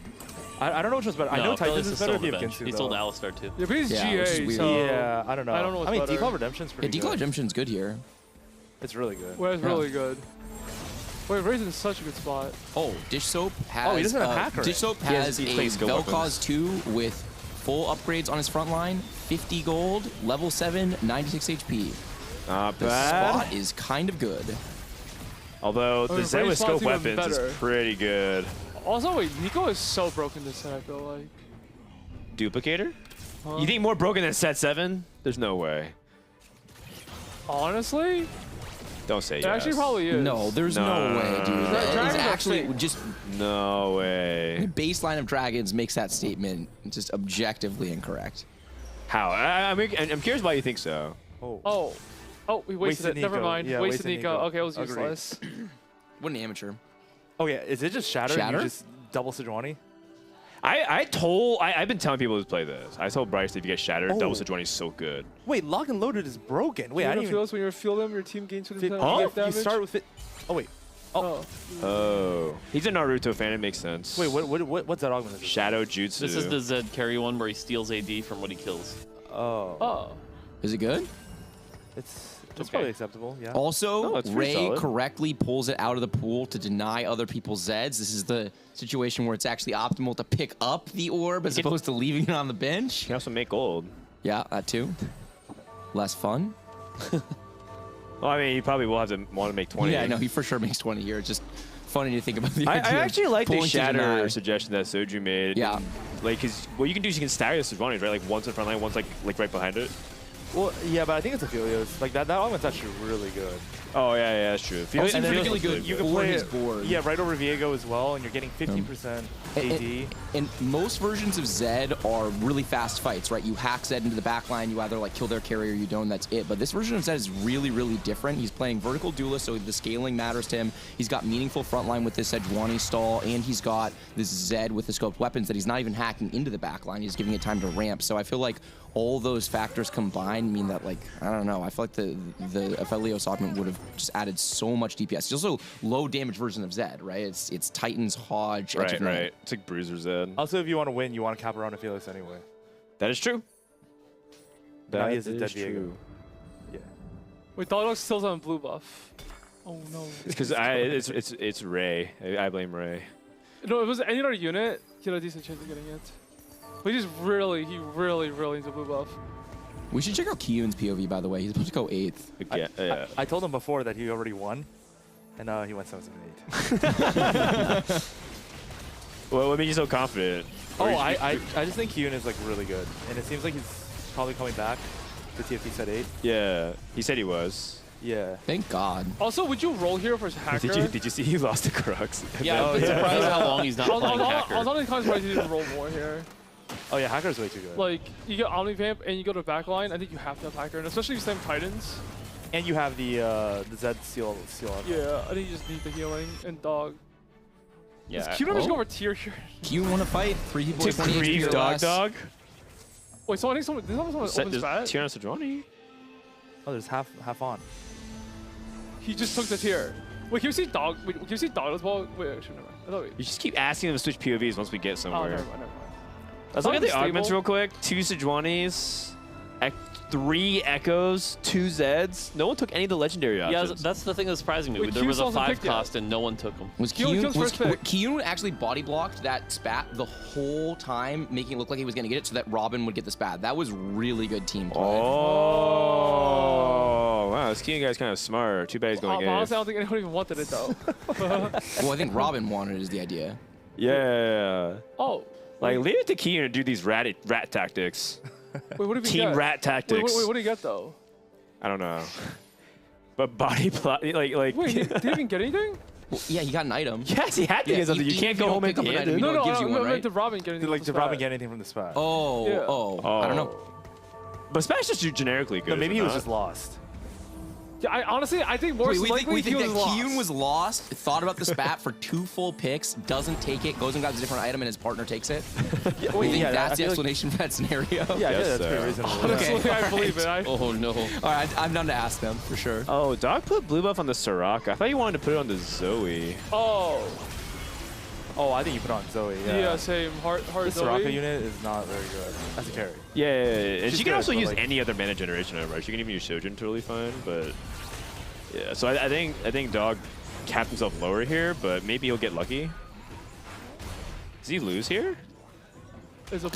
I don't know which one's better. I know Titans is better if you have bench. Ginsu. He sold Alistar too. Yeah, but he's GA. So Yeah, I don't know. I don't know what's I mean, better. Declaw Redemption's pretty Yeah, good. Declaw Redemption's good here. It's really good. Well, it's really good. Wait, Raisin's such a good spot. Oh, Dish Soap has. he doesn't have hacker. Dish Soap has a Vel'Koz 2 with full upgrades on his front line, 50 gold, level 7, 96 HP. Not The bad. spot is kind of good. Although the Zed with scope weapons is pretty good. Also, wait, Nico is so broken this set, I feel like. Duplicator? You think more broken than set 7? There's no way. Honestly? Don't say It yes. actually probably is. No, there's no way, dude. It's actually just no way. The baseline of Dragons makes that statement just objectively incorrect. How? I'm curious why you think so. Oh, we wasted it. Never mind. Yeah, wasted Nico. Okay, it was useless. What an amateur. Oh yeah, is it just Shatter? Shatter? You just double Sejuani? I've been telling people to play this. I told Bryce if you get Shattered, double Sejuani is so good. Wait, Lock and Loaded is broken. Wait, I didn't even... When you feel them, your team gains 50% Huh? damage. You start with... Oh, wait. Oh. He's a Naruto fan. It makes sense. Wait, what's that augment? Shadow Jutsu. This is the Zed carry one where he steals AD from what he kills. Oh. Is it good? It's That's probably acceptable, yeah. Also, Ray correctly pulls it out of the pool to deny other people's Zeds. This is the situation where it's actually optimal to pick up the orb as opposed to leaving it on the bench. You can also make gold. Yeah, that too. Less fun. Well, I mean, you probably will have to want to make 20. Yeah, no, he for sure makes 20 here. It's just funny to think about the I idea of actually like the pulling to deny. shatter suggestion that Soju made. Yeah. And, like, because what you can do is you can stagger the Sejuani's, right? Like, one's in front line, one's, like right behind it. Well, yeah, but I think it's Aphelios. Like, that one's actually really good. Oh, yeah, that's true. Feels really good. You can play it, yeah, right over Viego as well, and you're getting 50% AD. And most versions of Zed are really fast fights, right? You hack Zed into the backline, you either like kill their carry or you don't, and that's it. But this version of Zed is really, really different. He's playing vertical duelist, so the scaling matters to him. He's got meaningful frontline with this Sejuani stall, and he's got this Zed with the scoped weapons that he's not even hacking into the backline. He's giving it time to ramp. So I feel like all those factors combined mean that, like, I don't know, I feel like the Aphelios augment would have just added so much DPS. He's also low damage version of Zed, right? It's Titans, Hodge, Right. It's like Bruiser Zed. Also, if you want to win, you want to cap around Aphelios anyway. That is true. That is true. Yeah. Wait, Dogdog still's on blue buff. Oh no. It's because it's Ray. I blame Ray. No, if it was any other unit, he had a decent chance of getting it. But he really needs a blue buff. We should check out Kiyun's POV, by the way. He's about to go 8th. I told him before that he already won, and he went 7-8. Well, what made you so confident? I just think Kiyun is like really good, and it seems like he's probably coming back to TFT set 8. Yeah, he said he was. Yeah. Thank God. Also, would you roll here for hacker? Did you see he lost to Crux? Yeah, I'm surprised how long he's not playing hacker. I was honestly kind of surprised he didn't roll more here. Oh yeah, hacker's way too good. Like, you get Omnivamp and you go to backline, I think you have to have hacker, and especially if you same Titans. And you have the Zed seal up. Yeah, I think you just need the healing and dog. Yeah. Is Q just go over tier here? Q want to fight? 3 people with 20 HP or less. Dog. Wait, so I think someone opens bat? Tier on Sejuani. Oh, there's half on. He just took the tier. Wait, can you see dog? Wait, can you see dog as well? Wait, actually, never mind. I thought You just keep asking them to switch POVs once we get somewhere. Oh, never mind. Let's look at the augments real quick. 2 Sejuanis, 3 Echoes, 2 Zeds. No one took any of the legendary options. Yeah, that's the thing that's surprising me. Wait, there was a Q's 5 cost and no one took them. Was Kiyun actually body blocked that spat the whole time, making it look like he was going to get it so that Robin would get the spat? That was really good team play. Oh, wow. This Kiyun guy's kind of smart. Too bad he's going in. Honestly, I don't think anyone even wanted it, though. Well, I think Robin wanted it is the idea. Yeah. Oh. Like, leave it to Kiyun to do these rat tactics. Wait, what did he Team get? rat tactics. Wait, what did he get, though? I don't know. But body plot, like. Wait, did he even get anything? Well, yeah, he got an item. Yes, he had to get something. You can't go home empty-handed. No, gives you one, right? did Robin get anything? Like, did Robin get anything from the spot? Oh, I don't know. But Smash is generically good. No, maybe he was just lost. Yeah, honestly, I think more likely we think he that was lost. Kiyun was lost, thought about the spat for 2 full picks, doesn't take it, goes and grabs a different item, and his partner takes it. We think that's the explanation for that scenario. Yeah, that's pretty reasonable. Honestly, I believe it. Oh, no. All right, I'm down to ask them, for sure. Oh, Dog put blue buff on the Soraka. I thought you wanted to put it on the Zoe. Oh, I think you put on Zoe. yeah, same. Hard The Zoe. Soraka unit is not very good as a carry. Yeah. And She's she can good, also but, use like, any other mana generation, right? She can even use Shojin totally fine, but yeah. So I think Dog capped himself lower here, but maybe he'll get lucky. Does he lose here? Is a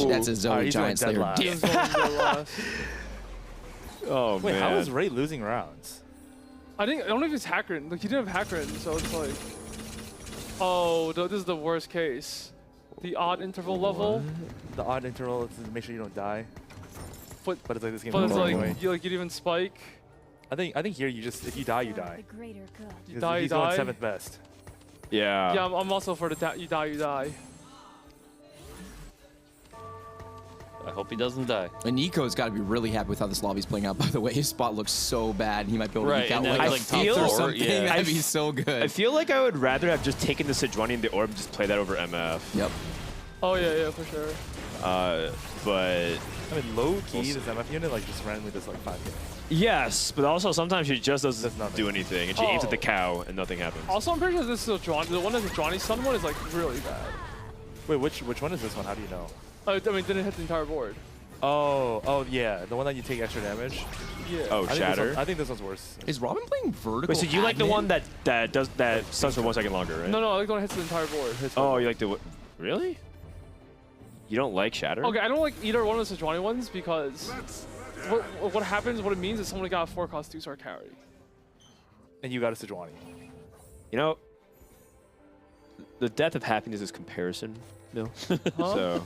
That's a Zoe Giant Slayer. Oh, Wait, man. how is Ray losing rounds? I don't know if he's hacker. Like, he didn't have hacker, so it's like, oh, this is the worst case. The odd interval level. The odd interval is to make sure you don't die. But it's like this game. But it's like anyway. you didn't even spike. I think here you just if you die, you die. You die, he's going 7th best. Yeah. Yeah, I'm also for the you die. I hope he doesn't die. And Nico's got to be really happy with how this lobby's playing out, by the way. His spot looks so bad. He might be able to eke out like a fifth or something. Yeah. That'd be so good. I feel like I would rather have just taken the Sejuani and the Orb and just play that over MF. Yep. Oh, yeah, for sure. But I mean, low key, this MF unit like just randomly does like 5 hits. yes, but also sometimes she just doesn't do anything, and she aims at the cow and nothing happens. Also, I'm pretty sure this is the one that's a Johnny Sun one is like really bad. Wait, which one is this one? How do you know? I mean, didn't hit the entire board. Oh yeah, the one that you take extra damage. Yeah. Oh, Shatter. I think this one's worse. Is Robin playing vertical? Wait, so you like the admin? one that stuns for 1 second longer, right? No, I like the one that hits the entire board. Oh, you like the really? You don't like Shatter? Okay, I don't like either one of the Sejuani ones because what happens, what it means is someone got a 4-cost 2-star carry. And you got a Sejuani. You know, the death of happiness is comparison, Bill. So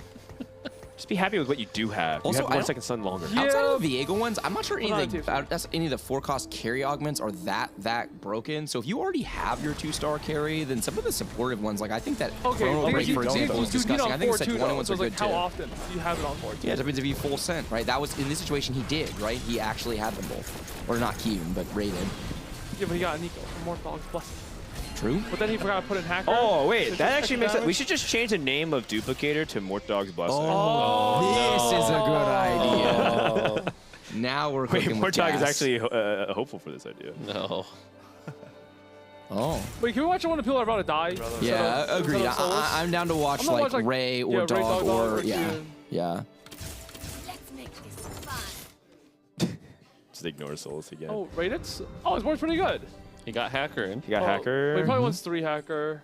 just be happy with what you do have. Also, you have 1 second stun longer. Outside of the Viego ones, I'm not sure any of the 4-cost carry augments are that broken. So if you already have your 2-star carry, then some of the supportive ones, like I think that Chrono Break, for example, is disgusting. I think the Sejuani ones are good too. How often do you have it on 4 too? Yeah, it depends if you full sent, right? That was in this situation he did, right? He actually had them both, or not Kiyun, but rated. Yeah, but he got a Nico from Morthdog's Blessing. True. But then he forgot to put in Hacker. Oh, wait. That actually makes sense. We should just change the name of Duplicator to Morthdog's Blessing. This is a good idea. Now we're cooking with Mortdog gas. is actually hopeful for this idea. No. Oh. Wait, can we watch one of the people that are about to die? Yeah, agreed. I'm down to watch like Ray or Dog or yeah. Just ignore Solus again. Oh, Raditz? Oh, his board's pretty good. He got Hacker in. He got Hacker. But he probably wants 3 Hacker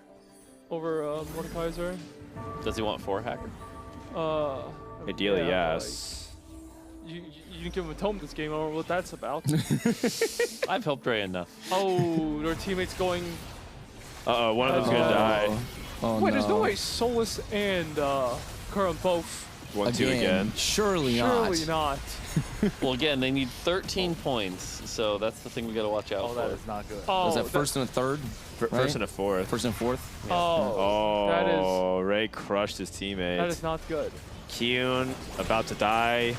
over Mordekaiser. Does he want 4 Hacker? Ideally, yeah, yes. Like, you didn't give him a tome this game. I don't know what that's about. I've helped Ray enough. Oh, their teammates going. Uh-oh, one of them's going to die. Oh, wait, there's no way Solus and Kurum both. 1-2 again. Surely not. Well, again, they need 13 points, so that's the thing we got to watch out for. That is not good. Was that first and a third? First and a fourth. First and fourth? Yeah. Oh, that is. Ray crushed his teammate. That is not good. Kiyun about to die.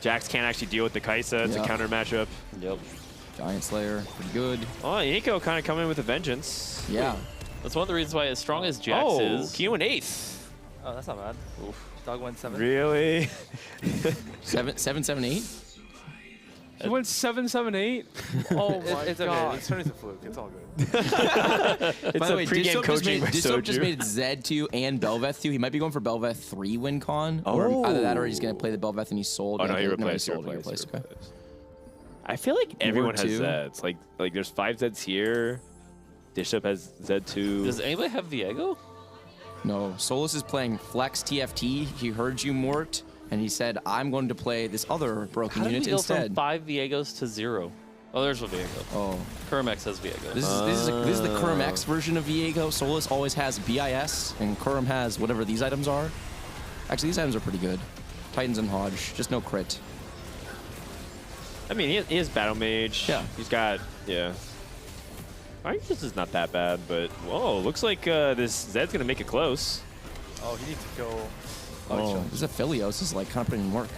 Jax can't actually deal with the Kaisa. It's a counter matchup. Yep. Giant Slayer, pretty good. Oh, Nico kind of coming with a vengeance. Yeah. That's one of the reasons why, as strong as Jax is. Kiyun 8th. Oh, that's not bad. Oof. Dog went 7. Really? 7-7-8? He went 7-7-8. Oh my it's god! Okay. It's turning to fluke. It's all good. It's by the way, pregame coaching by Dissoap just Soju. made Z2 and Belveth 2. He might be going for Belveth 3 win con. Or either that or he's going to play the Belveth and he's sold. Oh, no, he he replaced. sold. He replaced. Okay. I feel like everyone has Word 2. Zeds. Like there's 5 Zeds here. Dissup has Z2. Does anybody have Viego? No. Solus is playing Flex TFT. He heard you, Mort, and he said, I'm going to play this other broken How did unit we go instead. from 5 Viegos to 0? Oh, there's a Viego. Oh. Kermex has Viego. This is the Kurum X version of Viego. Solus always has BIS, and Kurum has whatever these items are. Actually, these items are pretty good. Titans and Hodge, just no crit. I mean, he has Battle Mage. Yeah. He's got, I think this is not that bad, but whoa, looks like this Zed's going to make it close. Oh, he needs to go. Oh, this Aphelios is like kind of putting in work.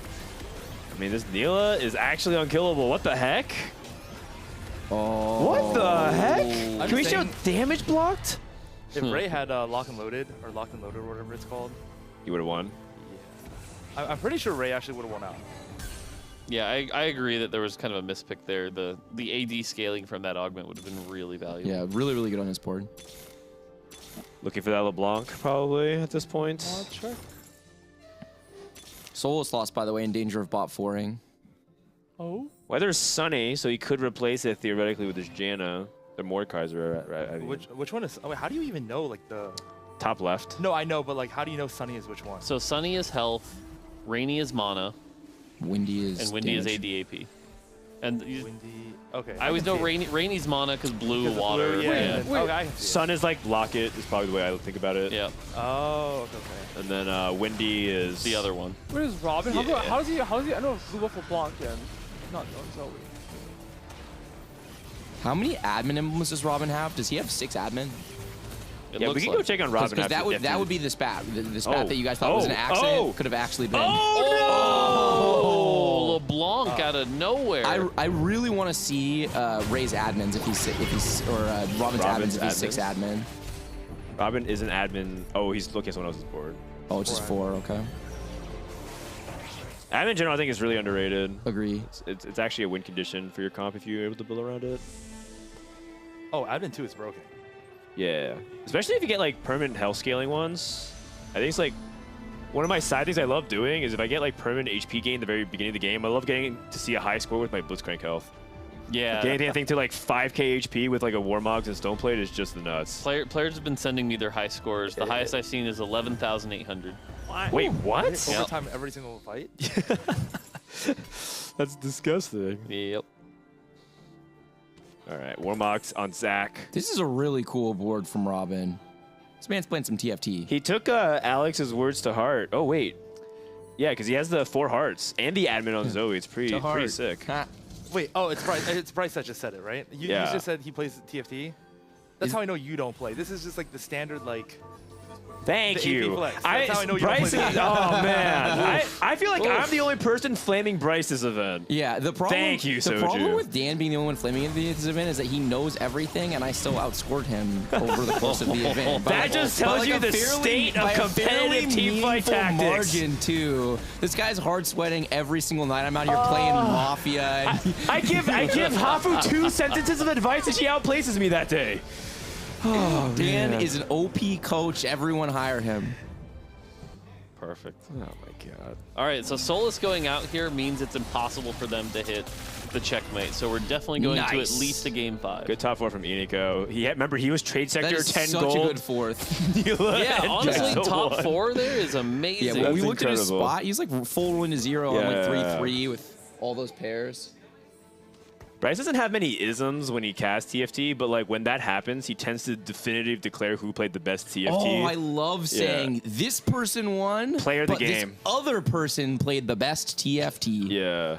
I mean, this Neela is actually unkillable. What the heck? Oh. What the heck? I'm Can we show saying- damage blocked? If Ray had lock and loaded or whatever it's called, You would have won. I'm pretty sure Ray actually would have won out. Yeah, I agree that there was kind of a mispick there. The AD scaling from that augment would have been really valuable. Yeah, really, really good on his board. Looking for that LeBlanc probably at this point. Sure. Solus lost, by the way, in danger of bot 4ing. Oh. Weather's sunny, so he could replace it theoretically with his Janna. The Mordekaiser, right? I mean, Which one is? Oh, wait, how do you even know like the top left? No, I know, but like, how do you know Sunny is which one? So Sunny is health, Rainy is mana, Windy is and Windy damage. is ADAP. And Windy. Okay. I always know Rainy's mana because blue water. Yeah. Wait. Okay, I can see it. Sun is like Locket is probably the way I think about it. Yeah. Oh, okay. And then Windy is The other one. Where is Robin? Yeah. How does he? I know Blue Buffalo Blanc and not Zoe. How many admin emblems does Robin have? Does he have 6 admin? Yeah, we can go check on Robin. Because that would be the spat. The spat that you guys thought was an accident could have actually been. Oh, LeBlanc out of nowhere. I really want to see Ray's admins if he's or Robin's admins if he's 6 admin. Robin is an admin. Oh, he's looking at someone else's board. Oh, it's just 4. Okay. Admin in general, I think, is really underrated. Agree. It's actually a win condition for your comp if you're able to build around it. Oh, admin 2 is broken. Yeah, especially if you get like permanent health scaling ones. I think it's like one of my side things I love doing is if I get like permanent HP gain at the very beginning of the game, I love getting to see a high score with my Blitzcrank health. Yeah. Getting anything to like 5k HP with like a Warmogs and Stoneplate is just the nuts. Players have been sending me their high scores. The highest I've seen is 11,800. Wait, what? Overtime every single fight? That's disgusting. Yep. All right, Warmogs on Zach. This is a really cool board from Robin. This man's playing some TFT. He took Alex's words to heart. Oh, wait. Yeah, because he has the 4 hearts and the admin on Zoe. It's pretty sick. Wait, oh, it's Bryce. It's Bryce that just said it, right? You just said he plays TFT? That's how I know you don't play. This is just like the standard, like... Thank you. That's how I know you Bryce don't play oh, man. I feel like I'm the only person flaming Bryce this event. Yeah, the problem. Thank you, The problem with Dan being the only one flaming at this event is that he knows everything, and I still outscored him over the course of the event. That just tells you the state of competitive teamfight tactics. Margin too. This guy's hard sweating every single night. I'm out here playing Mafia. I give Hafu 2 sentences of advice, and she outplaces me that day. Oh, Dan is an OP coach. Everyone hire him. Perfect. Oh my god. All right, so Solus going out here means it's impossible for them to hit the checkmate. So we're definitely going to at least a game 5. Good top 4 from Iniko. Remember, he was trade sector 10 such gold. a good fourth. Yeah, honestly, top 4 there is amazing. Yeah, when we looked at his spot, he's like full win to 0 on like 3-3 with all those pairs. Bryce doesn't have many isms when he casts TFT, but like when that happens, he tends to definitively declare who played the best TFT. Oh, I love saying this person won, player of the but game. This other person played the best TFT. Yeah,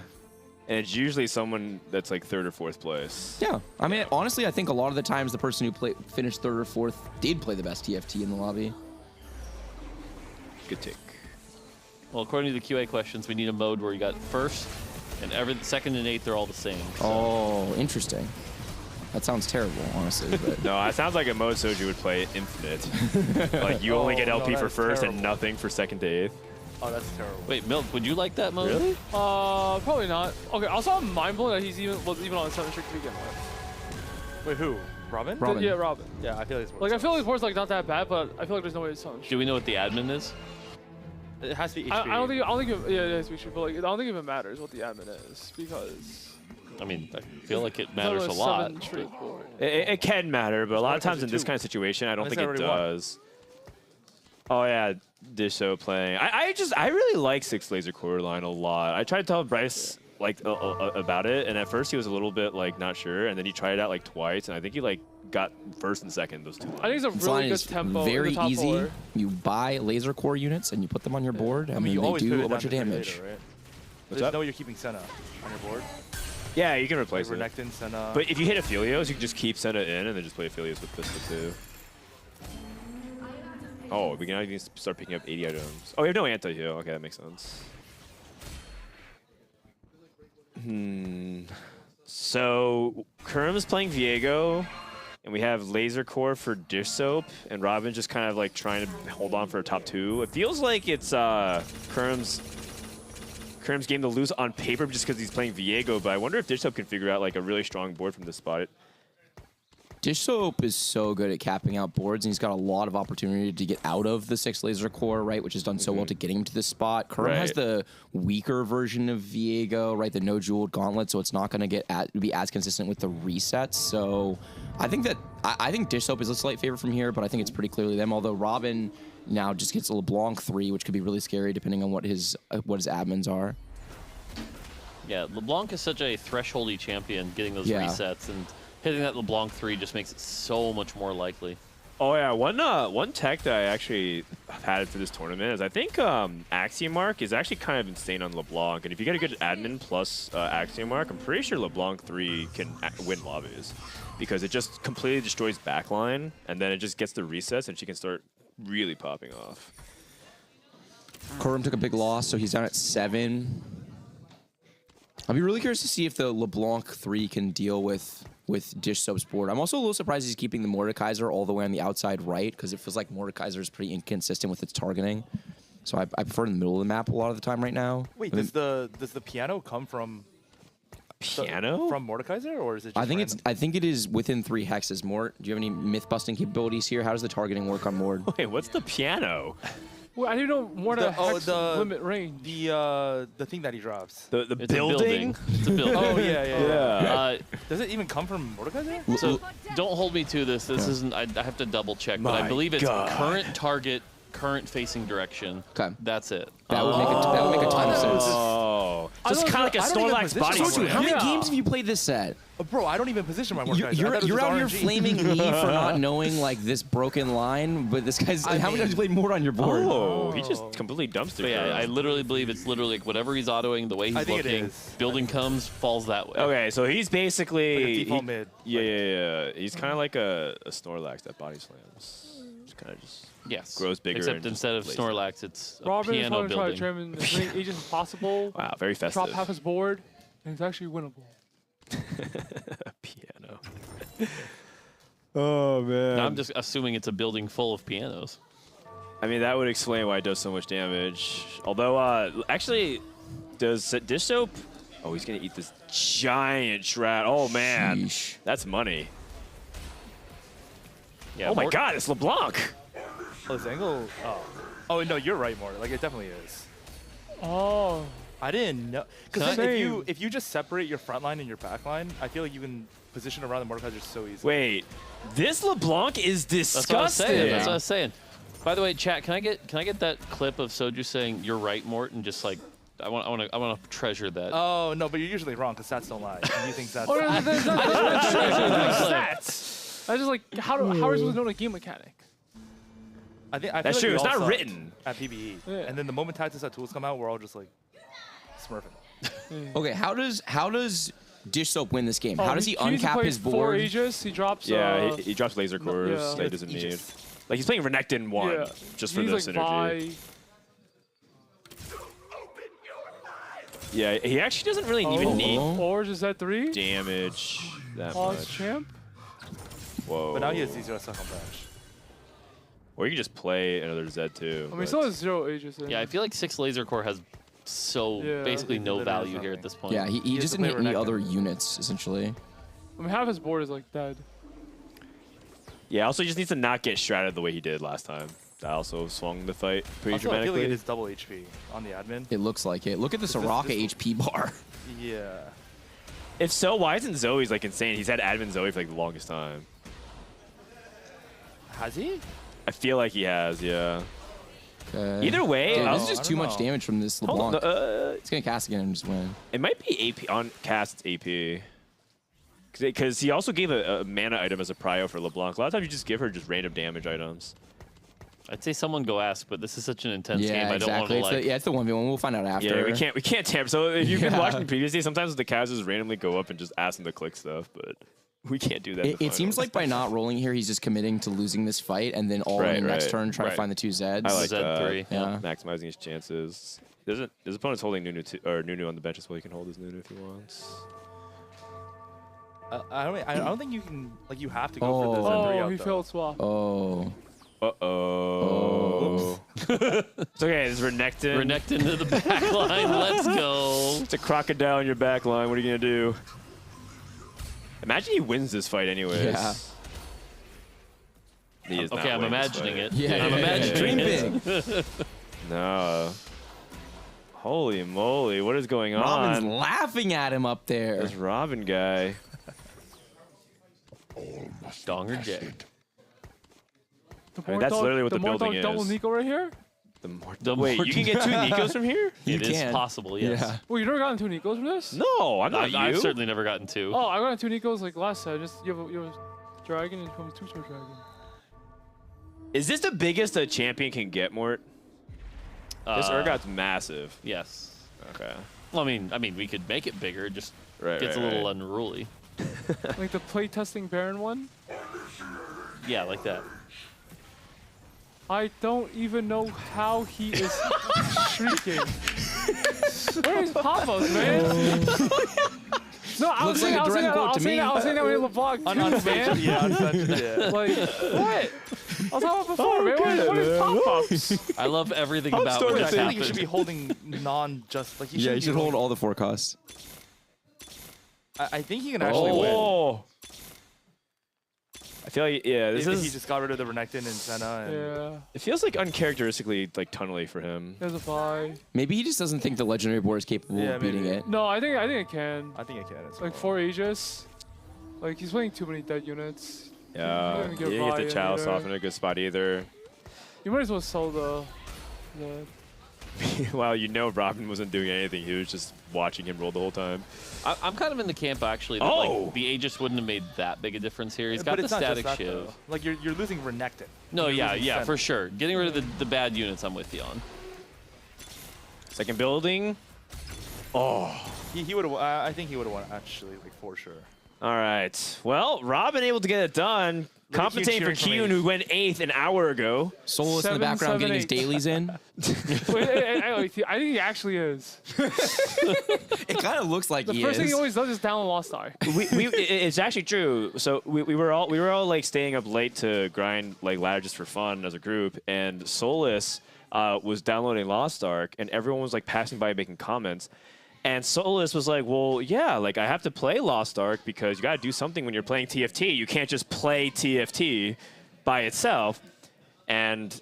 and it's usually someone that's like 3rd or 4th place. Yeah, I mean, honestly, I think a lot of the times the person who finished 3rd or 4th did play the best TFT in the lobby. Good take. Well, according to the QA questions, we need a mode where you got 1st, and every 2nd and 8th they're all the same. So. Oh, interesting. That sounds terrible, honestly. But. No, it sounds like a mode Soju would play infinite. Like you only get LP for 1st and nothing for 2nd to 8th. Oh, that's terrible. Wait, Milk, would you like that mode? Really? Probably not. Okay, also I'm mind-blown that he's was even on a 7 streak to begin with. Wait, who? Robin? Yeah, Robin. Yeah, I feel like I feel like his board's like not that bad, but I feel like there's no way it's 7 streak. Do we know what the admin is? It has to be HP. I don't think it has to be HP, but like, I don't think it even matters what the admin is because. I mean, I feel like it matters a lot. It can matter, but a lot of times in this kind of situation, I don't think it does. Oh yeah, Disho playing. I really like 6 Laser Core line a lot. I tried to tell Bryce like about it, and at first he was a little bit like not sure, and then he tried it out like twice, and I think he like got 1st and 2nd those 2 lines. I think it's a really good tempo. Very easy. 4. You buy laser core units and you put them on your board, and you then always they do put it a bunch of down to damage. later, right? What's There's up? no way you're keeping Senna on your board. Yeah, you can replace like it. Renekton, Senna. But if you hit Aphelios, you can just keep Senna in and then just play Aphelios with Pistol too. Oh, we can now even start picking up 80 items. Oh, we have no anti-heal. Okay, that makes sense. So, Kerm is playing Viego, and we have Laser Core for Dish Soap, and Robin just kind of like trying to hold on for a top 2. It feels like it's Kerm's game to lose on paper just because he's playing Viego, but I wonder if Dish Soap can figure out like a really strong board from this spot. Dish Soap is so good at capping out boards, and he's got a lot of opportunity to get out of the 6 Laser Core, right, which has done so well to getting him to this spot. Kerm has the weaker version of Viego, right, the no jeweled gauntlet, so it's not going to be as consistent with the resets. So I think Dish Soap is a slight favorite from here, but I think it's pretty clearly them. Although Robin now just gets a LeBlanc 3, which could be really scary depending on what his admins are. Yeah, LeBlanc is such a thresholdy champion, getting those resets, and hitting that LeBlanc 3 just makes it so much more likely. Oh yeah, one tech that I actually have had for this tournament is I think Axiomark is actually kind of insane on LeBlanc, and if you get a good admin plus Axiomark, I'm pretty sure LeBlanc 3 can win lobbies because it just completely destroys backline, and then it just gets the resets, and she can start really popping off. Kerm took a big loss, so he's down at 7. I'll be really curious to see if the LeBlanc 3 can deal with Dish Soap's board. I'm also a little surprised he's keeping the Mordekaiser all the way on the outside right, because it feels like Mordekaiser is pretty inconsistent with its targeting. So I prefer in the middle of the map a lot of the time right now. Wait, does the piano come from from Mordekaiser, or is it just I think it is within 3 hexes. Mort, do you have any myth busting capabilities here? How does the targeting work on Mord? Wait, what's the piano? Well, I didn't know more than hex limit range. The thing that he drops. The It's building? It's a building. Oh yeah. Uh, Does it even come from Mordekaiser? So don't hold me to this. This isn't. I have to double check, but I My believe it's God. current target, current facing direction. Okay. That's it. That would make a ton of sense. Oh. So it's kind of like a I don't even Snorlax position body myself. slam. How many games have you played this set? Bro, I don't even position my Mordekaiser. You're out here flaming me for not knowing like this broken line, but this guy's. How many times have you played Mort on your board? Oh, he just completely dumpster. But yeah, I literally believe it's literally like whatever he's autoing, the way he's think it looking, is. building comes, falls that way. Okay, so he's basically Like a default mid. Yeah. He's kind of like a Snorlax that body slams. Just kind of just Yes. grows bigger. Except and just instead of lays Snorlax, it's a Robin is piano trying to building. try to jam as many agents as possible. Wow, very festive. Drop half his board, and it's actually winnable. Piano. Oh man. Now I'm just assuming it's a building full of pianos. I mean, that would explain why it does so much damage. Although, actually, does Dish Soap? Oh, he's gonna eat this giant shroud. Oh man, that's money. Yeah, oh my God, it's LeBlanc. Oh, this angle. Oh no, you're right, Mort. Like it definitely is. Oh. I didn't know. Because if you just separate your front line and your back line, I feel like you can position around the Mordekaiser so easily. Wait, this LeBlanc is disgusting. That's what I was saying. By the way, chat, can I get that clip of Soju saying "You're right, Mort" and just like I want to treasure that. Oh no, but you're usually wrong because stats don't lie. And you think stats. Oh, no, lie. that's stats. I just like how are we supposed to know the game mechanic? I feel That's like true. we It's all not sucked written. at PBE. Yeah. And then the moment Tactics at tools come out, we're all just like smurfing. Okay, how does Dish Soap win this game? How does he needs to uncap play his 4 board? Aegis, he drops. Yeah, he drops laser cores yeah. that he doesn't need. Like he's playing Renekton 1 Yeah. just for He's this like synergy. Yeah, he actually doesn't really even need Orange is at 3. damage that Pause much. champ. Whoa. But now he has 0 stuck on bench. Or you can just play another Z too. I mean, he but- still has 0 Aegis. Yeah, I feel like 6 laser core has basically no value here at this point. Yeah, he just didn't hit any other units essentially. I mean, half his board is like dead. Yeah, also he just needs to not get shrouded the way he did last time. That also swung the fight pretty Also, I feel dramatically. like it is double HP on the admin. It looks like it. Look at the Soraka HP bar. Yeah. If so, why isn't Zoe's like insane? He's had admin Zoe for like the longest time. Has he? I feel like he has, yeah. Okay. Either way, Dude, this is just too much damage from this Hold on, LeBlanc. It's gonna cast again and just win. It might be AP on cast. It's AP. Because he also gave a mana item as a prio for LeBlanc. A lot of times you just give her just random damage items. I'd say someone go ask, but this is such an intense Yeah, game. I don't want to exactly. like. It's the 1v1. We'll find out after. Yeah, we can't tamper. So if you've been Yeah. watching previously, sometimes the cows just randomly go up and just ask them to click stuff, but we can't do that. in the It seems like by not rolling here, he's just committing to losing this fight and then all in next turn trying to find the 2 Zeds. I like Z3. Yeah. Maximizing his chances. His opponent's holding Nunu on the bench as well. He can hold his Nunu if he wants. I don't think you can, like, you have to go for the Z3 out, he though. failed swap. Oh. Uh-oh. It's okay, it's Renekton. Renekton to the back line. Let's go. It's a crocodile in your back line. What are you going to do? Imagine he wins this fight anyways. Yeah. He is not Okay, I'm winning this imagining fight. it. Yeah, I'm imagining it. No. Holy moly, what is going Robin's on? laughing at him up there. This Robin guy. Donger J. I mean, that's literally what the building is. Double Nico right here? Wait, you can get 2 Nikos from here? It is possible, yes. Yeah. Well, you never gotten 2 Nikos from this? No, I'm not I've you. certainly never gotten 2. Oh, I got 2 Nikos like last set. Just you have a dragon and come 2-star dragon. Is this the biggest a champion can get, Mort? This Urgot's massive. Yes. Okay. Well, I mean, we could make it bigger. It just Right, gets right, a little right. unruly. Like the playtesting Baron one? Yeah, like that. I don't even know how he is shrieking. Where is Pavos, man? No, I was Looks like saying a direct quote to me. I was saying that with LeBlanc too, man. Yeah, uncensored, yeah. Like, what? I was talking about before, man. What is pop-ups? I love everything about what I just feel like you happened. should be holding non-just, like, Yeah, you should hold all the forecasts. I think he can actually win. Oh. I feel like, yeah, this is. He just got rid of the Renekton and Senna. Yeah. It feels like uncharacteristically like tunnely for him. There's a bye. Maybe he just doesn't think the legendary board is capable of beating it. No, I think it can. I think it can. Like 4 Aegis. Like he's playing too many dead units. Yeah, He you didn't didn't get the Chalice either. off in a good spot either. You might as well sell the Well, you know Robin wasn't doing anything. He was just watching him roll the whole time. I'm kind of in the camp actually that like, the Aegis wouldn't have made that big a difference here. He's got But the it's not just static that, shiv. though. Like you're losing Renekton. No, You're yeah, losing yeah, Senna. for sure. Getting rid of the bad units, I'm with you on. Second building. Oh. He would have. I think he would have won actually, like for sure. All right. Well, Robin able to get it done. Look at Compensating for cheering for Kyun, who went 8th an hour ago. Solus in the background getting his dailies in. Wait, I think he actually is. It kind of looks like The he first thing is. he always does is download Lost Star. It's actually true. So we were all like staying up late to grind like ladder just for fun as a group, and Solus was downloading Lost Ark, and everyone was like passing by making comments. And Solus was like, well, yeah, like I have to play Lost Ark because you got to do something when you're playing TFT. You can't just play TFT by itself. And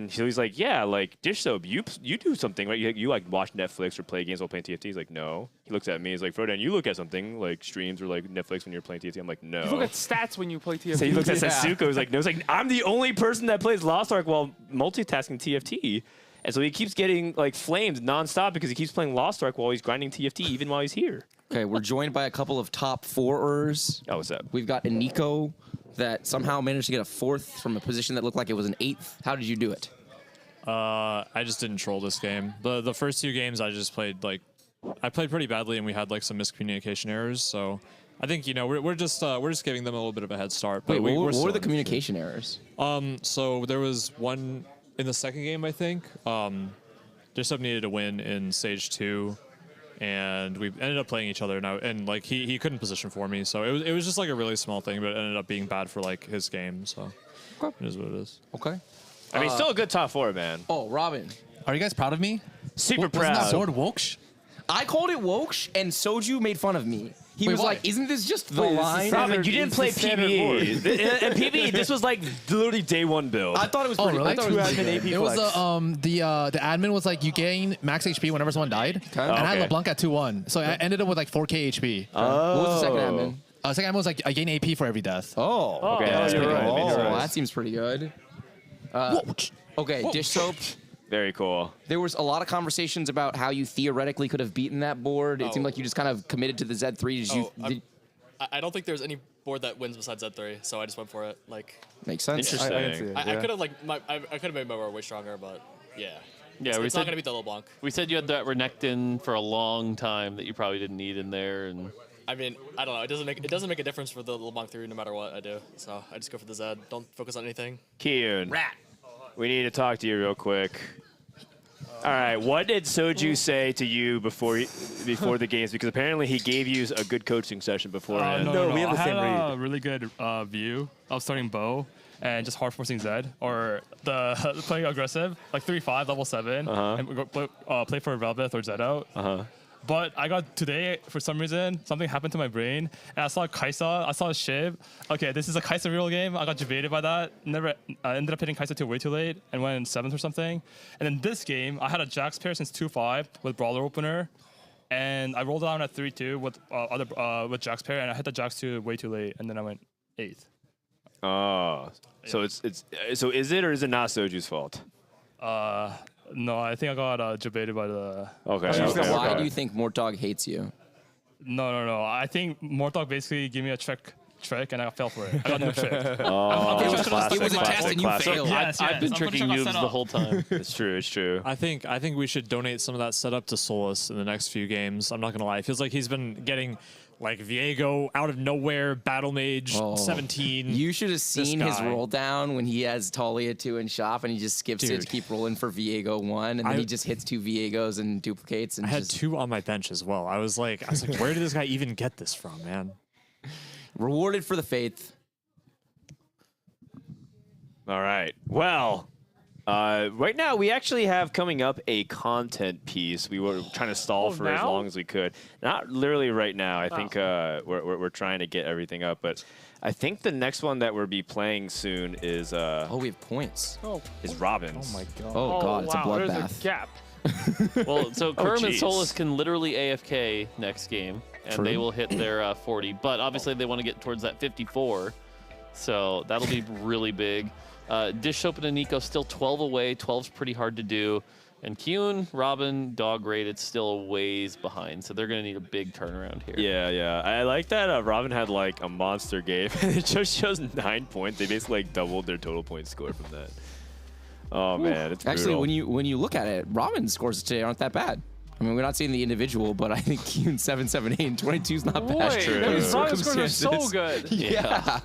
so he's like, yeah, like Dish Soap, you do something, right? You like watch Netflix or play games while playing TFT. He's like, no. He looks at me. He's like, Frodan, you look at something like streams or like Netflix when you're playing TFT. I'm like, no. You look at stats when you play TFT. So he looks at Setsuko. He's like, no. He's like, I'm the only person that plays Lost Ark while multitasking TFT. And so he keeps getting like flamed nonstop because he keeps playing Lost Ark while he's grinding TFT, even while he's here. Okay, we're joined by a couple of top 4ers. Oh, what's up? We've got a Nico that somehow managed to get a 4th from a position that looked like it was an 8th. How did you do it? I just didn't troll this game. The first 2 games I just played I played pretty badly and we had like some miscommunication errors. So I think we're just giving them a little bit of a head start. But Wait, we're what still were the in communication errors? So there was one in the second game, I think. Disub needed to win in stage 2, and we ended up playing each other. And like he couldn't position for me, so it was just like a really small thing, but it ended up being bad for like his game. So it is what it is. Okay. I mean, still a good top 4, man. Oh, Robin. Are you guys proud of me? Super Wasn't that proud. board Woksh? I called it Woksh, and Soju made fun of me. He was why? like, isn't this just the line? Robin, you didn't play PvE. And PvE, this was like literally day 1 build. I thought it was Oh, pretty really? I thought it was pretty good. It was the admin was like you gain max HP whenever someone died, and I had okay. LeBlanc at 2-1, so I ended up with like 4k HP. What was the second admin? Second admin was like I gain AP for every death. Oh, Okay, that's you're pretty right. good. Oh, that seems pretty good. Okay, Dish Soap. Very cool. There was a lot of conversations about how you theoretically could have beaten that board. It seemed like you just kind of committed to the Z3. I don't think there's any board that wins besides Z3, so I just went for it. Like, makes sense. Interesting. I could have I could have made my board way stronger, but yeah. Yeah, it's not gonna beat the LeBlanc. We said you had that Renekton for a long time that you probably didn't need in there, and I mean, I don't know. It doesn't make a difference for the LeBlanc 3 no matter what I do. So I just go for the Z. Don't focus on anything. Kyun, we need to talk to you real quick. All right, what did Soju say to you before the games? Because apparently he gave you a good coaching session beforehand. No, we have the same read. I had a really good view of starting Bo and just hard forcing Zed or the playing aggressive, like 3-5, level 7, and go play for Velvet or Zed out. But I got today, for some reason, something happened to my brain, and I saw Kaisa, I saw Shiv. Okay, this is a Kaisa real game. I got debated by that. I ended up hitting Kaisa way too late and went in 7th or something. And then this game, I had a Jax pair since 2-5 with Brawler Opener, and I rolled down at 3-2 with Jax pair, and I hit the Jax 2 way too late, and then I went 8th. Oh, so so is it or is it not Soju's fault? No, I think I got debated by the. Okay. Why do you think Mortdog hates you? No. I think Mortdog basically gave me a trick, and I fell for it. I got no trick. Oh, it was a test and you failed. Yes, I've been tricking noobs the whole time. It's true. It's true. I think we should donate some of that setup to Solus in the next few games. I'm not gonna lie. It feels like he's been getting like Viego out of nowhere, Battle Mage 17. You should have seen his roll down when he has Talia 2 in shop and he just skips it to keep rolling for Viego 1, and then he just hits 2 Viegos and duplicates. And I had 2 on my bench as well. I was like, where did this guy even get this from, man? Rewarded for the faith. All right. Well, Right now, we actually have coming up a content piece. We were trying to stall for as long as we could. Not literally right now. I think we're trying to get everything up. But I think the next one that we'll be playing soon is... oh, we have points. Is Robin's. Oh, my God. Oh, God, it's a bloodbath. There's a gap. Well, so Kerm and Solus can literally AFK next game, and True. they will hit their 40. But obviously, they want to get towards that 54. So that'll be really big. Dish Soap and Nico still 12 away. 12's pretty hard to do. And Kyun, Robin, Dog Raid, it's still a ways behind. So they're going to need a big turnaround here. Yeah. I like that Robin had like a monster game. It just shows 9 points. They basically like doubled their total point score from that. Oh, man, it's brutal. Actually, when you look at it, Robin's scores today aren't that bad. I mean, we're not seeing the individual, but I think Kyun 7, 7, 8, and 22 is not bad. That's true. Robin's scores are so good. Yeah.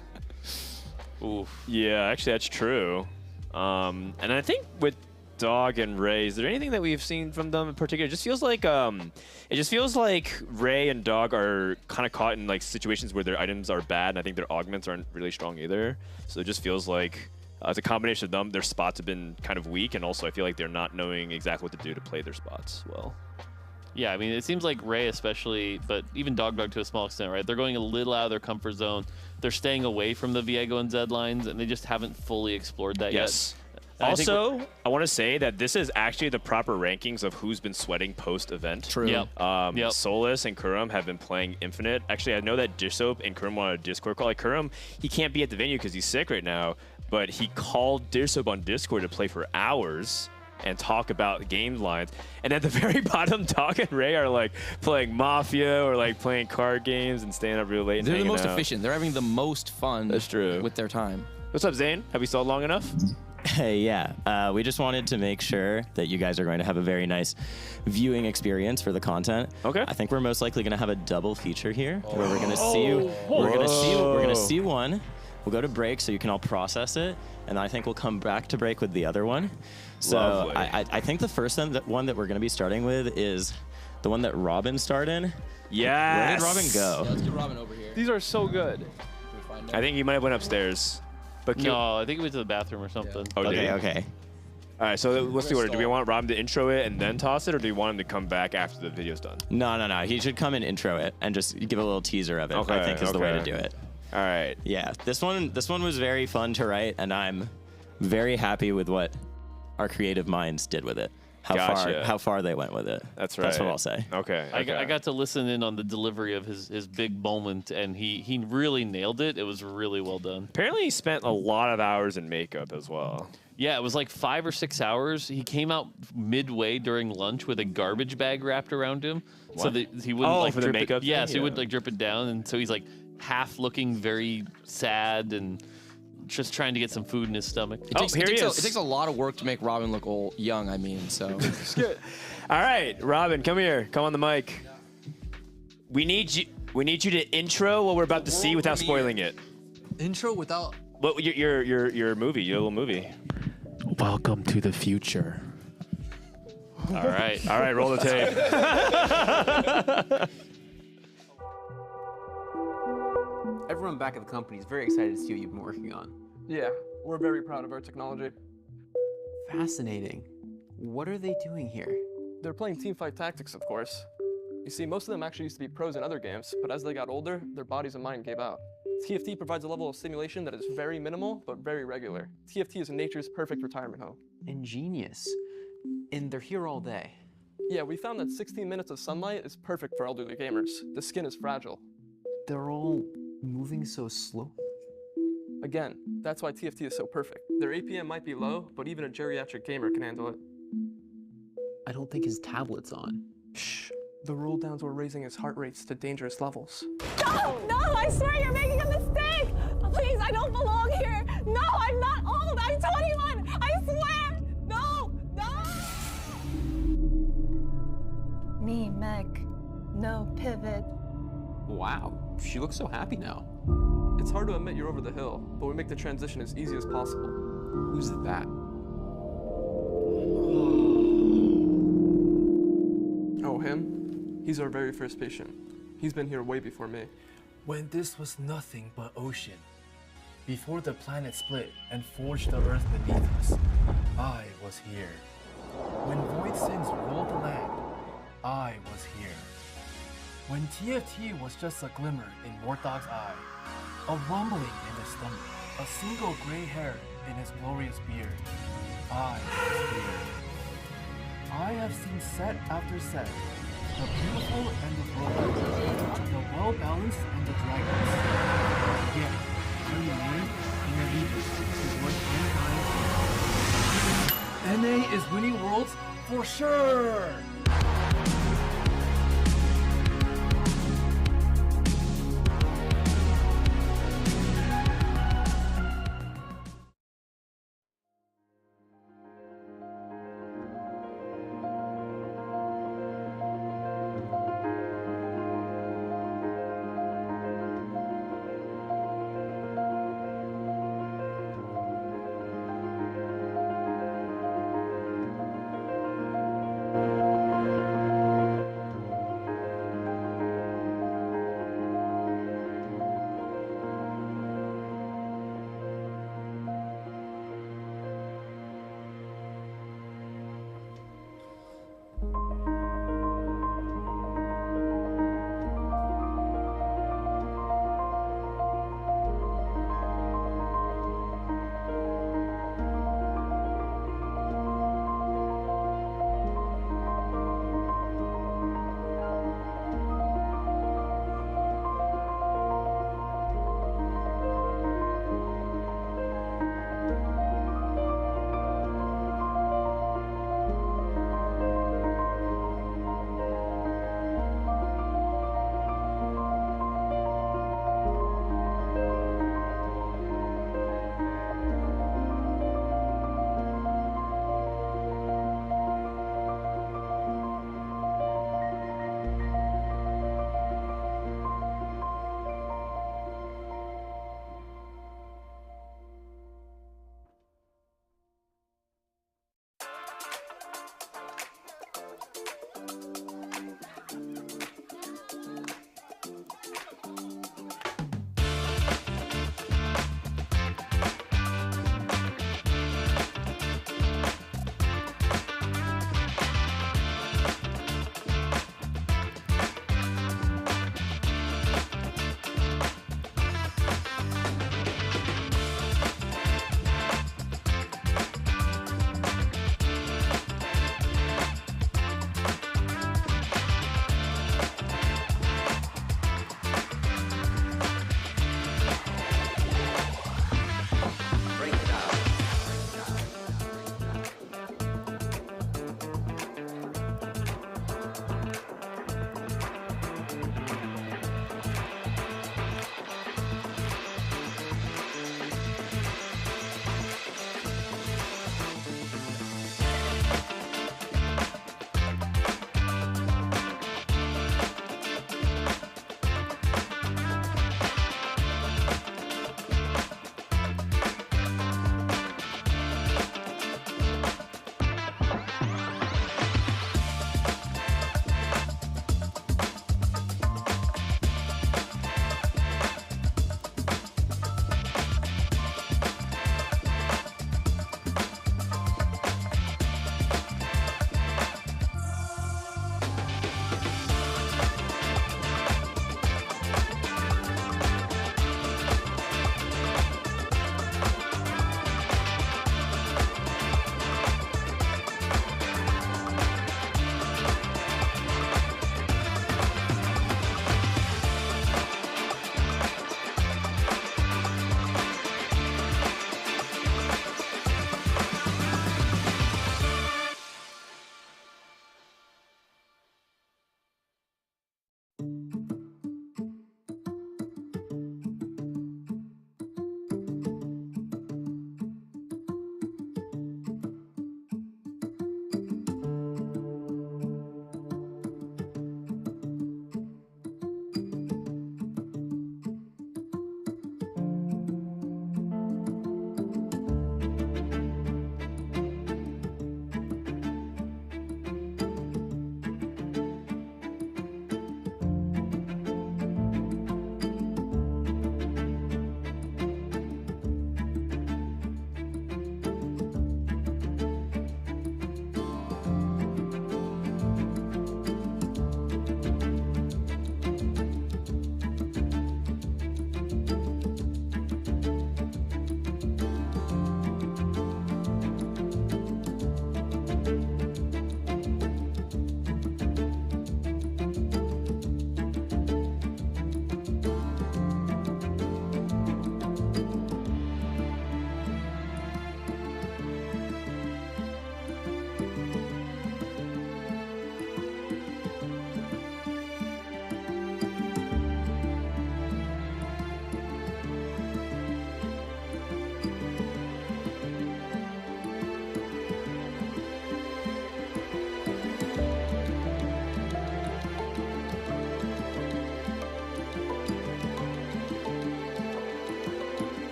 Oof. Yeah, actually, that's true. And I think with Dog and Ray, is there anything that we've seen from them in particular? It just feels like Ray and Dog are kind of caught in like situations where their items are bad, and I think their augments aren't really strong either. So it just feels like as a combination of them, their spots have been kind of weak, and also I feel like they're not knowing exactly what to do to play their spots well. Yeah, I mean, it seems like Ray especially, but even Dog to a small extent, right? They're going a little out of their comfort zone. They're staying away from the Viego and Zed lines, and they just haven't fully explored that Yes. yet. Also, I want to say that this is actually the proper rankings of who's been sweating post-event. True. Yep. Solus and Kurum have been playing Infinite. Actually, I know that Dish Soap and Kurum on a Discord call. Like, Kurum, he can't be at the venue because he's sick right now, but he called Dish Soap on Discord to play for hours and talk about game lines. And at the very bottom, Dog and Ray are like playing Mafia or like playing card games and staying up real late. And They're the most out. efficient. They're having the most fun. That's true. With their time. What's up, Zane? Have we stalled long enough? Hey, yeah. We just wanted to make sure that you guys are going to have a very nice viewing experience for the content. Okay. I think we're most likely going to have a double feature here where we're going to see you. We're going to see one. We'll go to break so you can all process it, and I think we'll come back to break with the other one. So I think the first one that we're going to be starting with is the one that Robin started. Yes. Where did Robin go? Yeah, let's get Robin over here. These are so good. I think he might have went upstairs. But No, I think he went to the bathroom or something. Oh, did he? Okay. All right, so what's the order? Do we want Robin to intro it and then toss it, or do we want him to come back after the video's done? No. He should come and intro it and just give a little teaser of it. I think is the way to do it. All right. Yeah, this one was very fun to write, and I'm very happy with what our creative minds did with it. How far they went with it. That's right. That's what I'll say. Okay. I got to listen in on the delivery of his big moment, and he really nailed it. It was really well done. Apparently, he spent a lot of hours in makeup as well. Yeah, it was like 5 or 6 hours. He came out midway during lunch with a garbage bag wrapped around him, so that he wouldn't like for drip the makeup. it. Yeah, so he wouldn't like drip it down, and so he's like half looking very sad and just trying to get some food in his stomach. It takes a lot of work to make Robin look old, young, I mean, so. All right, Robin, come here. Come on the mic. We need you to intro what we're about to see without spoiling it. Intro without... What your movie, your little movie. Welcome to the future. All right, roll the tape. Everyone back at the company is very excited to see what you've been working on. Yeah, we're very proud of our technology. Fascinating. What are they doing here? They're playing Teamfight Tactics, of course. You see, most of them actually used to be pros in other games, but as they got older, their bodies and mind gave out. TFT provides a level of simulation that is very minimal, but very regular. TFT is nature's perfect retirement home. Ingenious. And they're here all day. Yeah, we found that 16 minutes of sunlight is perfect for elderly gamers. The skin is fragile. They're all moving so slow. Again, that's why TFT is so perfect. Their APM might be low, but even a geriatric gamer can handle it. I don't think his tablet's on. Shh. The roll downs were raising his heart rates to dangerous levels. No, I swear you're making a mistake. Please, I don't belong here. No, I'm not old. I'm 21. I swear. No. Me, Meg. No pivot. Wow, she looks so happy now. It's hard to admit you're over the hill, but we make the transition as easy as possible. Who's that? Oh, him? He's our very first patient. He's been here way before me. When this was nothing but ocean, before the planet split and forged the earth beneath us, I was here. When Void Sins ruled the land, I was here. When TFT was just a glimmer in Mortdog's eye, a rumbling in his stomach, a single gray hair in his glorious beard, I was here. I have seen set after set, the beautiful and the broken, the well-balanced and the dragons. Yet, I remain in allegiance to what NA is winning worlds for sure!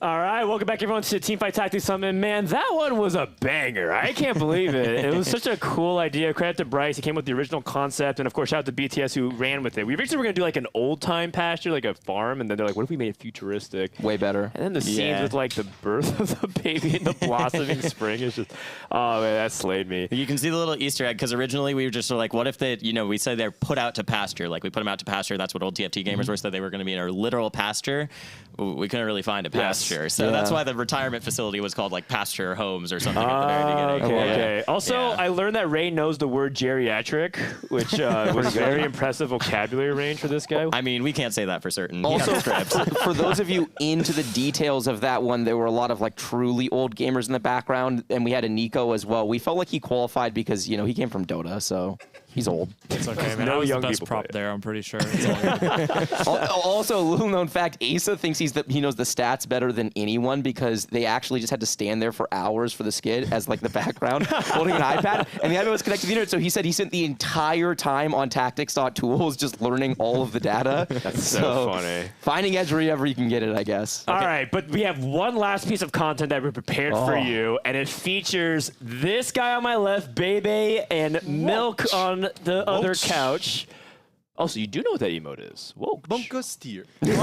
All right, welcome back everyone to Teamfight Tactics Summit. Man, that one was a banger. I can't believe it. It was such a cool idea. Credit to Bryce. He came with the original concept. And of course, shout out to BTS who ran with it. We originally were going to do like an old time pasture, like a farm. And then they're like, what if we made it futuristic? Way better. And then the scenes with like the birth of the baby and the blossoming spring is just, oh man, that slayed me. You can see the little Easter egg because originally we were just like, what if they, we said they're put out to pasture. Like we put them out to pasture. That's what old TFT gamers were, said they were going to be in a literal pasture. We couldn't really find a pasture. So that's why the retirement facility was called like Pasture Homes or something at the very beginning. Okay. Also, I learned that Ray knows the word geriatric, which was very impressive vocabulary range for this guy. I mean, we can't say that for certain. Also, for those of you into the details of that one, there were a lot of like truly old gamers in the background, and we had a Nico as well. We felt like he qualified because he came from Dota, so he's old. It's okay, man. I was the best prop there, I'm pretty sure. Also, a little known fact, Asa thinks he knows the stats better than anyone because they actually just had to stand there for hours for the skid as like the background holding an iPad, and the iPad was connected to the internet, so he said he spent the entire time on tactics.tools just learning all of the data. That's so funny. Finding edge wherever you can get it, I guess. All right, but we have one last piece of content that we prepared for you, and it features this guy on my left, Bebe, and Milk on the other couch. Also, you do know what that emote is. Whoa. Bunker steer. Okay, and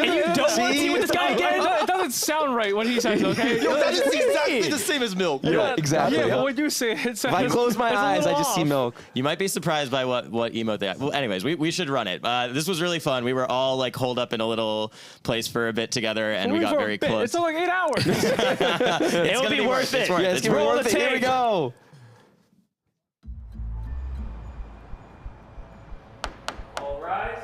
you don't want to team with this guy again? It doesn't sound right when he says, okay? Yo, that is exactly the same as Milk. Yeah, exactly. Yeah, but when you say it, it sounds... If I close my eyes, I just see Milk. You might be surprised by what emote they have. Well, anyways, we should run it. This was really fun. We were all like holed up in a little place for a bit together, and we got very close. It's only like 8 hours. It'll be worth it. Yeah, it's gonna be worth it. Here we go. All rise.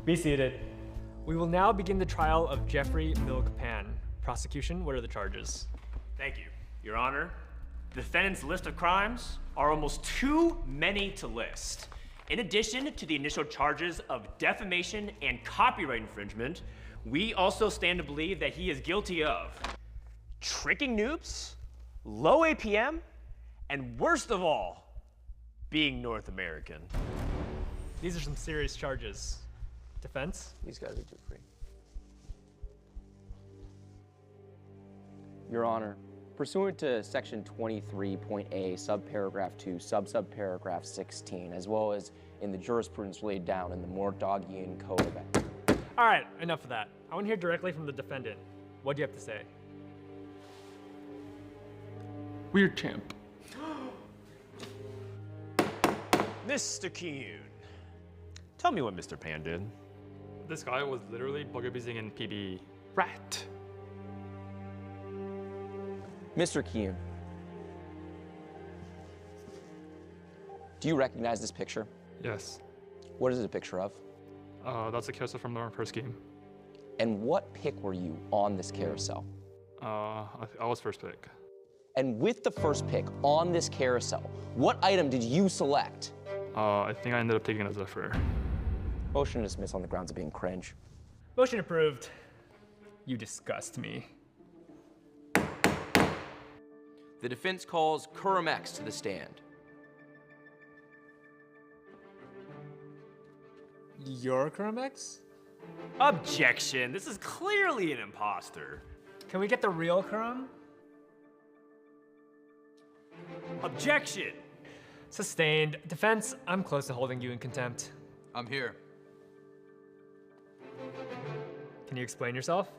Be seated. We will now begin the trial of Jeffrey Milk Pan. Prosecution, what are the charges? Thank you, Your Honor. The defendant's list of crimes are almost too many to list. In addition to the initial charges of defamation and copyright infringement, we also stand to believe that he is guilty of tricking noobs, low APM, and worst of all, being North American. These are some serious charges. Defense? These guys are too free. Your Honor, pursuant to Section 23.A, subparagraph 2, subparagraph 16, as well as in the jurisprudence laid down in the Mordagian Code of Ethics. All right, enough of that. I want to hear directly from the defendant. What do you have to say? Weird champ. Mr. Keene, tell me what Mr. Pan did. This guy was literally bug abusing in PB. Rat. Mr. Keene, do you recognize this picture? Yes. What is it a picture of? That's a carousel from the first game. And what pick were you on this carousel? I was first pick. And with the first pick on this carousel, what item did you select? I think I ended up taking a Zephyr. Motion to dismiss on the grounds of being cringe. Motion approved. You disgust me. The defense calls Kurum X to the stand. You're Kermex? Objection. This is clearly an imposter. Can we get the real Kurum? Objection. Sustained. Defense, I'm close to holding you in contempt. I'm here. Can you explain yourself?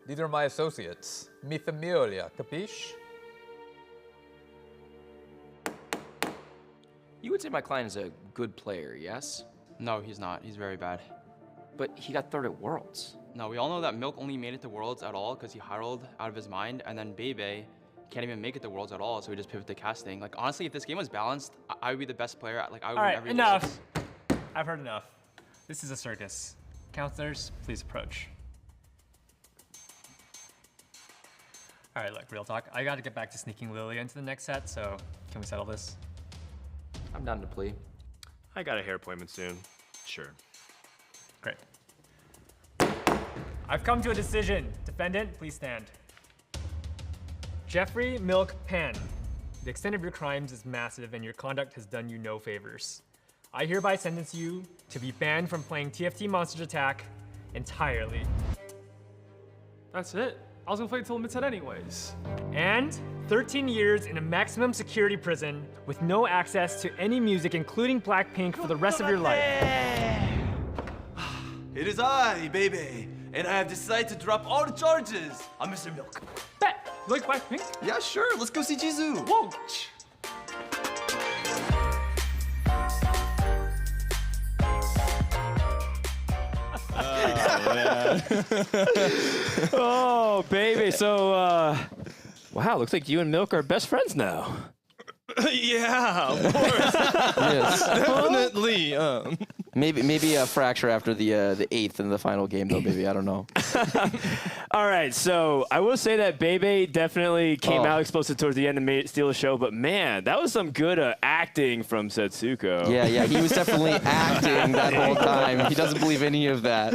These are my associates. Mi familia, capiche? You would say my client is a good player, yes? No, he's not. He's very bad. But he got third at Worlds. No, we all know that Milk only made it to Worlds at all because he high rolled out of his mind, and then Bebe can't even make it to Worlds at all, so he just pivoted to casting. Like, honestly, if this game was balanced, I would be the best player. I would all win right, every enough. Worlds. I've heard enough. This is a circus. Counselors, please approach. All right, look, real talk. I got to get back to sneaking Lilia into the next set, so can we settle this? I'm down to plea. I got a hair appointment soon. Sure. Great. I've come to a decision. Defendant, please stand. Jeffrey Milk Pan, The extent of your crimes is massive and your conduct has done you no favors. I hereby sentence you to be banned from playing TFT Monsters Attack entirely. That's it. I was gonna play until mid-set anyways. And 13 years in a maximum security prison with no access to any music, including Blackpink, for the rest of your life. It is I, baby, and I have decided to drop all the charges on Mr. Milk. Bet! You like Blackpink? Yeah, sure. Let's go see Jisoo. Whoa! Oh, baby. So, wow, looks like you and Milk are best friends now. Yeah, of course. Yes. Definitely. Maybe a fracture after the 8th in the final game, though, baby. I don't know. All right, so I will say that Bebe definitely came out explosive towards the end and made steal the show, but man, that was some good acting from Setsuko. Yeah, he was definitely acting that whole time. He doesn't believe any of that.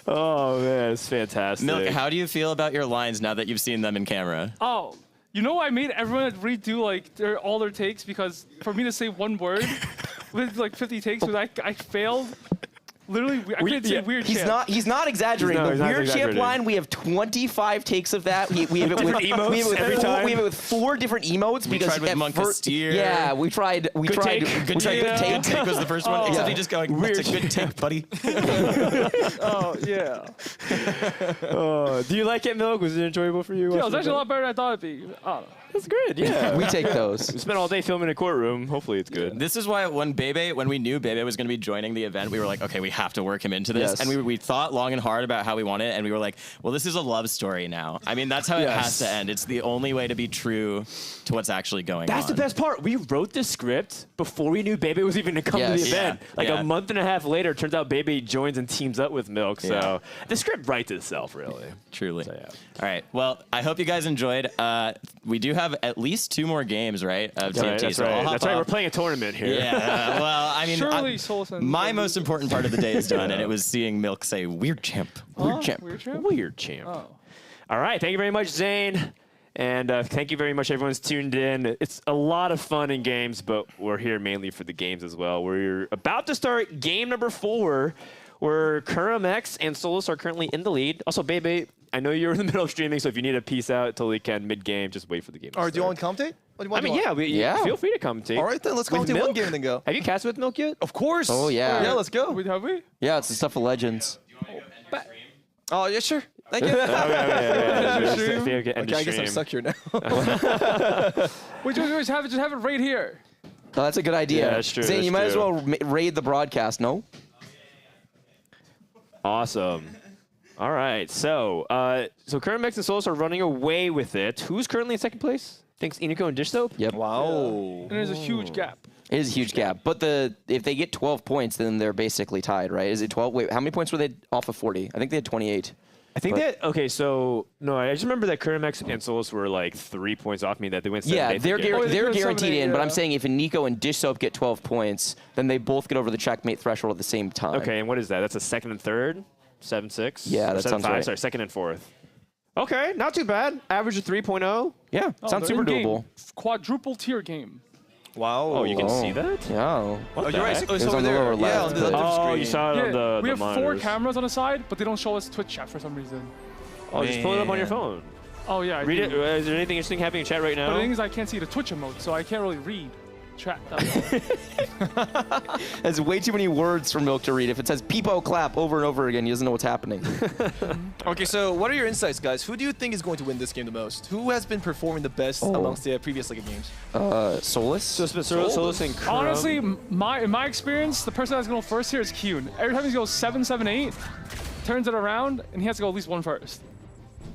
Oh, man, it's fantastic. Milk, how do you feel about your lines now that you've seen them in camera? Oh, you know I made everyone redo like all their takes because for me to say one word with like 50 takes, was I failed. Literally, I couldn't say weird champ. He's not exaggerating. The weird champ line, we have 25 takes of that. We have it with emotes we have it with every four, time. we have it with 4 different emotes. We tried with Monkasteer. Yeah, we tried good take. Good take was the first one. Except he just going, that's a good take, buddy. Oh, yeah. Do you like it, Milk? Was it enjoyable for you? Yeah, it was actually a lot better than I thought it'd be. That's good, yeah. We take those. We spent all day filming in a courtroom. Hopefully it's good. This is why when we knew Bebe was going to be joining the event, we were like, okay, we have to work him into this. Yes. And we thought long and hard about how we want it, and we were like, well, this is a love story now. I mean, that's how it has to end. It's the only way to be true to what's actually going on. That's the best part. We wrote the script before we knew Bebe was even going to come to the event. Like a month and a half later, turns out Bebe joins and teams up with Milk. So the script writes itself, really. Truly. So, yeah. All right. Well, I hope you guys enjoyed. We do have at least 2 more games, right? Of TFT. That's So I'll hop That's right. off. We're playing a tournament here. Yeah. Well, I mean, Surely my most important part of the day is done, and it was seeing Milk say "Weird Champ." Weird champ. Weird champ. All right. Thank you very much, Zane. And thank you very much, everyone's tuned in. It's a lot of fun in games, but we're here mainly for the games as well. We're about to start game number 4, where Kuramax and Solus are currently in the lead. Also, Bebe, I know you're in the middle of streaming, so if you need a peace out, totally can mid-game. Just wait for the game to All right, do you start. want to commentate? What do you want Feel free to commentate. All right, then let's With commentate one Milk? game and then go. Have you cast with Milk yet? Of course. Oh, yeah. Yeah, let's go. Wait, have we? Yeah, it's the stuff of legends. Oh, yeah, sure. Thank you. Okay, I guess I'm stuck here now. Wait, just have it right here. Oh, that's a good idea. Yeah, that's true. Zane, that's you might as true. well raid the broadcast, no? Awesome. All right, so Kuramax and Solus are running away with it. Who's currently in second place? Thanks, Iniko and Dish Soap? Yep. Wow. And there's a huge gap. It is a huge gap. But if they get 12 points, then they're basically tied, right? Is it 12? Wait, how many points were they off of 40? I think they had 28. I think I just remember that Kuramax and Solus were like 3 points off me that they went 7-8 Yeah, they're together. guaranteed 7-8, in, but I'm yeah. saying if Iniko and Dish Soap get 12 points, then they both get over the checkmate threshold at the same time. Okay, and what is that? That's a second and third? 7-6? Yeah, Or that sounds 7-5? right. Sorry, second and fourth. Okay, not too bad. Average of 3.0. Yeah, sounds they're super in-game. doable. Quadruple tier game. Wow. Oh, you can see that? Yeah. What the you're right. heck? It's It was over on the there. lower Yeah, left, on the but- left Oh, screen. you saw it on the we have 4 monitors. cameras on the side, but they don't show us Twitch chat for some reason. Oh, just pull it up on your Man. phone. Oh yeah, I Read it. do. Is there anything interesting happening in chat right now? But the thing is, I can't see the Twitch emote, so I can't really read chat. That's way too many words for Milk to read. If it says peepo clap over and over again, he doesn't know what's happening. Okay, so what are your insights, guys? Who do you think is going to win this game the most? Who has been performing the best amongst the previous League of games? Solus? Solus and Kurum. Honestly, in my experience, the person that's going to go first here is Kyun. Every time he goes 7, 7, 8, turns it around, and he has to go at least 1 first.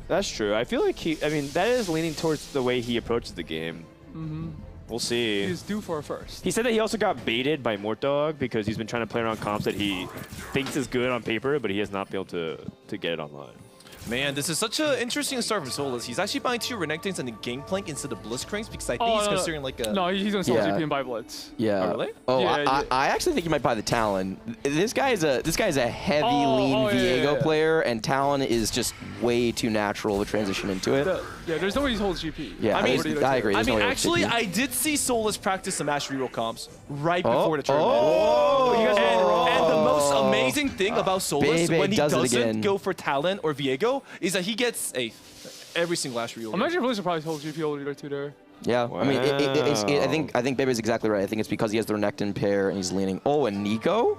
That's true. I feel like that is leaning towards the way he approaches the game. Mm-hmm. We'll see. He's due for a first. He said that he also got baited by Mortdog because he's been trying to play around comps that he thinks is good on paper, but he has not been able to get it online. Man, this is such an interesting start from Solus. He's actually buying 2 Renekton's and a Gangplank instead of Blitzcranks because I think he's considering like a... No, he's going to sell GP and buy Blitz. Yeah. Oh, really? Oh, Yeah, I actually think he might buy the Talon. This guy is a heavy lean Viego player, and Talon is just way too natural to transition into it. Yeah, there's no way he holds GP. Yeah, I agree. I There's mean, no way actually, GP. I did see Solus practice some Ash reroll comps right before the tournament. You guys and the most amazing thing about Solus Bebe when he does it again. doesn't go for Talon or Viego is that he gets every single Ash reroll. I'm actually really surprised he holds GP over either 2 there. Yeah, I mean, I think Bebe's exactly right. I think it's because he has the Renekton pair and he's leaning. Oh, and Nico?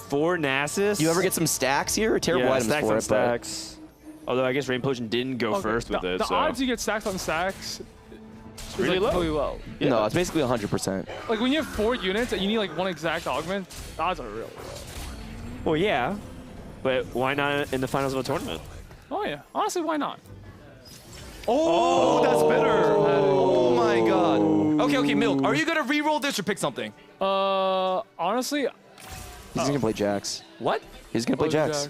4 Nasus. You ever get some stacks here? Terrible items stacks for on it, stacks. Although I guess Rain Potion didn't go first with it. The so. odds you get stacks on stacks is really like low. really low. Yeah. No, it's basically 100%. Like when you have 4 units and you need like 1 exact augment, the odds are really low. Well, yeah, but why not in the finals of a tournament? Oh yeah, honestly, why not? Oh, that's better. Oh my god. Okay, Milk, are you gonna reroll this or pick something? Honestly, He's gonna play Jax. What? He's gonna play Jax.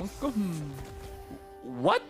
Let's go. What?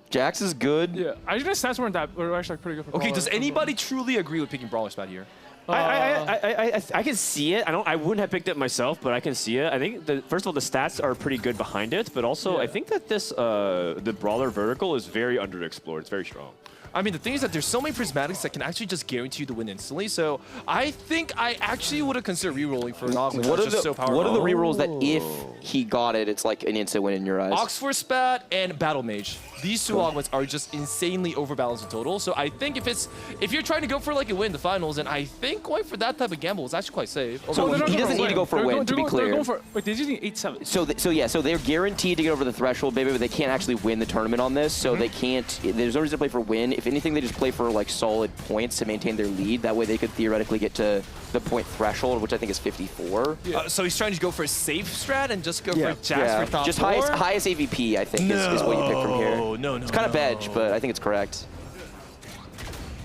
Jax is good. Yeah, I just stats weren't actually like pretty good for Okay, Brawler. does anybody truly agree with picking Brawler Spat here? I can see it. I wouldn't have picked it myself, but I can see it. I think first of all the stats are pretty good behind it, but also I think that this the Brawler vertical is very underexplored. It's very strong. I mean, the thing is that there's so many prismatics that can actually just guarantee you the win instantly. So I think I actually would have considered rerolling for an augment. What that's just so powerful. What are the rerolls that if he got it, it's like an instant win in your eyes? Oxford Spat and Battle Mage. These 2 augments are just insanely overbalanced in total. So I think if you're trying to go for like a win in the finals, and I think going for that type of gamble is actually quite safe. So he doesn't need to go for a win, to be clear. Wait, they just need 8-7. So they're guaranteed to get over the threshold, baby, but they can't actually win the tournament on this. So they can't. There's no reason to play for win. If anything, they just play for like solid points to maintain their lead. That way they could theoretically get to the point threshold, which I think is 54. So he's trying to go for a safe strat and just go for Jax for top just 4? highest AVP, I think, is what you pick from here. No. It's kind of edge, but I think it's correct.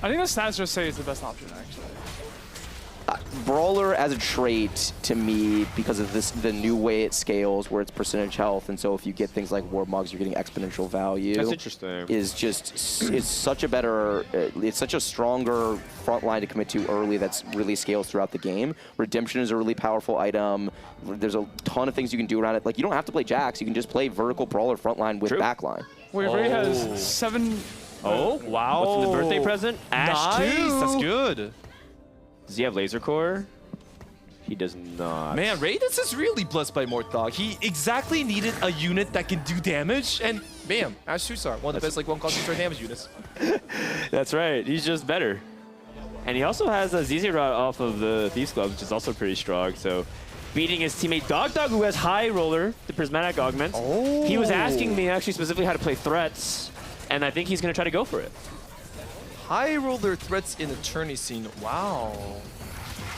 I think the stats just say it's the best option, actually. Brawler as a trait, to me, because of the new way it scales, where it's percentage health, and so if you get things like Warmogs, you're getting exponential value. That's interesting. It's such a better, it's such a stronger front line to commit to early that's really scales throughout the game. Redemption is a really powerful item. There's a ton of things you can do around it. Like, you don't have to play Jax, you can just play vertical Brawler front line with backline. Wait, Ray has 7... Oh, wow. What's the birthday present? Ash 2. Nice, that's good. Does he have Laser Core? He does not. Man, Raditz is really blessed by Mortdog. He exactly needed a unit that can do damage, and bam, Ash 2-star, one of the best like 1-cost 2-star damage units. That's right. He's just better. And he also has a ZZ Rod off of the Thieves Club, which is also pretty strong. So beating his teammate Dog, who has High Roller, the Prismatic Augment. Oh. He was asking me actually specifically how to play threats, and I think he's going to try to go for it. High Roller threats in the tourney scene. Wow.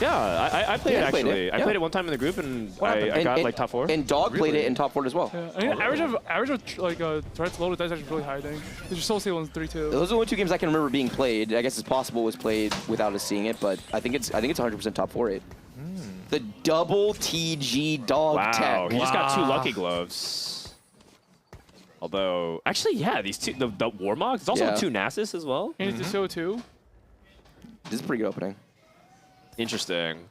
Yeah, I played it actually. I played it one time in the group, and I got like top 4. And Dog played it in top 4 as well. Yeah. I mean, average of like threats loaded, that's actually really high, I think. There's just Soul Stable 3-2. Those are the only 2 games I can remember being played. I guess it's possible it was played without us seeing it, but I think it's 100% top 4 8. The double TG Dog tech. He just got 2 Lucky Gloves. Although, actually, yeah, these 2, the Warmogs, it's also 2 Nasus as well. And it's a show too. This is a pretty good opening. Interesting.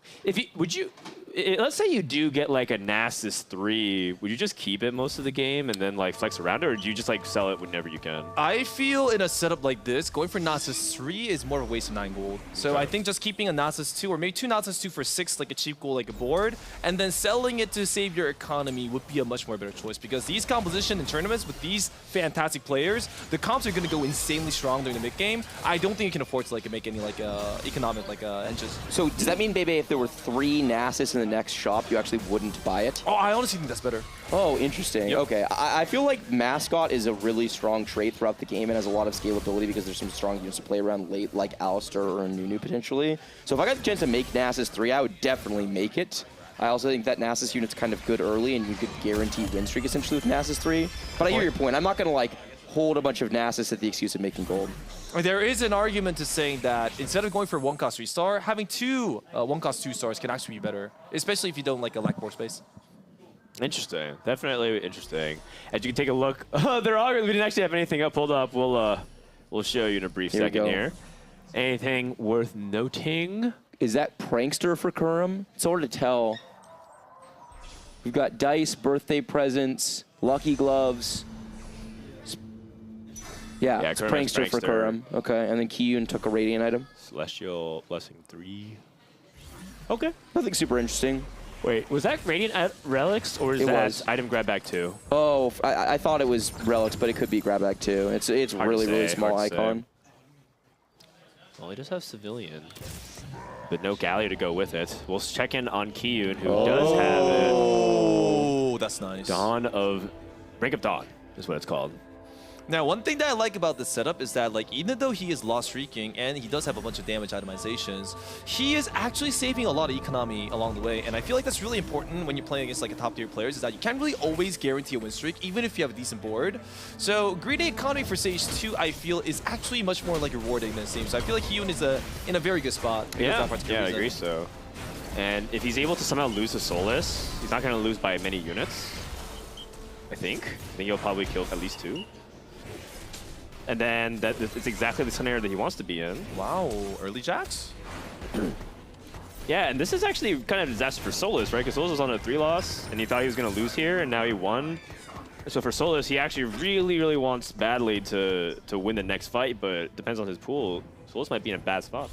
Let's say you do get like a Nasus 3, would you just keep it most of the game and then like flex around it, or do you just like sell it whenever you can? I feel in a setup like this, going for Nasus 3 is more of a waste of 9 gold. So I think just keeping a Nasus 2 or maybe 2 Nasus 2 for 6, like a cheap gold, like a board, and then selling it to save your economy would be a much more better choice, because these composition in tournaments with these fantastic players, the comps are going to go insanely strong during the mid game. I don't think you can afford to like make any like economic like engines. So does that mean, Bebe, if there were 3 Nasus in the next shop, you actually wouldn't buy it? Oh, I honestly think that's better. Oh, interesting. Yep. Okay. I feel like Mascot is a really strong trait throughout the game and has a lot of scalability because there's some strong units to play around late, like Alistar or Nunu potentially. So if I got the chance to make Nasus 3, I would definitely make it. I also think that Nasus unit's kind of good early, and you could guarantee win streak essentially with Nasus 3. But I hear your point. I'm not going to like hold a bunch of Nasus at the excuse of making gold. There is an argument to saying that instead of going for 1-cost 3-star, having 2 1-cost 2-stars can actually be better, especially if you don't like a lack board space. Interesting. Definitely interesting. As you can take a look, they're all. We didn't actually have anything up. Hold up. We'll show you in a brief second here. Anything worth noting? Is that Prankster for Kurum? It's hard to tell. We've got dice, birthday presents, lucky gloves. Yeah, it's Prankster for Kurum. Okay, and then Kiyun took a Radiant item. Celestial Blessing 3. Okay. Nothing super interesting. Wait, was that Radiant Relics or is that item grab back 2? Oh, I thought it was Relics, but it could be grab back 2. It's really small icon. Well, he does have Civilian, but no Gallery to go with it. We'll check in on Kiyun, who does have it. Oh, that's nice. Brink of Dawn is what it's called. Now, one thing that I like about this setup is that, like, even though he is lost streaking and he does have a bunch of damage itemizations, he is actually saving a lot of economy along the way. And I feel like that's really important when you're playing against, like, a top-tier players, is that you can't really always guarantee a win streak, even if you have a decent board. So, greedy economy for Stage 2, I feel, is actually much more, like, rewarding than it seems. So I feel like Hyun is in a very good spot. Yeah, I agree so. And if he's able to somehow lose to Solus, he's not going to lose by many units, I think. I think he'll probably kill at least 2. And then it's exactly the scenario that he wants to be in. Wow, early jacks? Yeah, and this is actually kind of a disaster for Solus, right? Because Solus was on a 3-loss, and he thought he was going to lose here, and now he won. So for Solus, he actually really, really wants badly to win the next fight, but it depends on his pool. Solus might be in a bad spot.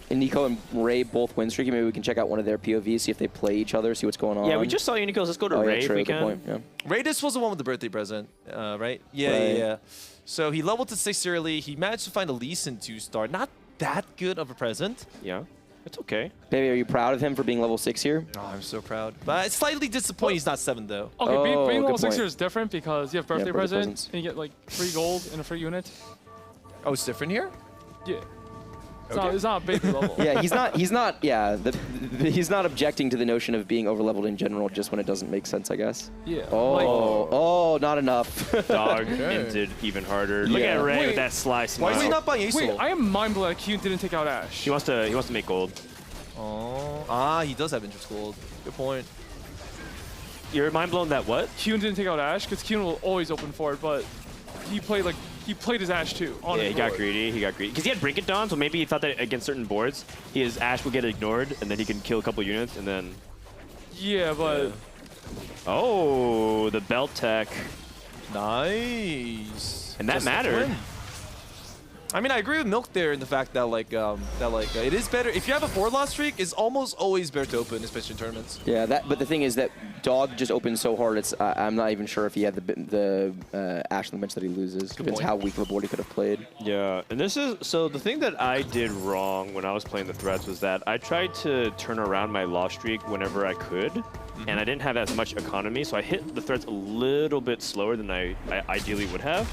And Nico and Ray both win streaky. Maybe we can check out one of their POVs, see if they play each other, see what's going on. Yeah, we just saw Unicorns. Let's go to Ray if we can. Point, yeah. Ray, this was the one with the birthday present, right? Yeah. So he leveled to 6 early. He managed to find a Lee Sin 2-star. Not that good of a present. Yeah, it's okay. Baby, are you proud of him for being level 6 here? Oh, I'm so proud. But it's slightly disappointing he's not 7, though. Okay, being level 6 here is different because you have birthday presents and you get, like, free gold and a free unit. Oh, it's different here? Yeah. It's not baby level. Yeah, he's not objecting to the notion of being over-leveled in general, just when it doesn't make sense, I guess. Yeah. Oh, not enough. Dog ended even harder. Look at Ray with that sly smile. Why is he not buying Ace? Wait, I am mind blown that Kiyun didn't take out Ashe. He wants to make gold. Oh, he does have interest gold. Good point. You're mind blown that what? Kiyun didn't take out Ashe because Kiyun will always open for it, but he played his Ashe too. Yeah, he got greedy. Because he had Brink of Dawn, so maybe he thought that against certain boards, his Ashe would get ignored, and then he can kill a couple units, and then... Yeah, but... Oh, the belt tech. Nice. And that mattered. I mean, I agree with Milk there in the fact that it is better if you have a 4-loss streak. It's almost always better to open, especially in tournaments. Yeah, but the thing is that Dog just opens so hard. I'm not even sure if he had the Ashe on the bench that he loses. Depends how weak of a board he could have played. Yeah, and this is so the thing that I did wrong when I was playing the threats was that I tried to turn around my loss streak whenever I could. And I didn't have as much economy, so I hit the threats a little bit slower than I ideally would have.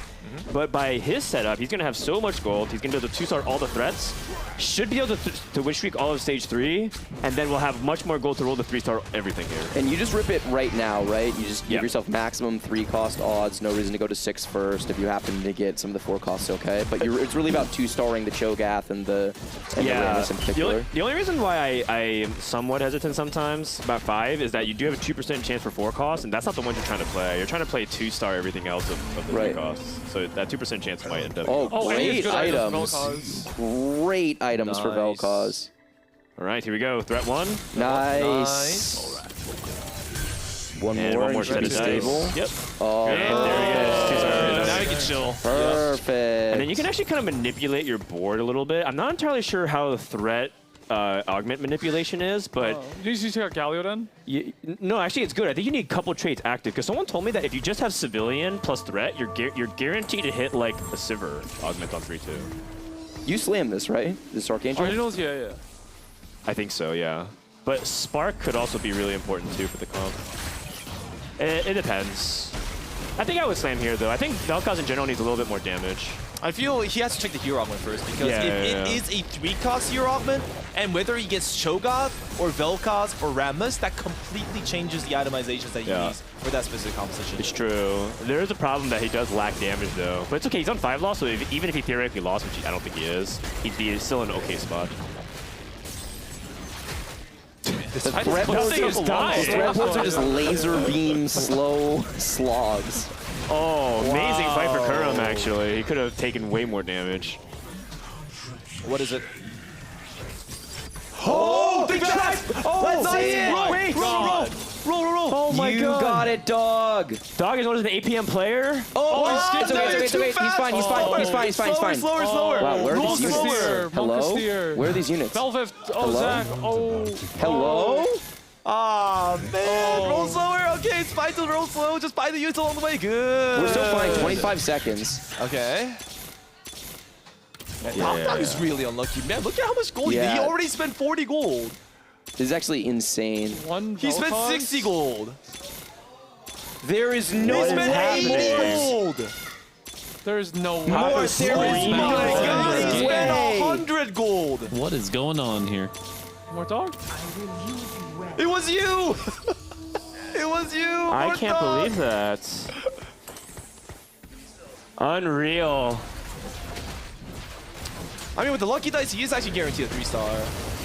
But by his setup, he's going to have so much gold. He's going to be able to 2-star all the threats. Should be able to win streak all of stage 3, and then we'll have much more gold to roll the 3-star everything here. And you just rip it right now, right? You just give yourself maximum 3-cost odds. No reason to go to 6 first. If you happen to get some of the 4 costs, okay. But it's really about 2-starring the Cho'Gath and the Ramus in particular. The only reason why I am somewhat hesitant sometimes about 5 is that you do have a 2% chance for 4 costs, and that's not the one you're trying to play. You're trying to play 2-star everything else of the 3 costs. So that 2% chance might end up. Great items. Great items for Vel'Koz. All right, here we go. Threat 1. Nice. One more set of stable. Yep. Oh, there he is. Now you can chill. Perfect. And then you can actually kind of manipulate your board a little bit. I'm not entirely sure how the threat augment manipulation is, but... You usually check out Galio then? No, actually it's good. I think you need a couple traits active, because someone told me that if you just have Civilian plus threat, you're guaranteed to hit like a Sivir augment on 3-2. You slam this, right? This Archangel? Archangels, yeah. I think so, yeah. But Spark could also be really important too for the comp. It depends. I think I would slam here though. I think Vel'Koz in general needs a little bit more damage. I feel he has to check the hero augment first, because it is a 3-cost hero augment, and whether he gets Cho'Gath or Vel'Koz or Ramus, that completely changes the itemizations that he needs for that specific composition. It's true. There is a problem that he does lack damage though, but it's okay. He's on 5 loss, so even if he theoretically lost, which I don't think he is, he'd be still in an okay spot. The threat pulls are just laser beam slow slogs. Oh, amazing fight for Kurum, actually. He could have taken way more damage. What is it? Oh, big trap! Oh, let's see it! Wait, roll. Oh my you god. Got it, Dog. Dog is what is an APM player? It's okay. He's fine. Slower. Wow, where are these units? Hello? Where are these units? Velvet. Oh, Hello? Zach. Oh. Hello? Ah, man. Roll slower. Okay, it's fine to roll slow. Just buy the units along the way. Good. We're still fine. 25 seconds. Okay. Dog is really unlucky, man. Look at how much gold he already spent 40 gold. This is actually insane. He spent 60 gold. There is no He spent 80 gold. There's no way. More serious. Oh my god, he spent 100 gold. What is going on here? More Dog? It was you. It was you. I can't believe that. Unreal. I mean, with the lucky dice, he is actually guaranteed a 3-star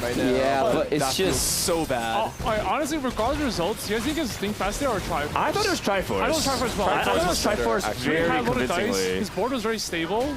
right now. Yeah, but it's that feels just so bad. Honestly, regardless of the results, you guys think it's Think Fast there or Triforce? I thought it was Triforce. I know Triforce as well. I thought it was Triforce very convincingly. His board was very stable.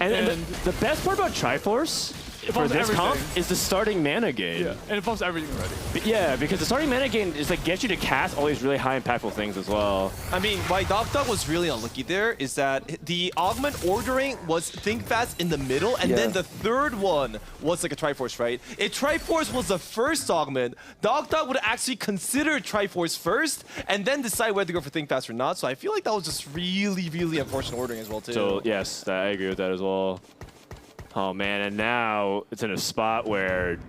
And the best part about Triforce for this comp is the starting mana gain. Yeah, and it bumps everything already. Yeah, because the starting mana gain is like gets you to cast all these really high impactful things as well. I mean, why Dog was really unlucky there is that the augment ordering was Think Fast in the middle, and then the third one was like a Triforce, right? If Triforce was the first augment, Dog would actually consider Triforce first, and then decide whether to go for Think Fast or not. So I feel like that was just really, really unfortunate ordering as well, too. So yes, I agree with that as well. Oh man, and now it's in a spot where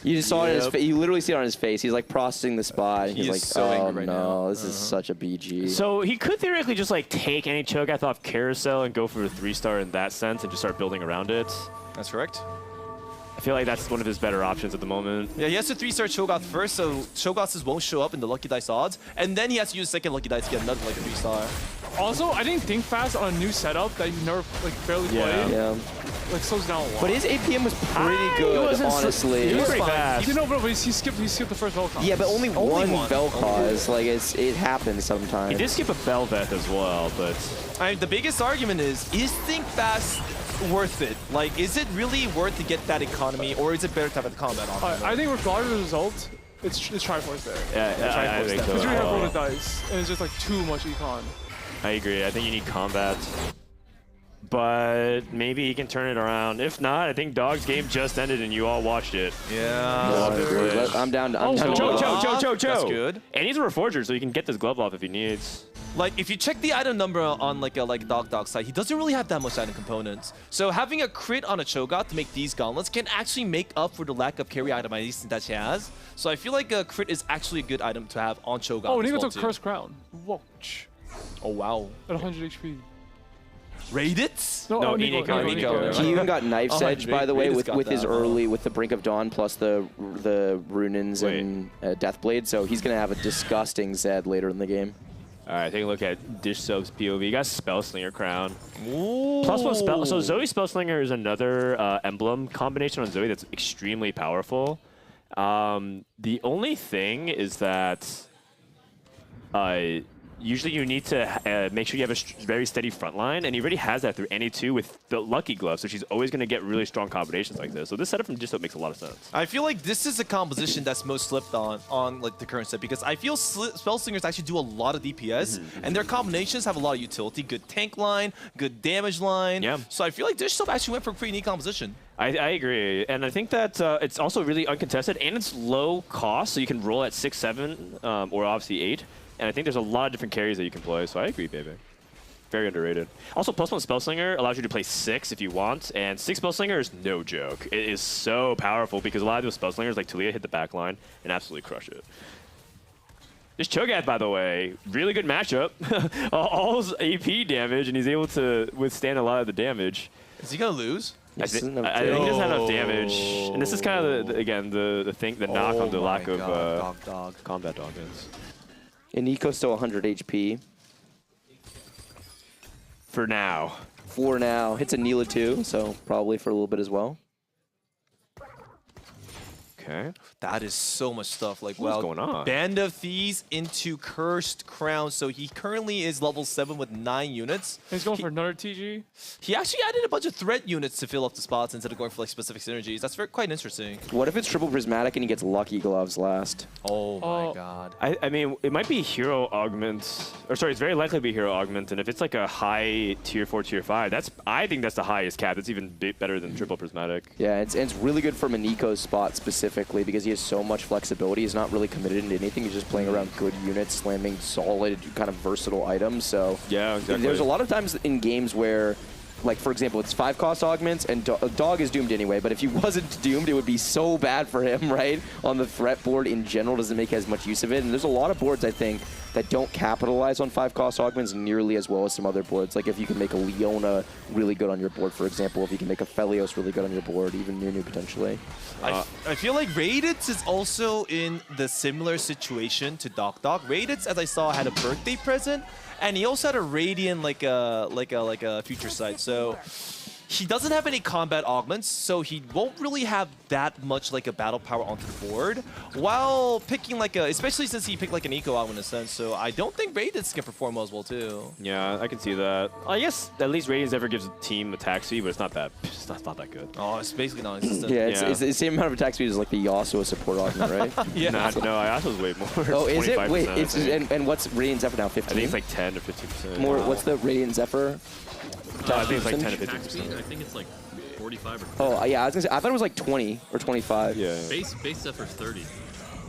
you just saw it in his face. You literally see it on his face. He's like processing the spot. He's like, so angry right no, this is such a BG. So he could theoretically just like take any Cho'Gath off Carousel and go for a 3-star in that sense and just start building around it. That's correct. I feel like that's one of his better options at the moment. Yeah, he has to 3-star Cho'Gath first, so Cho'Gaths won't show up in the Lucky Dice odds, and then he has to use second Lucky Dice to get another like a 3-star. Also, I think Think Fast on a new setup that you never like barely played. Like slows down a lot. But his APM was pretty good, honestly. He was pretty fast. You know, but he skipped the first Velcon. Yeah, but only one Velcon. Like it happens sometimes. He did skip a Belveth as well, but I mean, the biggest argument is Think Fast worth it? Like, is it really worth to get that economy, or is it better to have a combat option? I think regardless of the result, it's Triforce there. Yeah, I think so. Because you have roll the dice, and it's just like too much econ. I agree. I think you need combat. But maybe he can turn it around. If not, I think Dog's game just ended and you all watched it. Yeah. I'm down to Cho. That's good. And he's a Reforger, so he can get this glove off if he needs. Like, if you check the item number on like Dog's side, he doesn't really have that much item components. So having a crit on a Cho'Gath to make these gauntlets can actually make up for the lack of carry itemization that she has. So I feel like a crit is actually a good item to have on Cho'Gath. Oh, and he well took too. Curse Crown. Whoa. Oh, wow. At 100 HP. Raided? No, Nico. He even got Knife's Edge, by the way, with his early, with the Brink of Dawn plus the Runins and Deathblade. So he's going to have a disgusting Zed later in the game. All right, take a look at Dish Soap's POV. You got Spellslinger Crown. Ooh. +1 spell. So Zoe Spellslinger is another emblem combination on Zoe that's extremely powerful. The only thing is that usually you need to make sure you have a very steady front line, and he already has that through NA2 with the Lucky Glove, so she's always going to get really strong combinations like this. So this setup from Disto makes a lot of sense. I feel like this is a composition that's most slipped on like the current set, because I feel Spellslingers actually do a lot of DPS, and their combinations have a lot of utility. Good tank line, good damage line. Yeah. So I feel like Disto actually went for a pretty neat composition. I agree, and I think that it's also really uncontested, and it's low cost, so you can roll at 6, 7, or obviously 8. And I think there's a lot of different carries that you can play, so I agree, baby. Very underrated. Also, +1 Spellslinger allows you to play 6 if you want, and 6 Spellslinger is no joke. It is so powerful because a lot of those Spellslingers, like Talia, hit the back line and absolutely crush it. This Cho'Gath, by the way, really good matchup. All his AP damage, and he's able to withstand a lot of the damage. Is he going to lose? I think he doesn't have enough damage, and this is kind of the knock on the lack of combat dominance. And Nico's still 100 HP. For now. For now. Hits a Neela too, so probably for a little bit as well. Okay. That is so much stuff. Like, What's going on? Band of Thieves into Cursed Crown. So he currently is level 7 with 9 units. He's going for another TG. He actually added a bunch of threat units to fill up the spots instead of going for like specific synergies. That's quite interesting. What if it's triple prismatic and he gets lucky gloves last? Oh my god. I mean, it might be hero augment, or sorry, it's very likely to be hero augment. And if it's like a high tier 4, tier 5, I think that's the highest cap. It's even better than triple prismatic. Yeah, it's really good for Maniko's spot specifically because he has so much flexibility. He's not really committed into anything. He's just playing around good units, slamming solid, kind of versatile items. So yeah, exactly. There's a lot of times in games where, like, for example, it's 5-cost augments, and Dog is doomed anyway, but if he wasn't doomed, it would be so bad for him, right? On the threat board in general, doesn't make as much use of it. And there's a lot of boards, I think, that don't capitalize on 5-cost augments nearly as well as some other boards. Like, if you can make a Leona really good on your board, for example, if you can make a Felios really good on your board, even Nunu potentially. I feel like Raditz is also in the similar situation to Doc. Raditz, as I saw, had a birthday present, and he also had a Radiant like a future sight. So he doesn't have any combat augments, so he won't really have that much like a battle power onto the board. While picking like especially since he picked like an eco augment in a sense, so I don't think Raditz can perform well as well too. Yeah, I can see that. I guess at least Radiance ever gives a team attack speed, but it's not that good. Oh, it's basically non-existent. Yeah, it's the same amount of attack speed as like the Yasuo support augment, right? Yeah. No, Yasuo's way more. Oh, is it? Wait, it's and what's Radiant Zephyr now? 15? I think it's like 10 or 15%. More. What's the Radiant Zephyr? I think it's like 10 to 15%. I think it's like 45 or 50. Oh, yeah, I was gonna say, I thought it was like 20 or 25. Yeah. Base Zephyr's 30.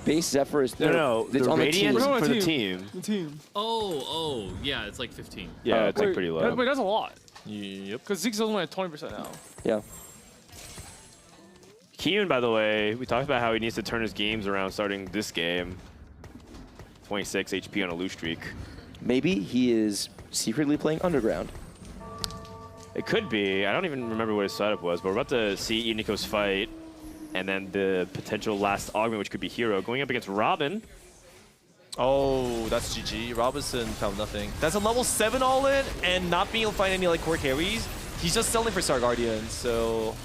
Base Zephyr is... No, it's the on Radiant the team. for the team. The team. Oh, yeah, it's like 15. Yeah, it's like pretty low. Wait, that's a lot. Yep. Because Zeke's only at 20% now. Yeah. Keenan, by the way, we talked about how he needs to turn his games around starting this game. 26 HP on a lose streak. Maybe he is secretly playing Underground. It could be. I don't even remember what his setup was, but we're about to see Iniko's fight. And then the potential last augment, which could be Hero, going up against Robin. Oh, that's GG. Robinson found nothing. That's a level 7 all-in, and not being able to find any like core carries. He's just selling for Star Guardian, so...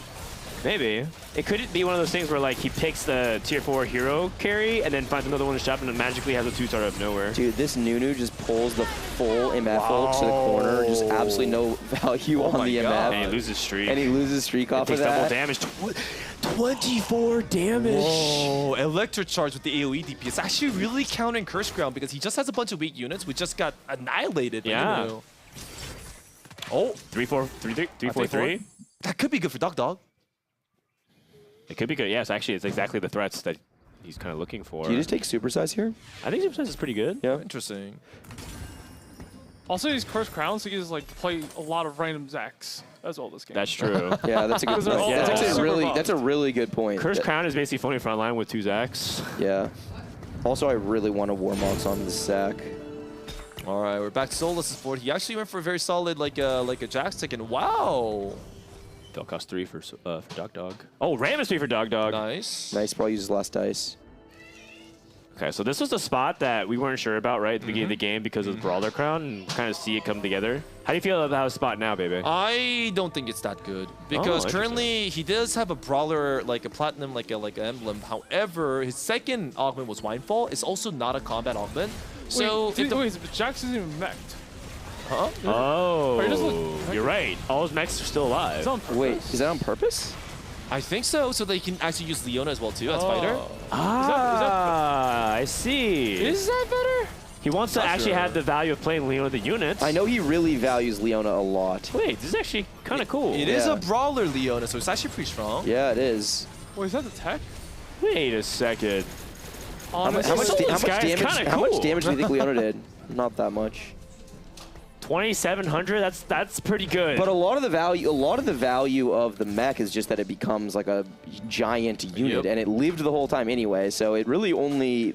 Maybe. It could be one of those things where like he picks the tier 4 hero carry and then finds another one to shop and then magically has a 2-star out of nowhere. Dude, this Nunu just pulls the full MF ult to the corner. Just absolutely no value on the MF. And he loses streak. And he loses streak off of that. Takes double damage. 24 damage. Whoa, Electric Charge with the AoE DP. It's actually really countering Curse Ground because he just has a bunch of weak units. We just got annihilated. Yeah. Oh, 3-4-3. That could be good for Dog. It could be good. Yes, actually, it's exactly the threats that he's kind of looking for. Do you just take Supersize here? I think Supersize is pretty good. Yeah. Interesting. Also, he's Cursed Crown, so he can just like play a lot of random Zacs as well this game. That's true. Yeah, that's a good. That's actually that's a really good point. Cursed Crown is basically phony front line with 2 Zacs. Yeah. Also, I really want a Warmox on this Zac. All right, we're back to Solus's board. He actually went for a very solid like a Jack stick, and wow. They'll cost 3 for Dog. Oh, Ram is 3 for Dog. Nice. Nice. Probably uses last dice. Okay, so this was a spot that we weren't sure about, right, at the beginning of the game because of Brawler Crown, and kind of see it come together. How do you feel about his spot now, baby? I don't think it's that good because currently he does have a Brawler, like a Platinum, like an emblem. However, his second augment was Winefall. It's also not a combat augment. So wait, Jax isn't even mech'd. Huh? Oh, you're right. All his mechs are still alive. Wait, is that on purpose? I think so. So they can actually use Leona as well too as fighter. I see. Is that better? He wants to actually have the value of playing Leona the units. I know he really values Leona a lot. Wait, this is actually kind of cool. It is a Brawler Leona, so it's actually pretty strong. Yeah, it is. Wait, is that the tech? Wait a second. How much damage do you think Leona did? Not that much. 2,700. That's pretty good. But a lot of the value of the mech is just that it becomes like a giant unit, and it lived the whole time anyway. So it really you only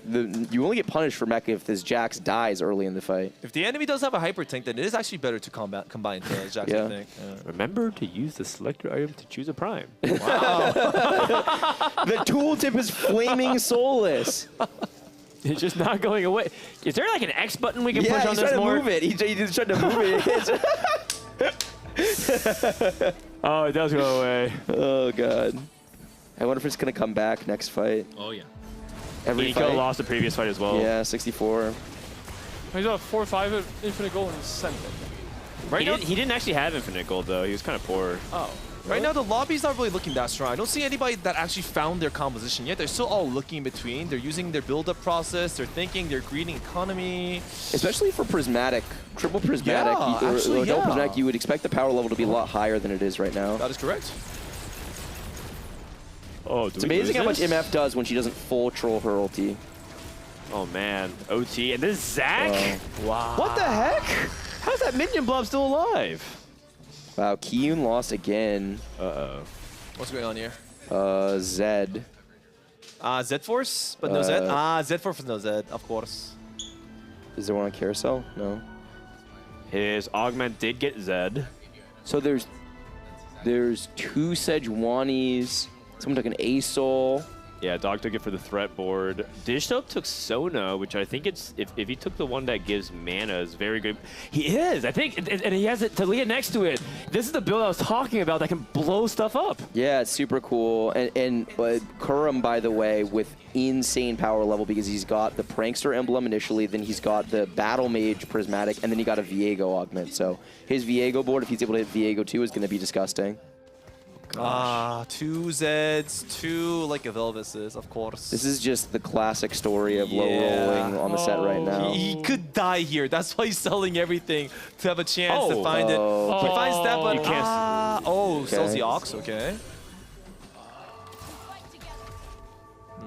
get punished for mech if this Jax dies early in the fight. If the enemy does have a hyper tank, then it is actually better to combine Jax. I think. Yeah. Remember to use the selector item to choose a prime. Wow. The tooltip is flaming soulless. It's just not going away. Is there like an X button we can push on this more? Yeah, he's trying to move it. He's trying to move it. Oh, it does go away. Oh, God. I wonder if it's going to come back next fight. Oh, yeah. Every Nico fight. lost the previous fight as well. Yeah, 64. He's got 4-5 at Infinite Gold and he's sent it. Right he didn't actually have infinite gold, though. He was kind of poor. Oh. Right now, the lobby's not really looking that strong. I don't see anybody that actually found their composition yet. They're still all looking in between. They're using their build-up process. They're thinking. They're greeting economy. Especially for Prismatic. Triple Prismatic. Yeah, actually, double yeah. Prismatic, you would expect the power level to be a lot higher than it is right now. That is correct. Oh, it's amazing how much MF does when she doesn't full troll her ulti. Oh, man. OT. And this Zac? Wow. What the heck? How's that minion blob still alive? Wow, Kiyun lost again. Uh-oh. What's going on here? Zed. Zed Force, but no Zed. Zed Force with no Zed, of course. Is there one on Carousel? No. His augment did get Zed. So there's two Sejuanis. Someone took an ASOL. Yeah, Dog took it for the threat board. Dishsoap took Sona, which I think it's if he took the one that gives mana is very good. He is, I think, and he has it Talia next to it. This is the build I was talking about that can blow stuff up. Yeah, it's super cool. And Kurum, by the way, with insane power level because he's got the Prankster emblem initially, then he's got the Battle Mage Prismatic, and then he got a Viego augment. So his Viego board, if he's able to hit Viego 2, is going to be disgusting. Two Zeds, two like Velvises, of course. This is just the classic story of low rolling on the set right now. He could die here. That's why he's selling everything to have a chance to find it. He finds that, but sells the Ox. Okay.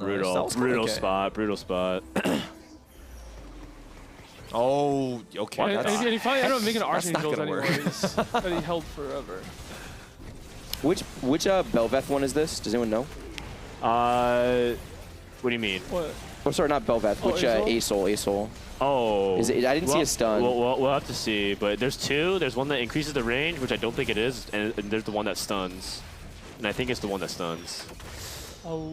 Brutal, brutal spot, brutal spot. Oh, okay. And he finally ended up making that's not Archangels gonna work. anyways that he held forever. Which Belveth one is this? Does anyone know? What do you mean? What? Oh, sorry, not Belveth. Which ASOL? Oh. Is it? I didn't see a stun. We'll have to see, but there's two. There's one that increases the range, which I don't think it is, and there's the one that stuns. And I think it's the one that stuns. Oh.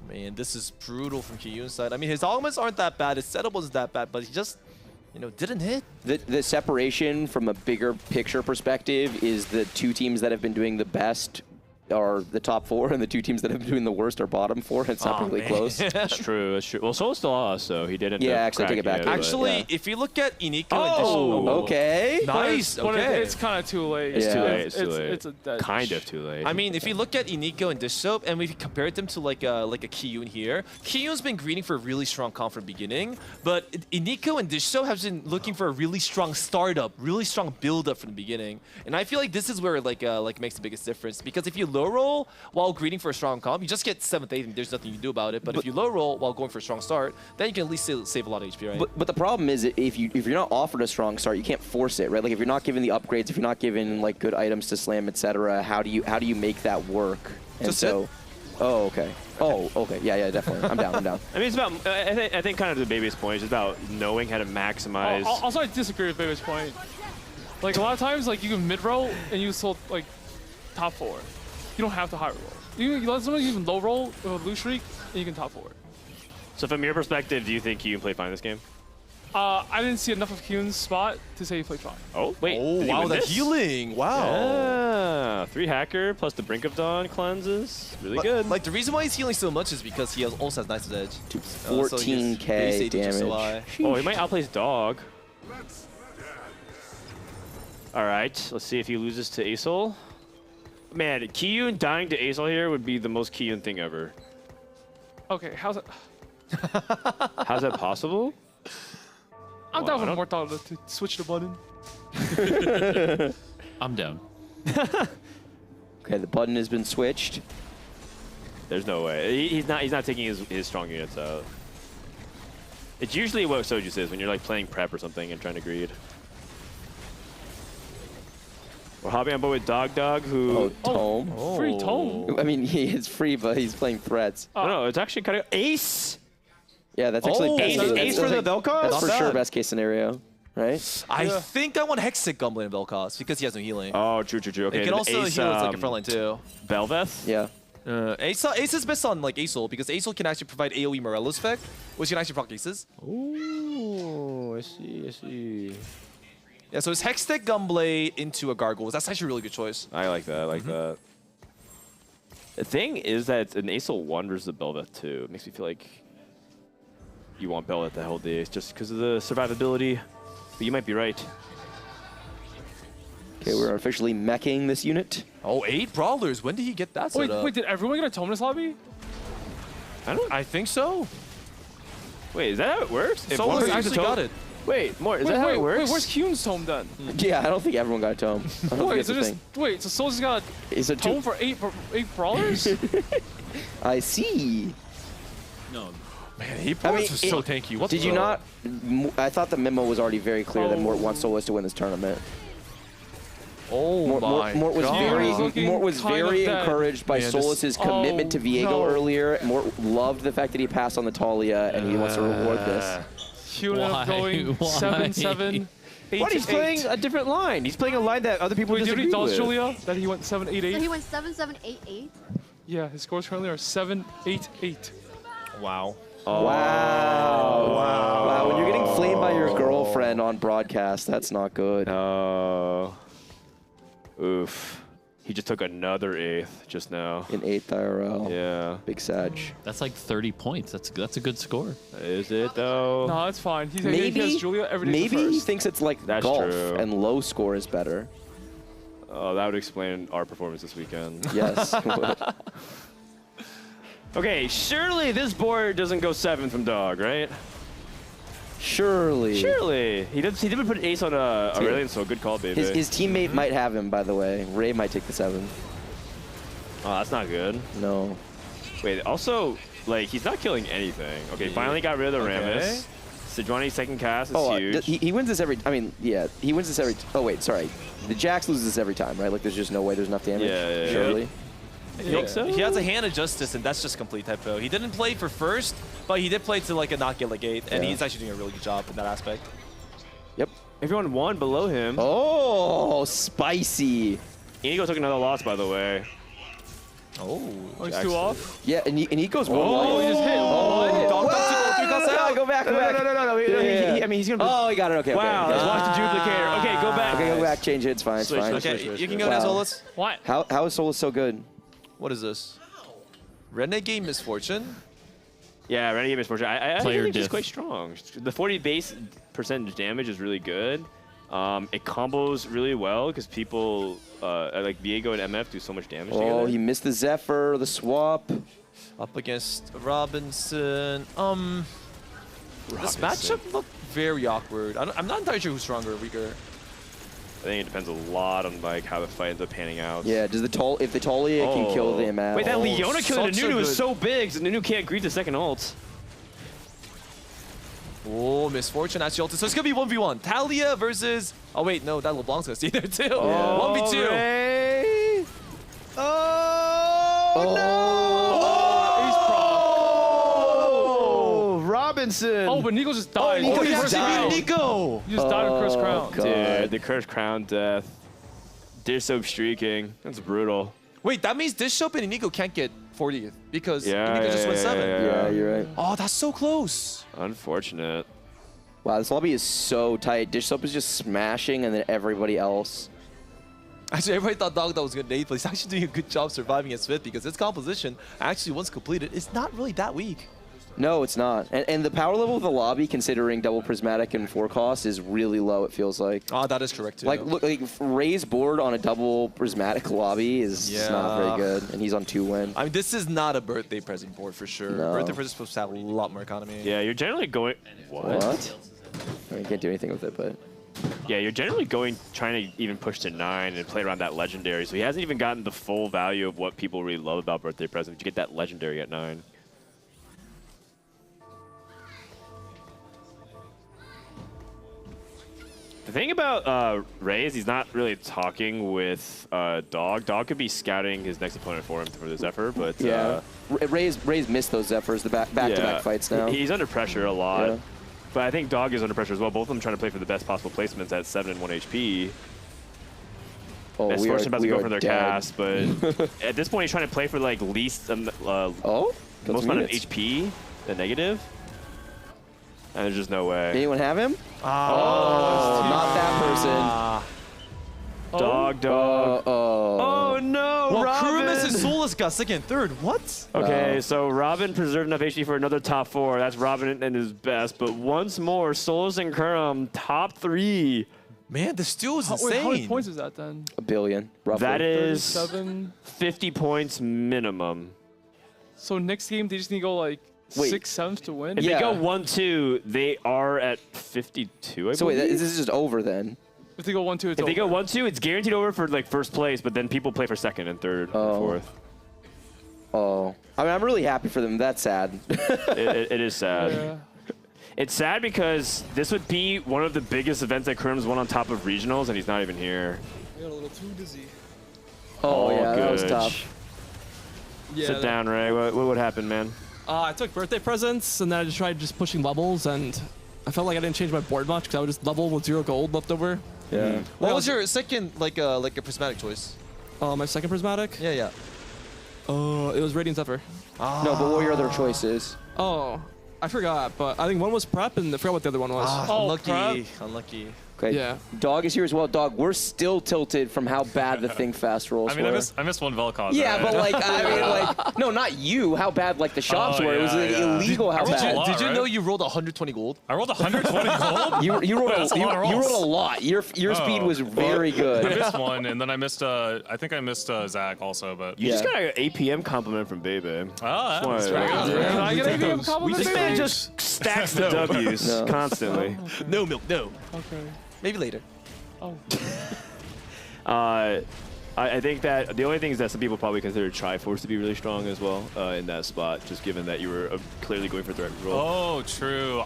Man, this is brutal from Kiyun's side. I mean, his augments aren't that bad. His setup wasn't that bad, but he just, didn't hit. The separation from a bigger picture perspective is the two teams that have been doing the best are the top four, and the two teams that have been doing the worst are bottom four. It's not really close. That's true. That's true. Well, Solo still lost, so he didn't. Yeah, actually, take it back. Actually, if you look at Iniko okay. Nice. Okay. It's kind of too late. It's too late. It's too late. It's a dead kind of too late. I mean, if you look at Iniko and Dish Soap, and we compare them to like a Kiyun here, Kiyun's been greeting for a really strong comp from the beginning, but Iniko and Dish Soap have been looking for a really strong startup, really strong build-up from the beginning. And I feel like this is where like makes the biggest difference, because if you low roll while greeting for a strong comp, you just get 7th, 8th, and there's nothing you can do about it. But if you low roll while going for a strong start, then you can at least save a lot of HP, right? But the problem is if you're not offered a strong start, you can't force it, right? Like if you're not given the upgrades, if you're not given like good items to slam, etc., how do you make that work? And just so, oh okay, yeah, definitely. I'm down. I mean, it's about. I think kind of the Baby's point is about knowing how to maximize. Also, I disagree with Baby's point. Like a lot of times, like you can mid roll and you sold like top 4. You don't have to high roll. You let somebody even low roll with a loose streak, and you can top 4. So from your perspective, do you think you can play fine this game? I didn't see enough of Kiyun's spot to say he played fine. Oh, wait. Oh, wow, the healing. Wow. Yeah. 3 hacker plus the Brink of Dawn cleanses. Really good. Like, the reason why he's healing so much is because he also has Knight's Edge. 14k damage. Oh, he might outplace Dog. All right. Let's see if he loses to ASOL. Man, Kiyun dying to ASOL here would be the most Kiyun thing ever. Okay, how's it? How's that possible? I'm down for more thought to switch the button. I'm down. Okay, the button has been switched. There's no way. He's not taking his strong units out. It's usually what Sojus is when you're like playing prep or something and trying to greed. We're hopping on board with Dog, who... Tome. Free Tome? I mean, it's free, but he's playing threats. No, it's actually kind of... Ace! Yeah, that's actually best. Ace for the Vel'Koz? That's for sure best case scenario, right? I think I want Hextech Gumbling in Vel'Koz because he has no healing. Oh, true. Okay, it can also heal as like a frontline too. Belveth? Yeah. Ace is best on like ASOL because ASOL can actually provide AoE Morello's effect, which can actually proc Aces. Ooh, I see. Yeah, so it's Hextech Gunblade into a Gargoyle. That's actually a really good choice. I like that. The thing is that it's an Acel 1 versus a Belveth 2. It makes me feel like you want Belveth to hold the ace just because of the survivability. But you might be right. Okay, we're officially meching this unit. Oh, 8 brawlers. When did he get that set up? Wait, did everyone get a tome in this lobby? I think so. Wait, is that how it works? If one person actually got it. Wait, more. Is that how it works? Wait, where's Kuhn's tome then? Yeah, I don't think everyone got a tome. I don't Wait, think that's the thing. wait, so Soul's got a tome for eight brawlers? I see. No. Man, 8 brawlers is so tanky. What did you not? I thought the memo was already very clear that Mort wants Solus to win this tournament. Oh Mort was very encouraged by Solus's commitment to Viego earlier. Mort loved the fact that he passed on the Talia, and he wants to reward this. Kuhn ended up going 7-7. What? He's playing a different line. He's playing a line that other people disagree with. Wait, Julia? That he went 7-8-8? So he went 7-7-8-8? Yeah, his scores currently are 7-8-8. Wow. Oh. Wow. When you're getting flamed by your girlfriend on broadcast, that's not good. Oh. Oof. He just took another 8th just now. An 8th IRL. Yeah. Big Sag. That's like 30 points. That's a good score. Is it though? No, it's fine. He Maybe, has Julia every day maybe he first. thinks it's like That's golf true. and low score is better. Oh, that would explain our performance this weekend. Yes. Okay, surely this board doesn't go 7 from Dog, right? Surely. Surely. He did put an ace on Aurelian, so good call, baby. His teammate might have him, by the way. Ray might take the 7. Oh, that's not good. No. Wait, also, like, he's not killing anything. Okay, finally got rid of the Rammus. Sejuani's second cast is huge. He wins this every... I mean, yeah, he wins this every... Oh, wait, sorry. The Jax loses this every time, right? Like, there's just no way there's enough damage? Yeah. Surely. I think so. He has a hand of justice, and that's just complete typo. He didn't play for first, but he did play to like a not get like 8, and he's actually doing a really good job in that aspect. Yep. Everyone won below him. Oh, spicy. Inigo took another loss, by the way. Oh, he's 2 off? Yeah, and he goes one Oh, he just hit. Go back. No. I mean, he's going to... Oh, he got it. Okay. Wow, let's watch the duplicator. Okay, go back. Okay, go back. Change it. It's fine. It's fine. Okay, you can go now, Solus. What? How is Solus so good? What is this? Renegade Misfortune? Yeah, Renegade Misfortune. I Player think he's diff. quite strong. The 40 base percentage damage is really good. It combos really well because people like Viego and MF do so much damage together. Oh, he missed the Zephyr, the swap. Up against Robinson. This matchup looked very awkward. I'm not entirely sure who's stronger or weaker. I think it depends a lot on like how the fight ends up panning out. Yeah, does if the Talia can kill the MF. Wait, that Leona killing the Nunu is so big, so Nunu can't greet the second ult. Oh, Misfortune has ulti. So it's going to be 1v1. Talia versus... Oh, wait, no, that LeBlanc's going to stay there, too. Oh, 1v2. Ray. Oh, Robinson. Oh, but Nico just died. Nico He just died. Nico. He just died of Cursed Crown. God. Dude, the Cursed Crown death. Dish soap streaking. That's brutal. Wait, that means Dish Soap and Inigo can't get 40th because Yeah, Inigo just went 7. Yeah, you're right. Oh, that's so close. Unfortunate. Wow, this lobby is so tight. Dish Soap is just smashing, and then everybody else. Actually, everybody thought Dog was good at 8th, but he's actually doing a good job surviving as 5th because his composition, actually, once completed, is not really that weak. No, it's not. And the power level of the lobby, considering double prismatic and 4 cost, is really low, it feels like. Oh, that is correct, too. Like, look, like Ray's board on a double prismatic lobby is just not very good, and he's on 2 win. I mean, this is not a birthday present board for sure. No. Birthday present is supposed to have a lot more economy. Yeah, you're generally going... What? I mean, you can't do anything with it, but... Yeah, you're generally trying to even push to 9 and play around that legendary. So he hasn't even gotten the full value of what people really love about birthday presents. You get that legendary at 9. The thing about Ray is he's not really talking with Dog. Dog could be scouting his next opponent for him for the Zephyr, but yeah, Ray's missed those Zephyrs, the back-to-back fights now. He's under pressure a lot. Yeah. But I think Dog is under pressure as well. Both of them trying to play for the best possible placements at 7 and 1 HP. Oh, Misfortune about to go for their dead. cast, but at this point he's trying to play for like least most amount of HP, the negative. And there's just no way. Anyone have him? Oh, not that person. Dog. Oh Oh no, well, Robin. Kurumis Solus got second and third. What? Okay, so Robin preserved enough HP for another top 4. That's Robin and his best. But once more, Solus and Kerm, top 3. Man, the steal is Wait, how many points is that then? A billion, roughly. That is 37. 50 points minimum. So next game, they just need to go like Wait. 6/7 to win? If they go 1-2, they are at 52, I So wait, believe. this is just over then? If they go 1-2, it's If over. they go 1-2, it's guaranteed over for like first place, but then people play for second and third and fourth. Oh. I mean, I'm really happy for them. That's sad. It is sad. Yeah. It's sad because this would be one of the biggest events that Kerm's won on top of regionals, and he's not even here. I got a little too dizzy. Oh, yeah, that was good. tough. Yeah, Sit down, Ray. What would happen, man? I took birthday presents, and then I just tried pushing levels, and I felt like I didn't change my board much because I would just level with 0 gold left over. Yeah. What was your second, like a prismatic choice? My second prismatic? Yeah. It was Radiant Zephyr. No, but what were your other choices? Oh, I forgot, but I think one was prep, and I forgot what the other one was. Unlucky. Unlucky. Okay. Yeah. Dog is here as well. Dog, we're still tilted from how bad the Think Fast rolls I mean, were. I missed one Vel'Koz. Yeah, right? but like, I mean, like, no, not you. How bad like the shops were. It was like, illegal how bad. Did you know you rolled 120 gold? I rolled 120 gold? You rolled That's a lot of rolls. you rolled a lot. Your speed was very good. I missed one, and then I missed, I think I missed Zach also, but... You just got an APM compliment from Bebe. Oh, that's pretty good. Can I get an APM compliment? This man just stacks the W's constantly. No milk, no. Okay. Maybe later. Oh. I think that the only thing is that some people probably consider Triforce to be really strong as well in that spot, just given that you were clearly going for threat roll. Oh, true.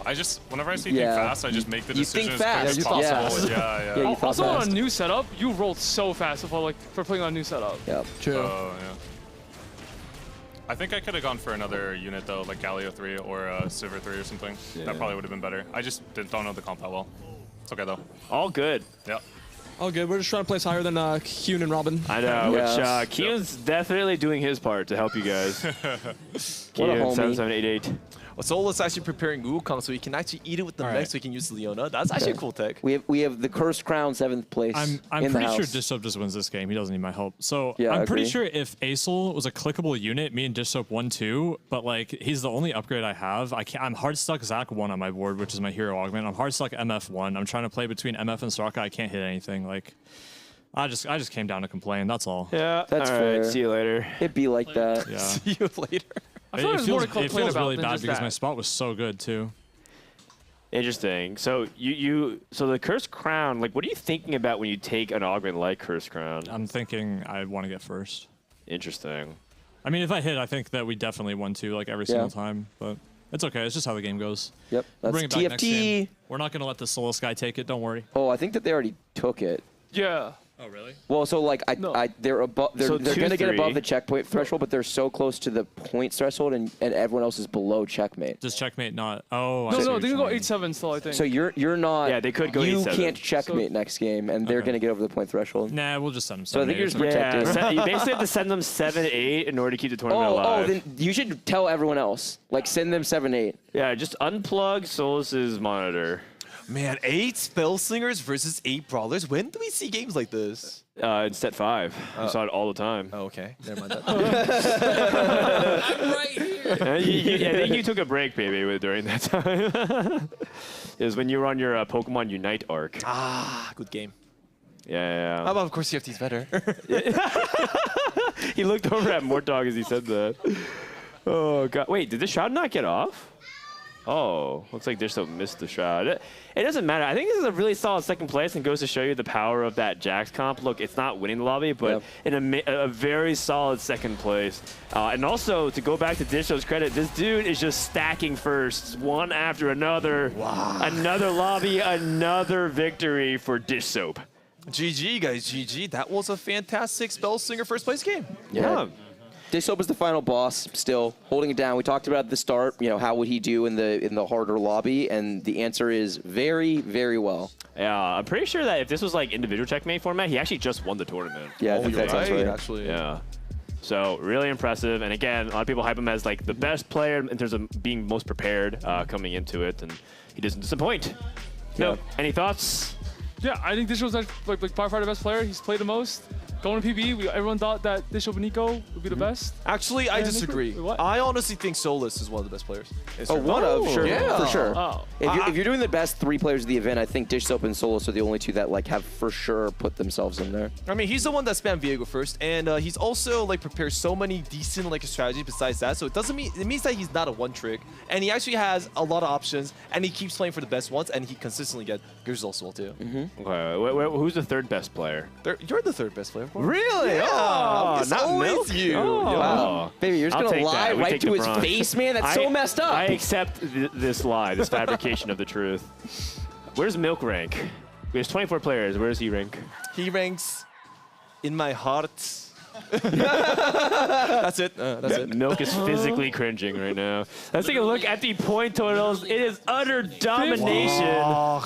Whenever I see Yeah. Think Fast, I just make the You decision think as quick fast. as You thought possible. fast. Yeah. Yeah, you thought Also fast. on a new setup, you rolled so fast for playing on a new setup. Yep. True. Oh, yeah. I think I could have gone for another unit though, like Galio 3 or Silver 3 or something. Yeah. That probably would have been better. I just don't know the comp that well. It's okay though. All good. Yep. All good. We're just trying to place higher than Kyun and Robin. I know, Yes. which Keon's definitely doing his part to help you guys. What a Keon, homie. 7788. Well, Solus actually preparing Wukong so he can actually eat it with the mech so he can use Leona. That's actually a cool tech. We have the Cursed Crown 7th place I'm in the pretty sure house. Dishsoap just wins this game. He doesn't need my help. So Yeah, I I'm pretty agree. sure if Acel was a clickable unit, me and Dishsoap 1-2, but like he's the only upgrade I have. I'm hard stuck Zach 1 on my board, which is my hero augment. I'm hard stuck MF 1. I'm trying to play between MF and Soraka. I can't hit anything. Like I just came down to complain. That's all. Yeah, That's all right, fair. see you later. It'd be like that. Yeah. See you later. I thought there's more to It complain feels about really than bad just because that. my spot was so good too. Interesting. So so the Cursed Crown, like what are you thinking about when you take an augment like Cursed Crown? I'm thinking I want to get first. Interesting. I mean, if I hit, I think that we definitely won 2 like every single time, but it's okay. It's just how the game goes. Yep. We'll That's bring it back next game. TFT. We're not going to let the Solus guy take it. Don't worry. Oh, I think that they already took it. Yeah. Oh, really? Well, so like they're above. They're So going to get 2-3. above the checkpoint threshold, but they're so close to the points threshold, and everyone else is below checkmate. Does checkmate not? Oh, I No, see no, what they you can go mean. 8-7 still, I think. So you're not. Yeah, they could go You 8-7. can't checkmate next game, and they're Okay. going to get over the point threshold. Nah, we'll just send him. So I think you're just 7-8. protecting. You basically have to send them 7-8 in order to keep the tournament alive. Then you should tell everyone else. Like send them 7-8. Yeah, just unplug Solus's monitor. Man, 8 Spellslingers versus 8 Brawlers. When do we see games like this? In set 5. You saw it all the time. Oh, okay. Never mind that. I'm right here. I think you took a break, baby, during that time. It was when you were on your Pokemon Unite arc. Ah, good game. Yeah. How about, of course, TFT's better. He looked over at Mortdog as he said that. Oh, God. Wait, did the shot not get off? Oh, looks like Dishsoap missed the shot. It doesn't matter. I think this is a really solid second place and goes to show you the power of that Jax comp. Look, it's not winning the lobby, but in a very solid second place. And also, to go back to Dishsoap's credit, this dude is just stacking firsts, one after another. Wow. Another lobby, another victory for Dishsoap. GG, guys, GG. That was a fantastic Spellslinger first place game. Yeah. Dishsoap is the final boss, still holding it down. We talked about at the start, how would he do in the harder lobby, and the answer is very, very well. Yeah, I'm pretty sure that if this was like individual checkmate format, he actually just won the tournament. Yeah, I think that sounds right. Actually. Yeah. So really impressive, and again, a lot of people hype him as like the best player in terms of being most prepared coming into it, and he doesn't disappoint. No, any thoughts? Yeah, I think this was like by far the best player. He's played the most. going to PB, everyone thought that Dishope and Nico would be the best. Actually, I And disagree. Nico- what? I honestly think Solus is one of the best players. One of, sure, Yeah. for sure. Oh. If you're doing the best 3 players of the event, I think Dish Soap and Solus are the only 2 that like have for sure put themselves in there. I mean, he's the one that spammed Viego first, and he's also like prepared so many decent like strategies besides that. So it means that he's not a one trick, and he actually has a lot of options, and he keeps playing for the best ones, and he consistently gets good results well too. Okay, who's the 3rd best player? You're the 3rd best player. Of course. Really? Yeah. Oh, It's not always Milk? you. Oh. Wow. Baby, you're just I'll gonna take lie that. We right take to the his bronze. face, man. That's so messed up. I accept this lie, this fabrication of the truth. Where's Milk rank? There's 24 players. Where does he rank? He ranks in my heart. That's it. That's it. Milk is physically cringing right now. Let's take a look at the point totals. It is utter domination.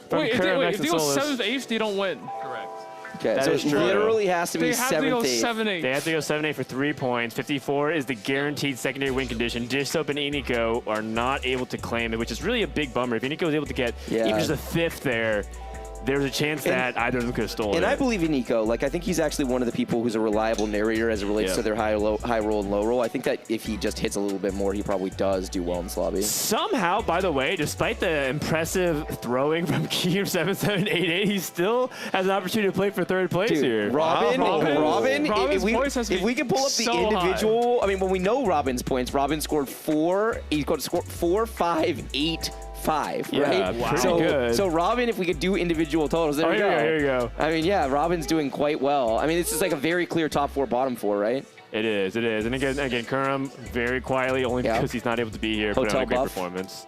from Wait, Kerr if they go 7th, 8th, they don't win. Correct. Okay, That so is it true. literally has to be They have to go 7th, 7-8. They have to go 7-8 for 3 points. 54 is the guaranteed secondary win condition. Dish Soap and Iniko are not able to claim it, which is really a big bummer. If Iniko is able to get even just a 5th there, there's a chance that either of them could have stolen And it. I believe in Nico. Like, I think he's actually one of the people who's a reliable narrator as it relates to their high roll and low roll. I think that if he just hits a little bit more, he probably does do well in this lobby. Somehow, by the way, despite the impressive throwing from Keem 7788, he still has an opportunity to play for 3rd place here. Robin, Robin's points has if we can pull up the so individual, I mean, when we know Robin's points, Robin scored 4, he's going to score 4, 5, 8, 5, Yeah, right? pretty so, good. So Robin, if we could do individual totals, there we go. Here you go. I mean, yeah, Robin's doing quite well. I mean, this is like a very clear top 4, bottom 4, right? It is. And again, Kurum very quietly, only because he's not able to be here, put on a great performance.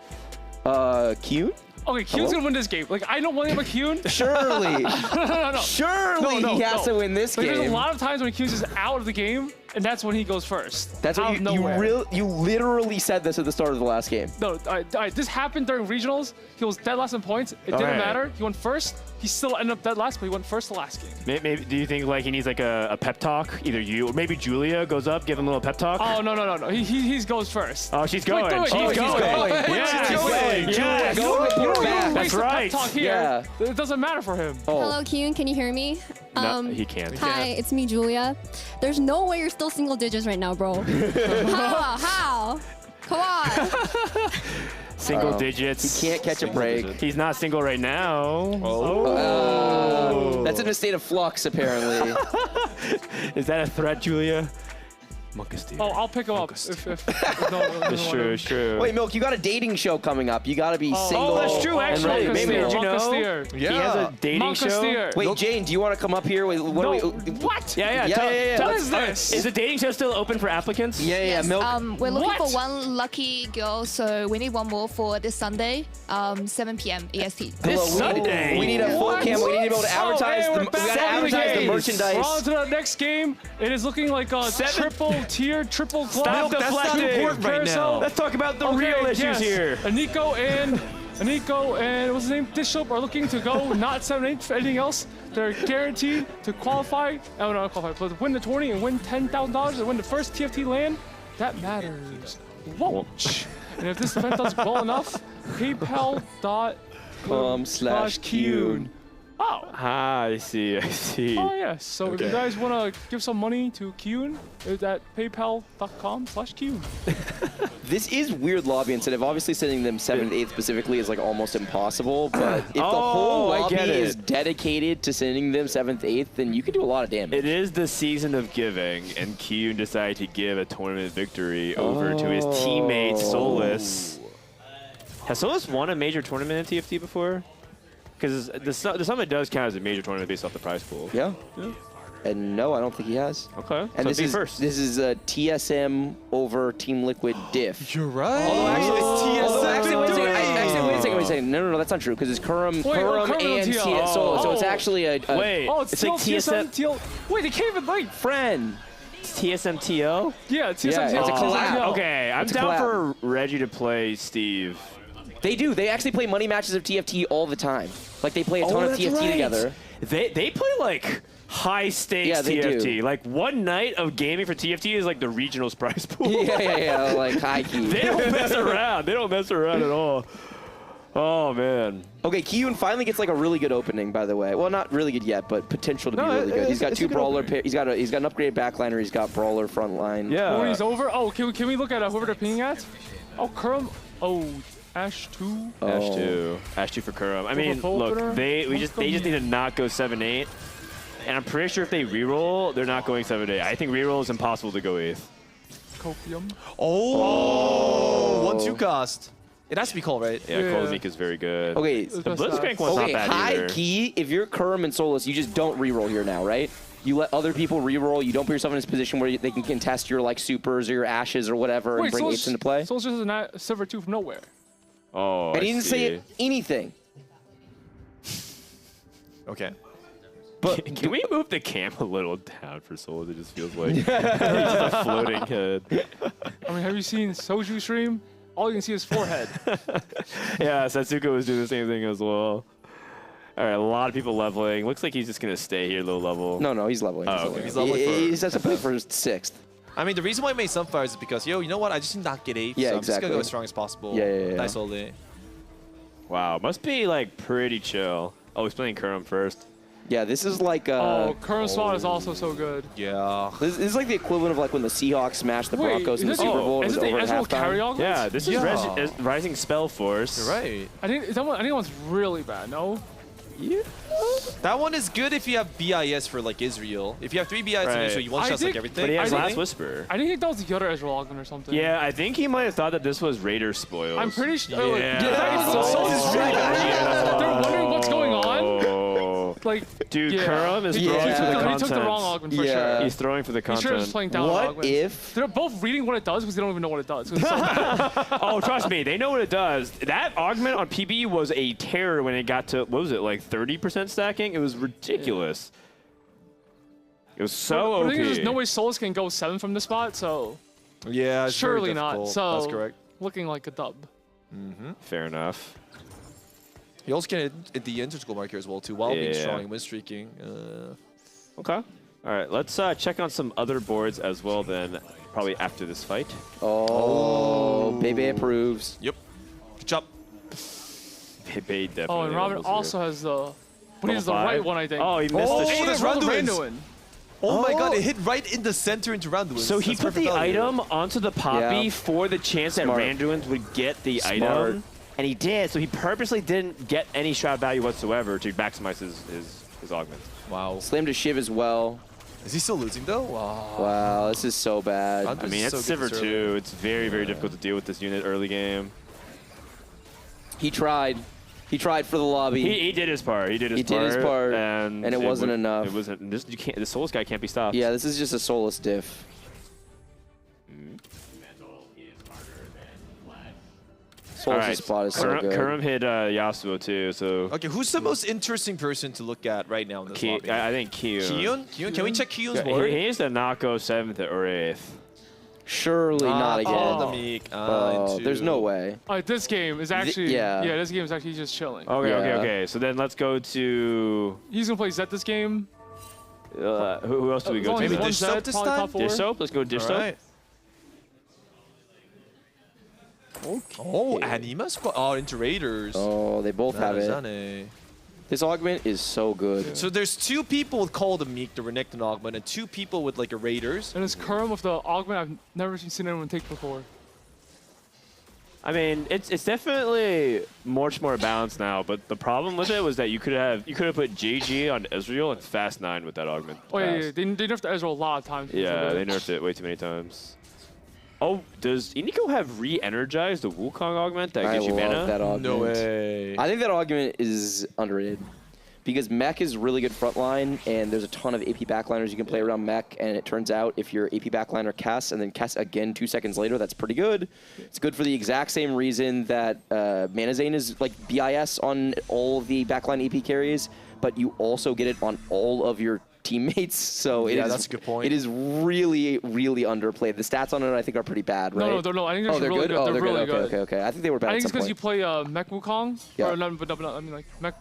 Cute? Okay, Kyun's gonna win this game. Like, I don't want him a Kyun. Surely. no. Surely he has to win this Like, game. There's a lot of times when Kyun's is out of the game, and that's when he goes first. That's what you literally said this at the start of the last game. No, this happened during regionals. He was dead last in points. It didn't matter. He went first. He still ended up dead last, but he went first the last game. Maybe, do you think like he needs like a pep talk? Either you or maybe Julia goes up, give him a little pep talk. Oh no. He goes first. Oh, she's going. Wait, She's going. Yeah, She's going. Yes. Yes. That's right. Pep talk here. It doesn't matter for him. Hello, Kyun. Can you hear me? No, he can't. Hi, it's me, Julia. There's no way you're still single digits right now, bro. How? Come on. Single digits. He can't catch a break. He's not single right now. That's in a state of flux, apparently. Is that a threat, Julia? Oh, I'll pick him up. If It's true. Wait, Milk, you got a dating show coming up. You got to be single. Oh, that's true, actually. Maybe did you know? He has a dating show. Wait, Jane, do you want to come up here? What? Yeah. What is this? Is the dating show still open for applicants? Yeah, Milk. We're looking for one lucky girl, so we need one more for this Sunday, 7 p.m. EST. This Sunday? We need a full cam. We need to be able to advertise we got to advertise the merchandise. We're on to the next game. It is looking like a triple tier, triple club. Stop deflecting right now. Let's talk about the real issues here. Aniko and what's his name? Dish Soap are looking to go not 7-8 for anything else. They're guaranteed to qualify. Oh, not qualify, but win the tourney and win $10,000 and win the first TFT LAN. That matters. Whoa. And if this event does well enough, PayPal.com/Kyun. Oh. I see. Oh, yes. So if you guys want to give some money to Kyun, it's at paypal.com/Kyun. This is weird lobby incentive. Obviously, sending them 7th, 8th specifically is like almost impossible. But if the whole lobby is dedicated to sending them 7th, 8th, then you can do a lot of damage. It is the season of giving, and Kyun decided to give a tournament victory over to his teammate Solus. Has Solus won a major tournament in TFT before? Because the Summit does count as a major tournament based off the prize pool. Yeah. And no, I don't think he has. Okay. And so this is a TSM over Team Liquid diff. You're right. Actually, wait a second. No, that's not true because it's Kurum and Solo. So it's actually a wait. Oh, it's like TSM. Wait, they can't even like friend. It's TSMTO? Yeah, TSMTO. Yeah, it's a collab. Okay, I'm down for Reggie to play Steve. They do. They actually play money matches of TFT all the time. Like, they play a ton of TFT together. They play, like, high-stakes TFT. Do. Like, one night of gaming for TFT is, like, the regionals prize pool. Yeah, like, high key. They don't mess around. They don't mess around at all. Oh man. Okay, Kiyun finally gets like a really good opening, by the way. Well, not really good yet, but potential to be really good. He's got two brawler. He's got an upgraded backliner. He's got brawler front line. Yeah. Oh, he's over. Oh, can we look at whoever they're pinging at? Oh, Kurum. Oh, Ash 2. Ash 2. Ash 2 for Kurum. I mean, look, they just need to not go 7-8. And I'm pretty sure if they reroll, they're not going 7-8. I think reroll is impossible to go 8th. Copium. Oh, 1-2 cost. It has to be called, right? Yeah, Kozmik is very good. Okay, the Blitzcrank one's not bad either. High key, if you're Kurum and Solus, you just don't reroll here now, right? You let other people reroll. You don't put yourself in this position where they can contest your like supers or your ashes or whatever and bring 8s into play. Solus just a Silver 2 from nowhere. Oh, and he didn't say anything. Okay. But can we move the cam a little down for Solus? It just feels like he's just a floating head. I mean, have you seen Soju stream? All you can see is forehead. Yeah, Satsuko was doing the same thing as well. All right, a lot of people leveling. Looks like he's just going to stay here low level. No, he's leveling. Oh, okay. He's leveling He sets up for 6th. I mean, the reason why I made Sunfires is because, you know what? I just did not get 8th, Yeah, so I'm exactly. just going to go as strong as possible. Yeah. Nice all day. Wow, must be like pretty chill. Oh, he's playing Kurum first. Yeah, this is like Kurum's spot is also so good. Yeah. This is like the equivalent of like when the Seahawks smashed the Broncos in the Super Bowl. Is it the Ezreal carry halftime. augment? Yeah, this is Rising Spell Force. You're right. I think that one's really bad. No. Yeah. That one is good if you have BIS for like Israel. If you have 3 BIS in Israel, you one-shots like everything. But he has Last Whisper. I didn't think that was the other Ezreal augment or something. Yeah, I think he might have thought that this was Raider spoils. I'm pretty sure. Yeah. They're wondering what's going on. Like, dude, Kurum is throwing for the content. He took the wrong augment for sure. He's throwing for the content. He's sure just playing down What if they're both reading what it does because they don't even know what it does? It's so bad. Oh, trust me, they know what it does. That augment on PB was a terror when it got to, what was it, like 30% stacking? It was ridiculous. It was so OP. I think there's no way Solus can go 7 from the spot, so yeah, it's surely not. So that's correct. Looking like a dub. Fair enough. He also can hit the inter-school marker as well, too, while being strong and win streaking. Okay. All right, let's check on some other boards as well then, probably after this fight. Oh, Bebe approves. Yep. Good job. Bebe definitely. Oh, and Robin also has the, but he has the right one, I think. Oh, he missed the shot. That's Randuin. Oh my god, it hit right in the center into Randuin. So he put the item onto the Poppy for the chance that Randuin would get the item. And he did, so he purposely didn't get any shot value whatsoever to maximize his augment. Wow. Slammed a Shiv as well. Is he still losing though? Wow. Wow, this is so bad. I mean, it's Sivir too. It's very, very difficult to deal with this unit early game. He tried. He tried for the lobby. He did his part. He did his part. And it wasn't enough. It wasn't. The Solus guy can't be stopped. Yeah, this is just a Solus diff. Solus' spot is so good. Kurum hit Yasuo too, so... Okay, who's the most interesting person to look at right now in this lobby? I think Kiyun. Kiyun? Can we check Kiyun's board? He needs to not go 7th or 8th. Surely not again. There's no way. This game is actually... Yeah, this game is actually just chilling. Okay. So then let's go to... He's going to play Zed this game. Who else do we go to? Maybe Dish Soap this time? Dish Soap? Let's go Dish Soap. Right. Okay. Oh, Anima Squad. Oh, into Raiders. Oh, they both have it. This augment is so good. So there's 2 people with Call of the Meek, the Renekton augment, and 2 people with like a Raiders. And it's Kurum with the augment I've never seen anyone take before. I mean, it's definitely much more balanced now, but the problem with it was that you could have put GG on Ezreal and Fast 9 with that augment. Oh yeah, they nerfed Ezreal a lot of times. Yeah, they nerfed it way too many times. Oh, does Iniko have re-energized the Wukong augment that gives you mana? That augment. No way. I think that augment is underrated. Because mech is really good frontline, and there's a ton of AP backliners you can play around mech, and it turns out if your AP backliner casts and then casts again 2 seconds later, that's pretty good. It's good for the exact same reason that Manazane is like BIS on all of the backline AP carries, but you also get it on all of your teammates, so that's a good point. It is really, really underplayed. The stats on it, I think, are pretty bad, right? No, I think they're really good. They're really good. Okay. I think they were bad. I think at it's some because you point. play Mech Wukong. Yeah. Or I mean like Mech.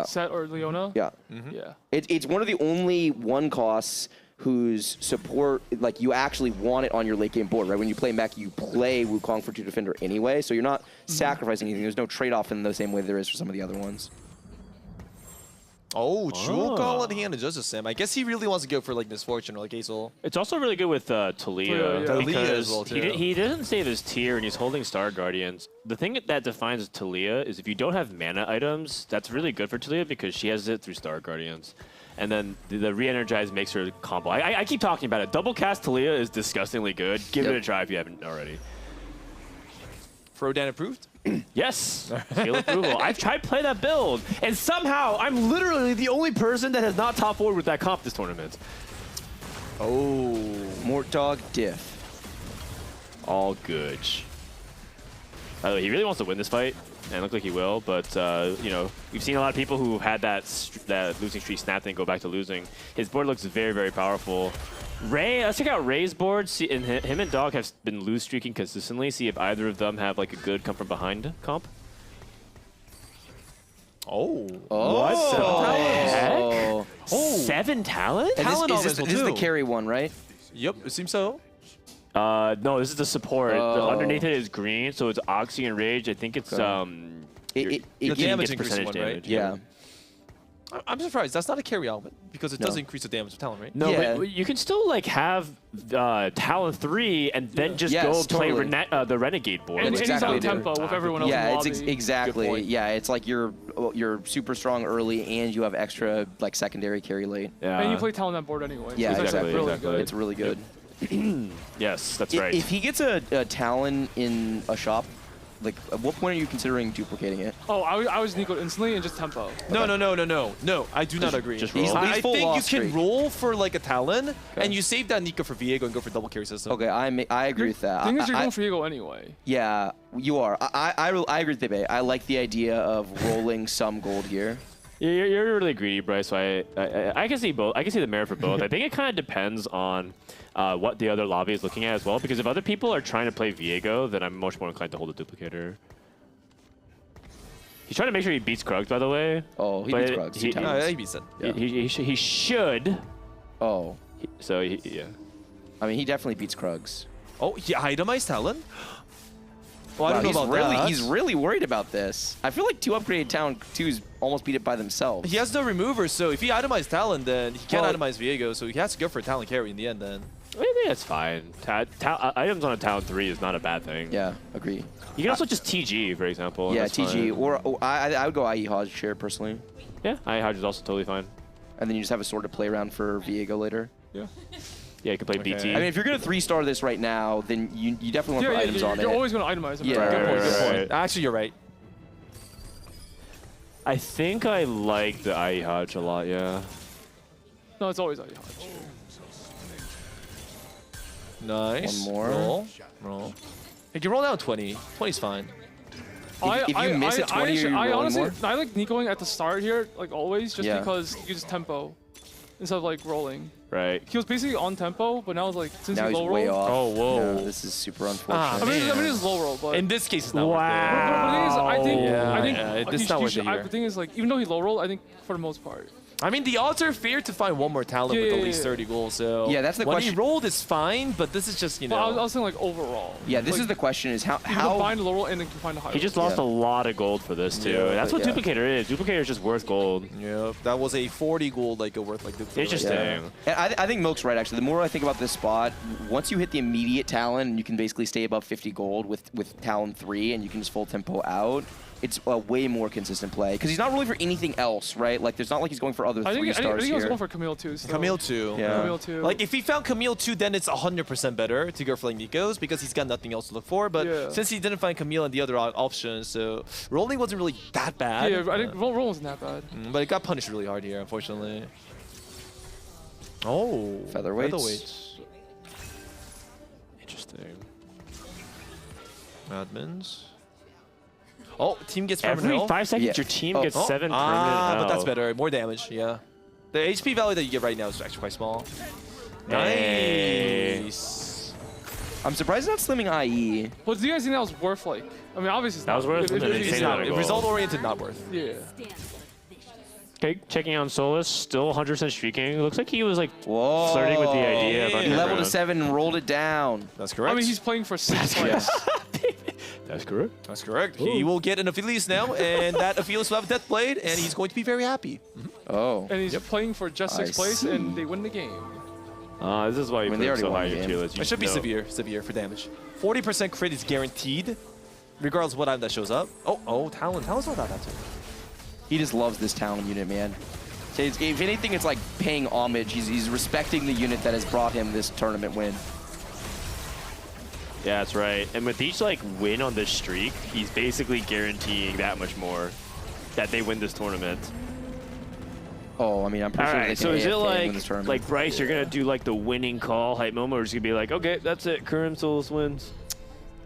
Set or Leona. Yeah. Yeah. It's one of the only one costs whose support, like you actually want it on your late game board, right? When you play mech, you play Wukong for 2 defender anyway, so you're not sacrificing anything. There's no trade-off in the same way there is for some of the other ones. Oh, Jewel Call in hand adjusts Sim. I guess he really wants to go for like Misfortune or like Azel. It's also really good with Talia. Talia as well, too. He doesn't save his tier and he's holding Star Guardians. The thing that defines Talia is if you don't have mana items, that's really good for Talia because she has it through Star Guardians. And then the re-energize makes her combo. I keep talking about it. Double cast Talia is disgustingly good. Give it a try if you haven't already. Frodan approved? Yes. Seal approval. I've tried to play that build, and somehow I'm literally the only person that has not top forward with that comp this tournament. Oh. Mort Dog diff. All good. By the way, he really wants to win this fight, and it looks like he will, but, you know, we've seen a lot of people who had that losing streak snap thing go back to losing. His board looks very, very powerful. Ray, let's check out Ray's board. See, and him and Dog have been lose streaking consistently. See if either of them have like a good come from behind comp. Oh. What the heck? Oh. 7 talent? This is the carry one, right? Yep, it seems so. No, this is the support. Oh. Underneath it is green, so it's Oxy and Rage. I think it's the damage gets increase percentage one, damage. right? Yeah. I'm surprised. That's not a carry element because it does increase the damage of Talon, right? No, but you can still like have Talon 3 and then just go play the Renegade board. And he's on tempo with everyone else in the lobby. It's exactly. Yeah, it's like you're super strong early and you have extra like secondary carry late. And you play Talon that board anyway. Yeah, so exactly. Really good. It's really good. Yes, that's right. If he gets a Talon in a shop, like, at what point are you considering duplicating it? Oh, I was Nico instantly and just tempo. No, I do not agree. Just roll. I think you can streak. roll for like a Talon, and you save that Nico for Viego and go for double carry system. Okay, I agree with that. The thing is, you're going for Viego anyway. Yeah, you are. I agree with Bebe. I like the idea of rolling some gold here. You're really greedy, Bryce. So I can see both. I can see the merit for both. I think it kind of depends on what the other lobby is looking at as well. Because if other people are trying to play Viego, then I'm much more inclined to hold a duplicator. He's trying to make sure he beats Krugs, by the way. Oh, he beats Krugs. He beats it. Yeah. He should. Oh. Yeah. I mean, he definitely beats Krugs. Oh, he itemized Talon? Well, I Wow, don't know about that. He's really worried about this. I feel like 2 upgraded Talon 2s almost beat it by themselves. He has no remover, so if he itemized Talon, then he can't itemize Viego, so he has to go for a Talon carry in the end then. I think that's fine. Items on a Talon 3 is not a bad thing. Yeah, agree. You can also just TG, for example. Yeah, that's TG. fine. Or I would go IE Hodge here, personally. Yeah, IE Hodge is also totally fine. And then you just have a sword to play around for Viego later. Yeah. Yeah, you can play BT. I mean, if you're going to 3-star this right now, then you definitely want to put items on it. You're always going to itemize them. Yeah, Good point. Actually, you're right. I think I like the IE Hodge a lot, yeah. No, it's always IE Hodge. Nice. One more. Roll. You can roll down 20. 20's fine. If you miss a 20, are you rolling honestly, more? I like Nicoing at the start here, like always, just Yeah. because you just tempo instead of like rolling. Right. He was basically on tempo, but now it's like since Now he's he's low way roll. off. Oh, whoa. No, this is super unfortunate. I mean, it's low roll, but In this case, it's not But the thing is, I think it's not worth it here. the thing is, like, even though he low roll, I think for the most part. I mean, the odds are fair to find one more Talon with at least 30 goals, so... Yeah, that's the when question. he rolled, it's fine, but this is just, you know... Well, I was saying, like, overall. Yeah, this like, is the question is you can find a low roll and then you can find a high roll. He just lost a lot of gold for this, too. Yeah, and that's what yeah. Duplicator is. Duplicator is just worth gold. Yep, that was a 40 gold, like, worth, like... Interesting. Yeah. And I think Milk's right, actually. The more I think about this spot, once you hit the immediate Talon, you can basically stay above 50 gold with Talon 3, and you can just full tempo out. It's a way more consistent play. Because he's not rolling for anything else, right? Like, there's not like he's going for other 3 stars I think he was here. going for Camille too. So. Camille 2. Yeah. Camille 2. Like, if he found Camille 2, then it's 100% better to go for, like, Nico's, because he's got nothing else to look for. But since he didn't find Camille and the other options, so rolling wasn't really that bad. Yeah, I think roll wasn't that bad. But it got punished really hard here, unfortunately. Oh. Featherweights. Interesting. Admins. Oh, team gets Every permanent 5 seconds, your team gets 7 permanent but that's health. better. More damage, yeah. The HP value that you get right now is actually quite small. Hey. Nice. I'm surprised it's not slimming IE. But do you guys think that was worth, like... I mean, obviously it's That not. was worth If it. he's Insane not. amount of gold. Result-oriented, not worth. Yeah. Okay, checking on Solus, still 100% streaking. It looks like he was like flirting with the idea of He leveled to underground. 7 and rolled it down. That's correct. I mean, he's playing for 6 points. That's correct. That's correct. He will get an Aphelios now, and that Aphelios will have Death Blade, and he's going to be very happy. Oh. And he's playing for just 6th place, and they win the game. This is why you put so high your tier list. It should be severe for damage. 40% crit is guaranteed, regardless of what item that shows up. Oh, Talon. Talon's not that bad too. He just loves this Talon unit, man. So if anything, it's like paying homage. He's respecting the unit that has brought him this tournament win. Yeah, that's right. And with each like win on this streak, he's basically guaranteeing that much more that they win this tournament. Oh, I mean, I'm pretty sure they so is it win this tournament. like Bryce, you're gonna do like the winning call hype moment, or just gonna be like, okay, that's it, Kurim Solus wins?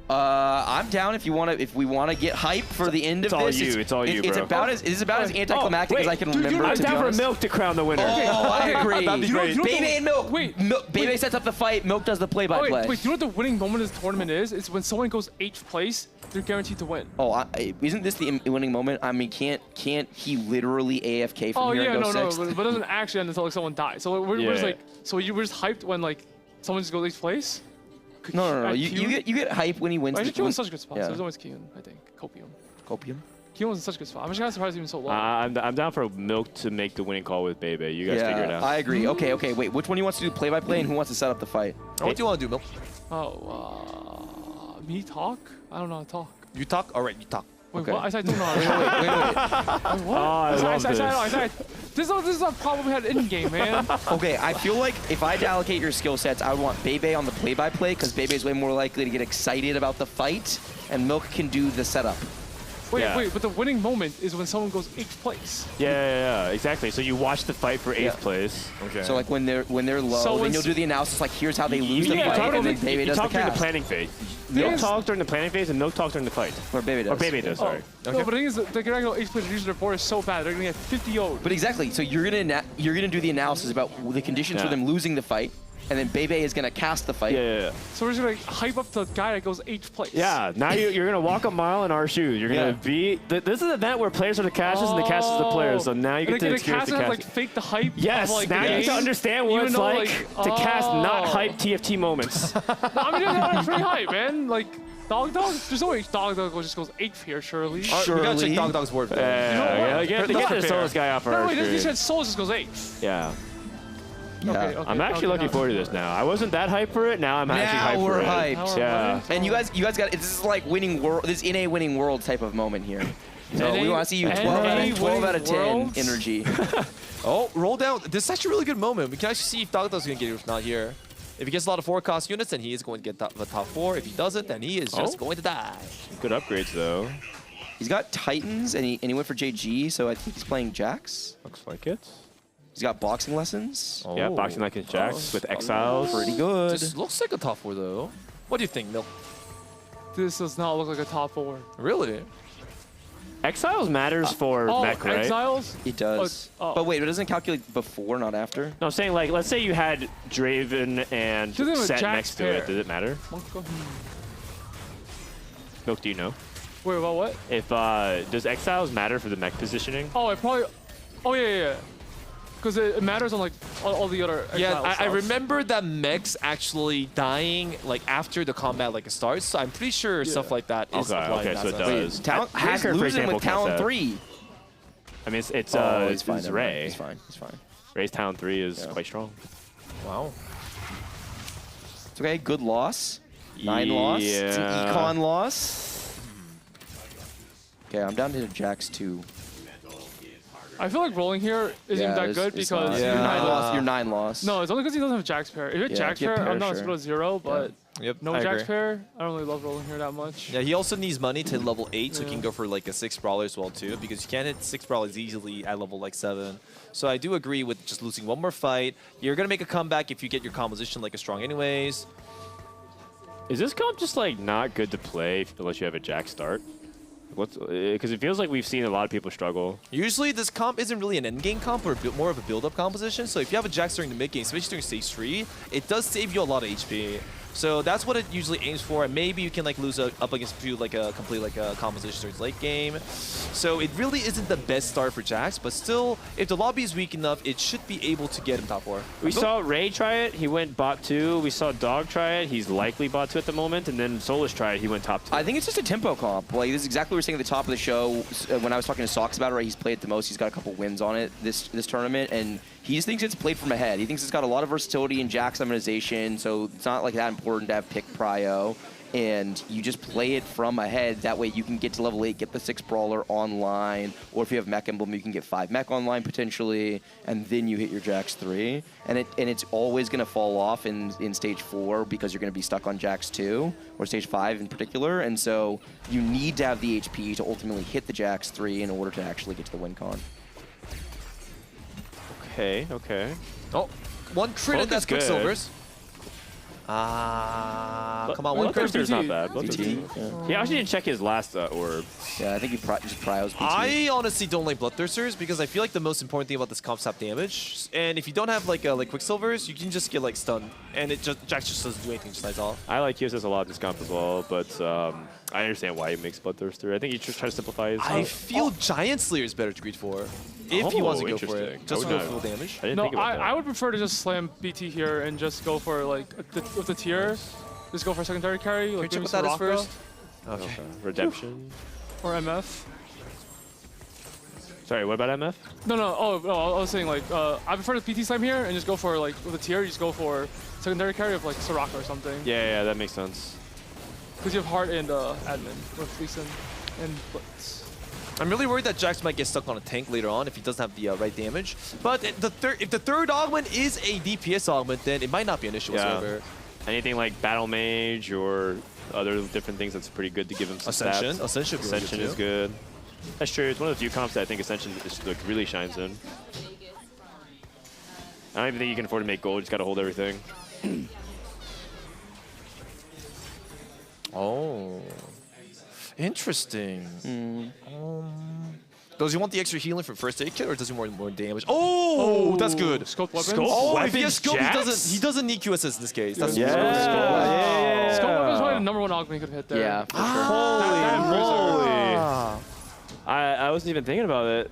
I'm down if you want to. If we want to get hype for the end of this, it's all you, It's bro. about as anticlimactic as I can remember. I'm to be down for honest. Milk to crown the winner. Oh, I agree. That'd be great. Baby and Milk. Baby sets up the fight. Milk does the play-by-play. Wait, do you know what the winning moment of this tournament is? It's when someone goes 8th place, they're guaranteed to win. Oh, isn't this the winning moment? I mean, can't he literally AFK from here and go 6th? but it doesn't actually end until like someone dies. So we're just like, so you were just hyped when like someone just goes 8th place. No. You get hype when he wins. Actually, Keelan's in such a good spot. Yeah. So there's always Keelan, I think. Copium. Keelan was in such a good spot. I'm just kind of surprised he was so low. I'm down for Milk to make the winning call with Bebe. You guys figure it out. I agree. Okay. Wait, which one he wants to do play-by-play and who wants to set up the fight? What do you want to do, Milk? Me talk? I don't know how to talk. You talk? All right, you talk. Wait, Okay. what? I said I don't know how to Wait. What? I love This is a problem we had in game, man. Okay, I feel like if I had to allocate your skill sets, I would want Bebe on the play-by-play because Bebe is way more likely to get excited about the fight, and Milk can do the setup. Wait, but the winning moment is when someone goes 8th place. Yeah, exactly. So you watch the fight for 8th place. Okay. So like when they're low, So then you'll do the analysis like here's how they lose the fight, and then Bebe you does the talk during the cast. planning phase. Milk talk during the planning phase, and Milk talk during the fight. Or Bebe does. Or Bebe does, sorry. No, but the thing is, they're gonna go 8th place. Usually their board is so bad, they're gonna get 50 0'd. But exactly, so you're gonna do the analysis about the conditions for them losing the fight, and then Bebe is gonna cast the fight. Yeah. So we're just gonna hype up the guy that goes 8th place. Yeah, now you're gonna walk a mile in our shoes. You're gonna be. This is an event where players are the casters and the casters are the players. So now you get to experience the cast. cast. Like fake the hype. Yes, of, like, now the you get to game, understand what even it's though, like to cast not hype TFT moments. No, I mean, that's pretty hype, man. Like Dog, there's no way Dog just goes 8th here, surely. We gotta check Dog's board. Get the Solus guy off our No, wait, he screen. said Solus just goes 8th. Yeah. Okay, I'm actually looking forward to this now. I wasn't that hyped for it. Now I'm actually hyped Now for we're it. hyped. Yeah. And you guys got this is like winning world. This is NA winning world type of moment here. So we want to see you 12 out of 10 energy. Oh, roll down. This is actually a really good moment. We can actually see if Dogdog's going to get it if not here. If he gets a lot of 4-cost units, then he is going to get the top 4. If he doesn't, then he is just going to die. Good upgrades, though. He's got Titans, and he went for JG, so I think he's playing Jax. Looks like it. He's got boxing lessons. Oh. Yeah, boxing lessons Jax with Exiles. Pretty good. This looks like a top 4, though. What do you think, Milk? This does not look like a top 4. Really? Exiles matters for mech, right? Exiles? It does. But wait, it doesn't calculate before, not after? No, I'm saying, like, let's say you had Draven and Set next to it. Does it matter? Milk, do you know? Wait, about what? If does Exiles matter for the mech positioning? Oh, it probably. Oh yeah. Because it matters on like all the other. Yeah, I remember that mechs actually dying like after the combat like starts. So I'm pretty sure stuff like that is applied. Okay, so it does. Hacker, for example, with Talon 3. I mean, it's fine, Ray. He's fine. Ray's Talon 3 is quite strong. Wow. It's okay. Good loss. 9 loss. It's an econ loss. Okay, I'm down to Jax 2. I feel like rolling here isn't that good because you're 9 loss. No, it's only because he doesn't have Jax pair. If you had Jax pair, I'm not supposed to 0, but no Jax pair, I don't really love rolling here that much. Yeah, he also needs money to level 8, so he can go for like a 6 brawler as well too, because you can't hit 6 brawlers easily at level like 7. So I do agree with just losing one more fight. You're gonna make a comeback if you get your composition like a strong anyways. Is this comp just like not good to play unless you have a Jax start? Because it feels like we've seen a lot of people struggle. Usually this comp isn't really an end game comp or more of a build-up composition. So if you have a Jax during the mid game, especially during stage 3, it does save you a lot of HP. So that's what it usually aims for. And maybe you can like lose up against a few like a complete like a composition towards late game. So it really isn't the best start for Jax, but still, if the lobby is weak enough, it should be able to get him top 4. We saw Ray try it. He went bot 2. We saw Dog try it. He's likely bot 2 at the moment. And then Solus tried it. He went top 2. I think it's just a tempo comp. Like, this is exactly what we were saying at the top of the show when I was talking to Sox about it, right? He's played the most. He's got a couple wins on it this tournament. And he just thinks it's played from ahead. He thinks it's got a lot of versatility in Jax summonization, so it's not like that important to have pick prio. And you just play it from ahead. That way you can get to level 8, get the 6 Brawler online, or if you have Mech Emblem, you can get 5 Mech online potentially, and then you hit your Jax 3. And it's always going to fall off in stage 4 because you're going to be stuck on Jax 2, or stage 5 in particular. And so you need to have the HP to ultimately hit the Jax 3 in order to actually get to the win con. Okay. Oh, one crit and that's Quicksilver's. Come on, one crit. Bloodthirster's not bad. BT. He actually didn't check his last orb. Yeah, I think he just pryos BT. I honestly don't like Bloodthirsters because I feel like the most important thing about this comp is have damage. And if you don't have like Quicksilvers, you can just get like stunned, and Jax just doesn't do anything, just dies off. I like QSS a lot in this comp as well, but I understand why he makes Bloodthirster. I think he just tries to simplify his. I feel Giant Slayer is better to greed for. If he wants to go for it, just go full damage. I would prefer to just slam BT here and just go for like with the tier, just go for secondary carry. Like check what that is first. Okay. Redemption. Or MF. Sorry, what about MF? No. I was saying like I prefer the PT slam here and just go for like with the tier. You just go for secondary carry of like Soraka or something. Yeah, that makes sense. Because you have Heart and Admin with Lee Sin and Blitz. I'm really worried that Jax might get stuck on a tank later on if he doesn't have the right damage. But if the third augment is a DPS augment, then it might not be an issue whatsoever. Anything like Battle Mage or other different things that's pretty good to give him some Ascension. stats. Ascension is good. That's true. It's one of the few comps that I think Ascension like, really shines in. I don't even think you can afford to make gold. You just got to hold everything. Oh. Interesting. Does he want the extra healing for first aid kit, or does he want more damage? Oh, that's good. Scoped weapons. If he has scope, he doesn't need QSS in this case. That's Scope weapons probably the number 1 augment he could hit there. Yeah, for Holy. I wasn't even thinking about it.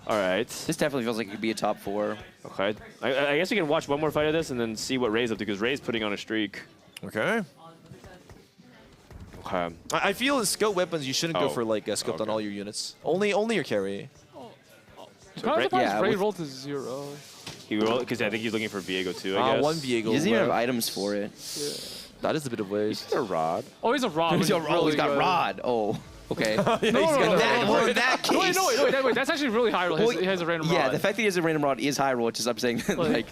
All right. This definitely feels like it could be a top 4. Okay. I guess we can watch one more fight of this and then see what Ray's up to, because Ray's putting on a streak. Okay. I feel in scope weapons you shouldn't go for like scoped on all your units. Only your carry. I'm surprised Ray rolled to 0. He rolled because I think he's looking for Viego too. I guess. One Viego. He doesn't even have items for it. Yeah. That is a bit of waste. He's a rod. Oh, he's a rod. He's got rod. Oh. Okay. No, in that case. Wait, that's actually really high roll. He has a random rod. Yeah, the fact that he has a random rod is high roll, which is I'm saying like.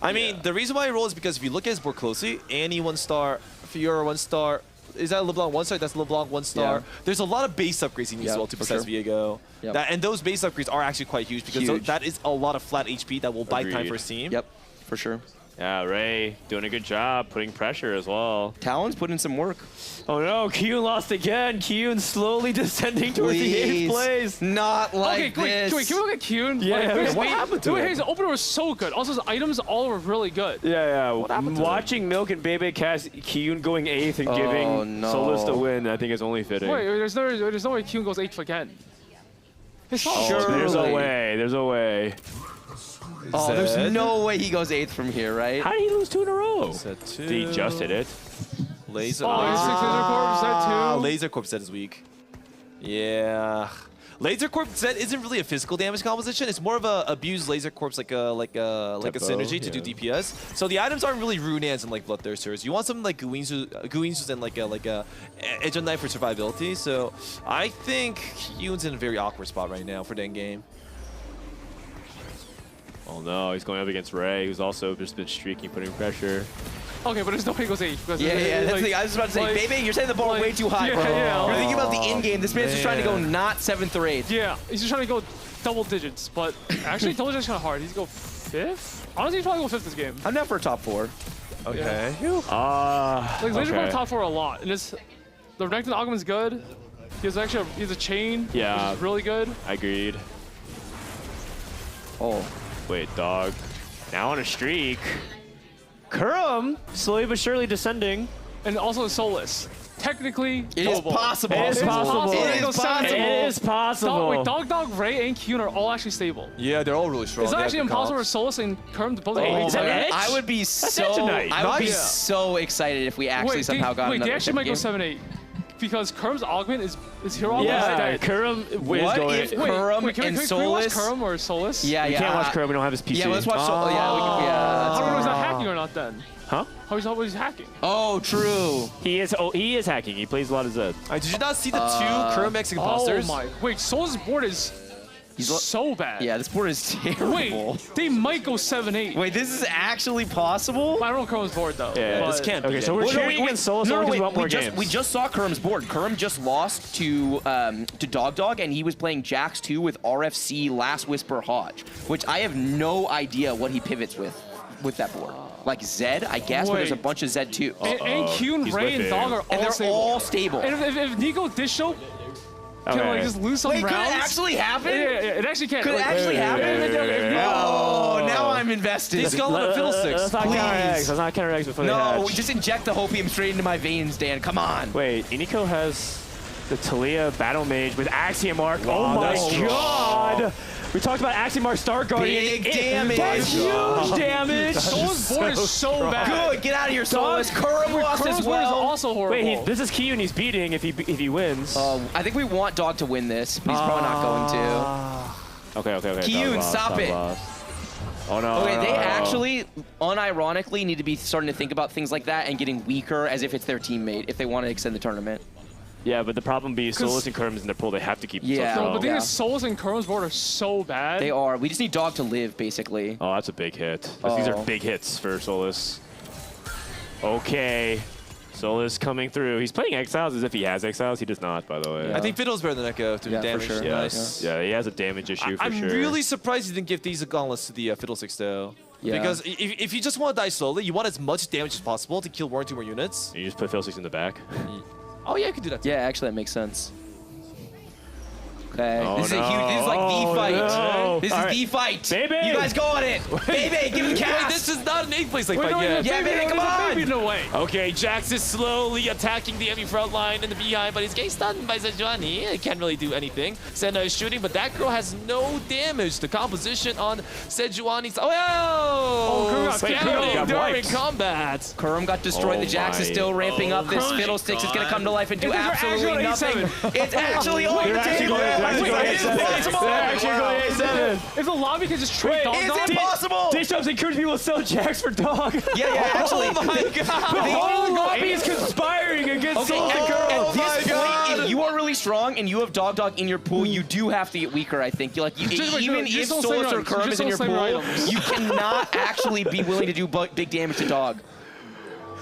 I mean, the reason why he rolls is because if you look at his board closely, Annie 1-star, Fiora 1-star. Is that LeBlanc 1-star? That's LeBlanc 1-star. Yeah. There's a lot of base upgrades he needs as well to possess Viego. Yep. And those base upgrades are actually quite huge because that is a lot of flat HP that will buy time for his team. Yep, for sure. Yeah, Ray doing a good job, putting pressure as well. Talon's putting in some work. Oh no, Kyun lost again. Kyun slowly descending towards the 8th place. Not like this. Wait, can we look at Kyun? Yeah, what happened to him? His opener was so good. Also, his items all were really good. Yeah. What happened to Watching Milk and Bebe cast Kyun going 8th and giving Solus the win, I think is only fitting. Wait, there's no way Kyun goes 8th again. There's a way. There's a way. Oh, there's no way he goes 8th from here, right? How did he lose 2 in a row? He just hit it. Laser. Laser Corp Zed 2. Laser Corp Zed is weak. Yeah. Laser Corp Zed isn't really a physical damage composition. It's more of a abused Laser Corp's like a synergy to do DPS. So the items aren't really Runeans and like Bloodthirsters. You want something like Guinzus and like a Edge of Knife for survivability. So I think Kyun's in a very awkward spot right now for the end game. Oh no, he's going up against Ray, who's also just been streaking, putting pressure. Okay, but there's no way he goes 8th. Yeah, that's the thing. I was about to say, Bebe, you're setting the bar way too high, bro. You're thinking about the in-game. This man's just trying to go not 7th or 8th. Yeah, he's just trying to go double digits, but actually double digits kind of hard. He's go 5th? Honestly, he's probably go 5th this game. I'm down for a top 4. Okay. Like, Laser Corp top 4 a lot. And the Renekton Augment's good. He has actually he's a chain. Yeah. Which is really good. Agreed. Oh. Wait, dog. Now on a streak. Kurum, slowly but surely descending. And also Solus. Technically, it is possible. It is possible. It is possible. Dog, Ray, and Kyun are all actually stable. Yeah, they're all really strong. It's actually impossible for Solus and Kerm to both I would be so excited if we actually somehow got another they actually might go 7-8. Because Kerm's augment is hero augment is dead. Kurum is what going. if Kurum and Can we watch Kerm or Solus? Yeah, we can't watch Kurum. We don't have his PC. Yeah, let's watch Solus. I don't know if he's not hacking or not then. Huh? How he's always hacking? Oh, true. He is hacking. He plays a lot of Zed. Did you not see the two Kurum X imposters? Oh my! Wait, Solus' board is so bad. Yeah, this board is terrible. Wait, they might go 7-8. Wait, this is actually possible? I don't know Kerm's board though. Yeah, this can't be. Okay, so we're cheering against Solus because we want more games. We just saw Kerm's board. Kerm just lost to Dog, and he was playing Jax 2 with RFC Last Whisper Hodge, which I have no idea what he pivots with that board. Like Zed, I guess, but there's a bunch of Zed too. And Kyun, Ray, and Dog are all stable. And if Nico Disho can just lose some rounds. Could it actually happen? Yeah, it actually can. Could it actually happen? Oh, now I'm invested. He's going to Fiddlesticks. Let's not counter X before they hatch. No, just inject the hopium straight into my veins, Dan. Come on. Wait, Iniko has the Talia Battle Mage with Axiom Arc. Oh my that's god! We talked about Axiom Arc Star Guardian. Big damage. That's huge damage. Solus' board is so bad. Good, get out of here, Solus. Kurum lost as well. Is also horrible. Wait, this is Kyun he's beating if he wins. I think we want Dog to win this, but he's probably not going to. Okay. Kyun, stop it. Oh no. Okay, they actually, unironically, need to be starting to think about things like that and getting weaker as if it's their teammate if they want to extend the tournament. Yeah, but the problem be Solus and Kerm's in their pool. They have to keep themselves strong. But the thing is, Solus and Kerm's board are so bad. They are. We just need Dog to live, basically. Oh, that's a big hit. These are big hits for Solus. Okay. Solus coming through. He's playing Exiles as if he has Exiles. He does not, by the way. Yeah. I think Fiddle's better than Echo to damage. For sure. Yes. Yeah, he has a damage issue for sure. I'm really surprised he didn't give these gauntlets to the Fiddlesticks, though. Yeah. Because if you just want to die slowly, you want as much damage as possible to kill 1 or 2 more units. You just put Fiddlesticks in the back. Oh yeah, I could do that too. Yeah, actually that makes sense. Okay. Oh, this is a huge. This is like the fight. No. This is the fight. Baby, you guys go on it. Baby, give him cast. Wait, this is not an 8th place like fight yet. Yeah, baby, come on. Baby, no way. Okay, Jax is slowly attacking the enemy front line in the behind, but he's getting stunned by Sejuani. He can't really do anything. Senna is shooting, but that girl has no damage. The composition on Sejuani's. Scamming during combat. Kurum got destroyed. The Jax is still ramping up. This Fiddlesticks is going to come to life and do absolutely nothing. It's actually on the table. If the lobby can just trade Dog, it's impossible. Dishops encourage people to sell Jax for Dog. Yeah, actually. Oh my god. The whole lobby is conspiring against Solus and Kurum. At this point, if you are really strong and you have Dog in your pool, you do have to get weaker, I think. Even if Solus or Kurum is in your pool, you cannot actually be willing to do big damage to Dog.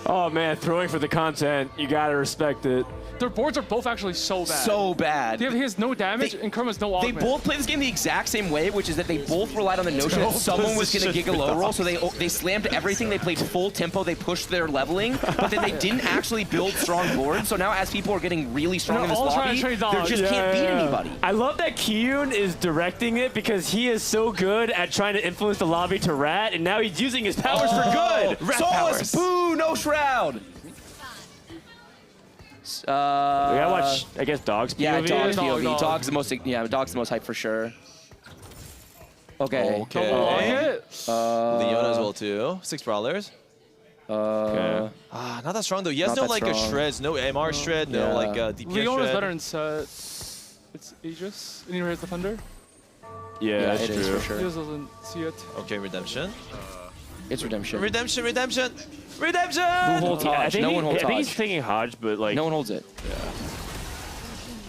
Oh man, throwing for the content, you gotta respect it. Their boards are both actually so bad. So bad. He has no damage and Kurum has no augment. They both play this game the exact same way, which is that they both relied on the notion that someone was going to Giga low roll, so they slammed everything. They played full tempo. They pushed their leveling, but then they didn't actually build strong boards. So now as people are getting really strong in this lobby, they just can't beat anybody. I love that Kyun is directing it because he is so good at trying to influence the lobby to rat, and now he's using his powers for good. Rat powers. Boo, no shroud. We gotta watch, I guess, Dog's POV. Yeah, Dog's POV. Dog's the most. Yeah, Dog's the most hype for sure. Okay. Leona as well too. 6 brawlers. Okay. Not that strong though. He has no like a shreds, no MR shred, no like DPS Leona's shred. better in set. It's Aegis. And he has the Thunder. Yeah, that's it true. is for sure. He just doesn't see it. Okay, redemption. It's redemption. Redemption. Who holds Hodge? No one holds I think Hodge. he's thinking Hodge, but like no one holds it. Yeah.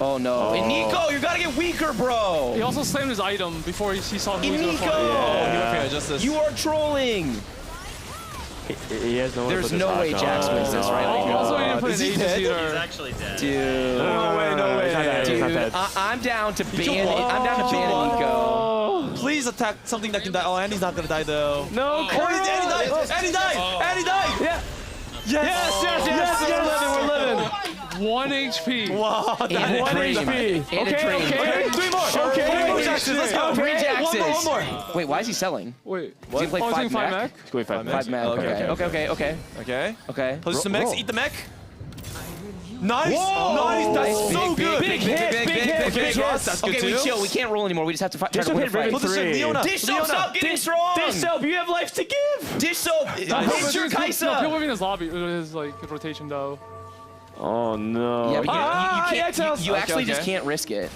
Oh no. And Nico, you gotta get weaker, bro. He also slammed his item before he saw who was going to Nico! You are trolling. He has no. There's no way Jax wins this right now. Also, he didn't put an Aegis either. He's actually dead. Dude. No way. Dude, I'm down to ban. I'm down to ban Nico. Please attack something that can die. Oh, Andy's not gonna die though. No, Andy died! Andy died! Yeah. Yes. We're living. 1 HP. Wow, And that a is dream. crazy. And a dream. Okay, 3 more. Okay. 3 more Jaxes. Let's go. 3 Jaxes. One more. Wait, why is he selling? Wait. Does he play Oh, 5 5 mech? mech? He's going 5 mech. 5 mech. Okay. Okay. Pose some mechs. Roll. Eat the mech. Nice. Nice. That's so good. Big hit. Okay, Ross, that's good Okay, too. we chill. We can't roll anymore. We just have to try to win a fight. Pull this shit, Leona. Dish Soap, Leona. stop getting strong. Dish Soap, you have life to give. Dish Soap. Hit your No, Kaisa. people in his lobby, his like rotation though. Oh no. Yeah, but you actually okay. just can't risk it.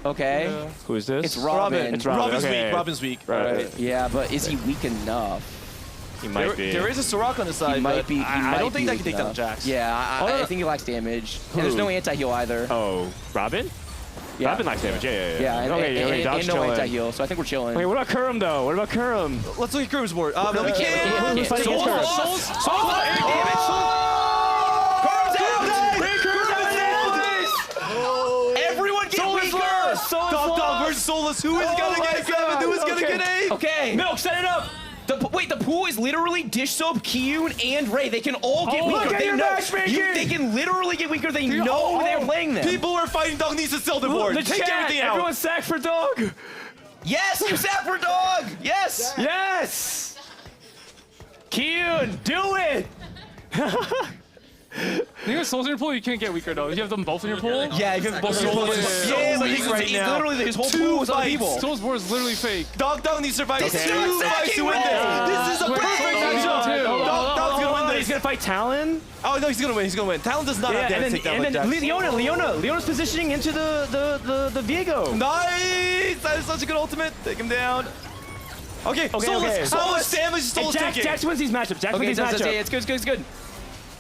Okay. Yeah. Who is this? It's Robin. It's Robin. Robin's Okay. weak. Robin's weak. Right. Yeah, but is he weak enough? He might be. There is a Soraka on the side, He might but be. I don't think that can take down Jax. Yeah, I think he lacks damage. And there's no anti-heal either. Oh, Robin? Yeah. Robin lacks damage. Yeah. And, Okay, Dog's and no chilling. anti-heal, so I think we're chilling. Wait, what about Kurum though? What about Kurum? Let's look at Kurum's board. No, we can't. Who's fighting against Kurum? Everyone get weaker! Dog versus Solus. Who is gonna get 7? Who is gonna get 8? Okay. Milk, set it up. Wait, the pool is literally Dish Soap, Kiyun, and Ray. They can all get weaker. look at your matchmaking. They can literally get weaker. They know they're playing them. People are fighting Dog needs to sell the board. The Take chat, everything out. everyone sack for Dog. Yes, you sat for Dog. Yes. Yes. Kiyun, do it. You have souls in your pool, you can't get weaker though. You have them both in your pool? Yeah, you have both souls. Yeah, but he's right now. Literally, his whole pool is on people. Souls board is literally fake. Dog needs to survive 2 Okay. fights to win this. This is a perfect matchup. Dog's gonna win this. He's gonna fight Talon. Oh no, he's gonna win. He's gonna win. Talon does not have damage takedown like that. Leona's positioning into the Viego. Nice! That is such a good ultimate. Take him down. Okay, Solus damage is still taking. Jax wins these matchups. Jax wins these matchups. It's good.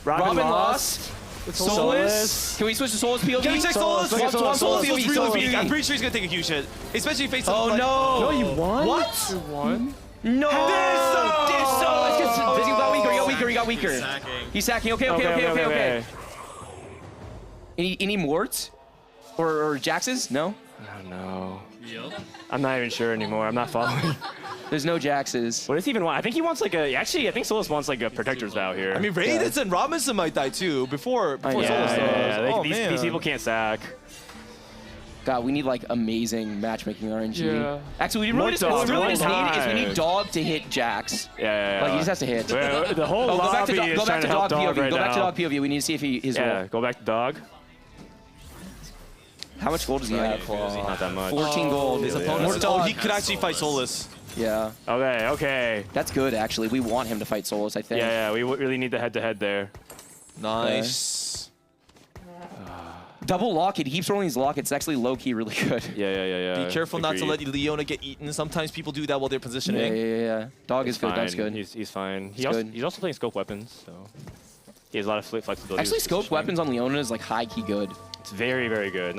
Robin lost. Solus. Can we switch to Solus POV? Can we check Solus? Solus POV. POV. I'm pretty sure he's gonna take a huge hit, especially facing. Oh no! No, you won. What? You won? No! Dish Soap! He got weaker. He's sacking. Okay. Any morts? Or Jaxes? No? I don't know. I'm not even sure anymore. I'm not following. There's no Jaxes. What does he even want? I think he wants like a. Actually, I think Solus wants like a Protector's Vow here. I mean, Raidens and Robinson might die too before Solus does. Yeah. Oh, These people can't sack. God, we need like amazing matchmaking RNG. Yeah. Actually, we need Dog to hit Jax. Yeah. Like he just has to hit. The whole lobby is trying to help Dog right now. Go back to Dog POV. We need to see if he's go back to Dog. How much gold does he have? Not that much. 14 gold. His opponent. Oh, he could actually fight Solus. Yeah. Okay. That's good, actually. We want him to fight Solus, I think. Yeah. We really need the head-to-head there. Nice. Double locket. He keeps rolling these lockets. It's actually low-key really good. Yeah. Be careful not to let Leona get eaten. Sometimes people do that while they're positioning. Yeah. Dog is good. Dog's good. He's fine. He's also playing scope weapons, so he has a lot of flexibility. Actually, scope weapons on Leona is like high-key good. It's very, very good.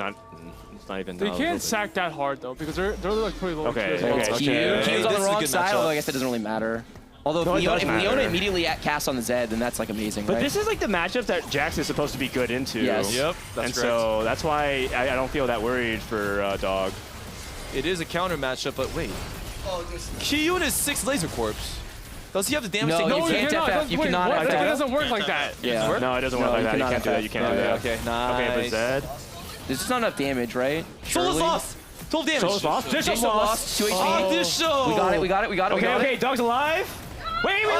It's not even. They can't sack that hard though because they're like pretty low. Okay. Q's on the wrong side, although I guess that doesn't really matter. Although if Leona immediately casts on the Zed, then that's like amazing. But right? this is like the matchup that Jax is supposed to be good into. Yes. Yep. And so that's why I don't feel that worried for Dog. It is a counter matchup, but wait. Kiyun is 6 laser corps. Does he have the damage? No, takedown? you can't FF. You cannot FF. It doesn't work like that. Yeah. No, it doesn't work like that. You can't do that. You can't do that. Okay, nice. Okay, but Zed. There's just not enough damage, right? Solus lost. 12 damage. Solus lost. Dish Soap lost. 2 HP. Oh, Dish Soap. We got it. Okay, Dog's alive. Wait. Okay.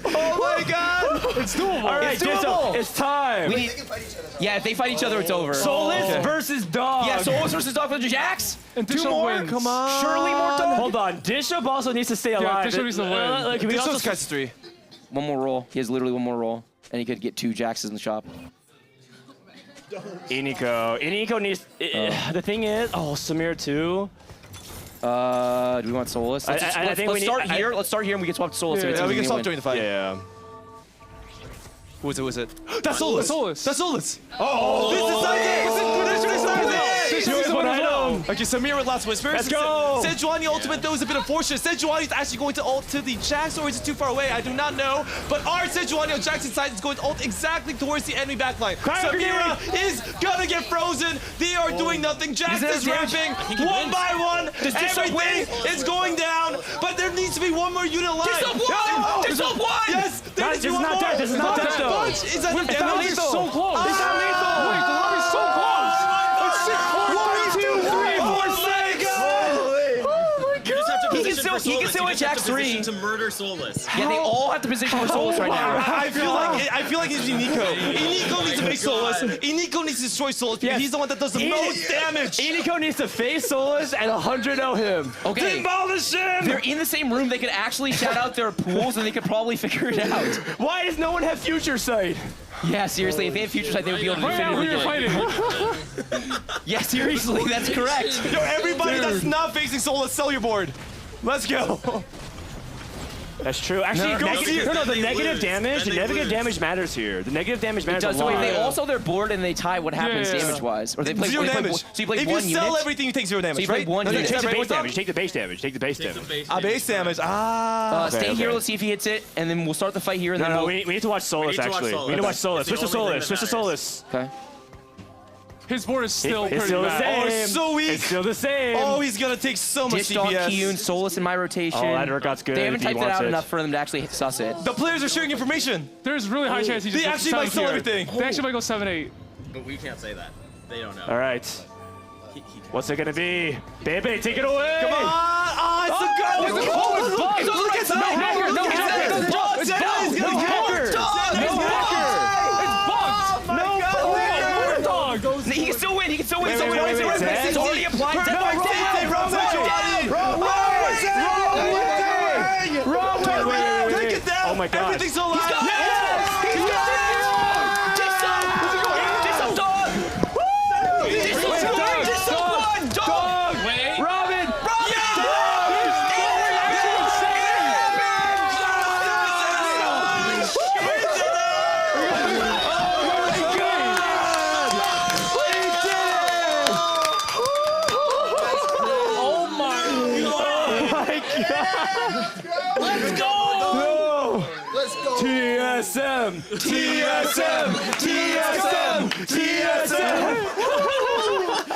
Oh my God. It's doable. All right, It's doable. It's time. Yeah, if they fight each other, it's over. Solus versus Dog. Yeah, Solus versus Dog for Jax. And Two more. wins. Come on. Surely more Dog. Hold on. Dish Up also needs to stay alive. Dish Up needs to win. Can we Dish also Soap's catch 3. One more roll. He has literally one more roll, and he could get 2 Jaxes in the shop. Iniko needs. The thing is, Samir too. Do we want Solus? Let's start here. Let's start here, and we can swap to Solus. Yeah, we can swap during the fight. Yeah. Who is it? That's Solus. Solus. That's Solus. Oh, this decides it. This decides it. This is one of them. Okay, Samir with Last Whispers. Let's go! Sejuani ultimate, though, is a bit unfortunate. Sejuani is actually going to ult to the Jax, or is it too far away? I do not know. But our Sejuani on Jackson's side is going to ult exactly towards the enemy backline. Samira is gonna get frozen. They are doing nothing. Jax is ramping one by one. Everything is going down, but there needs to be one more unit alive. There's no one! Yes, there needs to be one more. This is not dead, though. Is that It's not lethal. It's so close. It's not lethal. Wait, the lobby's so close. It's 6 He can still Jax 3 to murder Soulless. Yeah, they all have to position for Soulless right now. I feel like it's Iniko. Iniko needs to face Soulless. Iniko needs to destroy Soulless because he's the one that does the most damage. Iniko needs to face Soulless and 100-0 him. Okay. Demolish him! They're in the same room. They could actually shout out their pools and they could probably figure it out. Why does no one have Future Sight? Yeah, seriously, if they had Future Sight, they would be able to Who you're fighting? Yeah, seriously, that's correct. Yo, everybody that's not facing Soulless, sell your board. Let's go. That's true. Actually, the negative damage. The negative damage matters here. The negative damage matters a lot. So if they also their board and they tie, what happens damage-wise? Or they play zero damage. So you play if one you sell unit? everything, you take 0 damage, So you play right? one unit. You take the base damage. Take the base damage. Take the base damage. Base damage. Stay here. Let's see if he hits it, and then we'll start the fight here. And then No, we'll... we need to watch Soulless, actually. We need to watch Soulless. Switch to Soulless. Switch to Soulless. Okay. His board is still pretty still bad. the same. Oh, it's so weak. It's still the same. Oh, he's gonna take so much Dish Dog, CPS. Kiyun, Soulless in my rotation. Oh, that Urgot's good. They haven't if he typed it wants out enough for them to actually suss it. The players are sharing information. There's really high chance he just They actually might sell everything. They actually might go 7-8. But we can't say that. They don't know. All right. What's it gonna be? Bebe, take it away! Come on! It's a go! It's bugged! Look at that! No hacker! It's bugged! It's bugged! No hacker! He can still win. He can still win. He's already applied. Take it down! Oh my god. Everything's alive! He's got it! TSM! TSM! TSM! TSM!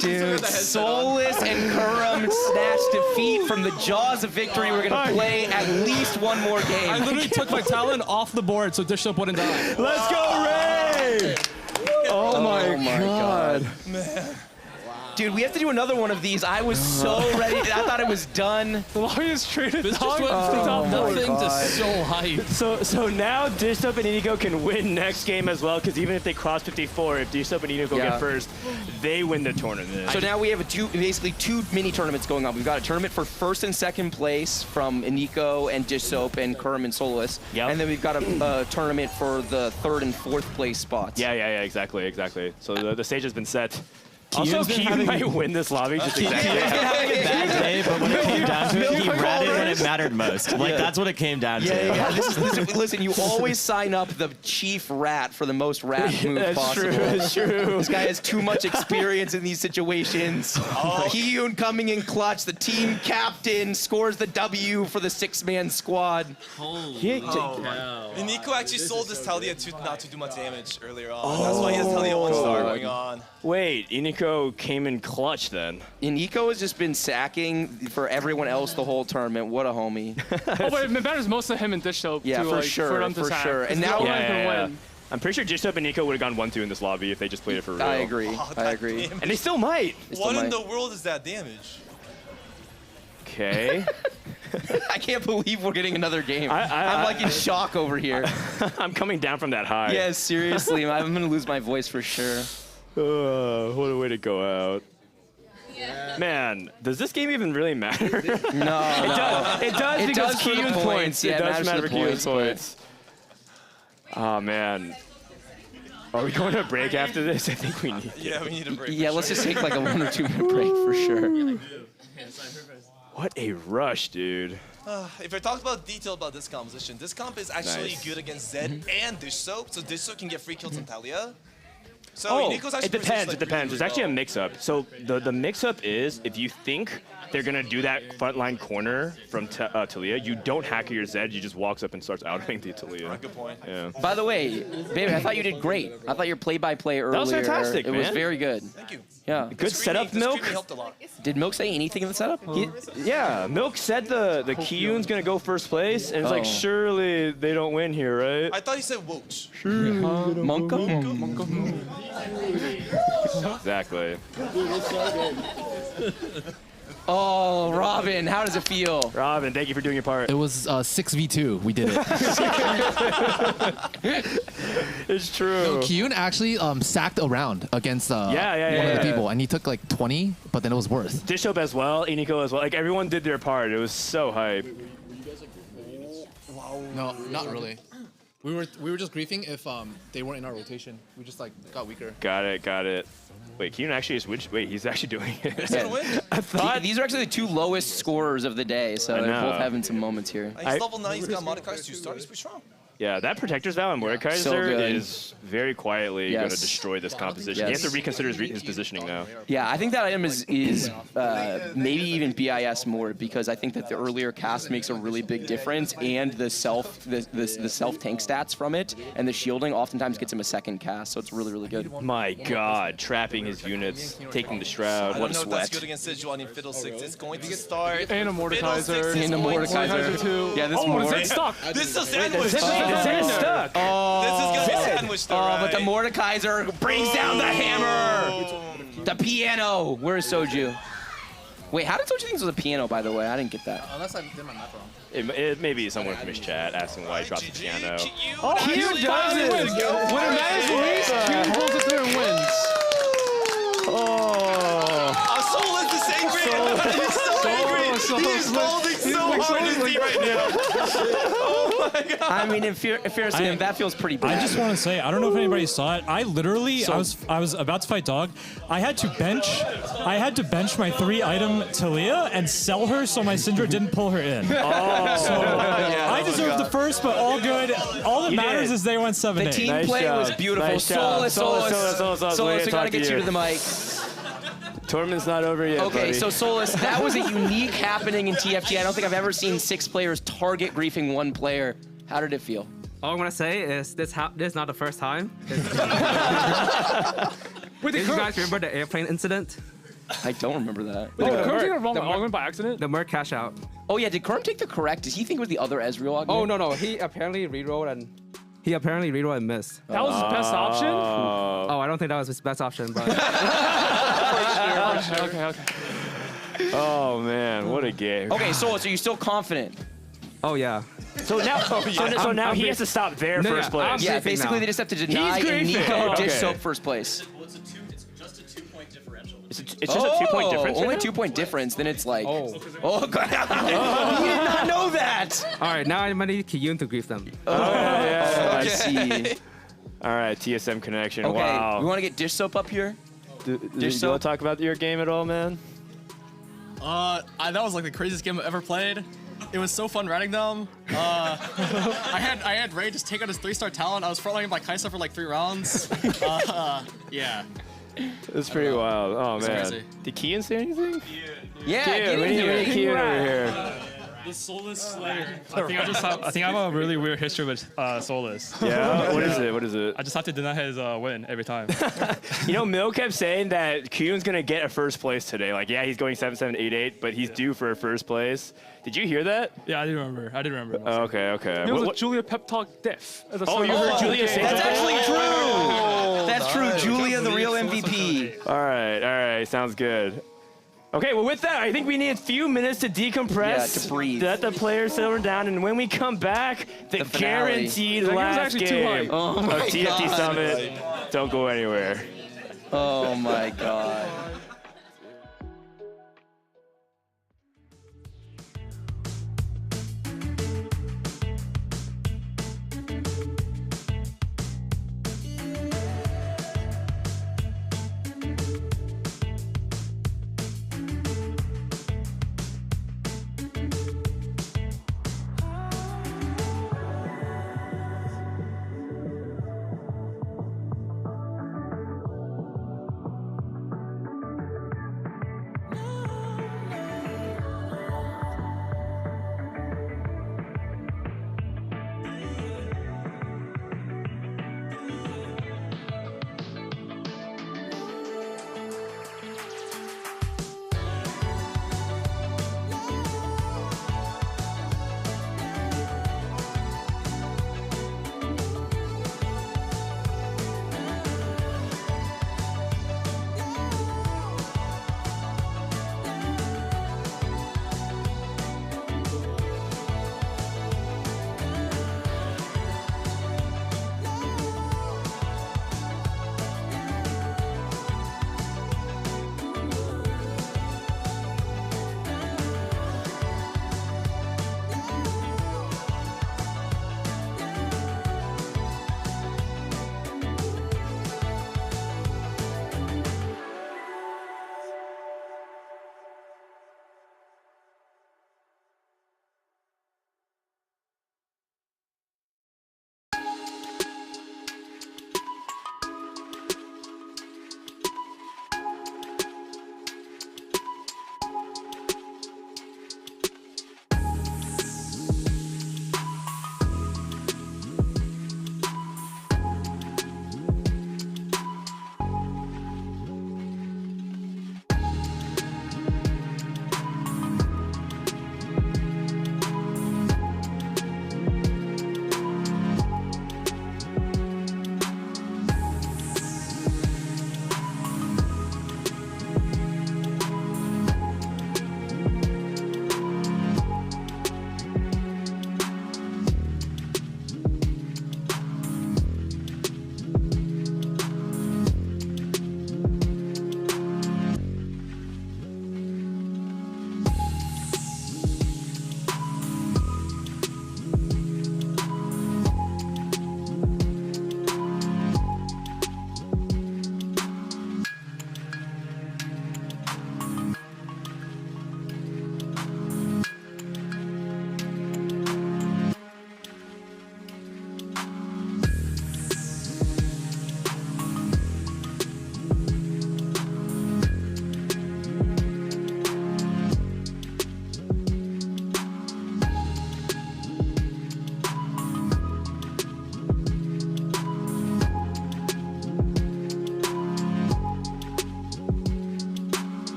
Dude, Soulless and Kurum snatched defeat from the jaws of victory. We're going to play at least one more game. I literally took my talent off the board so Dish Up wouldn't die. Let's go, Ray! Oh my god. Man. Dude, we have to do another one of these. I was so ready. I thought it was done. The longest traded This just went from nothing to so hype. So now Dish Up and Inigo can win next game as well, because even if they cross 54, if Dish Up and Inigo get first, they win the tournament. So now we have basically two mini tournaments going on. We've got a tournament for first and second place from Iniko and Dish Soap and Kurum and Soulless. Yep. And then we've got a tournament for the third and fourth place spots. Yeah, exactly. So the stage has been set. Also, Kiyun might win this lobby just exactly. He was having a bad day, but when it came down to it, he ratted when it mattered most. Like, that's what it came down to. Yeah. Listen, you always sign up the chief rat for the most rat move possible. That's true. This guy has too much experience in these situations. Kiyun coming in clutch. The team captain scores the W for the 6-man squad. Holy cow. Iniko actually sold his Talia not to do much damage earlier on. That's why he has Talia 1-star going on. Wait, Iniko came in clutch then. Iniko has just been sacking for everyone else the whole tournament. What a homie. Oh, but it matters most to him and Dish Soap. Yeah, too, for like, sure. For them to sack. And now win. I'm pretty sure Dish Up and Nico would have gone 1-2 in this lobby if they just played it for real. I agree. I agree. And they still might. What in the world is that damage? Okay. I can't believe we're getting another game. I'm like in shock over here. I'm coming down from that high. Yeah, seriously. I'm going to lose my voice for sure. What a way to go out. Man, does this game even really matter? No. It does because Kiyun's points. Yeah, it does matter for Kiyun's points. Oh, man. Are we going to break after this? I think we need to. Yeah, we need a break. Yeah, let's just take like a 1 or 2 minute break for sure. What a rush, dude. If I talked about detail about this composition, this comp is actually good against Zed and Dish Soap, so Dish Soap can get free kills on Talia. So it depends. It depends. There's actually a mix-up. So the mix-up is if you think they're gonna do that frontline corner from Talia, you don't hack your Zed. You just walks up and starts outwing the Talia. Good point. Yeah. By the way, baby, I thought you did great. I thought your play-by-play earlier. That was fantastic, It was man. very good. Thank you. Yeah. Good setup, Milk. Did Milk say anything in the setup? Yeah, Milk said the Kiyun's gonna go first place, and it's like surely they don't win here, right? I thought you said Wooch. Monka? Exactly. Oh, Robin, how does it feel? Robin, thank you for doing your part. It was 6v2. We did it. It's true. No, Kiyun actually sacked a round against one of the people, and he took like 20, but then it was worth. Dishop as well, Iniko as well. Like everyone did their part. It was so hype. No, not really. We were just griefing if they weren't in our rotation. We just like got weaker. Got it. Wait, Kiyun actually switched. Wait, he's actually doing it. I thought these are actually the two lowest scorers of the day, so they're both having some moments here. He's level 9, he's got Mordekai's 2-star, he's pretty strong. Yeah, that Protector's Vow on Mordekaiser So good. is very quietly going to destroy this composition. He has to reconsider his positioning now. Yeah, I think that item is maybe even BIS more because I think that the earlier cast makes a really big difference, and the self tank stats from it and the shielding oftentimes gets him a second cast, so it's really good. My God, trapping his units, taking the Shroud. What a I don't know if that's sweat. good against Sigil. I mean, Fiddlesticks. It's going to start. And a Mordekaiser. And a Mordekaiser too. Yeah, this Mordekaiser stuck. This is a sandwich. The Zed's stuck. Oh, This is going to be a sandwich, though, right? but the Mordekaiser brings down the hammer. The piano. Where's Soju? Wait, how did Soju think this was a piano, by the way? I didn't get that. Unless I did my math wrong. It may be someone from his chat asking why he dropped the piano. Oh, Kiyun does it! When it matters least, Kiyun pulls it through and wins. Our soul is the same grade. He's so angry. He's folding so hard in his seat right now. Oh my God. I mean, in fairness to him, that feels pretty bad. I just want to say, I don't know if anybody saw it. I literally, I was about to fight Dog. I had to bench my 3-item Talia and sell her so my Syndra didn't pull her in. I deserved the first, but all good. All that matters is they went 7-8. The team play was beautiful. Solus, we gotta get you to the mic. Tournament's not over yet, Okay, buddy. so Solus, that was a unique happening in TFT. I don't think I've ever seen 6 players target griefing 1 player. How did it feel? All I'm gonna say is this is not the first time. Did you guys remember the airplane incident? I don't remember that. Did Kerm take the wrong augment by accident? The Merc cash out. Oh yeah, did Kerm take the correct? Did he think it was the other Ezreal augment? Oh no, he apparently rerolled and missed. That was his best option? Oh, I don't think that was his best option, but Okay. Oh man, what a game. Okay, Solus, are you still confident? Oh yeah. So now he has to stop their first place. Yeah, basically they just have to deny and Nico dish soap first place. It's just a 2-point differential. It's just a 2-point difference. Only right now? 2-point difference. Then it's like, God. You did not know that. All right, now I'm gonna need Kiyun to grief them. I see. All right, TSM connection. Okay, Wow. we want to get dish soap up here. Do you want to talk about your game at all, man? That was like the craziest game I've ever played. It was so fun riding them. I had Ray just take out his 3-star talent. I was frontlining by Kaisa for like 3 rounds. Yeah. It's pretty wild. Oh It's man. crazy. Did Kian say anything? Yeah, Kian, we need Kian over here. The Soulless Slayer. I think I have a really weird history with Soulless. Yeah? What is it? I just have to deny his win every time. You know, Mil kept saying that Kyun's going to get a first place today. Like, yeah, he's going 7-7, 8-8, but he's due for a first place. Did you hear that? Yeah, I did remember. Oh, okay. It was a Julia pep talk diff. Oh, you heard Julia say that? That's actually true. That's true. Julia, the real MVP. All right. Sounds good. Okay, well, with that, I think we need a few minutes to decompress. Yeah, to breathe. Let the players settle down, and when we come back, the finale. guaranteed That last game's actually too game hype. Oh of my TFT God. Summit. Don't go anywhere. Oh my God.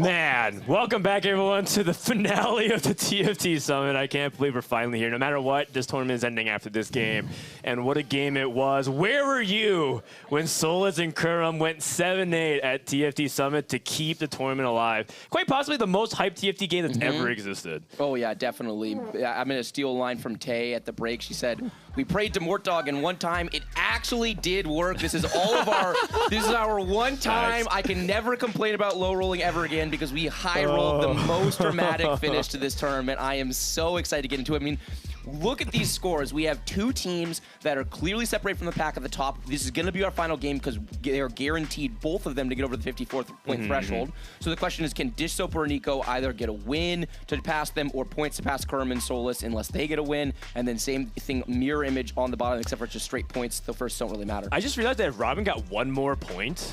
Man, welcome back, everyone, to the finale of the TFT Summit. I can't believe we're finally here. No matter what, this tournament is ending after this game. And what a game it was. Where were you when Solus and Kurum went 7-8 at TFT Summit to keep the tournament alive? Quite possibly the most hyped TFT game that's ever existed. Oh, yeah, definitely. I'm going to steal a line from Tay at the break. She said, we prayed to Mortdog, and one time it actually did work. This is all of our, this is our one time. I can never complain about low rolling ever again because we high rolled the most dramatic finish to this tournament. I am so excited to get into it. I mean, look at these scores. We have two teams that are clearly separated from the pack at the top. This is going to be our final game because they are guaranteed, both of them, to get over the 54th point threshold. So the question is, can Dish Soap or Nico either get a win to pass them or points to pass Kurum and Solus unless they get a win? And then same thing, mirror image on the bottom, except for just straight points. The first don't really matter. I just realized that if Robin got one more point,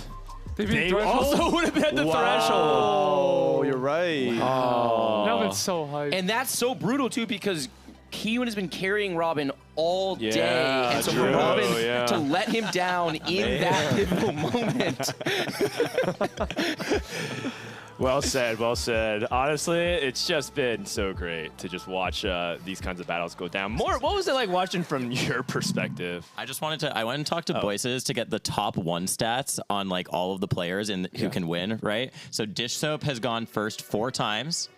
they also would have been at the threshold. Oh, you're right. Wow. That was so hyped. And that's so brutal, too, because Keyun has been carrying Robin all day. And so for true. Robin To to let him down in that pivotal moment. Well said, well said. Honestly, it's just been so great to just watch these kinds of battles go down. What was it like watching from your perspective? I went and talked to Voices to get the top 1 stats on like all of the players and who can win, right? So Dish Soap has gone first 4 times.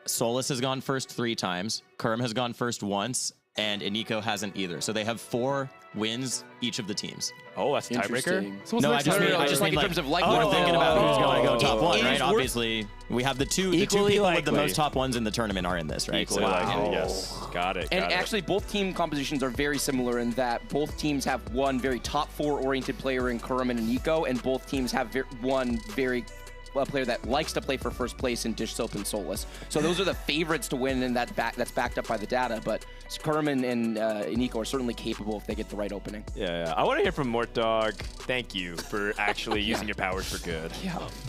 Solus has gone first 3 times. Kurum has gone first once, and Iniko hasn't either. So they have 4 wins each of the teams. Oh, that's a tiebreaker? So no, I just mean in terms of like we're thinking about who's going to go top 1, right? Is Obviously, we have the two people with the most top 1s in the tournament are in this, right? Equally likely, yes. Got it. And actually, both team compositions are very similar in that both teams have one very top 4 oriented player in Kurum and Iniko, and both teams have one very player that likes to play for first place in Dish Soap and Solus. So those are the favorites to win, and that's backed up by the data. But Kurum and Iniko are certainly capable if they get the right opening. Yeah. I want to hear from Mortdog. Thank you for actually using your powers for good.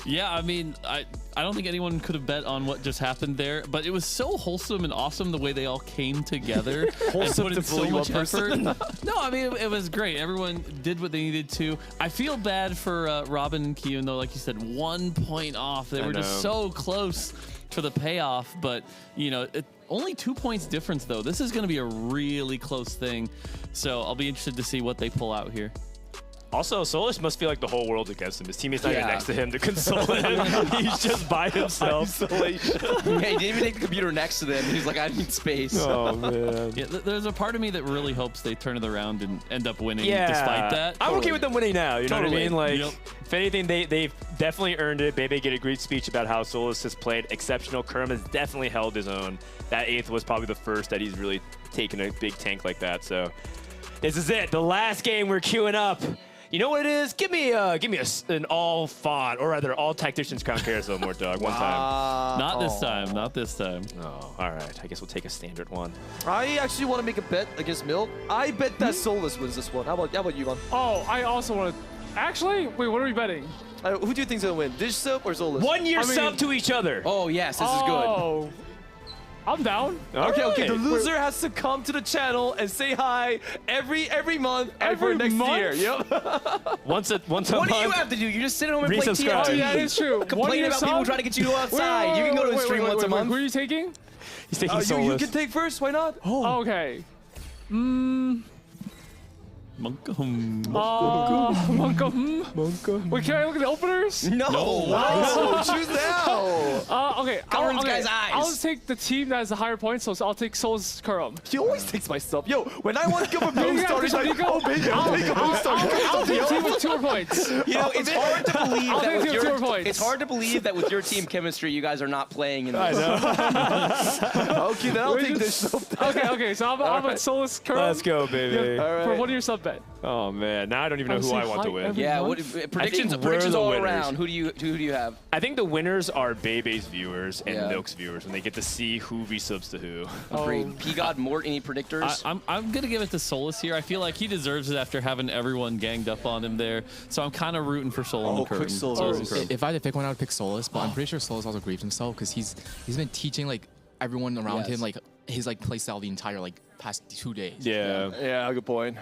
Yeah, I mean, I don't think anyone could have bet on what just happened there, but it was so wholesome and awesome the way they all came together and put in so much effort. No, I mean, it was great. Everyone did what they needed to. I feel bad for Robin and Keyun, though, like you said, 1 point off. They were just so close for the payoff, but, you know, only 2 points difference, though. This is going to be a really close thing, so I'll be interested to see what they pull out here. Also, Solus must feel like the whole world's against him. His teammate's not even next to him to console him. He's just by himself. Isolation. Yeah, he didn't even take the computer next to them. He's like, I need space. Oh, man. Yeah, there's a part of me that really hopes they turn it around and end up winning despite that. I'm okay with them winning now. You know what I mean? Like, Yep. if anything, they've definitely earned it. Bebe get a great speech about how Solus has played exceptional. Kurum has definitely held his own. That 8th was probably the first that he's really taken a big tank like that. So this is it. The last game we're queuing up. You know what it is? Give me an all font, or rather all tacticians crown carousel, Mortdog, one time. Not this time. Not this time. Oh, all right. I guess we'll take a standard one. I actually want to make a bet against Milk. I bet that Solus wins this one. How about you, Von? Oh, I also want to. Actually, wait, what are we betting? Who do you think's gonna win? Dish Soap or Solus? 1 year sub to each other. Oh yes, this is good. Oh, I'm down. Okay. The loser has to come to the channel and say hi every month for next year. Yep. once a month. What do you have to do? You just sit at home and play Resubscribe. TFT. Oh, yeah, it's true. Complain about people trying to get you outside. You can go to a stream once a month. Who are you taking? He's taking Solus. You can take first. Why not? Oh. Okay. Monka. Wait, can I look at the openers? No. Choose now. Okay. Cover this guy's eyes. I'll take the team that has the higher points, so I'll take Solus Kurum. He always takes my stuff. Yo, when I want to give a boom Yeah, start, he's like, Nico. oh, baby, I'll take a boom start. I'll take a team with 2 more points. You know, it's hard to believe I'll that take with the 2 your more points. it's hard to believe that with your team chemistry, you guys are not playing in this. Okay, then I'll take this. Okay, so I'm at Solus Kurum. Let's go, baby. All right. For 1 year sub bet. Oh man, now I don't even know who I want to win. Yeah, predictions all around. Who do you have? I think the winners are Bebe's viewers and Milk's viewers when they get to see who resubs to who. Agreed. P-God, Mort, any predictors? I'm gonna give it to Solus here. I feel like he deserves it after having everyone ganged up on him there. So I'm kind of rooting for Solus. Oh, quick Solus. If I had to pick one, I would pick Solus. But I'm pretty sure Solus also grieved himself because he's been teaching like everyone around him like his like playstyle the entire like past 2 days. Yeah, good point.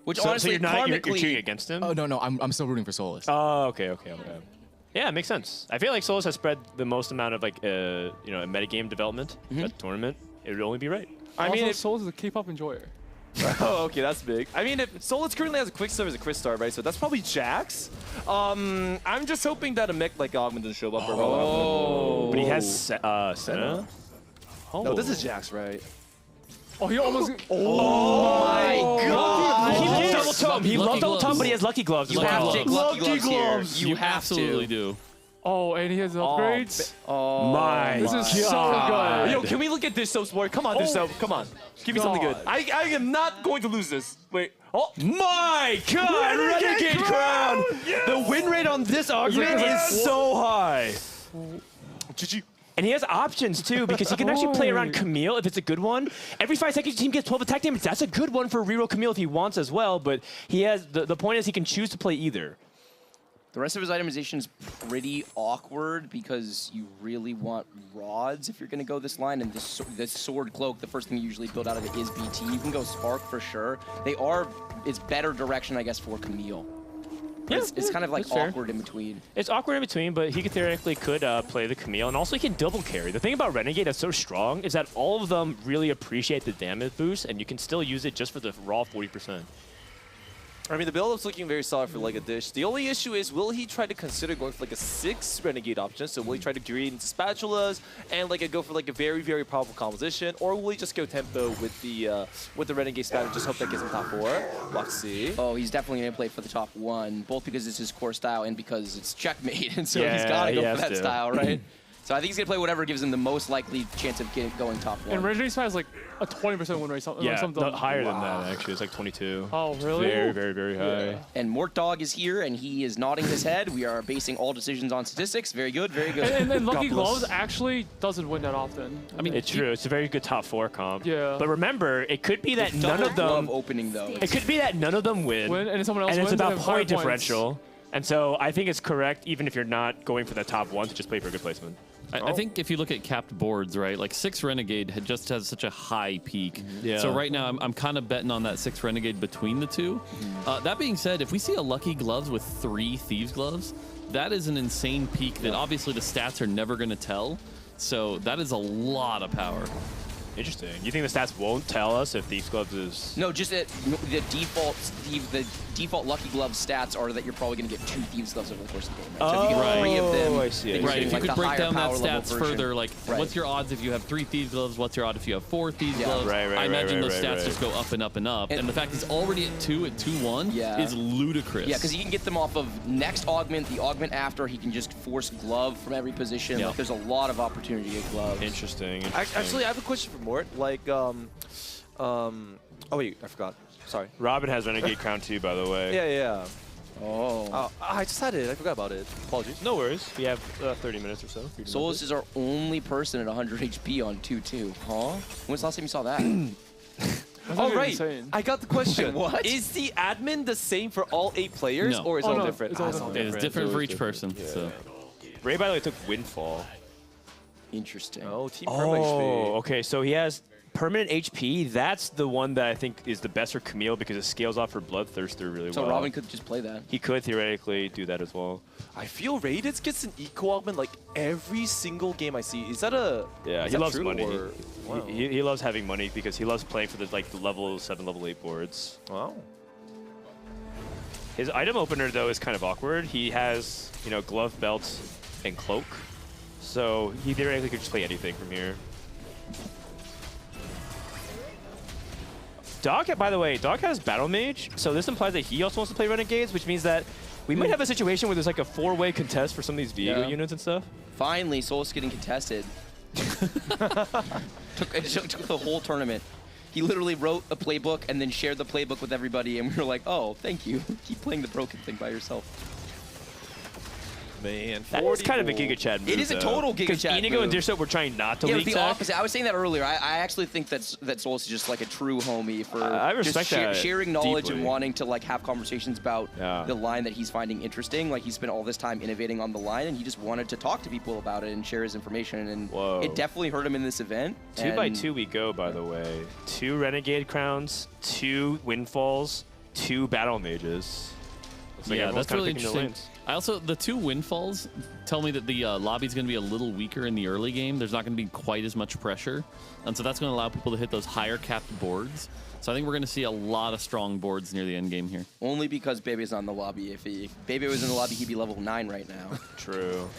Which so honestly, you're cheering against him? Oh no, I'm still rooting for Solus. Oh, okay. Yeah, it makes sense. I feel like Solus has spread the most amount of like a metagame development at the tournament. It would only be right. I mean, Solus is a K-pop enjoyer. Oh, okay, that's big. I mean, if Solus currently has a quick start as a quick start, right? So that's probably Jax. I'm just hoping that a mech like Augment doesn't show up. Oh, but he has Senna. Oh. No, this is Jax, right? Oh, he almost. Oh my God! He loves double tome. He loves double tome, but he has lucky gloves. You have to take lucky gloves. You have absolutely do. Oh, and he has upgrades. Oh my This is so good. Yo, can we look at this so sport? Come on, this so come on. Give me something good. I am not going to lose this. Wait. Oh my God! Renegade Crown! Yes! The win rate on this augment is so high. GG. And he has options too, because he can actually play around Camille if it's a good one. Every 5 seconds, your team gets 12 attack damage. That's a good one for reroll Camille if he wants as well, but he has the point is he can choose to play either. The rest of his itemization is pretty awkward because you really want rods if you're going to go this line, and this sword cloak, the first thing you usually build out of it is BT. You can go Spark for sure. It's better direction, I guess, for Camille. Yeah, it's kind of like awkward in between. It's awkward in between, but he theoretically could play the Camille, and also he can double carry. The thing about Renegade that's so strong is that all of them really appreciate the damage boost, and you can still use it just for the raw 40%. I mean, the build-up's looking very solid for like a dish. The only issue is, will he try to consider going for like a 6 Renegade option? So will he try to create into spatulas and like go for like a very, very powerful composition, or will he just go tempo with the Renegade spat and just hope that gets him top 4? Let's see. Oh, he's definitely gonna play for the top 1, both because it's his core style and because it's checkmate, and so he's gotta go for that style, right? So I think he's going to play whatever gives him the most likely chance of going top 1. And Renegade has like a 20% win rate. Yeah, higher than that, actually. It's like 22. Oh, really? Very, very, very high. Yeah. And Mort Dog is here, and he is nodding his head. We are basing all decisions on statistics. Very good, very good. And Lucky Gloves actually doesn't win that often. I mean, it's true. It's a very good top 4 comp. Yeah. But remember, it could be that none of them... opening, though. It could be that none of them win. And someone else and wins. And it's about point points. differential. And so I think it's correct, even if you're not going for the top 1, to just play for a good placement. I think if you look at capped boards, right, like 6 Renegade just has such a high peak. Yeah. So right now, I'm kind of betting on that 6 Renegade between the two. That being said, if we see a Lucky Gloves with 3 Thieves Gloves, that is an insane peak that obviously the stats are never going to tell. So that is a lot of power. Interesting. You think the stats won't tell us if Thieves Gloves is... No, just the default Lucky Gloves stats are that you're probably going to get 2 Thieves Gloves over the course of the game. Right? So if you get 3 of them, I see. Right, if you like could break down that stats stats further, like what's your odds if you have 3 Thieves Gloves, what's your odds if you have 4 Thieves Gloves? I imagine those stats just go up and up and up. And the fact it's already at 2 at 2-1 is ludicrous. Yeah, because you can get them off of next augment, the augment after, he can just force glove from every position. Like, there's a lot of opportunity to get gloves. Interesting. Actually, I have a question for Mort. Like, oh wait, I forgot. Sorry. Robin has Renegade Crown too, by the way. Yeah. Oh. I just had it. I forgot about it. Apologies. No worries. We have 30 minutes or so. Solus is our only person at 100 HP on 2-2. Huh? When's the last time you saw that? All right. I got the question. What? Is the admin the same for all 8 players, or is it all different? It's all different. It's different for each person. So. Ray, by the way, took Windfall. Interesting. Oh, Team Perma HP. Okay. So he has permanent HP. That's the one that I think is the best for Camille because it scales off her Bloodthirster really well. So Robin could just play that. He could theoretically do that as well. I feel Raditz gets an eco augment like every single game I see. Is that a... Yeah, is he that loves true, money. or- Wow. He loves having money because he loves playing for the level 7, level 8 boards. Wow. His item opener, though, is kind of awkward. He has, glove, belt, and cloak. So he theoretically could just play anything from here. Dog, by the way, Dog has Battle Mage, so this implies that he also wants to play Renegades, which means that we might have a situation where there's like a 4-way contest for some of these Viego units and stuff. Finally, Solus getting contested. It took the whole tournament. He literally wrote a playbook and then shared the playbook with everybody, and we were like, oh, thank you. Keep playing the broken thing by yourself. Man, that is kind of a Giga Chad move. It is a total Giga Chad move. Inigo and Dishop were trying not to leak the tech. opposite. I was saying that earlier. I actually think that Solus is just like a true homie for I respect just that sharing knowledge deeply. and wanting to like have conversations about the line that he's finding interesting. Like he spent all this time innovating on the line, and he just wanted to talk to people about it and share his information. And it definitely hurt him in this event. 2 by 2 we go, by the way. 2 Renegade Crowns, 2 Windfalls, 2 Battle Mages. Looks like Yeah, everyone's that's kinda really picking their interesting. lanes. I also, the 2 windfalls tell me that the lobby's going to be a little weaker in the early game. There's not going to be quite as much pressure. And so that's going to allow people to hit those higher capped boards. So I think we're going to see a lot of strong boards near the end game here. Only because Bebe's on the lobby. If Bebe was in the lobby, he'd be level 9 right now. True.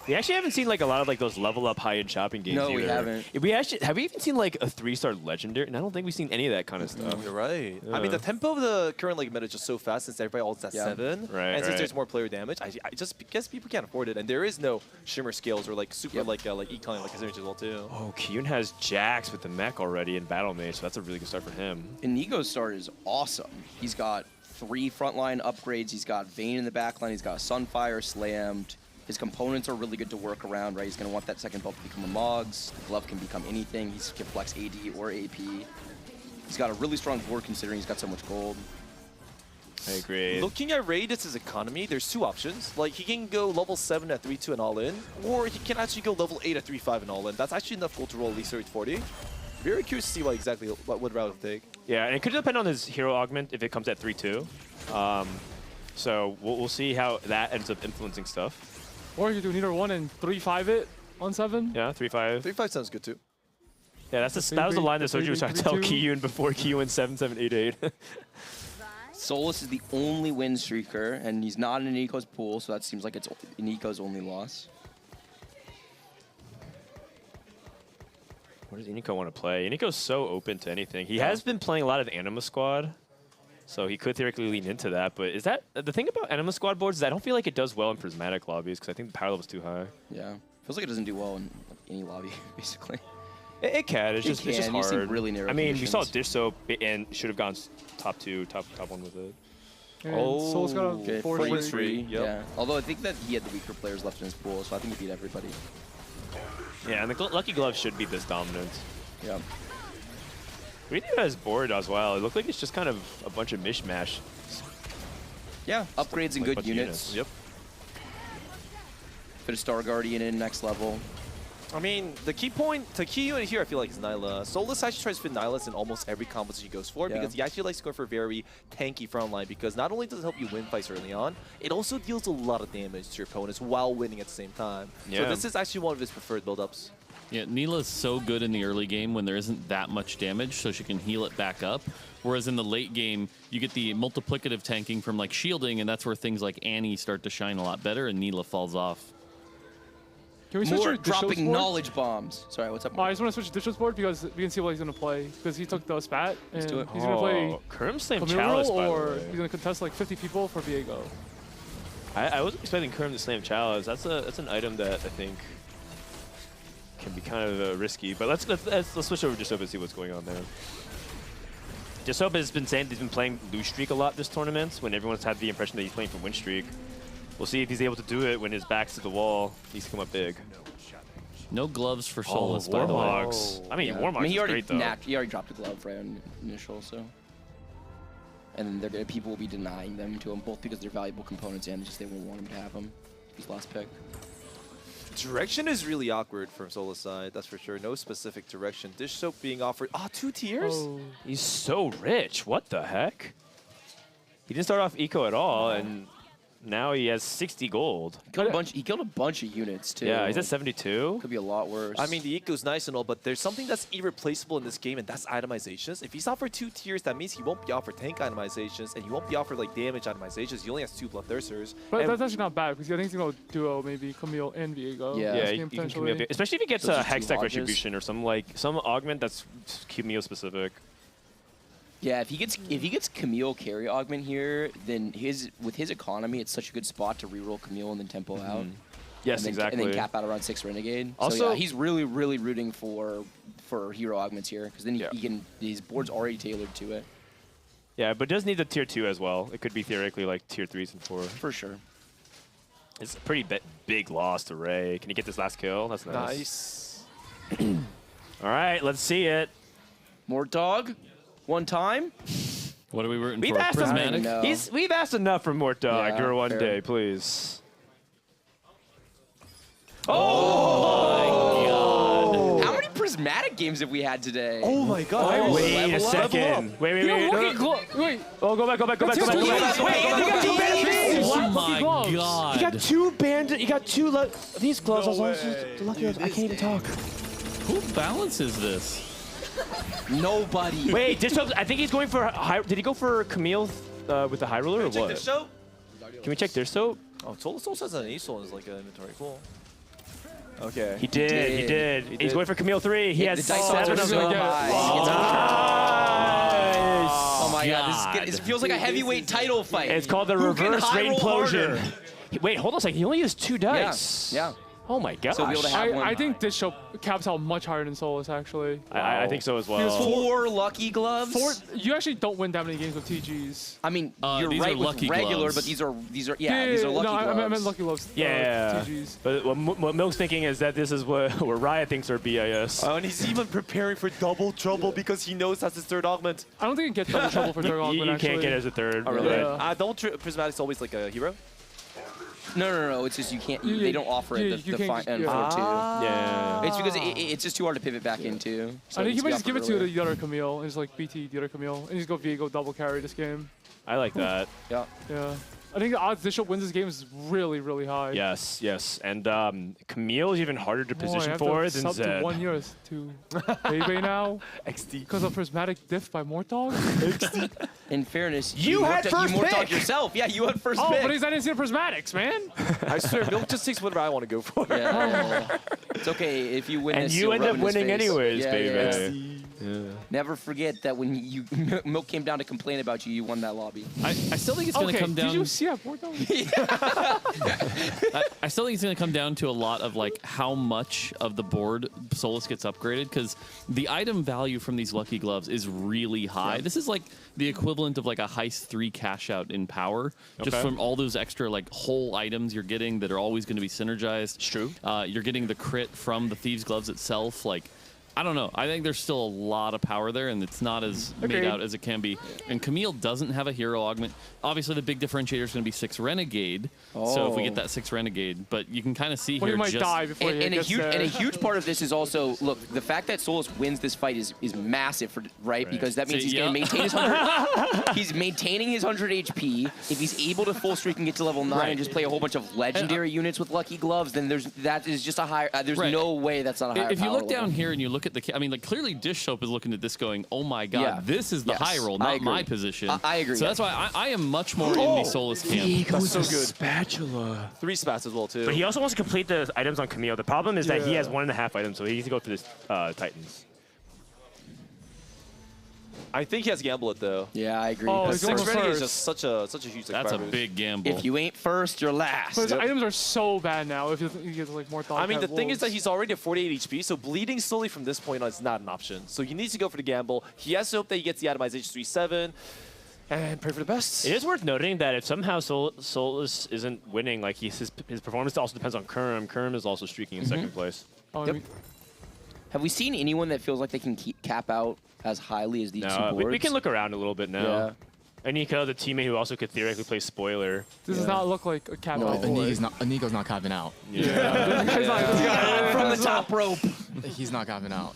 We actually haven't seen like a lot of like those level up high-end shopping games. No, either. we haven't. Have we even seen like a 3-star legendary? And I don't think we've seen any of that kind of stuff. You're right. Yeah. I mean, the tempo of the current like meta is just so fast since everybody ults at 7. Right, and since right. there's more player damage, I just guess people can't afford it. And there is no shimmer scales or like super like econ like Kazunich as well too. Oh, Kyun has Jax with the mech already in battle mage, so that's a really good start for him. Inigo's start is awesome. He's got 3 frontline upgrades. He's got Vayne in the backline. He's got Sunfire slammed. His components are really good to work around, right? He's going to want that second belt to become a Mogs. The glove can become anything. He can flex AD or AP. He's got a really strong board considering he's got so much gold. I agree. Looking at Radius's economy, there's 2 options. Like, he can go level 7 at 3-2 and all in, or he can actually go level 8 at 3-5 and all in. That's actually enough gold to roll at least 30-40. Very curious to see what route he'll take. Yeah, and it could depend on his hero augment if it comes at 3-2. So we'll see how that ends up influencing stuff. Or you do neither one and 3-5 it on 7. Yeah, 3-5. 3-5 sounds good too. Yeah, that was the line that Soju was trying to tell Kyun before Kyun 7-7-8-8. Solus is the only win streaker, and he's not in Nico's pool, so that seems like it's Nico's only loss. What does Iniko want to play? Iniko's so open to anything. He has been playing a lot of Anima Squad, so he could theoretically lean into that. But is that the thing about Anima Squad boards? Is I don't feel like it does well in prismatic lobbies because I think the power level's too high. Yeah, feels like it doesn't do well in any lobby, basically. It can. It's just You see hard. really narrow I mean, we saw conditions. Dish Soap and should have gone top 2, top 1 with it. And Soul's got a 4-3. Yeah. Although I think that he had the weaker players left in his pool, so I think he beat everybody. Yeah, and the Lucky Glove should be this dominant. Yeah. What do you think about his board as well? It looked like it's just kind of a bunch of mishmash. Yeah, upgrades and like good units. Yep. Bit of Star Guardian in next level. I mean, the key unit here I feel like is Nyla. Solus actually tries to fit Nylas in almost every composition he goes for because he actually likes to go for a very tanky front line because not only does it help you win fights early on, it also deals a lot of damage to your opponents while winning at the same time. Yeah. So this is actually one of his preferred build-ups. Yeah, Neela's so good in the early game when there isn't that much damage, so she can heal it back up. Whereas in the late game, you get the multiplicative tanking from like shielding, and that's where things like Annie start to shine a lot better, and Neela falls off. Can we switch More to Dish's dropping board? knowledge bombs. Sorry, what's up? Oh, I just want to switch to Dish's board because we can see what he's going to play. Because he took the spat, and do it. he's going to play Kerm Slam Camille Chalice, by the or way. he's going to contest like 50 people for Viego. I wasn't expecting Kerm to slam Chalice. That's an item that I think can be kind of risky. But let's switch over to Disope and see what's going on there. Disope has been saying he's been playing lose streak a lot this tournament when everyone's had the impression that he's playing for win streak. We'll see if he's able to do it when his back's to the wall. He's come up big. No gloves for Solus, by the way. Warmogs. I mean, Warmogs he is already great, though. he already dropped a glove right on initial, so. And then people will be denying them to him, both because they're valuable components and just they won't want him to have them. His last pick. Direction is really awkward from Solus' side, that's for sure. No specific direction. Dish Soap being offered. 2 tiers? Oh. He's so rich. What the heck? He didn't start off eco at all, and now he has 60 gold. He killed a bunch of units, too. Yeah, he's at 72. Could be a lot worse. I mean, the eco's nice and all, but there's something that's irreplaceable in this game, and that's itemizations. If he's offered 2 tiers, that means he won't be offered tank itemizations, and he won't be offered like damage itemizations. He only has 2 Bloodthirsters. But that's actually not bad because I think he's going to duo maybe Camille and Viego. Yeah, you can Camille, especially if he gets a Hex Tech lodges. Retribution or some augment that's Camille specific. Yeah, if he gets Camille carry augment here, then with his economy, it's such a good spot to reroll Camille and then tempo out. Yes, and then, exactly. And then cap out around 6 Renegade. Also, so yeah, he's really, really rooting for hero augments here because then he can his board's already tailored to it. Yeah, but does need the tier 2 as well. It could be theoretically like tier 3s and 4. For sure. It's a pretty big loss to Ray. Can he get this last kill? That's nice. All right, let's see it. More dog. One time. What are we rooting We've for? asked Prismatic? we've asked enough from Mort Dog Yeah, for one fair. day, please. Oh my god. How many prismatic Prismatic games have we had today? Oh my god. Wait a second. Wait. Wait. Oh, go back. Wait, he got two banded. Oh my god. He got two banded. He got two these gloves. The lucky gloves. I can't even talk. Who balances this? Nobody. Wait, I think he's going for high. Did he go for Camille with the high roller or what? Can we check their soap? Oh, Soul says an Ace in his like inventory. Cool. Okay. He did. He's going for Camille 3. He has 7 of them. Nice. Oh my god, this feels like a heavyweight title fight. It's called the reverse rainplosion. Wait, hold on a second. He only used 2 dice. Yeah. Oh my gosh. So be able to have I think this show caps out much higher than Solus, actually. I think so as well. 4 lucky gloves. You actually don't win that many games with TGs. I mean, you're these right are with lucky regular, gloves. but these are Yeah, these are lucky no, gloves. I meant lucky gloves. Yeah. TGs. But what Milk's thinking is that this is what Riot thinks are BIS. And he's even preparing for double trouble because he knows that's his third augment. I don't think you can get double trouble for third augment, You actually. can't get it as a third. Oh, really? Yeah. Double Prismatic's always like a hero? No. It's just you can't. They don't offer it. The for 2. Yeah. It's because it's just too hard to pivot back into. So I think it you might needs just to give be it offered to earlier. the other Camille and just like BT the other Camille and just go Viego double carry this game. I like that. Yeah. Yeah. I think the odds Bishop wins this game is really, really high. Yes. And Camille is even harder to position for than sub Zed. to 1 year to Bebe now. XD. Because of Prismatic diff by Mortog. In fairness, You had first you pick yourself. Yeah, you had first Oh, pick. but I didn't see the Prismatics, man. I swear, Milk just takes whatever I want to go for. Yeah. It's okay if you win And this. you you'll end rub up in his winning face. anyways, Yeah, baby. yeah. Never forget that when Milk came down to complain about you, you won that lobby. I still think it's going to come down. Did you see that Mortog? I still think it's going to come down to a lot of like how much of the board Solus gets upgraded because the item value from these lucky gloves is really high. Yeah. This is like the equivalent of like a Heist 3 cash out in power, just Okay. from all those extra like whole items you're getting that are always going to be synergized. It's true. You're getting the crit from the Thieves Gloves itself. Like, I don't know. I think there's still a lot of power there, and it's not as made Agreed. out as it can be. And Camille doesn't have a hero augment. Obviously, the big differentiator is going to be 6 Renegade. So if we get that 6 Renegade, but you can kind of see Well, here you might just die before you And a get huge there. and a huge part of this is also look the fact that Solus wins this fight is massive for right because that means So, he's going to maintain his 100. He's maintaining his 100 HP. If he's able to full streak and get to level 9 and just play a whole bunch of legendary units with lucky gloves, then that is just a higher. There's Right. no way that's not a higher. If you power look down level. here and you look at the, I mean, like clearly Dish Soap is looking at this going, oh my god, Yeah. this is the Yes, high roll, I not agree. my position. I agree. So that's why I am much more in the Solus camp. That's so good. Spatula. 3 spats as well, too. But he also wants to complete the items on Camille. The problem is that he Yeah. has 1.5 items, so he needs to go for this Titans. I think he has Gamble it, though. Yeah, I agree. Oh, Because he's going 6 for Renegade is first. just such a huge That's a garbage. big gamble. If you ain't first, you're last. But his items are so bad now. If you get like more thought. I mean, the thing is that he's already at 48 HP, so bleeding slowly from this point on is not an option. So he needs to go for the gamble. He has to hope that he gets the itemization 3-7 and pray for the best. It is worth noting that if somehow Solus isn't winning, like his performance also depends on Kerm. Kerm is also streaking in second place. Oh, Yep. Have we seen anyone that feels like they can cap out as highly as these two No, boards? we can look around a little bit now. Yeah. Anika, the teammate who also could theoretically play spoiler. This does not look like a cap No, out board. Anigo's not capping out. Yeah. From the top rope. He's not capping out.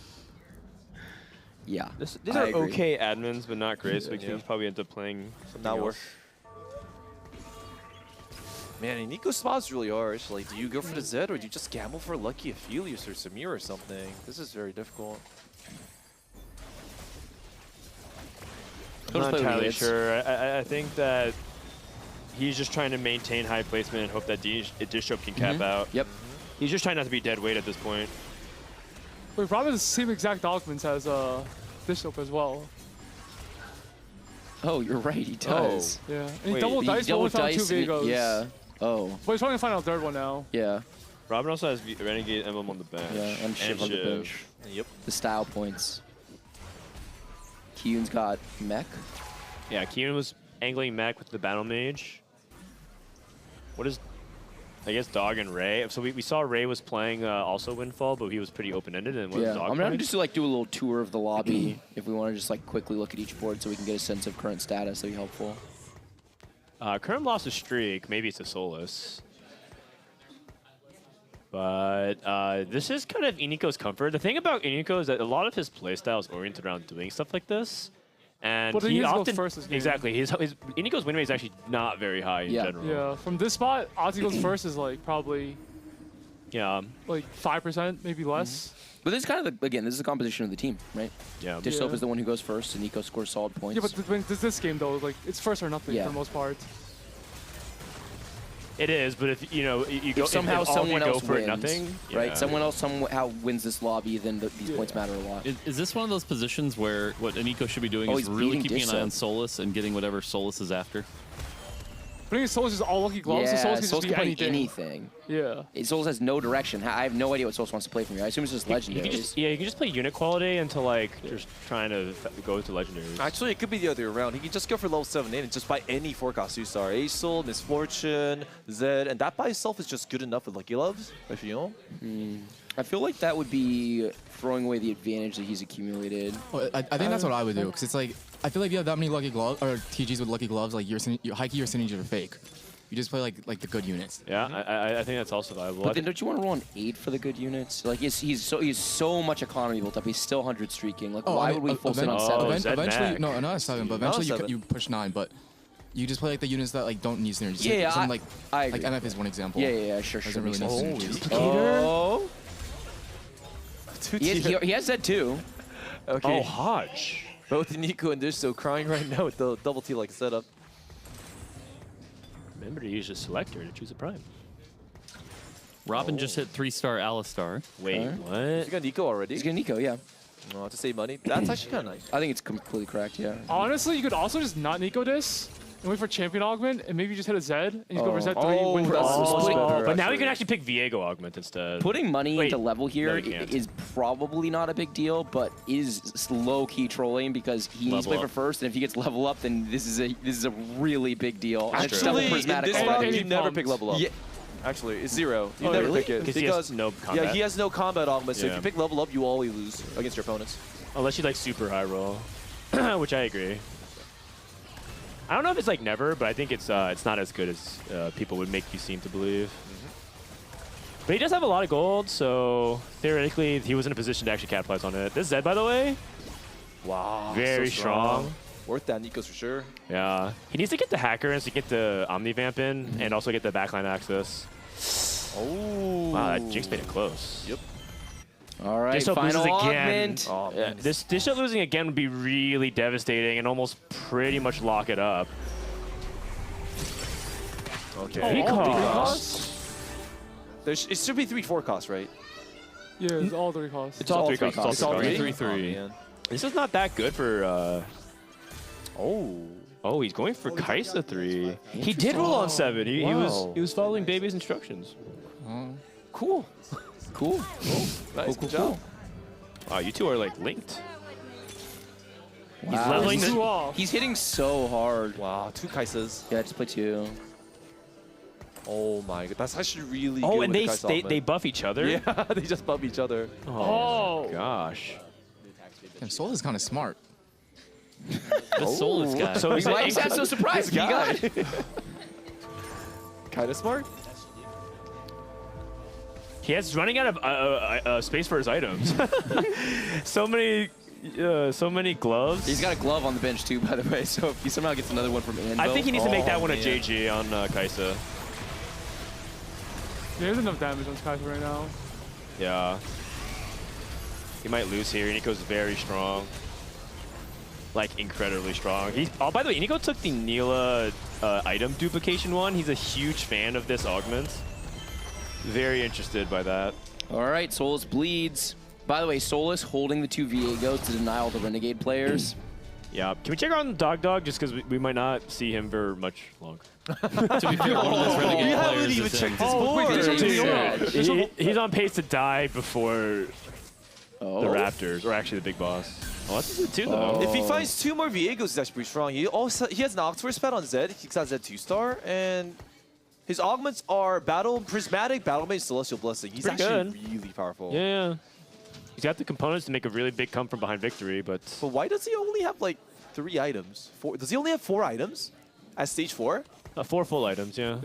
Yeah. These are okay admins, but not great, so we can probably end up playing something Not else. worth. Man, and Nico's spots really are. It's like, do you go for the Zed or do you just gamble for Lucky Aphelios or Samir or something? This is very difficult. I'm not entirely sure. I think that he's just trying to maintain high placement and hope that Dishop can cap out. Yep. He's just trying not to be dead weight at this point. Wait, Rob has the same exact augments as Dish Soap as well. Oh, you're right. He does. Yeah. And he double dice, but only found 2 Vigos. Yeah. Oh. But he's trying to find out third one now. Yeah. Robin also has Renegade emblem on the bench. Yeah, and Shiv on the bench. Yep. The style points. Kyun's got mech. Yeah, Kyun was angling mech with the Battle Mage. What is, I guess, Dog and Ray. So we saw Ray was playing also Windfall, but he was pretty open-ended. And what Yeah, was Dog I'm gonna playing? just like do a little tour of the lobby if we want to just like quickly look at each board so we can get a sense of current status. That'd be helpful. Kerm lost a streak. Maybe it's a Solus. But this is kind of Iniko's comfort. The thing about Iniko is that a lot of his playstyle is oriented around doing stuff like this. And But he goes often first this game. exactly his Iniko's win rate is actually not very high in general. Yeah, from this spot, Ozzy goes first is like probably like 5%, maybe less. But this is kind of, again, this is the composition of the team, right? Yeah. Dish Soap is the one who goes first, and Nico scores solid points. Yeah, but this game though, like it's first or nothing for the most part. It is, but if you know you go If somehow if all someone you go else for wins, nothing, right? yeah. Someone else somehow wins this lobby, then these points matter a lot. Is this one of those positions where what Aniko should be doing Oh, is he's really beating keeping Dish an eye on Soap. Solus and getting whatever Solus is after? I think Solus is all lucky gloves, so Solus can Solus just can be play anything. anything. Yeah. Solus has no direction. I have no idea what Solus wants to play from here. I assume it's just You legendaries. can just, you can just play unit quality until like just trying to go to legendaries. Actually, it could be the other way around. He can just go for level 7 and just buy any forecast 2-star. Aesol, Misfortune, Zed, and that by itself is just good enough with Lucky Loves, if you know. I feel like that would be throwing away the advantage that he's accumulated. Well, I think that's what I would do, because it's like, I feel like if you have that many lucky gloves, or TGs with lucky gloves, like your Heike or Synergy are fake. You just play like the good units. Yeah, I think that's also valuable. But then don't you want to roll an 8 for the good units? Like he's so much economy built up. He's still 100 streaking. Like why would we full set on 7? Eventually, no, not 7, but Not eventually 7. you push 9. But you just play like the units that like don't need synergy. Yeah, Something I like agree. MF is one example. Yeah, sure. Doesn't really need synergies. Oh. He has that too. Okay. Oh, Hodge. Both Nico and Dish so crying right now with the double T like setup. Remember to use a selector to choose a prime. Robin just hit 3-star Alistar. Wait, what? He's got Nico already. He's got Nico, yeah. Oh, to save money. That's actually kind of nice. I think it's completely correct, yeah. Honestly, you could also just not Nico this and wait for champion augment and maybe just hit a Zed and just go for Zed 3, win for all. But now you can actually pick Viego augment instead. Putting money into level here no, you can't. is probably not a big deal, but is low-key trolling because he needs to play for first, and if he gets level up, then this is a really big deal. And it's double Actually, in prismatic this already. round, you never pick level up. Yeah. Actually, it's 0. You Oh, never really? pick it. Because he has no combat. Yeah, he has no combat augment, so if Yeah. you pick level up, you always lose against your opponents. Unless you like super high roll, which I agree. I don't know if it's like never, but I think it's not as good as people would make you seem to believe. But he does have a lot of gold, so theoretically he was in a position to actually capitalize on it. This Zed, by the way, wow, very so strong. Worth that Nikos for sure. Yeah, he needs to get the hacker and to get the Omnivamp in, and also get the backline access. Oh, wow, that Jinx made it close. Yep. All right, Dish Up final loses augment. again. Oh, Yeah, this Dish Up losing again would be really devastating and almost pretty much lock it up. Okay. It should be 3-4 costs, right? Yeah, it's all 3 costs. It's all 3 costs. It's all 3? 3-3. Oh, man. This is not that good for. Oh, he's going for Kaisa 3. He did roll on 7. He was following Baby's instructions. Cool. Cool. Nice. Good job. Wow, you two are like linked. Wow. He's leveling the. He's hitting so hard. Wow, 2 Kaisas. Yeah, just play 2. Oh my god, that's actually really good. Oh, with and the Kaisa augment. they buff each other. Yeah, they just buff each other. Oh gosh. Damn, Soul is kind of smart. The Solus guy. So he's Why is that so surprised? He got kind of smart. He's running out of space for his items. so many gloves. He's got a glove on the bench too, by the way. So if he somehow gets another one from Anvil. I think he needs to make that one a JG on Kaisa. There's enough damage on Kaisa right now. Yeah. He might lose here. Nico's very strong. Like, incredibly strong. Oh, by the way, Nico took the Neela item duplication one. He's a huge fan of this augment. Very interested by that. All right, Solus bleeds. By the way, Solus holding the 2 Viegos to deny all the Renegade players. Yeah. Can we check on Dog just because we might not see him for much longer? To be fair, one of those Renegade You players haven't even is checked in. his board. He's on pace to die before the Raptors, or actually the big boss. Oh, that's good too, though. If he finds 2 more Viegos, he's actually pretty strong. He has an Oxford spat on Zed. He's got Zed 2-star, and his augments are Prismatic, Battle Mage, Celestial Blessing. He's Pretty actually good. really powerful. Yeah. He's got the components to make a really big come from behind victory, but why does he only have like 3 items? 4? Does he only have 4 items at stage 4? 4 full items, yeah.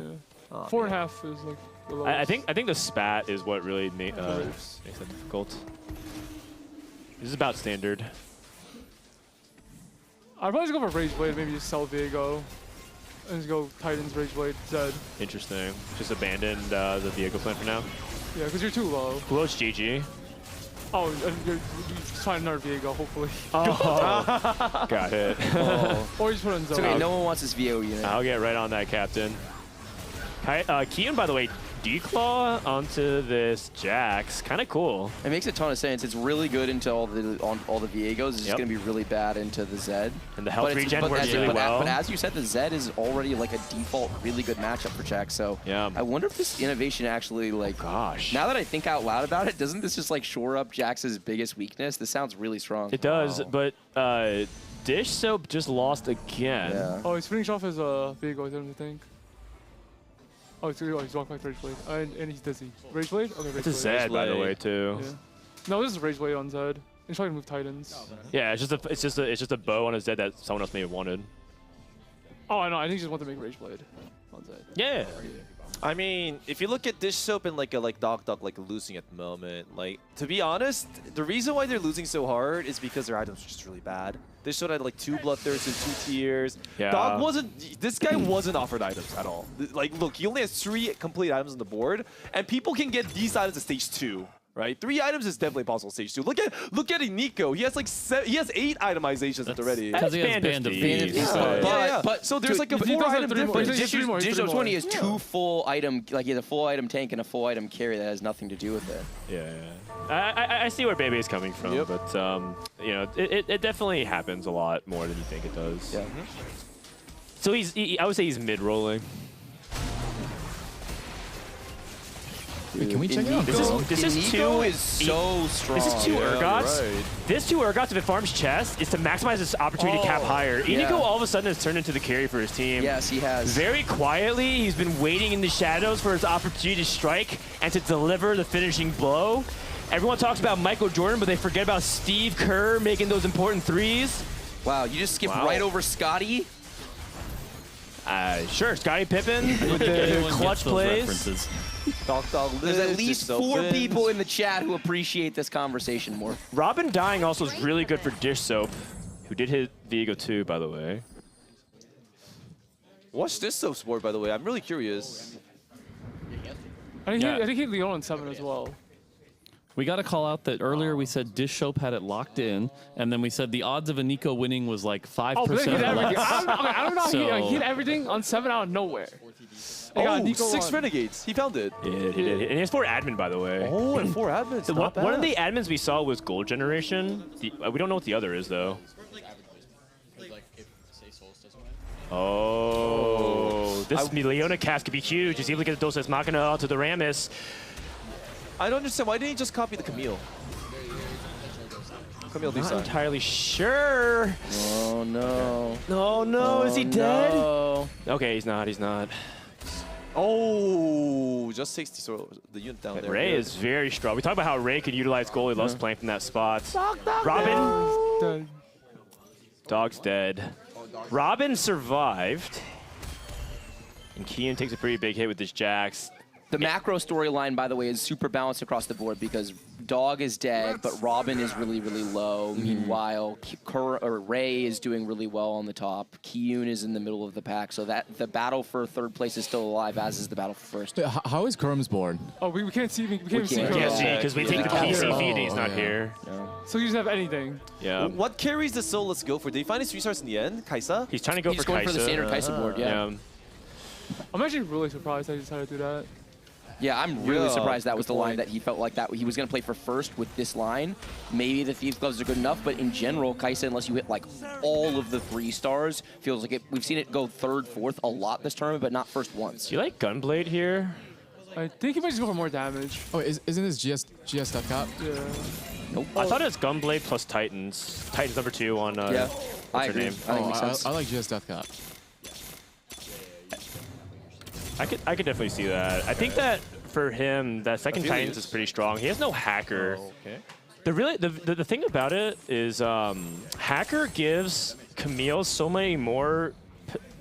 4.5 is like. I think the spat is what really makes it difficult. This is about standard. I'd probably just go for Rage Blade, maybe just sell Viego. And just go Titans, Rage Blade, Zed. Interesting. Just abandoned the Viego plan for now. Yeah, because you're too low. Who else GG? Oh, you're find another Viego, hopefully. Oh. Got it. Oh. Or you just put on Zoe. It's okay, no one wants this Viego unit. I'll get right on that, Captain. Kian, by the way, declaw onto this Jax. Kind of cool. It makes a ton of sense. It's really good into all the Viegos. It's just going to be really bad into the Zed. And the health regen works really well. But as you said, the Zed is already like a default really good matchup for Jax. So yeah. I wonder if this innovation actually gosh. Now that I think out loud about it, doesn't this just like shore up Jax's biggest weakness? This sounds really strong. It does, but Dish Soap just lost again. Yeah. Oh, he's finishing off his Viego, I don't think. Oh, he's walking back to Rage Blade. And he's dizzy. Rage Blade? Okay, Rage Blade. It's a Zed, by the way, too. Yeah. No, this is Rage Blade on Zed. He's trying to move Titans. Yeah, it's just a bow on a Zed that someone else may have wanted. Oh, I know. I think he just wanted to make Rage Blade on Zed. Yeah. I mean, if you look at Dish Soap and like Dog losing at the moment, like to be honest, the reason why they're losing so hard is because their items are just really bad. Dish Soap had like 2 Bloodthirsts and 2 Tears. Yeah. Dog wasn't. This guy wasn't offered items at all. Like, look, he only has 3 complete items on the board, and people can get these items at stage 2. Right, 3 items is definitely possible stage 2. Look at Nico. He has like 8 itemizations already. Because he has Band of Thieves. But so there's like a 4 item difference. Digital 20 is 2 full item, like he has a full item tank and a full item carry that has nothing to do with it. Yeah. I see where Baby is coming from, but you know, it definitely happens a lot more than you think it does. Yeah. So I would say he's mid-rolling. Wait, can we check it out? This is so strong. This is 2 Urgots. Right. This 2 Urgots, if it farms chest, is to maximize this opportunity to cap higher. Inigo all of a sudden has turned into the carry for his team. Yes, he has. Very quietly, he's been waiting in the shadows for his opportunity to strike and to deliver the finishing blow. Everyone talks about Michael Jordan, but they forget about Steve Kerr making those important threes. Wow, you just skipped right over Scotty. Sure, Scottie Pippen with the clutch plays. There's at least 4 people in the chat who appreciate this conversation more. Robin dying also is really good for Dish Soap, who did hit Viego too, by the way. What's this Soap's board, by the way? I'm really curious. I think he Leon on 7 as well. We got to call out that earlier we said Dish Soap had it locked in, and then we said the odds of a Nico winning was like 5%. Oh, but he hit everything. I don't know how he hit everything on 7 out of nowhere. Oh, 6 Renegades. He found it. Yeah, he did. And he has 4 admin, by the way. Oh, and 4 admins. One of the admins we saw was Gold Generation. We don't know what the other is, though. Oh, this Leona cast could be huge. He's able to get the Dos Machina onto the Rammus. I don't understand. Why didn't he just copy the Camille? Camille Not entirely sure. Oh, no. No, is he dead? No. Okay, he's not. Oh, just 60. So the unit down there. Ray is very strong. We talk about how Ray could utilize goalie loves playing from that spot. Robin. Dog's dead. Robin survived. And Kian takes a pretty big hit with this Jax. The macro storyline, by the way, is super balanced across the board because Dog is dead, but Robin is really, really low. Meanwhile, Ray is doing really well on the top. Kiyun is in the middle of the pack, so that the battle for 3rd place is still alive, as is the battle for 1st. How is Kerm's board? Oh, we can't see. We can't see. We can't see because we take the PC feed and he's not here. So he doesn't have anything. Yeah. What carries the Soul? Let's go for? Did he find his 3 stars in the end? Kaisa? He's trying to go He's for going Kaisa. for the standard Kaisa board, yeah. I'm actually really surprised I decided to do that. Yeah, I'm really surprised that was the line that he felt like that he was going to play for 1st with this line. Maybe the Thieves Gloves are good enough, but in general, Kaisa, unless you hit like all of the 3 stars, feels like we've seen it go 3rd, 4th a lot this tournament, but not 1st once. Do you like Gunblade here? I think he might just go for more damage. Oh, isn't this GS Death Cap? Yeah. Nope. I thought it was Gunblade plus Titans. Titans number 2 on what's her name? I think it makes sense. I like GS Death Cap. I could definitely see that. I think that for him, that second Titans is pretty strong. He has no Hacker. Okay. The thing about it is Hacker gives Camille so many more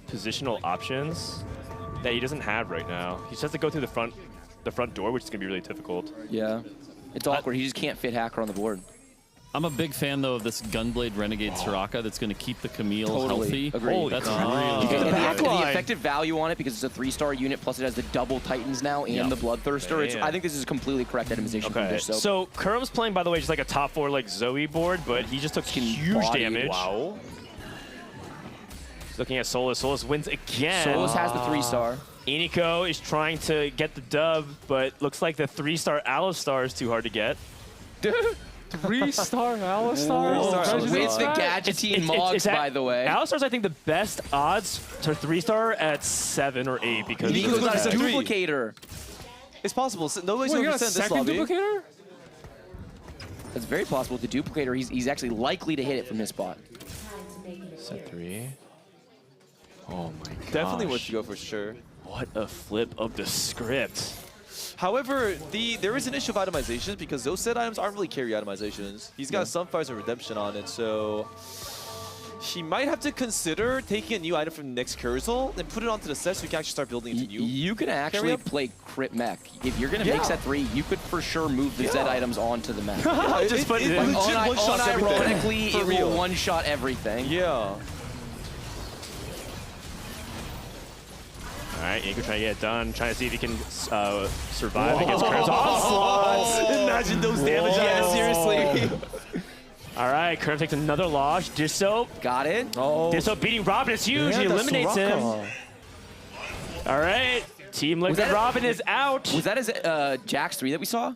positional options that he doesn't have right now. He just has to go through the front the front door, which is going to be really difficult. Yeah. It's awkward. He just can't fit Hacker on the board. I'm a big fan, though, of this Gunblade Renegade Soraka that's going to keep the Camille healthy. Agreed. That's And really the effective value on it, because it's a 3-star unit, plus it has the double Titans now and the Bloodthirster. I think this is completely correct itemization from Dish Soap. So Kurum's playing, by the way, just like a top 4 like Zoe board, but he just took huge damage. Wow. Looking at Solus. Solus wins again. Solus has the 3-star. Iniko is trying to get the dub, but looks like the 3-star Alistar is too hard to get. 3-star Alistar? With the Gadgetein Mogs, by the way. Alistar's, I think, the best odds to 3-star at 7 or 8 because Nico's got a duplicator. It's possible. Nobody's Wait, you going got to a this second lobby. duplicator? That's very possible. With the duplicator, he's actually likely to hit it from this spot. Set 3. Oh my god. Definitely worth to go for sure. What a flip of the script. However, there is an issue of itemizations because those set items aren't really carry itemizations. He's got some Fires of Redemption on it, so he might have to consider taking a new item from the next carousel and put it onto the set so we can actually start building into new. You can actually play crit mech. If you're going to make set 3, you could for sure move the Z items onto the mech. Just put it in. Unironically, it will one-shot everything. Yeah. All right, Inko trying to get it done, trying to see if he can survive against Kurum's onslaught. Imagine those damage. Yeah, seriously. All right, Kurum takes another loss. Dish Soap. Got it. Dish Soap beating Robin is huge. He eliminates him. All right, Team Liquid Robin is out. Was that his Jax 3 that we saw?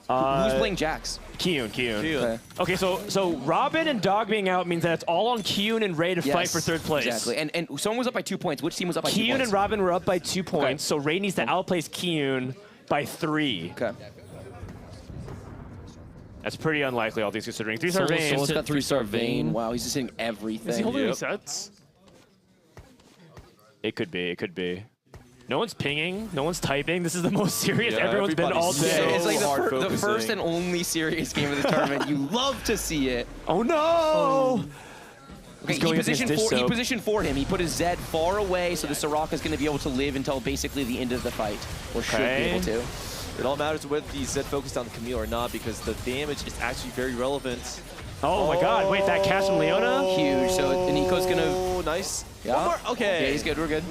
Who's playing Jax? Kyun. Okay, so Robin and Dog being out means that it's all on Kyun and Ray to fight for 3rd place. Exactly. And someone was up by 2 points. Which team was up by 2 points? Kyun and Robin were up by 2 points, so Ray needs to outplace Kyun by 3. Okay. That's pretty unlikely, all things considering. 3-star Vayne. Soul's got 3-star Vayne. Wow, he's just hitting everything. Is he holding any sets? It could be. It could be. No one's pinging. No one's typing. This is the most serious everyone's been all day. It's like the first and only serious game of the tournament. You love to see it. Oh no! Okay, he positioned for him. He put his Zed far away, so the Soraka is going to be able to live until basically the end of the fight, or should be able to. It all matters whether the Zed focused on the Camille or not, because the damage is actually very relevant. Oh my god, wait, that cast from Leona? Huge, so Nico's going to... Oh, nice. Yeah. One more, okay. Yeah, he's good, we're good.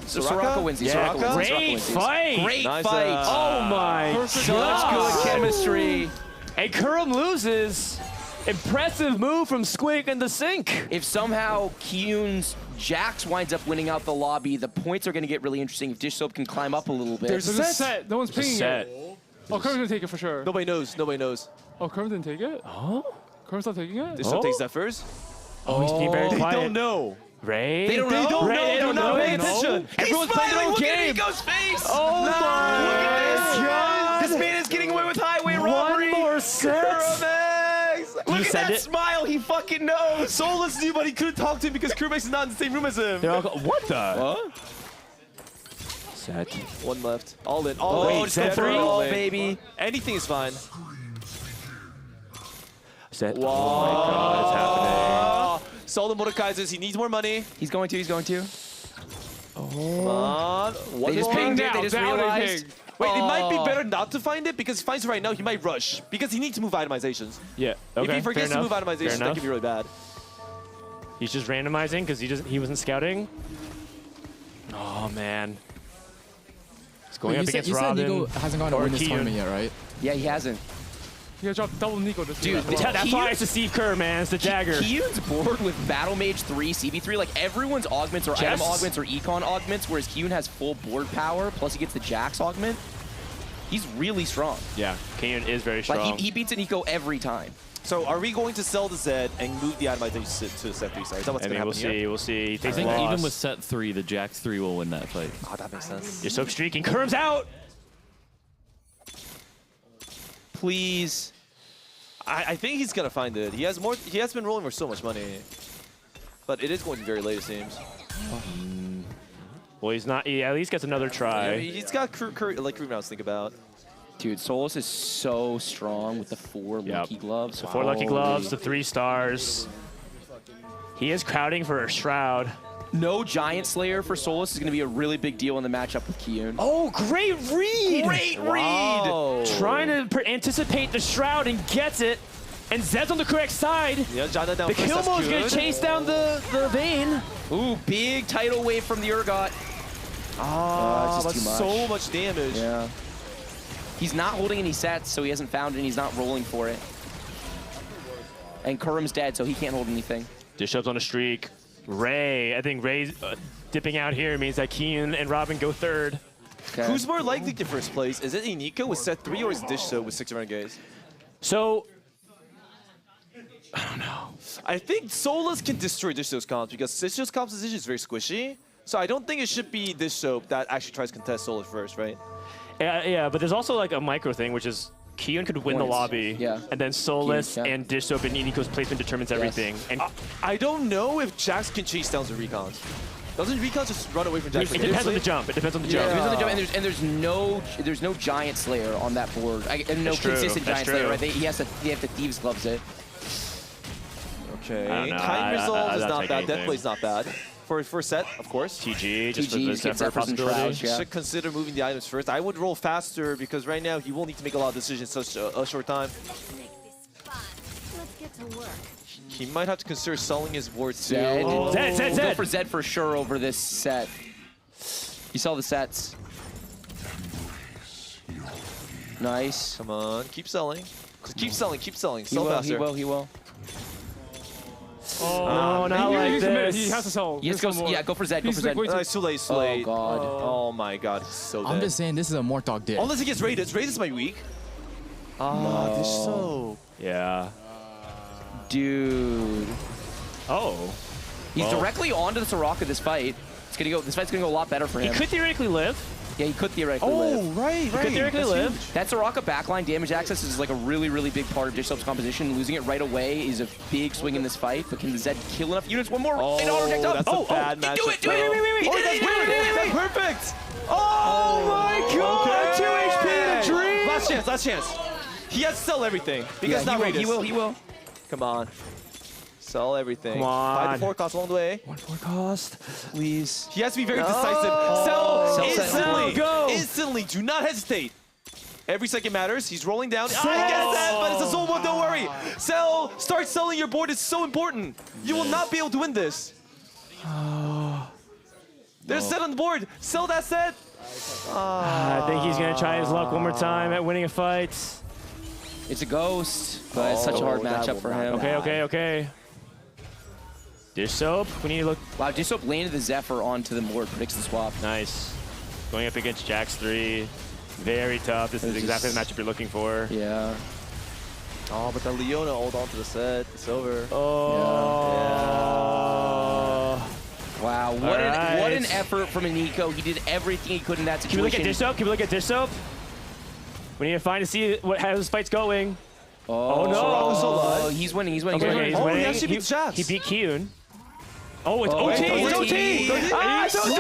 So Soraka wins. Great fight! Great fight! Oh my god! Such good chemistry. And Kurum loses. Impressive move from Squig in the sink. If somehow Kyun's Jax winds up winning out the lobby, the points are going to get really interesting if Dish Soap can climb up a little bit. There's a set. No one's pinging it. Oh, Kurum's going to take it for sure. Nobody knows. Nobody knows. Oh, Kurum didn't take it? Oh? Kurum's not taking it? Dish Soap takes that first. Oh, he's being very quiet. They don't know. Ray? They don't know. Ray, they don't know. Pay attention. Everyone's playing their own game. Look at Nico's face. Oh my god. This man is getting away with highway robbery. One more set. Look at that smile. He fucking knows. Solus knew, but he couldn't talk to him because Kurumex is not in the same room as him. What the? What? Set. One left. All in. All in. Set 3, baby. Anything is fine. Set. Wow. Oh my god, it's happening. Saw the Mordekaisers. He needs more money. He's going to. Come on. They just pinged it. They just realized. Wait, it might be better not to find it because if he finds it right now, he might rush because he needs to move itemizations. Yeah. Okay. If he forgets to move itemizations, that could be really bad. He's just randomizing because he wasn't scouting. Oh man. He's going up against Robin. You said Nico hasn't gone to win this tournament yet, right? Yeah, he hasn't. He dropped double Nico this Dude, that's why it's the Steve Kerr, man. It's the Jagger. Kyun's board with Battle Mage 3, CB3, like everyone's augments or item augments or econ augments, whereas Kyun has full board power, plus he gets the Jax augment. He's really strong. Yeah, Kyun is very strong. Like he beats a Nico every time. So are we going to sell the Zed and move the itemization to set 3 star? Is that what's going to happen here? We'll see. He takes I think loss. even with set 3, the Jax 3 will win that fight. Oh, that makes sense. You're so streaking. Kurum's out. Please. I think he's going to find it. He has been rolling for so much money. But it is going to be very late, it seems. Well, he's not. He at least gets another try. Yeah, he's got crew rounds to think about. Dude, Solus is so strong with the 4 lucky gloves. So 4 lucky gloves, the 3 stars. He is crowding for a Shroud. No Giant Slayer for Solus is going to be a really big deal in the matchup with Kiyun. Oh, great read! Great read! Trying to anticipate the Shroud and gets it. And Zed's on the correct side. Yeah, Jana down the first, Kilmo is that's going to good. chase down the Vayne. Ooh, big tidal wave from the Urgot. Ah, it's but just too much. so much damage. Yeah. He's not holding any sets, so he hasn't found it, and he's not rolling for it. And Kurum's dead, so he can't hold anything. Dishup's on a streak. Ray, I think Ray dipping out here means that Keen and Robin go third. Okay. Who's more likely to first place? Is it Iniko with set 3 or is Dishso with 6 Renegades? So, I don't know. I think Solus can destroy Dishso's comps because Dishso's composition is very squishy. So I don't think it should be Dishso that actually tries to contest Solus first, right? Yeah, but there's also like a micro thing, which is Kion could win the lobby, and then Solus and Dishsoap and Iniko's placement determines everything. And I don't know if Jax can chase down the recons. Doesn't recons just run away from Jax? It depends on the jump. It depends on the jump. Depends on the jump, and there's no Giant Slayer on that board. And no That's true. consistent That's Giant Slayer, true. right? They have to Thieves Gloves it. Okay. I don't know. Time resolve is I'd not take bad. anything. Death play's not bad. For first set, of course. TG, just for the Zephyr possibility. Should consider moving the items first. I would roll faster because right now he will need to make a lot of decisions in such a short time. Let's get to work. He might have to consider selling his board too. Zed. Oh. We'll go for Zed for sure over this set. You saw the sets. Nice. Come on, keep selling. Keep selling, keep selling. Sell He will, faster. he will. Oh, no, not like this. He has to sell. Yes, go for Zed. Go for Zed. It's too late, too late. Oh, God. Oh, my God. He's so dead. I'm just saying this is a Mortdog dick. Unless he gets raided. Raided might be weak. Ah, this is so... Yeah. Dude. Oh. He's directly onto the Soraka this fight. This fight's gonna go a lot better for him. He could theoretically live. Yeah, he could theoretically live. right. He could theoretically live. That Soraka backline damage access is like a really, really big part of Dishsoap's composition. Losing it right away is a big swing in this fight, but can Zed kill enough units? One more. Oh, that's a bad matchup. Do it. Oh, that's perfect. Oh, my God. 2 HP to Dream. Last chance. He has to sell everything because not raided. He will. Come on. Sell everything. Come on. Buy the 4 cost along the way. 1 4 cost. Please. He has to be very decisive. Sell instantly. Go. Instantly. Do not hesitate. Every second matters. He's rolling down. I guess that, but it's a soul one. Don't worry. Sell. Start selling your board. It's so important. You will not be able to win this. There's a set on the board. Sell that set. I think he's going to try his luck one more time at winning a fight. It's a ghost, but it's such a hard matchup for him. Okay. Dish Soap, we need to look. Wow, Dish Soap landed the Zephyr onto the board, predicts the swap. Nice. Going up against Jax 3. Very tough. This is exactly the matchup you're looking for. Yeah. Oh, but the Leona hold on to the set. It's over. Wow, what an effort from Iniko. He did everything he could in that situation. Can we look at Dish Soap? Can we look at Dish Soap? We need to find to see how this fight's going. Oh no! Oh, he's winning. He's winning. Okay, he's winning. He actually beat Jax. He beat Kiyun. Oh, it's OT! It's OT! Ah, it's OT!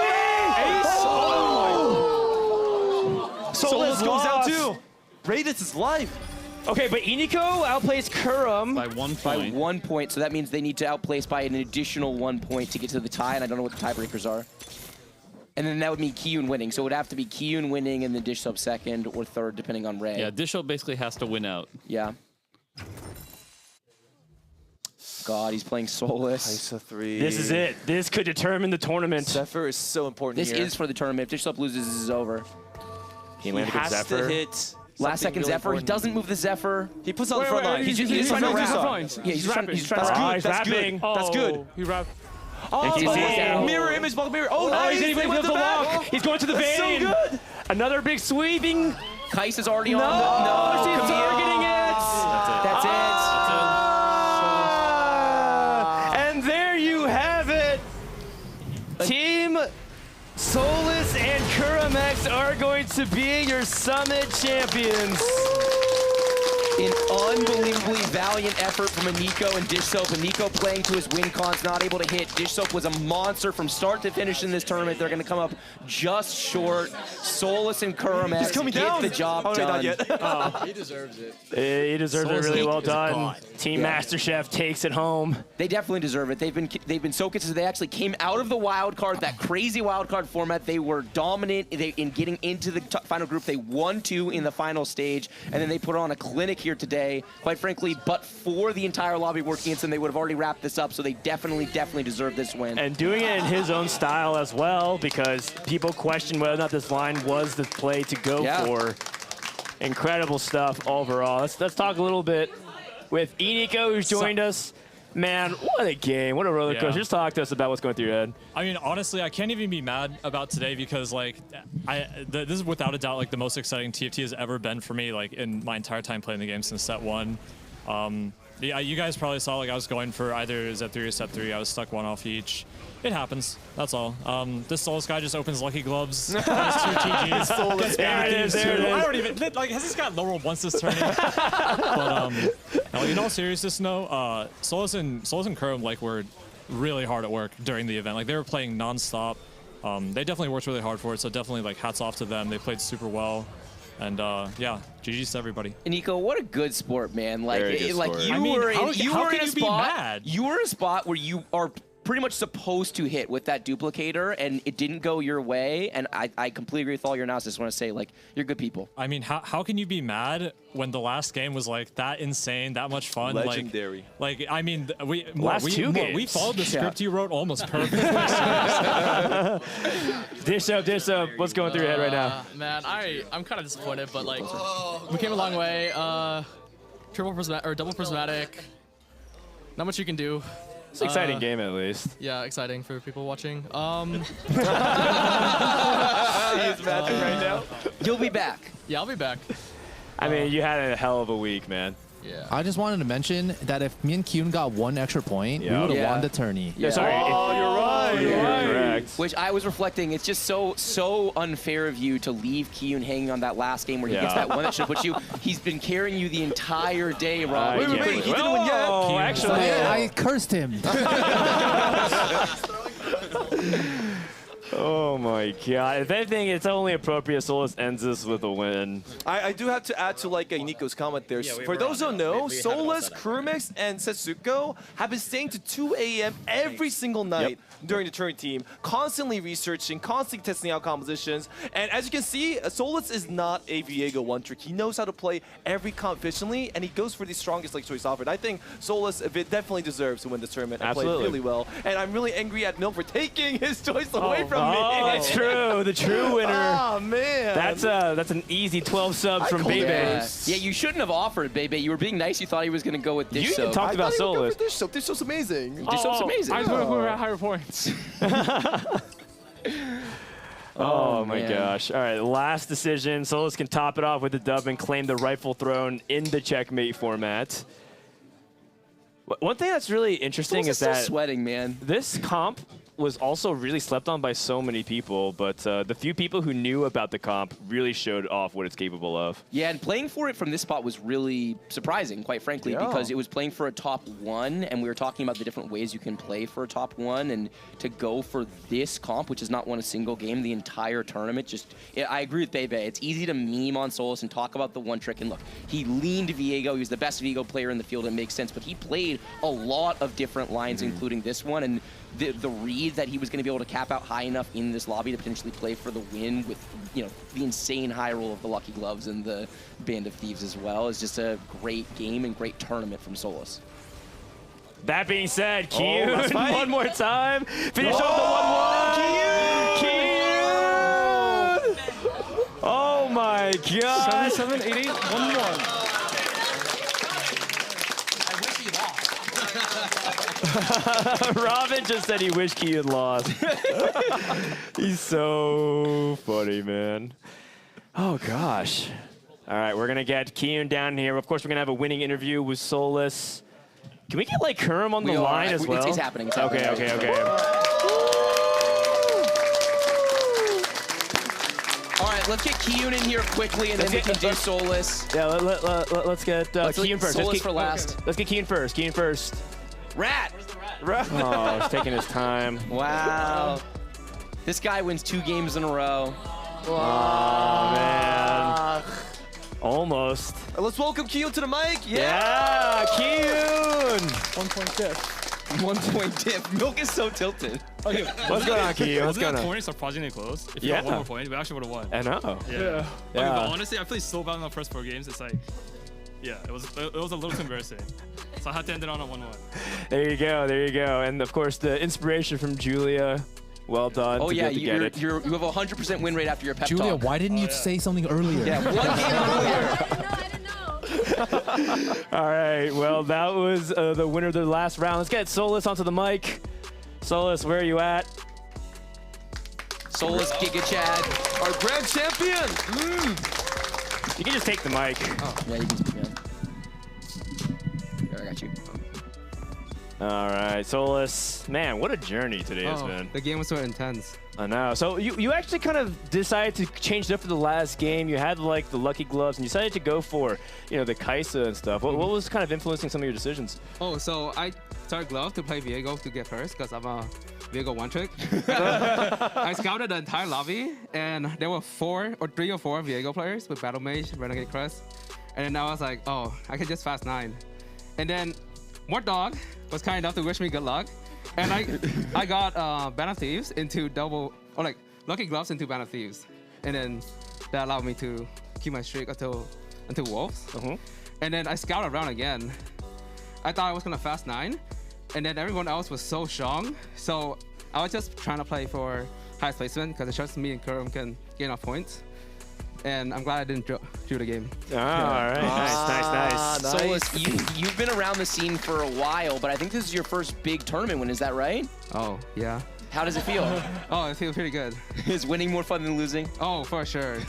Solus goes out too. Raided his life. Okay, but Iniko outplays Kurum by 1 point. By 1 point, so that means they need to outplace by an additional 1 point to get to the tie, and I don't know what the tiebreakers are. And then that would mean Kiyun winning, so it would have to be Kiyun winning and then Dish Soap second or third, depending on Ray. Yeah, Dishsoap basically has to win out. Yeah. God, he's playing Solus. Isa 3. This is it. This could determine the tournament. Zephyr is so important This here. is for the tournament. If Dish Soap loses, this is over. He landed with has Zephyr. to hit Last second really Zephyr. important. He doesn't move the Zephyr. He puts on the front line. He's trying to wrap. Yeah, he's trying to That's wrap. good. That's good. That's good. He wrapped. Mirror image, block mirror. Oh, nice. He's They went the to the back. lock. He's going to the That's vein. so good. Another big sweeping. Kais is already No, on the... she's targeting it. That's it. And there you have it. Team Solus and Kuramex are going to be your Summit champions. An unbelievably valiant effort from Nico and Dish Soap. And Nico playing to his win cons, not able to hit. Dish Soap was a monster from start to finish in this tournament. They're going to come up just short. Solus and Kuramax get the job done. Not yet. Oh. He deserves it. He deserves it really well done. Team Master Chef takes it home. They definitely deserve it. They've been so consistent. They actually came out of the wild card, that crazy wild card format. They were dominant in getting into the final group. They won 2 in the final stage, and then they put on a clinic here today. Quite frankly, but for the entire lobby working against them, they would have already wrapped this up. So they definitely deserve this win. And doing it in his own style as well, because people question whether or not this line was the play to go for. Incredible stuff overall. Let's talk a little bit with Nico, who's joined us. Man, what a game. What a roller coaster. Just talk to us about what's going through your head. I mean, honestly, I can't even be mad about today because, like, this is without a doubt, like, the most exciting TFT has ever been for me, like, in my entire time playing the game since set 1. Yeah, you guys probably saw, like, I was going for either Zep 3 or Step 3. I was stuck 1 off each. It happens. That's all. This Solus guy just opens Lucky Gloves. Has 2 TGs. Solus there it is. I don't even, like, has this guy low rolled once this tournament? But, no, in all seriousness, no, Solus and Kurum, like, were really hard at work during the event. Like, they were playing nonstop. They definitely worked really hard for it, so definitely, like, hats off to them. They played super well. And yeah, GG's to everybody. Nico, what a good sport, man! Like, you were in a spot where you are pretty much supposed to hit with that duplicator, and it didn't go your way. And I completely agree with all your analysis. I just want to say, like, you're good people. I mean, how can you be mad when the last game was like that insane, that much fun, legendary? Like I mean, we followed the script you wrote almost perfectly. Dish up. What's going through your head right now? Man, I'm kind of disappointed, but like we came a long way. Double prismatic. Not much you can do. It's an exciting game, at least. Yeah, exciting for people watching. He is magic right now. You'll be back. Yeah, I'll be back. I mean, you had a hell of a week, man. Yeah. I just wanted to mention that if me and Kyun got 1 extra point, we would have won the tourney. Yeah. Sorry. Oh, you're right. You're right. Correct. Which I was reflecting, it's just so unfair of you to leave Kyun hanging on that last game where he gets that one that should put you. He's been carrying you the entire day, Rob. Wait, he didn't win yet. Actually, I cursed him. Oh my god. If anything, it's only appropriate Solus ends this with a win. I do have to add to like Nico's comment there. For those who don't know, Solus, Kurumix, and Setsuko have been staying to 2 a.m. every single night during the tournament team, constantly researching, constantly testing out compositions. And as you can see, Solus is not a Viego one-trick. He knows how to play every comp efficiently, and he goes for the strongest like choice offered. I think Solus definitely deserves to win this tournament and play really well. And I'm really angry at Milk for taking his choice away from me. Oh, that's true. The true winner. Oh, man. That's an easy 12 subs from Bebe. Yeah, you shouldn't have offered Bebe. You were being nice. You thought he was going to go with Dish Soap. You talked about Solus. Dish Soap. Dish Soap's amazing. Dish Soap's amazing. I just want to go at higher points. Oh my gosh. All right, last decision. Solus can top it off with the dub and claim the rightful throne in the checkmate format. One thing that's really interesting is that sweating, man. This comp was also really slept on by so many people, but the few people who knew about the comp really showed off what it's capable of. Yeah, and playing for it from this spot was really surprising, quite frankly, because it was playing for a top 1, and we were talking about the different ways you can play for a top 1, and to go for this comp, which has not won a single game the entire tournament, I agree with Bebe. It's easy to meme on Solus and talk about the one trick, and look, he leaned Viego. He was the best Viego player in the field. It makes sense, but he played a lot of different lines, including this one, and the read that he was going to be able to cap out high enough in this lobby to potentially play for the win with, you know, the insane high roll of the Lucky Gloves and the Band of Thieves as well is just a great game and great tournament from Solus. That being said, Kyun, one more time. Finish off the 1-1. Kyun! Oh my god. 7-7, 8-8, 1-1. Robin just said he wished Kyun lost. He's so funny, man. Oh, gosh. All right, we're going to get Kyun down here. Of course, we're going to have a winning interview with Solus. Can we get, like, Kurum on the line as well? It's happening. It's okay. All right, let's get Kiyun in here quickly, and then we can do Solus. Yeah, let's get Kiyun first. Solus for last. Let's get Kiyun first. Kiyun first. Rat. Oh, he's taking his time. Wow. This guy wins 2 games in a row. Oh, man. Almost. Let's welcome Kiyun to the mic. Yeah, Kiyun. 1 point diff. 1 point diff. Milk is so tilted. Okay, what's going on, Kiyun? What's going on? Wasn't that surprisingly close? If you got 1 more point, we actually would have won. I know. Yeah. Okay, but honestly, I played so bad in the first 4 games. It's like, yeah, it was a little too embarrassing. So I had to end it on a 1-1. There you go. There you go. And of course, the inspiration from Julia. Well done. Oh, yeah, you have a 100% win rate after your pep Julia, talk. why didn't you say something earlier? Yeah, 1 game earlier. All right. Well, that was the winner of the last round. Let's get Solus onto the mic. Solus, where are you at? Solus Giga Chad, our grand champion. You can just take the mic. Oh, yeah, you can. Yeah. Here, I got you. All right, Solus. Man, what a journey today has been. The game was so intense. I know. So you actually kind of decided to change it up for the last game. You had like the lucky gloves, and you decided to go for the Kaisa and stuff. What was kind of influencing some of your decisions? Oh, so I started glove to play Viego to get first because I'm a Viego one trick. I scouted the entire lobby, and there were 3 or 4 Viego players with Battle Mage, Renegade Crest, and then I was like, oh, I can just fast 9. And then Mort Dog was kind enough to wish me good luck. And I got Band of Thieves into Lucky Gloves into Band of Thieves. And then that allowed me to keep my streak until Wolves. And then I scouted around again. I thought I was gonna fast 9. And then everyone else was so strong. So I was just trying to play for highest placement because it shows me and Kurum can get enough points. And I'm glad I didn't drew the game. All right, nice. Solus, you've been around the scene for a while, but I think this is your first big tournament win. Is that right? Oh, yeah. How does it feel? Oh, it feels pretty good. Is winning more fun than losing? Oh, for sure.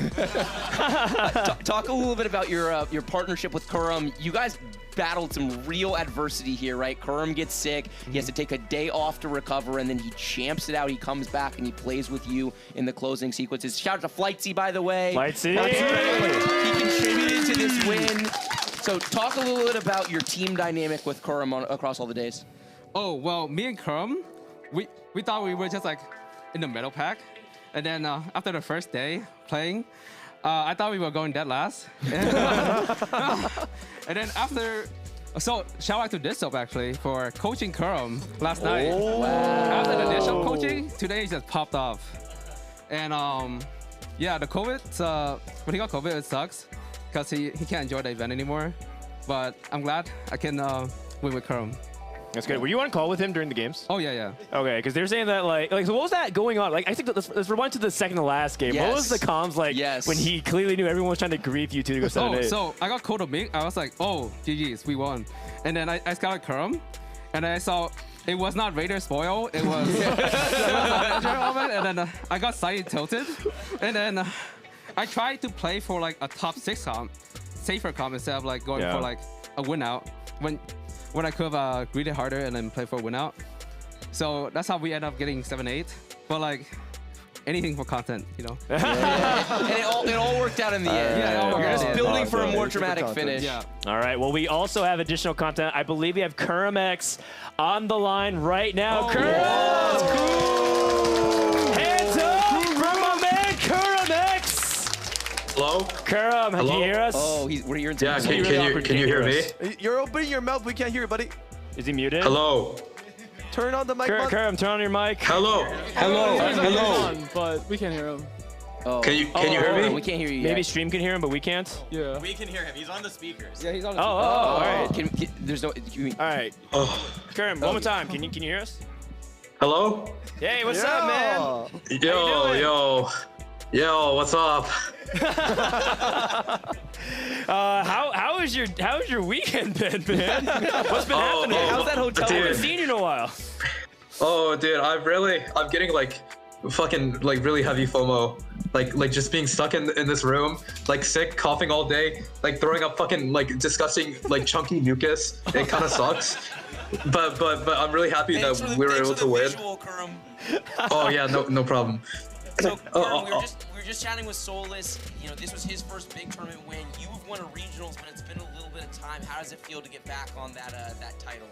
Talk a little bit about your partnership with Kurum. You guys battled some real adversity here, right? Kurum gets sick. He has to take a day off to recover, and then he champs it out. He comes back, and he plays with you in the closing sequences. Shout out to Flightsy, by the way. Flightsy! He contributed to this win. So talk a little bit about your team dynamic with Kurum across all the days. Oh, well, me and Kurum, we thought we were just like in the middle pack. And then after the first day playing, I thought we were going dead last. And then so shout out to Dishop actually for coaching Kurum last night. Wow. After the Dishop coaching, today he just popped off. And yeah, the COVID, when he got COVID, it sucks because he can't enjoy the event anymore. But I'm glad I can win with Kurum. That's good. Were you on call with him during the games? Oh, yeah. Okay, because they're saying that, so what was that going on? Like, I think let's rewind to the second to last game. Yes. What was the comms like when he clearly knew everyone was trying to grief you two to go 7-8? So I got called a mink. I was like, oh, GG's, we won. And then I scouted Kurum, and I saw it was not Raider Spoil. It was, and then I got side tilted. And then I tried to play for like a top 6 comp, safer comp instead of like going for like a win out. When I could have greeted harder and then play for a win out. So that's how we end up getting 7-8. But like anything for content, you know? And it all worked out in the end. Yeah, You're just building for a more dramatic finish. Yeah. All right, well, we also have additional content. I believe we have Kurum X on the line right now. Kurum! Hands up for my man, Kurum X! Hello? Kurum, can you hear us? Oh, we're hearing. Yeah, can you hear me? You're opening your mouth. We can't hear you, buddy. Is he muted? Hello? Turn on the mic. Kurum, turn on your mic. Hello? But we can't hear him. Oh. Can you hear me? We can't hear you Maybe yet. Stream can hear him, but we can't? Yeah. We can hear him. He's on the speakers. Yeah, he's on the speakers. All right. There's no. All right. Kurum, one more time. Can you hear us? Hello? Hey, what's up, man? Yo, what's up? How's your weekend been, man? What's been happening? How's that hotel? I haven't seen you in a while. Oh, dude, I'm getting like fucking like really heavy FOMO. Like just being stuck in this room, like sick, coughing all day, like throwing up fucking like disgusting like chunky mucus. It kind of sucks. But I'm really happy that we were able to win. Oh yeah, no problem. So, Kurum, we were just chatting with Solus. You know, this was his first big tournament win. You've won a regionals, but it's been a little bit of time. How does it feel to get back on that title?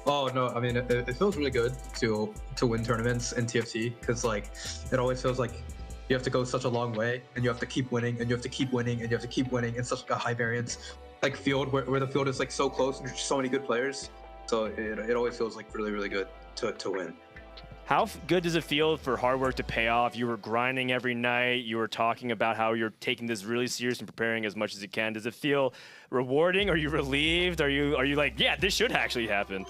Oh no, I mean it feels really good to win tournaments in TFT because like it always feels like you have to go such a long way and you have to keep winning and you have to keep winning and you have to keep winning in such a high variance like field where the field is like so close and there's so many good players. So it always feels like really good to win. How good does it feel for hard work to pay off? You were grinding every night. You were talking about how you're taking this really serious and preparing as much as you can. Does it feel rewarding? Are you relieved? Are you like, yeah, this should actually happen?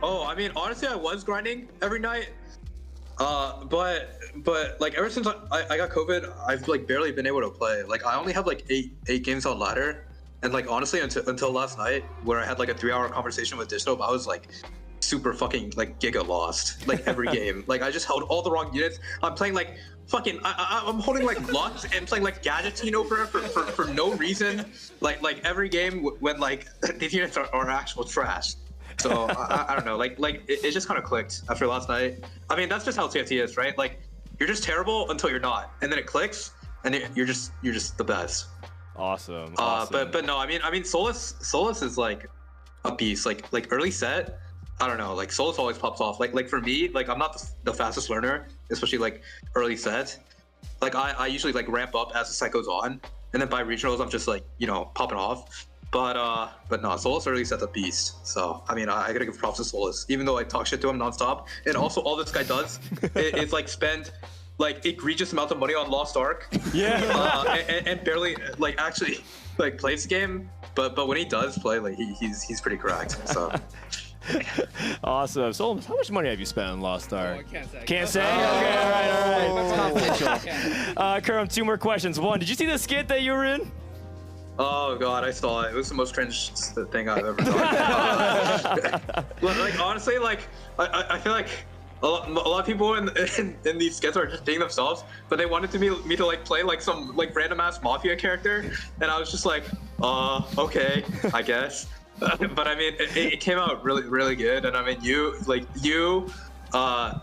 Oh, I mean, honestly, I was grinding every night. But like ever since I got COVID, I've like barely been able to play. Like I only have like eight games on ladder. And like honestly, until last night, where I had like a 3-hour conversation with Dishdope, I was like super fucking like giga lost like every game. Like I just held all the wrong units. I'm playing like fucking I'm holding like Lux and playing like Gadgetino for no reason. Like every game when like these units are actual trash. So I don't know. Like it just kind of clicked after last night. I mean that's just how TFT is, right? Like you're just terrible until you're not, and then it clicks, and you're just the best. Awesome. But no, I mean Solus is like a beast. Like early set. I don't know, like Solus always pops off. Like for me, like I'm not the fastest learner, especially like early set. Like I usually like ramp up as the set goes on, and then by regionals I'm just like, you know, popping off. But no, Solus early set's a beast. So I mean I gotta give props to Solus, even though I talk shit to him nonstop. And also all this guy does is like spend like egregious amount of money on Lost Ark. Yeah. And barely like actually like plays the game. But when he does play, like he's pretty cracked. So. Awesome. So, how much money have you spent on Lost Ark? I can't say. Can't say? Okay, all right. That's confidential. Kurum, 2 more questions. 1, did you see the skit that you were in? Oh god, I saw it. It was the most cringe thing I've ever done. Like honestly, like I feel like a lot of people in these skits are just being themselves, but they wanted me to like play like some like random ass mafia character, and I was just like, okay, I guess. But I mean, it came out really good, and I mean, you,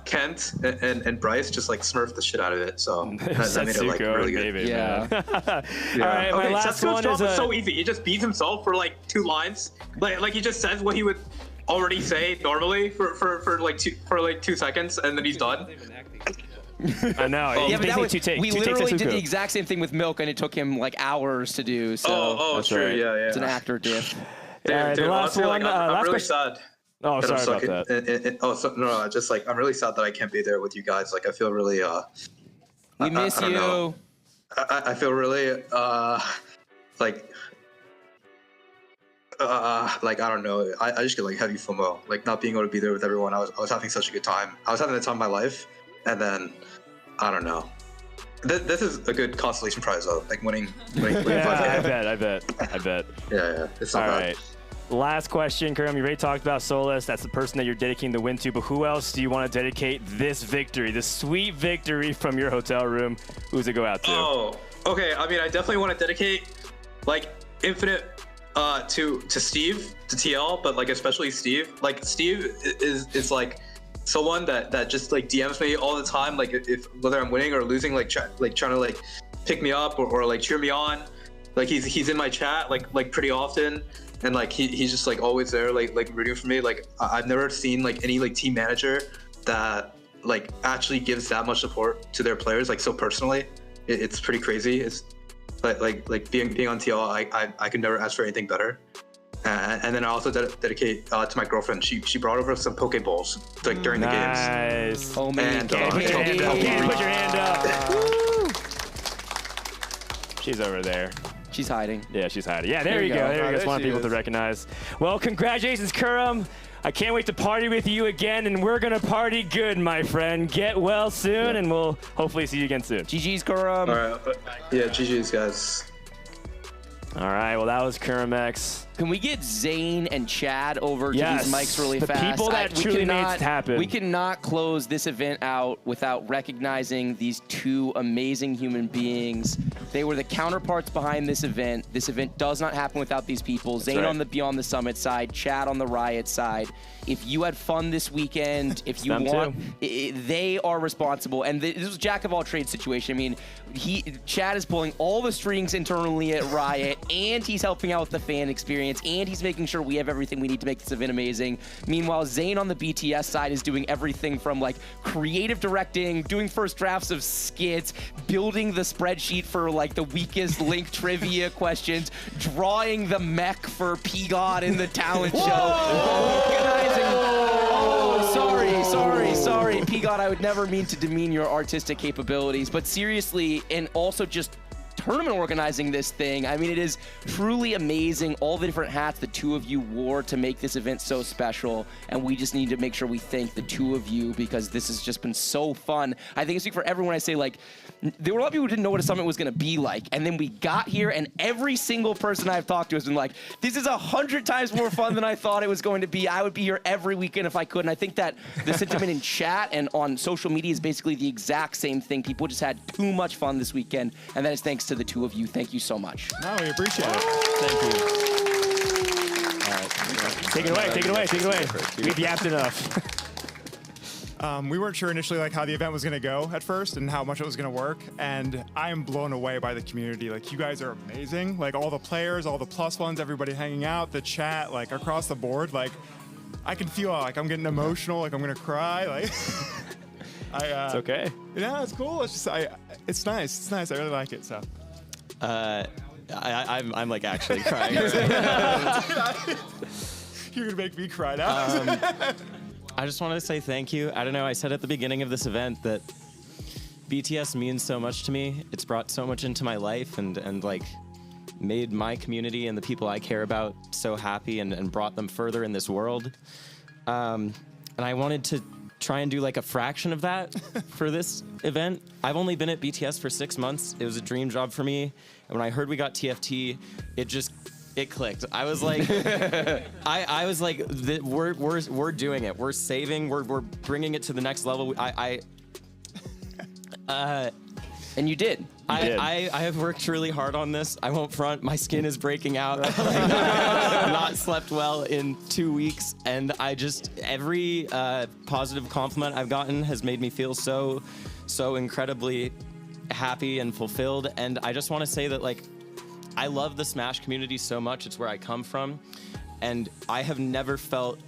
Kent, and Bryce just like smurfed the shit out of it. So that made it like really good. Baby, yeah. All right, my last one is so easy. He just beats himself for like 2 lines. Like he just says what he would already say normally for like 2 seconds, and then he's done. I know. Yeah, but that was, we literally did the Zuko. exact same thing with Milk, and it took him like hours to do. So that's true. Right. Yeah. It's an actor diff. Dude, the last honestly, one, like, I'm really question. sad. Oh, sorry about that. No, just like I'm really sad that I can't be there with you guys. Like I feel really we miss you. Know. I feel really like I don't know. I just get like heavy FOMO, like not being able to be there with everyone. I was having such a good time. I was having the time of my life, and then I don't know. This is a good consolation prize though, like winning 5K. I bet. Yeah. It's not All bad. right. Last question, Kurum. You already talked about Solus. That's the person that you're dedicating the win to. But who else do you want to dedicate this victory, this sweet victory from your hotel room? Who's it go out to? Oh, okay. I mean, I definitely want to dedicate like infinite to Steve, to TL, but like especially Steve. Like Steve is like someone that just like DMs me all the time, like if whether I'm winning or losing, like trying to like pick me up or like cheer me on. Like he's in my chat like pretty often. And like he's just like always there, like rooting for me. Like I've never seen like any like team manager that like actually gives that much support to their players, like so personally. It's pretty crazy. It's like being on TL, I could never ask for anything better. And then I also dedicate to my girlfriend. She brought over some Poke Bowls like during the games. Nice. Oh man, Put your hand up. Woo! She's over there. She's hiding. Yeah, she's hiding. Yeah, there you go. There you go. Just want people to recognize. Well, congratulations, Kurum. I can't wait to party with you again, and we're going to party good, my friend. Get well soon, and we'll hopefully see you again soon. GG's, Kurum. All right. Yeah, GG's, guys. All right. Well, that was Kurum X. Can we get Zane and Chad over to Yes, these mics really the fast? people that truly made it happen. We cannot close this event out without recognizing these two amazing human beings. They were the counterparts behind this event. This event does not happen without these people. Zane right. on the Beyond the Summit side, Chad on the Riot side. If you had fun this weekend, if you want, they are responsible. And this was jack of all trades situation. I mean, Chad is pulling all the strings internally at Riot, and he's helping out with the fan experience, and he's making sure we have everything we need to make this event amazing. Meanwhile, Zane on the BTS side is doing everything from like creative directing, doing first drafts of skits, building the spreadsheet for like the weakest link trivia questions, drawing the mech for P-God in the talent show, organizing. Oh, sorry, P-God, I would never mean to demean your artistic capabilities, but seriously, and also just tournament organizing this thing. I mean, it is truly amazing, all the different hats the two of you wore to make this event so special, and we just need to make sure we thank the two of you because this has just been so fun. I think I speak for everyone I say, like, there were a lot of people who didn't know what a summit was going to be like, and then we got here, and every single person I've talked to has been like, this is 100 times more fun than I thought it was going to be. I would be here every weekend if I could, and I think that the sentiment in chat and on social media is basically the exact same thing. People just had too much fun this weekend, and that is thanks to the two of you. Thank you so much. No, we appreciate it. Thank you. All right. Take it away. We've yapped enough. We weren't sure initially like how the event was going to go at first and how much it was going to work, and I am blown away by the community. Like, you guys are amazing. Like, all the players, all the plus ones, everybody hanging out, the chat, like across the board. Like, I can feel like I'm getting emotional, like I'm going to cry. Like, it's okay. Yeah, it's cool. It's just it's nice. It's nice. I really like it. So. I'm like actually crying. You're gonna make me cry now. I just wanted to say thank you. I don't know, I said at the beginning of this event that BTS means so much to me. It's brought so much into my life and like made my community and the people I care about so happy and brought them further in this world. And I wanted to try and do like a fraction of that for this event. I've only been at BTS for 6 months. It was a dream job for me. And when I heard we got TFT, it clicked. I was like, I was like, we're doing it. We're saving. We're bringing it to the next level. And you did. I have worked really hard on this. I won't front. My skin is breaking out. I've not slept well in 2 weeks, and every positive compliment I've gotten has made me feel so incredibly happy and fulfilled. And I just want to say that, like, I love the Smash community so much. It's where I come from, and I have never felt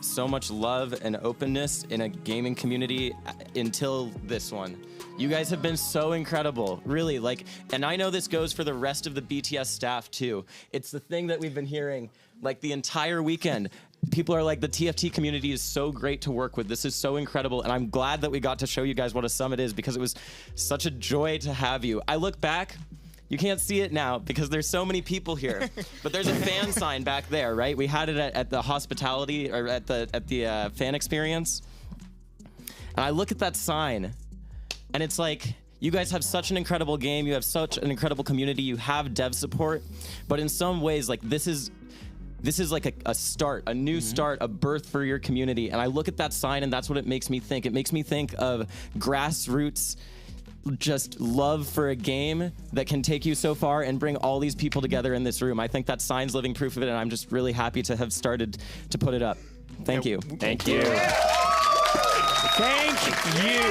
so much love and openness in a gaming community until this one. You guys have been so incredible, really. Like, and I know this goes for the rest of the BTS staff too. It's the thing that we've been hearing like the entire weekend. People are like, the TFT community is so great to work with. This is so incredible, and I'm glad that we got to show you guys what a summit is because it was such a joy to have you. I look back. You can't see it now because there's so many people here, but there's a fan sign back there, right? We had it at the hospitality or at the fan experience, and I look at that sign, and it's like, you guys have such an incredible game, you have such an incredible community, you have dev support, but in some ways, like, this is like a start, a new start, a birth for your community. And I look at that sign, and that's what it makes me think. It makes me think of grassroots, just love for a game that can take you so far and bring all these people together in this room. I think that sign's living proof of it, and I'm just really happy to have started to put it up. Thank you. Thank you. Thank you.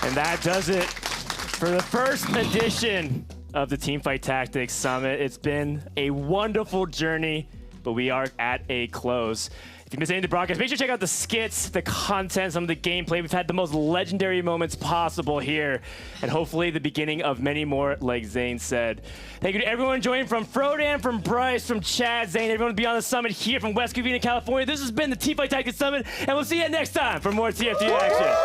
And that does it for the first edition of the Teamfight Tactics Summit. It's been a wonderful journey, but we are at a close. If you missed any of the broadcast, make sure to check out the skits, the content, some of the gameplay. We've had the most legendary moments possible here, and hopefully the beginning of many more, like Zane said. Thank you to everyone joining, from Frodan, from Bryce, from Chad, Zane, everyone beyond the summit here from West Covina, California. This has been the Teamfight Tactics Summit, and we'll see you next time for more TFT action.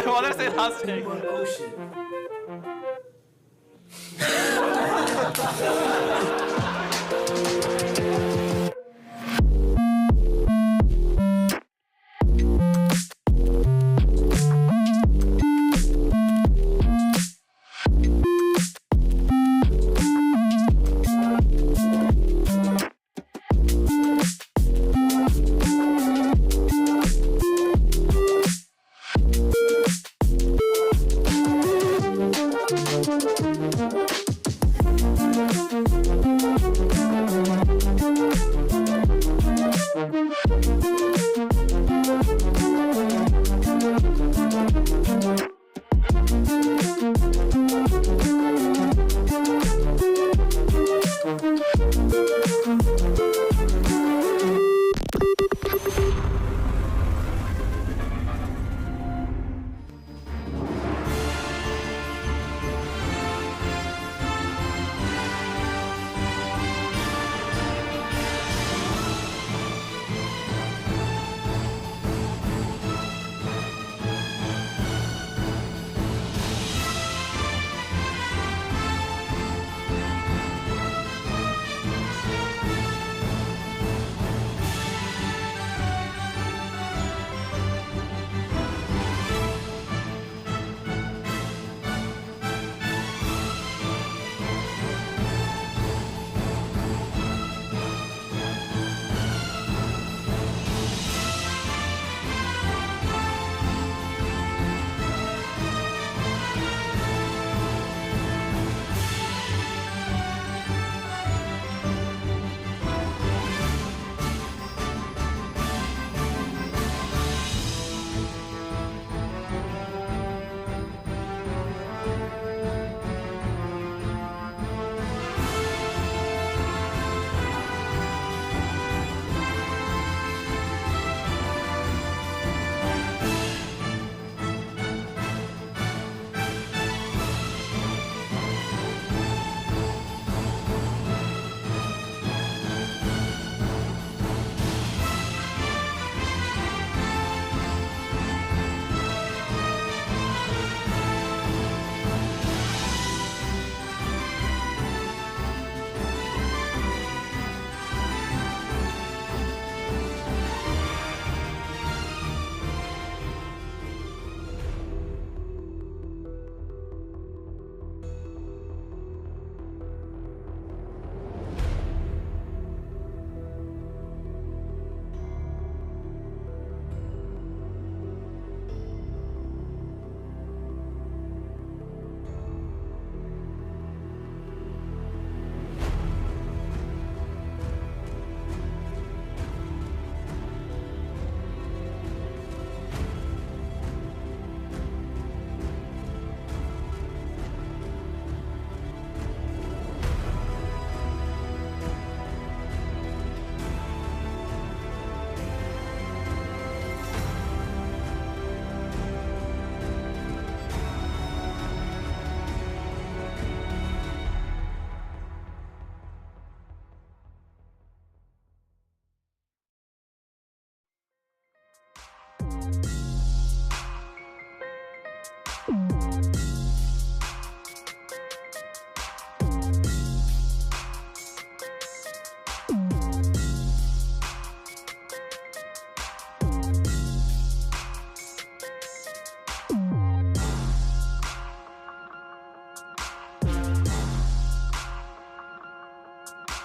I wanted to say last pick.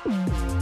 You